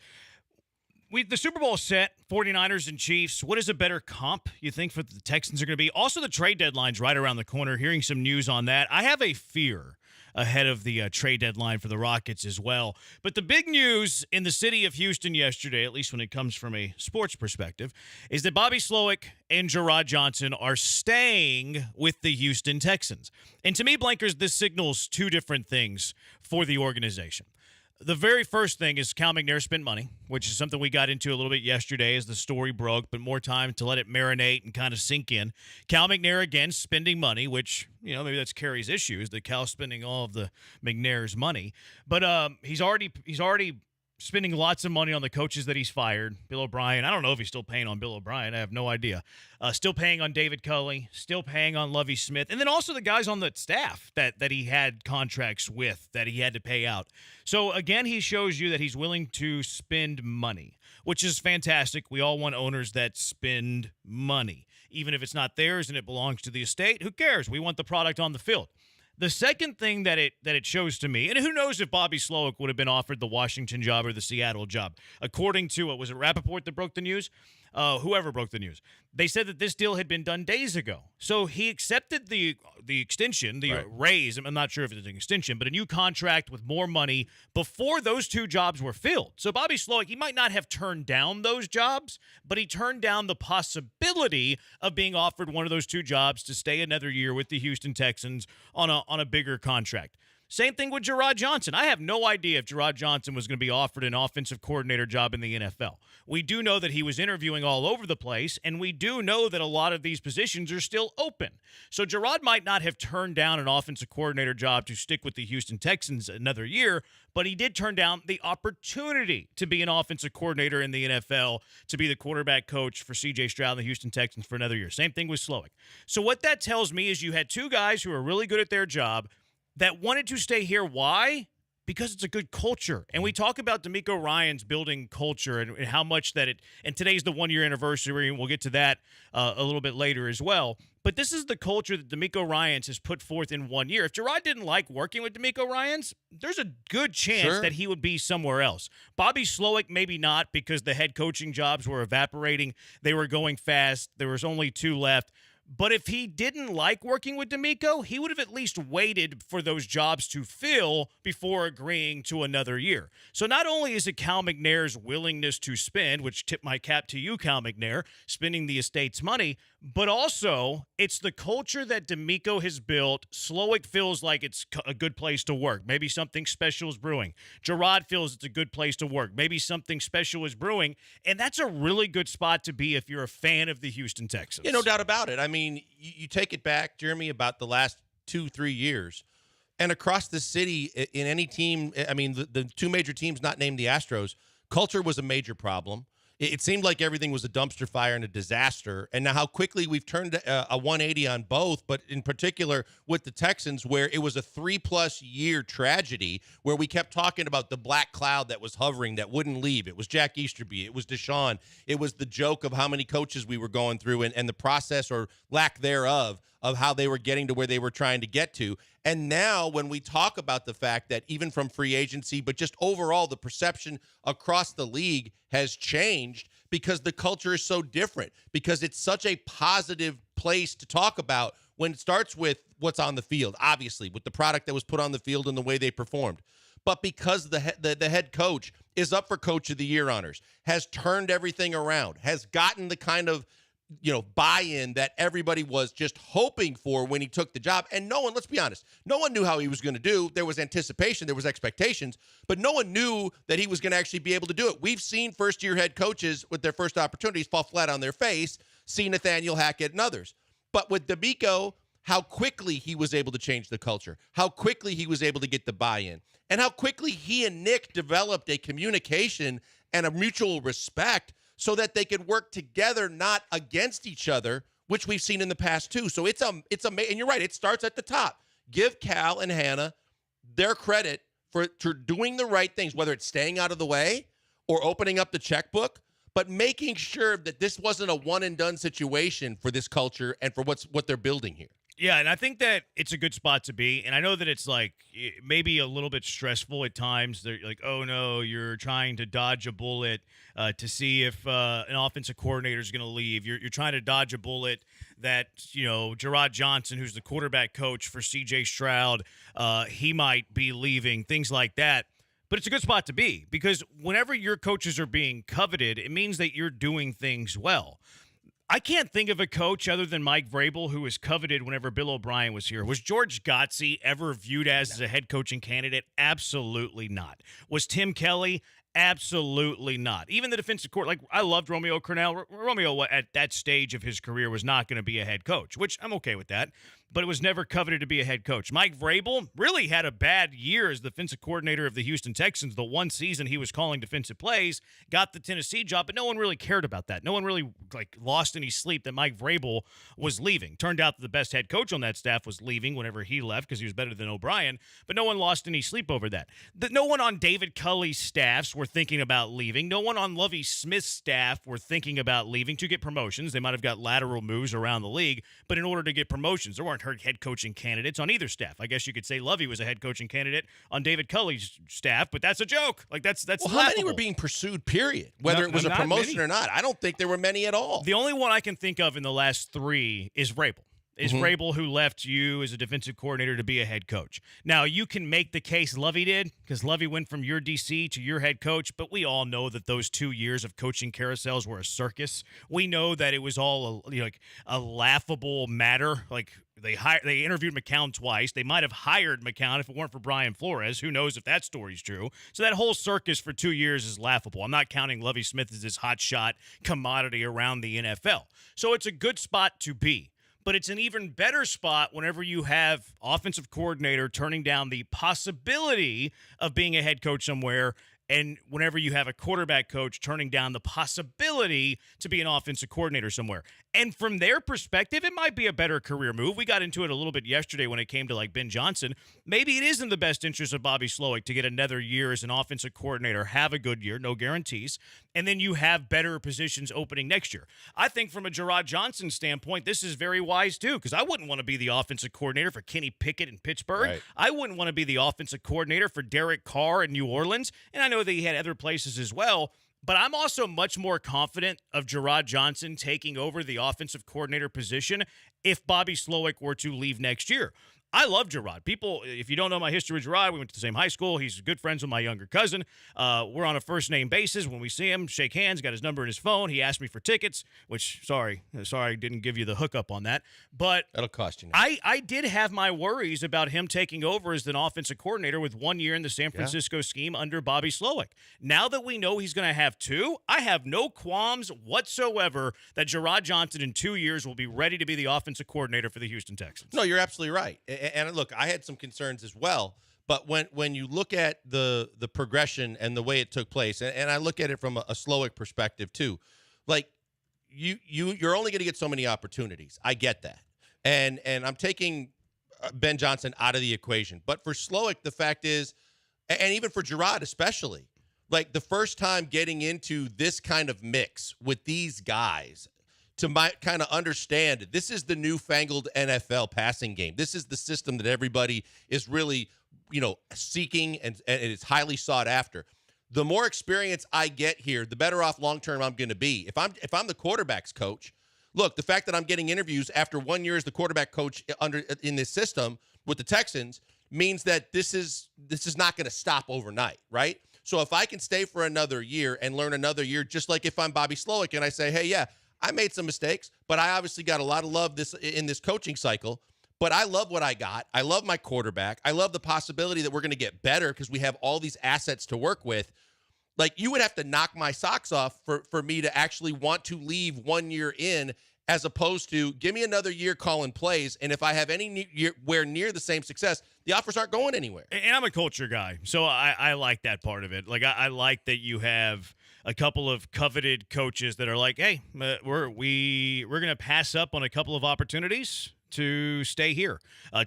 The Super Bowl set, 49ers and Chiefs. What is a better comp, you think, for the Texans are going to be? Also, the trade deadline's right around the corner. Hearing some news on that. I have a fear ahead of the trade deadline for the Rockets as well. But the big news in the city of Houston yesterday, at least when it comes from a sports perspective, is that Bobby Slowick and Gerard Johnson are staying with the Houston Texans. And to me, Blankers, this signals two different things for the organization. The very first thing is Cal McNair spent money, which is something we got into a little bit yesterday as the story broke, but more time to let it marinate and kind of sink in. Cal McNair, again, spending money, which, you know, maybe that's Kerry's issue, is that Cal's spending all of the McNair's money. But he's already spending lots of money on the coaches that he's fired. Bill O'Brien, I don't know if he's still paying on Bill O'Brien. I have no idea. Still paying on David Culley, still paying on Lovie Smith, and then also the guys on the staff that he had contracts with that he had to pay out. So, again, he shows you that he's willing to spend money, which is fantastic. We all want owners that spend money. Even if it's not theirs and it belongs to the estate, who cares? We want the product on the field. The second thing that it shows to me, and who knows if Bobby Slowick would have been offered the Washington job or the Seattle job. According to, was it Rappaport that broke the news? Whoever broke the news. They said that this deal had been done days ago. So he accepted the extension, the raise. I'm not sure if it's an extension, but a new contract with more money before those two jobs were filled. So Bobby Slowick, he might not have turned down those jobs, but he turned down the possibility of being offered one of those two jobs to stay another year with the Houston Texans on a bigger contract. Same thing with Gerard Johnson. I have no idea if Gerard Johnson was going to be offered an offensive coordinator job in the NFL. We do know that he was interviewing all over the place, and we do know that a lot of these positions are still open. So Gerard might not have turned down an offensive coordinator job to stick with the Houston Texans another year, but he did turn down the opportunity to be an offensive coordinator in the NFL, to be the quarterback coach for C.J. Stroud and the Houston Texans for another year. Same thing with Slowick. So what that tells me is you had two guys who are really good at their job that wanted to stay here. Why? Because it's a good culture. And we talk about DeMeco Ryans building culture and how much that and today's the 1-year anniversary, and we'll get to that a little bit later as well. But this is the culture that DeMeco Ryans has put forth in 1 year. If Gerard didn't like working with DeMeco Ryans, there's a good chance that he would be somewhere else. Bobby Slowick, maybe not, because the head coaching jobs were evaporating. They were going fast. There was only 2 left. But if he didn't like working with DeMeco, he would have at least waited for those jobs to fill before agreeing to another year. So not only is it Cal McNair's willingness to spend, which tip my cap to you, Cal McNair, spending the estate's money, but also it's the culture that DeMeco has built. Slowick feels like it's a good place to work. Maybe something special is brewing. Gerard feels it's a good place to work. Maybe something special is brewing. And that's a really good spot to be if you're a fan of the Houston Texans. Yeah, no doubt about it. I mean, you take it back, Jeremy, about the last 2-3 years, and across the city, in any team, I mean, the 2 major teams not named the Astros, culture was a major problem. It seemed like everything was a dumpster fire and a disaster. And now how quickly we've turned a 180 on both, but in particular with the Texans, where it was a 3+ year tragedy where we kept talking about the black cloud that was hovering that wouldn't leave. It was Jack Easterby. It was Deshaun. It was the joke of how many coaches we were going through and the process or lack thereof of how they were getting to where they were trying to get to. And now when we talk about the fact that even from free agency, but just overall the perception across the league has changed because the culture is so different, because it's such a positive place to talk about when it starts with what's on the field, obviously, with the product that was put on the field and the way they performed. But because the head coach is up for Coach of the Year honors, has turned everything around, has gotten the kind of buy-in that everybody was just hoping for when he took the job. And no one, let's be honest, no one knew how he was going to do. There was anticipation, there was expectations, but no one knew that he was going to actually be able to do it. We've seen first-year head coaches with their first opportunities fall flat on their face, see Nathaniel Hackett and others. But with DeMeco, how quickly he was able to change the culture, how quickly he was able to get the buy-in, and how quickly he and Nick developed a communication and a mutual respect so that they could work together, not against each other, which we've seen in the past too. So it's and you're right, it starts at the top. Give Cal and Hannah their credit for doing the right things, whether it's staying out of the way or opening up the checkbook, but making sure that this wasn't a one-and-done situation for this culture and for what they're building here. Yeah, and I think that it's a good spot to be. And I know that it's like maybe a little bit stressful at times. They're like, oh, no, you're trying to dodge a bullet to see if an offensive coordinator is going to leave. You're trying to dodge a bullet that, Gerard Johnson, who's the quarterback coach for C.J. Stroud, he might be leaving, things like that. But it's a good spot to be because whenever your coaches are being coveted, it means that you're doing things well. I can't think of a coach other than Mike Vrabel who was coveted whenever Bill O'Brien was here. Was George Gottsie ever viewed as a head coaching candidate? Absolutely not. Was Tim Kelly? Absolutely not. Even the defensive court, I loved Romeo Crennel. Romeo at that stage of his career was not going to be a head coach, which I'm okay with that. But it was never coveted to be a head coach. Mike Vrabel really had a bad year as the defensive coordinator of the Houston Texans. The one season he was calling defensive plays, got the Tennessee job, but no one really cared about that. No one really lost any sleep that Mike Vrabel was leaving. Turned out that the best head coach on that staff was leaving whenever he left because he was better than O'Brien, but no one lost any sleep over that. No one on David Culley's staffs were thinking about leaving. No one on Lovie Smith's staff were thinking about leaving to get promotions. They might have got lateral moves around the league, but in order to get promotions, there weren't head coaching candidates on either staff. I guess you could say Lovie was a head coaching candidate on David Culley's staff, but that's a joke. That's well, laughable. How many were being pursued, period? Whether it was a promotion or not. I don't think there were many at all. The only one I can think of in the last three is Vrabel. Vrabel who left you as a defensive coordinator to be a head coach. Now, you can make the case Lovie did because Lovie went from your DC to your head coach, but we all know that those 2 years of coaching carousels were a circus. We know that it was all a laughable matter. They interviewed McCown twice. They might have hired McCown if it weren't for Brian Flores. Who knows if that story's true? So that whole circus for 2 years is laughable. I'm not counting Lovie Smith as this hotshot commodity around the NFL. So it's a good spot to be. But it's an even better spot whenever you have offensive coordinator turning down the possibility of being a head coach somewhere, and whenever you have a quarterback coach turning down the possibility to be an offensive coordinator somewhere. And from their perspective, it might be a better career move. We got into it a little bit yesterday when it came to Ben Johnson. Maybe it is in the best interest of Bobby Slowick to get another year as an offensive coordinator, have a good year, no guarantees, and then you have better positions opening next year. I think from a Gerard Johnson standpoint, this is very wise too, because I wouldn't want to be the offensive coordinator for Kenny Pickett in Pittsburgh. Right. I wouldn't want to be the offensive coordinator for Derek Carr in New Orleans, and I know that he had other places as well. But I'm also much more confident of Gerard Johnson taking over the offensive coordinator position if Bobby Slowick were to leave next year. I love Gerard. People, if you don't know my history with Gerard, we went to the same high school. He's good friends with my younger cousin. We're on a first-name basis. When we see him, shake hands, got his number in his phone. He asked me for tickets, which, sorry, I didn't give you the hookup on that. But that'll cost you. I did have my worries about him taking over as an offensive coordinator with 1 year in the San Francisco scheme under Bobby Slowick. Now that we know he's going to have 2, I have no qualms whatsoever that Gerard Johnson in 2 years will be ready to be the offensive coordinator for the Houston Texans. No, you're absolutely right. And look, I had some concerns as well, but when you look at the progression and the way it took place, and I look at it from a Slowick perspective too, you're only going to get so many opportunities. I get that, and I'm taking Ben Johnson out of the equation. But for Slowick, the fact is, and even for Gerard especially, the first time getting into this kind of mix with these guys, to kind of understand this is the newfangled NFL passing game. This is the system that everybody is really, seeking and it's highly sought after. The more experience I get here, the better off long-term I'm going to be. If I'm the quarterback's coach, look, the fact that I'm getting interviews after 1 year as the quarterback coach in this system with the Texans means that this is not going to stop overnight, right? So if I can stay for another year and learn another year, just like if I'm Bobby Slowick and I say, hey, yeah, I made some mistakes, but I obviously got a lot of love in this coaching cycle. But I love what I got. I love my quarterback. I love the possibility that we're going to get better because we have all these assets to work with. You would have to knock my socks off for me to actually want to leave 1 year in as opposed to give me another year calling plays, and if I have anywhere near the same success, the offers aren't going anywhere. And I'm a culture guy, so I like that part of it. Like, I like that you have a couple of coveted coaches that are like, hey, we're going to pass up on a couple of opportunities to stay here.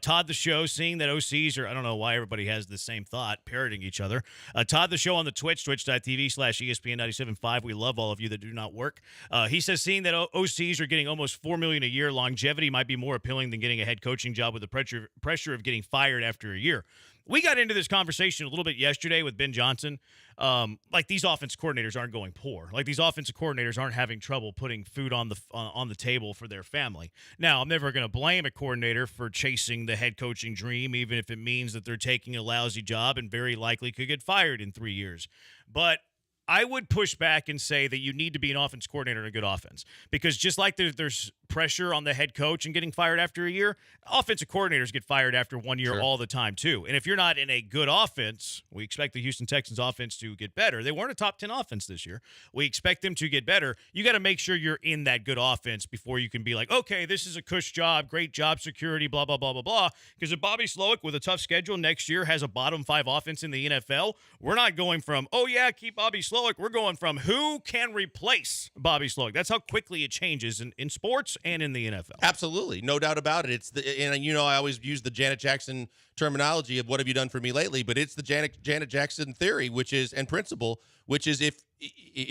Todd the Show, seeing that OCs are, I don't know why everybody has the same thought, parroting each other. Todd the Show on the Twitch, twitch.tv/ESPN 97.5. We love all of you that do not work. He says, seeing that OCs are getting almost $4 million a year, longevity might be more appealing than getting a head coaching job with the pressure of getting fired after a year. We got into this conversation a little bit yesterday with Ben Johnson. Like, these offense coordinators aren't going poor. Like, these offensive coordinators aren't having trouble putting food on the table for their family. Now, I'm never going to blame a coordinator for chasing the head coaching dream, even if it means that they're taking a lousy job and very likely could get fired in 3 years. But I would push back and say that you need to be an offense coordinator in a good offense, because just like there's pressure on the head coach and getting fired after a year, offensive coordinators get fired after 1 year all the time too. And if you're not in a good offense, we expect the Houston Texans offense to get better. They weren't a top 10 offense this year. We expect them to get better. You got to make sure you're in that good offense before you can be like, okay, this is a cush job, great job security, blah, blah, blah, blah, blah. Because if Bobby Slowick with a tough schedule next year has a bottom 5 offense in the NFL, we're not going from, oh yeah, keep Bobby Slowick. We're going from who can replace Bobby Slowick. That's how quickly it changes in sports and in the NFL. Absolutely, no doubt about it. I always use the Janet Jackson terminology of what have you done for me lately, but it's the Janet Jackson theory, which is, and principle, which is if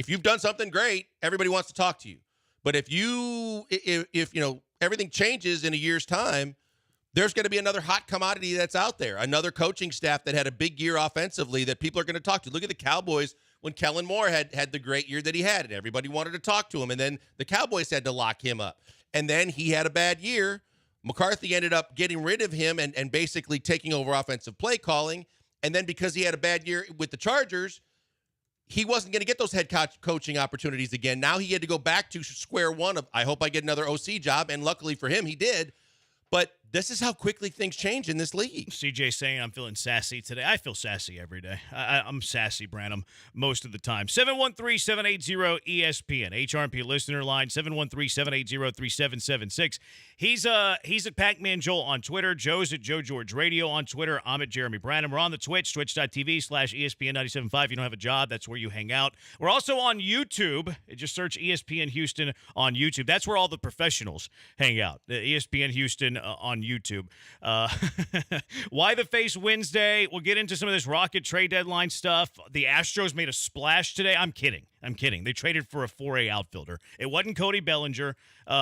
you've done something great, everybody wants to talk to you. But if everything changes in a year's time, there's going to be another hot commodity that's out there, another coaching staff that had a big year offensively that people are going to talk to. Look at the Cowboys when Kellen Moore had the great year that he had, and everybody wanted to talk to him, and then the Cowboys had to lock him up. And then he had a bad year. McCarthy ended up getting rid of him and basically taking over offensive play calling. And then because he had a bad year with the Chargers, he wasn't going to get those head coaching opportunities again. Now he had to go back to square one of, I hope I get another OC job. And luckily for him, he did. But this is how quickly things change in this league. CJ saying I'm feeling sassy today. I feel sassy every day. I'm sassy, Branham, most of the time. 713-780-ESPN. HRP listener line, 713-780-3776. He's at Pac-Man Joel on Twitter. Joe's at Joe George Radio on Twitter. I'm at Jeremy Branham. We're on the Twitch, twitch.tv/ESPN 97.5. You don't have a job, that's where you hang out. We're also on YouTube. Just search ESPN Houston on YouTube. That's where all the professionals hang out. ESPN Houston on YouTube. Why the Face Wednesday? We'll get into some of this Rocket trade deadline stuff. The Astros made a splash today. I'm kidding. They traded for a 4A outfielder. It wasn't Cody Bellinger.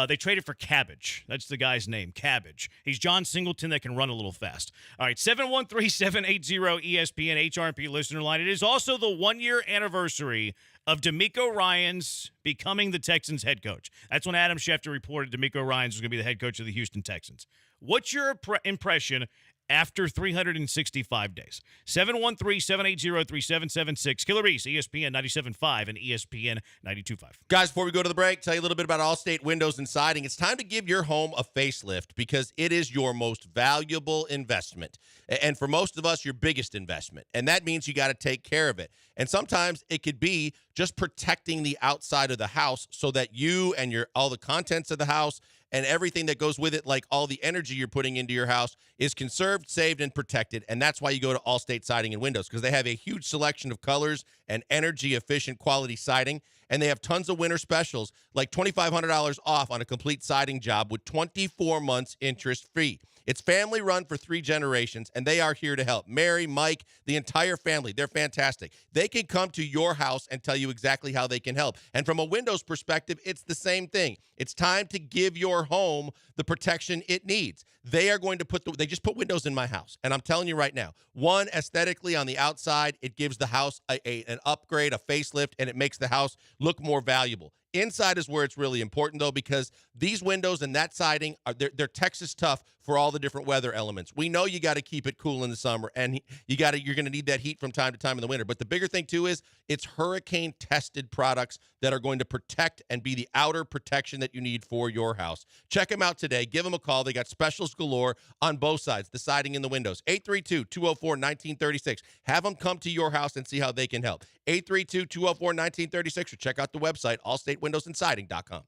They traded for Cabbage. That's the guy's name, Cabbage. He's John Singleton that can run a little fast. All right, 713-780-ESPN HRP listener line. It is also the 1-year anniversary of DeMeco Ryans becoming the Texans head coach. That's when Adam Schefter reported DeMeco Ryans was going to be the head coach of the Houston Texans. What's your impression after 365 days? 713-780-3776. Killer Bees, ESPN 97.5 and ESPN 92.5. Guys, before we go to the break, tell you a little bit about Allstate Windows and Siding. It's time to give your home a facelift because it is your most valuable investment. And for most of us, your biggest investment. And that means you got to take care of it. And sometimes it could be just protecting the outside of the house so that you and all the contents of the house and everything that goes with it, like all the energy you're putting into your house, is conserved, saved, and protected. And that's why you go to Allstate Siding and Windows, because they have a huge selection of colors and energy-efficient quality siding. And they have tons of winter specials, like $2,500 off on a complete siding job with 24 months interest-free. It's family-run for 3 generations, and they are here to help. Mary, Mike, the entire family, they're fantastic. They can come to your house and tell you exactly how they can help. And from a Windows perspective, it's the same thing. It's time to give your home the protection it needs. They are going to they just put windows in my house. And I'm telling you right now, one, aesthetically on the outside, it gives the house an upgrade, a facelift, and it makes the house look more valuable. Inside is where it's really important, though, because these windows and that siding, they're Texas tough for all the different weather elements. We know you got to keep it cool in the summer, and you're going to need that heat from time to time in the winter. But the bigger thing, too, is it's hurricane-tested products that are going to protect and be the outer protection that you need for your house. Check them out today. Give them a call. They got specials galore on both sides, the siding and the windows. 832-204-1936. Have them come to your house and see how they can help. 832-204-1936, or check out the website, allstatewindowsandsiding.com.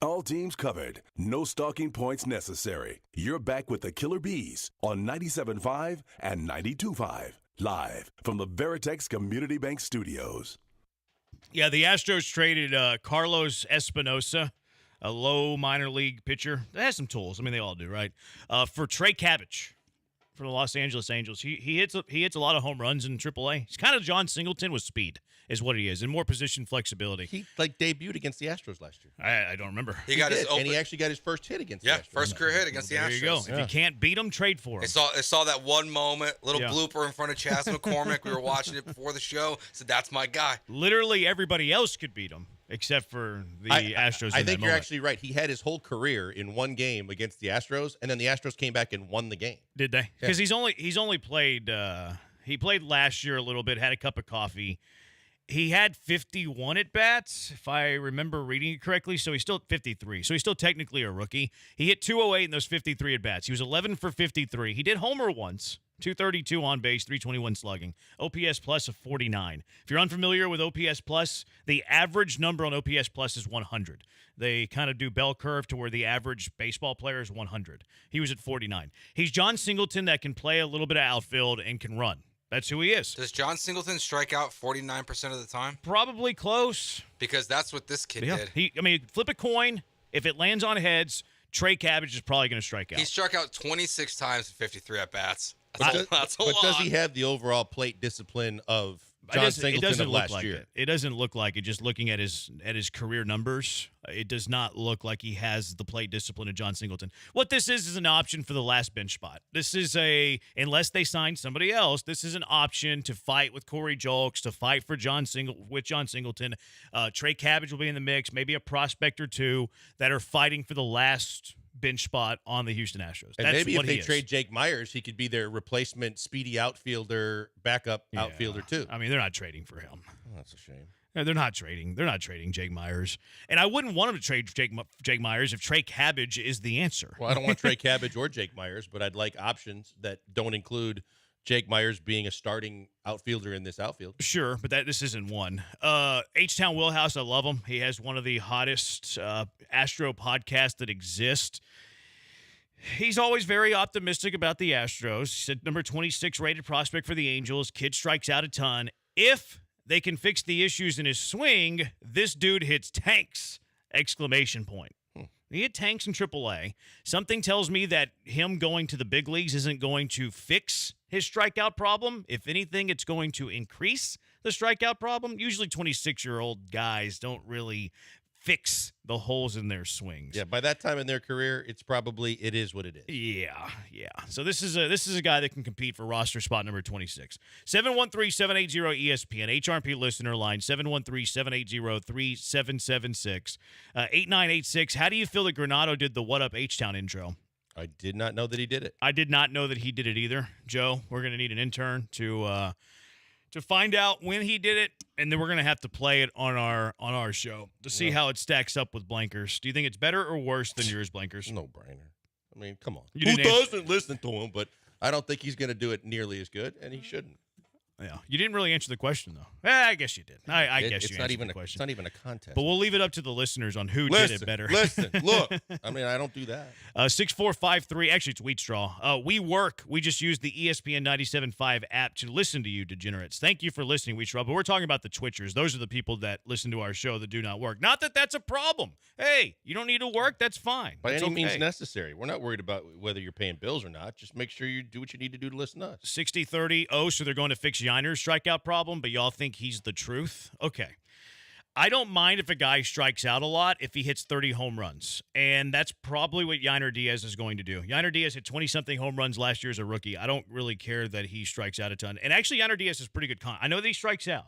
All teams covered. No stalking points necessary. You're back with the Killer Bees on 97.5 and 92.5. Live from the Veritex Community Bank Studios. Yeah, the Astros traded Carlos Espinosa, a low minor league pitcher that has some tools. I mean, they all do, right? For Trey Cabbage for the Los Angeles Angels. He hits a lot of home runs in AAA. He's kind of John Singleton with speed, is what he is, and more position flexibility. He debuted against the Astros last year. I don't remember. He got his and he actually got his first hit against the Astros. First career hit against the Astros. There you go. If you can't beat him, trade for him. I saw that one moment, little blooper in front of Chas McCormick. We were watching it before the show. Said, that's my guy. Literally everybody else could beat him except for the Astros. I think you're actually right. He had his whole career in one game against the Astros, and then the Astros came back and won the game. Did they? Because he's only played. He played last year a little bit. Had a cup of coffee. He had 51 at bats, if I remember reading it correctly. So he's still at 53. So he's still technically a rookie. He hit 208 in those 53 at bats. He was 11 for 53. He did homer once. 232 on base, 321 slugging. OPS plus of 49. If you're unfamiliar with OPS plus, the average number on OPS plus is 100. They kind of do bell curve to where the average baseball player is 100. He was at 49. He's John Singleton that can play a little bit of outfield and can run. That's who he is. Does John Singleton strike out 49% of the time? Probably close. Because that's what this kid did. Flip a coin. If it lands on heads, Trey Cabbage is probably going to strike out. He struck out 26 times in 53 at-bats. That's a lot. Does he have the overall plate discipline of John Singleton of last year? It doesn't look like it. Just looking at his career numbers, it does not look like he has the plate discipline of John Singleton. What this is an option for the last bench spot. This is unless they sign somebody else, this is an option to fight with Corey Julks, to fight for John Singleton. Trey Cabbage will be in the mix, maybe a prospect or two that are fighting for the last bench spot on the Houston Astros. And maybe if they trade Jake Myers, he could be their replacement speedy outfielder, backup outfielder too. I mean, they're not trading for him. Oh, that's a shame. No, they're not trading. They're not trading Jake Myers. And I wouldn't want them to trade Jake Myers if Trey Cabbage is the answer. Well, I don't want Trey Cabbage or Jake Myers, but I'd like options that don't include Jake Myers being a starting outfielder in this outfield. Sure, but this isn't one. H-Town Wheelhouse, I love him. He has one of the hottest Astro podcasts that exist. He's always very optimistic about the Astros. He said number 26 rated prospect for the Angels. Kid strikes out a ton. If they can fix the issues in his swing, this dude hits tanks! Exclamation point. He hit tanks in AAA. Something tells me that him going to the big leagues isn't going to fix his strikeout problem. If anything, it's going to increase the strikeout problem. Usually 26-year-old guys don't really fix the holes in their swings. Yeah, by that time in their career, it is what it is. Yeah. So this is a guy that can compete for roster spot number 26. 713-780-ESPN, HRP listener line, 713-780-3776. 8986, how do you feel that Granado did the What Up H-Town intro? I did not know that he did it. I did not know that he did it either. Joe, we're going to need an intern to find out when he did it, and then we're going to have to play it on our show to see how it stacks up with Blankers. Do you think it's better or worse than yours, Blankers? No brainer. I mean, come on. Who doesn't listen to him? But I don't think he's going to do it nearly as good, and he shouldn't. Yeah, you didn't really answer the question, though. I guess you did. I guess you answered the question. It's not even a contest. But we'll leave it up to the listeners on who did it better. Listen, look. I mean, I don't do that. 6453. Actually, it's Wheat Straw. We just used the ESPN 97.5 app to listen to you, degenerates. Thank you for listening, Wheat Straw. But we're talking about the Twitchers. Those are the people that listen to our show that do not work. Not that that's a problem. Hey, you don't need to work. That's fine. By any means necessary. We're not worried about whether you're paying bills or not. Just make sure you do what you need to do to listen to us. 6030. Oh, so they're going to fix Yiner's strikeout problem, but y'all think he's the truth? Okay. I don't mind if a guy strikes out a lot if he hits 30 home runs, and that's probably what Yiner Diaz is going to do. Yiner Diaz hit 20-something home runs last year as a rookie. I don't really care that he strikes out a ton. And actually, Yiner Diaz is pretty good. I know that he strikes out,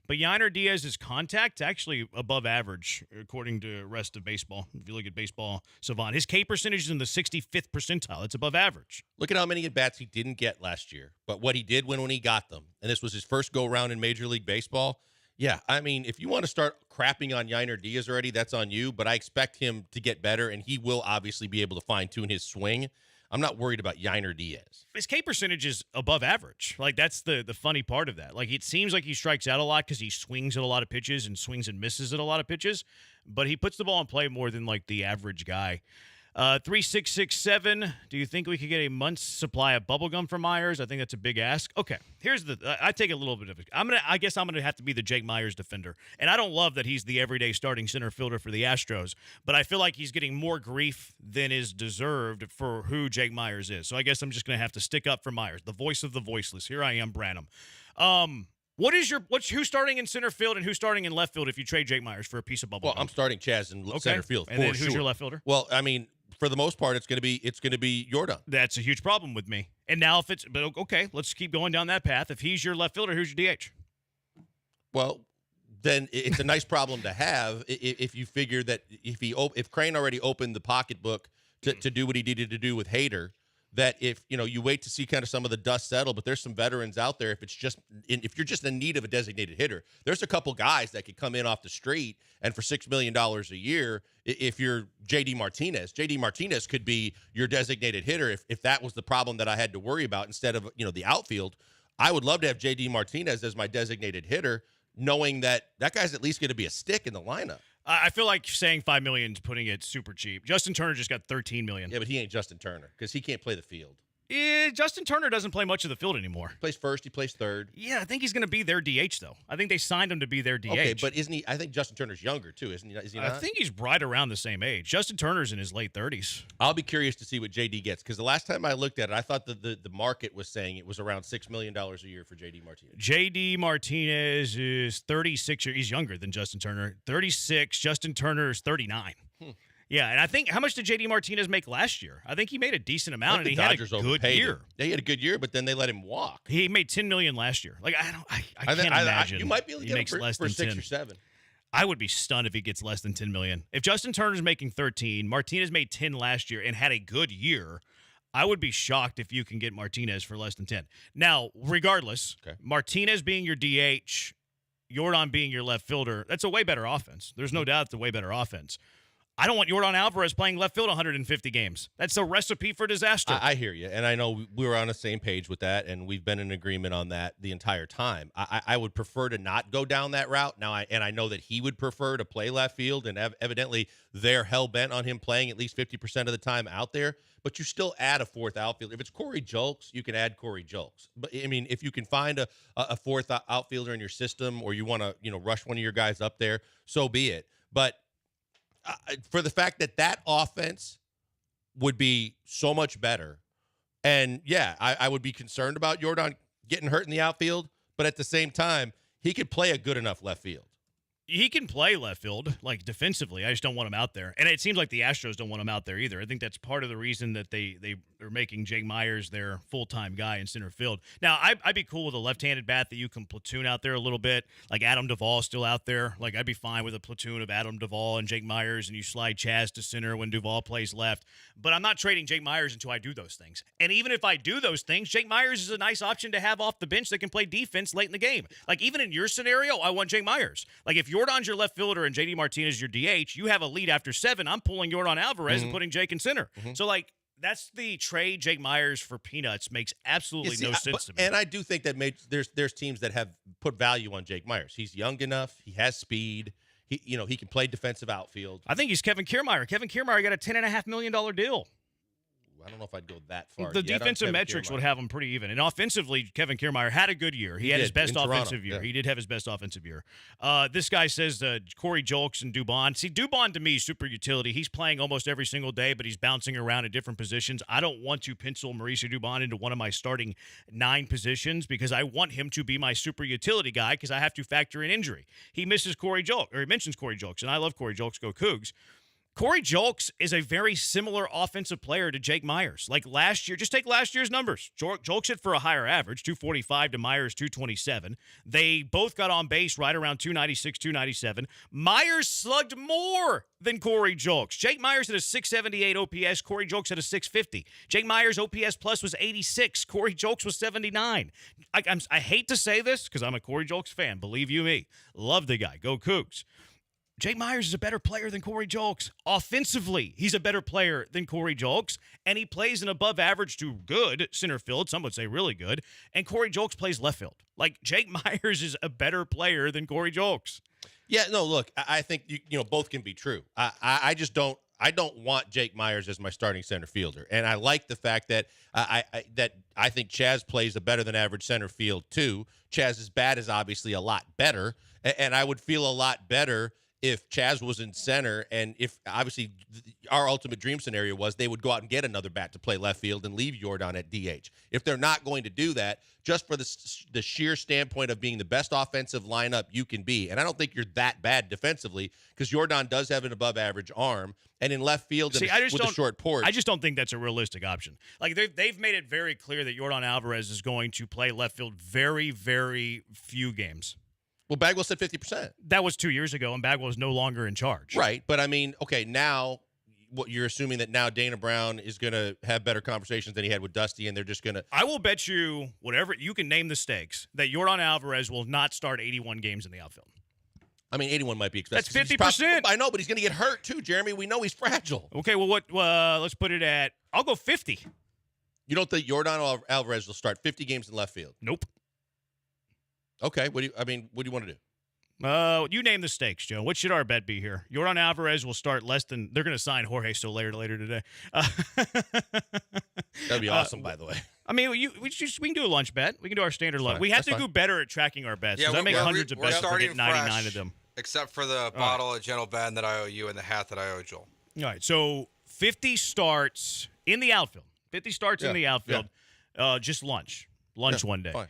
but Yiner Diaz's contact actually above average, according to rest of baseball. If you look at Baseball Savant, his K percentage is in the 65th percentile. It's above average. Look at how many at-bats he didn't get last year, but what he did when he got them. And this was his first go-around in Major League Baseball. Yeah, I mean, if you want to start crapping on Yiner Diaz already, that's on you, but I expect him to get better, and he will obviously be able to fine-tune his swing. I'm not worried about Yiner Diaz. His K percentage is above average. Like, that's the funny part of that. Like, it seems like he strikes out a lot because he swings at a lot of pitches and swings and misses at a lot of pitches, but he puts the ball in play more than, like, the average guy. 3667, do you think we could get a month's supply of bubblegum from Myers? I think that's a big ask. Okay, here's I take a little bit of it. I guess I'm gonna have to be the Jake Myers defender. And I don't love that he's the everyday starting center fielder for the Astros, but I feel like he's getting more grief than is deserved for who Jake Myers is. So I guess I'm just gonna have to stick up for Myers, the voice of the voiceless. Here I am, Branham. Who's starting in center field and who's starting in left field if you trade Jake Myers for a piece of bubblegum? Well, I'm starting Chaz in center field. And then who's your left fielder? Well, I mean, for the most part, it's going to be Jordan. That's a huge problem with me. And now but okay, let's keep going down that path. If he's your left fielder, who's your DH? Well, then it's a nice problem to have if you figure that if Crane already opened the pocketbook to do what he needed to do with Hader, that if you wait to see kind of some of the dust settle, but there's some veterans out there. If you're just in need of a designated hitter, there's a couple guys that could come in off the street, and for $6 million a year, if you're JD Martinez could be your designated hitter if that was the problem that I had to worry about instead of the outfield. I would love to have JD Martinez as my designated hitter, knowing that guy's at least going to be a stick in the lineup. I feel like saying $5 million is putting it super cheap. Justin Turner just got $13 million. Yeah, but he ain't Justin Turner because he can't play the field. Justin Turner doesn't play much of the field anymore. He plays first. He plays third. Yeah, I think he's going to be their DH, though. I think they signed him to be their DH. Okay, but isn't he? I think Justin Turner's younger, too, isn't he? Is he not? I think he's right around the same age. Justin Turner's in his late 30s. I'll be curious to see what JD gets because the last time I looked at it, I thought that the market was saying it was around $6 million a year for JD Martinez. JD Martinez is 36. He's younger than Justin Turner. 36. Justin Turner is 39. Yeah, and I think, how much did JD Martinez make last year? I think he made a decent amount, and he had a good year. Yeah, he had a good year, but then they let him walk. He made $10 million last year. Like, I can't imagine. You might be able to get him less for than 6 10. or 7. I would be stunned if he gets less than $10 million. If Justin Turner's making 13, Martinez made 10 last year and had a good year, I would be shocked if you can get Martinez for less than 10. Now, regardless, Martinez being your DH, Jordan being your left fielder, that's a way better offense. There's no doubt it's a way better offense. I don't want Jordan Alvarez playing left field 150 games. That's a recipe for disaster. I hear you, and I know we were on the same page with that, and we've been in agreement on that the entire time. I would prefer to not go down that route. Now, I know that he would prefer to play left field, and evidently they're hell-bent on him playing at least 50% of the time out there, but you still add a fourth outfielder. If it's Corey Julks, you can add Corey Julks. But, I mean, if you can find a fourth outfielder in your system or you want to rush one of your guys up there, so be it. But for the fact that offense would be so much better. And, yeah, I would be concerned about Jordan getting hurt in the outfield, but at the same time, he could play a good enough left field. He can play left field, like defensively. I just don't want him out there. And it seems like the Astros don't want him out there either. I think that's part of the reason that they are making Jake Myers their full-time guy in center field. Now, I'd be cool with a left-handed bat that you can platoon out there a little bit, like Adam Duvall's still out there. Like, I'd be fine with a platoon of Adam Duvall and Jake Myers, and you slide Chaz to center when Duvall plays left. But I'm not trading Jake Myers until I do those things. And even if I do those things, Jake Myers is a nice option to have off the bench that can play defense late in the game. Like, even in your scenario, I want Jake Myers. Like, if Jordan's your left fielder and JD Martinez your DH, you have a lead after 7. I'm pulling Jordan Alvarez and putting Jake in center. So, like, that's the trade Jake Myers for peanuts makes absolutely no sense to me. And I do think that there's teams that have put value on Jake Myers. He's young enough. He has speed. He can play defensive outfield. I think he's Kevin Kiermaier. Kevin Kiermaier got a $10.5 million deal. I don't know if I'd go that far. The defensive metrics would have him pretty even. And offensively, Kevin Kiermaier had a good year. He had his best offensive year. Yeah. He did have his best offensive year. This guy says Corey Julks and Dubon. See, Dubon to me is super utility. He's playing almost every single day, but he's bouncing around at different positions. I don't want to pencil Mauricio Dubon into one of my starting 9 positions because I want him to be my super utility guy because I have to factor in injury. He misses Corey Julks, or he mentions Corey Julks, and I love Corey Julks. Go Cougs. Corey Julks is a very similar offensive player to Jake Myers. Like last year, just take last year's numbers. Julks hit for a higher average, 245 to Myers 227. They both got on base right around 296, 297. Myers slugged more than Corey Julks. Jake Myers had a 678 OPS. Corey Julks had a 650. Jake Myers' OPS plus was 86. Corey Julks was 79. I hate to say this because I'm a Corey Julks fan. Believe you me. Love the guy. Go Cougs. Jake Myers is a better player than Corey Julks. Offensively, he's a better player than Corey Julks, and he plays an above average to good center field. Some would say really good. And Corey Julks plays left field. Like, Jake Myers is a better player than Corey Julks. Yeah, no, look, I think both can be true. I just don't. I don't want Jake Myers as my starting center fielder, and I like the fact that I think Chaz plays a better than average center field too. Chaz's bat is obviously a lot better, and I would feel a lot better if Chaz was in center, and if obviously our ultimate dream scenario was they would go out and get another bat to play left field and leave Jordan at DH. If they're not going to do that, just for the sheer standpoint of being the best offensive lineup you can be, and I don't think you're that bad defensively because Jordan does have an above average arm, and in left field with a short porch. I just don't think that's a realistic option. Like they've made it very clear that Jordan Alvarez is going to play left field very, very few games. Well, Bagwell said 50%. That was 2 years ago, and Bagwell is no longer in charge. Right, but I mean, okay, now what you're assuming that now Dana Brown is going to have better conversations than he had with Dusty, and they're just going to. I will bet you whatever you can name the stakes that Jordan Alvarez will not start 81 games in the outfield. I mean, 81 might be expensive. That's 50%. I know, but he's going to get hurt too, Jeremy. We know he's fragile. Okay, well, let's put it at. I'll go 50. You don't think Jordan Alvarez will start 50 games in left field? Nope. Okay, what do you want to do? You name the stakes, Joe. What should our bet be here? Jordan Alvarez will start less than. They're going to sign Jorge Soler later today. That'd be awesome, by the way. I mean, we can do a lunch bet. We can do our standard lunch. We have to do better at tracking our bets. Yeah, I make hundreds of bets and get 99 of them. Except for the bottle of Gentle Ben that I owe you and the hat that I owe Joel. All right, so 50 starts in the outfield. 50 starts in the outfield. Yeah. Just lunch one day. Fine.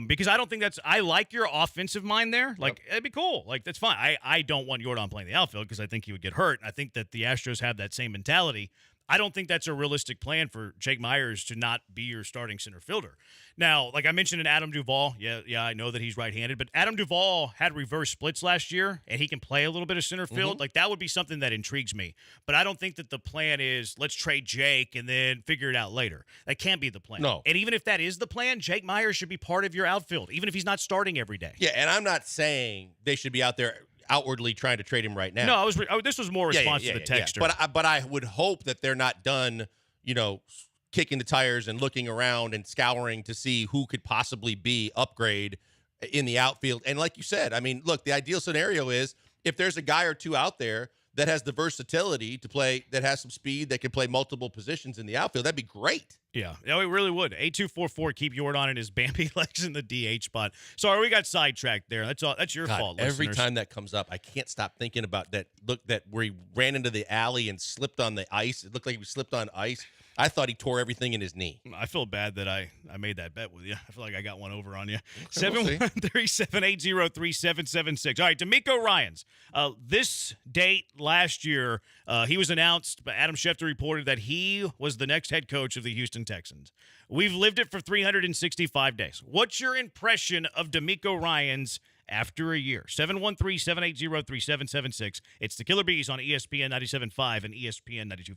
Because I don't think I like your offensive mind there. Like, it'd be cool. Like, that's fine. I don't want Jordan playing the outfield because I think he would get hurt. I think that the Astros have that same mentality. I don't think that's a realistic plan for Jake Myers to not be your starting center fielder. Now, like I mentioned in Adam Duvall, yeah, I know that he's right-handed, but Adam Duvall had reverse splits last year, and he can play a little bit of center field. Mm-hmm. Like, that would be something that intrigues me. But I don't think that the plan is let's trade Jake and then figure it out later. That can't be the plan. No. And even if that is the plan, Jake Myers should be part of your outfield, even if he's not starting every day. Yeah, and I'm not saying they should be out there outwardly trying to trade him right now. No, this was more response to the texter. Yeah. But I would hope that they're not done, kicking the tires and looking around and scouring to see who could possibly be upgrade in the outfield. And like you said, I mean, look, the ideal scenario is if there's a guy or two out there that has the versatility to play, that has some speed, that can play multiple positions in the outfield, that'd be great. Yeah, it really would. 8244, keep Jordan and his Bambi legs in the DH spot. Sorry, we got sidetracked there. That's all. That's your fault, Every listeners. time that comes up, I can't stop thinking about that. Look, where he ran into the alley and slipped on the ice. It looked like he slipped on ice. I thought he tore everything in his knee. I feel bad that I made that bet with you. I feel like I got one over on you. Okay, we'll see. 713-780-3776. All right, D'Amico Ryans. This date last year, he was announced, but Adam Schefter reported that he was the next head coach of the Houston Texans. We've lived it for 365 days. What's your impression of D'Amico Ryans after a year? 713-780-3776. It's the Killer Bees on ESPN 97.5 and ESPN 92.5.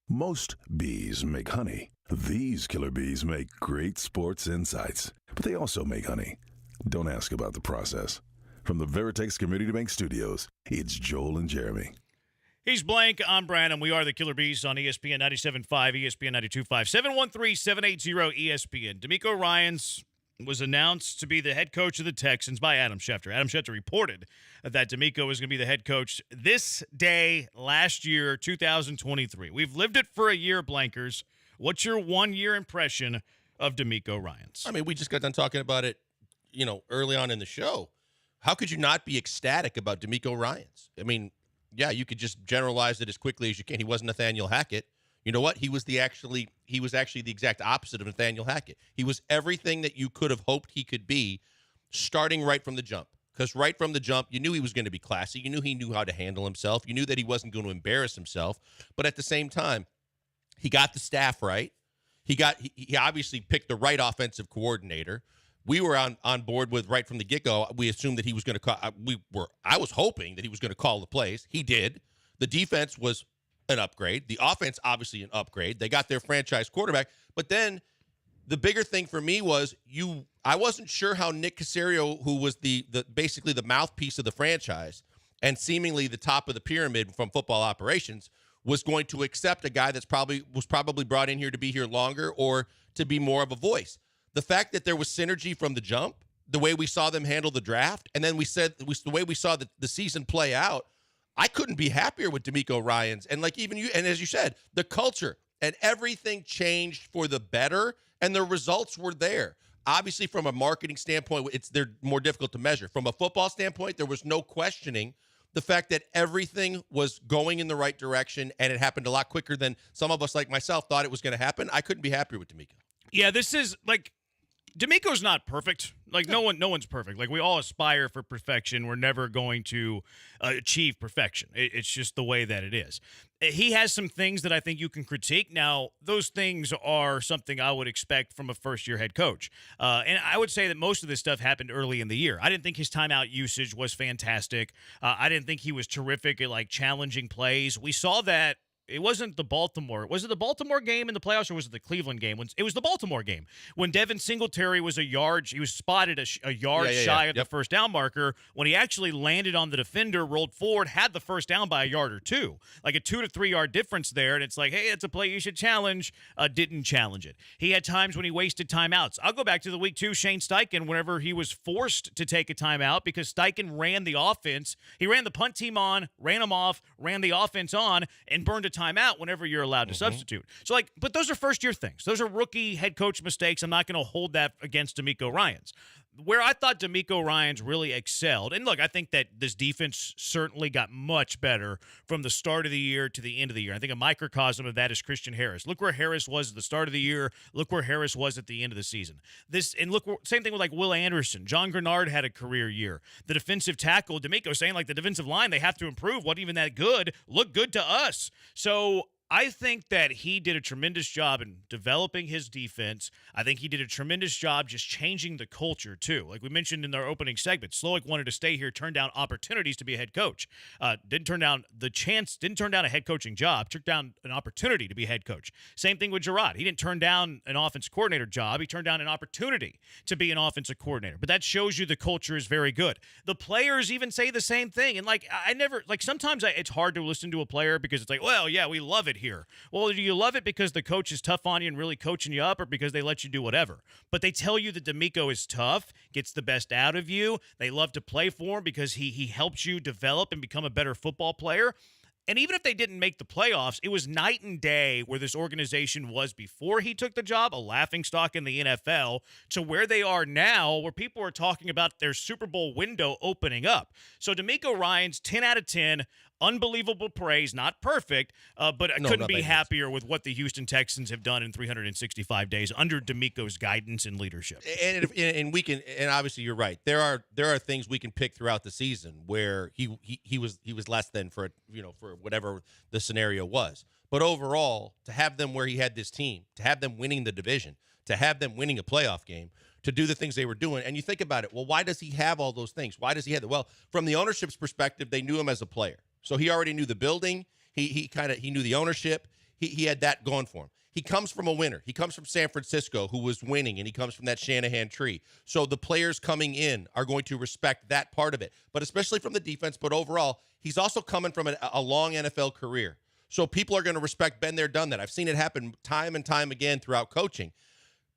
Most bees make honey. These killer bees make great sports insights, but they also make honey. Don't ask about the process. From the Veritex Community Bank Studios, it's Joel and Jeremy. He's Blank. I'm Brandon. We are the Killer Bees on ESPN 97.5, ESPN 92.5, 713-780-ESPN. DeMeco Ryans was announced to be the head coach of the Texans by Adam Schefter. Adam Schefter reported that DeMeco was going to be the head coach this day last year, 2023. We've lived it for a year, Blankers. What's your one-year impression of DeMeco Ryans? I mean, we just got done talking about it, early on in the show. How could you not be ecstatic about DeMeco Ryans? I mean, yeah, you could just generalize it as quickly as you can. He wasn't Nathaniel Hackett. You know what? He was actually the exact opposite of Nathaniel Hackett. He was everything that you could have hoped he could be, starting right from the jump. Because right from the jump, you knew he was going to be classy. You knew he knew how to handle himself. You knew that he wasn't going to embarrass himself. But at the same time, he got the staff right. He obviously picked the right offensive coordinator. We were on board with right from the get-go. We assumed that he was going to call. I was hoping that he was going to call the plays. He did. The defense was an upgrade. The offense, obviously, an upgrade. They got their franchise quarterback. But then the bigger thing for me was I wasn't sure how Nick Caserio, who was basically the mouthpiece of the franchise and seemingly the top of the pyramid from football operations, was going to accept a guy was probably brought in here to be here longer or to be more of a voice. The fact that there was synergy from the jump, the way we saw them handle the draft, and then the way we saw the season play out, I couldn't be happier with DeMeco Ryans. And like even you, and as you said, the culture and everything changed for the better, and the results were there. Obviously, from a marketing standpoint, they're more difficult to measure. From a football standpoint, there was no questioning the fact that everything was going in the right direction, and it happened a lot quicker than some of us, like myself, thought it was going to happen. I couldn't be happier with DeMeco. Yeah, this is like DeMeco's not perfect. Like no one's perfect. Like we all aspire for perfection. We're never going to achieve perfection. It's just the way that it is. He has some things that I think you can critique. Now, those things are something I would expect from a first-year head coach. And I would say that most of this stuff happened early in the year. I didn't think his timeout usage was fantastic. I didn't think he was terrific at like challenging plays. We saw that. It wasn't the Baltimore. Was it the Baltimore game in the playoffs, or was it the Cleveland game? It was the Baltimore game when Devin Singletary was he was spotted a yard shy of the first down marker. When he actually landed on the defender, rolled forward, had the first down by a yard or two, like a 2 to 3 yard difference there. And it's like, hey, it's a play you should challenge. Didn't challenge it. He had times when he wasted timeouts. I'll go back to the week 2 Shane Steichen, whenever he was forced to take a timeout because Steichen ran the offense. He ran the punt team on, ran them off, ran the offense on, and burned a timeout whenever you're allowed to substitute. So, but those are first-year things. Those are rookie head coach mistakes. I'm not going to hold that against DeMeco Ryans. Where I thought DeMeco Ryans really excelled, and look, I think that this defense certainly got much better from the start of the year to the end of the year. I think a microcosm of that is Christian Harris. Look where Harris was at the start of the year. Look where Harris was at the end of the season. Same thing with like Will Anderson. John Grenard had a career year. The defensive tackle, DeMeco saying like the defensive line, they have to improve. Wasn't even that good. Looked good to us. So I think that he did a tremendous job in developing his defense. I think he did a tremendous job just changing the culture, too. Like we mentioned in our opening segment, Slowick wanted to stay here, turned down opportunities to be a head coach. Didn't turn down a head coaching job, took down an opportunity to be a head coach. Same thing with Gerard. He didn't turn down an offensive coordinator job. He turned down an opportunity to be an offensive coordinator. But that shows you the culture is very good. The players even say the same thing. And sometimes it's hard to listen to a player because it's like, well, yeah, we love it here. Well, do you love it because the coach is tough on you and really coaching you up, or because they let you do whatever? But they tell you that DeMeco is tough, gets the best out of you. They love to play for him because he helps you develop and become a better football player. And even if they didn't make the playoffs, it was night and day where this organization was before he took the job, a laughingstock in the NFL, to where they are now, where people are talking about their Super Bowl window opening up. So DeMeco Ryans, 10 out of 10, unbelievable praise, not perfect, but I couldn't be happier with what the Houston Texans have done in 365 days under DeMeco's guidance and leadership. And we can, and obviously you're right. There are things we can pick throughout the season where he was less than for whatever the scenario was. But overall, to have them where he had this team, to have them winning the division, to have them winning a playoff game, to do the things they were doing. And you think about it, well, why does he have all those things? Why does he have that? Well, from the ownership's perspective, they knew him as a player. So he already knew the building. He knew the ownership. he had that going for him. He comes from a winner. He comes from San Francisco, who was winning, and he comes from that Shanahan tree. So the players coming in are going to respect that part of it, but especially from the defense. But overall, he's also coming from a long NFL career. So people are going to respect been there, done that. I've seen it happen time and time again throughout coaching.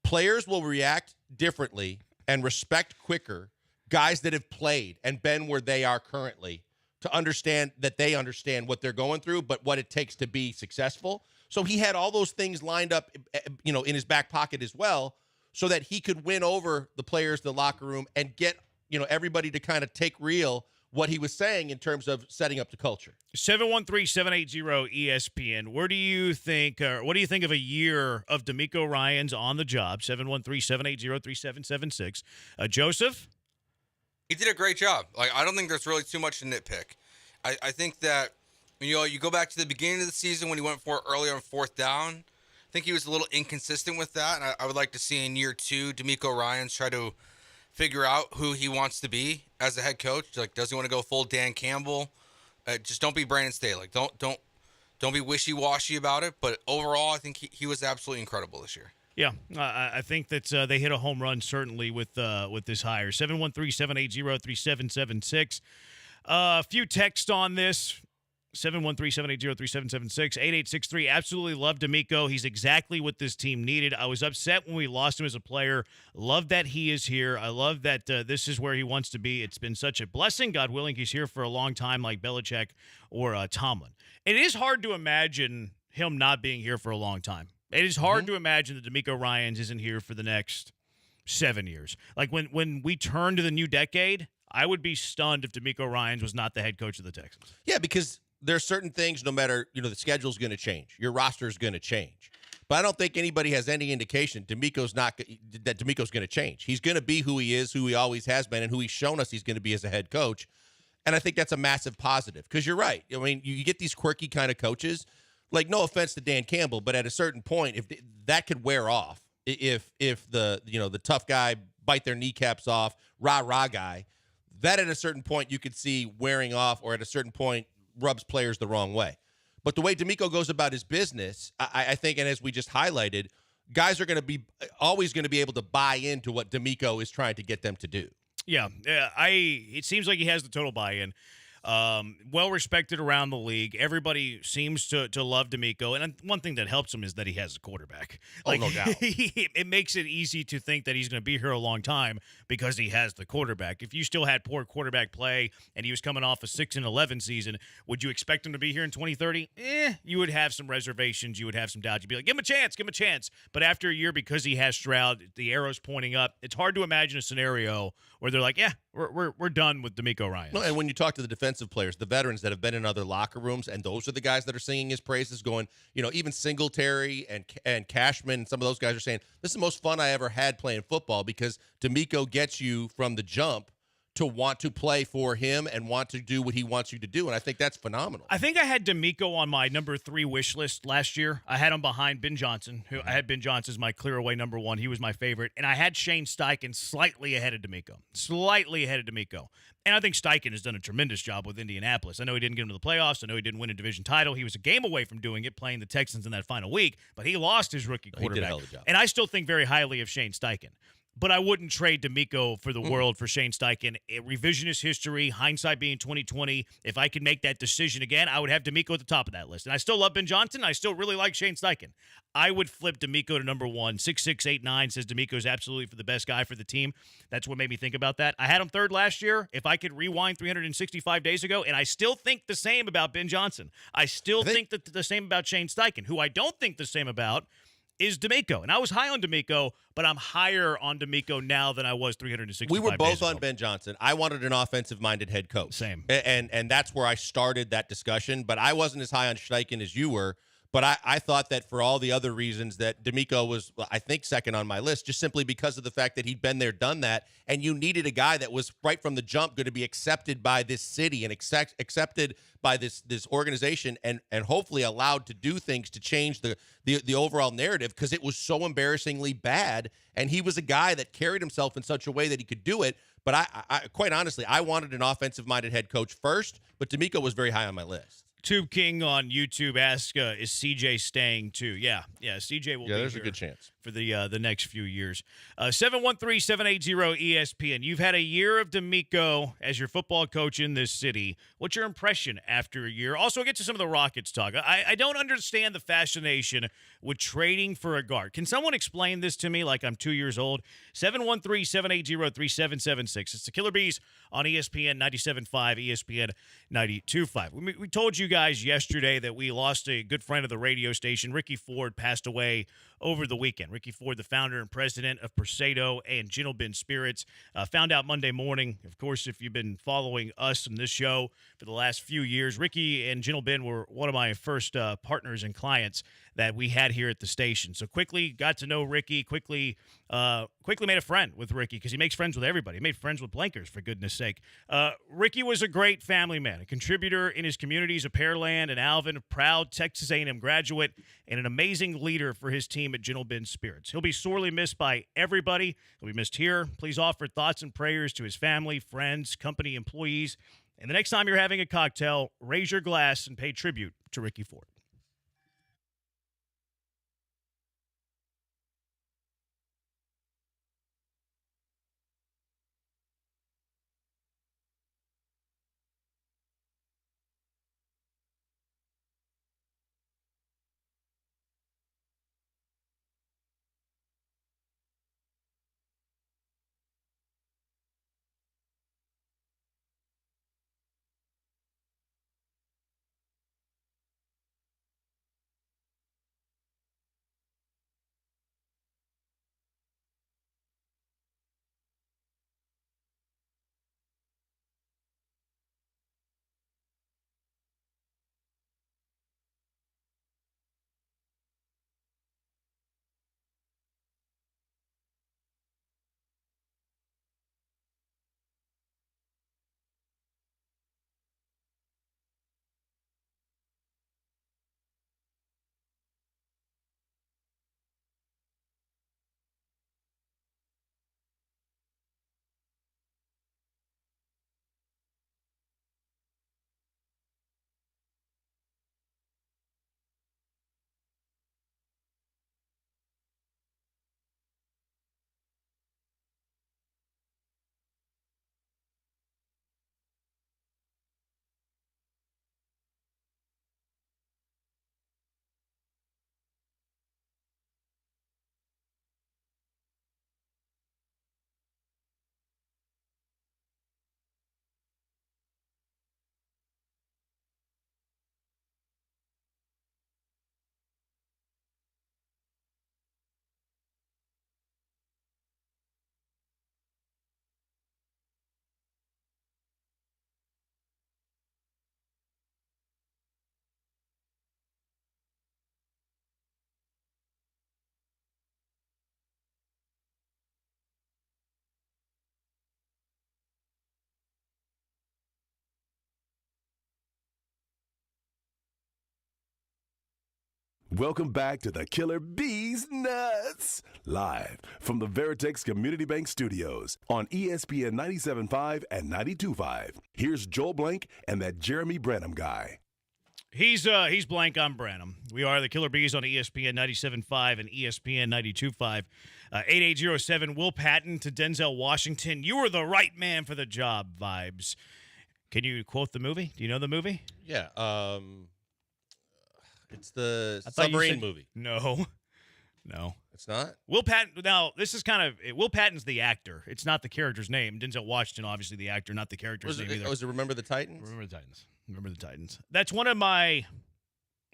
Players will react differently and respect quicker guys that have played and been where they are currently to understand that they understand what they're going through, but what it takes to be successful. So he had all those things lined up, in his back pocket as well, so that he could win over the players in the locker room and get, everybody to kind of take real what he was saying in terms of setting up the culture. 713-780-ESPN. What do you think of a year of DeMeco Ryans on the job? 713-780-3776. Joseph? He did a great job. I don't think there's really too much to nitpick. I think that, you go back to the beginning of the season when he went for it earlier on fourth down. I think he was a little inconsistent with that, and I would like to see in year 2 DeMeco Ryans try to figure out who he wants to be as a head coach. Does he want to go full Dan Campbell? Just don't be Brandon Staley. Don't be wishy-washy about it. But overall, I think he was absolutely incredible this year. Yeah, I think that they hit a home run certainly with this hire. 713-780-3776. A few texts on this. 713-780-3776. 8863. Absolutely love DeMeco. He's exactly what this team needed. I was upset when we lost him as a player. Love that he is here. I love that this is where he wants to be. It's been such a blessing. God willing, he's here for a long time like Belichick or Tomlin. It is hard to imagine him not being here for a long time. It is hard to imagine that DeMeco Ryans isn't here for the next 7 years. Like when we turn to the new decade, I would be stunned if DeMeco Ryans was not the head coach of the Texans. Yeah, because there's certain things, no matter, the schedule's going to change. Your roster's going to change. But I don't think anybody has any indication that DeMeco's going to change. He's going to be who he is, who he always has been, and who he's shown us he's going to be as a head coach. And I think that's a massive positive because you're right. I mean, you get these quirky kind of coaches. Like, no offense to Dan Campbell, but at a certain point, if that could wear off, if the tough guy bite their kneecaps off, rah guy, that at a certain point you could see wearing off, or at a certain point rubs players the wrong way. But the way DeMeco goes about his business, I think, and as we just highlighted, guys are going to be always going to be able to buy into what DeMeco is trying to get them to do. Yeah, it seems like he has the total buy-in. Well respected around the league. Everybody seems to love DeMeco, and one thing that helps him is that he has a quarterback. No doubt. It makes it easy to think that he's going to be here a long time because he has the quarterback. If you still had poor quarterback play and he was coming off a 6-11 season, would you expect him to be here in 2030? You would have some reservations. You would have some doubts. You'd be like, give him a chance. But after a year, because he has Stroud, the arrow's pointing up. It's hard to imagine a scenario where they're like, yeah, we're done with DeMeco Ryans. No, and when you talk to the defensive players, the veterans that have been in other locker rooms, and those are the guys that are singing his praises, going, even Singletary and Cashman, some of those guys are saying, this is the most fun I ever had playing football because DeMeco gets you from the jump to want to play for him and want to do what he wants you to do. And I think that's phenomenal. I think I had DeMeco on my number 3 wish list last year. I had him behind Ben Johnson. I had Ben Johnson as my clear away number 1. He was my favorite. And I had Shane Steichen slightly ahead of DeMeco. And I think Steichen has done a tremendous job with Indianapolis. I know he didn't get into the playoffs. I know he didn't win a division title. He was a game away from doing it, playing the Texans in that final week. But he lost his rookie quarterback. He did a hell of a job. And I still think very highly of Shane Steichen. But I wouldn't trade DeMeco for the world for Shane Steichen. Revisionist history, hindsight being 2020. If I could make that decision again, I would have DeMeco at the top of that list. And I still love Ben Johnson. I still really like Shane Steichen. I would flip DeMeco to number 1. 6689 says DeMeco is absolutely for the best guy for the team. That's what made me think about that. I had him 3rd last year. If I could rewind 365 days ago, and I still think the same about Ben Johnson. I still think the same about Shane Steichen. Who I don't think the same about is DeMeco. And I was high on DeMeco, but I'm higher on DeMeco now than I was 365 We were both days ago. on Ben Johnson. I wanted an offensive-minded head coach. Same. And that's where I started that discussion. But I wasn't as high on Steichen as you were. But I thought that for all the other reasons that DeMeco was, I think, second on my list, just simply because of the fact that he'd been there, done that, and you needed a guy that was right from the jump going to be accepted by this city and accepted by this organization and hopefully allowed to do things to change the overall narrative because it was so embarrassingly bad. And he was a guy that carried himself in such a way that he could do it. But I quite honestly, I wanted an offensive-minded head coach first, but DeMeco was very high on my list. Tube King on YouTube asks, is CJ staying too? Yeah, CJ will be there's here a good chance for the next few years. 713-780-ESPN. You've had a year of D'Amico as your football coach in this city. What's your impression after a year? Also, get to some of the Rockets talk. I don't understand the fascination with trading for a guard. Can someone explain this to me like I'm 2 years old? 713-780-3776. It's the Killer Bees on ESPN 97.5, ESPN 92.5. We told you guys yesterday that we lost a good friend of the radio station. Ricky Ford passed away over the weekend. Ricky Ford, the founder and president of Persado and Gentle Bin Spirits, found out Monday morning. Of course, if you've been following us in this show for the last few years, Ricky and Gentle Bin were one of my first partners and clients that we had here at the station. So quickly got to know Ricky, quickly made a friend with Ricky because he makes friends with everybody. He made friends with Blankers, for goodness sake. Ricky was a great family man, a contributor in his communities of Pearland and Alvin, a proud Texas A&M graduate, and an amazing leader for his team at Gentle Bin Spirits. He'll be sorely missed by everybody. He'll be missed here. Please offer thoughts and prayers to his family, friends, company, employees. And the next time you're having a cocktail, raise your glass and pay tribute to Ricky Ford. Welcome back to the Killer Bees Nuts, live from the Veritex Community Bank Studios on ESPN 97.5 and 92.5. Here's Joel Blank and that Jeremy Branham guy. He's Blank, I'm Branham. We are the Killer Bees on ESPN 97.5 and ESPN 92.5. 8807 Will Patton to Denzel Washington. You were the right man for the job vibes. Can you quote the movie? Do you know the movie? Yeah. It's the submarine movie. No. It's not? Will Patton, now, this is kind of, Will Patton's the actor. It's not the character's name. Denzel Washington, obviously the actor, not the character's name either. Was it Remember the Titans? Remember the Titans. That's one of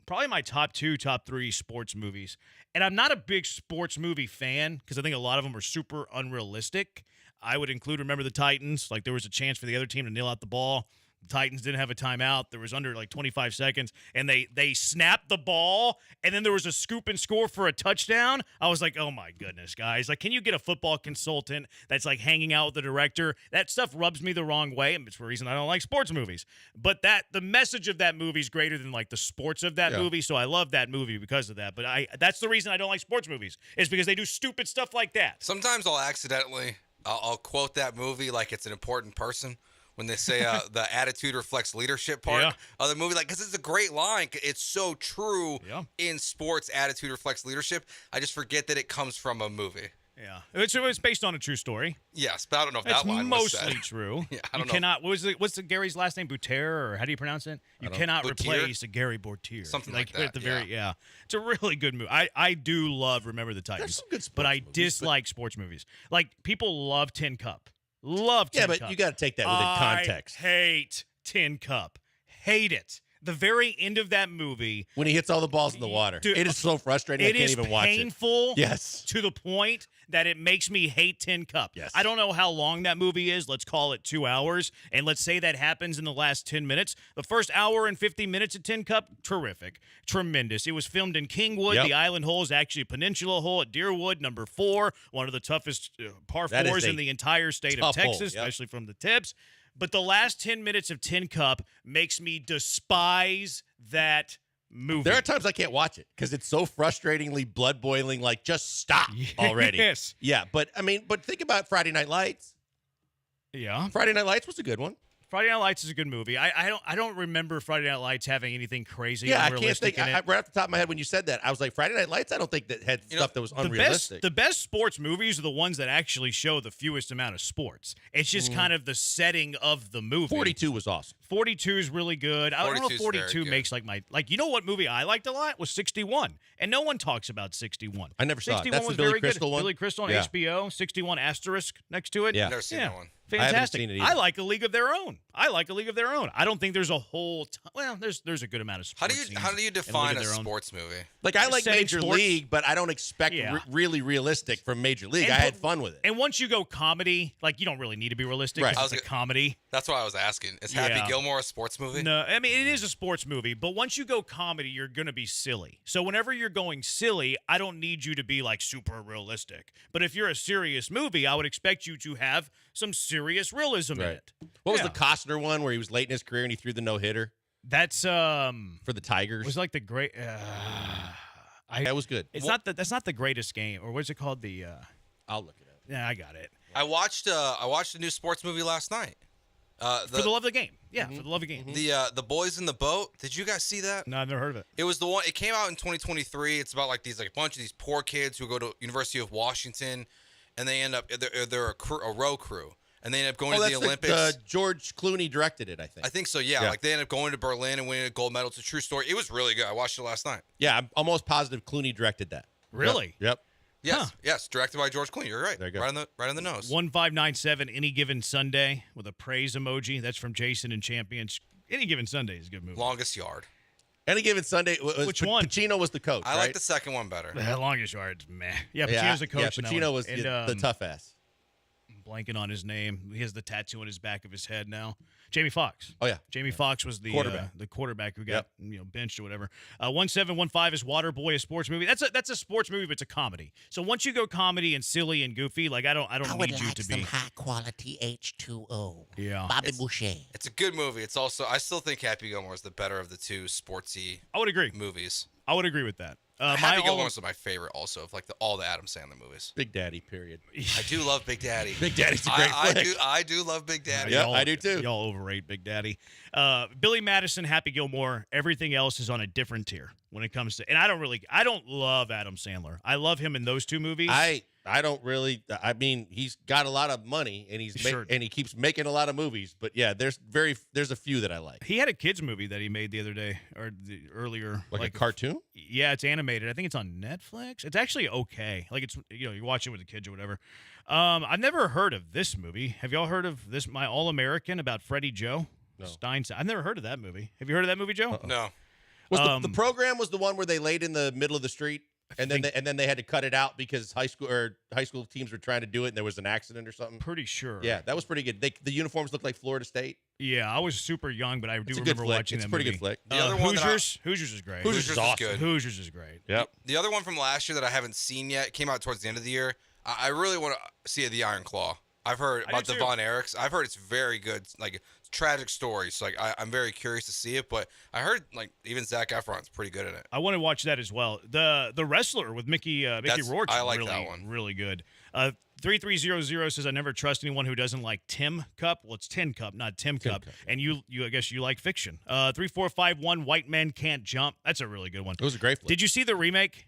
probably my top 3 sports movies. And I'm not a big sports movie fan because I think a lot of them are super unrealistic. I would include Remember the Titans. Like there was a chance for the other team to nail out the ball. The Titans didn't have a timeout. There was under like 25 seconds, and they snapped the ball, and then there was a scoop and score for a touchdown. I was like, oh, my goodness, guys. Like, can you get a football consultant that's, like, hanging out with the director? That stuff rubs me the wrong way, and it's the reason I don't like sports movies. But the message of that movie is greater than, like, the sports of that movie, so I love that movie because of that. But that's the reason I don't like sports movies is because they do stupid stuff like that. Sometimes I'll accidentally I'll quote that movie like it's an important person when they say the attitude reflects leadership part of the movie. Like, because it's a great line. It's so true in sports. Attitude reflects leadership. I just forget that it comes from a movie. Yeah, it's based on a true story. Yes, but I don't know if That's that line was mostly said. true. Yeah, I don't know. Cannot. What's the Gary's last name? Bouter, or how do you pronounce it? You cannot Boutier? replace a Gary Boutier. Something like that, At the very, it's a really good movie. I do love Remember the Titans. some good sports but I movies, dislike sports movies. Like people love Tin Cup. Love Tin Cup. Yeah, but you got to take that within context. I hate Tin Cup. Hate it. The very end of that movie, When he hits all the balls in the water. Dude, It is so frustrating. I can't even watch it. It is painful Yes. to the point that it makes me hate Tin Cup. Yes. I don't know how long that movie is. Let's call it 2 hours. And let's say that happens in the last 10 minutes. The first hour and 50 minutes of Tin Cup, terrific. Tremendous. It was filmed in Kingwood. Yep. The Island Hole is actually a peninsula hole at Deerwood, number 4. One of the toughest par That is fours a in the entire state of tough hole, Texas, yep. especially from the tips. But the last 10 minutes of Tin Cup makes me despise that movie. There are times I can't watch it because it's so frustratingly blood boiling. Like, just stop already. Yes. Yeah, but think about Friday Night Lights. Yeah. Friday Night Lights was a good one. Friday Night Lights is a good movie. I don't remember Friday Night Lights having anything crazy. Yeah, I can't unrealistic think. in it. Right off the top of my head, when you said that, I was like, Friday Night Lights. I don't think that had stuff that was unrealistic. The best sports movies are the ones that actually show the fewest amount of sports. It's just kind of the setting of the movie. 42 was awesome. 42 is really good. I don't know if 42's 42 very makes you know what movie I liked a lot was 61, and no one talks about 61. I never saw it. 61 That's the was Billy very Crystal good. one? Billy Crystal on Yeah. HBO. 61 asterisk next to it. Yeah. Never seen that one. I haven't Fantastic. seen it either. I like A League of Their Own. I don't think there's a whole there's a good amount of How sports do you scenes how do you in League define of a Their Own. sports movie? Like, I like Setting Major sports. League, but I don't expect Yeah. really realistic from Major League. And I put- had fun with it. And once you go comedy, like you don't really need to be realistic. Right. 'Cause it's a comedy. That's why I was asking. Is Happy Yeah. Gilmore a sports movie? No, I mean it is a sports movie, but once you go comedy, you're gonna be silly. So whenever you're going silly, I don't need you to be like super realistic. But if you're a serious movie, I would expect you to have some serious realism in Right. it. What was Yeah. the Costner one where he was late in his career and he threw the no-hitter That's for the Tigers? was like the great. That was good. It's not that's not the greatest game, or what's it called? The I'll look it up. yeah, I got it. I watched a new sports movie last night. For the love of the game, yeah, for the love of the game. The Boys in the Boat. Did you guys see that? No, I've never heard of it. It was the one. It came out in 2023. It's about like a bunch of these poor kids who go to University of Washington, and they end up they're a row crew, and they end up going to the Olympics. George Clooney directed it, I think. I think so. Yeah. Like they end up going to Berlin and winning a gold medal. It's a true story. It was really good. I watched it last night. Yeah, I'm almost positive Clooney directed that. Really? Yep. Yes. Yes. Directed by George Clooney. You're right. There you go. Right on the nose. 1597 Any Given Sunday with a praise emoji. That's from Jason and Champions. Any Given Sunday is a good movie. Longest Yard. Any Given Sunday. Which one? Pacino was the coach. I like the second one better. The Longest Yard's meh. Yeah, Pacino's the coach. Yeah, in that Pacino one. was And, the tough ass. Blanking on his name. He has the tattoo on his back of his head now. Jamie Foxx. Oh yeah, Jamie Foxx was the quarterback who got benched or whatever. 1715 is Waterboy, a sports movie. That's a sports movie, but it's a comedy. So once you go comedy and silly and goofy, like I don't need you to be high quality H2O. Yeah. Bobby Boucher. It's a good movie. It's also I still think Happy Gilmore is the better of the two sportsy. I would agree. Movies. I would agree with that. Happy Gilmore is my favorite, also of like all the Adam Sandler movies. Big Daddy. Period. I do love Big Daddy. Big Daddy's a great flick. I do love Big Daddy. Yeah, I do too. Y'all overrate Big Daddy. Billy Madison, Happy Gilmore. Everything else is on a different tier when it comes to. And I don't love Adam Sandler. I love him in those two movies. I don't really. I mean, he's got a lot of money and and he keeps making a lot of movies. But yeah, there's a few that I like. He had a kids movie that he made the other day or earlier, like a cartoon. Yeah, it's animated. I think it's on Netflix. It's actually okay. Like it's you watch it with the kids or whatever. I've never heard of this movie. Have y'all heard of this? My All American about Freddie Joe? No. Steinstein. I've never heard of that movie. Have you heard of that movie, Joe? No. Was the program was the one where they laid in the middle of the street? And then they had to cut it out because high school teams were trying to do it and there was an accident or something. Pretty sure. Yeah, that was pretty good. The uniforms looked like Florida State. Yeah, I was super young, but I do It's a good remember flick. watching It's that a pretty movie. good flick. The other one Hoosiers is great. Hoosiers is awesome. good. Hoosiers is great. Yep. The other one from last year that I haven't seen yet came out towards the end of the year. I really want to see The Iron Claw. I've heard about the Von Erichs. I've heard it's very good. Like it's tragic story. So like I'm very curious to see it. But I heard like even Zac Efron's pretty good in it. I want to watch that as well. The Wrestler with Mickey Rourke. I like really, that one. Really good. 3300 says I never trust anyone who doesn't like Tim Cup. Well, it's Tin Cup, not Tim Cup. And you I guess you like fiction. 3451 White Men Can't Jump. That's a really good one. It was a great flick. Did you see the remake?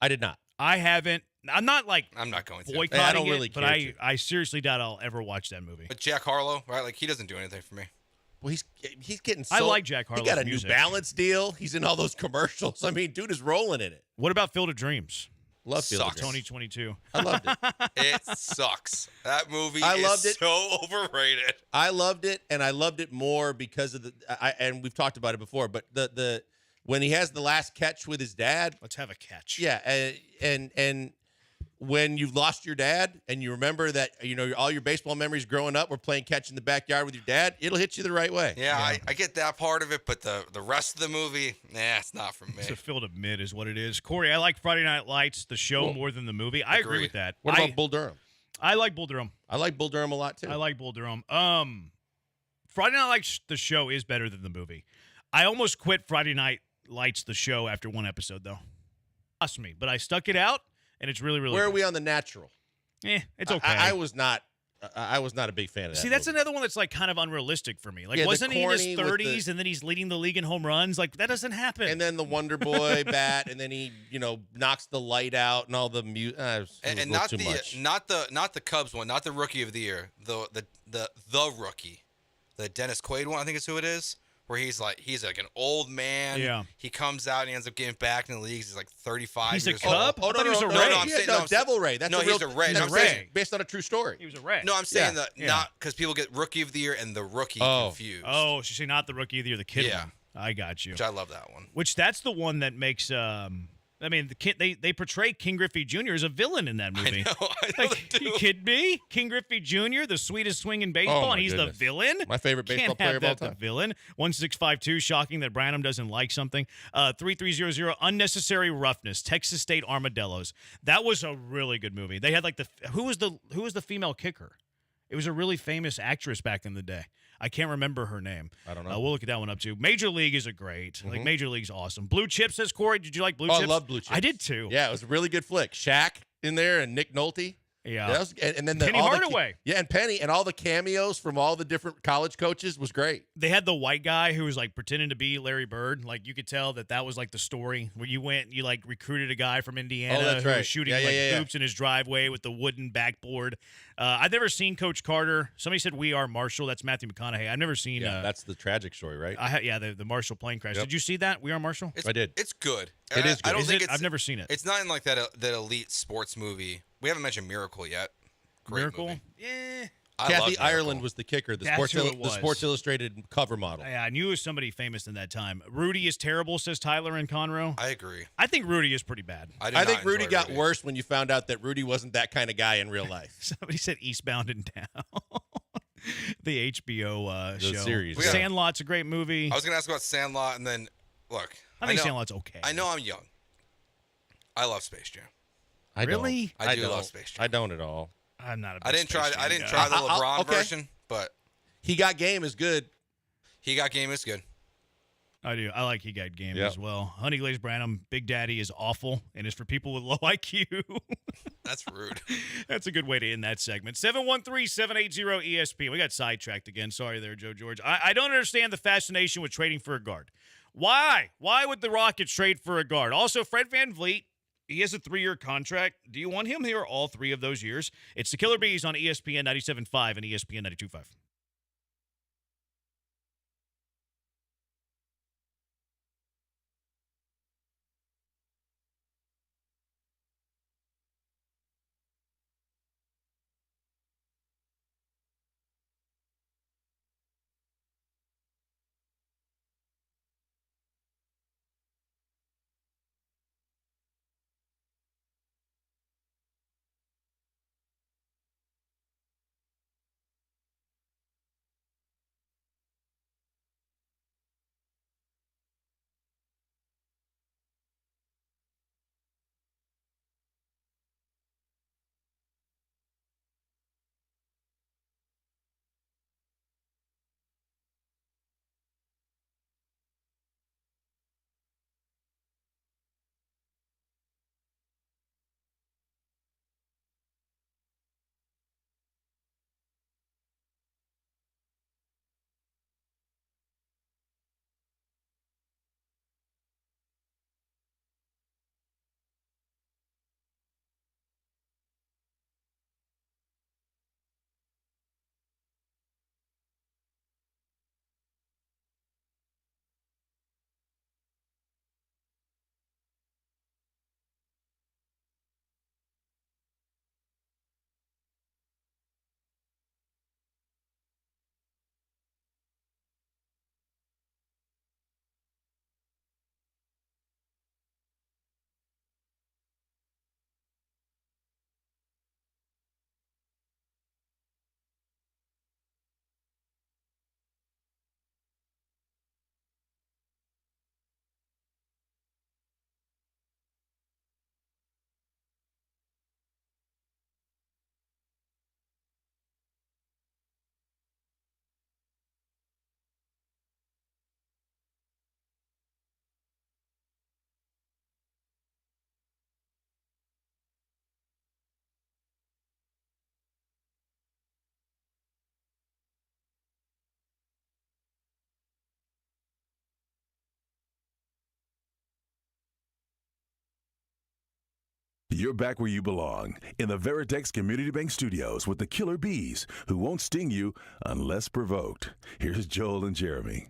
I did not. I haven't. I'm not going to. boycotting I don't really it, but care I seriously doubt I'll ever watch that movie. But Jack Harlow, right? Like he doesn't do anything for me. Well, he's getting. I like Jack Harlow's He got a music. New Balance deal. He's in all those commercials. I mean, dude is rolling in it. What about Field of Dreams? Love Field of Sucks. Dreams. 2022. I loved it. It sucks. That movie I is loved it. so overrated. I loved it, and I loved it more because of and we've talked about it before, but the when he has the last catch with his dad. Let's have a catch. Yeah, and when you've lost your dad and you remember that, all your baseball memories growing up were playing catch in the backyard with your dad, it'll hit you the right way. Yeah, I get that part of it, but the rest of the movie, it's not for me. It's a field of mid is what it is. Corey, I like Friday Night Lights, the show, more than the movie. I agree with that. What about Bull Durham? I like Bull Durham. I like Bull Durham a lot, too. I like Bull Durham. Friday Night Lights, the show, is better than the movie. I almost quit Friday Night Lights, the show, after one episode, though. Lost me, but I stuck it out. And it's really, really Where good. are we on The Natural? It's okay. I was not a big fan of that. See, that's another one that's like kind of unrealistic for me. Like, Yeah, wasn't he in his corny with 30s and then he's leading the league in home runs? Like, that doesn't happen. And then the Wonder Boy bat, and then he, knocks the light out and all the music. And not the Cubs one, not the Rookie of the Year, the rookie, the Dennis Quaid one. I think is who it is. Where he's like an old man. Yeah. He comes out and he ends up getting back in the leagues. He's like 35 He's a years Cub? old. I thought he was a Ray. I'm saying, Devil Ray. That's he's a Ray. He's No, a I'm Ray. saying- Based on a true story. He was a Ray. No, I'm saying Yeah. not because people get Rookie of the Year and the Rookie confused. Oh, so you're not the Rookie of the Year, the kid Yeah. one. I got you. Which I love that one. Which that's the one that makes I mean, the kid they portray King Griffey Jr. as a villain in that movie. I know like, you kidding me? King Griffey Jr., the sweetest swing in baseball, my and he's goodness. the villain. My favorite baseball Can't player have of all that, the time. villain. 1652. Shocking that Branham doesn't like something. 3300. Unnecessary roughness. Texas State Armadillos. That was a really good movie. They had like who was the female kicker? It was a really famous actress back in the day. I can't remember her name. I don't know. We'll look at that one up too. Major League is a great. Like Major League's awesome. Blue Chips, says Corey. Did you like Blue Chips? I love Blue Chips. I did too. Yeah, it was a really good flick. Shaq in there and Nick Nolte. Yeah. That was, and then Penny Hardaway. And Penny and all the cameos from all the different college coaches was great. They had the white guy who was like pretending to be Larry Bird. Like you could tell that was like the story where you went and you like recruited a guy from Indiana that's who right. was shooting Yeah. hoops in his driveway with the wooden backboard. I've never seen Coach Carter. Somebody said We Are Marshall. That's Matthew McConaughey. I've never seen. That's the tragic story, right? The Marshall plane crash. Yep. Did you see that? We Are Marshall. I did. It's good. It is good. I don't Is think it? it's. I've never seen it. It's not in like that elite sports movie. We haven't mentioned Miracle yet. Great Miracle. movie. Yeah. I Kathy love Miracle. Ireland was the kicker, the That's who it the was. Sports Illustrated cover model. Yeah, I knew it was somebody famous in that time. Rudy is terrible, says Tyler and Conroe. I agree. I think Rudy is pretty bad. I think Rudy got worse when you found out that Rudy wasn't that kind of guy in real life. Somebody said Eastbound and Down. The HBO The show. series. Sandlot's a great movie. I was gonna ask about Sandlot, and then look. I think know, Sandlot's okay. I know I'm young. I love Space Jam. I Really? Don't. I do don't. love Space Jam. I don't at all. I'm not a big I didn't Space try. Jam I didn't guy. try the LeBron okay. version, but He Got Game is good. He Got Game is good. I do. I like He Got Game Yep. as well. Honey Glazed Branham, Big Daddy is awful and is for people with low IQ. That's rude. That's a good way to end that segment. 713-780-ESPN. We got sidetracked again. Sorry there, Joe George. I don't understand the fascination with trading for a guard. Why? Why would the Rockets trade for a guard? Also, Fred VanVleet, he has a 3-year contract. Do you want him here all 3 of those years? It's the Killer Bees on ESPN 97.5 and ESPN 92.5. You're back where you belong, in the Veritex Community Bank Studios with the Killer Bees, who won't sting you unless provoked. Here's Joel and Jeremy.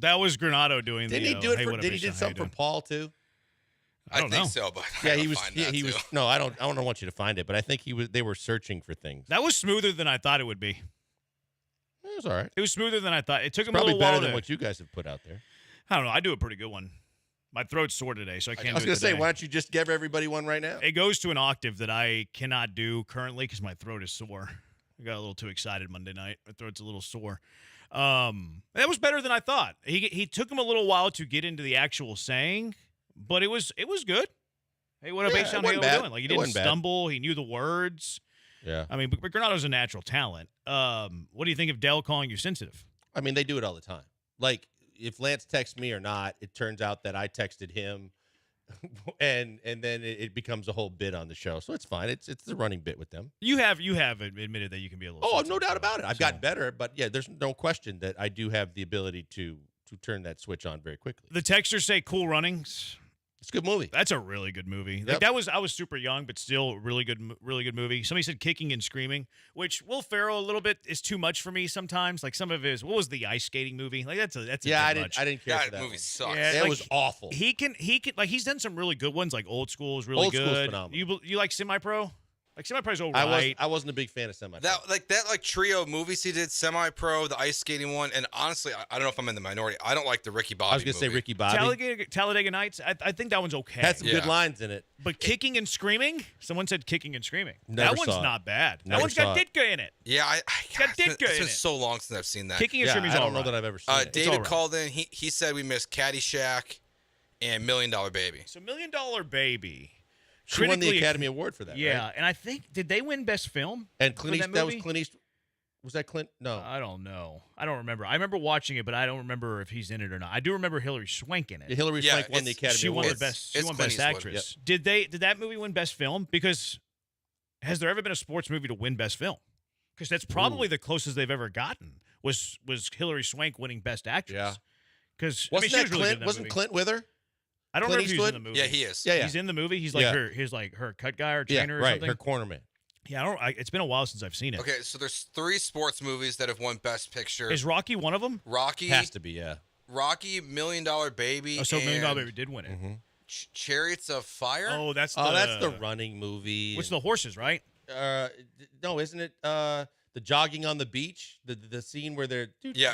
That was Granado doing Didn't the. he do it hey, for? what up, Did he Jason? do How you something for doing? Paul too? I don't know. think so, but Yeah, I he gotta was. find He, that, he was. too. No, I don't want you to find it, but I think he was. They were searching for things. That was smoother than I thought it would be. It was all right. It was smoother than I thought. It took him a Probably little while better than to- what you guys have put out there. I don't know. I do a pretty good one. My throat's sore today, so I can't. I was do going it to say, today. why don't you just give everybody one right now? It goes to an octave that I cannot do currently because my throat is sore. I got a little too excited Monday night. My throat's a little sore. That was better than I thought. He took him a little while to get into the actual saying, but it was good. Hey, what up, Yeah, H-Town it wasn't Halo bad. doing? Like he It didn't wasn't bad. stumble. He knew the words. Yeah. I mean, but Granado's a natural talent. What do you think of Dell calling you sensitive? I mean, they do it all the time. Like, if Lance texts me or not, it turns out that I texted him, and then it becomes a whole bit on the show. So it's fine. It's the running bit with them. You have admitted that you can be a little. Oh, sensitive, no doubt though, about it. I've so. gotten better, but yeah, there's no question that I do have the ability to turn that switch on very quickly. The texters say Cool Runnings. It's a good movie. That's a really good movie. Yep. Like I was super young, but still really good movie. Somebody said Kicking and Screaming, which Will Ferrell a little bit is too much for me sometimes. Like some of his, what was the ice skating movie? Like that's a Yeah, bit I much. didn't care for that movie one. sucks. Yeah, It like, was awful. He can like he's done some really good ones. Like Old School is really Old School's good. phenomenal. You like Semi Pro? Like Semi Pro's all right. I wasn't a big fan of Semi. That trio of movies he did, Semi-Pro, the ice skating one, and honestly, I don't know if I'm in the minority. I don't like the Ricky Bobby I was going to say movie. Ricky Bobby. Talladega Nights. I think that one's okay. Had some good lines in it. But Kicking and Screaming. Someone said Kicking and Screaming. Never that one's saw it. not bad. Never that one's got saw it. Ditka in it. Yeah, It's got Ditka it's in been it. so long since I've seen that. Kicking and Screaming. I don't know that I've ever seen it. David all right. called in. He said we missed Caddyshack and $1 Million Baby. So $1 Million Baby. She won the Critically- Academy Award for that. Yeah, right? and I think did they win Best Film? And for Clint Eastwood. that That was movie? Clint Eastwood. Was that Clint? No. I don't know. I don't remember. I remember watching it, but I don't remember if he's in it or not. I do remember Hilary Swank in it. Yeah, Hilary Swank won the Academy She Award. won the best. She It's won Clint Best Eastwood. Actress. Did that movie win Best Film? Because has there ever been a sports movie to win Best Film? Because that's probably the closest they've ever gotten. Was Hilary Swank winning Best Actress? Yeah. Because Wasn't she that was really Clint? good in that Wasn't movie. Clint with her? I don't Clint know if he's in Eastwood? the movie. Yeah, he is. Yeah, yeah. He's in the movie. He's like Yeah. her cut guy or Yeah, trainer or right. something. Her corner man. Yeah, it's been a while since I've seen it. Okay, so there's 3 sports movies that have won Best Picture. Is Rocky one of them? Rocky, Has to be, yeah. Rocky, $1 Million Baby, Oh, so $1 Million and Baby did win it. Chariots of Fire. Oh, that's the running movie. Which the horses, right? No, isn't it the jogging on the beach? The scene where they're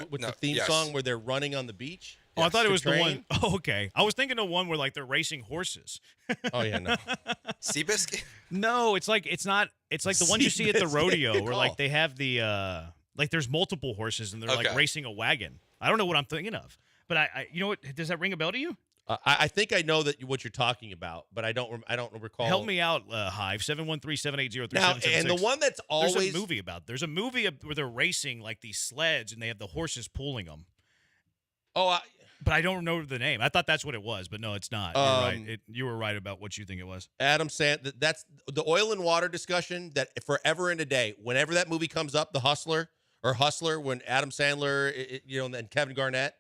with the theme yes. song where they're running on the beach. Oh, I thought it To was the train? one. Oh, okay. I was thinking of one where like they're racing horses. Oh yeah, no. Seabiscuit. No, it's like the ones you see at the Seabiscuit. rodeo where Oh. like they have the like there's multiple horses and they're like Okay. racing a wagon. I don't know what I'm thinking of, but I you know what? Does that ring a bell to you? I think I know what you're talking about, but I don't recall. Help me out, Hive 713-780-3776. Now, and the one that's always there's a movie where they're racing like these sleds and they have the horses pulling them. Oh, but I don't know the name. I thought that's what it was, but no, it's not. You're right. You were right about what you think it was. Adam Sandler. That's the oil and water discussion that forever and a day. Whenever that movie comes up, The Hustler, when Adam Sandler, and Kevin Garnett,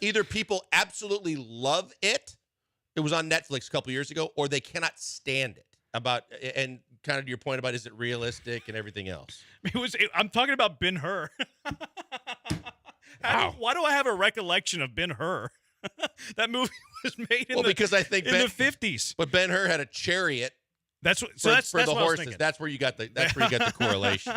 either people absolutely love it. It was on Netflix a couple years ago, or they cannot stand it. And kind of to your point about is it realistic and everything else. I'm talking about Ben-Hur. Why do I have a recollection of Ben-Hur? That movie was made in because I think the 50s. But Ben-Hur had a chariot. That's what. So that's for the what I was horses. thinking. That's where you got the correlation.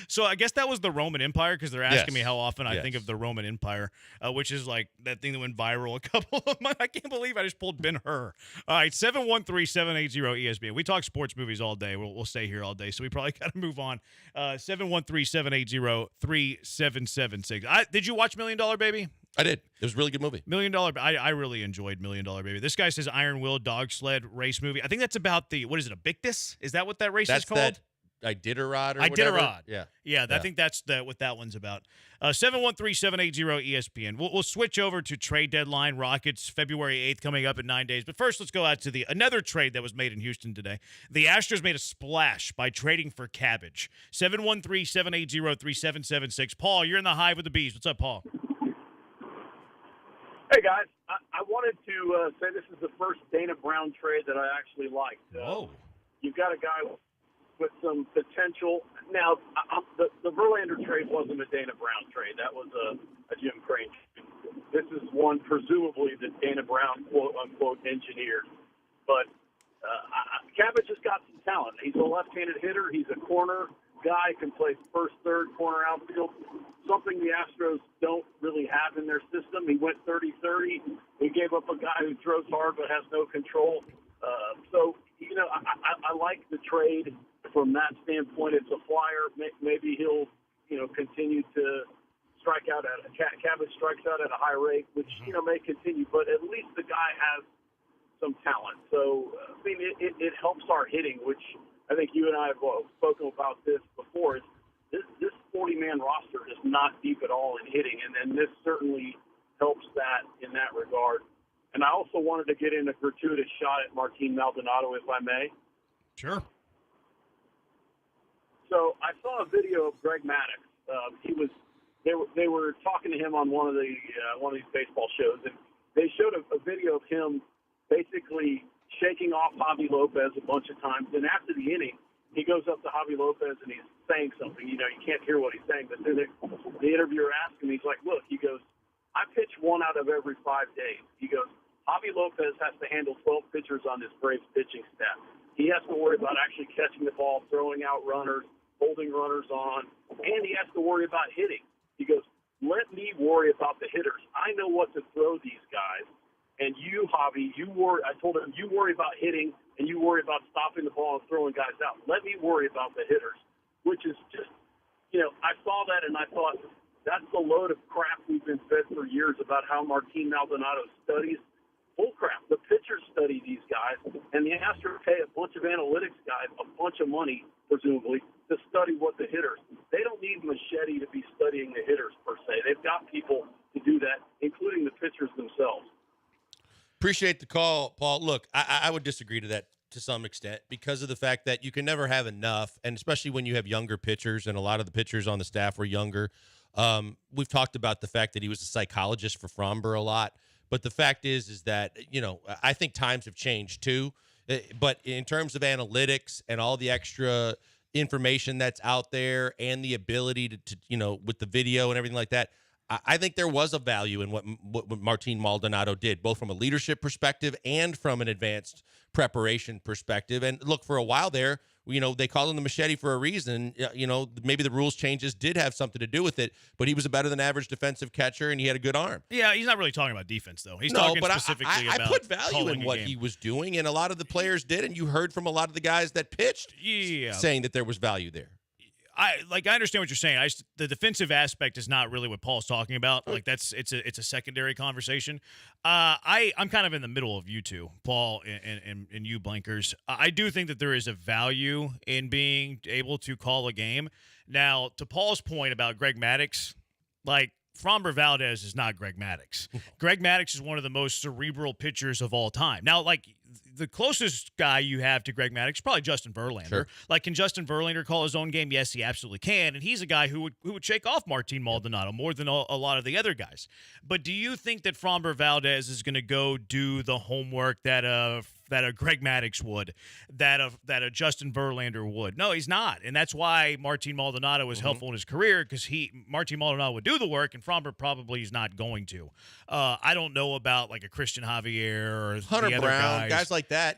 So I guess that was the Roman Empire because they're asking Yes. me how often I Yes. think of the Roman Empire, which is like that thing that went viral a couple of months. I can't believe I just pulled Ben-Hur. All right, 713-780-ESPN. We talk sports movies all day. We'll stay here all day, so we probably got to move on. 713-780-3776. Did you watch $1 Million Baby? I did. It was a really good movie. $1 Million. I really enjoyed $1 Million Baby. This guy says Iron Will dog sled race movie. I think that's about what is it, a Victus? Is that what that race is called? Iditarod or Iditarod. whatever. Yeah, I think that's what that one's about. 713-780-ESPN. We'll switch over to trade deadline. Rockets, February 8th, coming up in 9 days. But first, let's go out to another trade that was made in Houston today. The Astros made a splash by trading for Cabbage. 713-780-3776. Paul, you're in the Hive with the Bees. What's up, Paul? Hey, guys. I wanted to say this is the first Dana Brown trade that I actually liked. You've got a guy with some potential. Now, the Verlander trade wasn't a Dana Brown trade. That was a Jim Crane trade. This is one presumably that Dana Brown, quote-unquote, engineered. But Cabbage has got some talent. He's a left-handed hitter. He's a corner guy, can play first, third, corner, outfield, something the Astros don't really have in their system. He went 30-30. He gave up a guy who throws hard but has no control. So, I like the trade from that standpoint. It's a flyer. Maybe he'll, continue to strike out Cabbage strikes out at a high rate, which, may continue. But at least the guy has some talent. So, it helps our hitting, which I think you and I have spoken about this before. This 40-man roster is not deep at all in hitting, and this certainly helps that in that regard. And I also wanted to get in a gratuitous shot at Martin Maldonado, if I may. Sure. So I saw a video of Greg Maddux. They were talking to him on one of these baseball shows, and they showed a video of him basically shaking off Javi Lopez a bunch of times. And after the inning, he goes up to Javi Lopez and he's saying something. You can't hear what he's saying, but then the interviewer asked him, he's like, look, he goes, I pitch 1 out of every 5 days. He goes, Javi Lopez has to handle 12 pitchers on this Braves pitching staff. He has to worry about actually catching the ball, throwing out runners, holding runners on, and he has to worry about hitting. He goes, let me worry about the hitters. I know what to throw these guys. And you, Javi, I told him, you worry about hitting and you worry about stopping the ball and throwing guys out. Let me worry about the hitters, which is just, I saw that and I thought, that's the load of crap we've been fed for years about how Martin Maldonado studies. Bull crap. The pitchers study these guys, and the Astros pay a bunch of analytics guys a bunch of money, presumably, to study what the hitters. They don't need Machete to be studying the hitters, per se. They've got people to do that, including the pitchers themselves. Appreciate the call, Paul. Look, I would disagree to that to some extent because of the fact that you can never have enough, and especially when you have younger pitchers, and a lot of the pitchers on the staff were younger. We've talked about the fact that he was a psychologist for Fromber a lot, but the fact is that, I think times have changed too. But in terms of analytics and all the extra information that's out there and the ability to with the video and everything like that, I think there was a value in what Martin Maldonado did, both from a leadership perspective and from an advanced preparation perspective. And look, for a while there, they called him the Machete for a reason. Maybe the rules changes did have something to do with it, but he was a better than average defensive catcher and he had a good arm. Yeah, he's not really talking about defense, though. He's talking specifically about I put value in what he was doing, and a lot of the players did, and you heard from a lot of the guys that pitched saying that there was value there. I understand what you're saying. The defensive aspect is not really what Paul's talking about. Like it's a secondary conversation. I'm kind of in the middle of you two, Paul and you Blankers. I do think that there is a value in being able to call a game. Now, to Paul's point about Greg Maddux, Fromber Valdez is not Greg Maddux. Greg Maddux is one of the most cerebral pitchers of all time. Now, the closest guy you have to Greg Maddux is probably Justin Verlander. Sure. Can Justin Verlander call his own game? Yes, he absolutely can. And he's a guy who would shake off Martin Maldonado more than a lot of the other guys. But do you think that Fromber Valdez is going to go do the homework that a Greg Maddux would, that a Justin Verlander would? No, he's not. And that's why Martin Maldonado was helpful in his career, because Martin Maldonado would do the work, and Fromber probably is not going to. I don't know about a Christian Javier or Hunter the other Brown, guys like that.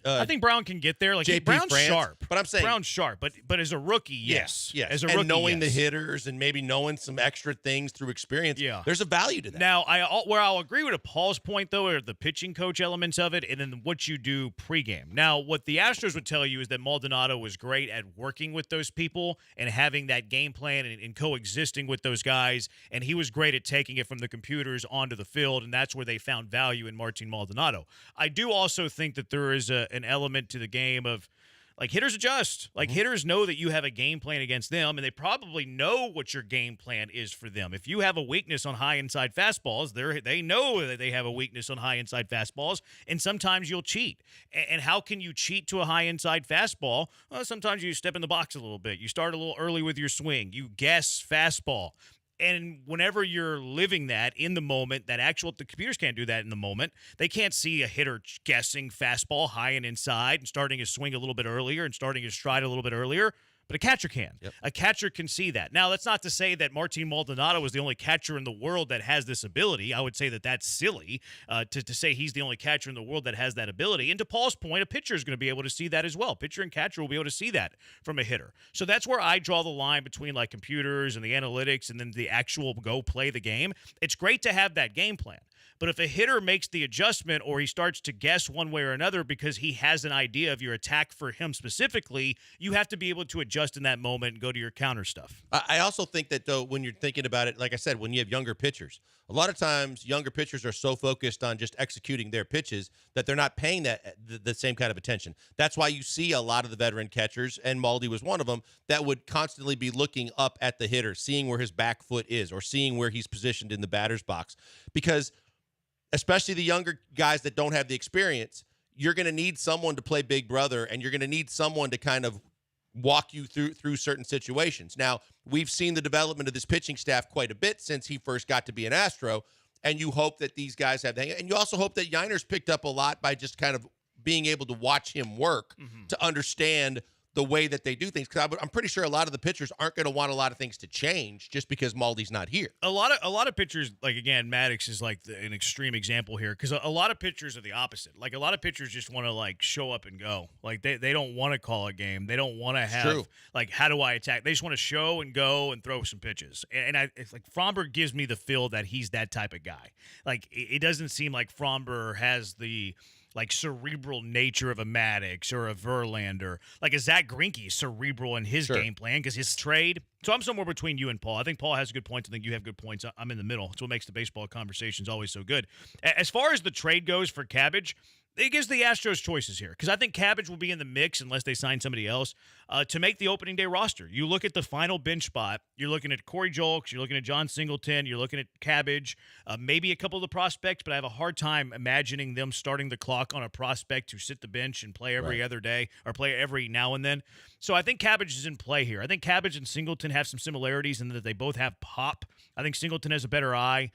I think Brown can get there. JP Brown's France, sharp. But I'm saying Brown's sharp. But as a rookie, yes. As a and rookie, knowing yes. the hitters and maybe knowing some extra things through experience, there's a value to that. Now, where I'll agree with Paul's point, though, are the pitching coach elements of it, and then what you do pregame. Now, what the Astros would tell you is that Maldonado was great at working with those people and having that game plan and coexisting with those guys, and he was great at taking it from the computers onto the field, and that's where they found value in Martin Maldonado. I do also think that there is an element to the game of Like, hitters adjust. Like, hitters know that you have a game plan against them, and they probably know what your game plan is for them. If you have a weakness on high inside fastballs, they know that they have a weakness on high inside fastballs, and sometimes you'll cheat. And how can you cheat to a high inside fastball? Well, sometimes you step in the box a little bit. You start a little early with your swing. You guess fastball. And whenever you're living that in the moment, the computers can't do that in the moment. They can't see a hitter guessing fastball high and inside and starting his swing a little bit earlier and starting his stride a little bit earlier. But a catcher can. Yep. A catcher can see that. Now, that's not to say that Martin Maldonado is the only catcher in the world that has this ability. I would say that that's silly to say he's the only catcher in the world that has that ability. And to Paul's point, a pitcher is going to be able to see that as well. Pitcher and catcher will be able to see that from a hitter. So that's where I draw the line between like computers and the analytics and then the actual go play the game. It's great to have that game plan. But if a hitter makes the adjustment or he starts to guess one way or another because he has an idea of your attack for him specifically, you have to be able to adjust in that moment and go to your counter stuff. I also think that, though, when you're thinking about it, like I said, when you have younger pitchers, a lot of times younger pitchers are so focused on just executing their pitches that they're not paying that the same kind of attention. That's why you see a lot of the veteran catchers, and Maldi was one of them, that would constantly be looking up at the hitter, seeing where his back foot is or seeing where he's positioned in the batter's box. Because especially the younger guys that don't have the experience, you're going to need someone to play big brother, and you're going to need someone to kind of walk you through certain situations. Now, we've seen the development of this pitching staff quite a bit since he first got to be an Astro, and you hope that these guys have that. And you also hope that Yiner's picked up a lot by just kind of being able to watch him work to understand the way that they do things, because I'm pretty sure a lot of the pitchers aren't going to want a lot of things to change just because Maldi's not here. A lot of pitchers, like, again, Maddox is like an extreme example here, because a lot of pitchers are the opposite. Like, a lot of pitchers just want to like show up and go. Like, they don't want to call a game. They don't want to have like, how do I attack? They just want to show and go and throw some pitches. And it's like Fromber gives me the feel that he's that type of guy. Like, it doesn't seem like Fromber has the like cerebral nature of a Maddox or a Verlander. Like a Zach Greinke cerebral in his game plan because his trade. So I'm somewhere between you and Paul. I think Paul has good points. I think you have good points. I'm in the middle. It's what makes the baseball conversations always so good. As far as the trade goes for Cabbage, it gives the Astros choices here, because I think Cabbage will be in the mix unless they sign somebody else to make the opening day roster. You look at the final bench spot, you're looking at Corey Julks, you're looking at John Singleton, you're looking at Cabbage, maybe a couple of the prospects, but I have a hard time imagining them starting the clock on a prospect who sit the bench and play every other day or play every now and then. So I think Cabbage is in play here. I think Cabbage and Singleton have some similarities in that they both have pop. I think Singleton has a better eye.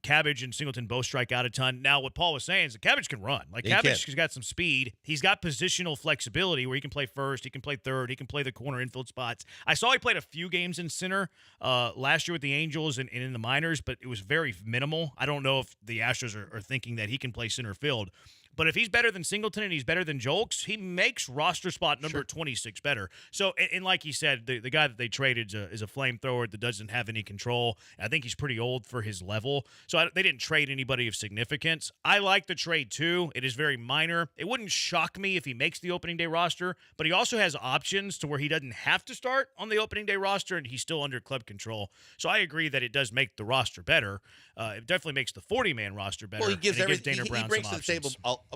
Cabbage and Singleton both strike out a ton. Now, what Paul was saying is that Cabbage can run. Like, Cabbage has got some speed. He's got positional flexibility where he can play first, he can play third, he can play the corner infield spots. I saw he played a few games in center last year with the Angels and in the minors, but it was very minimal. I don't know if the Astros are thinking that he can play center field. But if he's better than Singleton and he's better than Julks, he makes roster spot number 26 better. So, and like he said, the guy that they traded is a flamethrower that doesn't have any control. I think he's pretty old for his level. So they didn't trade anybody of significance. I like the trade, too. It is very minor. It wouldn't shock me if he makes the opening day roster, but he also has options to where he doesn't have to start on the opening day roster, and he's still under club control. So I agree that it does make the roster better. It definitely makes the 40-man roster better. Well, he gives Dana Brown he brings some to the table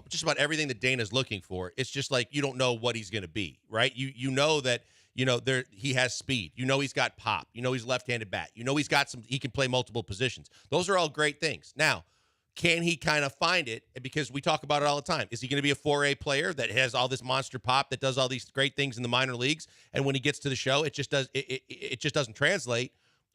just about everything that Dana's looking for. It's just like you don't know what he's going to be, right? You know that he has speed. You know he's got pop. You know he's left-handed bat. You know he can play multiple positions. Those are all great things. Now, can he kind of find it? Because we talk about it all the time. Is he going to be a 4A player that has all this monster pop that does all these great things in the minor leagues, and when he gets to the show, it just doesn't translate?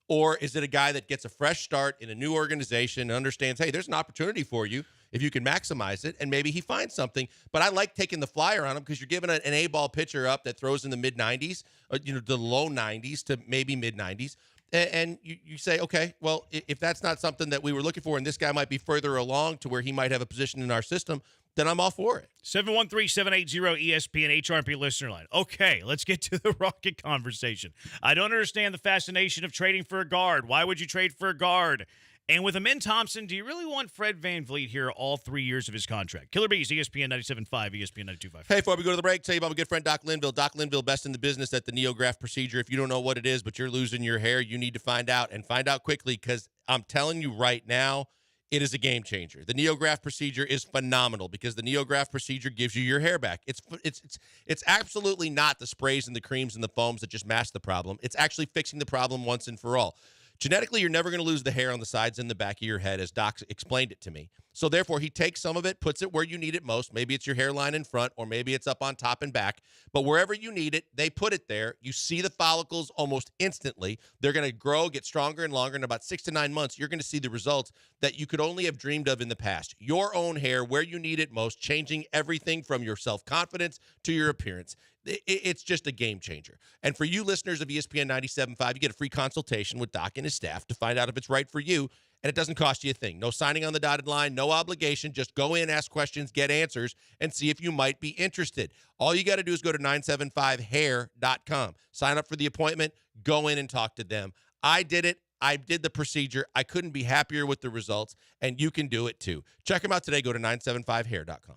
Or is it a guy that gets a fresh start in a new organization and understands, hey, there's an opportunity for you if you can maximize it, and maybe he finds something. But I like taking the flyer on him because you're giving an A-ball pitcher up that throws in the mid-90s, the low 90s to maybe mid-90s. And you say, okay, well, if that's not something that we were looking for and this guy might be further along to where he might have a position in our system, then I'm all for it. 713-780-ESPN HRP listener line. Okay, let's get to the Rocket conversation. I don't understand the fascination of trading for a guard. Why would you trade for a guard? And with Amin Thompson, do you really want Fred VanVleet here all 3 years of his contract? Killer Bees, ESPN 97.5, ESPN 92.5. Hey, before we go to the break, tell you about my good friend Doc Linville. Doc Linville, best in the business at the NeoGraft procedure. If you don't know what it is, but you're losing your hair, you need to find out, and find out quickly, because I'm telling you right now, it is a game changer. The NeoGraft procedure is phenomenal because the NeoGraft procedure gives you your hair back. It's absolutely not the sprays and the creams and the foams that just mask the problem. It's actually fixing the problem once and for all. Genetically, you're never going to lose the hair on the sides and the back of your head, as Doc explained it to me. So therefore, he takes some of it, puts it where you need it most. Maybe it's your hairline in front, or maybe it's up on top and back. But wherever you need it, they put it there. You see the follicles almost instantly. They're going to grow, get stronger and longer. In about 6 to 9 months, you're going to see the results that you could only have dreamed of in the past. Your own hair, where you need it most, changing everything from your self-confidence to your appearance. It's just a game changer. And for you listeners of ESPN 97.5, you get a free consultation with Doc and his staff to find out if it's right for you, and it doesn't cost you a thing. No signing on the dotted line, no obligation. Just go in, ask questions, get answers, and see if you might be interested. All you got to do is go to 975hair.com. Sign up for the appointment, go in and talk to them. I did it. I did the procedure. I couldn't be happier with the results, and you can do it too. Check them out today. Go to 975hair.com.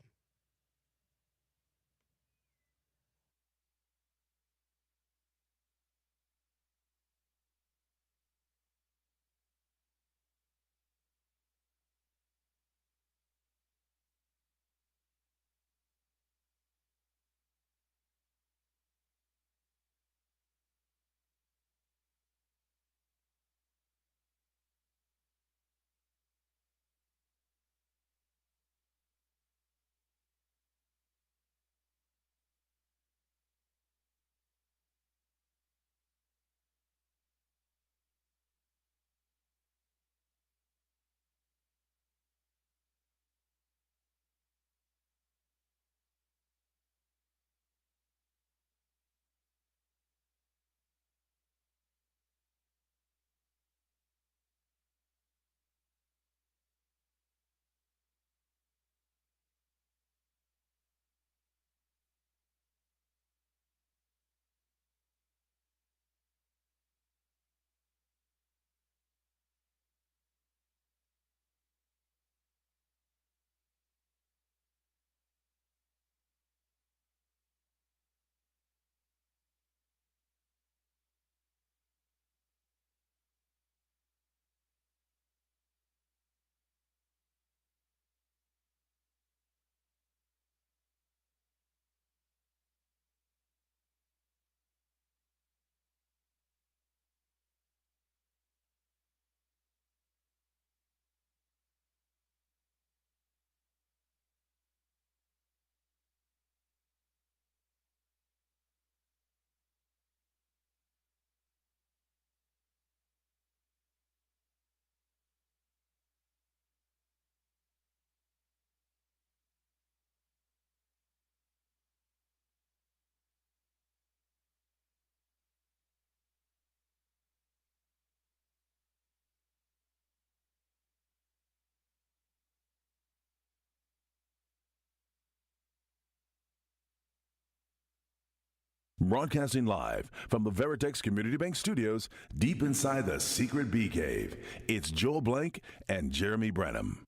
Broadcasting live from the Veritex Community Bank Studios, deep inside the secret bee cave, it's Joel Blank and Jeremy Branham.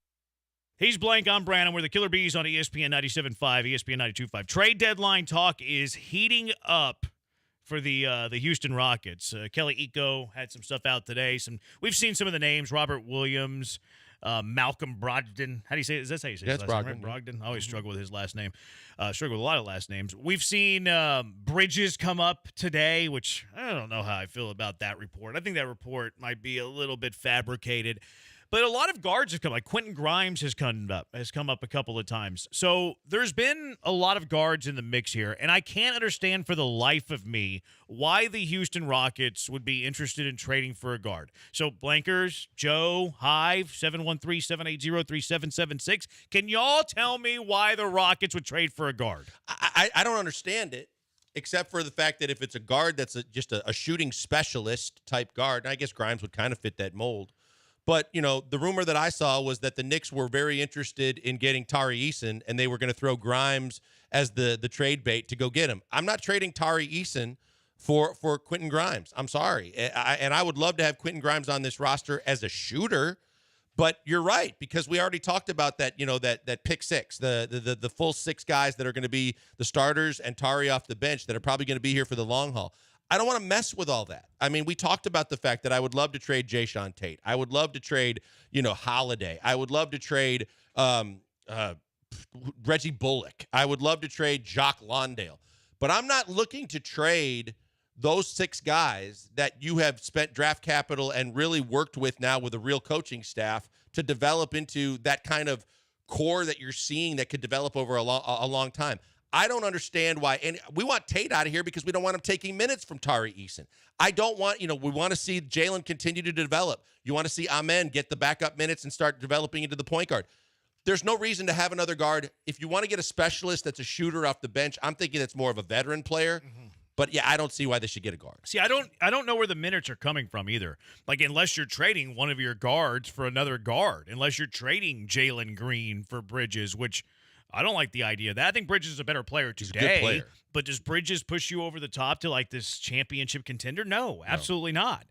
He's Blank, I'm Branham. We're the Killer Bees on ESPN 97.5, ESPN 92.5. Trade deadline talk is heating up for the Houston Rockets. Kelly Iko had some stuff out today. We've seen some of the names, Robert Williams, Malcolm Brogdon. How do you say it? Is that how you say it? That's Brogdon. Brogdon. I always struggle with his last name. Struggle with a lot of last names. We've seen Bridges come up today, which I don't know how I feel about that report. I think that report might be a little bit fabricated. But a lot of guards have come. Like Quentin Grimes has come up a couple of times. So there's been a lot of guards in the mix here, and I can't understand for the life of me why the Houston Rockets would be interested in trading for a guard. So Blankers, Joe, Hive, 713-780-3776. Can y'all tell me why the Rockets would trade for a guard? I don't understand it, except for the fact that if it's a guard that's just a shooting specialist type guard, and I guess Grimes would kind of fit that mold. But, you know, the rumor that I saw was that the Knicks were very interested in getting Tari Eason, and they were going to throw Grimes as the trade bait to go get him. I'm not trading Tari Eason for Quentin Grimes. I'm sorry. And I would love to have Quentin Grimes on this roster as a shooter. But you're right, because we already talked about that, you know, that pick six, the full six guys that are going to be the starters and Tari off the bench that are probably going to be here for the long haul. I don't want to mess with all that. I mean, we talked about the fact that I would love to trade Jayshawn Tate. I would love to trade, Holiday. I would love to trade Reggie Bullock. I would love to trade Jock Londale. But I'm not looking to trade those 6 guys that you have spent draft capital and really worked with now with a real coaching staff to develop into that kind of core that you're seeing that could develop over a long time. I don't understand why. And we want Tate out of here because we don't want him taking minutes from Tari Eason. I don't want, we want to see Jalen continue to develop. You want to see Amen get the backup minutes and start developing into the point guard. There's no reason to have another guard. If you want to get a specialist that's a shooter off the bench, I'm thinking that's more of a veteran player. Mm-hmm. But yeah, I don't see why they should get a guard. See, I don't know where the minutes are coming from either. Like, unless you're trading one of your guards for another guard, unless you're trading Jalen Green for Bridges, which I don't like the idea of that. I think Bridges is a better player today. He's a good player. But does Bridges push you over the top to like this championship contender? No, absolutely not.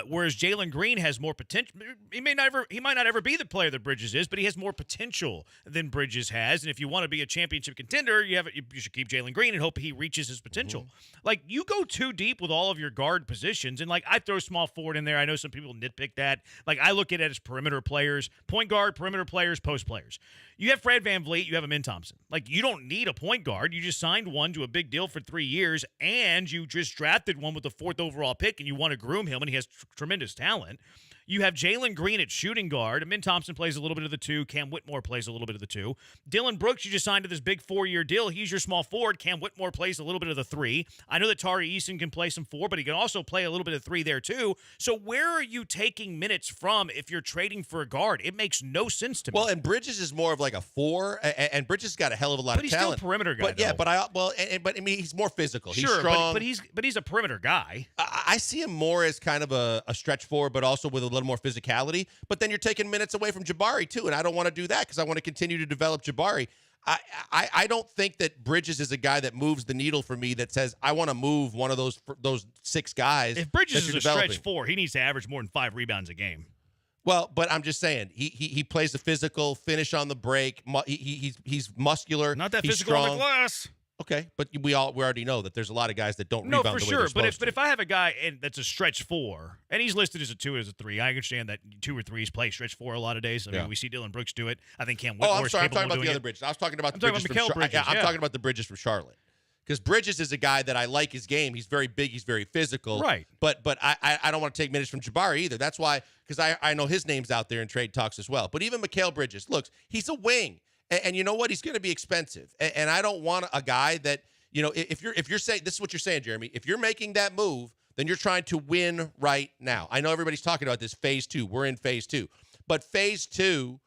Whereas Jalen Green has more potential. He might not ever be the player that Bridges is, but he has more potential than Bridges has. And if you want to be a championship contender, you should keep Jalen Green and hope he reaches his potential. Mm-hmm. Like, you go too deep with all of your guard positions, and like, I throw small forward in there. I know some people nitpick that. Like, I look at it as perimeter players, point guard, perimeter players, post players. You have Fred VanVleet, you have Amin Thompson. Like, you don't need a point guard. You just signed one to a big deal for 3 years, and you just drafted one with the 4th overall pick, and you want to groom him, and he has tremendous talent. You have Jalen Green at shooting guard. Amin Thompson plays a little bit of the 2. Cam Whitmore plays a little bit of the 2. Dillon Brooks, you just signed to this big 4-year deal. He's your small forward. Cam Whitmore plays a little bit of the 3. I know that Tari Eason can play some 4, but he can also play a little bit of 3 there too. So where are you taking minutes from if you're trading for a guard? It makes no sense to me. Well, and Bridges is more of like a 4, and Bridges has got a hell of a lot of talent. But he's still a perimeter guy. But yeah, but I mean, he's more physical. He's sure, strong. but he's a perimeter guy. I see him more as kind of a stretch forward, but also with a little more physicality. But then you're taking minutes away from Jabari too, and I don't want to do that because I want to continue to develop Jabari. I don't think that Bridges is a guy that moves the needle for me that says I want to move one of those 6 guys. If Bridges is a stretch 4, he needs to average more than 5 rebounds a game. Well, but I'm just saying he plays the physical, finish on the break. He's muscular. Not that he's physical strong. on the glass. Okay, but we already know that there's a lot of guys that don't rebound the way they're supposed to. But if I have a guy that's a stretch 4, and he's listed as a 2 as a 3, I understand that 2 or 3s play stretch 4 a lot of days. I mean, we see Dillon Brooks do it. I think Cam Whitmore is capable of doing it. I'm talking about the other Bridges. I was talking about the Bridges from Bridges. Yeah, I'm talking about the Bridges from Charlotte. Because Bridges is a guy that I like his game. He's very big. He's very physical. Right. But I don't want to take minutes from Jabari either. That's why, because I know his name's out there in trade talks as well. But even Mikal Bridges, look, he's a wing. And you know what? He's going to be expensive. And I don't want a guy that, if you're saying, this is what you're saying, Jeremy, if you're making that move, then you're trying to win right now. I know everybody's talking about this phase 2. We're in phase 2. But phase 2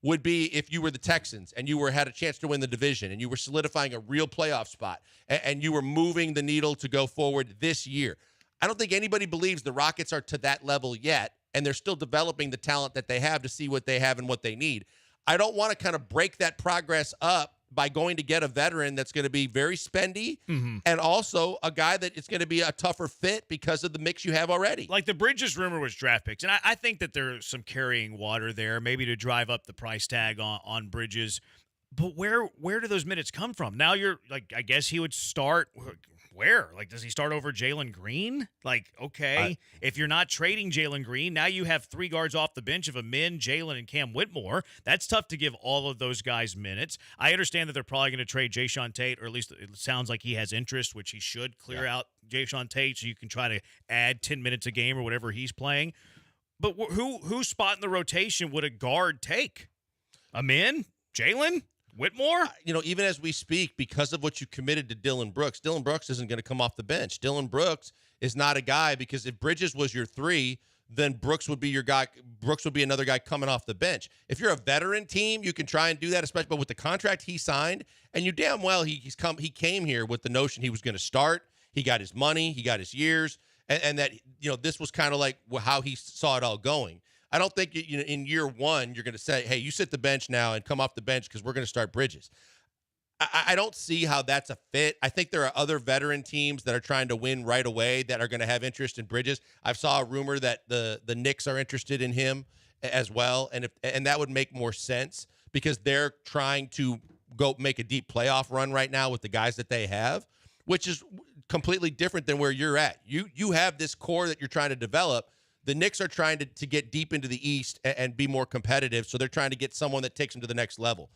would be if you were the Texans and you had a chance to win the division and you were solidifying a real playoff spot and you were moving the needle to go forward this year. I don't think anybody believes the Rockets are to that level yet, and they're still developing the talent that they have to see what they have and what they need. I don't want to kind of break that progress up by going to get a veteran that's going to be very spendy and also a guy that it's going to be a tougher fit because of the mix you have already. Like the Bridges rumor was draft picks, and I think that there's some carrying water there, maybe to drive up the price tag on Bridges. But where do those minutes come from? Now you're like, I guess he would start where? Like, does he start over Jalen Green? Like, okay, if you're not trading Jalen Green, now you have 3 guards off the bench of Amin, Jalen, and Cam Whitmore. That's tough to give all of those guys minutes. I understand that they're probably going to trade Jayshawn Tate, or at least it sounds like he has interest, which he should clear out Jayshawn Tate so you can try to add 10 minutes a game or whatever he's playing. But whose spot in the rotation would a guard take? Amin? Jalen? Whitmore? Even as we speak, because of what you committed to Dillon Brooks isn't going to come off the bench. Dillon Brooks is not a guy, because if Bridges was your 3, then Brooks would be your guy. Brooks would be another guy coming off the bench. If you're a veteran team, you can try and do that, especially with the contract he signed. And you damn well he came here with the notion he was going to start. He got his money, he got his years, and that this was kind of like how he saw it all going. I don't think in year 1 you're going to say, hey, you sit the bench now and come off the bench because we're going to start Bridges. I don't see how that's a fit. I think there are other veteran teams that are trying to win right away that are going to have interest in Bridges. I saw a rumor that the Knicks are interested in him as well, and that would make more sense because they're trying to go make a deep playoff run right now with the guys that they have, which is completely different than where you're at. You have this core that you're trying to develop. The Knicks are trying to get deep into the East and be more competitive, so they're trying to get someone that takes them to the next level.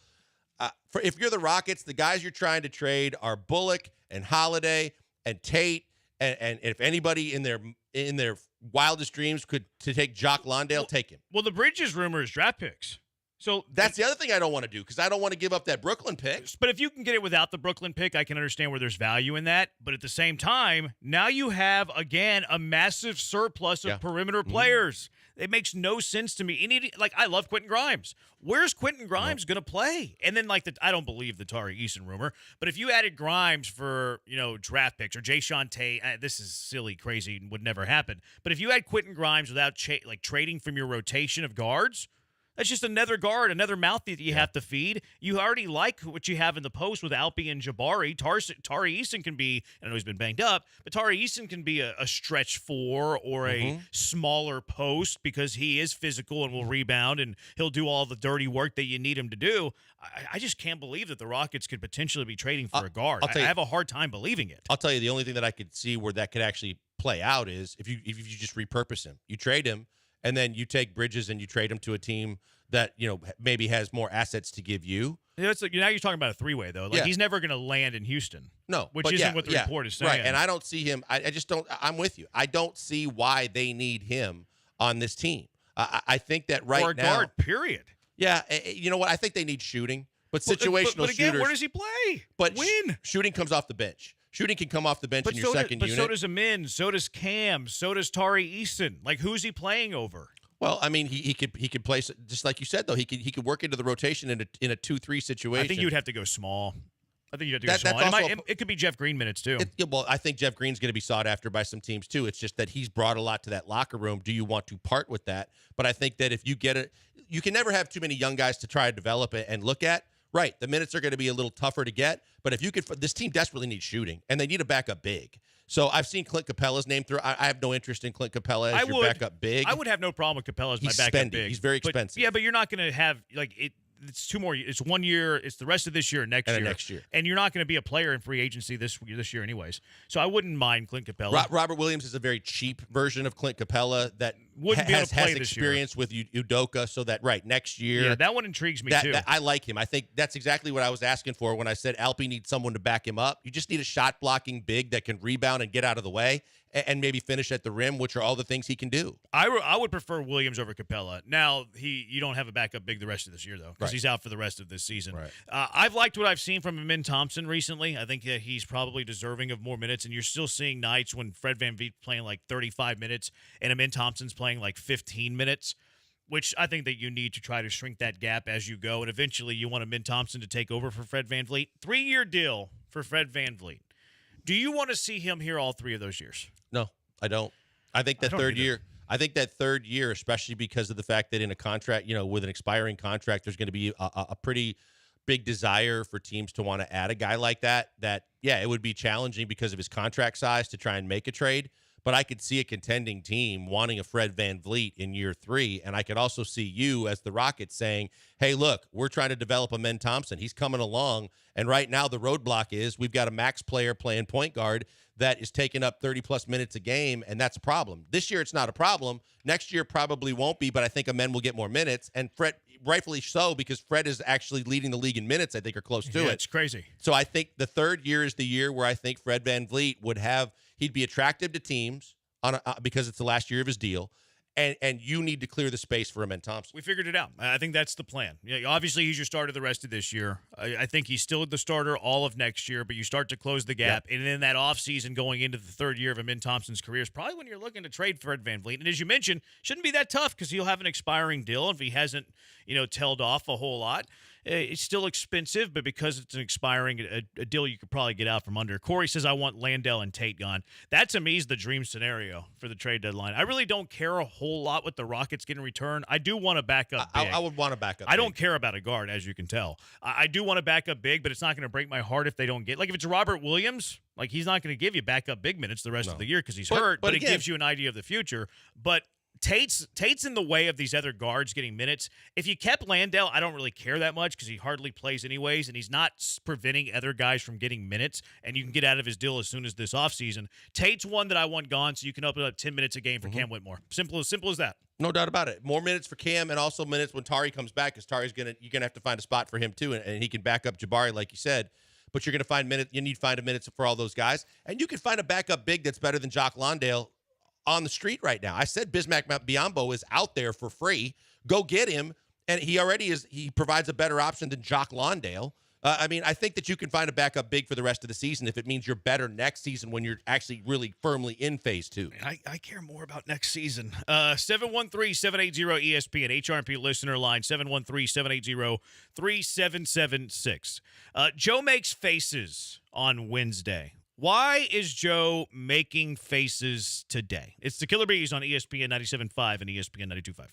If you're the Rockets, the guys you're trying to trade are Bullock and Holiday and Tate, and if anybody in their wildest dreams could to take Jock Landale, take him. Well, the Bridges rumor is draft picks. So that's the other thing I don't want to do because I don't want to give up that Brooklyn pick. But if you can get it without the Brooklyn pick, I can understand where there's value in that. But at the same time, now you have, again, a massive surplus of perimeter players. It makes no sense to me. I love Quentin Grimes. Where's Quentin Grimes going to play? And then, I don't believe the Tari Eason rumor, but if you added Grimes for, draft picks or Jayshawn Tate, this is silly, crazy, would never happen. But if you had Quentin Grimes without trading from your rotation of guards, that's just another guard, another mouth that you have to feed. You already like what you have in the post with Alpi and Jabari. Tari Eason can be, I know he's been banged up, but Tari Eason can be a stretch 4 or a smaller post because he is physical and will rebound and he'll do all the dirty work that you need him to do. I just can't believe that the Rockets could potentially be trading for a guard. I have a hard time believing it. I'll tell you, the only thing that I could see where that could actually play out is if you just repurpose him. You trade him, and then you take Bridges and you trade him to a team that, maybe has more assets to give you. Now you're talking about a three-way, though. He's never going to land in Houston. No. Which isn't what the report is saying. Right, and I don't see him. I just don't. I'm with you. I don't see why they need him on this team. I think that right now. Or a guard, period. Yeah, you know what? I think they need shooting. But situational but again, shooters. Where does he play? But when? Shooting comes off the bench. Shooting can come off the bench in your second unit. But so does Amin, so does Cam, so does Tari Eason. Who's he playing over? Well, I mean, he could play just like you said though. He could work into the rotation in a 2-3 situation. I think you'd have to go small. It could be Jeff Green minutes too. Well, I think Jeff Green's going to be sought after by some teams too. It's just that he's brought a lot to that locker room. Do you want to part with that? But I think that if you get it, you can never have too many young guys to try to develop it and look at. Right, the minutes are going to be a little tougher to get, but if you could, this team desperately needs shooting, and they need a backup big. So I've seen Clint Capella's name through. I have no interest in Clint Capella as your backup big. I would have no problem with Capella as my backup big. He's very expensive. But you're not going to have it. It's 2 more. It's 1 year. It's the rest of this year and next year. And you're not going to be a player in free agency this year anyways. So I wouldn't mind Clint Capella. Robert Williams is a very cheap version of Clint Capella that wouldn't be able to play has experience with Udoka. So that next year. Yeah, that one intrigues me too. I like him. I think that's exactly what I was asking for when I said Alpi needs someone to back him up. You just need a shot blocking big that can rebound and get out of the way and maybe finish at the rim, which are all the things he can do. I would prefer Williams over Capella. Now, you don't have a backup big the rest of this year, though, because he's out for the rest of this season. Right. I've liked what I've seen from Amin Thompson recently. I think that he's probably deserving of more minutes, and you're still seeing nights when Fred VanVleet's playing 35 minutes and Amin Thompson's playing 15 minutes, which I think that you need to try to shrink that gap as you go, and eventually you want Amin Thompson to take over for Fred VanVleet. 3-year deal for Fred VanVleet. Do you want to see him here all 3 of those years? No, I don't. I think that third year, especially because of the fact that in a contract, with an expiring contract, there's going to be a pretty big desire for teams to want to add a guy like that. It would be challenging because of his contract size to try and make a trade. But I could see a contending team wanting a Fred VanVleet in year 3. And I could also see you as the Rockets saying, hey, look, we're trying to develop Amin Thompson. He's coming along. And right now the roadblock is we've got a max player playing point guard that is taking up 30-plus minutes a game, and that's a problem. This year it's not a problem. Next year probably won't be, but I think Amin will get more minutes. And Fred, rightfully so, because Fred is actually leading the league in minutes, I think, or close to it. It's crazy. So I think the third year is the year where I think Fred VanVleet he'd be attractive to teams because it's the last year of his deal, and you need to clear the space for Amin Thompson. We figured it out. I think that's the plan. Yeah, obviously, he's your starter the rest of this year. I think he's still the starter all of next year, but you start to close the gap. Yep. And then that offseason going into the third year of Amin Thompson's career is probably when you're looking to trade Fred VanVleet. And as you mentioned, shouldn't be that tough because he'll have an expiring deal if he hasn't, tailed off a whole lot. It's still expensive, but because it's an expiring a deal you could probably get out from under. Corey says, I want Landale and Tate gone. That, to me, is the dream scenario for the trade deadline. I really don't care a whole lot what the Rockets get in return. I do want a backup big. I would want a backup I don't care about a guard, as you can tell. I do want a backup big, but it's not going to break my heart if they don't get – if it's Robert Williams, he's not going to give you backup big minutes the rest of the year because he's hurt, but again, it gives you an idea of the future. But Tate's in the way of these other guards getting minutes. If you kept Landale, I don't really care that much because he hardly plays anyways, and he's not preventing other guys from getting minutes, and you can get out of his deal as soon as this offseason. Tate's one that I want gone, so you can open up 10 minutes a game for Cam Whitmore. Simple as that. No doubt about it. More minutes for Cam and also minutes when Tari comes back because you're gonna have to find a spot for him too, and he can back up Jabari like you said. But you're gonna find minutes. You need to find a minutes for all those guys, and you can find a backup big that's better than Jock Landale on the street right now. I said Bismack Biyombo is out there for free. Go get him, and he provides a better option than Jock Landale. I think that you can find a backup big for the rest of the season if it means you're better next season when you're actually really firmly in phase 2. I care more about next season. 713-780-ESPN, HRP listener line, 713-780-3776. Joe makes faces on Wednesday. Why is Joe making faces today? It's the Killer Bees on ESPN 97.5 and ESPN 92.5.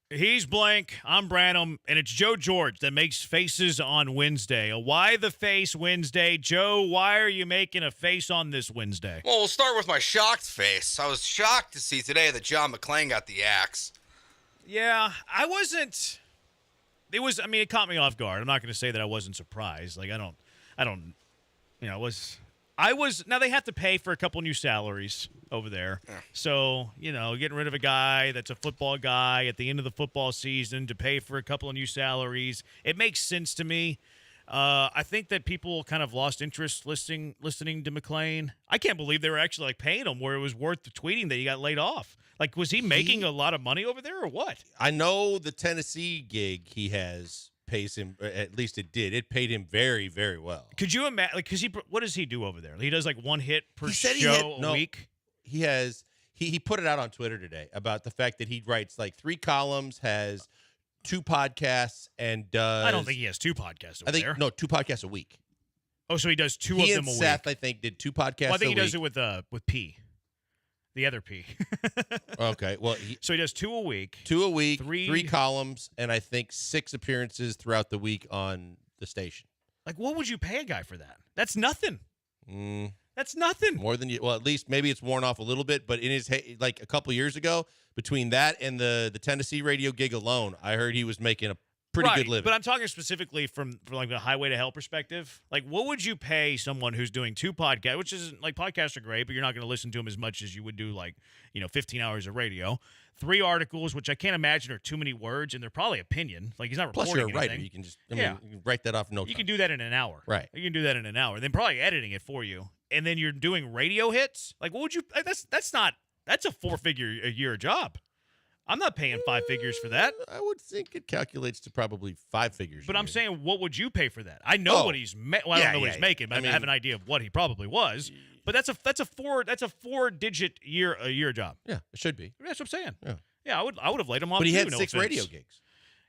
He's Blank. I'm Branham, and it's Joe George that makes faces on Wednesday. Why the face Wednesday? Joe, why are you making a face on this Wednesday? Well, we'll start with my shocked face. I was shocked to see today that John McClain got the axe. Yeah, I wasn't It was. I mean, it caught me off guard. I'm not going to say that I wasn't surprised. Like I don't. You know, I was. Now they have to pay for a couple new salaries over there. Yeah. So getting rid of a guy that's a football guy at the end of the football season to pay for a couple of new salaries, it makes sense to me. I think that people kind of lost interest listening to McClain. I can't believe they were actually paying him where it was worth the tweeting that he got laid off. Like, was he making a lot of money over there or what? I know the Tennessee gig he has pays him, at least it did. It paid him very, very well. Could you imagine? Like, what does he do over there? He does one hit per show a week. He has. He put it out on Twitter today about the fact that he writes 3 columns, has 2 podcasts, and does. I don't think he has 2 podcasts over there. No, 2 podcasts a week. Oh, so he does 2 of them a week. He and Seth, I think, did 2 podcasts a week. I think he does it with P. The other P. Okay, well, so he does 2 a week. 2 a week, 3 columns, and I think 6 appearances throughout the week on the station. Like, what would you pay a guy for that? That's nothing. That's nothing. More than you. Well, at least maybe it's worn off a little bit, but in his a couple years ago, between that and the Tennessee radio gig alone, I heard he was making a pretty good living. But I'm talking specifically from a Highway to Hell perspective. Like, what would you pay someone who's doing 2 podcasts, which isn't podcasts are great, but you're not going to listen to them as much as you would do 15 hours of radio. 3 articles, which I can't imagine are too many words, and they're probably opinion. Like, he's not reporting Plus, you're a writer. anything. You can just, you can write that off in no time. You can do that in an hour. Right. You can do that in an hour. Then probably editing it for you. And then you're doing radio hits. Like, what would you, that's a 4-figure a year job. I'm not paying 5 figures for that. I would think it calculates to probably 5 figures. But I'm saying, what would you pay for that? I know what he's well, I don't know what he's making, but I have an idea of what he probably was. But that's a 4-digit a year job. Yeah, it should be. That's what I'm saying. Yeah, I would have laid him off. But he too, had no 6 offense. radio gigs.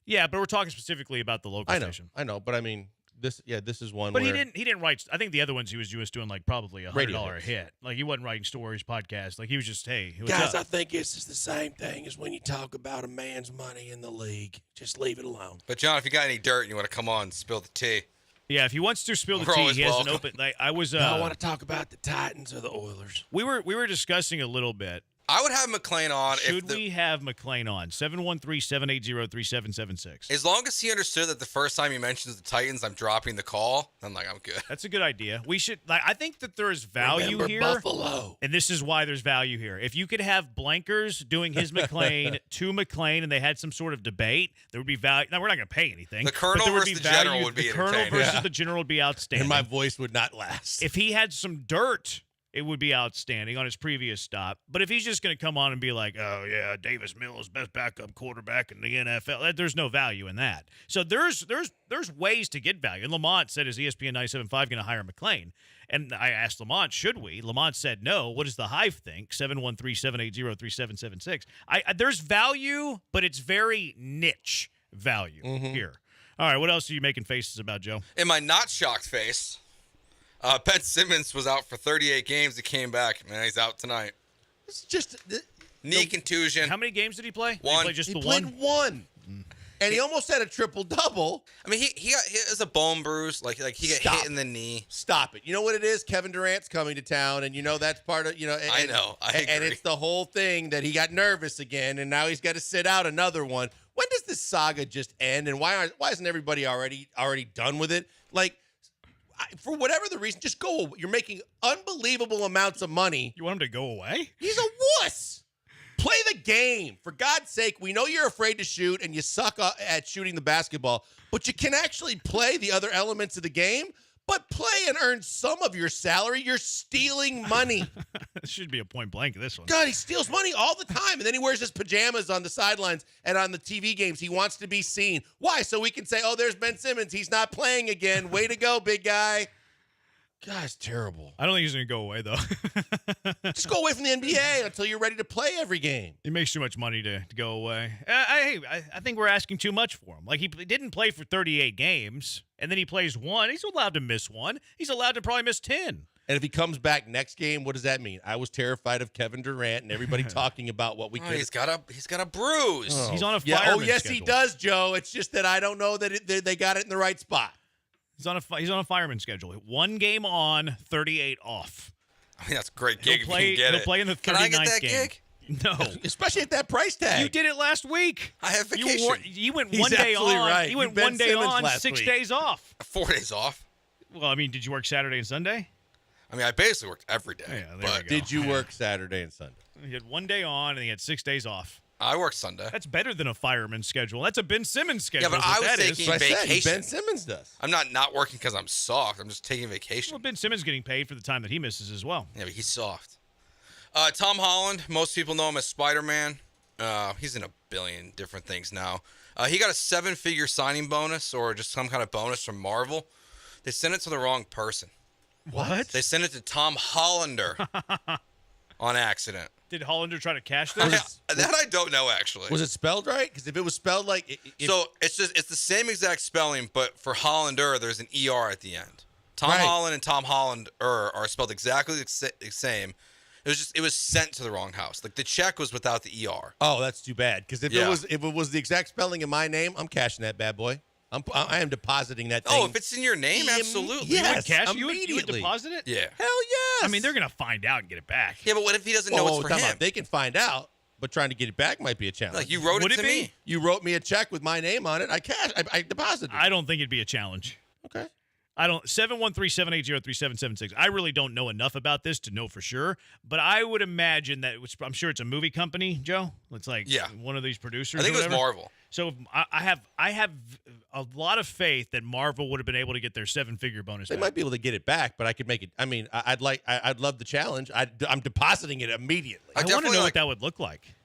Yeah, but we're talking specifically about the local station. I know, but I mean, this is one. But where he didn't write. I think the other ones he was just doing probably $100 a hit. Like, he wasn't writing stories, podcasts. Like, he was just, hey, guys, I think this is the same thing as when you talk about a man's money in the league. Just leave it alone. But John, if you got any dirt and you want to come on and spill the tea. Yeah, if he wants to spill the We're tea, always he has welcome. an open. I was. I want to talk about the Titans or the Oilers. We were discussing a little bit. I would have McClain on. Should we have McClain on? 713-780-3776. As long as he understood that the first time he mentions the Titans, I'm dropping the call, I'm good. That's a good idea. We should. I think that there is value here. Buffalo. And this is why there's value here. If you could have Blankers doing his McClain to McClain, and they had some sort of debate, there would be value. Now, we're not going to pay anything. The Colonel versus the General would be the Colonel entertaining. versus the General would be outstanding. And my voice would not last. If he had some dirt, it would be outstanding on his previous stop. But if he's just going to come on and be like, oh, yeah, Davis Mills, best backup quarterback in the NFL, there's no value in that. So there's ways to get value. And Lamont said, is ESPN 97.5 going to hire McClain? And I asked Lamont, should we? Lamont said no. What does the Hive think? 713-780-3776. There's value, but it's very niche value here. All right, what else are you making faces about, Joe? In my not shocked face, Ben Simmons was out for 38 games. He came back. Man, he's out tonight. It's just knee contusion. How many games did he play? One. Did he play just he the played one? And he almost had a triple-double. I mean, he has a bone bruise. Like he got hit in the knee. Stop it. You know what it is? Kevin Durant's coming to town, and that's part of, I know. I agree. And it's the whole thing that he got nervous again, and now he's got to sit out another one. When does this saga just end, and why isn't everybody already done with it? Like, for whatever the reason, just go. You're making unbelievable amounts of money. You want him to go away? He's a wuss. Play the game. For God's sake, we know you're afraid to shoot and you suck at shooting the basketball, but you can actually play the other elements of the game, but play and earn some of your salary. You're stealing money. This should be a point blank of this one. God, he steals money all the time, and then he wears his pajamas on the sidelines and on the TV games. He wants to be seen. Why? So we can say, oh, there's Ben Simmons. He's not playing again. Way to go, big guy. God, it's terrible. I don't think he's going to go away, though. Just go away from the NBA until you're ready to play every game. He makes too much money to go away. I think we're asking too much for him. Like, he didn't play for 38 games, and then he plays one. He's allowed to miss one. He's allowed to probably miss 10. And if he comes back next game, what does that mean? I was terrified of Kevin Durant and everybody talking about what we could. He's got a bruise. Oh. He's on a fireman fireman yes, schedule. he does, Joe. It's just that I don't know that they got it in the right spot. He's on a fireman schedule. 1 game on, 38 off. I mean, that's a great gig He'll play, if you can get he'll it. play in the 39th Can I get that game. gig? No. Especially at that price tag. You did it last week. I have vacation. You went He's one day absolutely on. right. You went Ben one day Simmons on, last 6 week. days off. 4 days off. Well, I mean, did you work Saturday and Sunday? I mean, I basically worked every day. Yeah, there but we go. Did you work Saturday and Sunday? You had 1 day on, and you had 6 days off. I worked Sunday. That's better than a fireman's schedule. That's a Ben Simmons schedule. Yeah, but I was taking vacation. Ben Simmons does. I'm not working because I'm soft. I'm just taking vacation. Well, Ben Simmons getting paid for the time that he misses as well. Yeah, but he's soft. Tom Holland, most people know him as Spider-Man. He's in a billion different things now. He got a 7-figure signing bonus or just some kind of bonus from Marvel. They sent it to the wrong person. What? They sent it to Tom Hollander on accident. Did Hollander try to cash this? That I don't know, actually. Was it spelled right? Because if it was spelled like... So it's the same exact spelling, but for Hollander, there's an ER at the end. Tom Right. Holland and Tom Hollander are spelled exactly the same. It was sent to the wrong house. Like the check was without the ER. Oh, that's too bad. Because if Yeah. it was the exact spelling of my name, I'm cashing that bad boy. I am depositing that thing. Oh, if it's in your name, absolutely. Yes, You would cash? You would immediately. deposit it? Yeah. Hell yes. I mean, they're going to find out and get it back. Yeah, but what if he doesn't know it's for time him? out. They can find out, but trying to get it back might be a challenge. Like you wrote Would it it to be? me. You wrote me a check with my name on it. I deposited it. I don't think it'd be a challenge. Okay. I don't. 713-780-3776. I really don't know enough about this to know for sure, but I would imagine that I'm sure it's a movie company, Joe. It's like one of these producers. I think or it was whatever. Marvel. So I have a lot of faith that Marvel would have been able to get their 7-figure bonus. They back. might be able to get it back, but I could make it. I mean, I'd love the challenge. I'm depositing it immediately. I want to know what that would look like.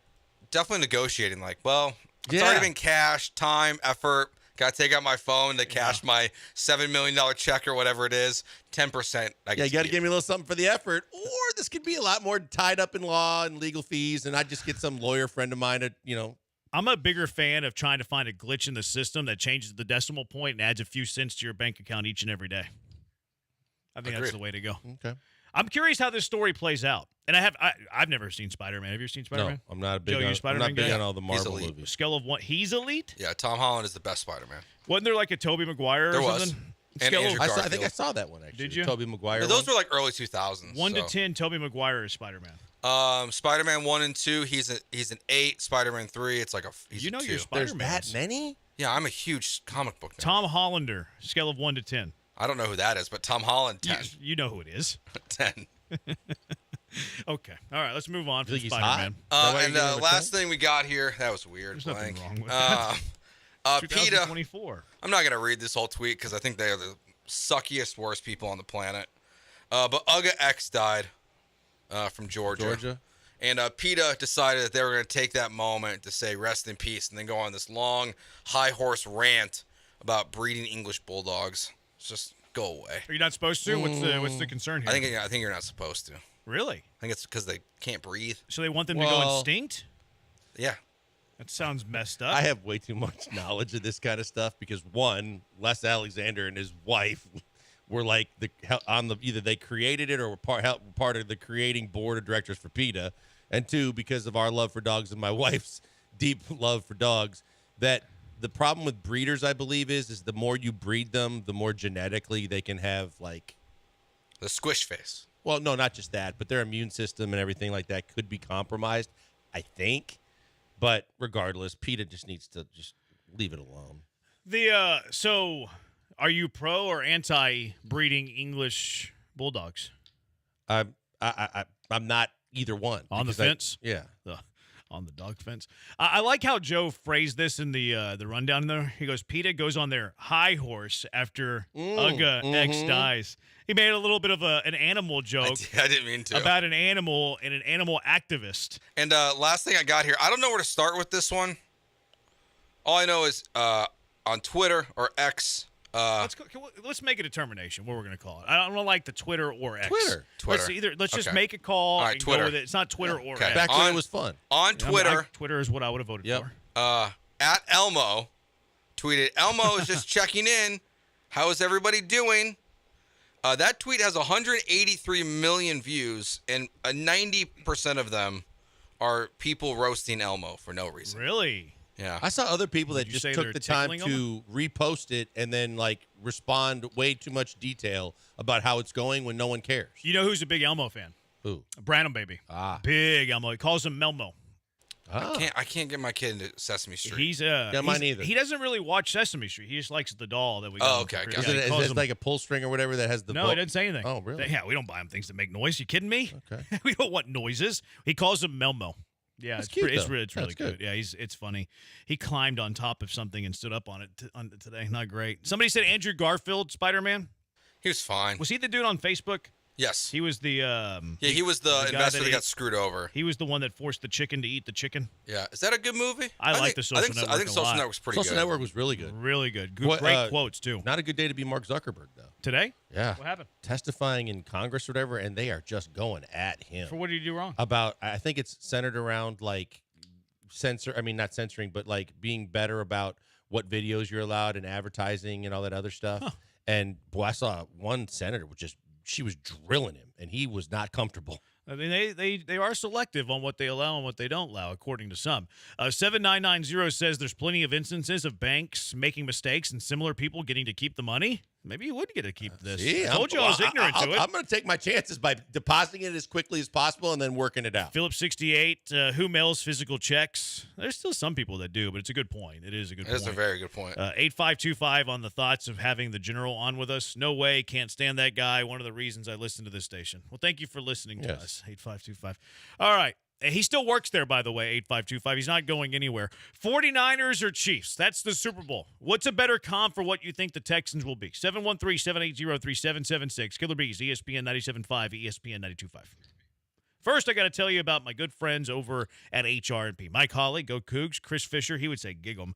Definitely negotiating. Like, well, it's Yeah. already been cashed, time, effort. Got to take out my phone to cash my $7 million check or whatever it is. 10%. Yeah, you got to give me a little something for the effort, or this could be a lot more tied up in law and legal fees, and I just get some lawyer friend of mine to, I'm a bigger fan of trying to find a glitch in the system that changes the decimal point and adds a few cents to your bank account each and every day. I think that's the way to go. Okay. I'm curious how this story plays out. And I've never seen Spider-Man. Have you ever seen Spider-Man? No, I'm not a big. Joe, you on, I'm Spider-Man not big guy? on all the Marvel elite. movies. Scale of 1. He's elite? Yeah, Tom Holland is the best Spider-Man. Wasn't there like a Tobey Maguire or There was. something? And Scale Andrew of, I think I saw that one actually. Did you? Tobey Maguire. But those one. were like early 2000s. 1 to so. 10, Tobey Maguire is Spider-Man. Spider-Man 1 and 2, he's an 8. Spider-Man 3, it's like he's You know a 2. your Spider-Man. That many? Yeah, I'm a huge comic book nerd. Tom Hollander, scale of 1 to 10. I don't know who that is, but Tom Holland 10. You know who it is. 10. Okay. All right, let's move on from think he's Spider-Man. And last thing we got here, that was weird. There's nothing blank. wrong with that. PETA. 2024. I'm not gonna read this whole tweet because I think they are the suckiest, worst people on the planet. But Uga X died from Georgia. And PETA decided that they were going to take that moment to say rest in peace and then go on this long, high horse rant about breeding English bulldogs. It's just go away. Are you not supposed to? What's the concern here? I think you're not supposed to. Really? I think it's because they can't breathe. So they want them to go extinct? Yeah. That sounds messed up. I have way too much knowledge of this kind of stuff because one, Les Alexander and his wife were like either they created it or were part of the creating board of directors for PETA, and two, because of our love for dogs and my wife's deep love for dogs, that the problem with breeders, I believe, is the more you breed them, the more genetically they can have like the squish face. Well, no, not just that, but their immune system and everything like that could be compromised, I think. But regardless, PETA just needs to just leave it alone. So are you pro or anti breeding English bulldogs? I'm not either one. On the fence? Yeah. On the dog fence. I like how Joe phrased this in the rundown there. He goes, PETA goes on their high horse after Uga X dies. He made a little bit of an animal joke. I didn't mean to. About an animal and an animal activist. And last thing I got here, I don't know where to start with this one. All I know is on Twitter or X. Let's make a determination what we're going to call it. I don't like the Twitter or X. Twitter. Let's just make a call All right, and Twitter. go with it. It's not Twitter or X. Back when it was fun. On Twitter. Twitter is what I would have voted for. At Elmo tweeted, Elmo is just checking in. How is everybody doing? That tweet has 183 million views, and 90% of them are people roasting Elmo for no reason. Really? Yeah. I saw other people that you just say took they're the time tickling to repost it and then like respond way too much detail about how it's going when no one cares. You know who's a big Elmo fan? Who? Branham baby. Big Elmo. He calls him Melmo. I can't get my kid into Sesame Street. Mine either. He doesn't really watch Sesame Street. He just likes the doll that we got. Oh, him okay. for Is Christmas. it, He calls is it him- like a pull string or whatever that has the No, bolt? he didn't say anything. Oh, really? Yeah, we don't buy him things that make noise. You kidding me? Okay. We don't want noises. He calls him Melmo. Yeah, That's it's cute, pretty, it's though. really, it's really That's good. good. Yeah, it's funny. He climbed on top of something and stood up on it today. Not great. Somebody said Andrew Garfield, Spider-Man. He was fine. Was he the dude on Facebook? Yes. He was the Yeah, he was the guy investor that got ate- screwed over. He was the one that forced the chicken to eat the chicken. Yeah. Is that a good movie? I like think- the Social Network I think a Social lot. Network's pretty Social good. Network was really good. Really good. What, Great quotes, too. Not a good day to be Mark Zuckerberg, though. Today? Yeah. What happened? Testifying in Congress or whatever, and they are just going at him. For what did he do wrong? About, I think it's centered around, like, not censoring, but, like, being better about what videos you're allowed and advertising and all that other stuff. And, boy, I saw one senator she was drilling him, and he was not comfortable. I mean, they are selective on what they allow and what they don't allow, according to some. 7990 says there's plenty of instances of banks making mistakes and similar people getting to keep the money. Maybe you would get to keep this. See, I told you I was ignorant to it. I'm going to take my chances by depositing it as quickly as possible and then working it out. Philip 68, who mails physical checks? There's still some people that do, but it's a good point. It is a good point. That's a very good point. 8525 on the thoughts of having the general on with us. No way. Can't stand that guy. One of the reasons I listen to this station. Well, thank you for listening to us. 8525. All right. He still works there, by the way, 8525. He's not going anywhere. 49ers or Chiefs? That's the Super Bowl. What's a better comp for what you think the Texans will be? 713-780-3776. Killer Bees, ESPN 97.5, ESPN 92.5. First, I got to tell you about my good friends over at HRP. My colleague, go Cougs, Chris Fisher, he would say gig 'em.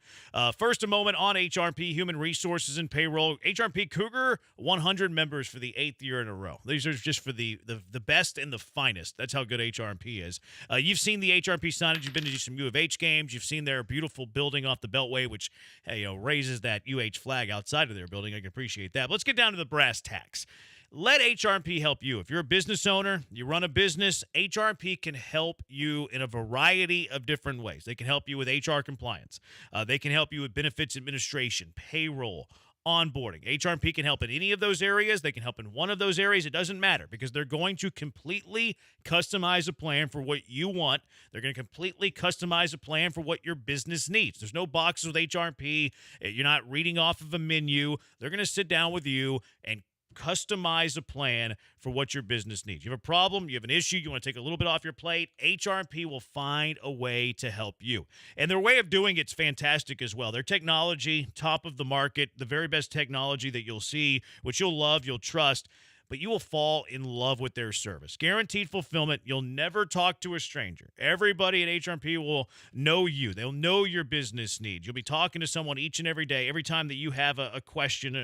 First, a moment on HRP, Human Resources and Payroll. HRP Cougar, 100 members for the 8th year in a row. These are just for the best and the finest. That's how good HRP is. You've seen the HRP signage. You've been to some U of H games. You've seen their beautiful building off the Beltway, which raises that UH flag outside of their building. I can appreciate that. But let's get down to the brass tacks. Let HRP help you. If you're a business owner, you run a business, HRP can help you in a variety of different ways. They can help you with HR compliance. They can help you with benefits administration, payroll, onboarding. HRP can help in any of those areas. They can help in one of those areas. It doesn't matter because they're going to completely customize a plan for what you want. They're going to completely customize a plan for what your business needs. There's no boxes with HRP. You're not reading off of a menu. They're going to sit down with you and customize a plan for what your business needs. You have a problem, you have an issue, you want to take a little bit off your plate, HRP will find a way to help you. And their way of doing it's fantastic as well. Their technology, top of the market, the very best technology that you'll see, which you'll love, you'll trust, but you will fall in love with their service. Guaranteed fulfillment. You'll never talk to a stranger. Everybody at HRP will know you. They'll know your business needs. You'll be talking to someone each and every day. Every time that you have a question,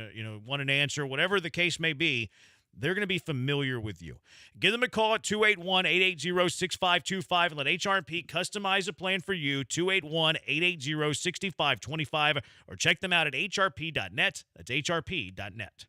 want an answer, whatever the case may be, they're going to be familiar with you. Give them a call at 281-880-6525 and let HRP customize a plan for you, 281-880-6525, or check them out at hrp.net. That's hrp.net.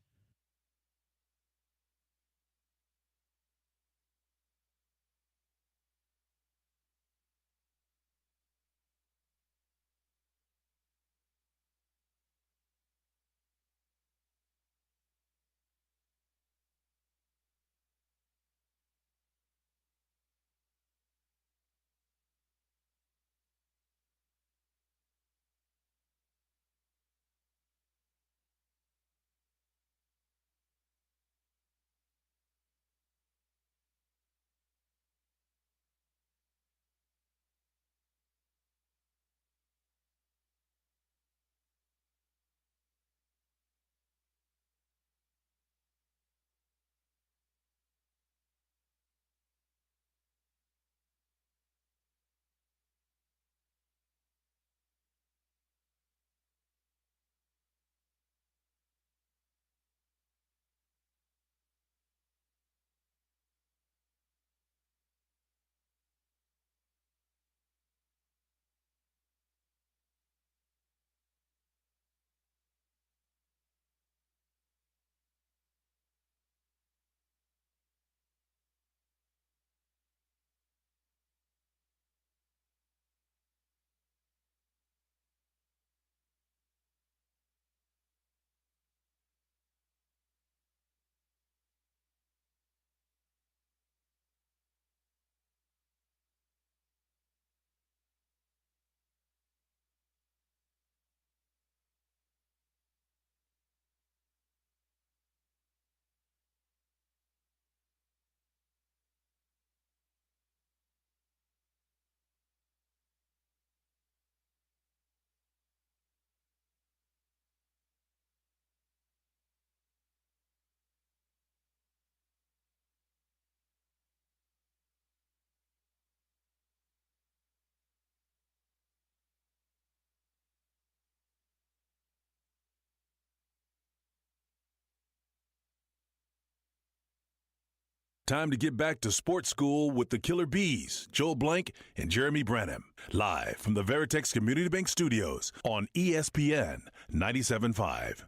Time to get back to sports school with the Killer Bees, Joel Blank and Jeremy Branham. Live from the Veritex Community Bank Studios on ESPN 97.5.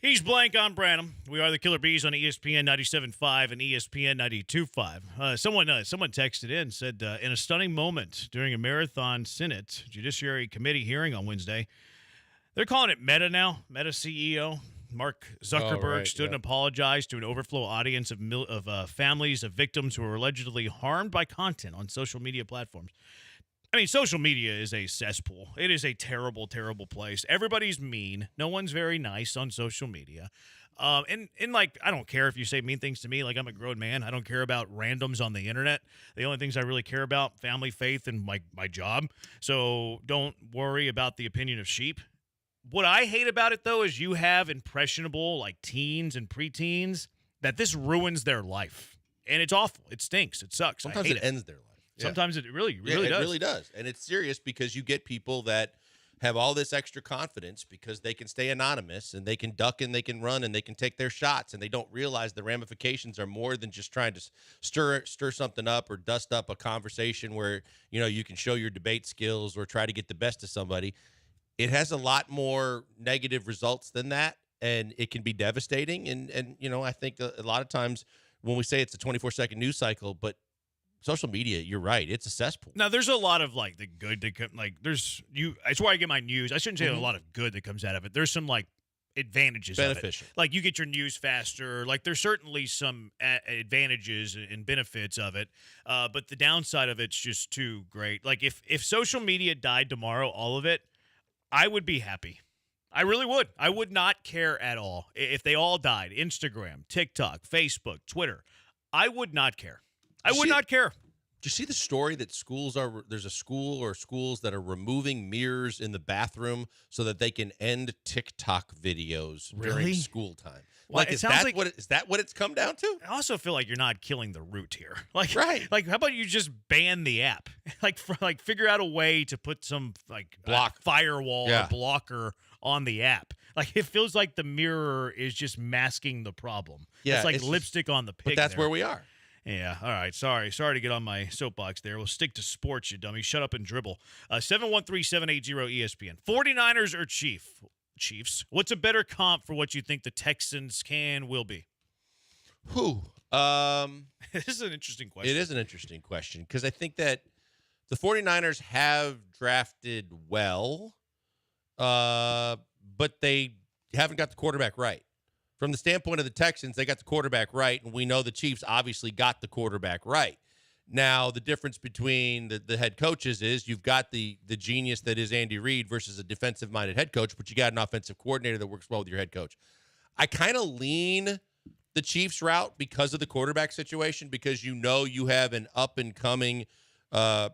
He's Blank, I'm Branham. We are the Killer Bees on ESPN 97.5 and ESPN 92.5. Someone texted in, said, in a stunning moment during a marathon Senate Judiciary Committee hearing on Wednesday, they're calling it Meta now, Meta CEO. Mark Zuckerberg stood and apologized to an overflow audience of families of victims who were allegedly harmed by content on social media platforms. I mean, social media is a cesspool. It is a terrible, terrible place. Everybody's mean. No one's very nice on social media. And like, I don't care if you say mean things to me. Like, I'm a grown man. I don't care about randoms on the internet. The only things I really care about, family, faith, and my job. So don't worry about the opinion of sheep. What I hate about it, though, is you have impressionable, like, teens and preteens that this ruins their life. And it's awful. It stinks. It sucks. Sometimes it ends their life. Sometimes it really does. It really does. And it's serious because you get people that have all this extra confidence because they can stay anonymous and they can duck and they can run and they can take their shots, and they don't realize the ramifications are more than just trying to stir something up or dust up a conversation where, you know, you can show your debate skills or try to get the best of somebody. It has a lot more negative results than that, and it can be devastating. And you know, I think a lot of times when we say it's a 24-second news cycle, but social media, you're right, it's a cesspool. Now, there's a lot of, like, the good that come, like, there's you. It's where I get my news. I shouldn't say a lot of good that comes out of it. There's some, like, advantages beneficial of it. Like, you get your news faster. Like, there's certainly some advantages and benefits of it, but the downside of it's just too great. Like, if social media died tomorrow, all of it, I would be happy. I really would. I would not care at all if they all died. Instagram, TikTok, Facebook, Twitter. I would not care. I would not care. Do you see the story that there's a school or schools that are removing mirrors in the bathroom so that they can end TikTok videos during school time? Well, Like, is that what it's come down to? I also feel like you're not killing the root here. Like, right. Like, how about you just ban the app? like, figure out a way to put some, like, firewall or blocker on the app. Like, it feels like the mirror is just masking the problem. Yeah, it's like it's lipstick on the pig. But that's there. where we are. Yeah, all right. Sorry to get on my soapbox there. We'll stick to sports, you dummy. Shut up and dribble. 713-780-ESPN. 49ers or Chiefs? What's a better comp for what you think the Texans will be? This is an interesting question. It is an interesting question because I think that the 49ers have drafted well, but they haven't got the quarterback right. From the standpoint of the Texans, they got the quarterback right, and we know the Chiefs obviously got the quarterback right. Now, the difference between the head coaches is you've got the genius that is Andy Reid versus a defensive-minded head coach, but you got an offensive coordinator that works well with your head coach. I kind of lean the Chiefs route because of the quarterback situation, because you know you have an up-and-coming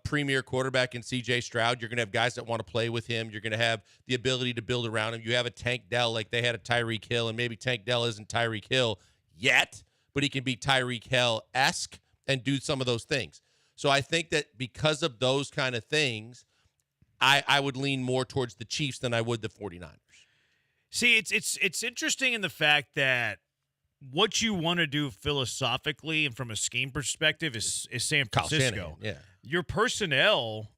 premier quarterback in C.J. Stroud. You're going to have guys that want to play with him. You're going to have the ability to build around him. You have a Tank Dell like they had a Tyreek Hill, and maybe Tank Dell isn't Tyreek Hill yet, but he can be Tyreek Hill-esque and do some of those things. So I think that because of those kind of things, I would lean more towards the Chiefs than I would the 49ers. See, it's interesting in the fact that what you want to do philosophically and from a scheme perspective is San Francisco. Yeah. Your personnel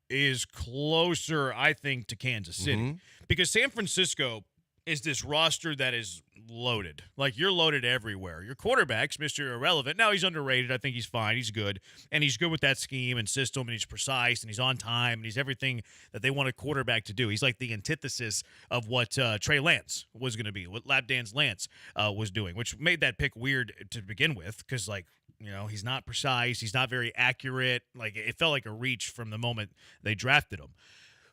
is closer, I think, to Kansas City because San Francisco is this roster that is loaded. Like, you're loaded everywhere. Your quarterback's Mr. Irrelevant. Now, he's underrated. I think he's fine. He's good. And he's good with that scheme and system, and he's precise, and he's on time, and he's everything that they want a quarterback to do. He's like the antithesis of what Trey Lance was going to be, what Lap Dance Lance was doing, which made that pick weird to begin with because, like, you know, he's not precise. He's not very accurate. Like, it felt like a reach from the moment they drafted him.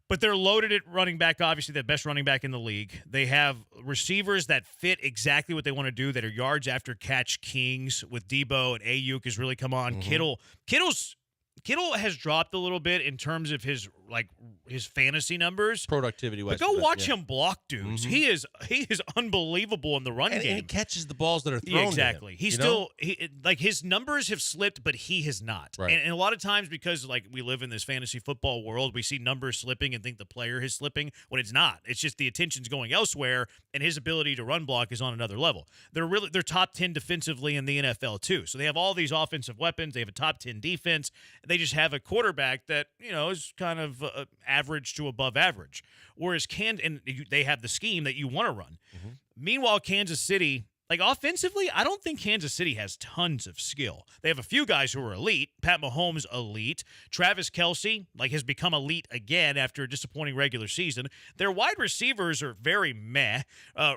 But they're loaded at running back, obviously the best running back in the league. They have receivers that fit exactly what they want to do, that are yards after catch kings with Debo, and Ayuk has really come on. Kittle has dropped a little bit in terms of his like his fantasy numbers, productivity wise. But go watch him block dudes. He is unbelievable in the run game. And he catches the balls that are thrown. Exactly. To him, He's still like his numbers have slipped, but he has not. Right. And a lot of times, because like we live in this fantasy football world, we see numbers slipping and think the player is slipping when it's not. It's just the attention's going elsewhere, and his ability to run block is on another level. They're top 10 defensively in the NFL too. So they have all these offensive weapons. They have a top 10 defense. They just have a quarterback that is kind of average to above average. Whereas they have the scheme that you want to run. Meanwhile, Kansas City, like offensively, I don't think Kansas City has tons of skill. They have a few guys who are elite. Pat Mahomes, elite. Travis Kelce, has become elite again after a disappointing regular season. Their wide receivers are very meh.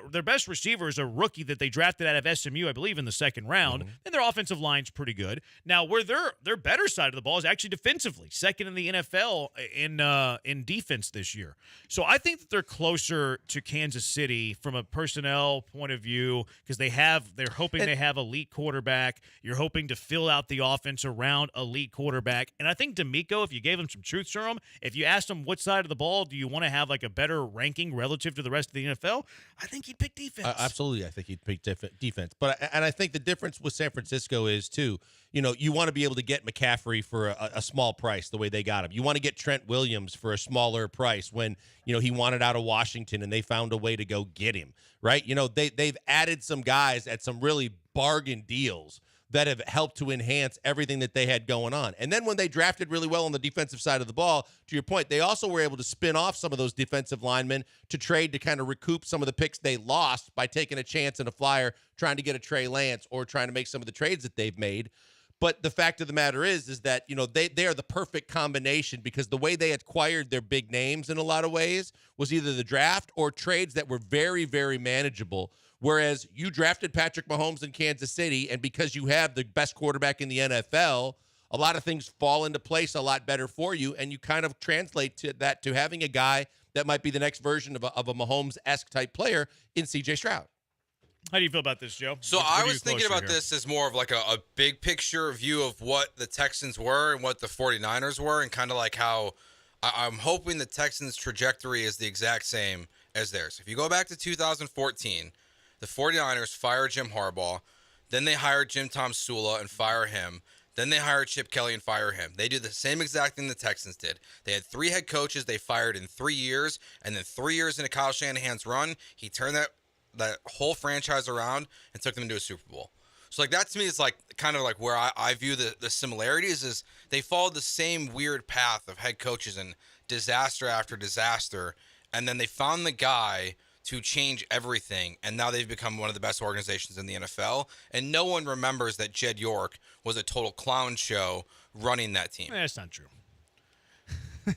Their best receiver is a rookie that they drafted out of SMU, I believe, in the second round. And their offensive line's pretty good. Now, where their better side of the ball is actually defensively, second in the NFL in defense this year. So I think that they're closer to Kansas City from a personnel point of view because they're hoping they have elite quarterback. You're hoping to fill out the offense around elite quarterback. And I think D'Amico, if you gave him some truth serum, if you asked him what side of the ball do you want to have like a better ranking relative to the rest of the NFL, I think he'd pick defense. Absolutely, I think he'd pick defense. But I think the difference with San Francisco is too, you want to be able to get McCaffrey for a small price the way they got him. You want to get Trent Williams for a smaller price when, he wanted out of Washington and they found a way to go get him, right? They've added some guys at some really bargain deals that have helped to enhance everything that they had going on. And then when they drafted really well on the defensive side of the ball, to your point, they also were able to spin off some of those defensive linemen to trade to kind of recoup some of the picks they lost by taking a chance and a flyer, trying to get a Trey Lance or trying to make some of the trades that they've made. But the fact of the matter is that, they are the perfect combination because the way they acquired their big names in a lot of ways was either the draft or trades that were very, very manageable. Whereas you drafted Patrick Mahomes in Kansas City, and because you have the best quarterback in the NFL, a lot of things fall into place a lot better for you, and you kind of translate that to having a guy that might be the next version of a Mahomes-esque type player in C.J. Stroud. How do you feel about this, Joe? So I was thinking about this as more of like a big picture view of what the Texans were and what the 49ers were, and kind of like how I'm hoping the Texans' trajectory is the exact same as theirs. If you go back to 2014, the 49ers fired Jim Harbaugh, then they hired Jim Tom Sula and fire him, then they hired Chip Kelly and fire him. They did the same exact thing the Texans did. They had 3 head coaches they fired in 3 years, and then 3 years into Kyle Shanahan's run, he turned that whole franchise around and took them into a Super Bowl. So like that to me is like kind of like where I view the similarities is they followed the same weird path of head coaches and disaster after disaster, and then they found the guy to change everything, and now they've become one of the best organizations in the NFL, and no one remembers that Jed York was a total clown show running that team. That's not true. No,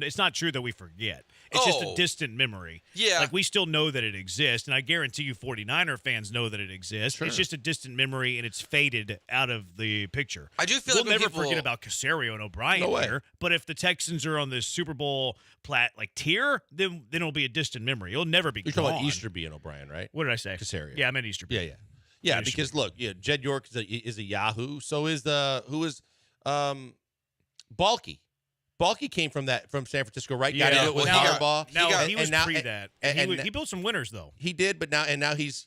it's not true that we forget. It's just a distant memory. Yeah. Like we still know that it exists, and I guarantee you 49er fans know that it exists. Sure. It's just a distant memory, and it's faded out of the picture. I do feel we'll like never forget about Caserio and O'Brien here, but if the Texans are on this Super Bowl tier, then it'll be a distant memory. It'll never be You're gone. talking about Easterby and O'Brien, right? What did I say? Caserio. Yeah, I meant Easterby. Yeah, because look, Jed York is a Yahoo. So is Balky. Balky came from San Francisco, right? Yeah. Got into it with Harbaugh. He was pre that. He built some winners though. He did, but now he's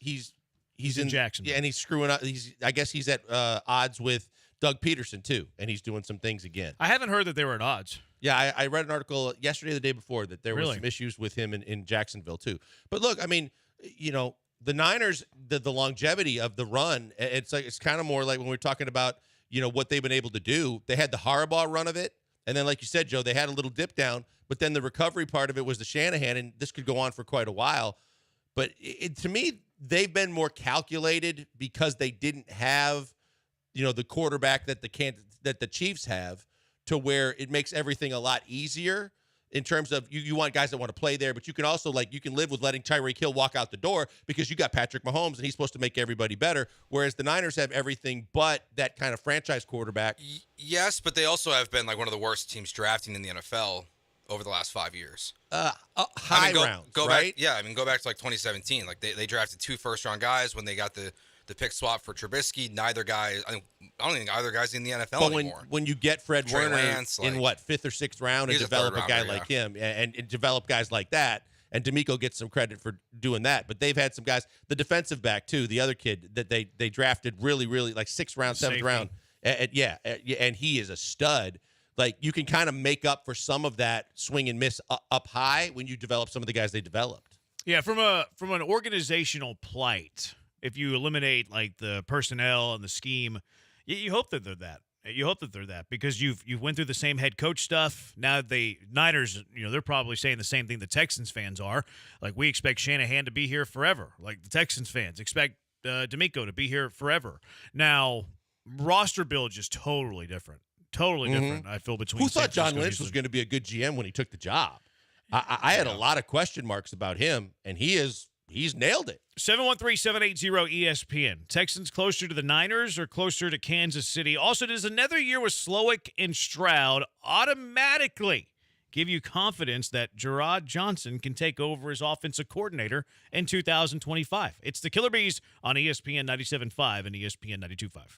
in Jacksonville. Yeah, and he's screwing up. I guess he's at odds with Doug Peterson too, and he's doing some things again. I haven't heard that they were at odds. Yeah, I read an article yesterday or the day before that there were some issues with him in Jacksonville too. But look, I mean, the Niners, the longevity of the run, it's kind of more like when we're talking about what they've been able to do. They had the Harbaugh run of it. And then, like you said, Joe, they had a little dip down, but then the recovery part of it was the Shanahan, and this could go on for quite a while. But to me, they've been more calculated because they didn't have, the quarterback that the Chiefs have, to where it makes everything a lot easier in terms of you want guys that want to play there, but you can also you can live with letting Tyreek Hill walk out the door because you got Patrick Mahomes and he's supposed to make everybody better. Whereas the Niners have everything but that kind of franchise quarterback. Yes, but they also have been one of the worst teams drafting in the NFL over the last 5 years. High rounds, go right? Back, go back to 2017. They drafted 2 first-round guys when they got the the pick swap for Trubisky. Neither guy, I don't think either guy's in the NFL But anymore. when you get Fred Trey Warner Lance, in like- what, 5th or 6th round and He's a develop third a guy rounder, like him and develop guys like that, and D'Amico gets some credit for doing that. But they've had some guys, the defensive back too, the other kid that they drafted really, really like 6th round, 7th Safety. round. And he is a stud. Like you can kind of make up for some of that swing and miss up high when you develop some of the guys they developed. Yeah, from an organizational plight, if you eliminate like the personnel and the scheme, you hope that they're that. You hope that they're that because you've went through the same head coach stuff. Now the Niners, they're probably saying the same thing the Texans fans are. Like we expect Shanahan to be here forever. Like the Texans fans expect D'Amico to be here forever. Now roster build just totally different. Totally different. I feel between. Who thought San John Francisco and Lynch Houston. was going to be a good GM when he took the job? I had a lot of question marks about him, and he's nailed it. 713-780-ESPN. Texans closer to the Niners or closer to Kansas City? Also, does another year with Slowick and Stroud automatically give you confidence that Gerard Johnson can take over as offensive coordinator in 2025? It's the Killer Bees on ESPN 97.5 and ESPN 92.5.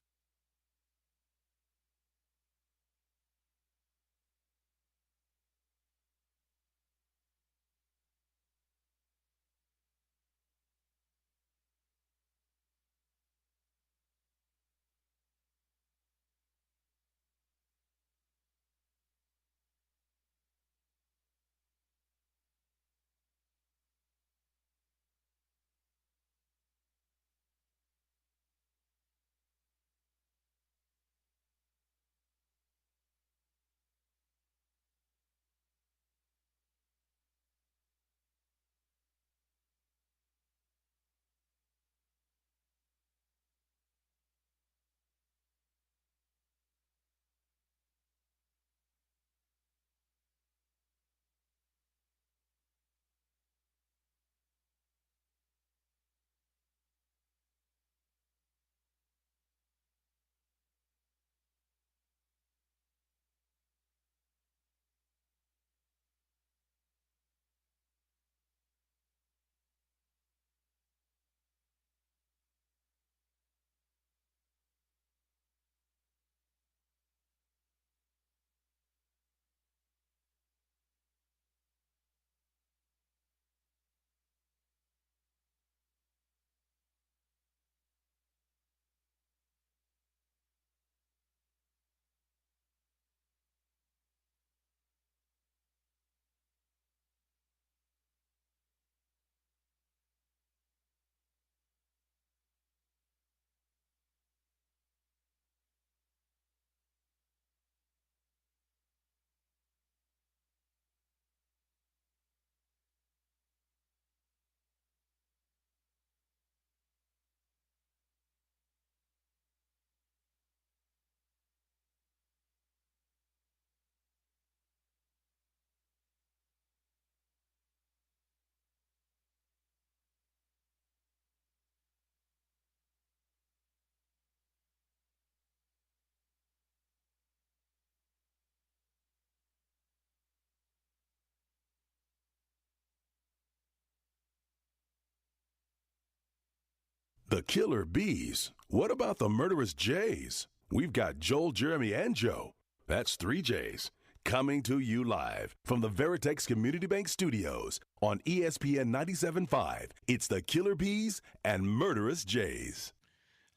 The Killer Bees. What about the Murderous Jays? We've got Joel, Jeremy, and Joe. That's 3 J's. Coming to you live from the Veritex Community Bank Studios on ESPN 97.5. It's the Killer Bees and Murderous Jays.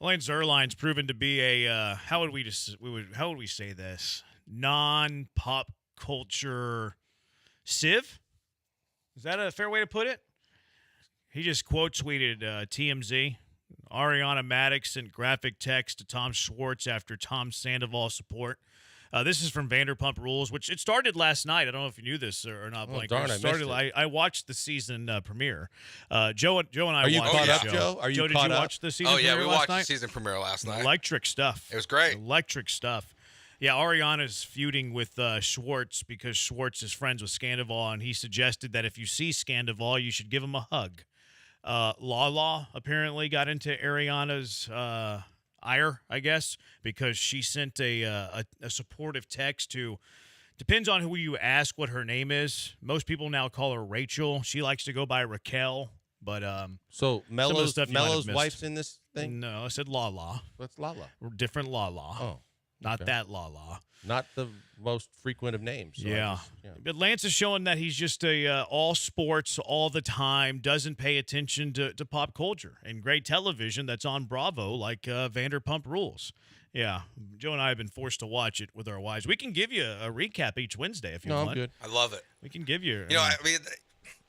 Lance Zierlein's proven to be a how would we say this? Non-pop culture sieve? Is that a fair way to put it? He just quote tweeted TMZ. Ariana Maddox sent graphic text to Tom Schwartz after Tom Sandoval support. This is from Vanderpump Rules, which it started last night. I don't know if you knew this or not, Blake. Darn, I missed it. I watched the season premiere. Joe and I Are you watched caught the up, show. Joe? Are you Joe, did caught you up? watch the season Oh, yeah, premiere we last watched night? the season premiere last night. Electric stuff. It was great. Electric stuff. Yeah, Ariana's feuding with Schwartz because Schwartz is friends with Scandival, and he suggested that if you see Scandival, you should give him a hug. Lala apparently got into Ariana's ire, I guess, because she sent a supportive text to, depends on who you ask what her name is. Most people now call her Rachel. She likes to go by Raquel, But so some of the stuff you might have Melo's missed. wife's in this thing? No, I said Lala. What's Lala? Different Lala. Oh, not okay. that Lala. Not the most frequent of names. So Yeah. But Lance is showing that he's just a all sports all the time, doesn't pay attention to pop culture and great television that's on Bravo, like Vanderpump Rules. Yeah, Joe and I have been forced to watch it with our wives. We can give you a recap each Wednesday if you want. I'm good. I love it. We can give you. You know, I mean,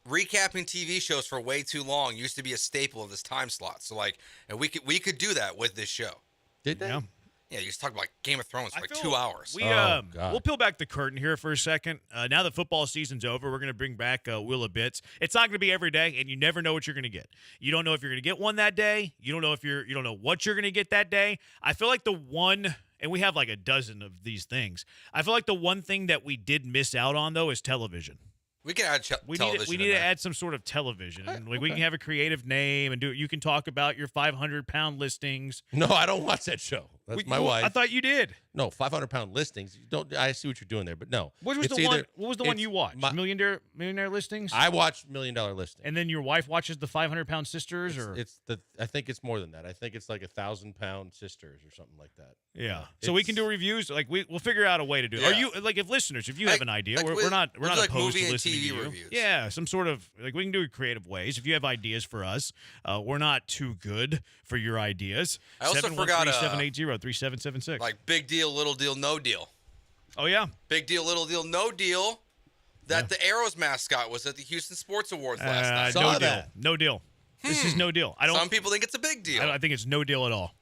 recapping TV shows for way too long used to be a staple of this time slot. So, like, and we could do that with this show. Did they? Yeah. Yeah, you just talk about Game of Thrones for like 2 hours. We'll peel back the curtain here for a second. Now that football season's over, we're going to bring back Wheel of Bits. It's not going to be every day, and you never know what you're going to get. You don't know if you're going to get one that day. You don't know you don't know what you're going to get that day. I feel like the one, and we have like a dozen of these things. I feel like the one thing that we did miss out on though is television. We can add television. We need to add some sort of television. And like we can have a creative name and do. You can talk about your 500-pound listings. No, I don't watch that show. That's my wife. I thought you did. No, 500-pound listings. I see what you're doing there, but no. What was What was the one you watched? Millionaire Listings. I watched $1 Million Listings. And then your wife watches the 500-pound sisters, I think it's more than that. I think it's like 1,000-pound sisters or something like that. Yeah. So we can do reviews. Like we'll figure out a way to do it. Yeah. Are you like if listeners, if you have an idea, like we're not like opposed movie to and listening TV to you. reviews. Yeah, some sort of like we can do it creative ways. If you have ideas for us, we're not too good for your ideas. I also forgot 713-780-3776. like big deal, little deal, no deal. Oh yeah, big deal, little deal, no deal. That the Arrows mascot was at the Houston Sports Awards last night. No deal. No deal. This is no deal. Some people think it's a big deal. I think it's no deal at all.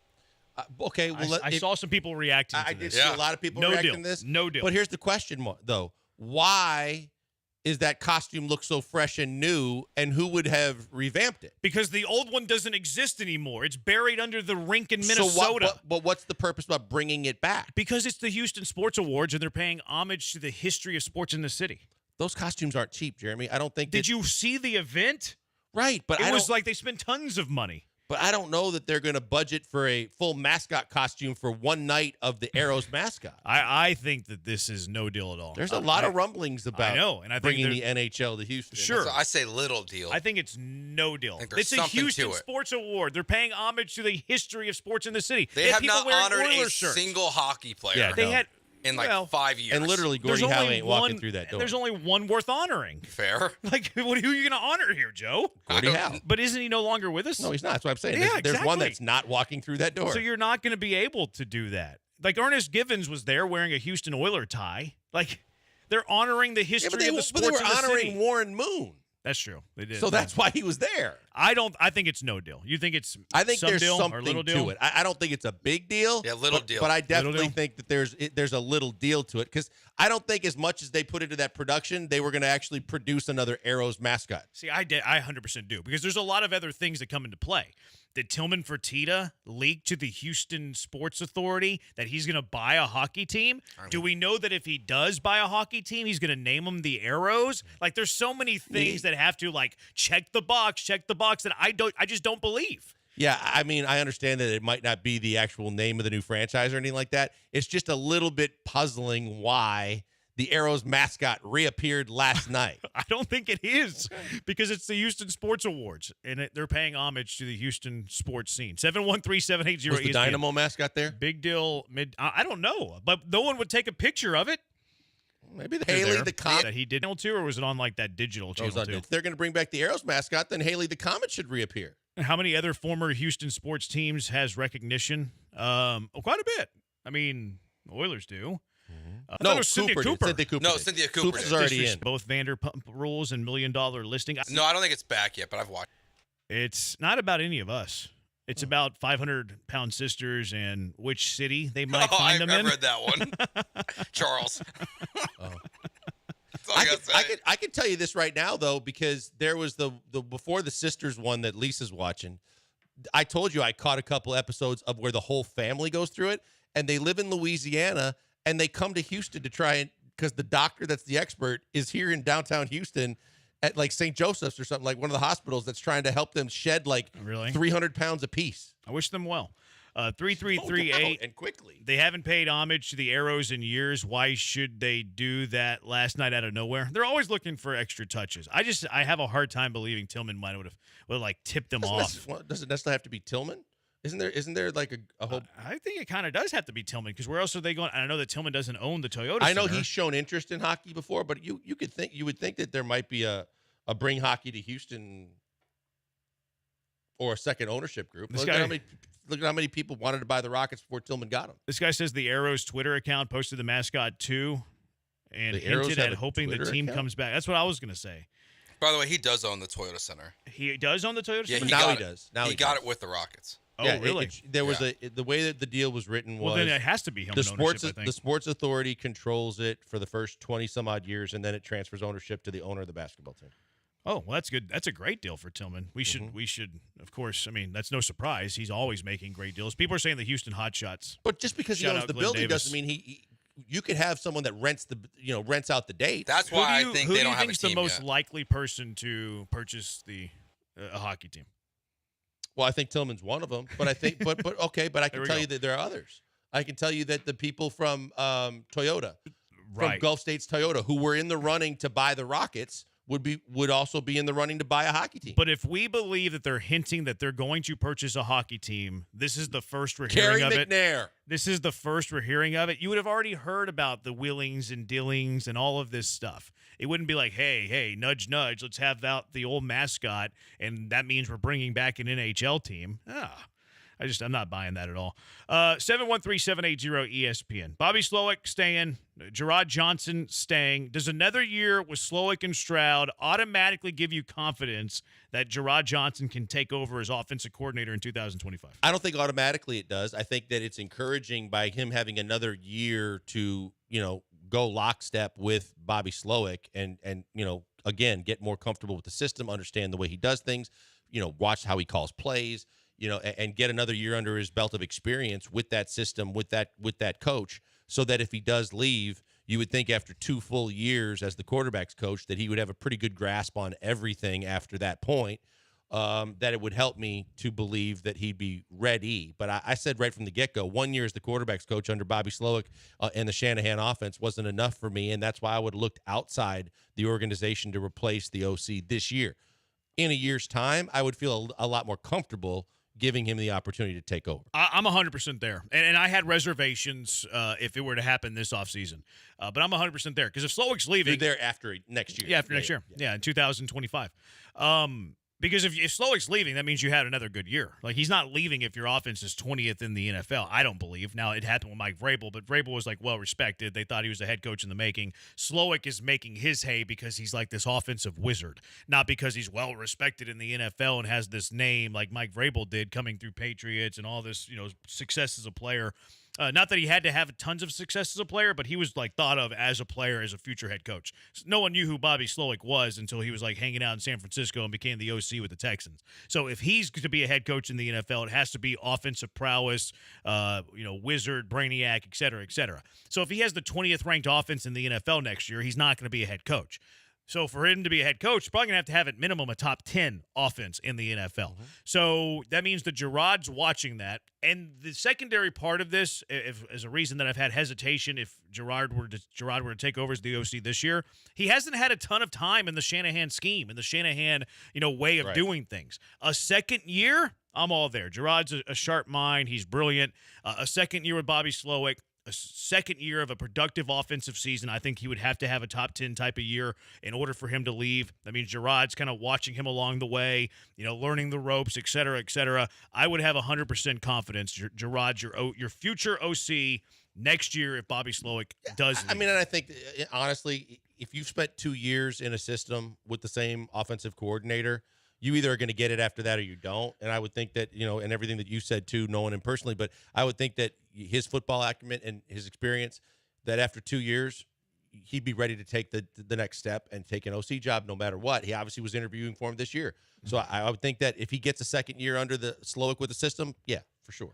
Okay, well, I saw some people reacting to I this. did see a lot of people reacting to this. No deal. But here's the question, though. Why is that costume look so fresh and new, and who would have revamped it? Because the old one doesn't exist anymore. It's buried under the rink in Minnesota. But what's the purpose about bringing it back? Because it's the Houston Sports Awards, and they're paying homage to the history of sports in the city. Those costumes aren't cheap, Jeremy. I don't think. Did you see the event? Right, but it was like they spent tons of money. But I don't know that they're going to budget for a full mascot costume for one night of the Arrows mascot. I think that this is no deal at all. There's a lot of rumblings about and I think bringing the NHL to Houston. Sure. So I say little deal. I think it's no deal. There's It's a something Houston to it. Sports Award. They're paying homage to the history of sports in the city. They have people not wearing honored a Oilers shirts. single hockey player. Yeah, They had in like 5 years. And literally, There's Gordie Howe only ain't walking one- through that door. There's only one worth honoring. Fair. Like, who are you going to honor here, Joe? Gordie Howe. But isn't he no longer with us? No, he's not. That's what I'm saying. Yeah, There's one exactly. that's not walking through that door. So you're not going to be able to do that. Like Ernest Givens was there wearing a Houston Oiler tie. Like they're honoring the history but they of the sports were of the honoring city. Warren Moon. That's true. They did. So that's why he was there. I think it's no deal. You think it's I think some there's deal or something little deal? to it. I don't think it's a big deal. Yeah, little deal. But I definitely deal? think that there's a little deal to it because I don't think as much as they put into that production, they were going to actually produce another Arrows mascot. See, I 100% do because there's a lot of other things that come into play. Did Tillman Fertitta leak to the Houston Sports Authority that he's going to buy a hockey team? Do we know that if he does buy a hockey team, he's going to name them the Arrows? Like, there's so many things that have to like check the box that I just don't believe. Yeah, I mean, I understand that it might not be the actual name of the new franchise or anything like that. It's just a little bit puzzling why the Arrows mascot reappeared last night. I don't think it is because it's the Houston Sports Awards, and they're paying homage to the Houston sports scene. 713-780-ESPN. Was the Dynamo mascot there? Big deal. I don't know, but no one would take a picture of it. Maybe Haley the Comet. That he did too, or was it on like that digital channel too? If they're going to bring back the Arrows mascot, then Haley the Comet should reappear. How many other former Houston sports teams has recognition? Quite a bit. I mean, Oilers do. I thought it was Cynthia Cooper. No, Cynthia Cooper Cooper's already in. Both Vanderpump Rules and $1 Million Listing. No, I don't think it's back yet, but I've watched. It's not about any of us. It's about 500-pound sisters and which city they might find them in. I read that one. Charles. I can tell you this right now though, because there was the before the sisters one that Lisa's watching. I told you I caught a couple episodes of where the whole family goes through it, and they live in Louisiana, and they come to Houston to try and because the doctor that's the expert is here in downtown Houston at like St. Joseph's or something, like one of the hospitals that's trying to help them shed like 300 pounds apiece. I wish them well. 3338 and quickly. They haven't paid homage to the Arrows in years. Why should they do that last night out of nowhere? They're always looking for extra touches. I have a hard time believing Tillman might would like tipped them off. Does it necessarily have to be Tillman? Isn't there like a whole? I think it kind of does have to be Tillman, because where else are they going? I know that Tillman doesn't own the Toyota I know Center. he's shown interest in hockey before, but you would think that there might be a bring hockey to Houston or a second ownership group. Look at how many people wanted to buy the Rockets before Tillman got them. This guy says the Arrows Twitter account posted the mascot too, and hinted at hoping the team comes back. That's what I was going to say. By the way, he does own the Toyota Center. He does own the Toyota Center? Now he does. Now he got it with the Rockets. Oh, yeah, really? There was the way that the deal was written was. Well, then it has to be him. The sports authority controls it for the first 20 some odd years, and then it transfers ownership to the owner of the basketball team. Oh, well, that's good. That's a great deal for Tillman. We should, of course. I mean, that's no surprise. He's always making great deals. People are saying the Houston Hotshots. But just because he owns the building doesn't mean you could have someone that rents out the date. That's why I think they don't have a team. Who do you think's the most likely person to purchase a hockey team? Well, I think Tillman's one of them, but I think, but I can tell you that there are others. I can tell you that the people from Toyota, from Gulf States Toyota, who were in the running to buy the Rockets, would also be in the running to buy a hockey team. But if we believe that they're hinting that they're going to purchase a hockey team, this is the first we're hearing of it. This is the first we're hearing of it. You would have already heard about the willings and dealings and all of this stuff. It wouldn't be like, hey, nudge, nudge, let's have out the old mascot, and that means we're bringing back an NHL team. I'm not buying that at all. 713-780-ESPN. Bobby Slowick staying. Gerard Johnson staying. Does another year with Slowick and Stroud automatically give you confidence that Gerard Johnson can take over as offensive coordinator in 2025? I don't think automatically it does. I think that it's encouraging by him having another year to, go lockstep with Bobby Slowick and again, get more comfortable with the system, understand the way he does things, watch how he calls plays, and get another year under his belt of experience with that system, with that coach, so that if he does leave, you would think after 2 full years as the quarterback's coach that he would have a pretty good grasp on everything after that point, that it would help me to believe that he'd be ready. But I said right from the get-go, 1 year as the quarterback's coach under Bobby Slowick and the Shanahan offense wasn't enough for me, and that's why I would have looked outside the organization to replace the OC this year. In a year's time, I would feel a lot more comfortable giving him the opportunity to take over. I'm 100% there. And I had reservations if it were to happen this offseason. But I'm 100% there. Because if Slowick's leaving... You're there after next year. Yeah, after next year. Yeah, in 2025. Because if Slowick's leaving, that means you had another good year. Like, he's not leaving if your offense is 20th in the NFL, I don't believe. Now, it happened with Mike Vrabel, but Vrabel was, well-respected. They thought he was a head coach in the making. Slowick is making his hay because he's like this offensive wizard, not because he's well-respected in the NFL and has this name like Mike Vrabel did coming through Patriots and all this, success as a player. Not that he had to have tons of success as a player, but he was thought of as a player, as a future head coach. No one knew who Bobby Slowick was until he was hanging out in San Francisco and became the OC with the Texans. So if he's going to be a head coach in the NFL, it has to be offensive prowess, wizard, brainiac, et cetera, et cetera. So if he has the 20th ranked offense in the NFL next year, he's not going to be a head coach. So for him to be a head coach, he's probably going to have at minimum a top 10 offense in the NFL. Mm-hmm. So that means that Gerard's watching that. And the secondary part of this, as a reason that I've had hesitation if Gerard were to take over as the OC this year, he hasn't had a ton of time in the Shanahan scheme, in the Shanahan way of doing things. A second year, I'm all there. Gerard's a sharp mind. He's brilliant. A second year with Bobby Slowick. A second year of a productive offensive season, I think he would have to have a top 10 type of year in order for him to leave. That means Gerard's kind of watching him along the way, learning the ropes, et cetera, et cetera. I would have 100% confidence Gerard's your future OC next year if Bobby Slowick does leave. I mean, and I think, honestly, if you've spent 2 years in a system with the same offensive coordinator, you either are going to get it after that or you don't. And I would think that, and everything that you said too, knowing him personally, but I would think that his football acumen and his experience, that after 2 years, he'd be ready to take the next step and take an OC job no matter what. He obviously was interviewing for him this year. So I would think that if he gets a second year under the Slowick with the system, yeah, for sure.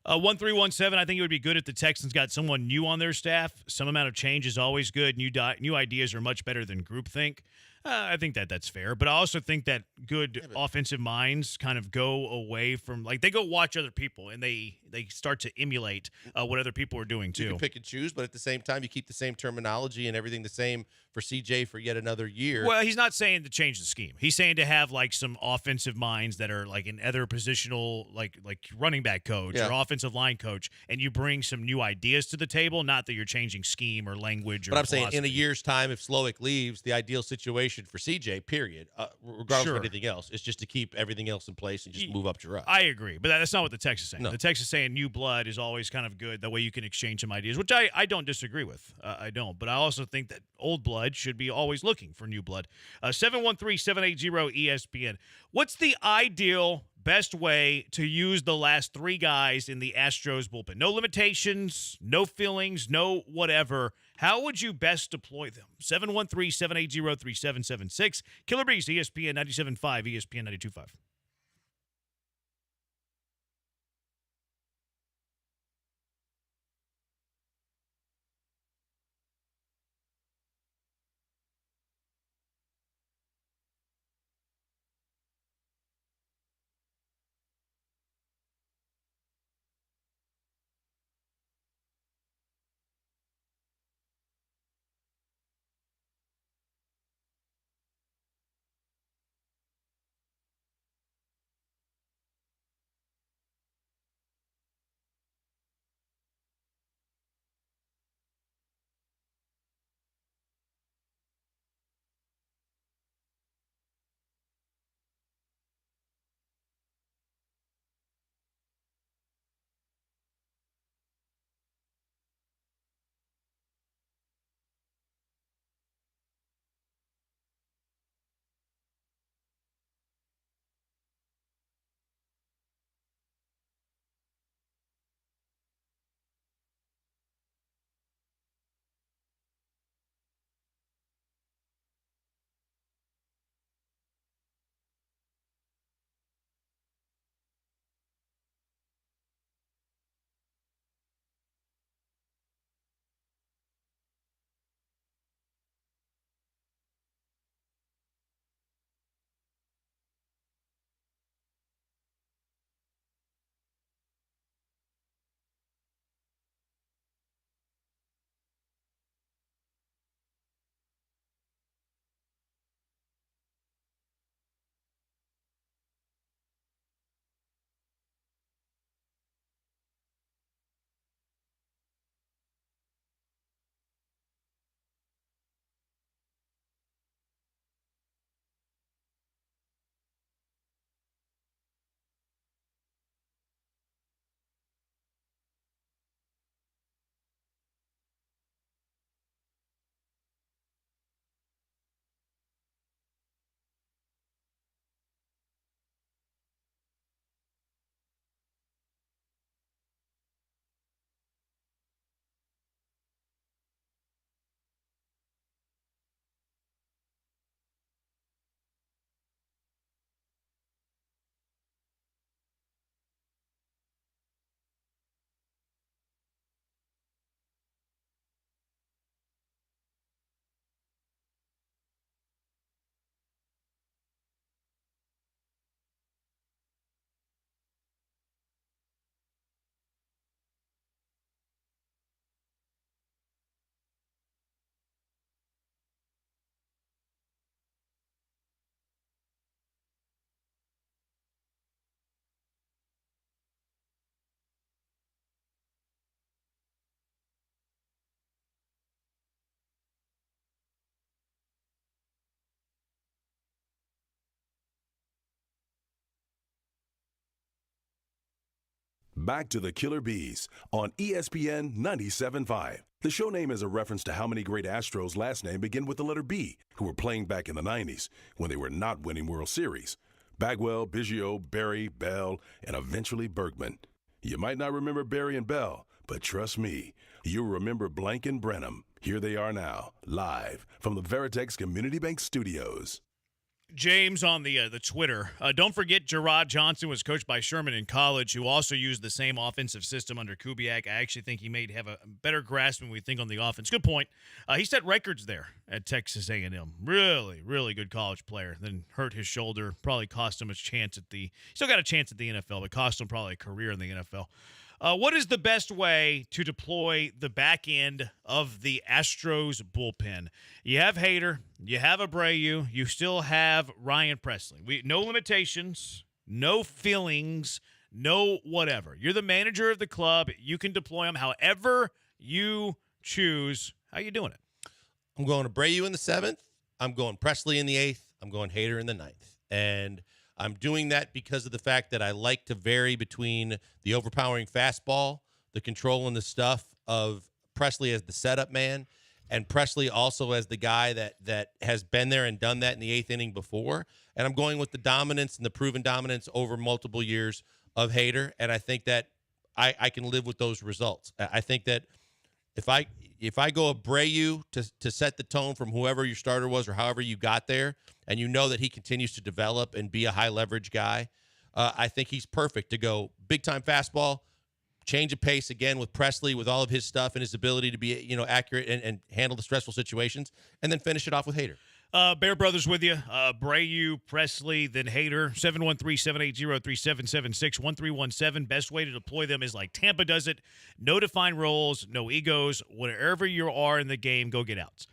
1317, I think it would be good if the Texans got someone new on their staff. Some amount of change is always good. New ideas are much better than groupthink. I think that's fair, but I also think that good offensive minds kind of go away from, like, they go watch other people and they start to emulate what other people are doing too. You can pick and choose, but at the same time, you keep the same terminology and everything the same for CJ for yet another year. Well, he's not saying to change the scheme. He's saying to have like some offensive minds that are like in other positional, like running back coach or offensive line coach, and you bring some new ideas to the table. Not that you're changing scheme or language. But I'm saying in a year's time, if Slowick leaves, the ideal situation for CJ, period, regardless of anything else, is just to keep everything else in place and just move up to rush. I agree, but that's not what the text is saying. No. The text is saying new blood is always kind of good. That way you can exchange some ideas, which I don't disagree with. I don't. But I also think that old blood should be always looking for new blood. 713-780-ESPN. What's the ideal best way to use the last three guys in the Astros bullpen? No limitations, no feelings, no whatever. How would you best deploy them? 713-780-3776. Killer Bees, ESPN 97.5, ESPN 92.5. Back to the Killer Bees on ESPN 97.5. The show name is a reference to how many great Astros' last name begin with the letter B, who were playing back in the 90s when they were not winning World Series. Bagwell, Biggio, Barry, Bell, and eventually Bergman. You might not remember Barry and Bell, but trust me, you'll remember Blank and Brenham. Here they are now, live from the Veritex Community Bank Studios. James on the Twitter. Don't forget Gerard Johnson was coached by Sherman in college, who also used the same offensive system under Kubiak. I actually think he may have a better grasp when we think on the offense. Good point. He set records there at Texas A&M. Really, really good college player. Then hurt his shoulder. Probably cost him a chance at the – still got a chance at the NFL, but cost him probably a career in the NFL. What is the best way to deploy the back end of the Astros bullpen? You have Hader, you have Abreu, you still have Ryan Presley. No limitations, no feelings, no whatever. You're the manager of the club. You can deploy them however you choose. How you doing it? I'm going Abreu in the 7th. I'm going Presley in the 8th. I'm going Hader in the 9th. And I'm doing that because of the fact that I like to vary between the overpowering fastball, the control and the stuff of Presley as the setup man, and Presley also as the guy that has been there and done that in the 8th inning before. And I'm going with the dominance and the proven dominance over multiple years of Hader, and I think that I can live with those results. I think that if I go Abreu to set the tone from whoever your starter was or however you got there, and you know that he continues to develop and be a high leverage guy, I think he's perfect to go big time fastball, change of pace again with Presley with all of his stuff and his ability to be accurate and handle the stressful situations, and then finish it off with Hader. Bear Brothers with you. Abreu, Presley, then Hader. 713-780-3776, 1317. Best way to deploy them is like Tampa does it. No defined roles, no egos. Wherever you are in the game, go get outs.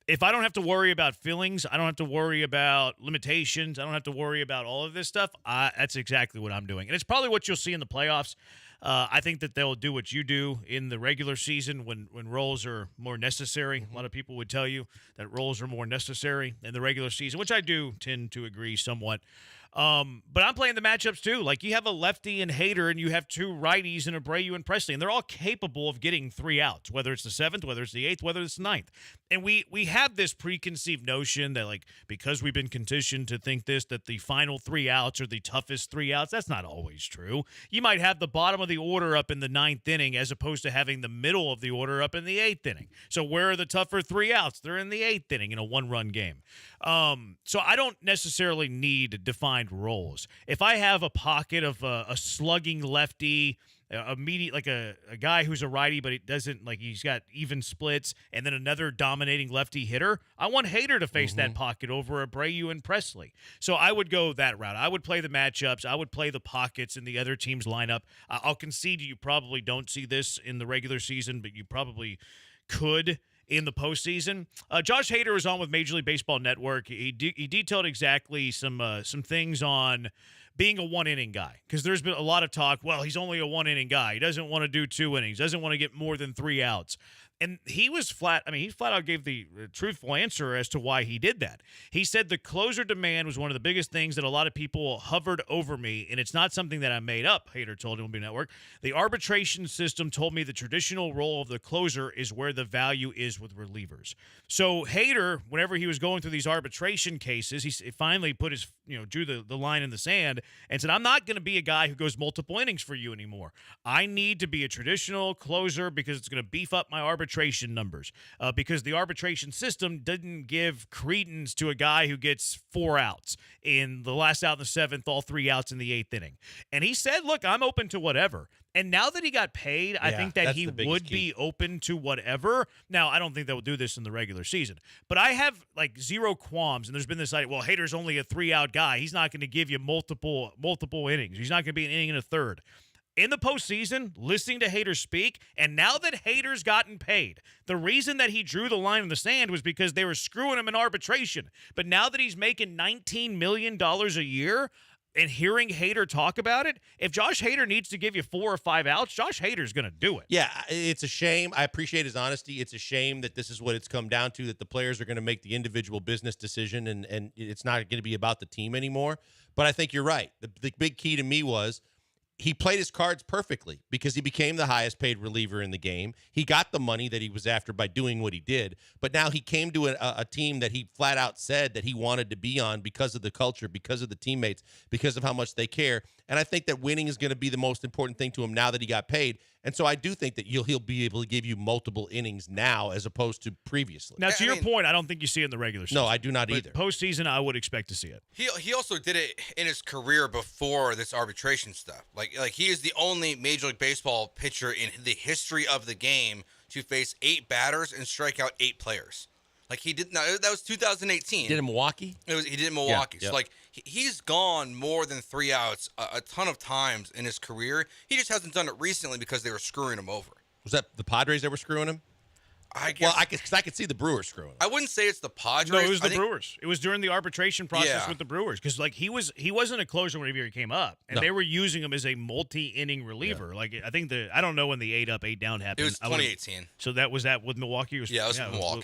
If I don't have to worry about feelings, I don't have to worry about limitations, I don't have to worry about all of this stuff, that's exactly what I'm doing. And it's probably what you'll see in the playoffs. I think that they'll do what you do in the regular season when roles are more necessary. A lot of people would tell you that roles are more necessary in the regular season, which I do tend to agree somewhat. But I'm playing the matchups too. Like you have a lefty and Hader, and you have two righties in Abreu and Presley, and they're all capable of getting 3 outs, whether it's the 7th, whether it's the 8th, whether it's the 9th. And we have this preconceived notion that, like, because we've been conditioned to think this, that the final 3 outs are the toughest 3 outs. That's not always true. You might have the bottom of the order up in the 9th inning as opposed to having the middle of the order up in the 8th inning. So where are the tougher 3 outs? They're in the 8th inning in a 1-run game. So I don't necessarily need defined roles. If I have a pocket of a slugging lefty, like a guy who's a righty, but it doesn't, like, he's got even splits, and then another dominating lefty hitter, I want Hader to face that pocket over Abreu and Presley. So I would go that route. I would play the matchups. I would play the pockets in the other team's lineup. I'll concede you probably don't see this in the regular season, but you probably could in the postseason. Josh Hader was on with Major League Baseball Network. He detailed exactly some things on being a 1-inning guy, because there's been a lot of talk, well, he's only a 1-inning guy. He doesn't want to do 2 innings, doesn't want to get more than 3 outs. And he was flat out gave the truthful answer as to why he did that. He said the closer demand was one of the biggest things that a lot of people hovered over me, and it's not something that I made up, Hader told MLB Network. The arbitration system told me the traditional role of the closer is where the value is with relievers. So Hader, whenever he was going through these arbitration cases, he finally put his, drew the line in the sand and said, I'm not going to be a guy who goes multiple innings for you anymore. I need to be a traditional closer because it's going to beef up my arbitration numbers, because the arbitration system didn't give credence to a guy who gets 4 outs in the last out in the 7th, all 3 outs in the 8th inning. And he said, look, I'm open to whatever. And now that he got paid, I think that he would be open to whatever. Now, I don't think they'll do this in the regular season, but I have like zero qualms. And there's been this idea, well, Hader's only a 3-out guy. He's not going to give you multiple innings. He's not going to be an inning and a third. In the postseason, listening to Hader speak, and now that Hader's gotten paid, the reason that he drew the line in the sand was because they were screwing him in arbitration. But now that he's making $19 million a year, and hearing Hader talk about it, if Josh Hader needs to give you 4 or 5 outs, Josh Hader's going to do it. Yeah, it's a shame. I appreciate his honesty. It's a shame that this is what it's come down to, that the players are going to make the individual business decision, and it's not going to be about the team anymore. But I think you're right. The big key to me was, he played his cards perfectly because he became the highest paid reliever in the game. He got the money that he was after by doing what he did. But now he came to a team that he flat out said that he wanted to be on because of the culture, because of the teammates, because of how much they care. And I think that winning is going to be the most important thing to him now that he got paid. And so I do think that he'll be able to give you multiple innings now as opposed to previously. Now, to your point, I don't think you see it in the regular season. No, I do not But either. Postseason, I would expect to see it. He also did it in his career before this arbitration stuff. Like he is the only Major League Baseball pitcher in the history of the game to face 8 batters and strike out 8 players. Like he did. That was 2018. Did it in Milwaukee? He did it in Milwaukee. Yeah, So like he's gone more than 3 outs a ton of times in his career. He just hasn't done it recently because they were screwing him over. Was that the Padres that were screwing him? I guess. Well, I could see the Brewers screwing him. I wouldn't say it's the Padres. No, it was the Brewers. It was during the arbitration process Yeah. with the Brewers because like he wasn't a closer whenever he came up, and they were using him as a multi-inning reliever. Like I think I don't know when the 8 up, 8 down happened. It was 2018. So that was with Milwaukee. Yeah, it was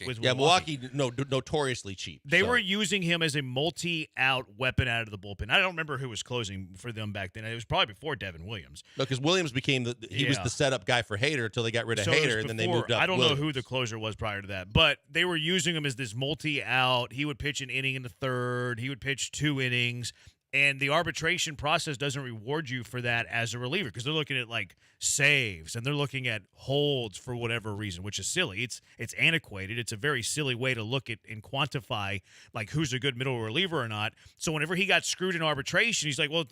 with Milwaukee. Milwaukee notoriously cheap. They were using him as a multi-out weapon out of the bullpen. I don't remember who was closing for them back then. It was probably before Devin Williams. No, because Williams became he was the setup guy for Hader until they got rid of So it was Hader, and then they before- moved up. I don't Williams. know who the closer was prior to that, but they were using him as this multi-out. He would pitch an inning in the third. He would pitch 2 innings. And the arbitration process doesn't reward you for that as a reliever because they're looking at like saves and they're looking at holds for whatever reason, which is silly. It's antiquated. It's a very silly way to look at and quantify like who's a good middle reliever or not. So whenever he got screwed in arbitration, he's like, "Well,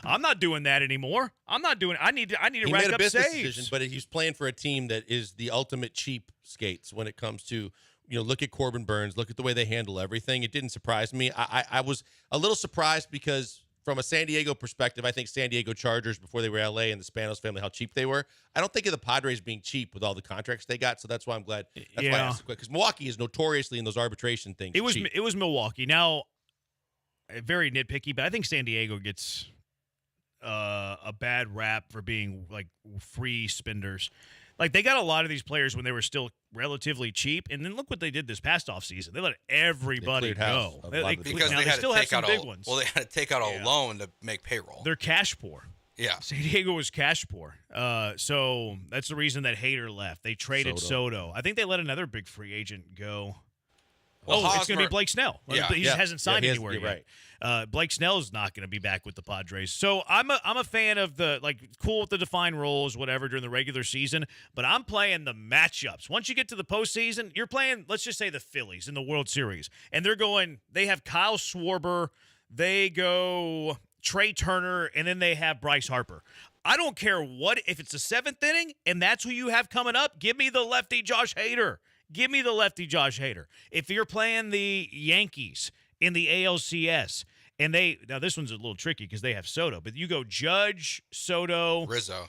I'm not doing that anymore. I'm not doing. I need to He rack made a up business saves." decision, but he's playing for a team that is the ultimate cheap skates when it comes to, look at Corbin Burns, look at the way they handle everything. It didn't surprise me. I was a little surprised because from a San Diego perspective, I think San Diego Chargers, before they were LA and the Spanos family, how cheap they were. I don't think of the Padres being cheap with all the contracts they got, so that's why I'm glad. That's why I asked the question. Because Milwaukee is notoriously in those arbitration things. It was cheap. it was Milwaukee. Now, very nitpicky, but I think San Diego gets a bad rap for being like free spenders. Like they got a lot of these players when they were still relatively cheap, and then look what they did this past offseason. They let everybody go. Because now, they had still to have take some out big ones. Well, they had to take out a loan to make payroll. They're cash poor. Yeah. San Diego was cash poor. So that's the reason that Hader left. They traded Soto. I think they let another big free agent go. Well, it's going to be Blake Snell. Yeah. He just hasn't signed anywhere you're yet. right. Blake Snell's not going to be back with the Padres. So I'm a fan of the cool with the defined roles, whatever, during the regular season. But I'm playing the matchups. Once you get to the postseason, you're playing, let's just say, the Phillies in the World Series, and they have Kyle Schwarber, they go Trey Turner, and then they have Bryce Harper. I don't care if it's the 7th inning and that's who you have coming up. Give me the lefty Josh Hader. Give me the lefty Josh Hader. If you're playing the Yankees in the ALCS, and now this one's a little tricky because they have Soto, but you go Judge, Soto, Rizzo.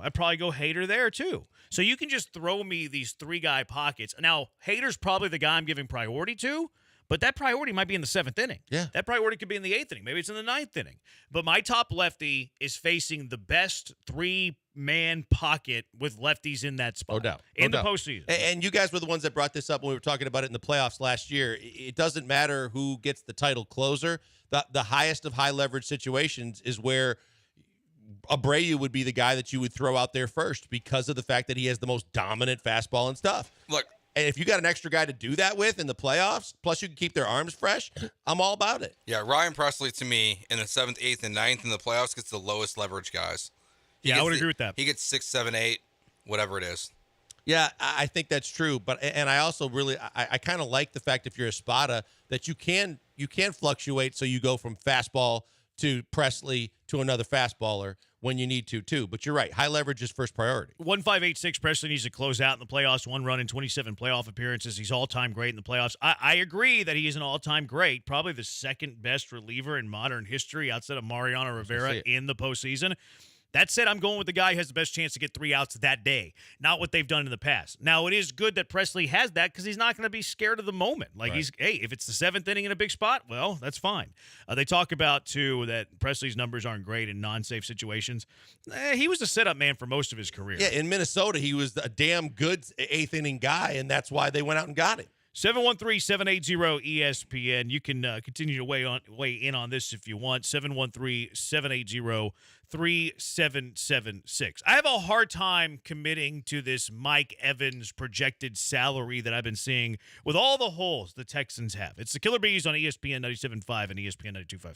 I'd probably go Hader there too. So you can just throw me these 3-guy pockets. Now, Hader's probably the guy I'm giving priority to, but that priority might be in the 7th inning. Yeah. That priority could be in the 8th inning. Maybe it's in the 9th inning. But my top lefty is facing the best 3-man pocket with lefties in that spot. No doubt. In the postseason. And you guys were the ones that brought this up when we were talking about it in the playoffs last year. It doesn't matter who gets the title closer. The highest of high leverage situations is where Abreu would be the guy that you would throw out there first because of the fact that he has the most dominant fastball and stuff. Look. And if you got an extra guy to do that with in the playoffs, plus you can keep their arms fresh, I'm all about it. Yeah, Ryan Presley, to me, in the 7th, 8th, and 9th in the playoffs gets the lowest leverage guys. I would agree with that. He gets 6, 7, 8, whatever it is. Yeah, I think that's true. And I also really I kind of like the fact if you're a Espada that you can fluctuate, so you go from fastball to Presley to another fastballer when you need to, too. But you're right. High leverage is first priority. 1586 Presley needs to close out in the playoffs. 1 run in 27 playoff appearances. He's all-time great in the playoffs. I agree that he is an all-time great, probably the 2nd best reliever in modern history outside of Mariano Rivera in the postseason. That said, I'm going with the guy who has the best chance to get 3 outs that day, not what they've done in the past. Now, it is good that Presley has that because he's not going to be scared of the moment. If it's the 7th inning in a big spot, well, that's fine. They talk about, too, that Presley's numbers aren't great in non-safe situations. He was a setup man for most of his career. Yeah, in Minnesota, he was a damn good 8th inning guy, and that's why they went out and got him. 713-780-ESPN. You can continue to weigh in on this if you want. 713-780-3776. I have a hard time committing to this Mike Evans projected salary that I've been seeing with all the holes the Texans have. It's the Killer Bees on ESPN 97.5 and ESPN 92.5.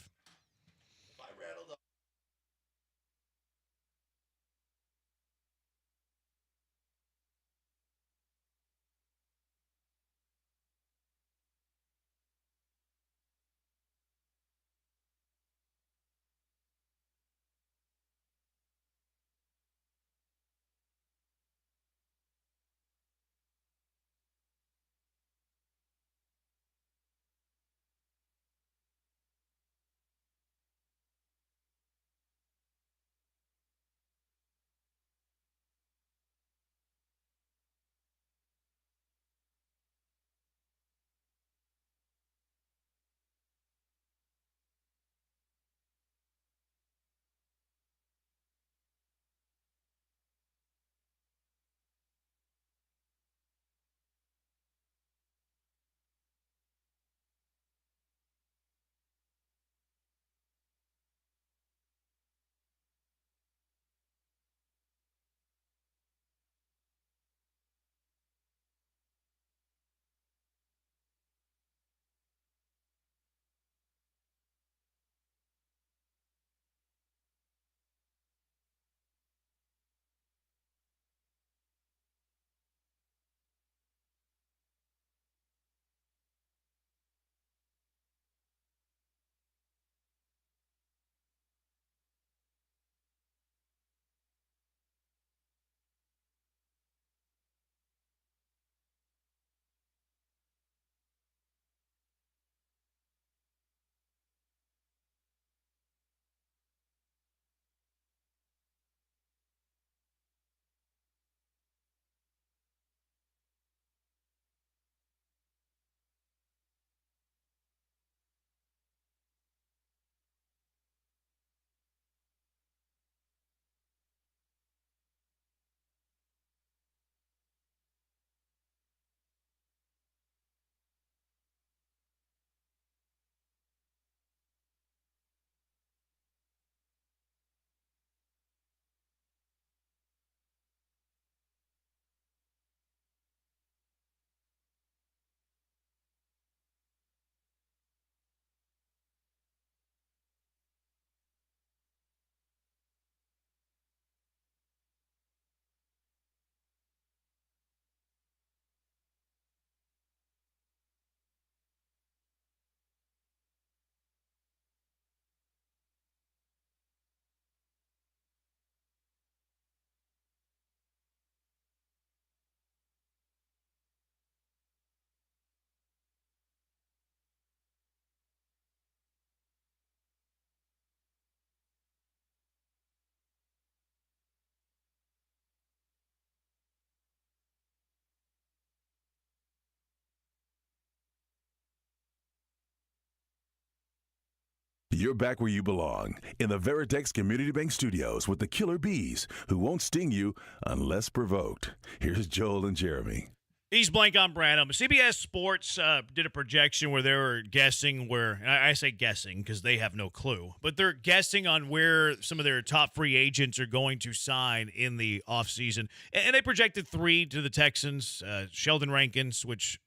You're back where you belong, in the Veritex Community Bank Studios with the Killer Bees, who won't sting you unless provoked. Here's Joel and Jeremy. He's Blank on Branham. CBS Sports did a projection where they were guessing where, and I say guessing because they have no clue, but they're guessing on where some of their top free agents are going to sign in the offseason. And they projected 3 to the Texans, Sheldon Rankins, which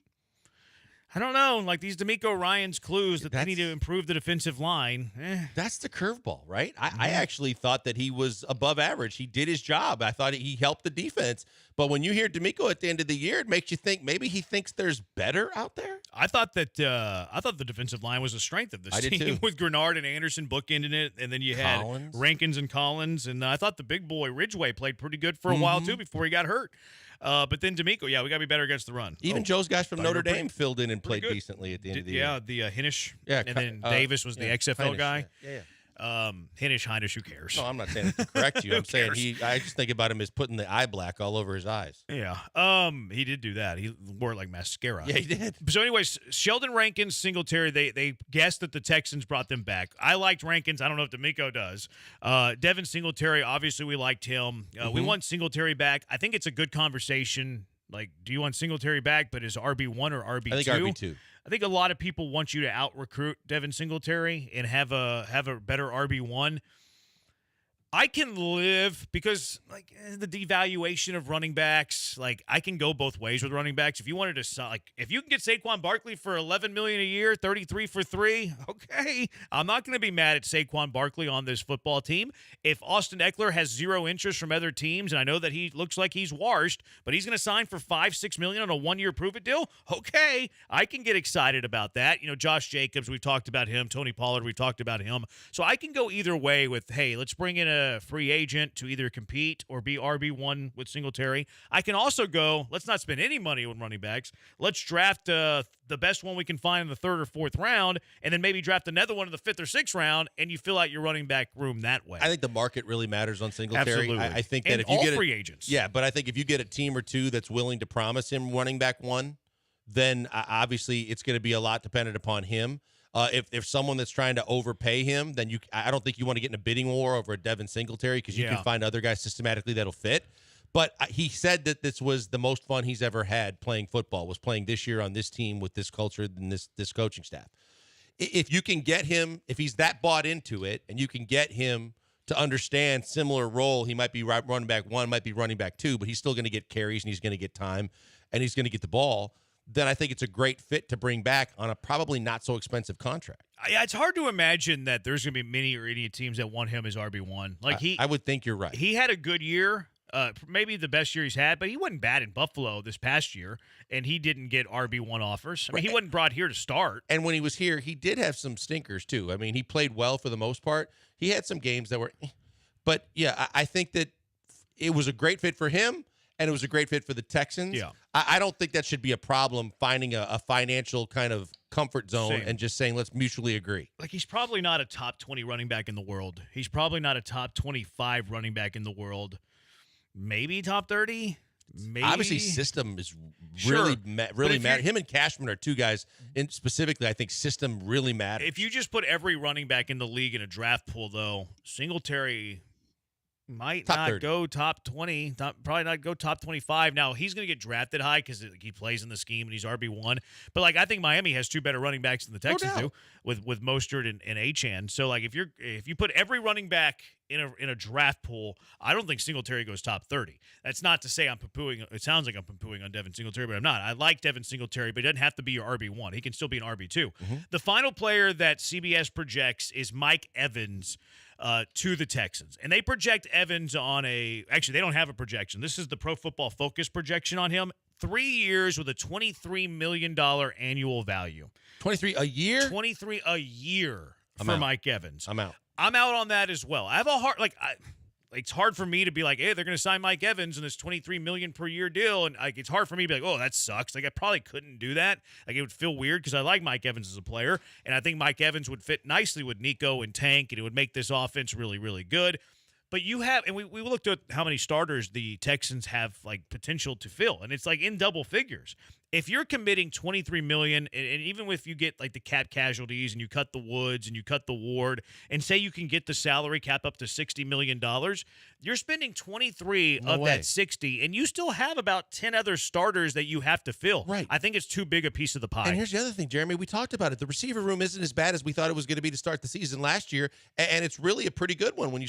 I don't know, like these D'Amico Ryans clues that they need to improve the defensive line. That's the curveball, right? I actually thought that he was above average. He did his job. I thought he helped the defense. But when you hear D'Amico at the end of the year, it makes you think maybe he thinks there's better out there. I thought the defensive line was a strength of this team too. with Grenard and Anderson bookending it, and then you had Rankins and Collins, and I thought the big boy Ridgeway played pretty good for a while too before he got hurt. But then D'Amico, we got to be better against the run. Even Joe's guys from Notre Dame filled in and played decently at the end of the year. Yeah, the Hinish. Yeah, and then Davis was the XFL Heinisch, guy. Yeah. Hinish, who cares? No, I'm not saying it to correct you. I'm saying I just think about him as putting the eye black all over his eyes. Yeah. He did do that. He wore it like mascara. Yeah, he did. So anyways, Sheldon Rankins, Singletary, they guessed that the Texans brought them back. I liked Rankins. I don't know if D'Amico does. Devin Singletary, obviously we liked him. We want Singletary back. I think it's a good conversation Like, do you want Singletary back, but is RB1 or RB2? I think RB2. I think a lot of people want you to out-recruit Devin Singletary and have a better RB1. I can live because, like, the devaluation of running backs, like, I can go both ways with running backs. If you wanted to, like, if you can get Saquon Barkley for $11 million a year, 33 for 3, okay. I'm not going to be mad at Saquon Barkley on this football team. If Austin Eckler has zero interest from other teams, and I know that he looks like he's washed, but he's going to sign for $5-6 million on a 1-year prove-it deal, okay. I can get excited about that. You know, Josh Jacobs, we've talked about him. Tony Pollard, we've talked about him. So I can go either way with, hey, let's bring in a free agent to either compete or be RB1 with Singletary. I can also go, let's not spend any money on running backs. Let's draft the best one we can find in the 3rd or 4th round, and then maybe draft another one in the 5th or 6th round, and you fill out your running back room that way. I think the market really matters on Singletary. Absolutely. I think that and if you all get free agents. Yeah, but I think if you get a team or two that's willing to promise him running back 1, then obviously it's going to be a lot dependent upon him. If someone that's trying to overpay him, then I don't think you want to get in a bidding war over a Devin Singletary because you can find other guys systematically that'll fit. But he said that this was the most fun he's ever had playing football, was playing this year on this team with this culture and this coaching staff. If you can get him, if he's that bought into it, and you can get him to understand similar role, he might be running back 1, might be running back 2, but he's still going to get carries and he's going to get time and he's going to get the ball, then I think it's a great fit to bring back on a probably not so expensive contract. Yeah, it's hard to imagine that there's going to be many or any teams that want him as RB1. Like I would think you're right. He had a good year, maybe the best year he's had, but he wasn't bad in Buffalo this past year, and he didn't get RB1 offers. I mean, he wasn't brought here to start. And when he was here, he did have some stinkers too. I mean, he played well for the most part. He had some games that were, but yeah, I think that it was a great fit for him. And it was a great fit for the Texans. Yeah. I don't think that should be a problem, finding a financial kind of comfort zone and just saying, let's mutually agree. Like, he's probably not a top 20 running back in the world. He's probably not a top 25 running back in the world. Maybe top 30. Maybe. Obviously, system is really matter. Him and Cashman are two guys, and specifically, I think system really matters. If you just put every running back in the league in a draft pool, though, Singletary might not go top 20, probably not go top 25. Now, he's going to get drafted high because he plays in the scheme and he's RB1. But, like, I think Miami has 2 better running backs than the Texans do with Mostert and Achane. So, like, if you put every running back in a draft pool, I don't think Singletary goes top 30. That's not to say I'm poo-pooing. It sounds like I'm poo-pooing on Devin Singletary, but I'm not. I like Devin Singletary, but he doesn't have to be your RB1. He can still be an RB2. The final player that CBS projects is Mike Evans to the Texans. And they project Evans on actually, they don't have a projection. This is the Pro Football Focus projection on him. 3 years with a $23 million annual value. 23 a year? 23 a year for Mike Evans. I'm out. I'm out on that as well. I have a hard, it's hard for me to be like, hey, they're going to sign Mike Evans in this $23 million per year deal, and it's hard for me to be like, oh, that sucks. Like, I probably couldn't do that. Like, it would feel weird because I like Mike Evans as a player, and I think Mike Evans would fit nicely with Nico and Tank, and it would make this offense really, really good. But you have, and we looked at how many starters the Texans have potential to fill, and it's in double figures. If you're committing $23 million, and even if you get the cap casualties and you cut the Woods and you cut the Ward, and say you can get the salary cap up to $60 million, you're spending 23 of that 60, and you still have about 10 other starters that you have to fill. Right. I think it's too big a piece of the pie. And here's the other thing, Jeremy. We talked about it. The receiver room isn't as bad as we thought it was going to be to start the season last year, and it's really a pretty good one when you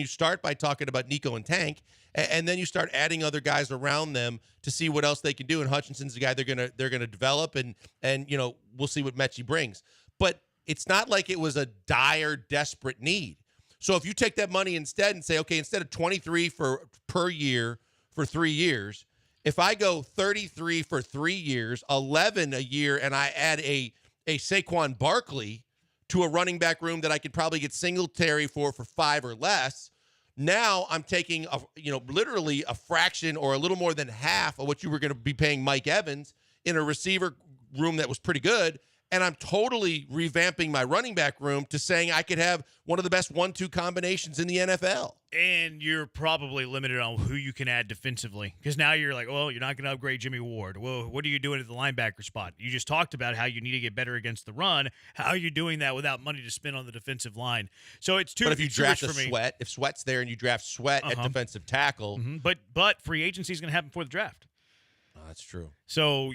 start by talking about Nico and Tank, and then you start adding other guys around them to see what else they can do. And Hutchinson's the guy they're gonna develop, and we'll see what Mechie brings. But it's not like it was a dire, desperate need. So if you take that money instead and say, okay, instead of 23 per year for 3 years, if I go 33 for 3 years, 11 a year, and I add a Saquon Barkley to a running back room that I could probably get Singletary for 5 or less. Now I'm taking literally a fraction or a little more than half of what you were going to be paying Mike Evans in a receiver room that was pretty good, and I'm totally revamping my running back room to saying I could have one of the best 1-2 combinations in the NFL. And you're probably limited on who you can add defensively, because now you're like, well, you're not going to upgrade Jimmy Ward. Well, what are you doing at the linebacker spot? You just talked about how you need to get better against the run. How are you doing that without money to spend on the defensive line? So it's too. But if you draft for me. Sweat, if Sweat's there and you draft Sweat at defensive tackle, but free agency is going to happen before the draft. That's true. So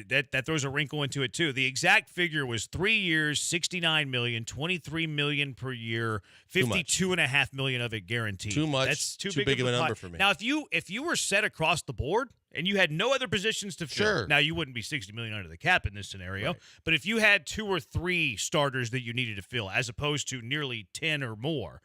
that throws a wrinkle into it too. The exact figure was 3 years, $69 million, $23 million per year, $52.5 million of it guaranteed. Too much. That's too big of a number pot. for me. Now, if you were set across the board and you had no other positions to fill, Sure. now you wouldn't be $60 million under the cap in this scenario. Right. But if you had 2 or 3 starters that you needed to fill, as opposed to nearly 10 or more.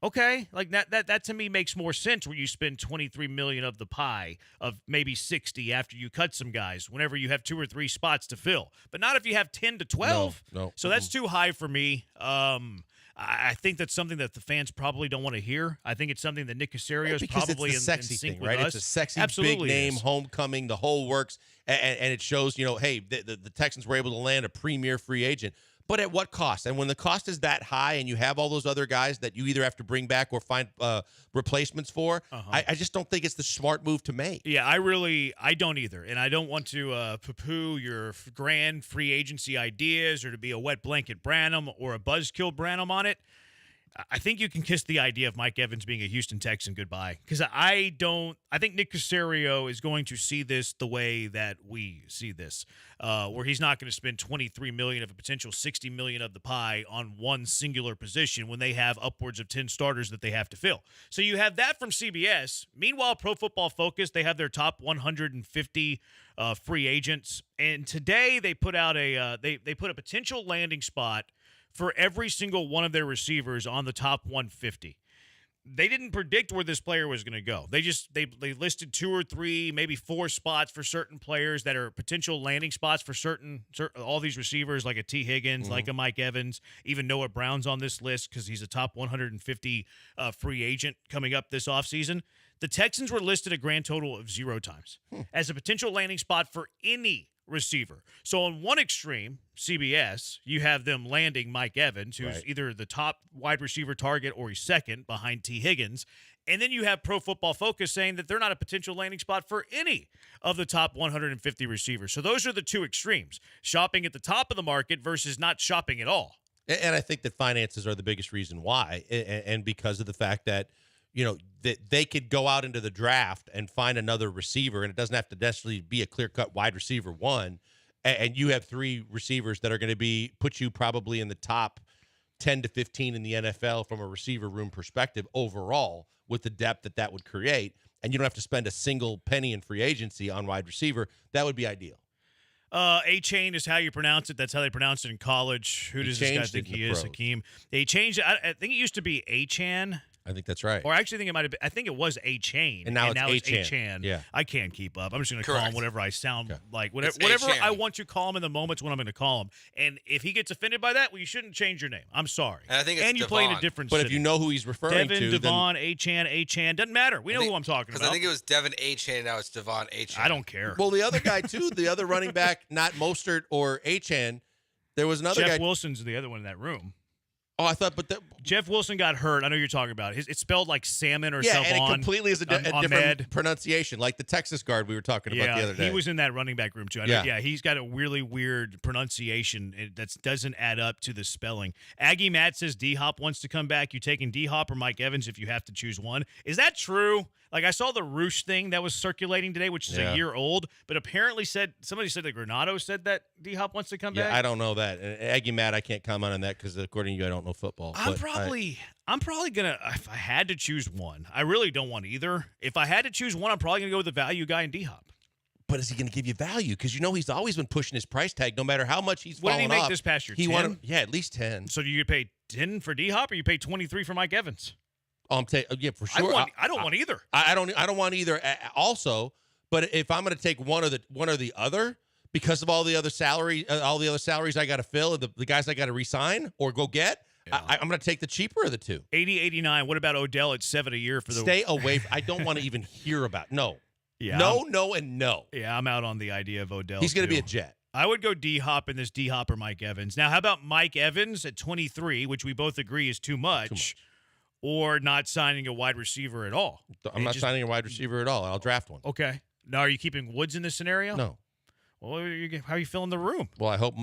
Okay, like that to me makes more sense where you spend $23 million of the pie of maybe 60 after you cut some guys whenever you have 2 or 3 spots to fill. But not if you have 10 to 12. No. So that's too high for me. I think that's something that the fans probably don't want to hear. I think it's something that Nick Caserio is probably it's the sexy in sync thing, with right? us. It's a sexy Absolutely big name, is. homecoming, the whole works, and it shows, hey, the Texans were able to land a premier free agent. But at what cost? And when the cost is that high and you have all those other guys that you either have to bring back or find replacements for, I just don't think it's the smart move to make. Yeah, I don't either. And I don't want to poo-poo your grand free agency ideas or to be a wet blanket Branham or a buzzkill Branham on it. I think you can kiss the idea of Mike Evans being a Houston Texan goodbye, because I think Nick Caserio is going to see this the way that we see this, where he's not going to spend $23 million of a potential $60 million of the pie on one singular position when they have upwards of 10 starters that they have to fill. So you have that from CBS. Meanwhile, Pro Football Focus, they have their top 150 free agents, and today they put out they put a potential landing spot for every single one of their receivers on the top 150. They didn't predict where this player was going to go. They listed 2 or 3, maybe 4 spots for certain players that are potential landing spots for certain all these receivers, like a T. Higgins, like a Mike Evans, even Noah Brown's on this list because he's a top 150 free agent coming up this offseason. The Texans were listed a grand total of 0 times as a potential landing spot for any receiver. So on one extreme, CBS, you have them landing Mike Evans, who's either the top wide receiver target or he's second behind T. Higgins. And then you have Pro Football Focus saying that they're not a potential landing spot for any of the top 150 receivers. So those are the two extremes, shopping at the top of the market versus not shopping at all. And I think that finances are the biggest reason why, and because of the fact that, that they could go out into the draft and find another receiver, and it doesn't have to necessarily be a clear-cut wide receiver one, and you have 3 receivers that are going to put you probably in the top 10 to 15 in the NFL from a receiver room perspective overall with the depth that would create, and you don't have to spend a single penny in free agency on wide receiver. That would be ideal. A-Chain is how you pronounce it. That's how they pronounce it in college. Who does this guy think he is, Hakeem? They changed it. I think it used to be A-Chan. I think that's right. Or I actually think it might have been. I think it was A-Chain. And now it's A-Chan. Yeah. I can't keep up. I'm just going to call him whatever I sound like. Whatever A-Chan. I want to call him in the moments when I'm going to call him. And if he gets offended by that, well, you shouldn't change your name. I'm sorry. And I think it's you play in a different But city. if you know who he's referring Devin, to, Devon, A-Chan, doesn't matter. We know who I'm talking about. Because I think it was Devin A-Chain, now it's Devon A-Chain. I don't care. Well, the other guy, too, the other running back, not Mostert or A-Chan, there was another guy. Jeff Wilson's the other one in that room. Oh, I thought, Jeff Wilson got hurt. I know you're talking about. It's spelled like salmon or yeah, Salvon. and it completely is a different pronunciation, like the Texas guard we were talking about the other day. He was in that running back room too. I know, he's got a really weird pronunciation that doesn't add up to the spelling. Aggie Matt says D-Hop wants to come back. You taking D-Hop or Mike Evans if you have to choose one? Is that true? Like, I saw the Roosh thing that was circulating today, which is a year old, but apparently somebody said that Granado said that D-Hop wants to come back. I don't know that. And Aggie Matt, I can't comment on that because according to you, I don't know football. I'm probably gonna, if I had to choose one, I really don't want either. If I had to choose one, I'm probably gonna go with the value guy in D-Hop. But is he going to give you value? Because he's always been pushing his price tag, no matter how much he's fallen off. What did he make this past year? 10? At least 10. So do you pay 10 for D-Hop or you pay 23 for Mike Evans? Yeah, for sure. I don't want either. I don't want either. Also, but if I'm going to take one or the other because of all the other salaries I got to fill, and the guys I got to re-sign or go get, I'm going to take the cheaper of the two. 80-89. What about Odell at $7 a year for the? Stay away. I don't want to even hear about. No. Yeah. No, and no. Yeah, I'm out on the idea of Odell. He's going to be a Jet. I would go D-Hop in this D-Hop or Mike Evans. Now, how about Mike Evans at 23, which we both agree is too much. Or not signing a wide receiver at all? I'm not signing a wide receiver at all. I'll draft one. Okay. Now, are you keeping Woods in this scenario? No. Well, how are you filling the room? Well, I hope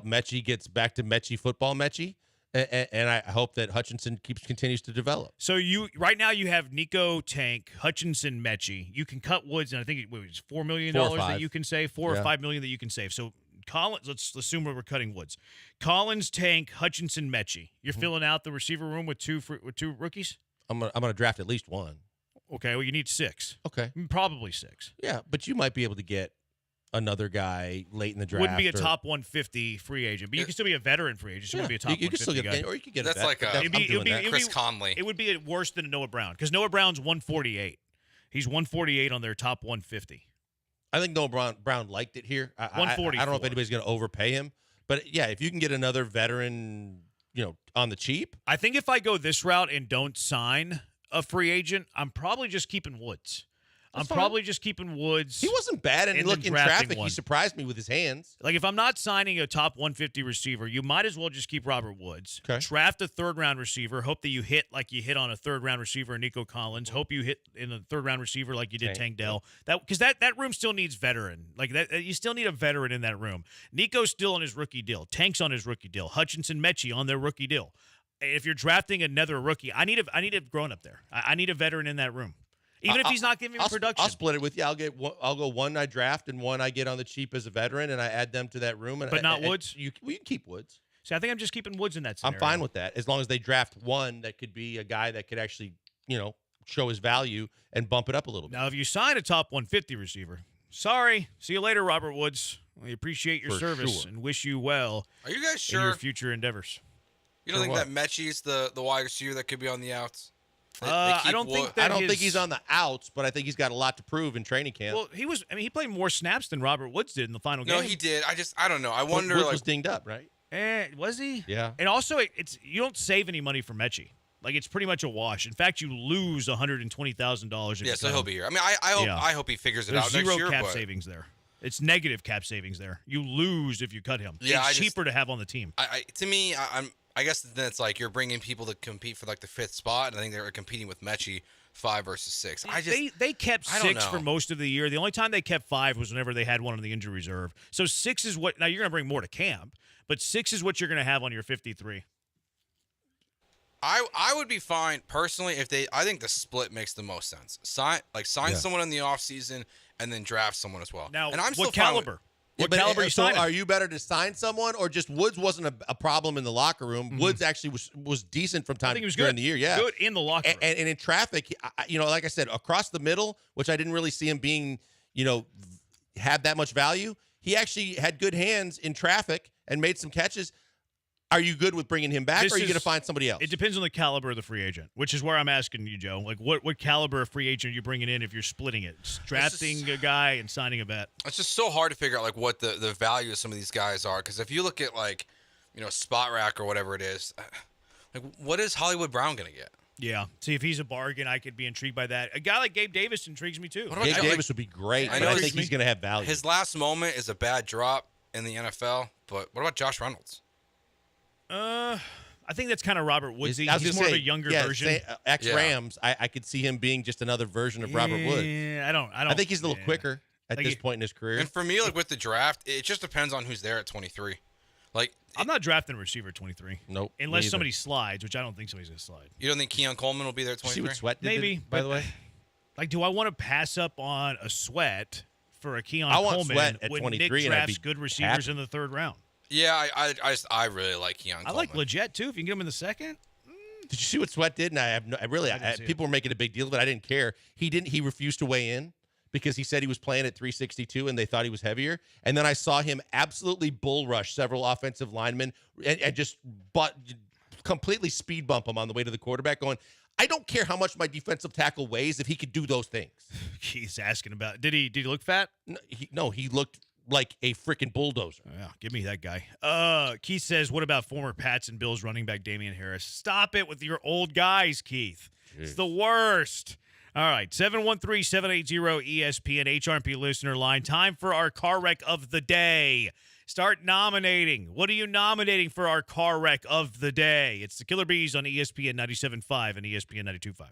Mechie gets back to Mechie football Mechie, And I hope that Hutchinson continues to develop. So right now you have Nico, Tank, Hutchinson, Mechie. You can cut Woods, and I think it's $4 million that you can save, $4 or $5 million that you can save. So Collins, let's assume we're cutting Woods. Collins, Tank, Hutchinson, Mechie. You're filling out the receiver room with two rookies. I'm gonna draft at least one. Okay, well you need 6. Okay, probably 6. Yeah, but you might be able to get another guy late in the draft. Wouldn't be a top 150 free agent, but you can still be a veteran free agent. You can be a top 150 guy. Or you could get that's a like Chris Conley. It would be worse than Noah Brown because Noah Brown's 148. He's 148 on their top 150. I think Noah Brown liked it here. 140. I don't know if anybody's going to overpay him, but yeah, if you can get another veteran, on the cheap. I think if I go this route and don't sign a free agent, I'm probably just keeping Woods. He wasn't bad, and look, in traffic, he surprised me with his hands. Like, if I'm not signing a top 150 receiver, you might as well just keep Robert Woods. Okay. Draft a third-round receiver. Hope that you hit like you hit on a third-round receiver in Nico Collins. Hope you hit in a third-round receiver like you did Tank Dell. Because that room still needs veteran. Like, that you still need a veteran in that room. Nico's still on his rookie deal. Tank's on his rookie deal. Hutchinson, Mechie on their rookie deal. If you're drafting another rookie, I need a grown-up there. I need a veteran in that room. Even if he's not giving me production. I'll split it with you. I'll go one I draft and one I get on the cheap as a veteran, and I add them to that room. But not Woods? You can keep Woods. See, I think I'm just keeping Woods in that scenario. I'm fine with that, as long as they draft one that could be a guy that could actually, show his value and bump it up a little bit. Now, if you sign a top 150 receiver, sorry. See you later, Robert Woods. We appreciate your service and wish you well. Are you guys sure? In your future endeavors. You don't think that Mechie's the wide receiver that could be on the outs? I don't think he's on the outs, but I think he's got a lot to prove in training camp. Well, he played more snaps than Robert Woods did in the final game. No, he did. I don't know. I wonder. Woods was dinged up, right? Was he? Yeah. And also, you don't save any money for Mechie. Like, it's pretty much a wash. In fact, you lose $120,000. Yeah, so he'll be here. I mean, I hope he figures it out next year. There's zero cap savings there. It's negative cap savings there. You lose if you cut him. Yeah, it's cheaper to have on the team. I guess then it's like you're bringing people to compete for like the 5th spot, and I think they're competing with Mechie 5 versus 6. They kept 6 for most of the year. The only time they kept 5 was whenever they had one on the injury reserve. So 6 is what. Now you're going to bring more to camp, but 6 is what you're going to have on your 53. I would be fine personally if I think the split makes the most sense. Sign someone in the offseason and then draft someone as well. Now, and I'm still what caliber? What caliber are you signing? Are you better to sign someone, or just Woods wasn't a problem in the locker room? Mm-hmm. Woods actually was decent from time during the year. Yeah, good in the locker room. And in traffic, like I said, across the middle, which I didn't really see him being, have that much value. He actually had good hands in traffic and made some catches. Are you good with bringing him back, or are you going to find somebody else? It depends on the caliber of the free agent, which is where I'm asking you, Joe. Like, what caliber of free agent are you bringing in if you're splitting it? Drafting a guy and signing a vet. It's just so hard to figure out, like, what the value of some of these guys are. Because if you look at, like, Spot Rack or whatever it is, like, what is Hollywood Brown going to get? Yeah. See, if he's a bargain, I could be intrigued by that. A guy like Gabe Davis intrigues me, too. Gabe Davis would be great, but I think he's going to have value. His last moment is a bad drop in the NFL, but what about Josh Reynolds? I think that's kind of Robert Woodsy. He's more of a younger version. Ex-Rams, I could see him being just another version of Robert Woods. I don't. I think he's a little quicker at this point in his career. And for me, like with the draft, it just depends on who's there at 23. Like, I'm not drafting a receiver at 23. Nope. Unless somebody slides, which I don't think somebody's going to slide. You don't think Keon Coleman will be there at 23? See what Sweat did, maybe, by the way? Like, do I want to pass up on a Sweat for a Keon Coleman Sweat at when 23 Nick drafts good receivers in the 3rd round? Yeah, I really like Keon Coleman. I like Leggett, too, if you can get him in the 2nd. Did you see what Sweat did? And people were making a big deal, but I didn't care. He refused to weigh in because he said he was playing at 362 and they thought he was heavier. And then I saw him absolutely bull rush several offensive linemen and just completely speed bump him on the way to the quarterback, going, I don't care how much my defensive tackle weighs if he could do those things. He's asking about. Did he look fat? No, he looked like a freaking bulldozer. Yeah, give me that guy. Keith says, what about former Pats and Bills running back Damian Harris? Stop it with your old guys, Keith. Jeez. It's the worst. All right, 713-780-ESPN, HRP listener line. Time for our car wreck of the day. Start nominating. What are you nominating for our car wreck of the day? It's the Killer Bees on ESPN 97.5 and ESPN 92.5.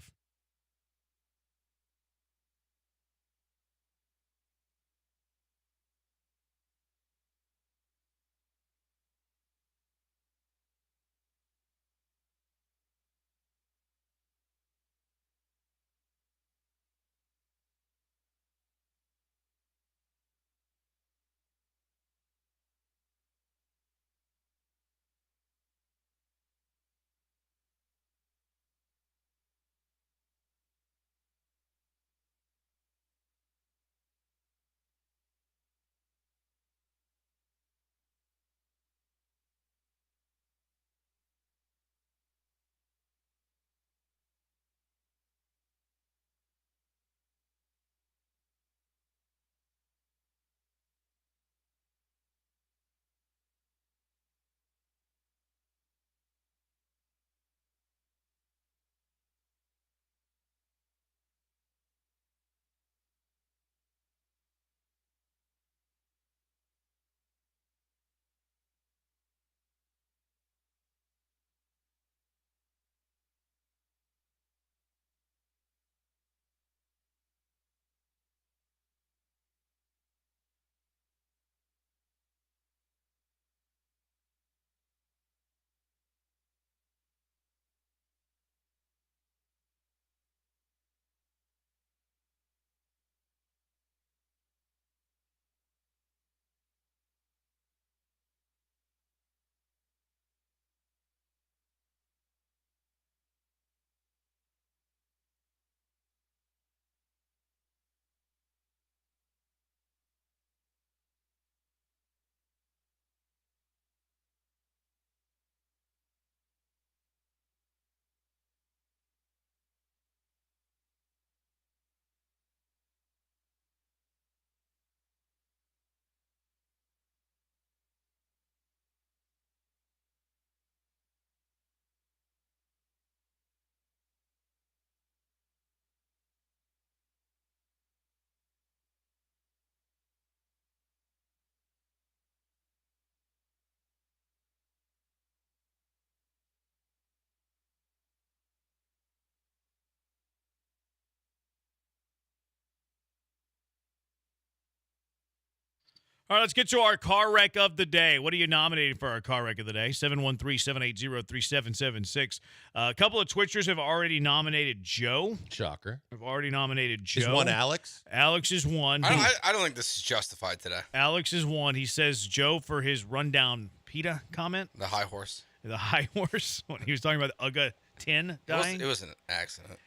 All right, let's get to our car wreck of the day. What are you nominating for our car wreck of the day? 713-780-3776. A couple of Twitchers have already nominated Joe. Shocker. Have already nominated Joe. Is one Alex? Alex is one. I don't think this is justified today. Alex is one. He says Joe for his rundown PETA comment. The high horse. The high horse when he was talking about the UGA 10 dying. It was an accident.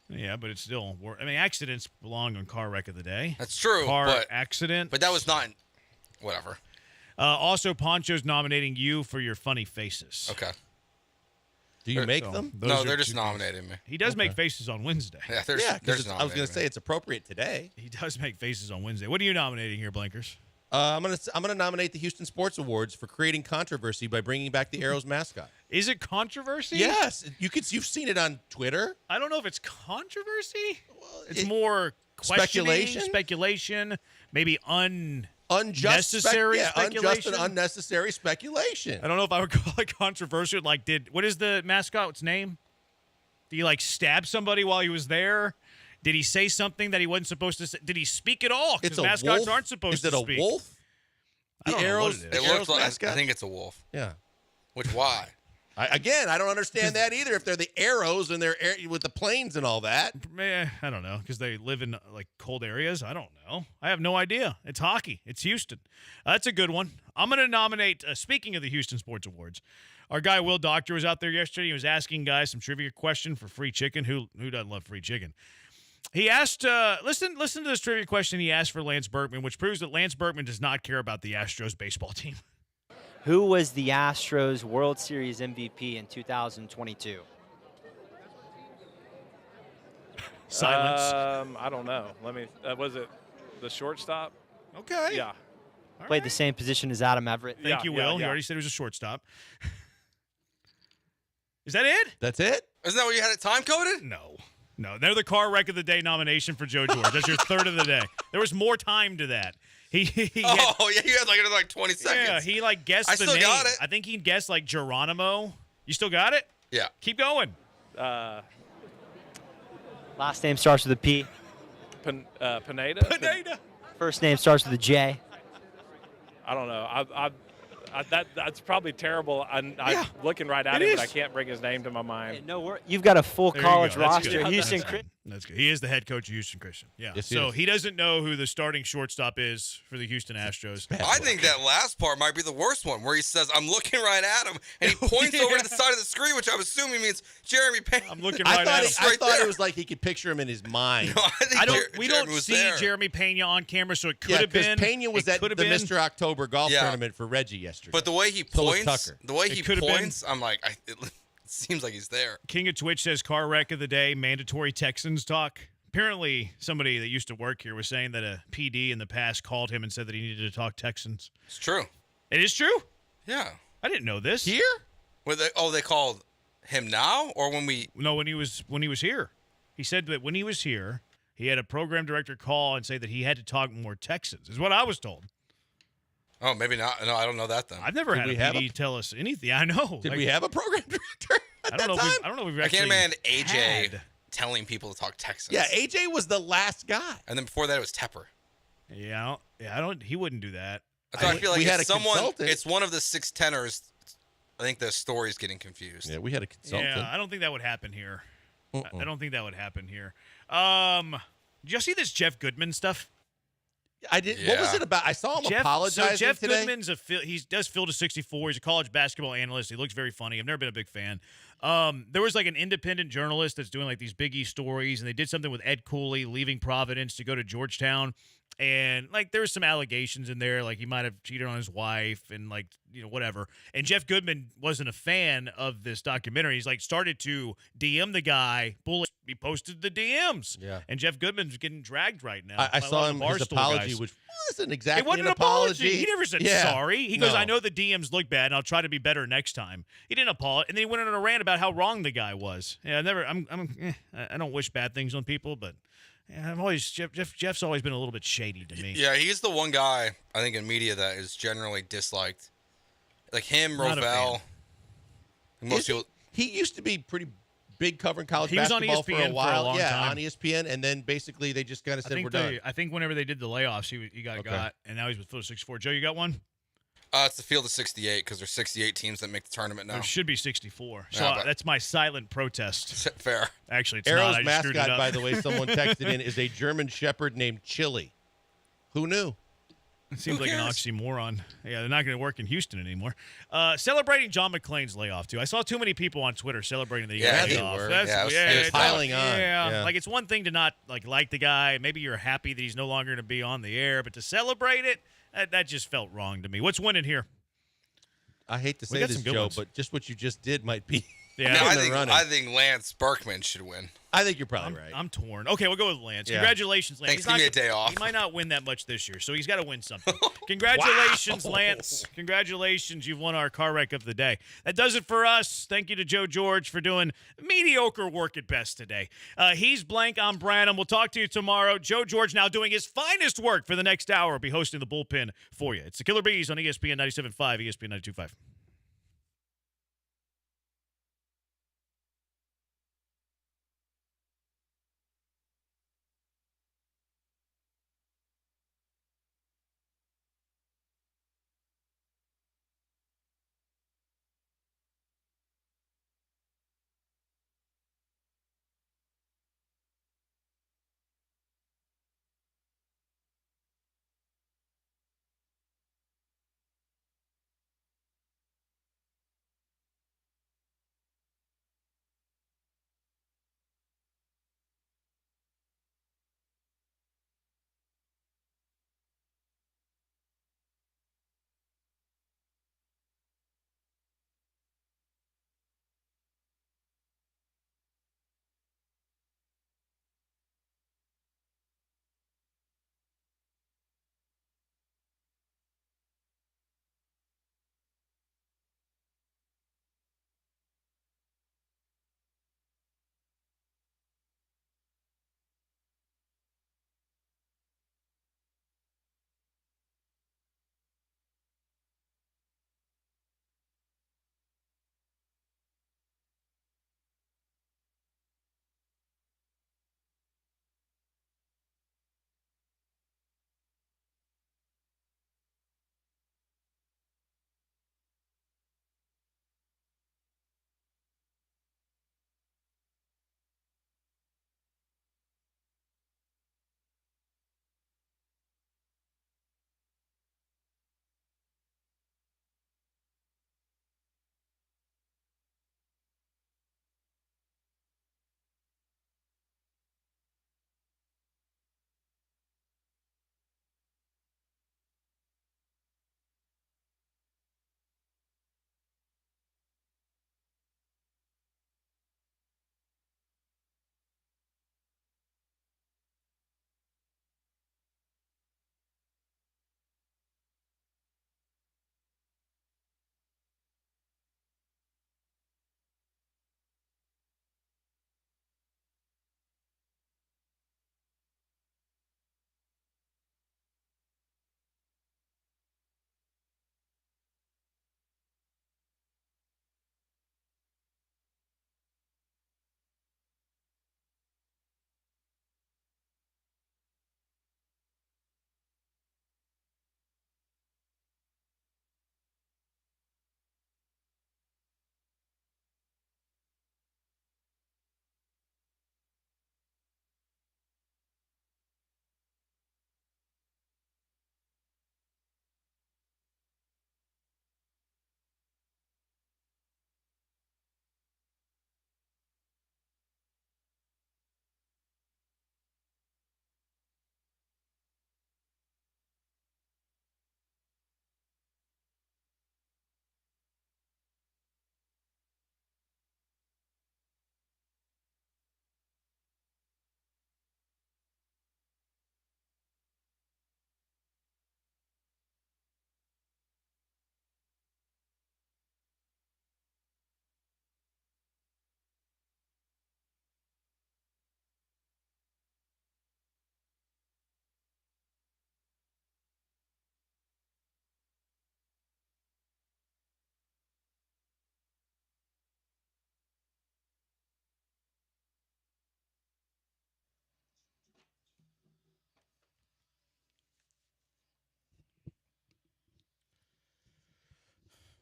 Yeah, but it's still. I mean, accidents belong on car wreck of the day. That's true. Car accident. But that was not. Whatever. Also, Poncho's nominating you for your funny faces. Okay. Do you make them? No, they're just nominating me. He does make faces on Wednesday. Yeah, I was going to say it's appropriate today. He does make faces on Wednesday. What are you nominating here, Blankers? I'm gonna nominate the Houston Sports Awards for creating controversy by bringing back the Arrows mascot. Is it controversy? Yes, you've seen it on Twitter. I don't know if it's controversy. It's more speculation, maybe unjust speculation. unjust and unnecessary speculation. I don't know if I would call it controversial. Like, what is the mascot's name? Did he stab somebody while he was there? Did he say something that he wasn't supposed to say? Did he speak at all? Because mascots aren't supposed to speak. Is it a wolf? The Arrows. It looks like. I think it's a wolf. Yeah. Which why? I don't understand that either. If they're the Arrows and they're with the planes and all that, I don't know, because they live in cold areas. I don't know. I have no idea. It's hockey. It's Houston. That's a good one. I'm going to nominate. Speaking of the Houston Sports Awards, our guy Will Doctor was out there yesterday. He was asking guys some trivia question for free chicken. Who doesn't love free chicken? He asked. Listen to this trivia question he asked for Lance Berkman, which proves that Lance Berkman does not care about the Astros baseball team. Who was the Astros World Series MVP in 2022? Silence. I don't know. Let me. Was it the shortstop? Okay. Yeah. Played the same position as Adam Everett. Thank you, Will. He already said he was a shortstop. Is that it? That's it? Isn't that what you had it time coded? No, they're the car wreck of the day nomination for Joe George. That's your third of the day. There was more time to that. You had another 20 seconds. Yeah, he guessed the name. I still got it. I think he guessed Geronimo. You still got it? Yeah. Keep going. Last name starts with a P. Pineda. First name starts with a J. I don't know. That's probably terrible. I'm looking right at him, but I can't bring his name to my mind. Hey, no, you've got a full college roster. Houston Christian. That's good. He is the head coach of Houston Christian. Yeah. Yes, so he doesn't know who the starting shortstop is for the Houston Astros. I think that last part might be the worst one, where he says, "I'm looking right at him," and he points over to the side of the screen, which I'm assuming means Jeremy Payne. I'm looking right at him. I thought it was like he could picture him in his mind. No, we don't see Jeremy Pena on camera, so it could have been. Pena was at the Mr. October golf tournament for Reggie yesterday. But the way he points, I'm like, it seems like he's there. King of Twitch says car wreck of the day, mandatory Texans talk. Apparently, somebody that used to work here was saying that a PD in the past called him and said that he needed to talk Texans. It's true. It is true? Yeah. I didn't know this. Here? They called him now, or when we? No, when he was here. He said that when he was here, he had a program director call and say that he had to talk more Texans. Is what I was told. Oh, maybe not. No, I don't know that then. I've never had a PD tell us anything. I know. Did we have a program director? I don't know if we've actually. I can't imagine AJ telling people to talk Texans. Yeah, AJ was the last guy. And then before that, it was Tepper. Yeah, he wouldn't do that. I feel like it's one of the 6'10ers. I think the story's getting confused. Yeah, we had a consultant. Yeah, I don't think that would happen here. I don't think that would happen here. Did y'all see this Jeff Goodman stuff? I did. Yeah. What was it about? I saw him apologizing Jeff today. Goodman's he does Field of 64. He's a college basketball analyst. He looks very funny. I've never been a big fan. There was an independent journalist that's doing these Big East stories, and they did something with Ed Cooley leaving Providence to go to Georgetown. And there was some allegations in there, he might have cheated on his wife and whatever. And Jeff Goodman wasn't a fan of this documentary. He's started to DM the guy, bully. He posted the DMs. Yeah. And Jeff Goodman's getting dragged right now. I saw him his apology, which wasn't exactly it wasn't an apology. He never said sorry. He goes, I know the DMs look bad, and I'll try to be better next time. He didn't apologize, and then he went on a rant about how wrong the guy was. Yeah, I don't wish bad things on people, but. Yeah, Jeff's always been a little bit shady to me. Yeah, he's the one guy I think in media that is generally disliked. Like him, Rovell. Most people. He used to be pretty big covering college He was on basketball ESPN for a while. long time. On ESPN, and then basically they just kind of said we're done. I think whenever they did the layoffs, he got, and now he's with Field of 64. Joe, you got one? It's the field of 68 because there's 68 teams that make the tournament now. There should be 64. So Yeah, that's my silent protest. Fair. Actually, it's Arrow's not. I just screwed it mascot, up. by the way, someone texted in, is a German Shepherd named Chili. Who knew? It seems like an oxymoron. Yeah, they're not going to work in Houston anymore. Celebrating John McClain's layoff, too. I saw too many people on Twitter celebrating the layoff. It's piling on. Yeah. Like, it's one thing to not like the guy. Maybe you're happy that he's no longer going to be on the air, but to celebrate it, that just felt wrong to me. What's winning here? I hate to We say got this, some good Joe, ones. but just what you just did might be No, I think Lance Berkman should win. I think you're probably right. I'm torn. Okay, we'll go with Lance. Yeah. Congratulations, Lance. Thanks, give me a day off. He might not win that much this year, so he's got to win something. Congratulations, Wow. Lance. Congratulations. You've won our car wreck of the day. That does it for us. Thank you to Joe George for doing mediocre work at best today. He's Blank. I'm Branham. We'll talk to you tomorrow. Joe George now doing his finest work for the next hour. Will be hosting the bullpen for you. It's the Killer Bees on ESPN 97.5, ESPN 92.5.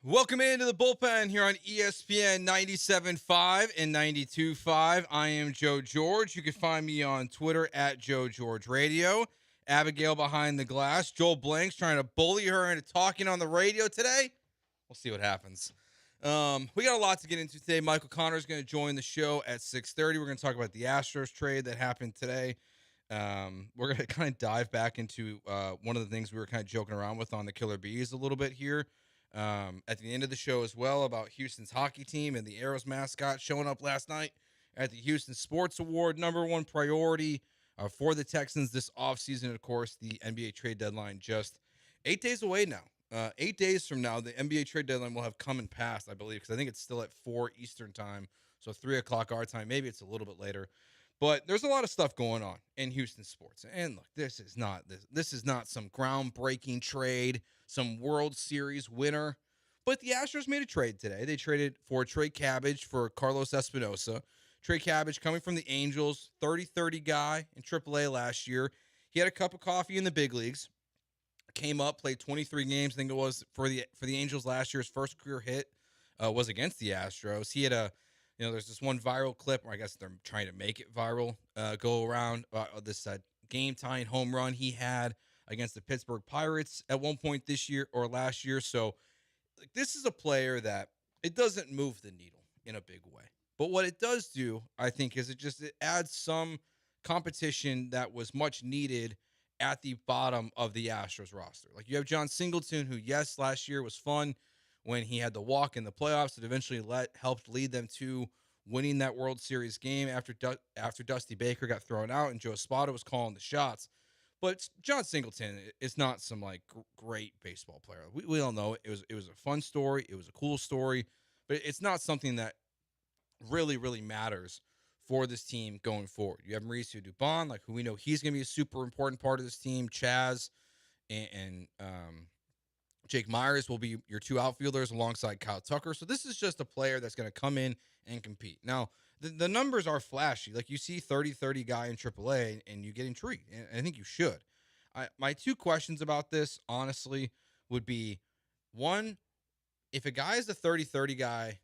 Welcome into the bullpen here on ESPN 97.5 and 92.5. I am Joe George. You can find me on Twitter at Joe George Radio. Abigail behind the glass. Joel Blank's trying to bully her into talking on the radio today. We'll see what happens. We got a lot to get into today. Michael Connor's going to join the show at 6:30. We're going to talk about the Astros trade that happened today. We're going to kind of dive back into one of the things we were kind of joking around with on the Killer Bees a little bit here. At the end of the show as well, about Houston's hockey team and the Arrows mascot showing up last night at the Houston Sports Award. Number one priority for the Texans this offseason. Of course, the NBA trade deadline just 8 days away now. 8 days from now, the NBA trade deadline will have come and passed, I believe, because I think it's still at 4 Eastern time, so 3 o'clock our time. Maybe it's a little bit later. But there's a lot of stuff going on in Houston sports. And look, this is not some groundbreaking trade, some World Series winner. But the Astros made a trade today. They traded for Trey Cabbage for Carlos Espinosa. Trey Cabbage coming from the Angels, 30-30 guy in AAA last year. He had a cup of coffee in the big leagues. Came up, played 23 games. I think it was for the Angels last year. His first career hit was against the Astros. He had there's this one viral clip, or I guess they're trying to make it viral, go around this game-tying home run he had against the Pittsburgh Pirates at one point this year or last year. So this is a player that it doesn't move the needle in a big way. But what it does do, I think, is it adds some competition that was much needed at the bottom of the Astros roster. Like you have John Singleton, who, yes, last year was fun when he had the walk in the playoffs. It eventually helped lead them to winning that World Series game after Dusty Baker got thrown out and Joe Espada was calling the shots. But John Singleton is not some great baseball player. We all know it was a fun story. It was a cool story, but it's not something that really, really matters for this team going forward. You have Mauricio Dubon, who we know he's going to be a super important part of this team. Chaz and Jake Myers will be your two outfielders alongside Kyle Tucker. So this is just a player that's going to come in and compete. Now, the numbers are flashy. Like you see 30-30 guy in AAA and you get intrigued. And I think you should. My two questions about this, honestly, would be, one, if a guy is a 30-30 guy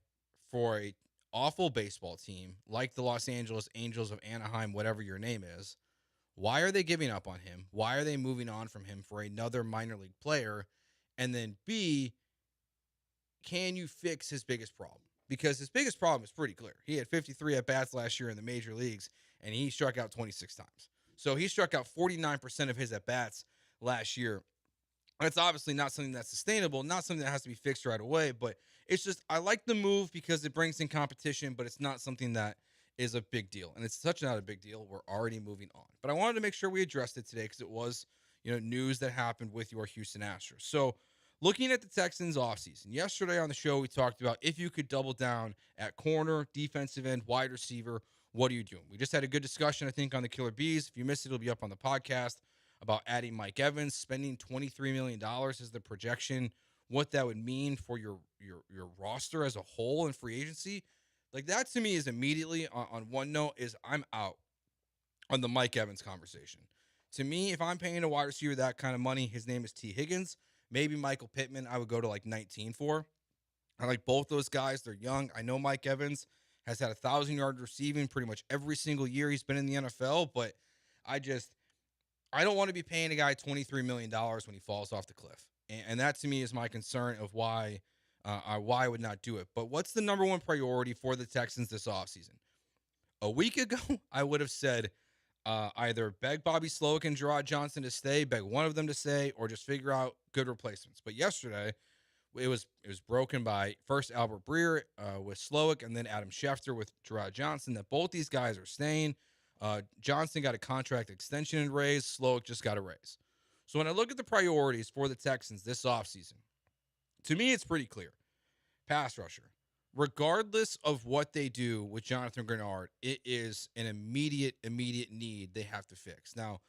for a awful baseball team like the Los Angeles Angels of Anaheim, whatever your name is, why are they giving up on him? Why are they moving on from him for another minor league player? And then B, can you fix his biggest problem? Because his biggest problem is pretty clear. He had 53 at-bats last year in the major leagues, and he struck out 26 times. So he struck out 49% of his at-bats last year. That's obviously not something that's sustainable, not something that has to be fixed right away, but it's just, I like the move because it brings in competition, but it's not something that is a big deal. And it's such not a big deal. We're already moving on. But I wanted to make sure we addressed it today because it was, news that happened with your Houston Astros. So looking at the Texans offseason, yesterday on the show, we talked about if you could double down at corner, defensive end, wide receiver, what are you doing? We just had a good discussion, I think, on the Killer Bees. If you missed it, it'll be up on the podcast about adding Mike Evans, spending $23 million is the projection, what that would mean for your roster as a whole in free agency. Like that to me is immediately on one note is I'm out on the Mike Evans conversation. To me, if I'm paying a wide receiver that kind of money, his name is T. Higgins. Maybe Michael Pittman, I would go to 19 for. I like both those guys. They're young. I know Mike Evans has had 1,000 yards receiving pretty much every single year he's been in the NFL, but I don't want to be paying a guy $23 million when he falls off the cliff. And that to me is my concern of why I would not do it. But what's the number one priority for the Texans this offseason? A week ago, I would have said either beg Bobby Slowick and Gerard Johnson to stay, beg one of them to stay, or just figure out good replacements. But yesterday, it was broken by first Albert Breer with Slowick and then Adam Schefter with Gerard Johnson that both these guys are staying. Johnson got a contract extension and raise. Slowick just got a raise. So when I look at the priorities for the Texans this offseason, to me, it's pretty clear. Pass rusher. Regardless of what they do with Jonathan Grenard, it is an immediate need they have to fix. Now,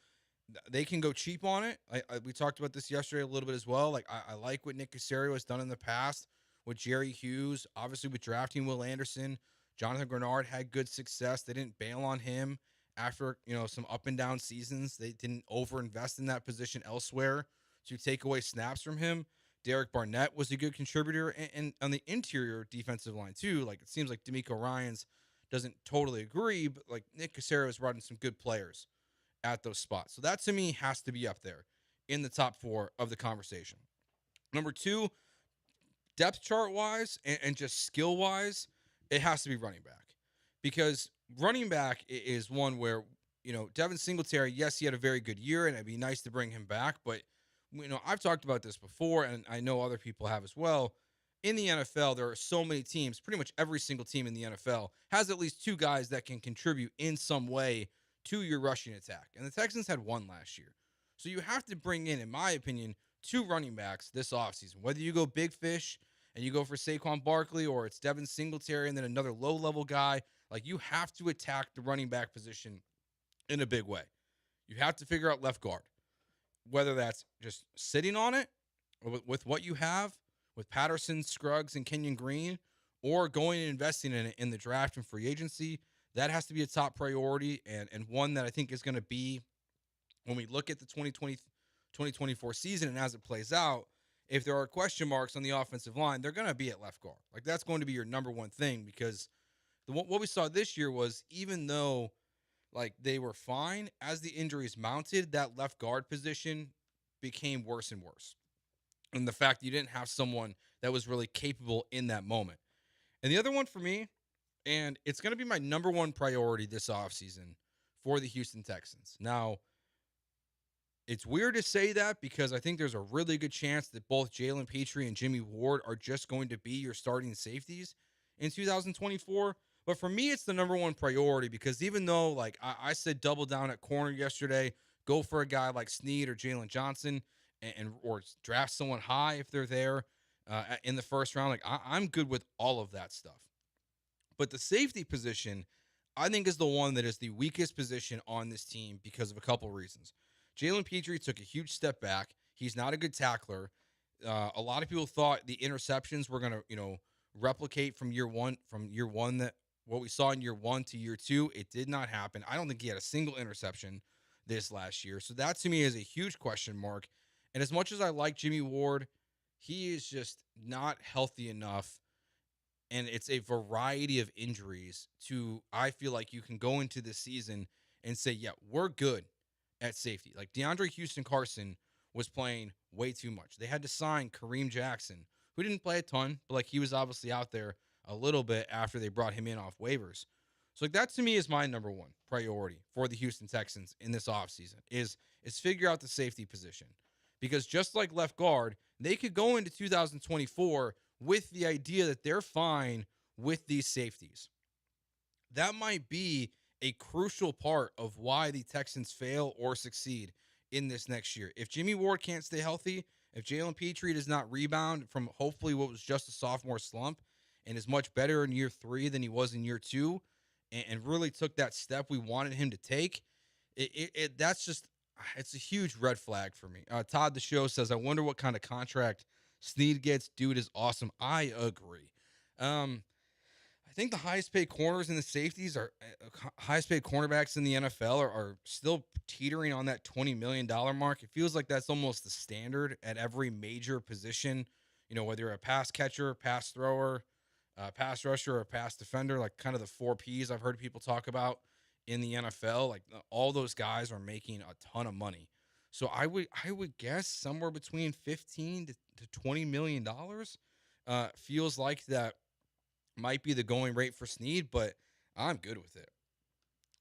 they can go cheap on it. We talked about this yesterday a little bit as well. I like what Nick Caserio has done in the past with Jerry Hughes. Obviously, with drafting Will Anderson, Jonathan Grenard had good success. They didn't bail on him after some up and down seasons. They didn't overinvest in that position elsewhere to take away snaps from him. Derek Barnett was a good contributor, and on the interior defensive line too. Like, it seems like D'Amico Ryans doesn't totally agree, but like Nick Cassero has brought in some good players at those spots. So that to me has to be up there in the top 4 of the conversation. Number 2, depth chart wise and just skill wise, it has to be running back, because running back is one where, Devin Singletary, yes, he had a very good year and it'd be nice to bring him back. But, I've talked about this before and I know other people have as well. In the NFL, there are so many teams, pretty much every single team in the NFL has at least 2 guys that can contribute in some way to your rushing attack. And the Texans had 1 last year. So you have to bring in my opinion, 2 running backs this offseason. Whether you go big fish and you go for Saquon Barkley, or it's Devin Singletary and then another low-level guy, like, you have to attack the running back position in a big way. You have to figure out left guard. Whether that's just sitting on it or with what you have, with Patterson, Scruggs, and Kenyon Green, or going and investing in it in the draft and free agency, that has to be a top priority, and one that I think is going to be, when we look at the 2024 season and as it plays out, if there are question marks on the offensive line, they're going to be at left guard. Like, that's going to be your number one thing, because what we saw this year was, even though like they were fine, as the injuries mounted, that left guard position became worse and worse. And the fact that you didn't have someone that was really capable in that moment. And the other one for me, and it's going to be my number 1 priority this offseason for the Houston Texans. Now, it's weird to say that, because I think there's a really good chance that both Jalen Petrie and Jimmy Ward are just going to be your starting safeties in 2024. But for me, it's the number 1 priority, because even though, like, I said double down at corner yesterday, go for a guy like Snead or Jalen Johnson, or draft someone high if they're there in the first round. Like, I'm good with all of that stuff. But the safety position, I think, is the one that is the weakest position on this team because of a couple reasons. Jalen Petrie took a huge step back. He's not a good tackler. A lot of people thought the interceptions were going to, replicate from year one, that what we saw in year 1 to year 2. It did not happen. I don't think he had a single interception this last year. So that to me is a huge question mark. And as much as I like Jimmy Ward, he is just not healthy enough. And it's a variety of injuries I feel like you can go into this season and say, yeah, we're good at safety. Like, DeAndre Houston-Carson was playing way too much. They had to sign Kareem Jackson, who didn't play a ton, but like, he was obviously out there a little bit after they brought him in off waivers. So like, that to me is my number 1 priority for the Houston Texans in this offseason is figure out the safety position. Because just like left guard, they could go into 2024 with the idea that they're fine with these safeties. That might be a crucial part of why the Texans fail or succeed in this next year. If Jimmy Ward can't stay healthy, if Jalen Petrie does not rebound from hopefully what was just a sophomore slump and is much better in year 3 than he was in year 2, and really took that step we wanted him to take, that's just, it's a huge red flag for me. Todd the Show says, I wonder what kind of contract Snead gets. Dude is awesome. I agree. I think the highest paid corners and the safeties are highest paid cornerbacks in the NFL are still teetering on that $20 million mark. It feels like that's almost the standard at every major position, whether you're a pass catcher, pass thrower, pass rusher, or pass defender, like kind of the 4 Ps I've heard people talk about in the NFL. Like, all those guys are making a ton of money. So I would guess somewhere between $15 to $20 million feels like that might be the going rate for Snead, but I'm good with it.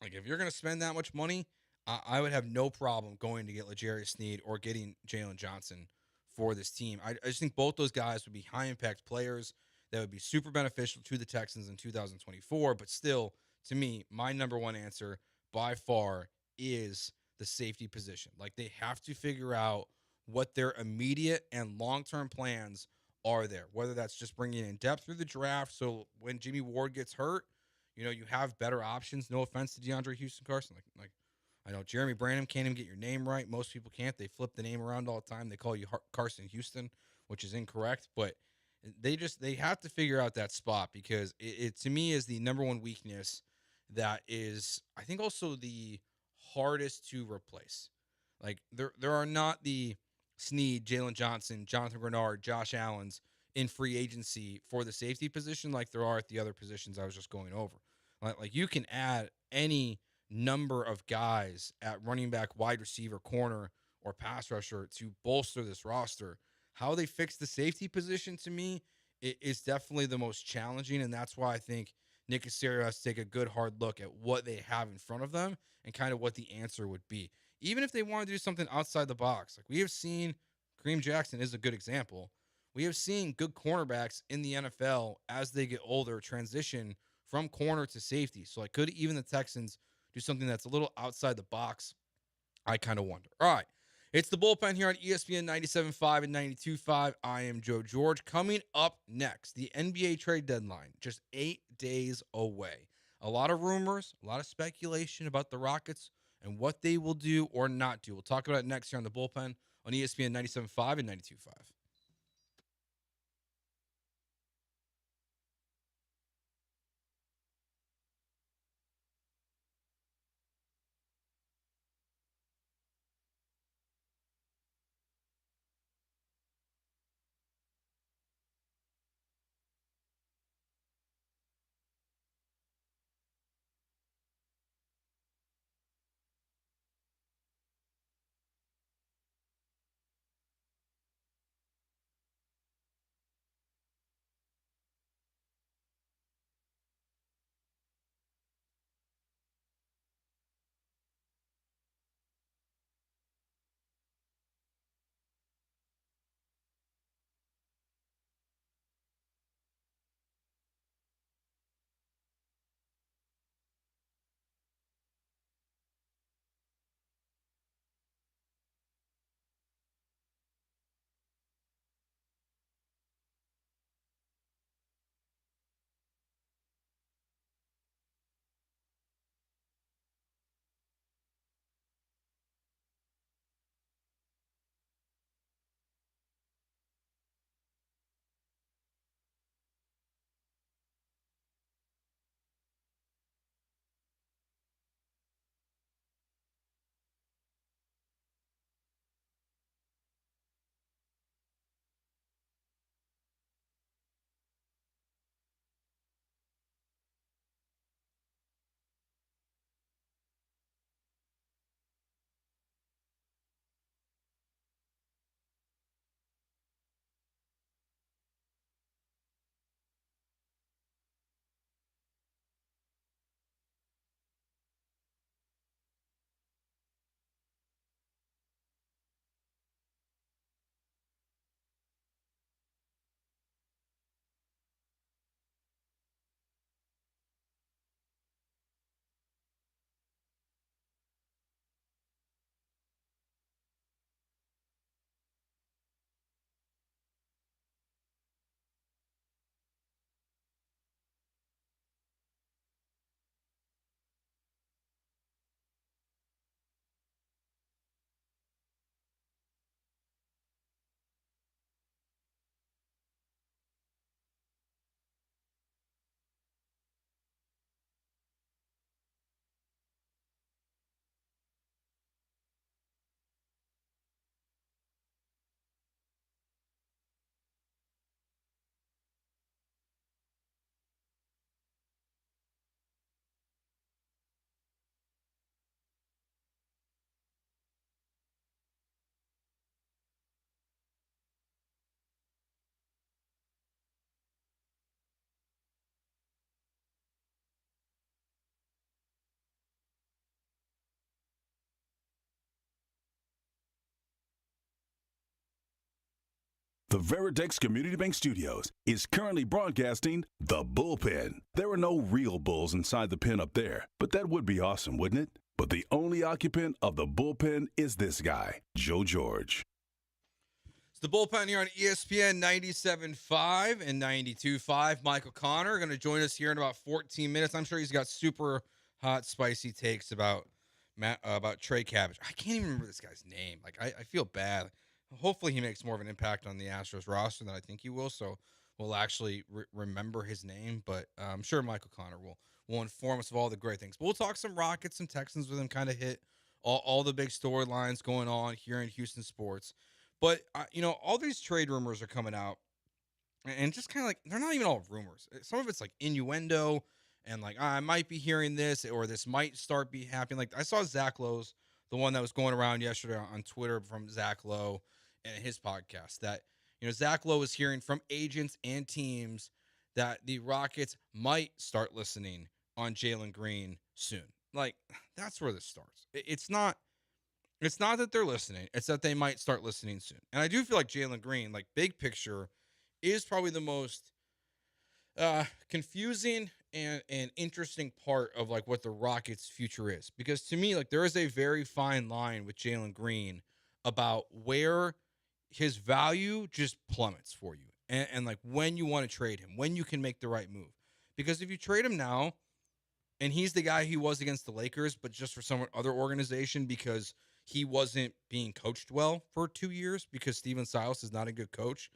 Like, if you're going to spend that much money, I would have no problem going to get L'Jarius Snead or getting Jalen Johnson for this team. I just think both those guys would be high-impact players that would be super beneficial to the Texans in 2024, but still, to me, my number 1 answer by far is the safety position. Like, they have to figure out what their immediate and long-term plans are there, whether that's just bringing in depth through the draft, so when Jimmy Ward gets hurt, you have better options. No offense to DeAndre Houston-Carson. Like I know Jeremy Branham can't even get your name right. Most people can't. They flip the name around all the time. They call you Carson Houston, which is incorrect, but they have to figure out that spot, because it to me is the number 1 weakness that is, I think, also the hardest to replace. Like, there are not the Snead, Jalen Johnson, Jonathan Grenard, Josh Allen's in free agency for the safety position like there are at the other positions I was just going over. Like you can add any number of guys at running back, wide receiver, corner, or pass rusher to bolster this roster. How they fix the safety position to me is definitely the most challenging, and that's why I think Nick Caserio has to take a good hard look at what they have in front of them and kind of what the answer would be. Even if they want to do something outside the box, like we have seen, Kareem Jackson is a good example. We have seen good cornerbacks in the NFL as they get older transition from corner to safety. So like, could even the Texans do something that's a little outside the box? I kind of wonder. All right. It's the bullpen here on ESPN 97.5 and 92.5. I am Joe George. Coming up next, the NBA trade deadline, just 8 days away. A lot of rumors, a lot of speculation about the Rockets and what they will do or not do. We'll talk about it next here on the bullpen on ESPN 97.5 and 92.5. The Veritex Community Bank Studios is currently broadcasting The Bullpen. There are no real bulls inside the pen up there, but that would be awesome, wouldn't it? But the only occupant of the bullpen is this guy, Joe George. It's the bullpen here on ESPN 97.5 and 92.5. Michael Connor going to join us here in about 14 minutes. I'm sure he's got super hot, spicy takes about Trey Cabbage. I can't even remember this guy's name. Like, I feel bad. Hopefully he makes more of an impact on the Astros roster than I think he will, so we'll actually remember his name. But I'm sure Michael Connor will inform us of all the great things. But we'll talk some Rockets, some Texans with him, kind of hit all the big storylines going on here in Houston sports. But all these trade rumors are coming out, and just kind of like they're not even all rumors. Some of it's like innuendo, and like I might be hearing this, or this might start be happening. Like I saw Zach Lowe's, the one that was going around yesterday on Twitter from Zach Lowe and his podcast, that Zach Lowe is hearing from agents and teams that the Rockets might start listening on Jalen Green soon. Like that's where this starts. It's not that they're listening, it's that they might start listening soon. And I do feel like Jalen Green, like big picture, is probably the most confusing and interesting part of like what the Rockets' future is. Because to me, like there is a very fine line with Jalen Green about where his value just plummets for you. And like when you want to trade him, when you can make the right move. Because if you trade him now, and he's the guy he was against the Lakers, but just for some other organization because he wasn't being coached well for 2 years because Steven Silas is not a good coach.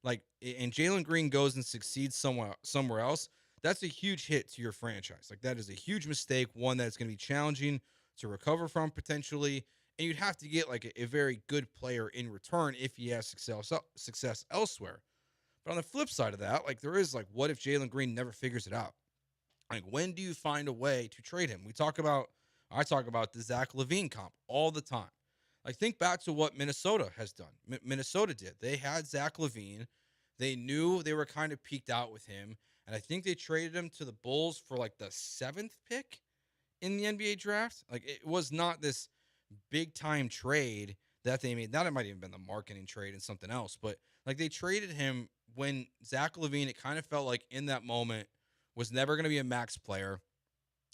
Like, and Jalen Green goes and succeeds somewhere else. That's a huge hit to your franchise. Like, that is a huge mistake, one that's going to be challenging to recover from potentially. And you'd have to get like a very good player in return if he has success elsewhere. But on the flip side of that, like there is like, what if Jalen Green never figures it out? Like, when do you find a way to trade him? I talk about the Zach LaVine comp all the time. Like, think back to what Minnesota has done. Minnesota did. They had Zach LaVine. They knew they were kind of peaked out with him. And I think they traded him to the Bulls for like the 7th pick in the NBA draft. Like, it was not this big time trade that they made. Now, it might even been the marketing trade and something else. But like, they traded him when Zach LaVine, it kind of felt like in that moment, was never going to be a max player.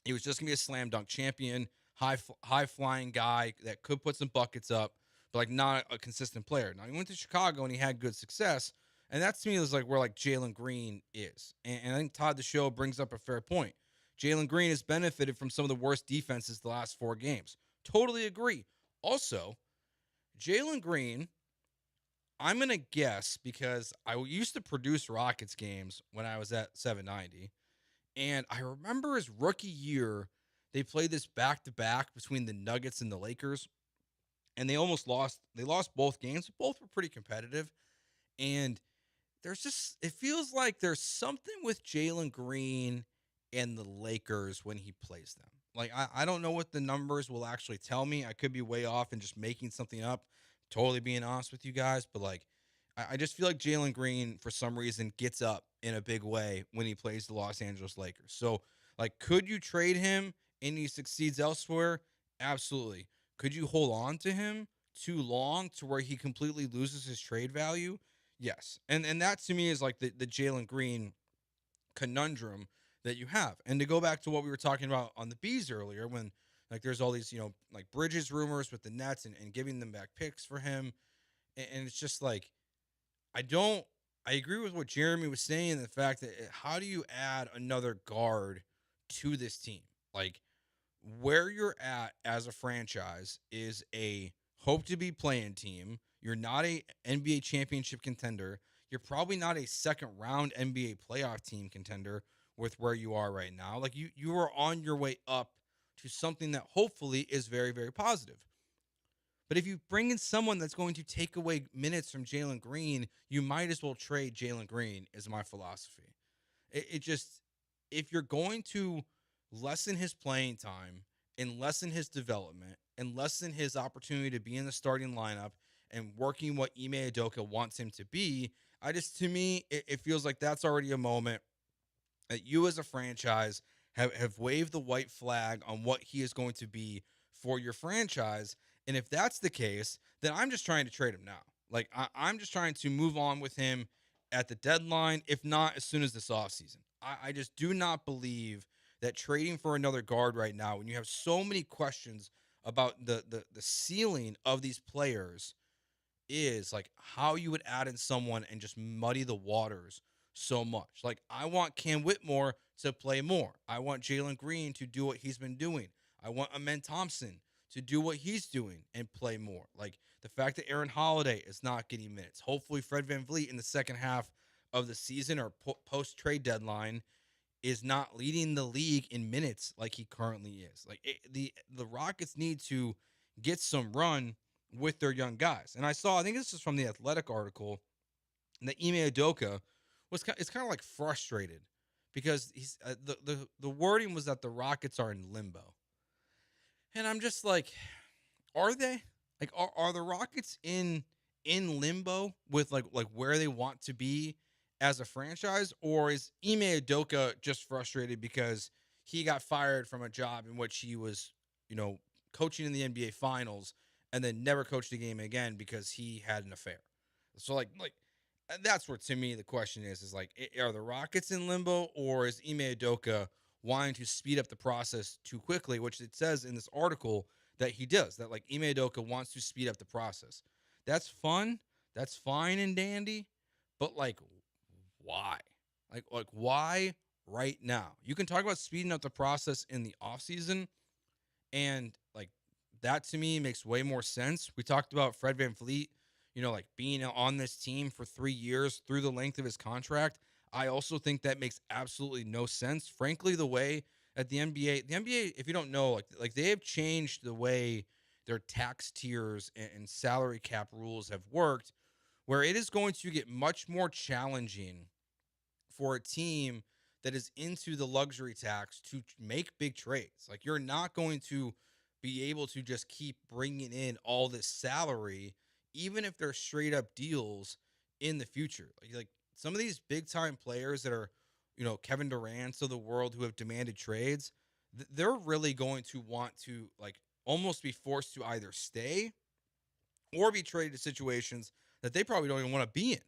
He was just going to be a slam dunk champion, high flying guy that could put some buckets up, but like not a consistent player. Now he went to Chicago and he had good success, and that to me is like where like Jalen Green is. And I think Todd the Show brings up a fair point. Jalen Green has benefited from some of the worst defenses the last 4 games. Totally agree. Also, Jalen Green, I'm going to guess, because I used to produce Rockets games when I was at 790. And I remember his rookie year, they played this back-to-back between the Nuggets and the Lakers. And they almost lost. They lost both games. Both were pretty competitive. And it feels like there's something with Jalen Green and the Lakers when he plays them. Like, I don't know what the numbers will actually tell me. I could be way off and just making something up. Totally being honest with you guys. But, like, I just feel like Jalen Green, for some reason, gets up in a big way when he plays the Los Angeles Lakers. So, like, could you trade him and he succeeds elsewhere? Absolutely. Could you hold on to him too long to where he completely loses his trade value? Yes. And that to me is like the Jalen Green conundrum that you have. And to go back to what we were talking about on the Bees earlier, when like there's all these, like Bridges rumors with the Nets and giving them back picks for him. And it's just like, I agree with what Jeremy was saying, the fact that how do you add another guard to this team? Like, where you're at as a franchise is a hope to be playing team. You're not a NBA championship contender. You're probably not a second round NBA playoff team contender with where you are right now. Like, you are on your way up to something that hopefully is very, very positive. But if you bring in someone that's going to take away minutes from Jalen Green, you might as well trade Jalen Green, is my philosophy. It just, if you're going to lessen his playing time and lessen his development and lessen his opportunity to be in the starting lineup and working what Ime Udoka wants him to be, to me, it feels like that's already a moment that you as a franchise have waved the white flag on what he is going to be for your franchise. And if that's the case, then I'm just trying to trade him now. Like, I'm just trying to move on with him at the deadline, if not as soon as this offseason. I just do not believe that trading for another guard right now, when you have so many questions about the ceiling of these players, is like how you would add in someone and just muddy the waters so much. Like, I want Cam Whitmore to play more. I want Jalen Green to do what he's been doing. I want Amen Thompson to do what he's doing and play more. Like, the fact that Aaron Holiday is not getting minutes. Hopefully Fred VanVleet in the second half of the season or post-trade deadline is not leading the league in minutes like he currently is. Like, the Rockets need to get some run with their young guys. And I think this is from the Athletic article, that Ime Udoka is kind of like frustrated because he's the wording was that the Rockets are in limbo. And I'm just like, are they? Like, are the Rockets in limbo with like where they want to be as a franchise, or is Ime Udoka just frustrated because he got fired from a job in which he was, coaching in the NBA Finals and then never coached a game again because he had an affair? So like that's where, to me, the question is like, are the Rockets in limbo, or is Ime Udoka wanting to speed up the process too quickly, which it says in this article that he does, that like Ime Udoka wants to speed up the process. That's fun. That's fine and dandy. But like, why? Like why right now? You can talk about speeding up the process in the offseason, and like that to me makes way more sense. We talked about Fred VanVleet, like being on this team for 3 years through the length of his contract. I also think that makes absolutely no sense. Frankly, the way at the NBA, if you don't know, like they have changed the way their tax tiers and salary cap rules have worked, where it is going to get much more challenging for a team that is into the luxury tax to make big trades. Like, you're not going to be able to just keep bringing in all this salary, even if they're straight up deals in the future. Like some of these big time players that are, Kevin Durant's of the world, who have demanded trades, they're really going to want to like almost be forced to either stay or be traded to situations that they probably don't even want to be in.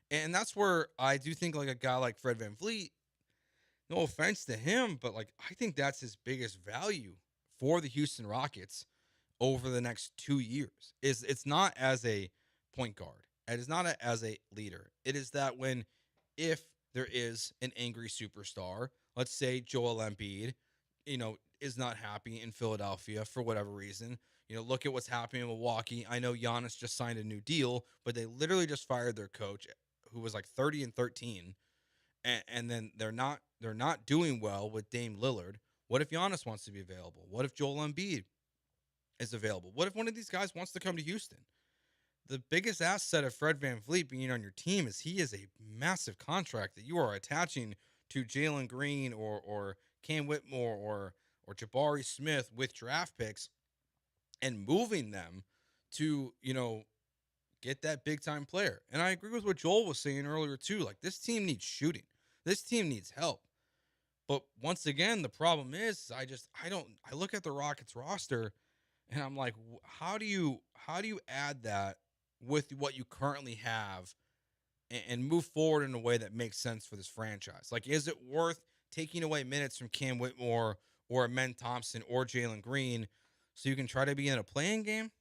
And that's where I do think like a guy like Fred VanVleet, no offense to him, but like I think that's his biggest value for the Houston Rockets over the next 2 years. It's not as a point guard. It is not as a leader. It is that if there is an angry superstar, let's say Joel Embiid, is not happy in Philadelphia for whatever reason. Look at what's happening in Milwaukee. I know Giannis just signed a new deal, but they literally just fired their coach, who was like 30-13, and then they're not doing well with Dame Lillard. What if Giannis wants to be available? What if Joel Embiid is available? What if one of these guys wants to come to Houston? The biggest asset of Fred VanVleet being on your team is he is a massive contract that you are attaching to Jalen Green or Cam Whitmore or Jabari Smith with draft picks, and moving them to, get that big time player. And I agree with what Joel was saying earlier too. Like, this team needs shooting. This team needs help. But once again, the problem is I look at the Rockets roster and I'm like, how do you add that with what you currently have and move forward in a way that makes sense for this franchise? Like, is it worth taking away minutes from Cam Whitmore or Amen Thompson or Jalen Green so you can try to be in a playing game?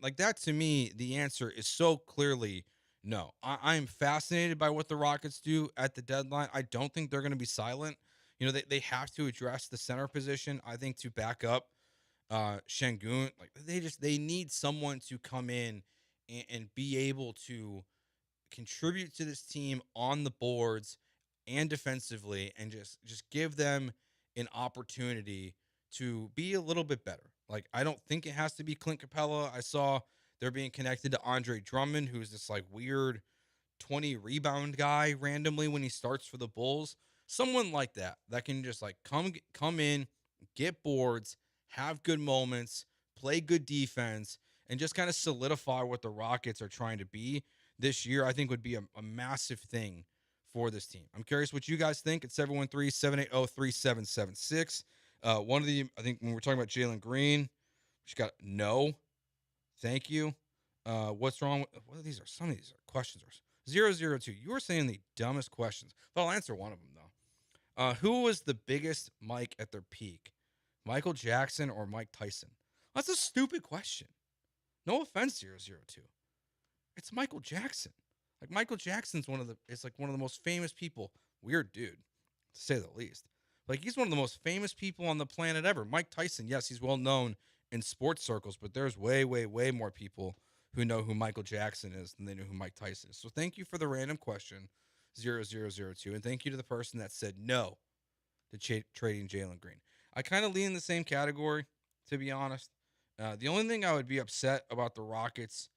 Like that, to me, the answer is so clearly no. I'm fascinated by what the Rockets do at the deadline. I don't think they're going to be silent. They have to address the center position, I think, to back up Şengün. Like, they need someone to come in and be able to contribute to this team on the boards and defensively, and just give them an opportunity to be a little bit better. Like, I don't think it has to be Clint Capella. I saw they're being connected to Andre Drummond, who's this like weird 20 rebound guy randomly when he starts for the Bulls. Someone like that can just like come in, get boards, have good moments, play good defense, and just kind of solidify what the Rockets are trying to be this year. I think would be a massive thing for this team. I'm curious what you guys think at 713-780-3776. I think when we're talking about Jalen Green, she got no. Thank you. What's wrong? Some of these are questions. 002. You were saying the dumbest questions, but I'll answer one of them though. Who was the biggest Mike at their peak? Michael Jackson or Mike Tyson? That's a stupid question. No offense, 002. It's Michael Jackson. Like, Michael Jackson's one of the most famous people. Weird dude, to say the least. Like, he's one of the most famous people on the planet ever. Mike Tyson, yes, he's well known in sports circles, but there's way, way, way more people who know who Michael Jackson is than they know who Mike Tyson is. So thank you for the random question, 0002, and thank you to the person that said no to trading Jalen Green. I kind of lean in the same category, to be honest. The only thing I would be upset about the Rockets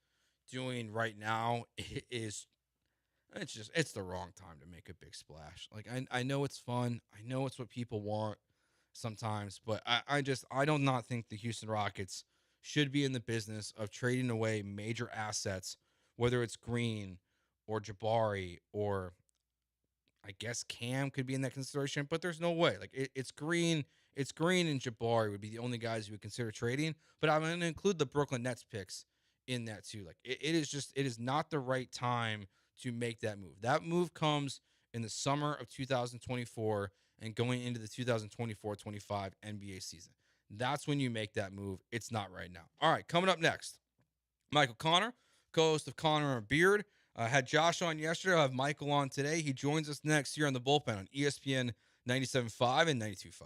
doing right now is it's the wrong time to make a big splash. Like I know it's fun. I know it's what people want sometimes, but I do not think the Houston Rockets should be in the business of trading away major assets, whether it's Green or Jabari or I guess Cam could be in that consideration, but there's no way. Like it's Green and Jabari would be the only guys you would consider trading. But I'm going to include the Brooklyn Nets picks in that too. Like it is not the right time to make that move. That move comes in the summer of 2024 and going into the 2024-25 NBA season. That's when you make that move. It's not right now. All right, coming up next, Michael Connor, co-host of Connor and Beard. Had Josh on yesterday. I have Michael on today. He joins us next here on the Bullpen on ESPN 97.5 and 92.5.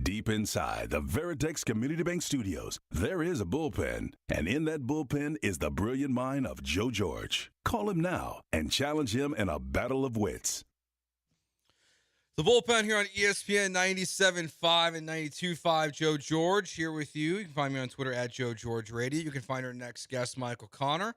Deep inside the Veritex Community Bank Studios, there is a bullpen, and in that bullpen is the brilliant mind of Joe George. Call him now and challenge him in a battle of wits. The Bullpen here on ESPN 97.5 and 92.5. Joe George here with you. You can find me on Twitter at Joe George Radio. You can find our next guest, Michael Connor,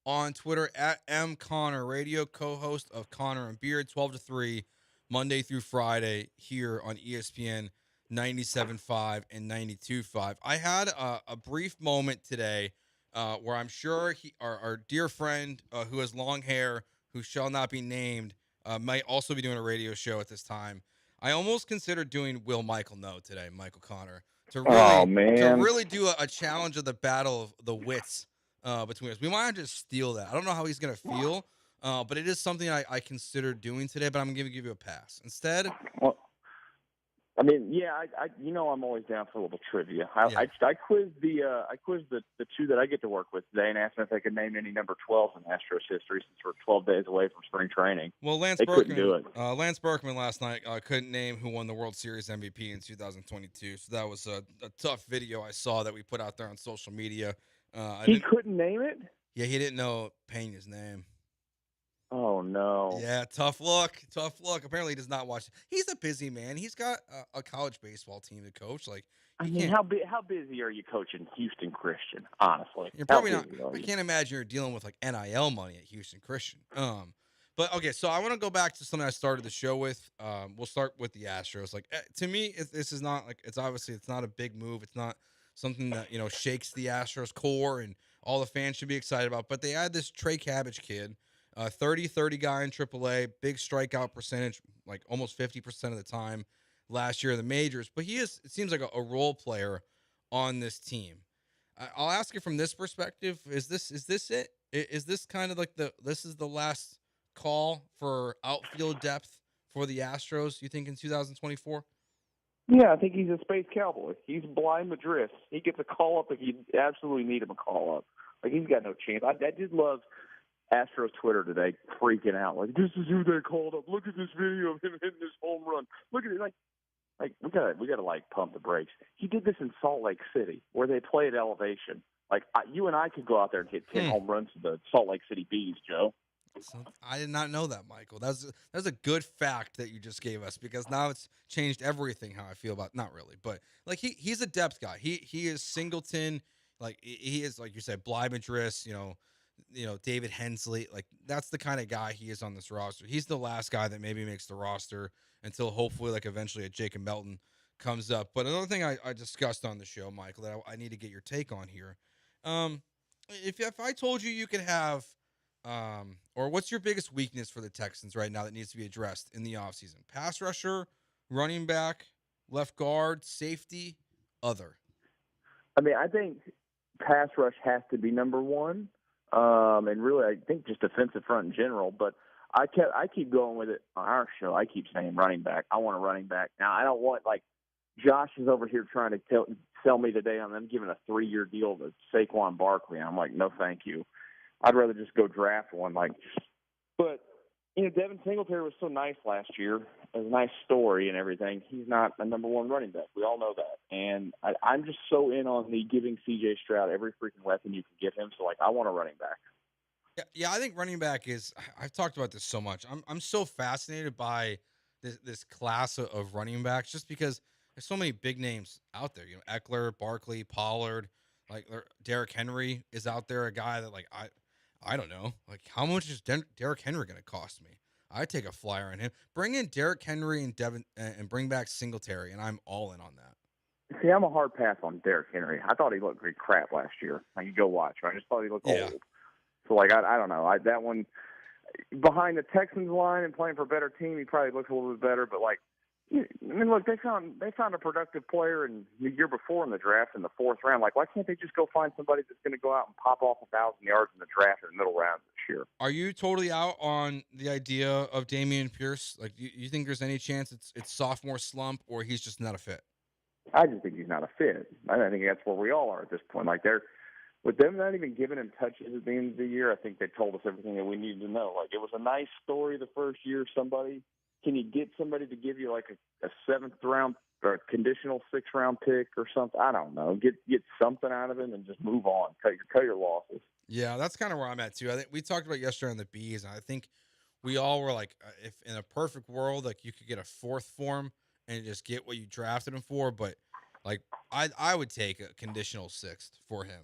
on Twitter at MConnorRadio, co-host of Connor and Beard, 12 to 3, Monday through Friday here on ESPN 97.5 and 92.5. I had a brief moment today where I'm sure our dear friend who has long hair, who shall not be named, might also be doing a radio show at this time. I almost considered doing Will Michael Know today, Michael Connor, to really do a challenge of the battle of the wits between us. We might just steal that. I don't know how he's gonna feel, but it is something I considered doing today. But I'm gonna give you a pass instead. Well, I mean, yeah, I'm always down for a little trivia. I quizzed the two that I get to work with today and asked them if they could name any number 12 in Astros history since we're 12 days away from spring training. Well, Lance Berkman last night couldn't name who won the World Series MVP in 2022. So that was a tough video I saw that we put out there on social media. He couldn't name it? Yeah, he didn't know Pena's name. Oh, no. Yeah, tough luck. Apparently he does not watch. He's a busy man. He's got a college baseball team to coach. Like, I mean, how busy are you coaching Houston Christian, honestly? You're probably not. I can't imagine you're dealing with, like, NIL money at Houston Christian. But, okay, so I want to go back to something I started the show with. We'll start with the Astros. Like, to me, this is not, like, it's not a big move. It's not something that, shakes the Astros core and all the fans should be excited about. But they had this Trey Cabbage kid. 30-30 guy in AAA, big strikeout percentage, like almost 50% of the time last year in the majors. But it seems like a role player on this team. I'll ask you from this perspective: Is this it? Is this kind of like this is the last call for outfield depth for the Astros? You think in 2024? Yeah, I think he's a space cowboy. He's blind Madrid. He gets a call up if you absolutely need him a call up. Like, he's got no chance. I did love Astros Twitter today freaking out. Like, this is who they called up. Look at this video of him hitting this home run. Look at it. Like we gotta like pump the brakes. He did this in Salt Lake City where they play at elevation. Like, you and I could go out there and hit 10 home runs to the Salt Lake City Bees, Joe. I did not know that, Michael. That's a good fact that you just gave us, because now it's changed everything how I feel about. Not really, but like he's a depth guy. He is Singleton. Like, he is, like you said, Bly Madris, David Hensley. Like, that's the kind of guy he is on this roster. He's the last guy that maybe makes the roster until hopefully, like, eventually a Jacob Melton comes up. But another thing I discussed on the show, Michael, that I need to get your take on here. If I told you could have, or what's your biggest weakness for the Texans right now that needs to be addressed in the offseason? Pass rusher, running back, left guard, safety, other? I mean, I think pass rush has to be number one. And really, I think just defensive front in general. But I keep going with it on our show. I keep saying running back. I want a running back. Now, I don't want, like, Josh is over here trying to sell me today on them giving a 3-year deal to Saquon Barkley. I'm like, no, thank you. I'd rather just go draft one. But Devin Singletary was so nice last year. It was a nice story and everything. He's not a number one running back. We all know that. And I'm just so in on the giving C.J. Stroud every freaking weapon you can give him. So, like, I want a running back. Yeah, I think running back is – I've talked about this so much. I'm so fascinated by this class of running backs just because there's so many big names out there. Eckler, Barkley, Pollard, like Derrick Henry is out there, a guy that, like, I don't know. Like, how much is Derrick Henry going to cost me? I'd take a flyer on him. Bring in Derrick Henry and Devin and bring back Singletary, and I'm all in on that. See, I'm a hard pass on Derrick Henry. I thought he looked great crap last year. Like, you go watch. I just thought he looked old. So, like, I don't know. That one, behind the Texans line and playing for a better team, he probably looks a little bit better. But, like, I mean, look, they found a productive player in the year before in the draft in the 4th round. Like, why can't they just go find somebody that's going to go out and pop off 1,000 yards in the draft in the middle round this year? Are you totally out on the idea of Dameon Pierce? Like, you think there's any chance it's sophomore slump, or he's just not a fit? I just think he's not a fit. I think that's where we all are at this point. Like, with them not even giving him touches at the end of the year, I think they told us everything that we needed to know. Like, it was a nice story the first year. Can you get somebody to give you like a 7th round or a conditional 6th round pick or something? I don't know. Get something out of him and just move on. Cut your losses. Yeah, that's kind of where I'm at too. I think we talked about yesterday on the Bees, and I think we all were like, if in a perfect world, like, you could get a 4th form and just get what you drafted him for. But, like, I would take a conditional 6th for him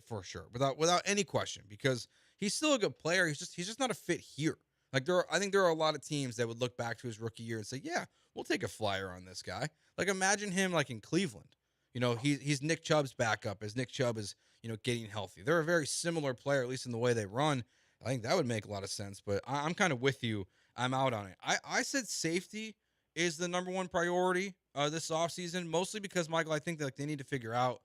for sure, without any question, because he's still a good player. He's just not a fit here. Like, I think there are a lot of teams that would look back to his rookie year and say, yeah, we'll take a flyer on this guy. Like, imagine him, like, in Cleveland. He's Nick Chubb's backup as Nick Chubb is, getting healthy. They're a very similar player, at least in the way they run. I think that would make a lot of sense, but I'm kind of with you. I'm out on it. I said safety is the number one priority this offseason, mostly because, Michael, I think that they need to figure out,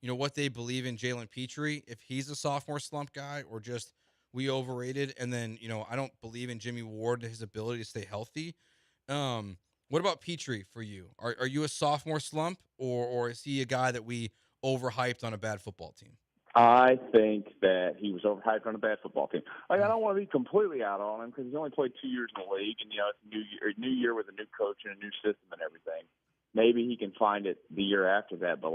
what they believe in Jalen Petrie, if he's a sophomore slump guy or just we overrated. And then, I don't believe in Jimmy Ward and his ability to stay healthy. What about Petrie for you? Are you a sophomore slump or is he a guy that we overhyped on a bad football team? I think that he was overhyped on a bad football team. I don't want to be completely out on him because he's only played 2 years in the league, and it's a new year with a new coach and a new system and everything. Maybe he can find it the year after that, but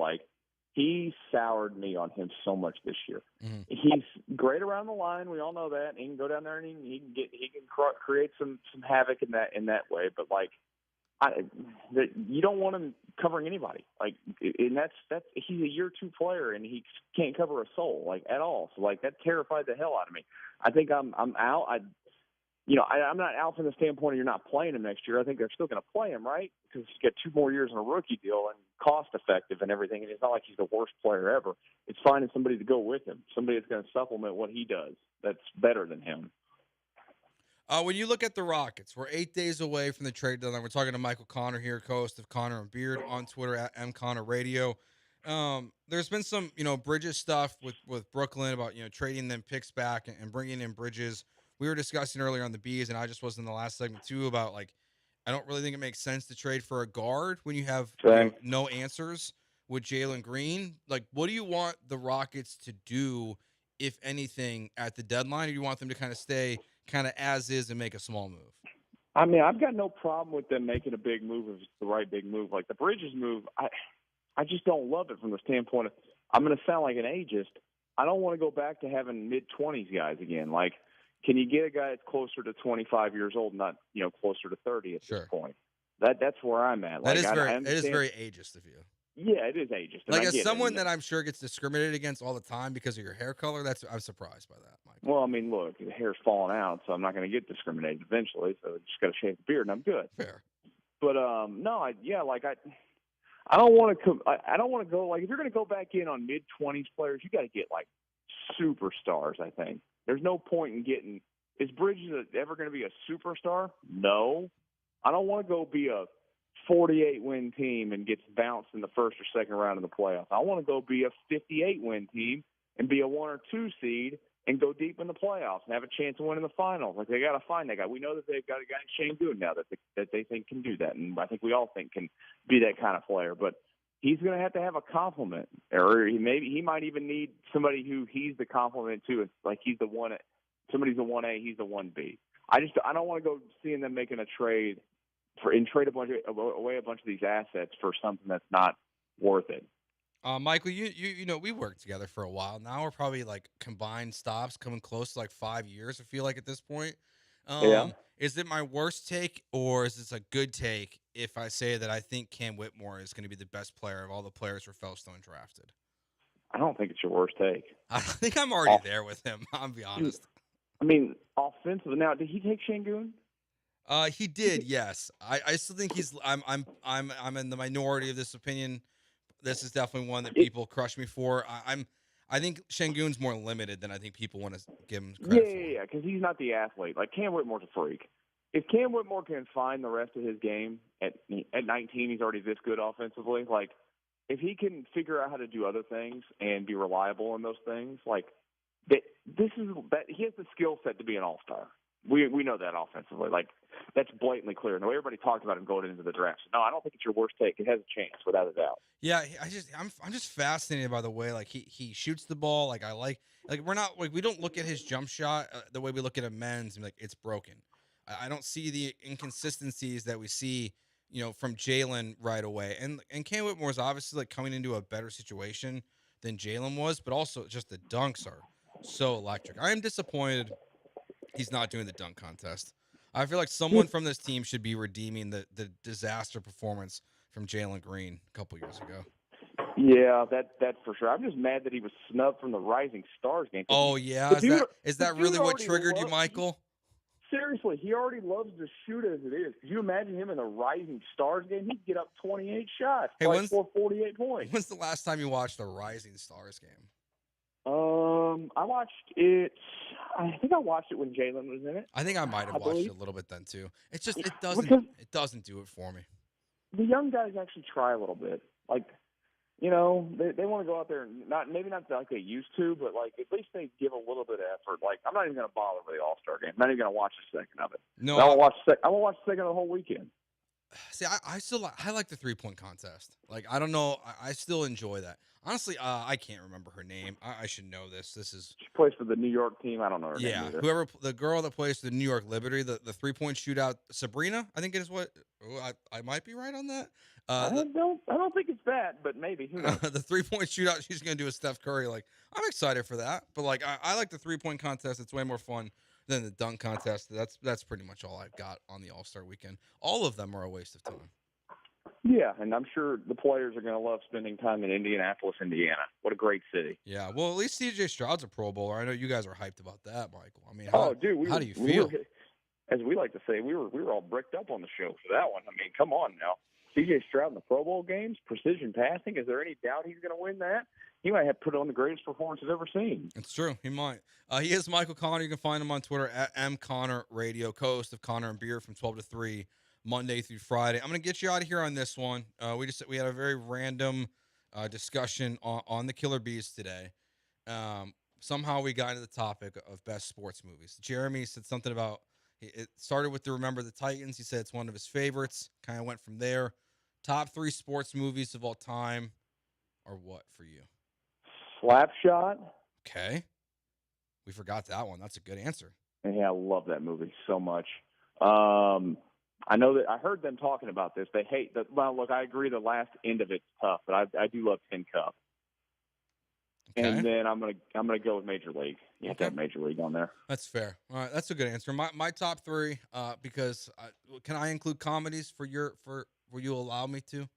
he soured me on him so much this year. Mm-hmm. He's great around the line. We all know that. He can go down there and he can create some havoc in that way. But you don't want him covering anybody. And that's he's a year 2 player and he can't cover a soul at all. So that terrified the hell out of me. I think I'm out. I'm not out from the standpoint of you're not playing him next year. I think they're still going to play him, right? Because he's got 2 more years on a rookie deal and cost effective and everything. And it's not like he's the worst player ever. It's finding somebody to go with him, somebody that's going to supplement what he does that's better than him. When you look at the Rockets, we're 8 days away from the trade deadline. We're talking to Michael Connor here, co-host of Connor and Beard on Twitter at MConnorRadio. There's been some, Bridges stuff with Brooklyn about, trading them picks back and bringing in Bridges. We were discussing earlier on the Bees, and I just was in the last segment too about I don't really think it makes sense to trade for a guard when you have no answers with Jalen Green. What do you want the Rockets to do, if anything, at the deadline? Or do you want them to kind of stay kind of as is and make a small move? I mean, I've got no problem with them making a big move if it's the right big move. The Bridges move, I just don't love it from the standpoint of, I'm going to sound like an ageist. I don't want to go back to having mid-20s guys again. Can you get a guy that's closer to 25 years old, not closer to 30 at this point? That's where I'm at. It is very ageist of you. Yeah, it is ageist. As someone that I'm sure gets discriminated against all the time because of your hair color, I'm surprised by that, Mike. Well, I mean, look, the hair's falling out, so I'm not going to get discriminated eventually. So I just got to shave the beard, and I'm good. Fair. But no, I don't want to. I don't want to go if you're going to go back in on mid-20s players, you got to get superstars. I think there's no point in getting. Is Bridges ever going to be a superstar? No. I don't want to go be a 48-win team and gets bounced in the first or second round of the playoffs. I want to go be a 58-win team and be a 1 or 2 seed and go deep in the playoffs and have a chance of winning the finals. They got to find that guy. We know that they've got a guy, Shane Goon, now that they think can do that, and I think we all think can be that kind of player. But he's going to have a compliment, or he might even need somebody who he's the compliment to. It's he's the one. Somebody's the 1A, he's the 1B. I don't want to go seeing them making a trade trade away a bunch of these assets for something that's not worth it. Michael, we worked together for a while. Now we're probably combined stops coming close to 5 years. I feel at this point. Yeah. Is it my worst take, or is this a good take if I say that I think Cam Whitmore is going to be the best player of all the players for Fellstone drafted? I don't think it's your worst take. I think I'm already there with him. I'll be honest. I mean, offensively. Now, did he take Şengün? He did, yes. I still think he's. I'm in the minority of this opinion. This is definitely one that people crush me for. I think Şengün's more limited than I think people want to give him credit for. Yeah, because he's not the athlete. Cam Whitmore's a freak. If Cam Whitmore can find the rest of his game at 19, he's already this good offensively. If he can figure out how to do other things and be reliable in those things, he has the skill set to be an all-star. We know that offensively. That's blatantly clear. No, everybody talked about him going into the draft. So, no, I don't think it's your worst take. It has a chance, without a doubt. Yeah, I'm just fascinated by the way he shoots the ball. We're not we don't look at his jump shot the way we look at a men's and it's broken. I don't see the inconsistencies that we see from Jalen right away. And Cam Whitmore is obviously coming into a better situation than Jalen was, but also just the dunks are so electric. I am disappointed he's not doing the dunk contest. I feel like someone from this team should be redeeming the disaster performance from Jalen Green a couple years ago. Yeah, that's for sure. I'm just mad that he was snubbed from the Rising Stars game. Oh, yeah? Is that really what triggered you, Michael? Seriously, he already loves to shoot as it is. Could you imagine him in the Rising Stars game? He'd get up 28 shots, 48 points. When's the last time you watched the Rising Stars game? I watched it. I think I watched it when Jalen was in it. I think I might have watched believe. it a little bit then too. It's just Because it doesn't do it for me. the young guys actually try a little bit. Like, they want to go out there and maybe not like they used to, but like at least they give a little bit of effort. Like, I'm not even going to bother with the All-Star game. I'm not even going to watch a second of it. No, I won't watch a second of the whole weekend. See, I like the 3-point contest. Like, I don't know, I still enjoy that. Honestly, I can't remember her name. I should know this. She plays for the New York team. I don't know her name either. Whoever the girl that plays for the New York Liberty, the 3-point shootout, Sabrina, I think it is what. I might be right on that. I don't think it's that, but maybe. Who knows? The 3-point shootout she's gonna do with Steph Curry. Like, I'm excited for that. But like, I like the 3-point contest. It's way more fun than the dunk contest. That's pretty much all I've got on the All-Star weekend. All of them are a waste of time. Yeah, and I'm sure the players are going to love spending time in Indianapolis, Indiana. What a great city. Yeah, well, at least C.J. Stroud's a Pro Bowler. I know you guys are hyped about that, Michael. I mean, how do you feel? As we like to say, we were all bricked up on the show for that one. I mean, come on now. C.J. Stroud in the Pro Bowl games, precision passing. Is there any doubt he's going to win that? He might have put on the greatest performance he's ever seen. It's true. He might. He is Michael Connor. You can find him on Twitter at @MConnorRadio, co-host of Connor and Beer from 12 to 3, Monday through Friday. I'm going to get you out of here on this one. We had a very random discussion on the Killer Bees today. Somehow we got into the topic of best sports movies. Jeremy said something about it started with the Remember the Titans. He said it's one of his favorites. Kind of went from there. Top 3 sports movies of all time are what for you? Slapshot. Okay. We forgot that one. That's a good answer. Yeah, I love that movie so much. I know that I heard them talking about this. They hate that. Well, look, I agree. The last end of it's tough, but I do love Tin Cup. Okay. And then I'm gonna go with Major League. You have to have Major League on there. That's fair. All right, that's a good answer. My top 3, because can I include comedies for will you allow me to?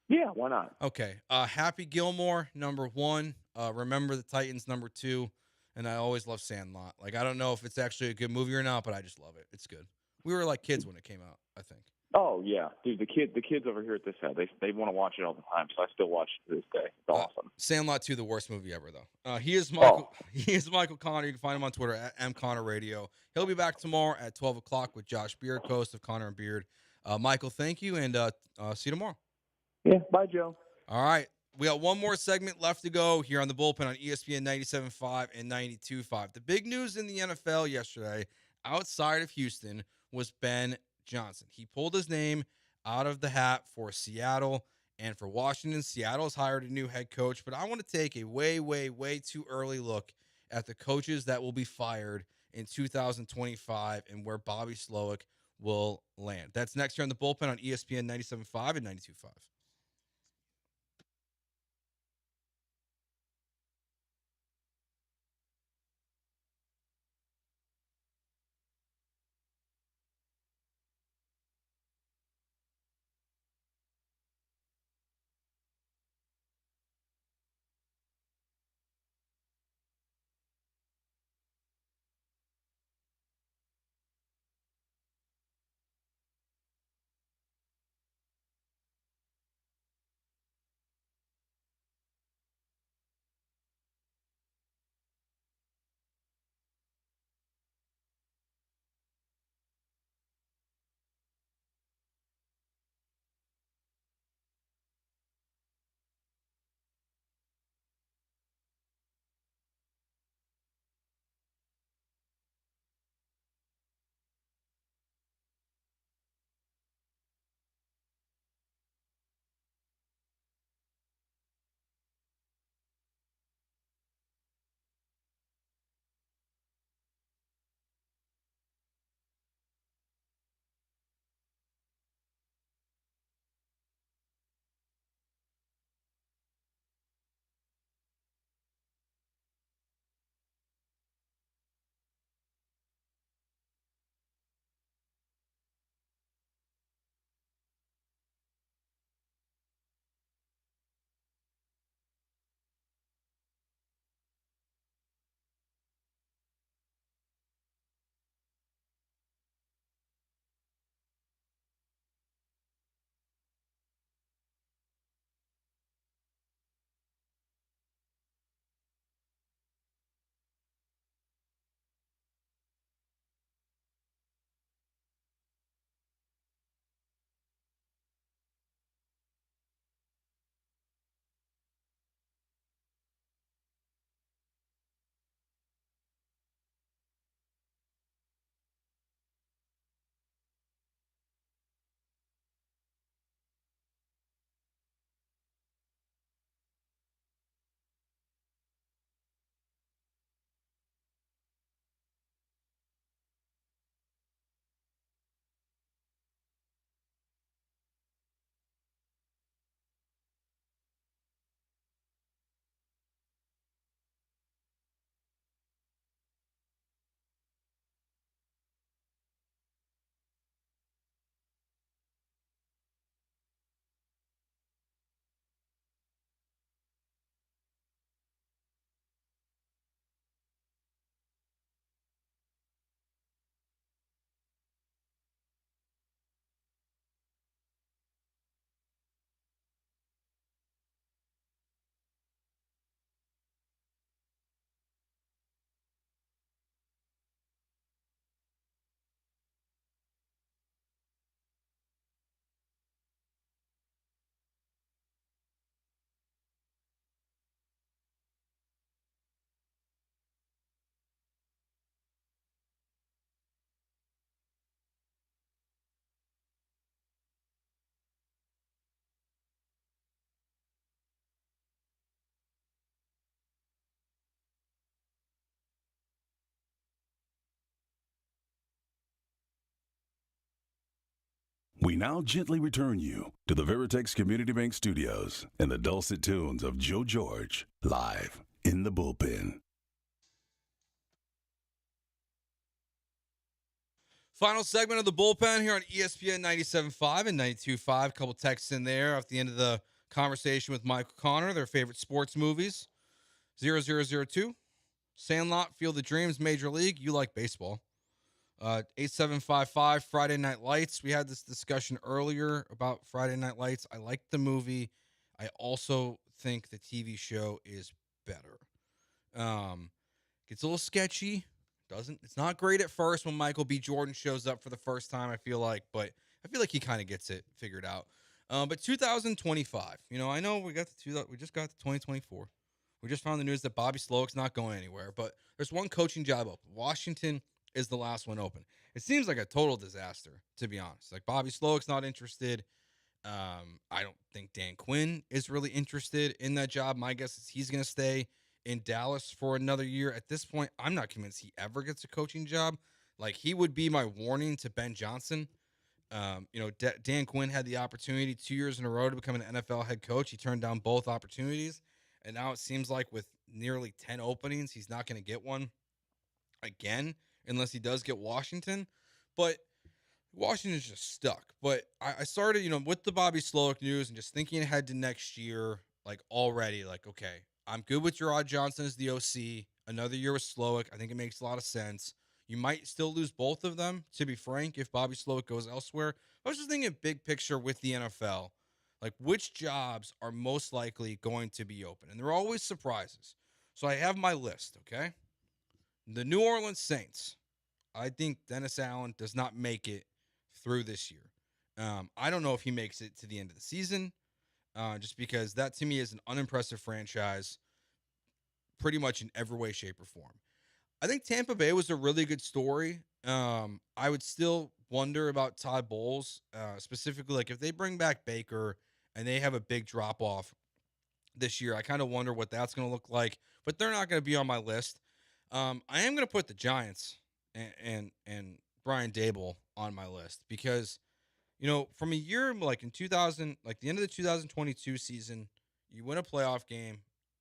Yeah, why not? Okay. Happy Gilmore, number 1. Remember the Titans, number 2. And I always love Sandlot. Like, I don't know if it's actually a good movie or not, but I just love it. It's good. We were like kids when it came out, I think. Oh yeah, dude. The kids over here at this house, they want to watch it all the time, so I still watch it to this day. It's awesome. Sandlot 2, the worst movie ever, though. He is Michael. He is Michael Connor. You can find him on Twitter at @MConnorRadio. He'll be back tomorrow at 12 o'clock with Josh Beard, host of Connor and Beard. Michael, thank you, and see you tomorrow. Yeah, bye, Joe. All right. We got one more segment left to go here on the Bullpen on ESPN 97.5 and 92.5. The big news in the NFL yesterday, outside of Houston, was Ben Johnson. He pulled his name out of the hat for Seattle and for Washington. Seattle's hired a new head coach, but I want to take a way, way, way too early look at the coaches that will be fired in 2025 and where Bobby Slowick will land. That's next here on the Bullpen on ESPN 97.5 and 92.5. We now gently return you to the Veritex Community Bank Studios and the dulcet tones of Joe George, live in the bullpen. Final segment of the bullpen here on ESPN 97.5 and 92.5. A couple texts in there at the end of the conversation with Michael Connor, their favorite sports movies. 0002. Sandlot, Field of Dreams, Major League. You like baseball. 8755, Friday Night Lights. We had this discussion earlier about Friday Night Lights. I like the movie. I also think the TV show is better. Gets a little sketchy. It's not great at first when Michael B. Jordan shows up for the first time, I feel like, but I feel like he kind of gets it figured out. But 2025, I know we just got to 2024. We just found the news that Bobby Slowick's not going anywhere, but there's one coaching job open. Washington is the last one open. It seems like a total disaster, to be honest. Like, Bobby Slowick's not interested. I don't think Dan Quinn is really interested in that job. My guess is he's going to stay in Dallas for another year. At this point, I'm not convinced he ever gets a coaching job. Like, he would be my warning to Ben Johnson. Dan Quinn had the opportunity 2 years in a row to become an NFL head coach. He turned down both opportunities. And now it seems like with nearly 10 openings, he's not going to get one again unless he does get Washington. But Washington's just stuck. But I started, with the Bobby Slowick news and just thinking ahead to next year, like already, like, okay, I'm good with Gerard Johnson as the OC. Another year with Slowick. I think it makes a lot of sense. You might still lose both of them, to be frank, if Bobby Slowick goes elsewhere. I was just thinking big picture with the NFL. Like, which jobs are most likely going to be open? And there are always surprises. So I have my list, okay? The New Orleans Saints. I think Dennis Allen does not make it through this year. I don't know if he makes it to the end of the season, just because that, to me, is an unimpressive franchise pretty much in every way, shape, or form. I think Tampa Bay was a really good story. I would still wonder about Todd Bowles, specifically, like if they bring back Baker and they have a big drop-off this year, I kind of wonder what that's going to look like, but they're not going to be on my list. I am going to put the Giants and Brian Dable on my list because, from a year like in 2000, like the end of the 2022 season, you win a playoff game.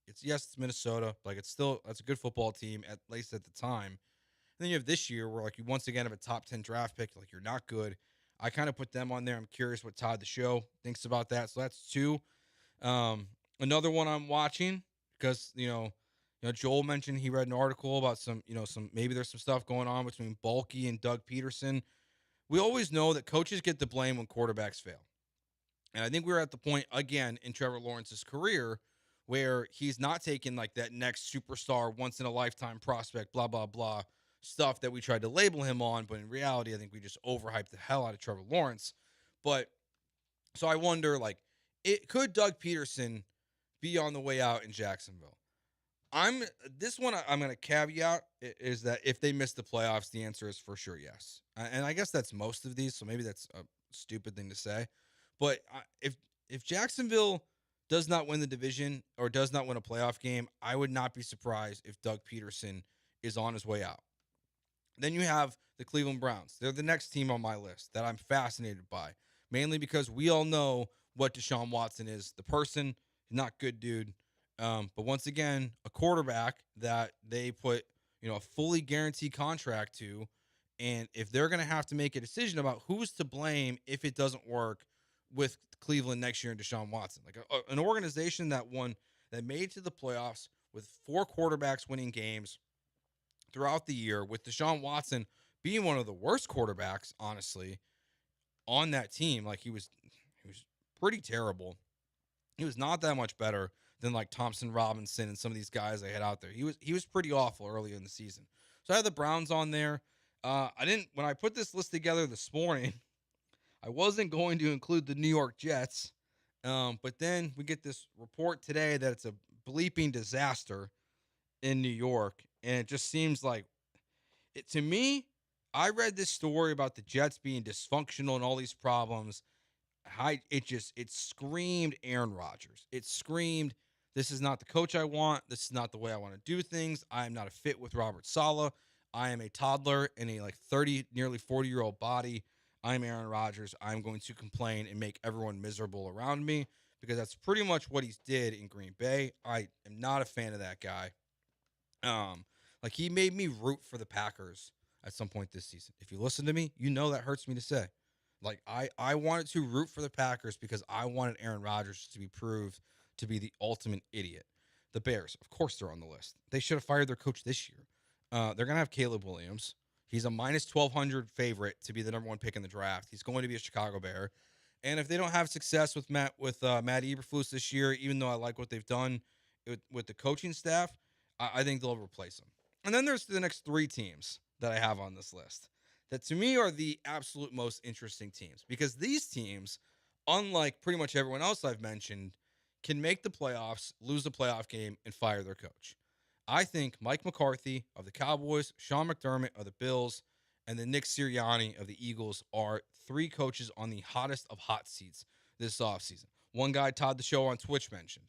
It's Minnesota, like that's a good football team, at least at the time. And then you have this year where like you once again have a top 10 draft pick, like you're not good. I kind of put them on there. I'm curious what Todd the Show thinks about that. So that's two. Another one I'm watching because, Joel mentioned he read an article about maybe there's some stuff going on between Bulky and Doug Peterson. We always know that coaches get the blame when quarterbacks fail. And I think we're at the point again in Trevor Lawrence's career where he's not taking like that next superstar, once in a lifetime prospect, blah, blah, blah stuff that we tried to label him on. But in reality, I think we just overhyped the hell out of Trevor Lawrence. But so I wonder, like, could Doug Peterson be on the way out in Jacksonville? I'm going to caveat is that if they miss the playoffs, the answer is for sure yes. And I guess that's most of these, so maybe that's a stupid thing to say. But if Jacksonville does not win the division or does not win a playoff game, I would not be surprised if Doug Peterson is on his way out. Then you have the Cleveland Browns. They're the next team on my list that I'm fascinated by, mainly because we all know what Deshaun Watson is. The person, not good dude. But once again, a quarterback that they put, a fully guaranteed contract to. And if they're going to have to make a decision about who's to blame if it doesn't work with Cleveland next year and Deshaun Watson, like an organization that made it to the playoffs with 4 quarterbacks winning games throughout the year, with Deshaun Watson being one of the worst quarterbacks, honestly, on that team. Like he was pretty terrible. He was not that much better than like Thompson Robinson and some of these guys they had out there. He was pretty awful early in the season. So I had the Browns on there. When I put this list together this morning, I wasn't going to include the New York Jets. But then we get this report today that it's a bleeping disaster in New York. And it just seems like to me, I read this story about the Jets being dysfunctional and all these problems. It screamed Aaron Rodgers. It screamed, this is not the coach I want. This is not the way I want to do things. I am not a fit with Robert Saleh. I am a toddler in a like 30, nearly 40-year-old body. I'm Aaron Rodgers. I'm going to complain and make everyone miserable around me because that's pretty much what he's did in Green Bay. I am not a fan of that guy. Like he made me root for the Packers at some point this season. If you listen to me, you know that hurts me to say. Like I wanted to root for the Packers because I wanted Aaron Rodgers to be proved to be the ultimate idiot. The Bears, of course, they're on the list. They should have fired their coach this year. They're going to have Caleb Williams. He's a minus 1,200 favorite to be the number one pick in the draft. He's going to be a Chicago Bear. And if they don't have success with Matt Eberflus this year, even though I like what they've done with the coaching staff, I think they'll replace him. And then there's the next 3 teams that I have on this list that to me are the absolute most interesting teams because these teams, unlike pretty much everyone else I've mentioned, can make the playoffs, lose the playoff game, and fire their coach. I think Mike McCarthy of the Cowboys, Sean McDermott of the Bills, and then Nick Sirianni of the Eagles are 3 coaches on the hottest of hot seats this offseason. One guy Todd the Show on Twitch mentioned,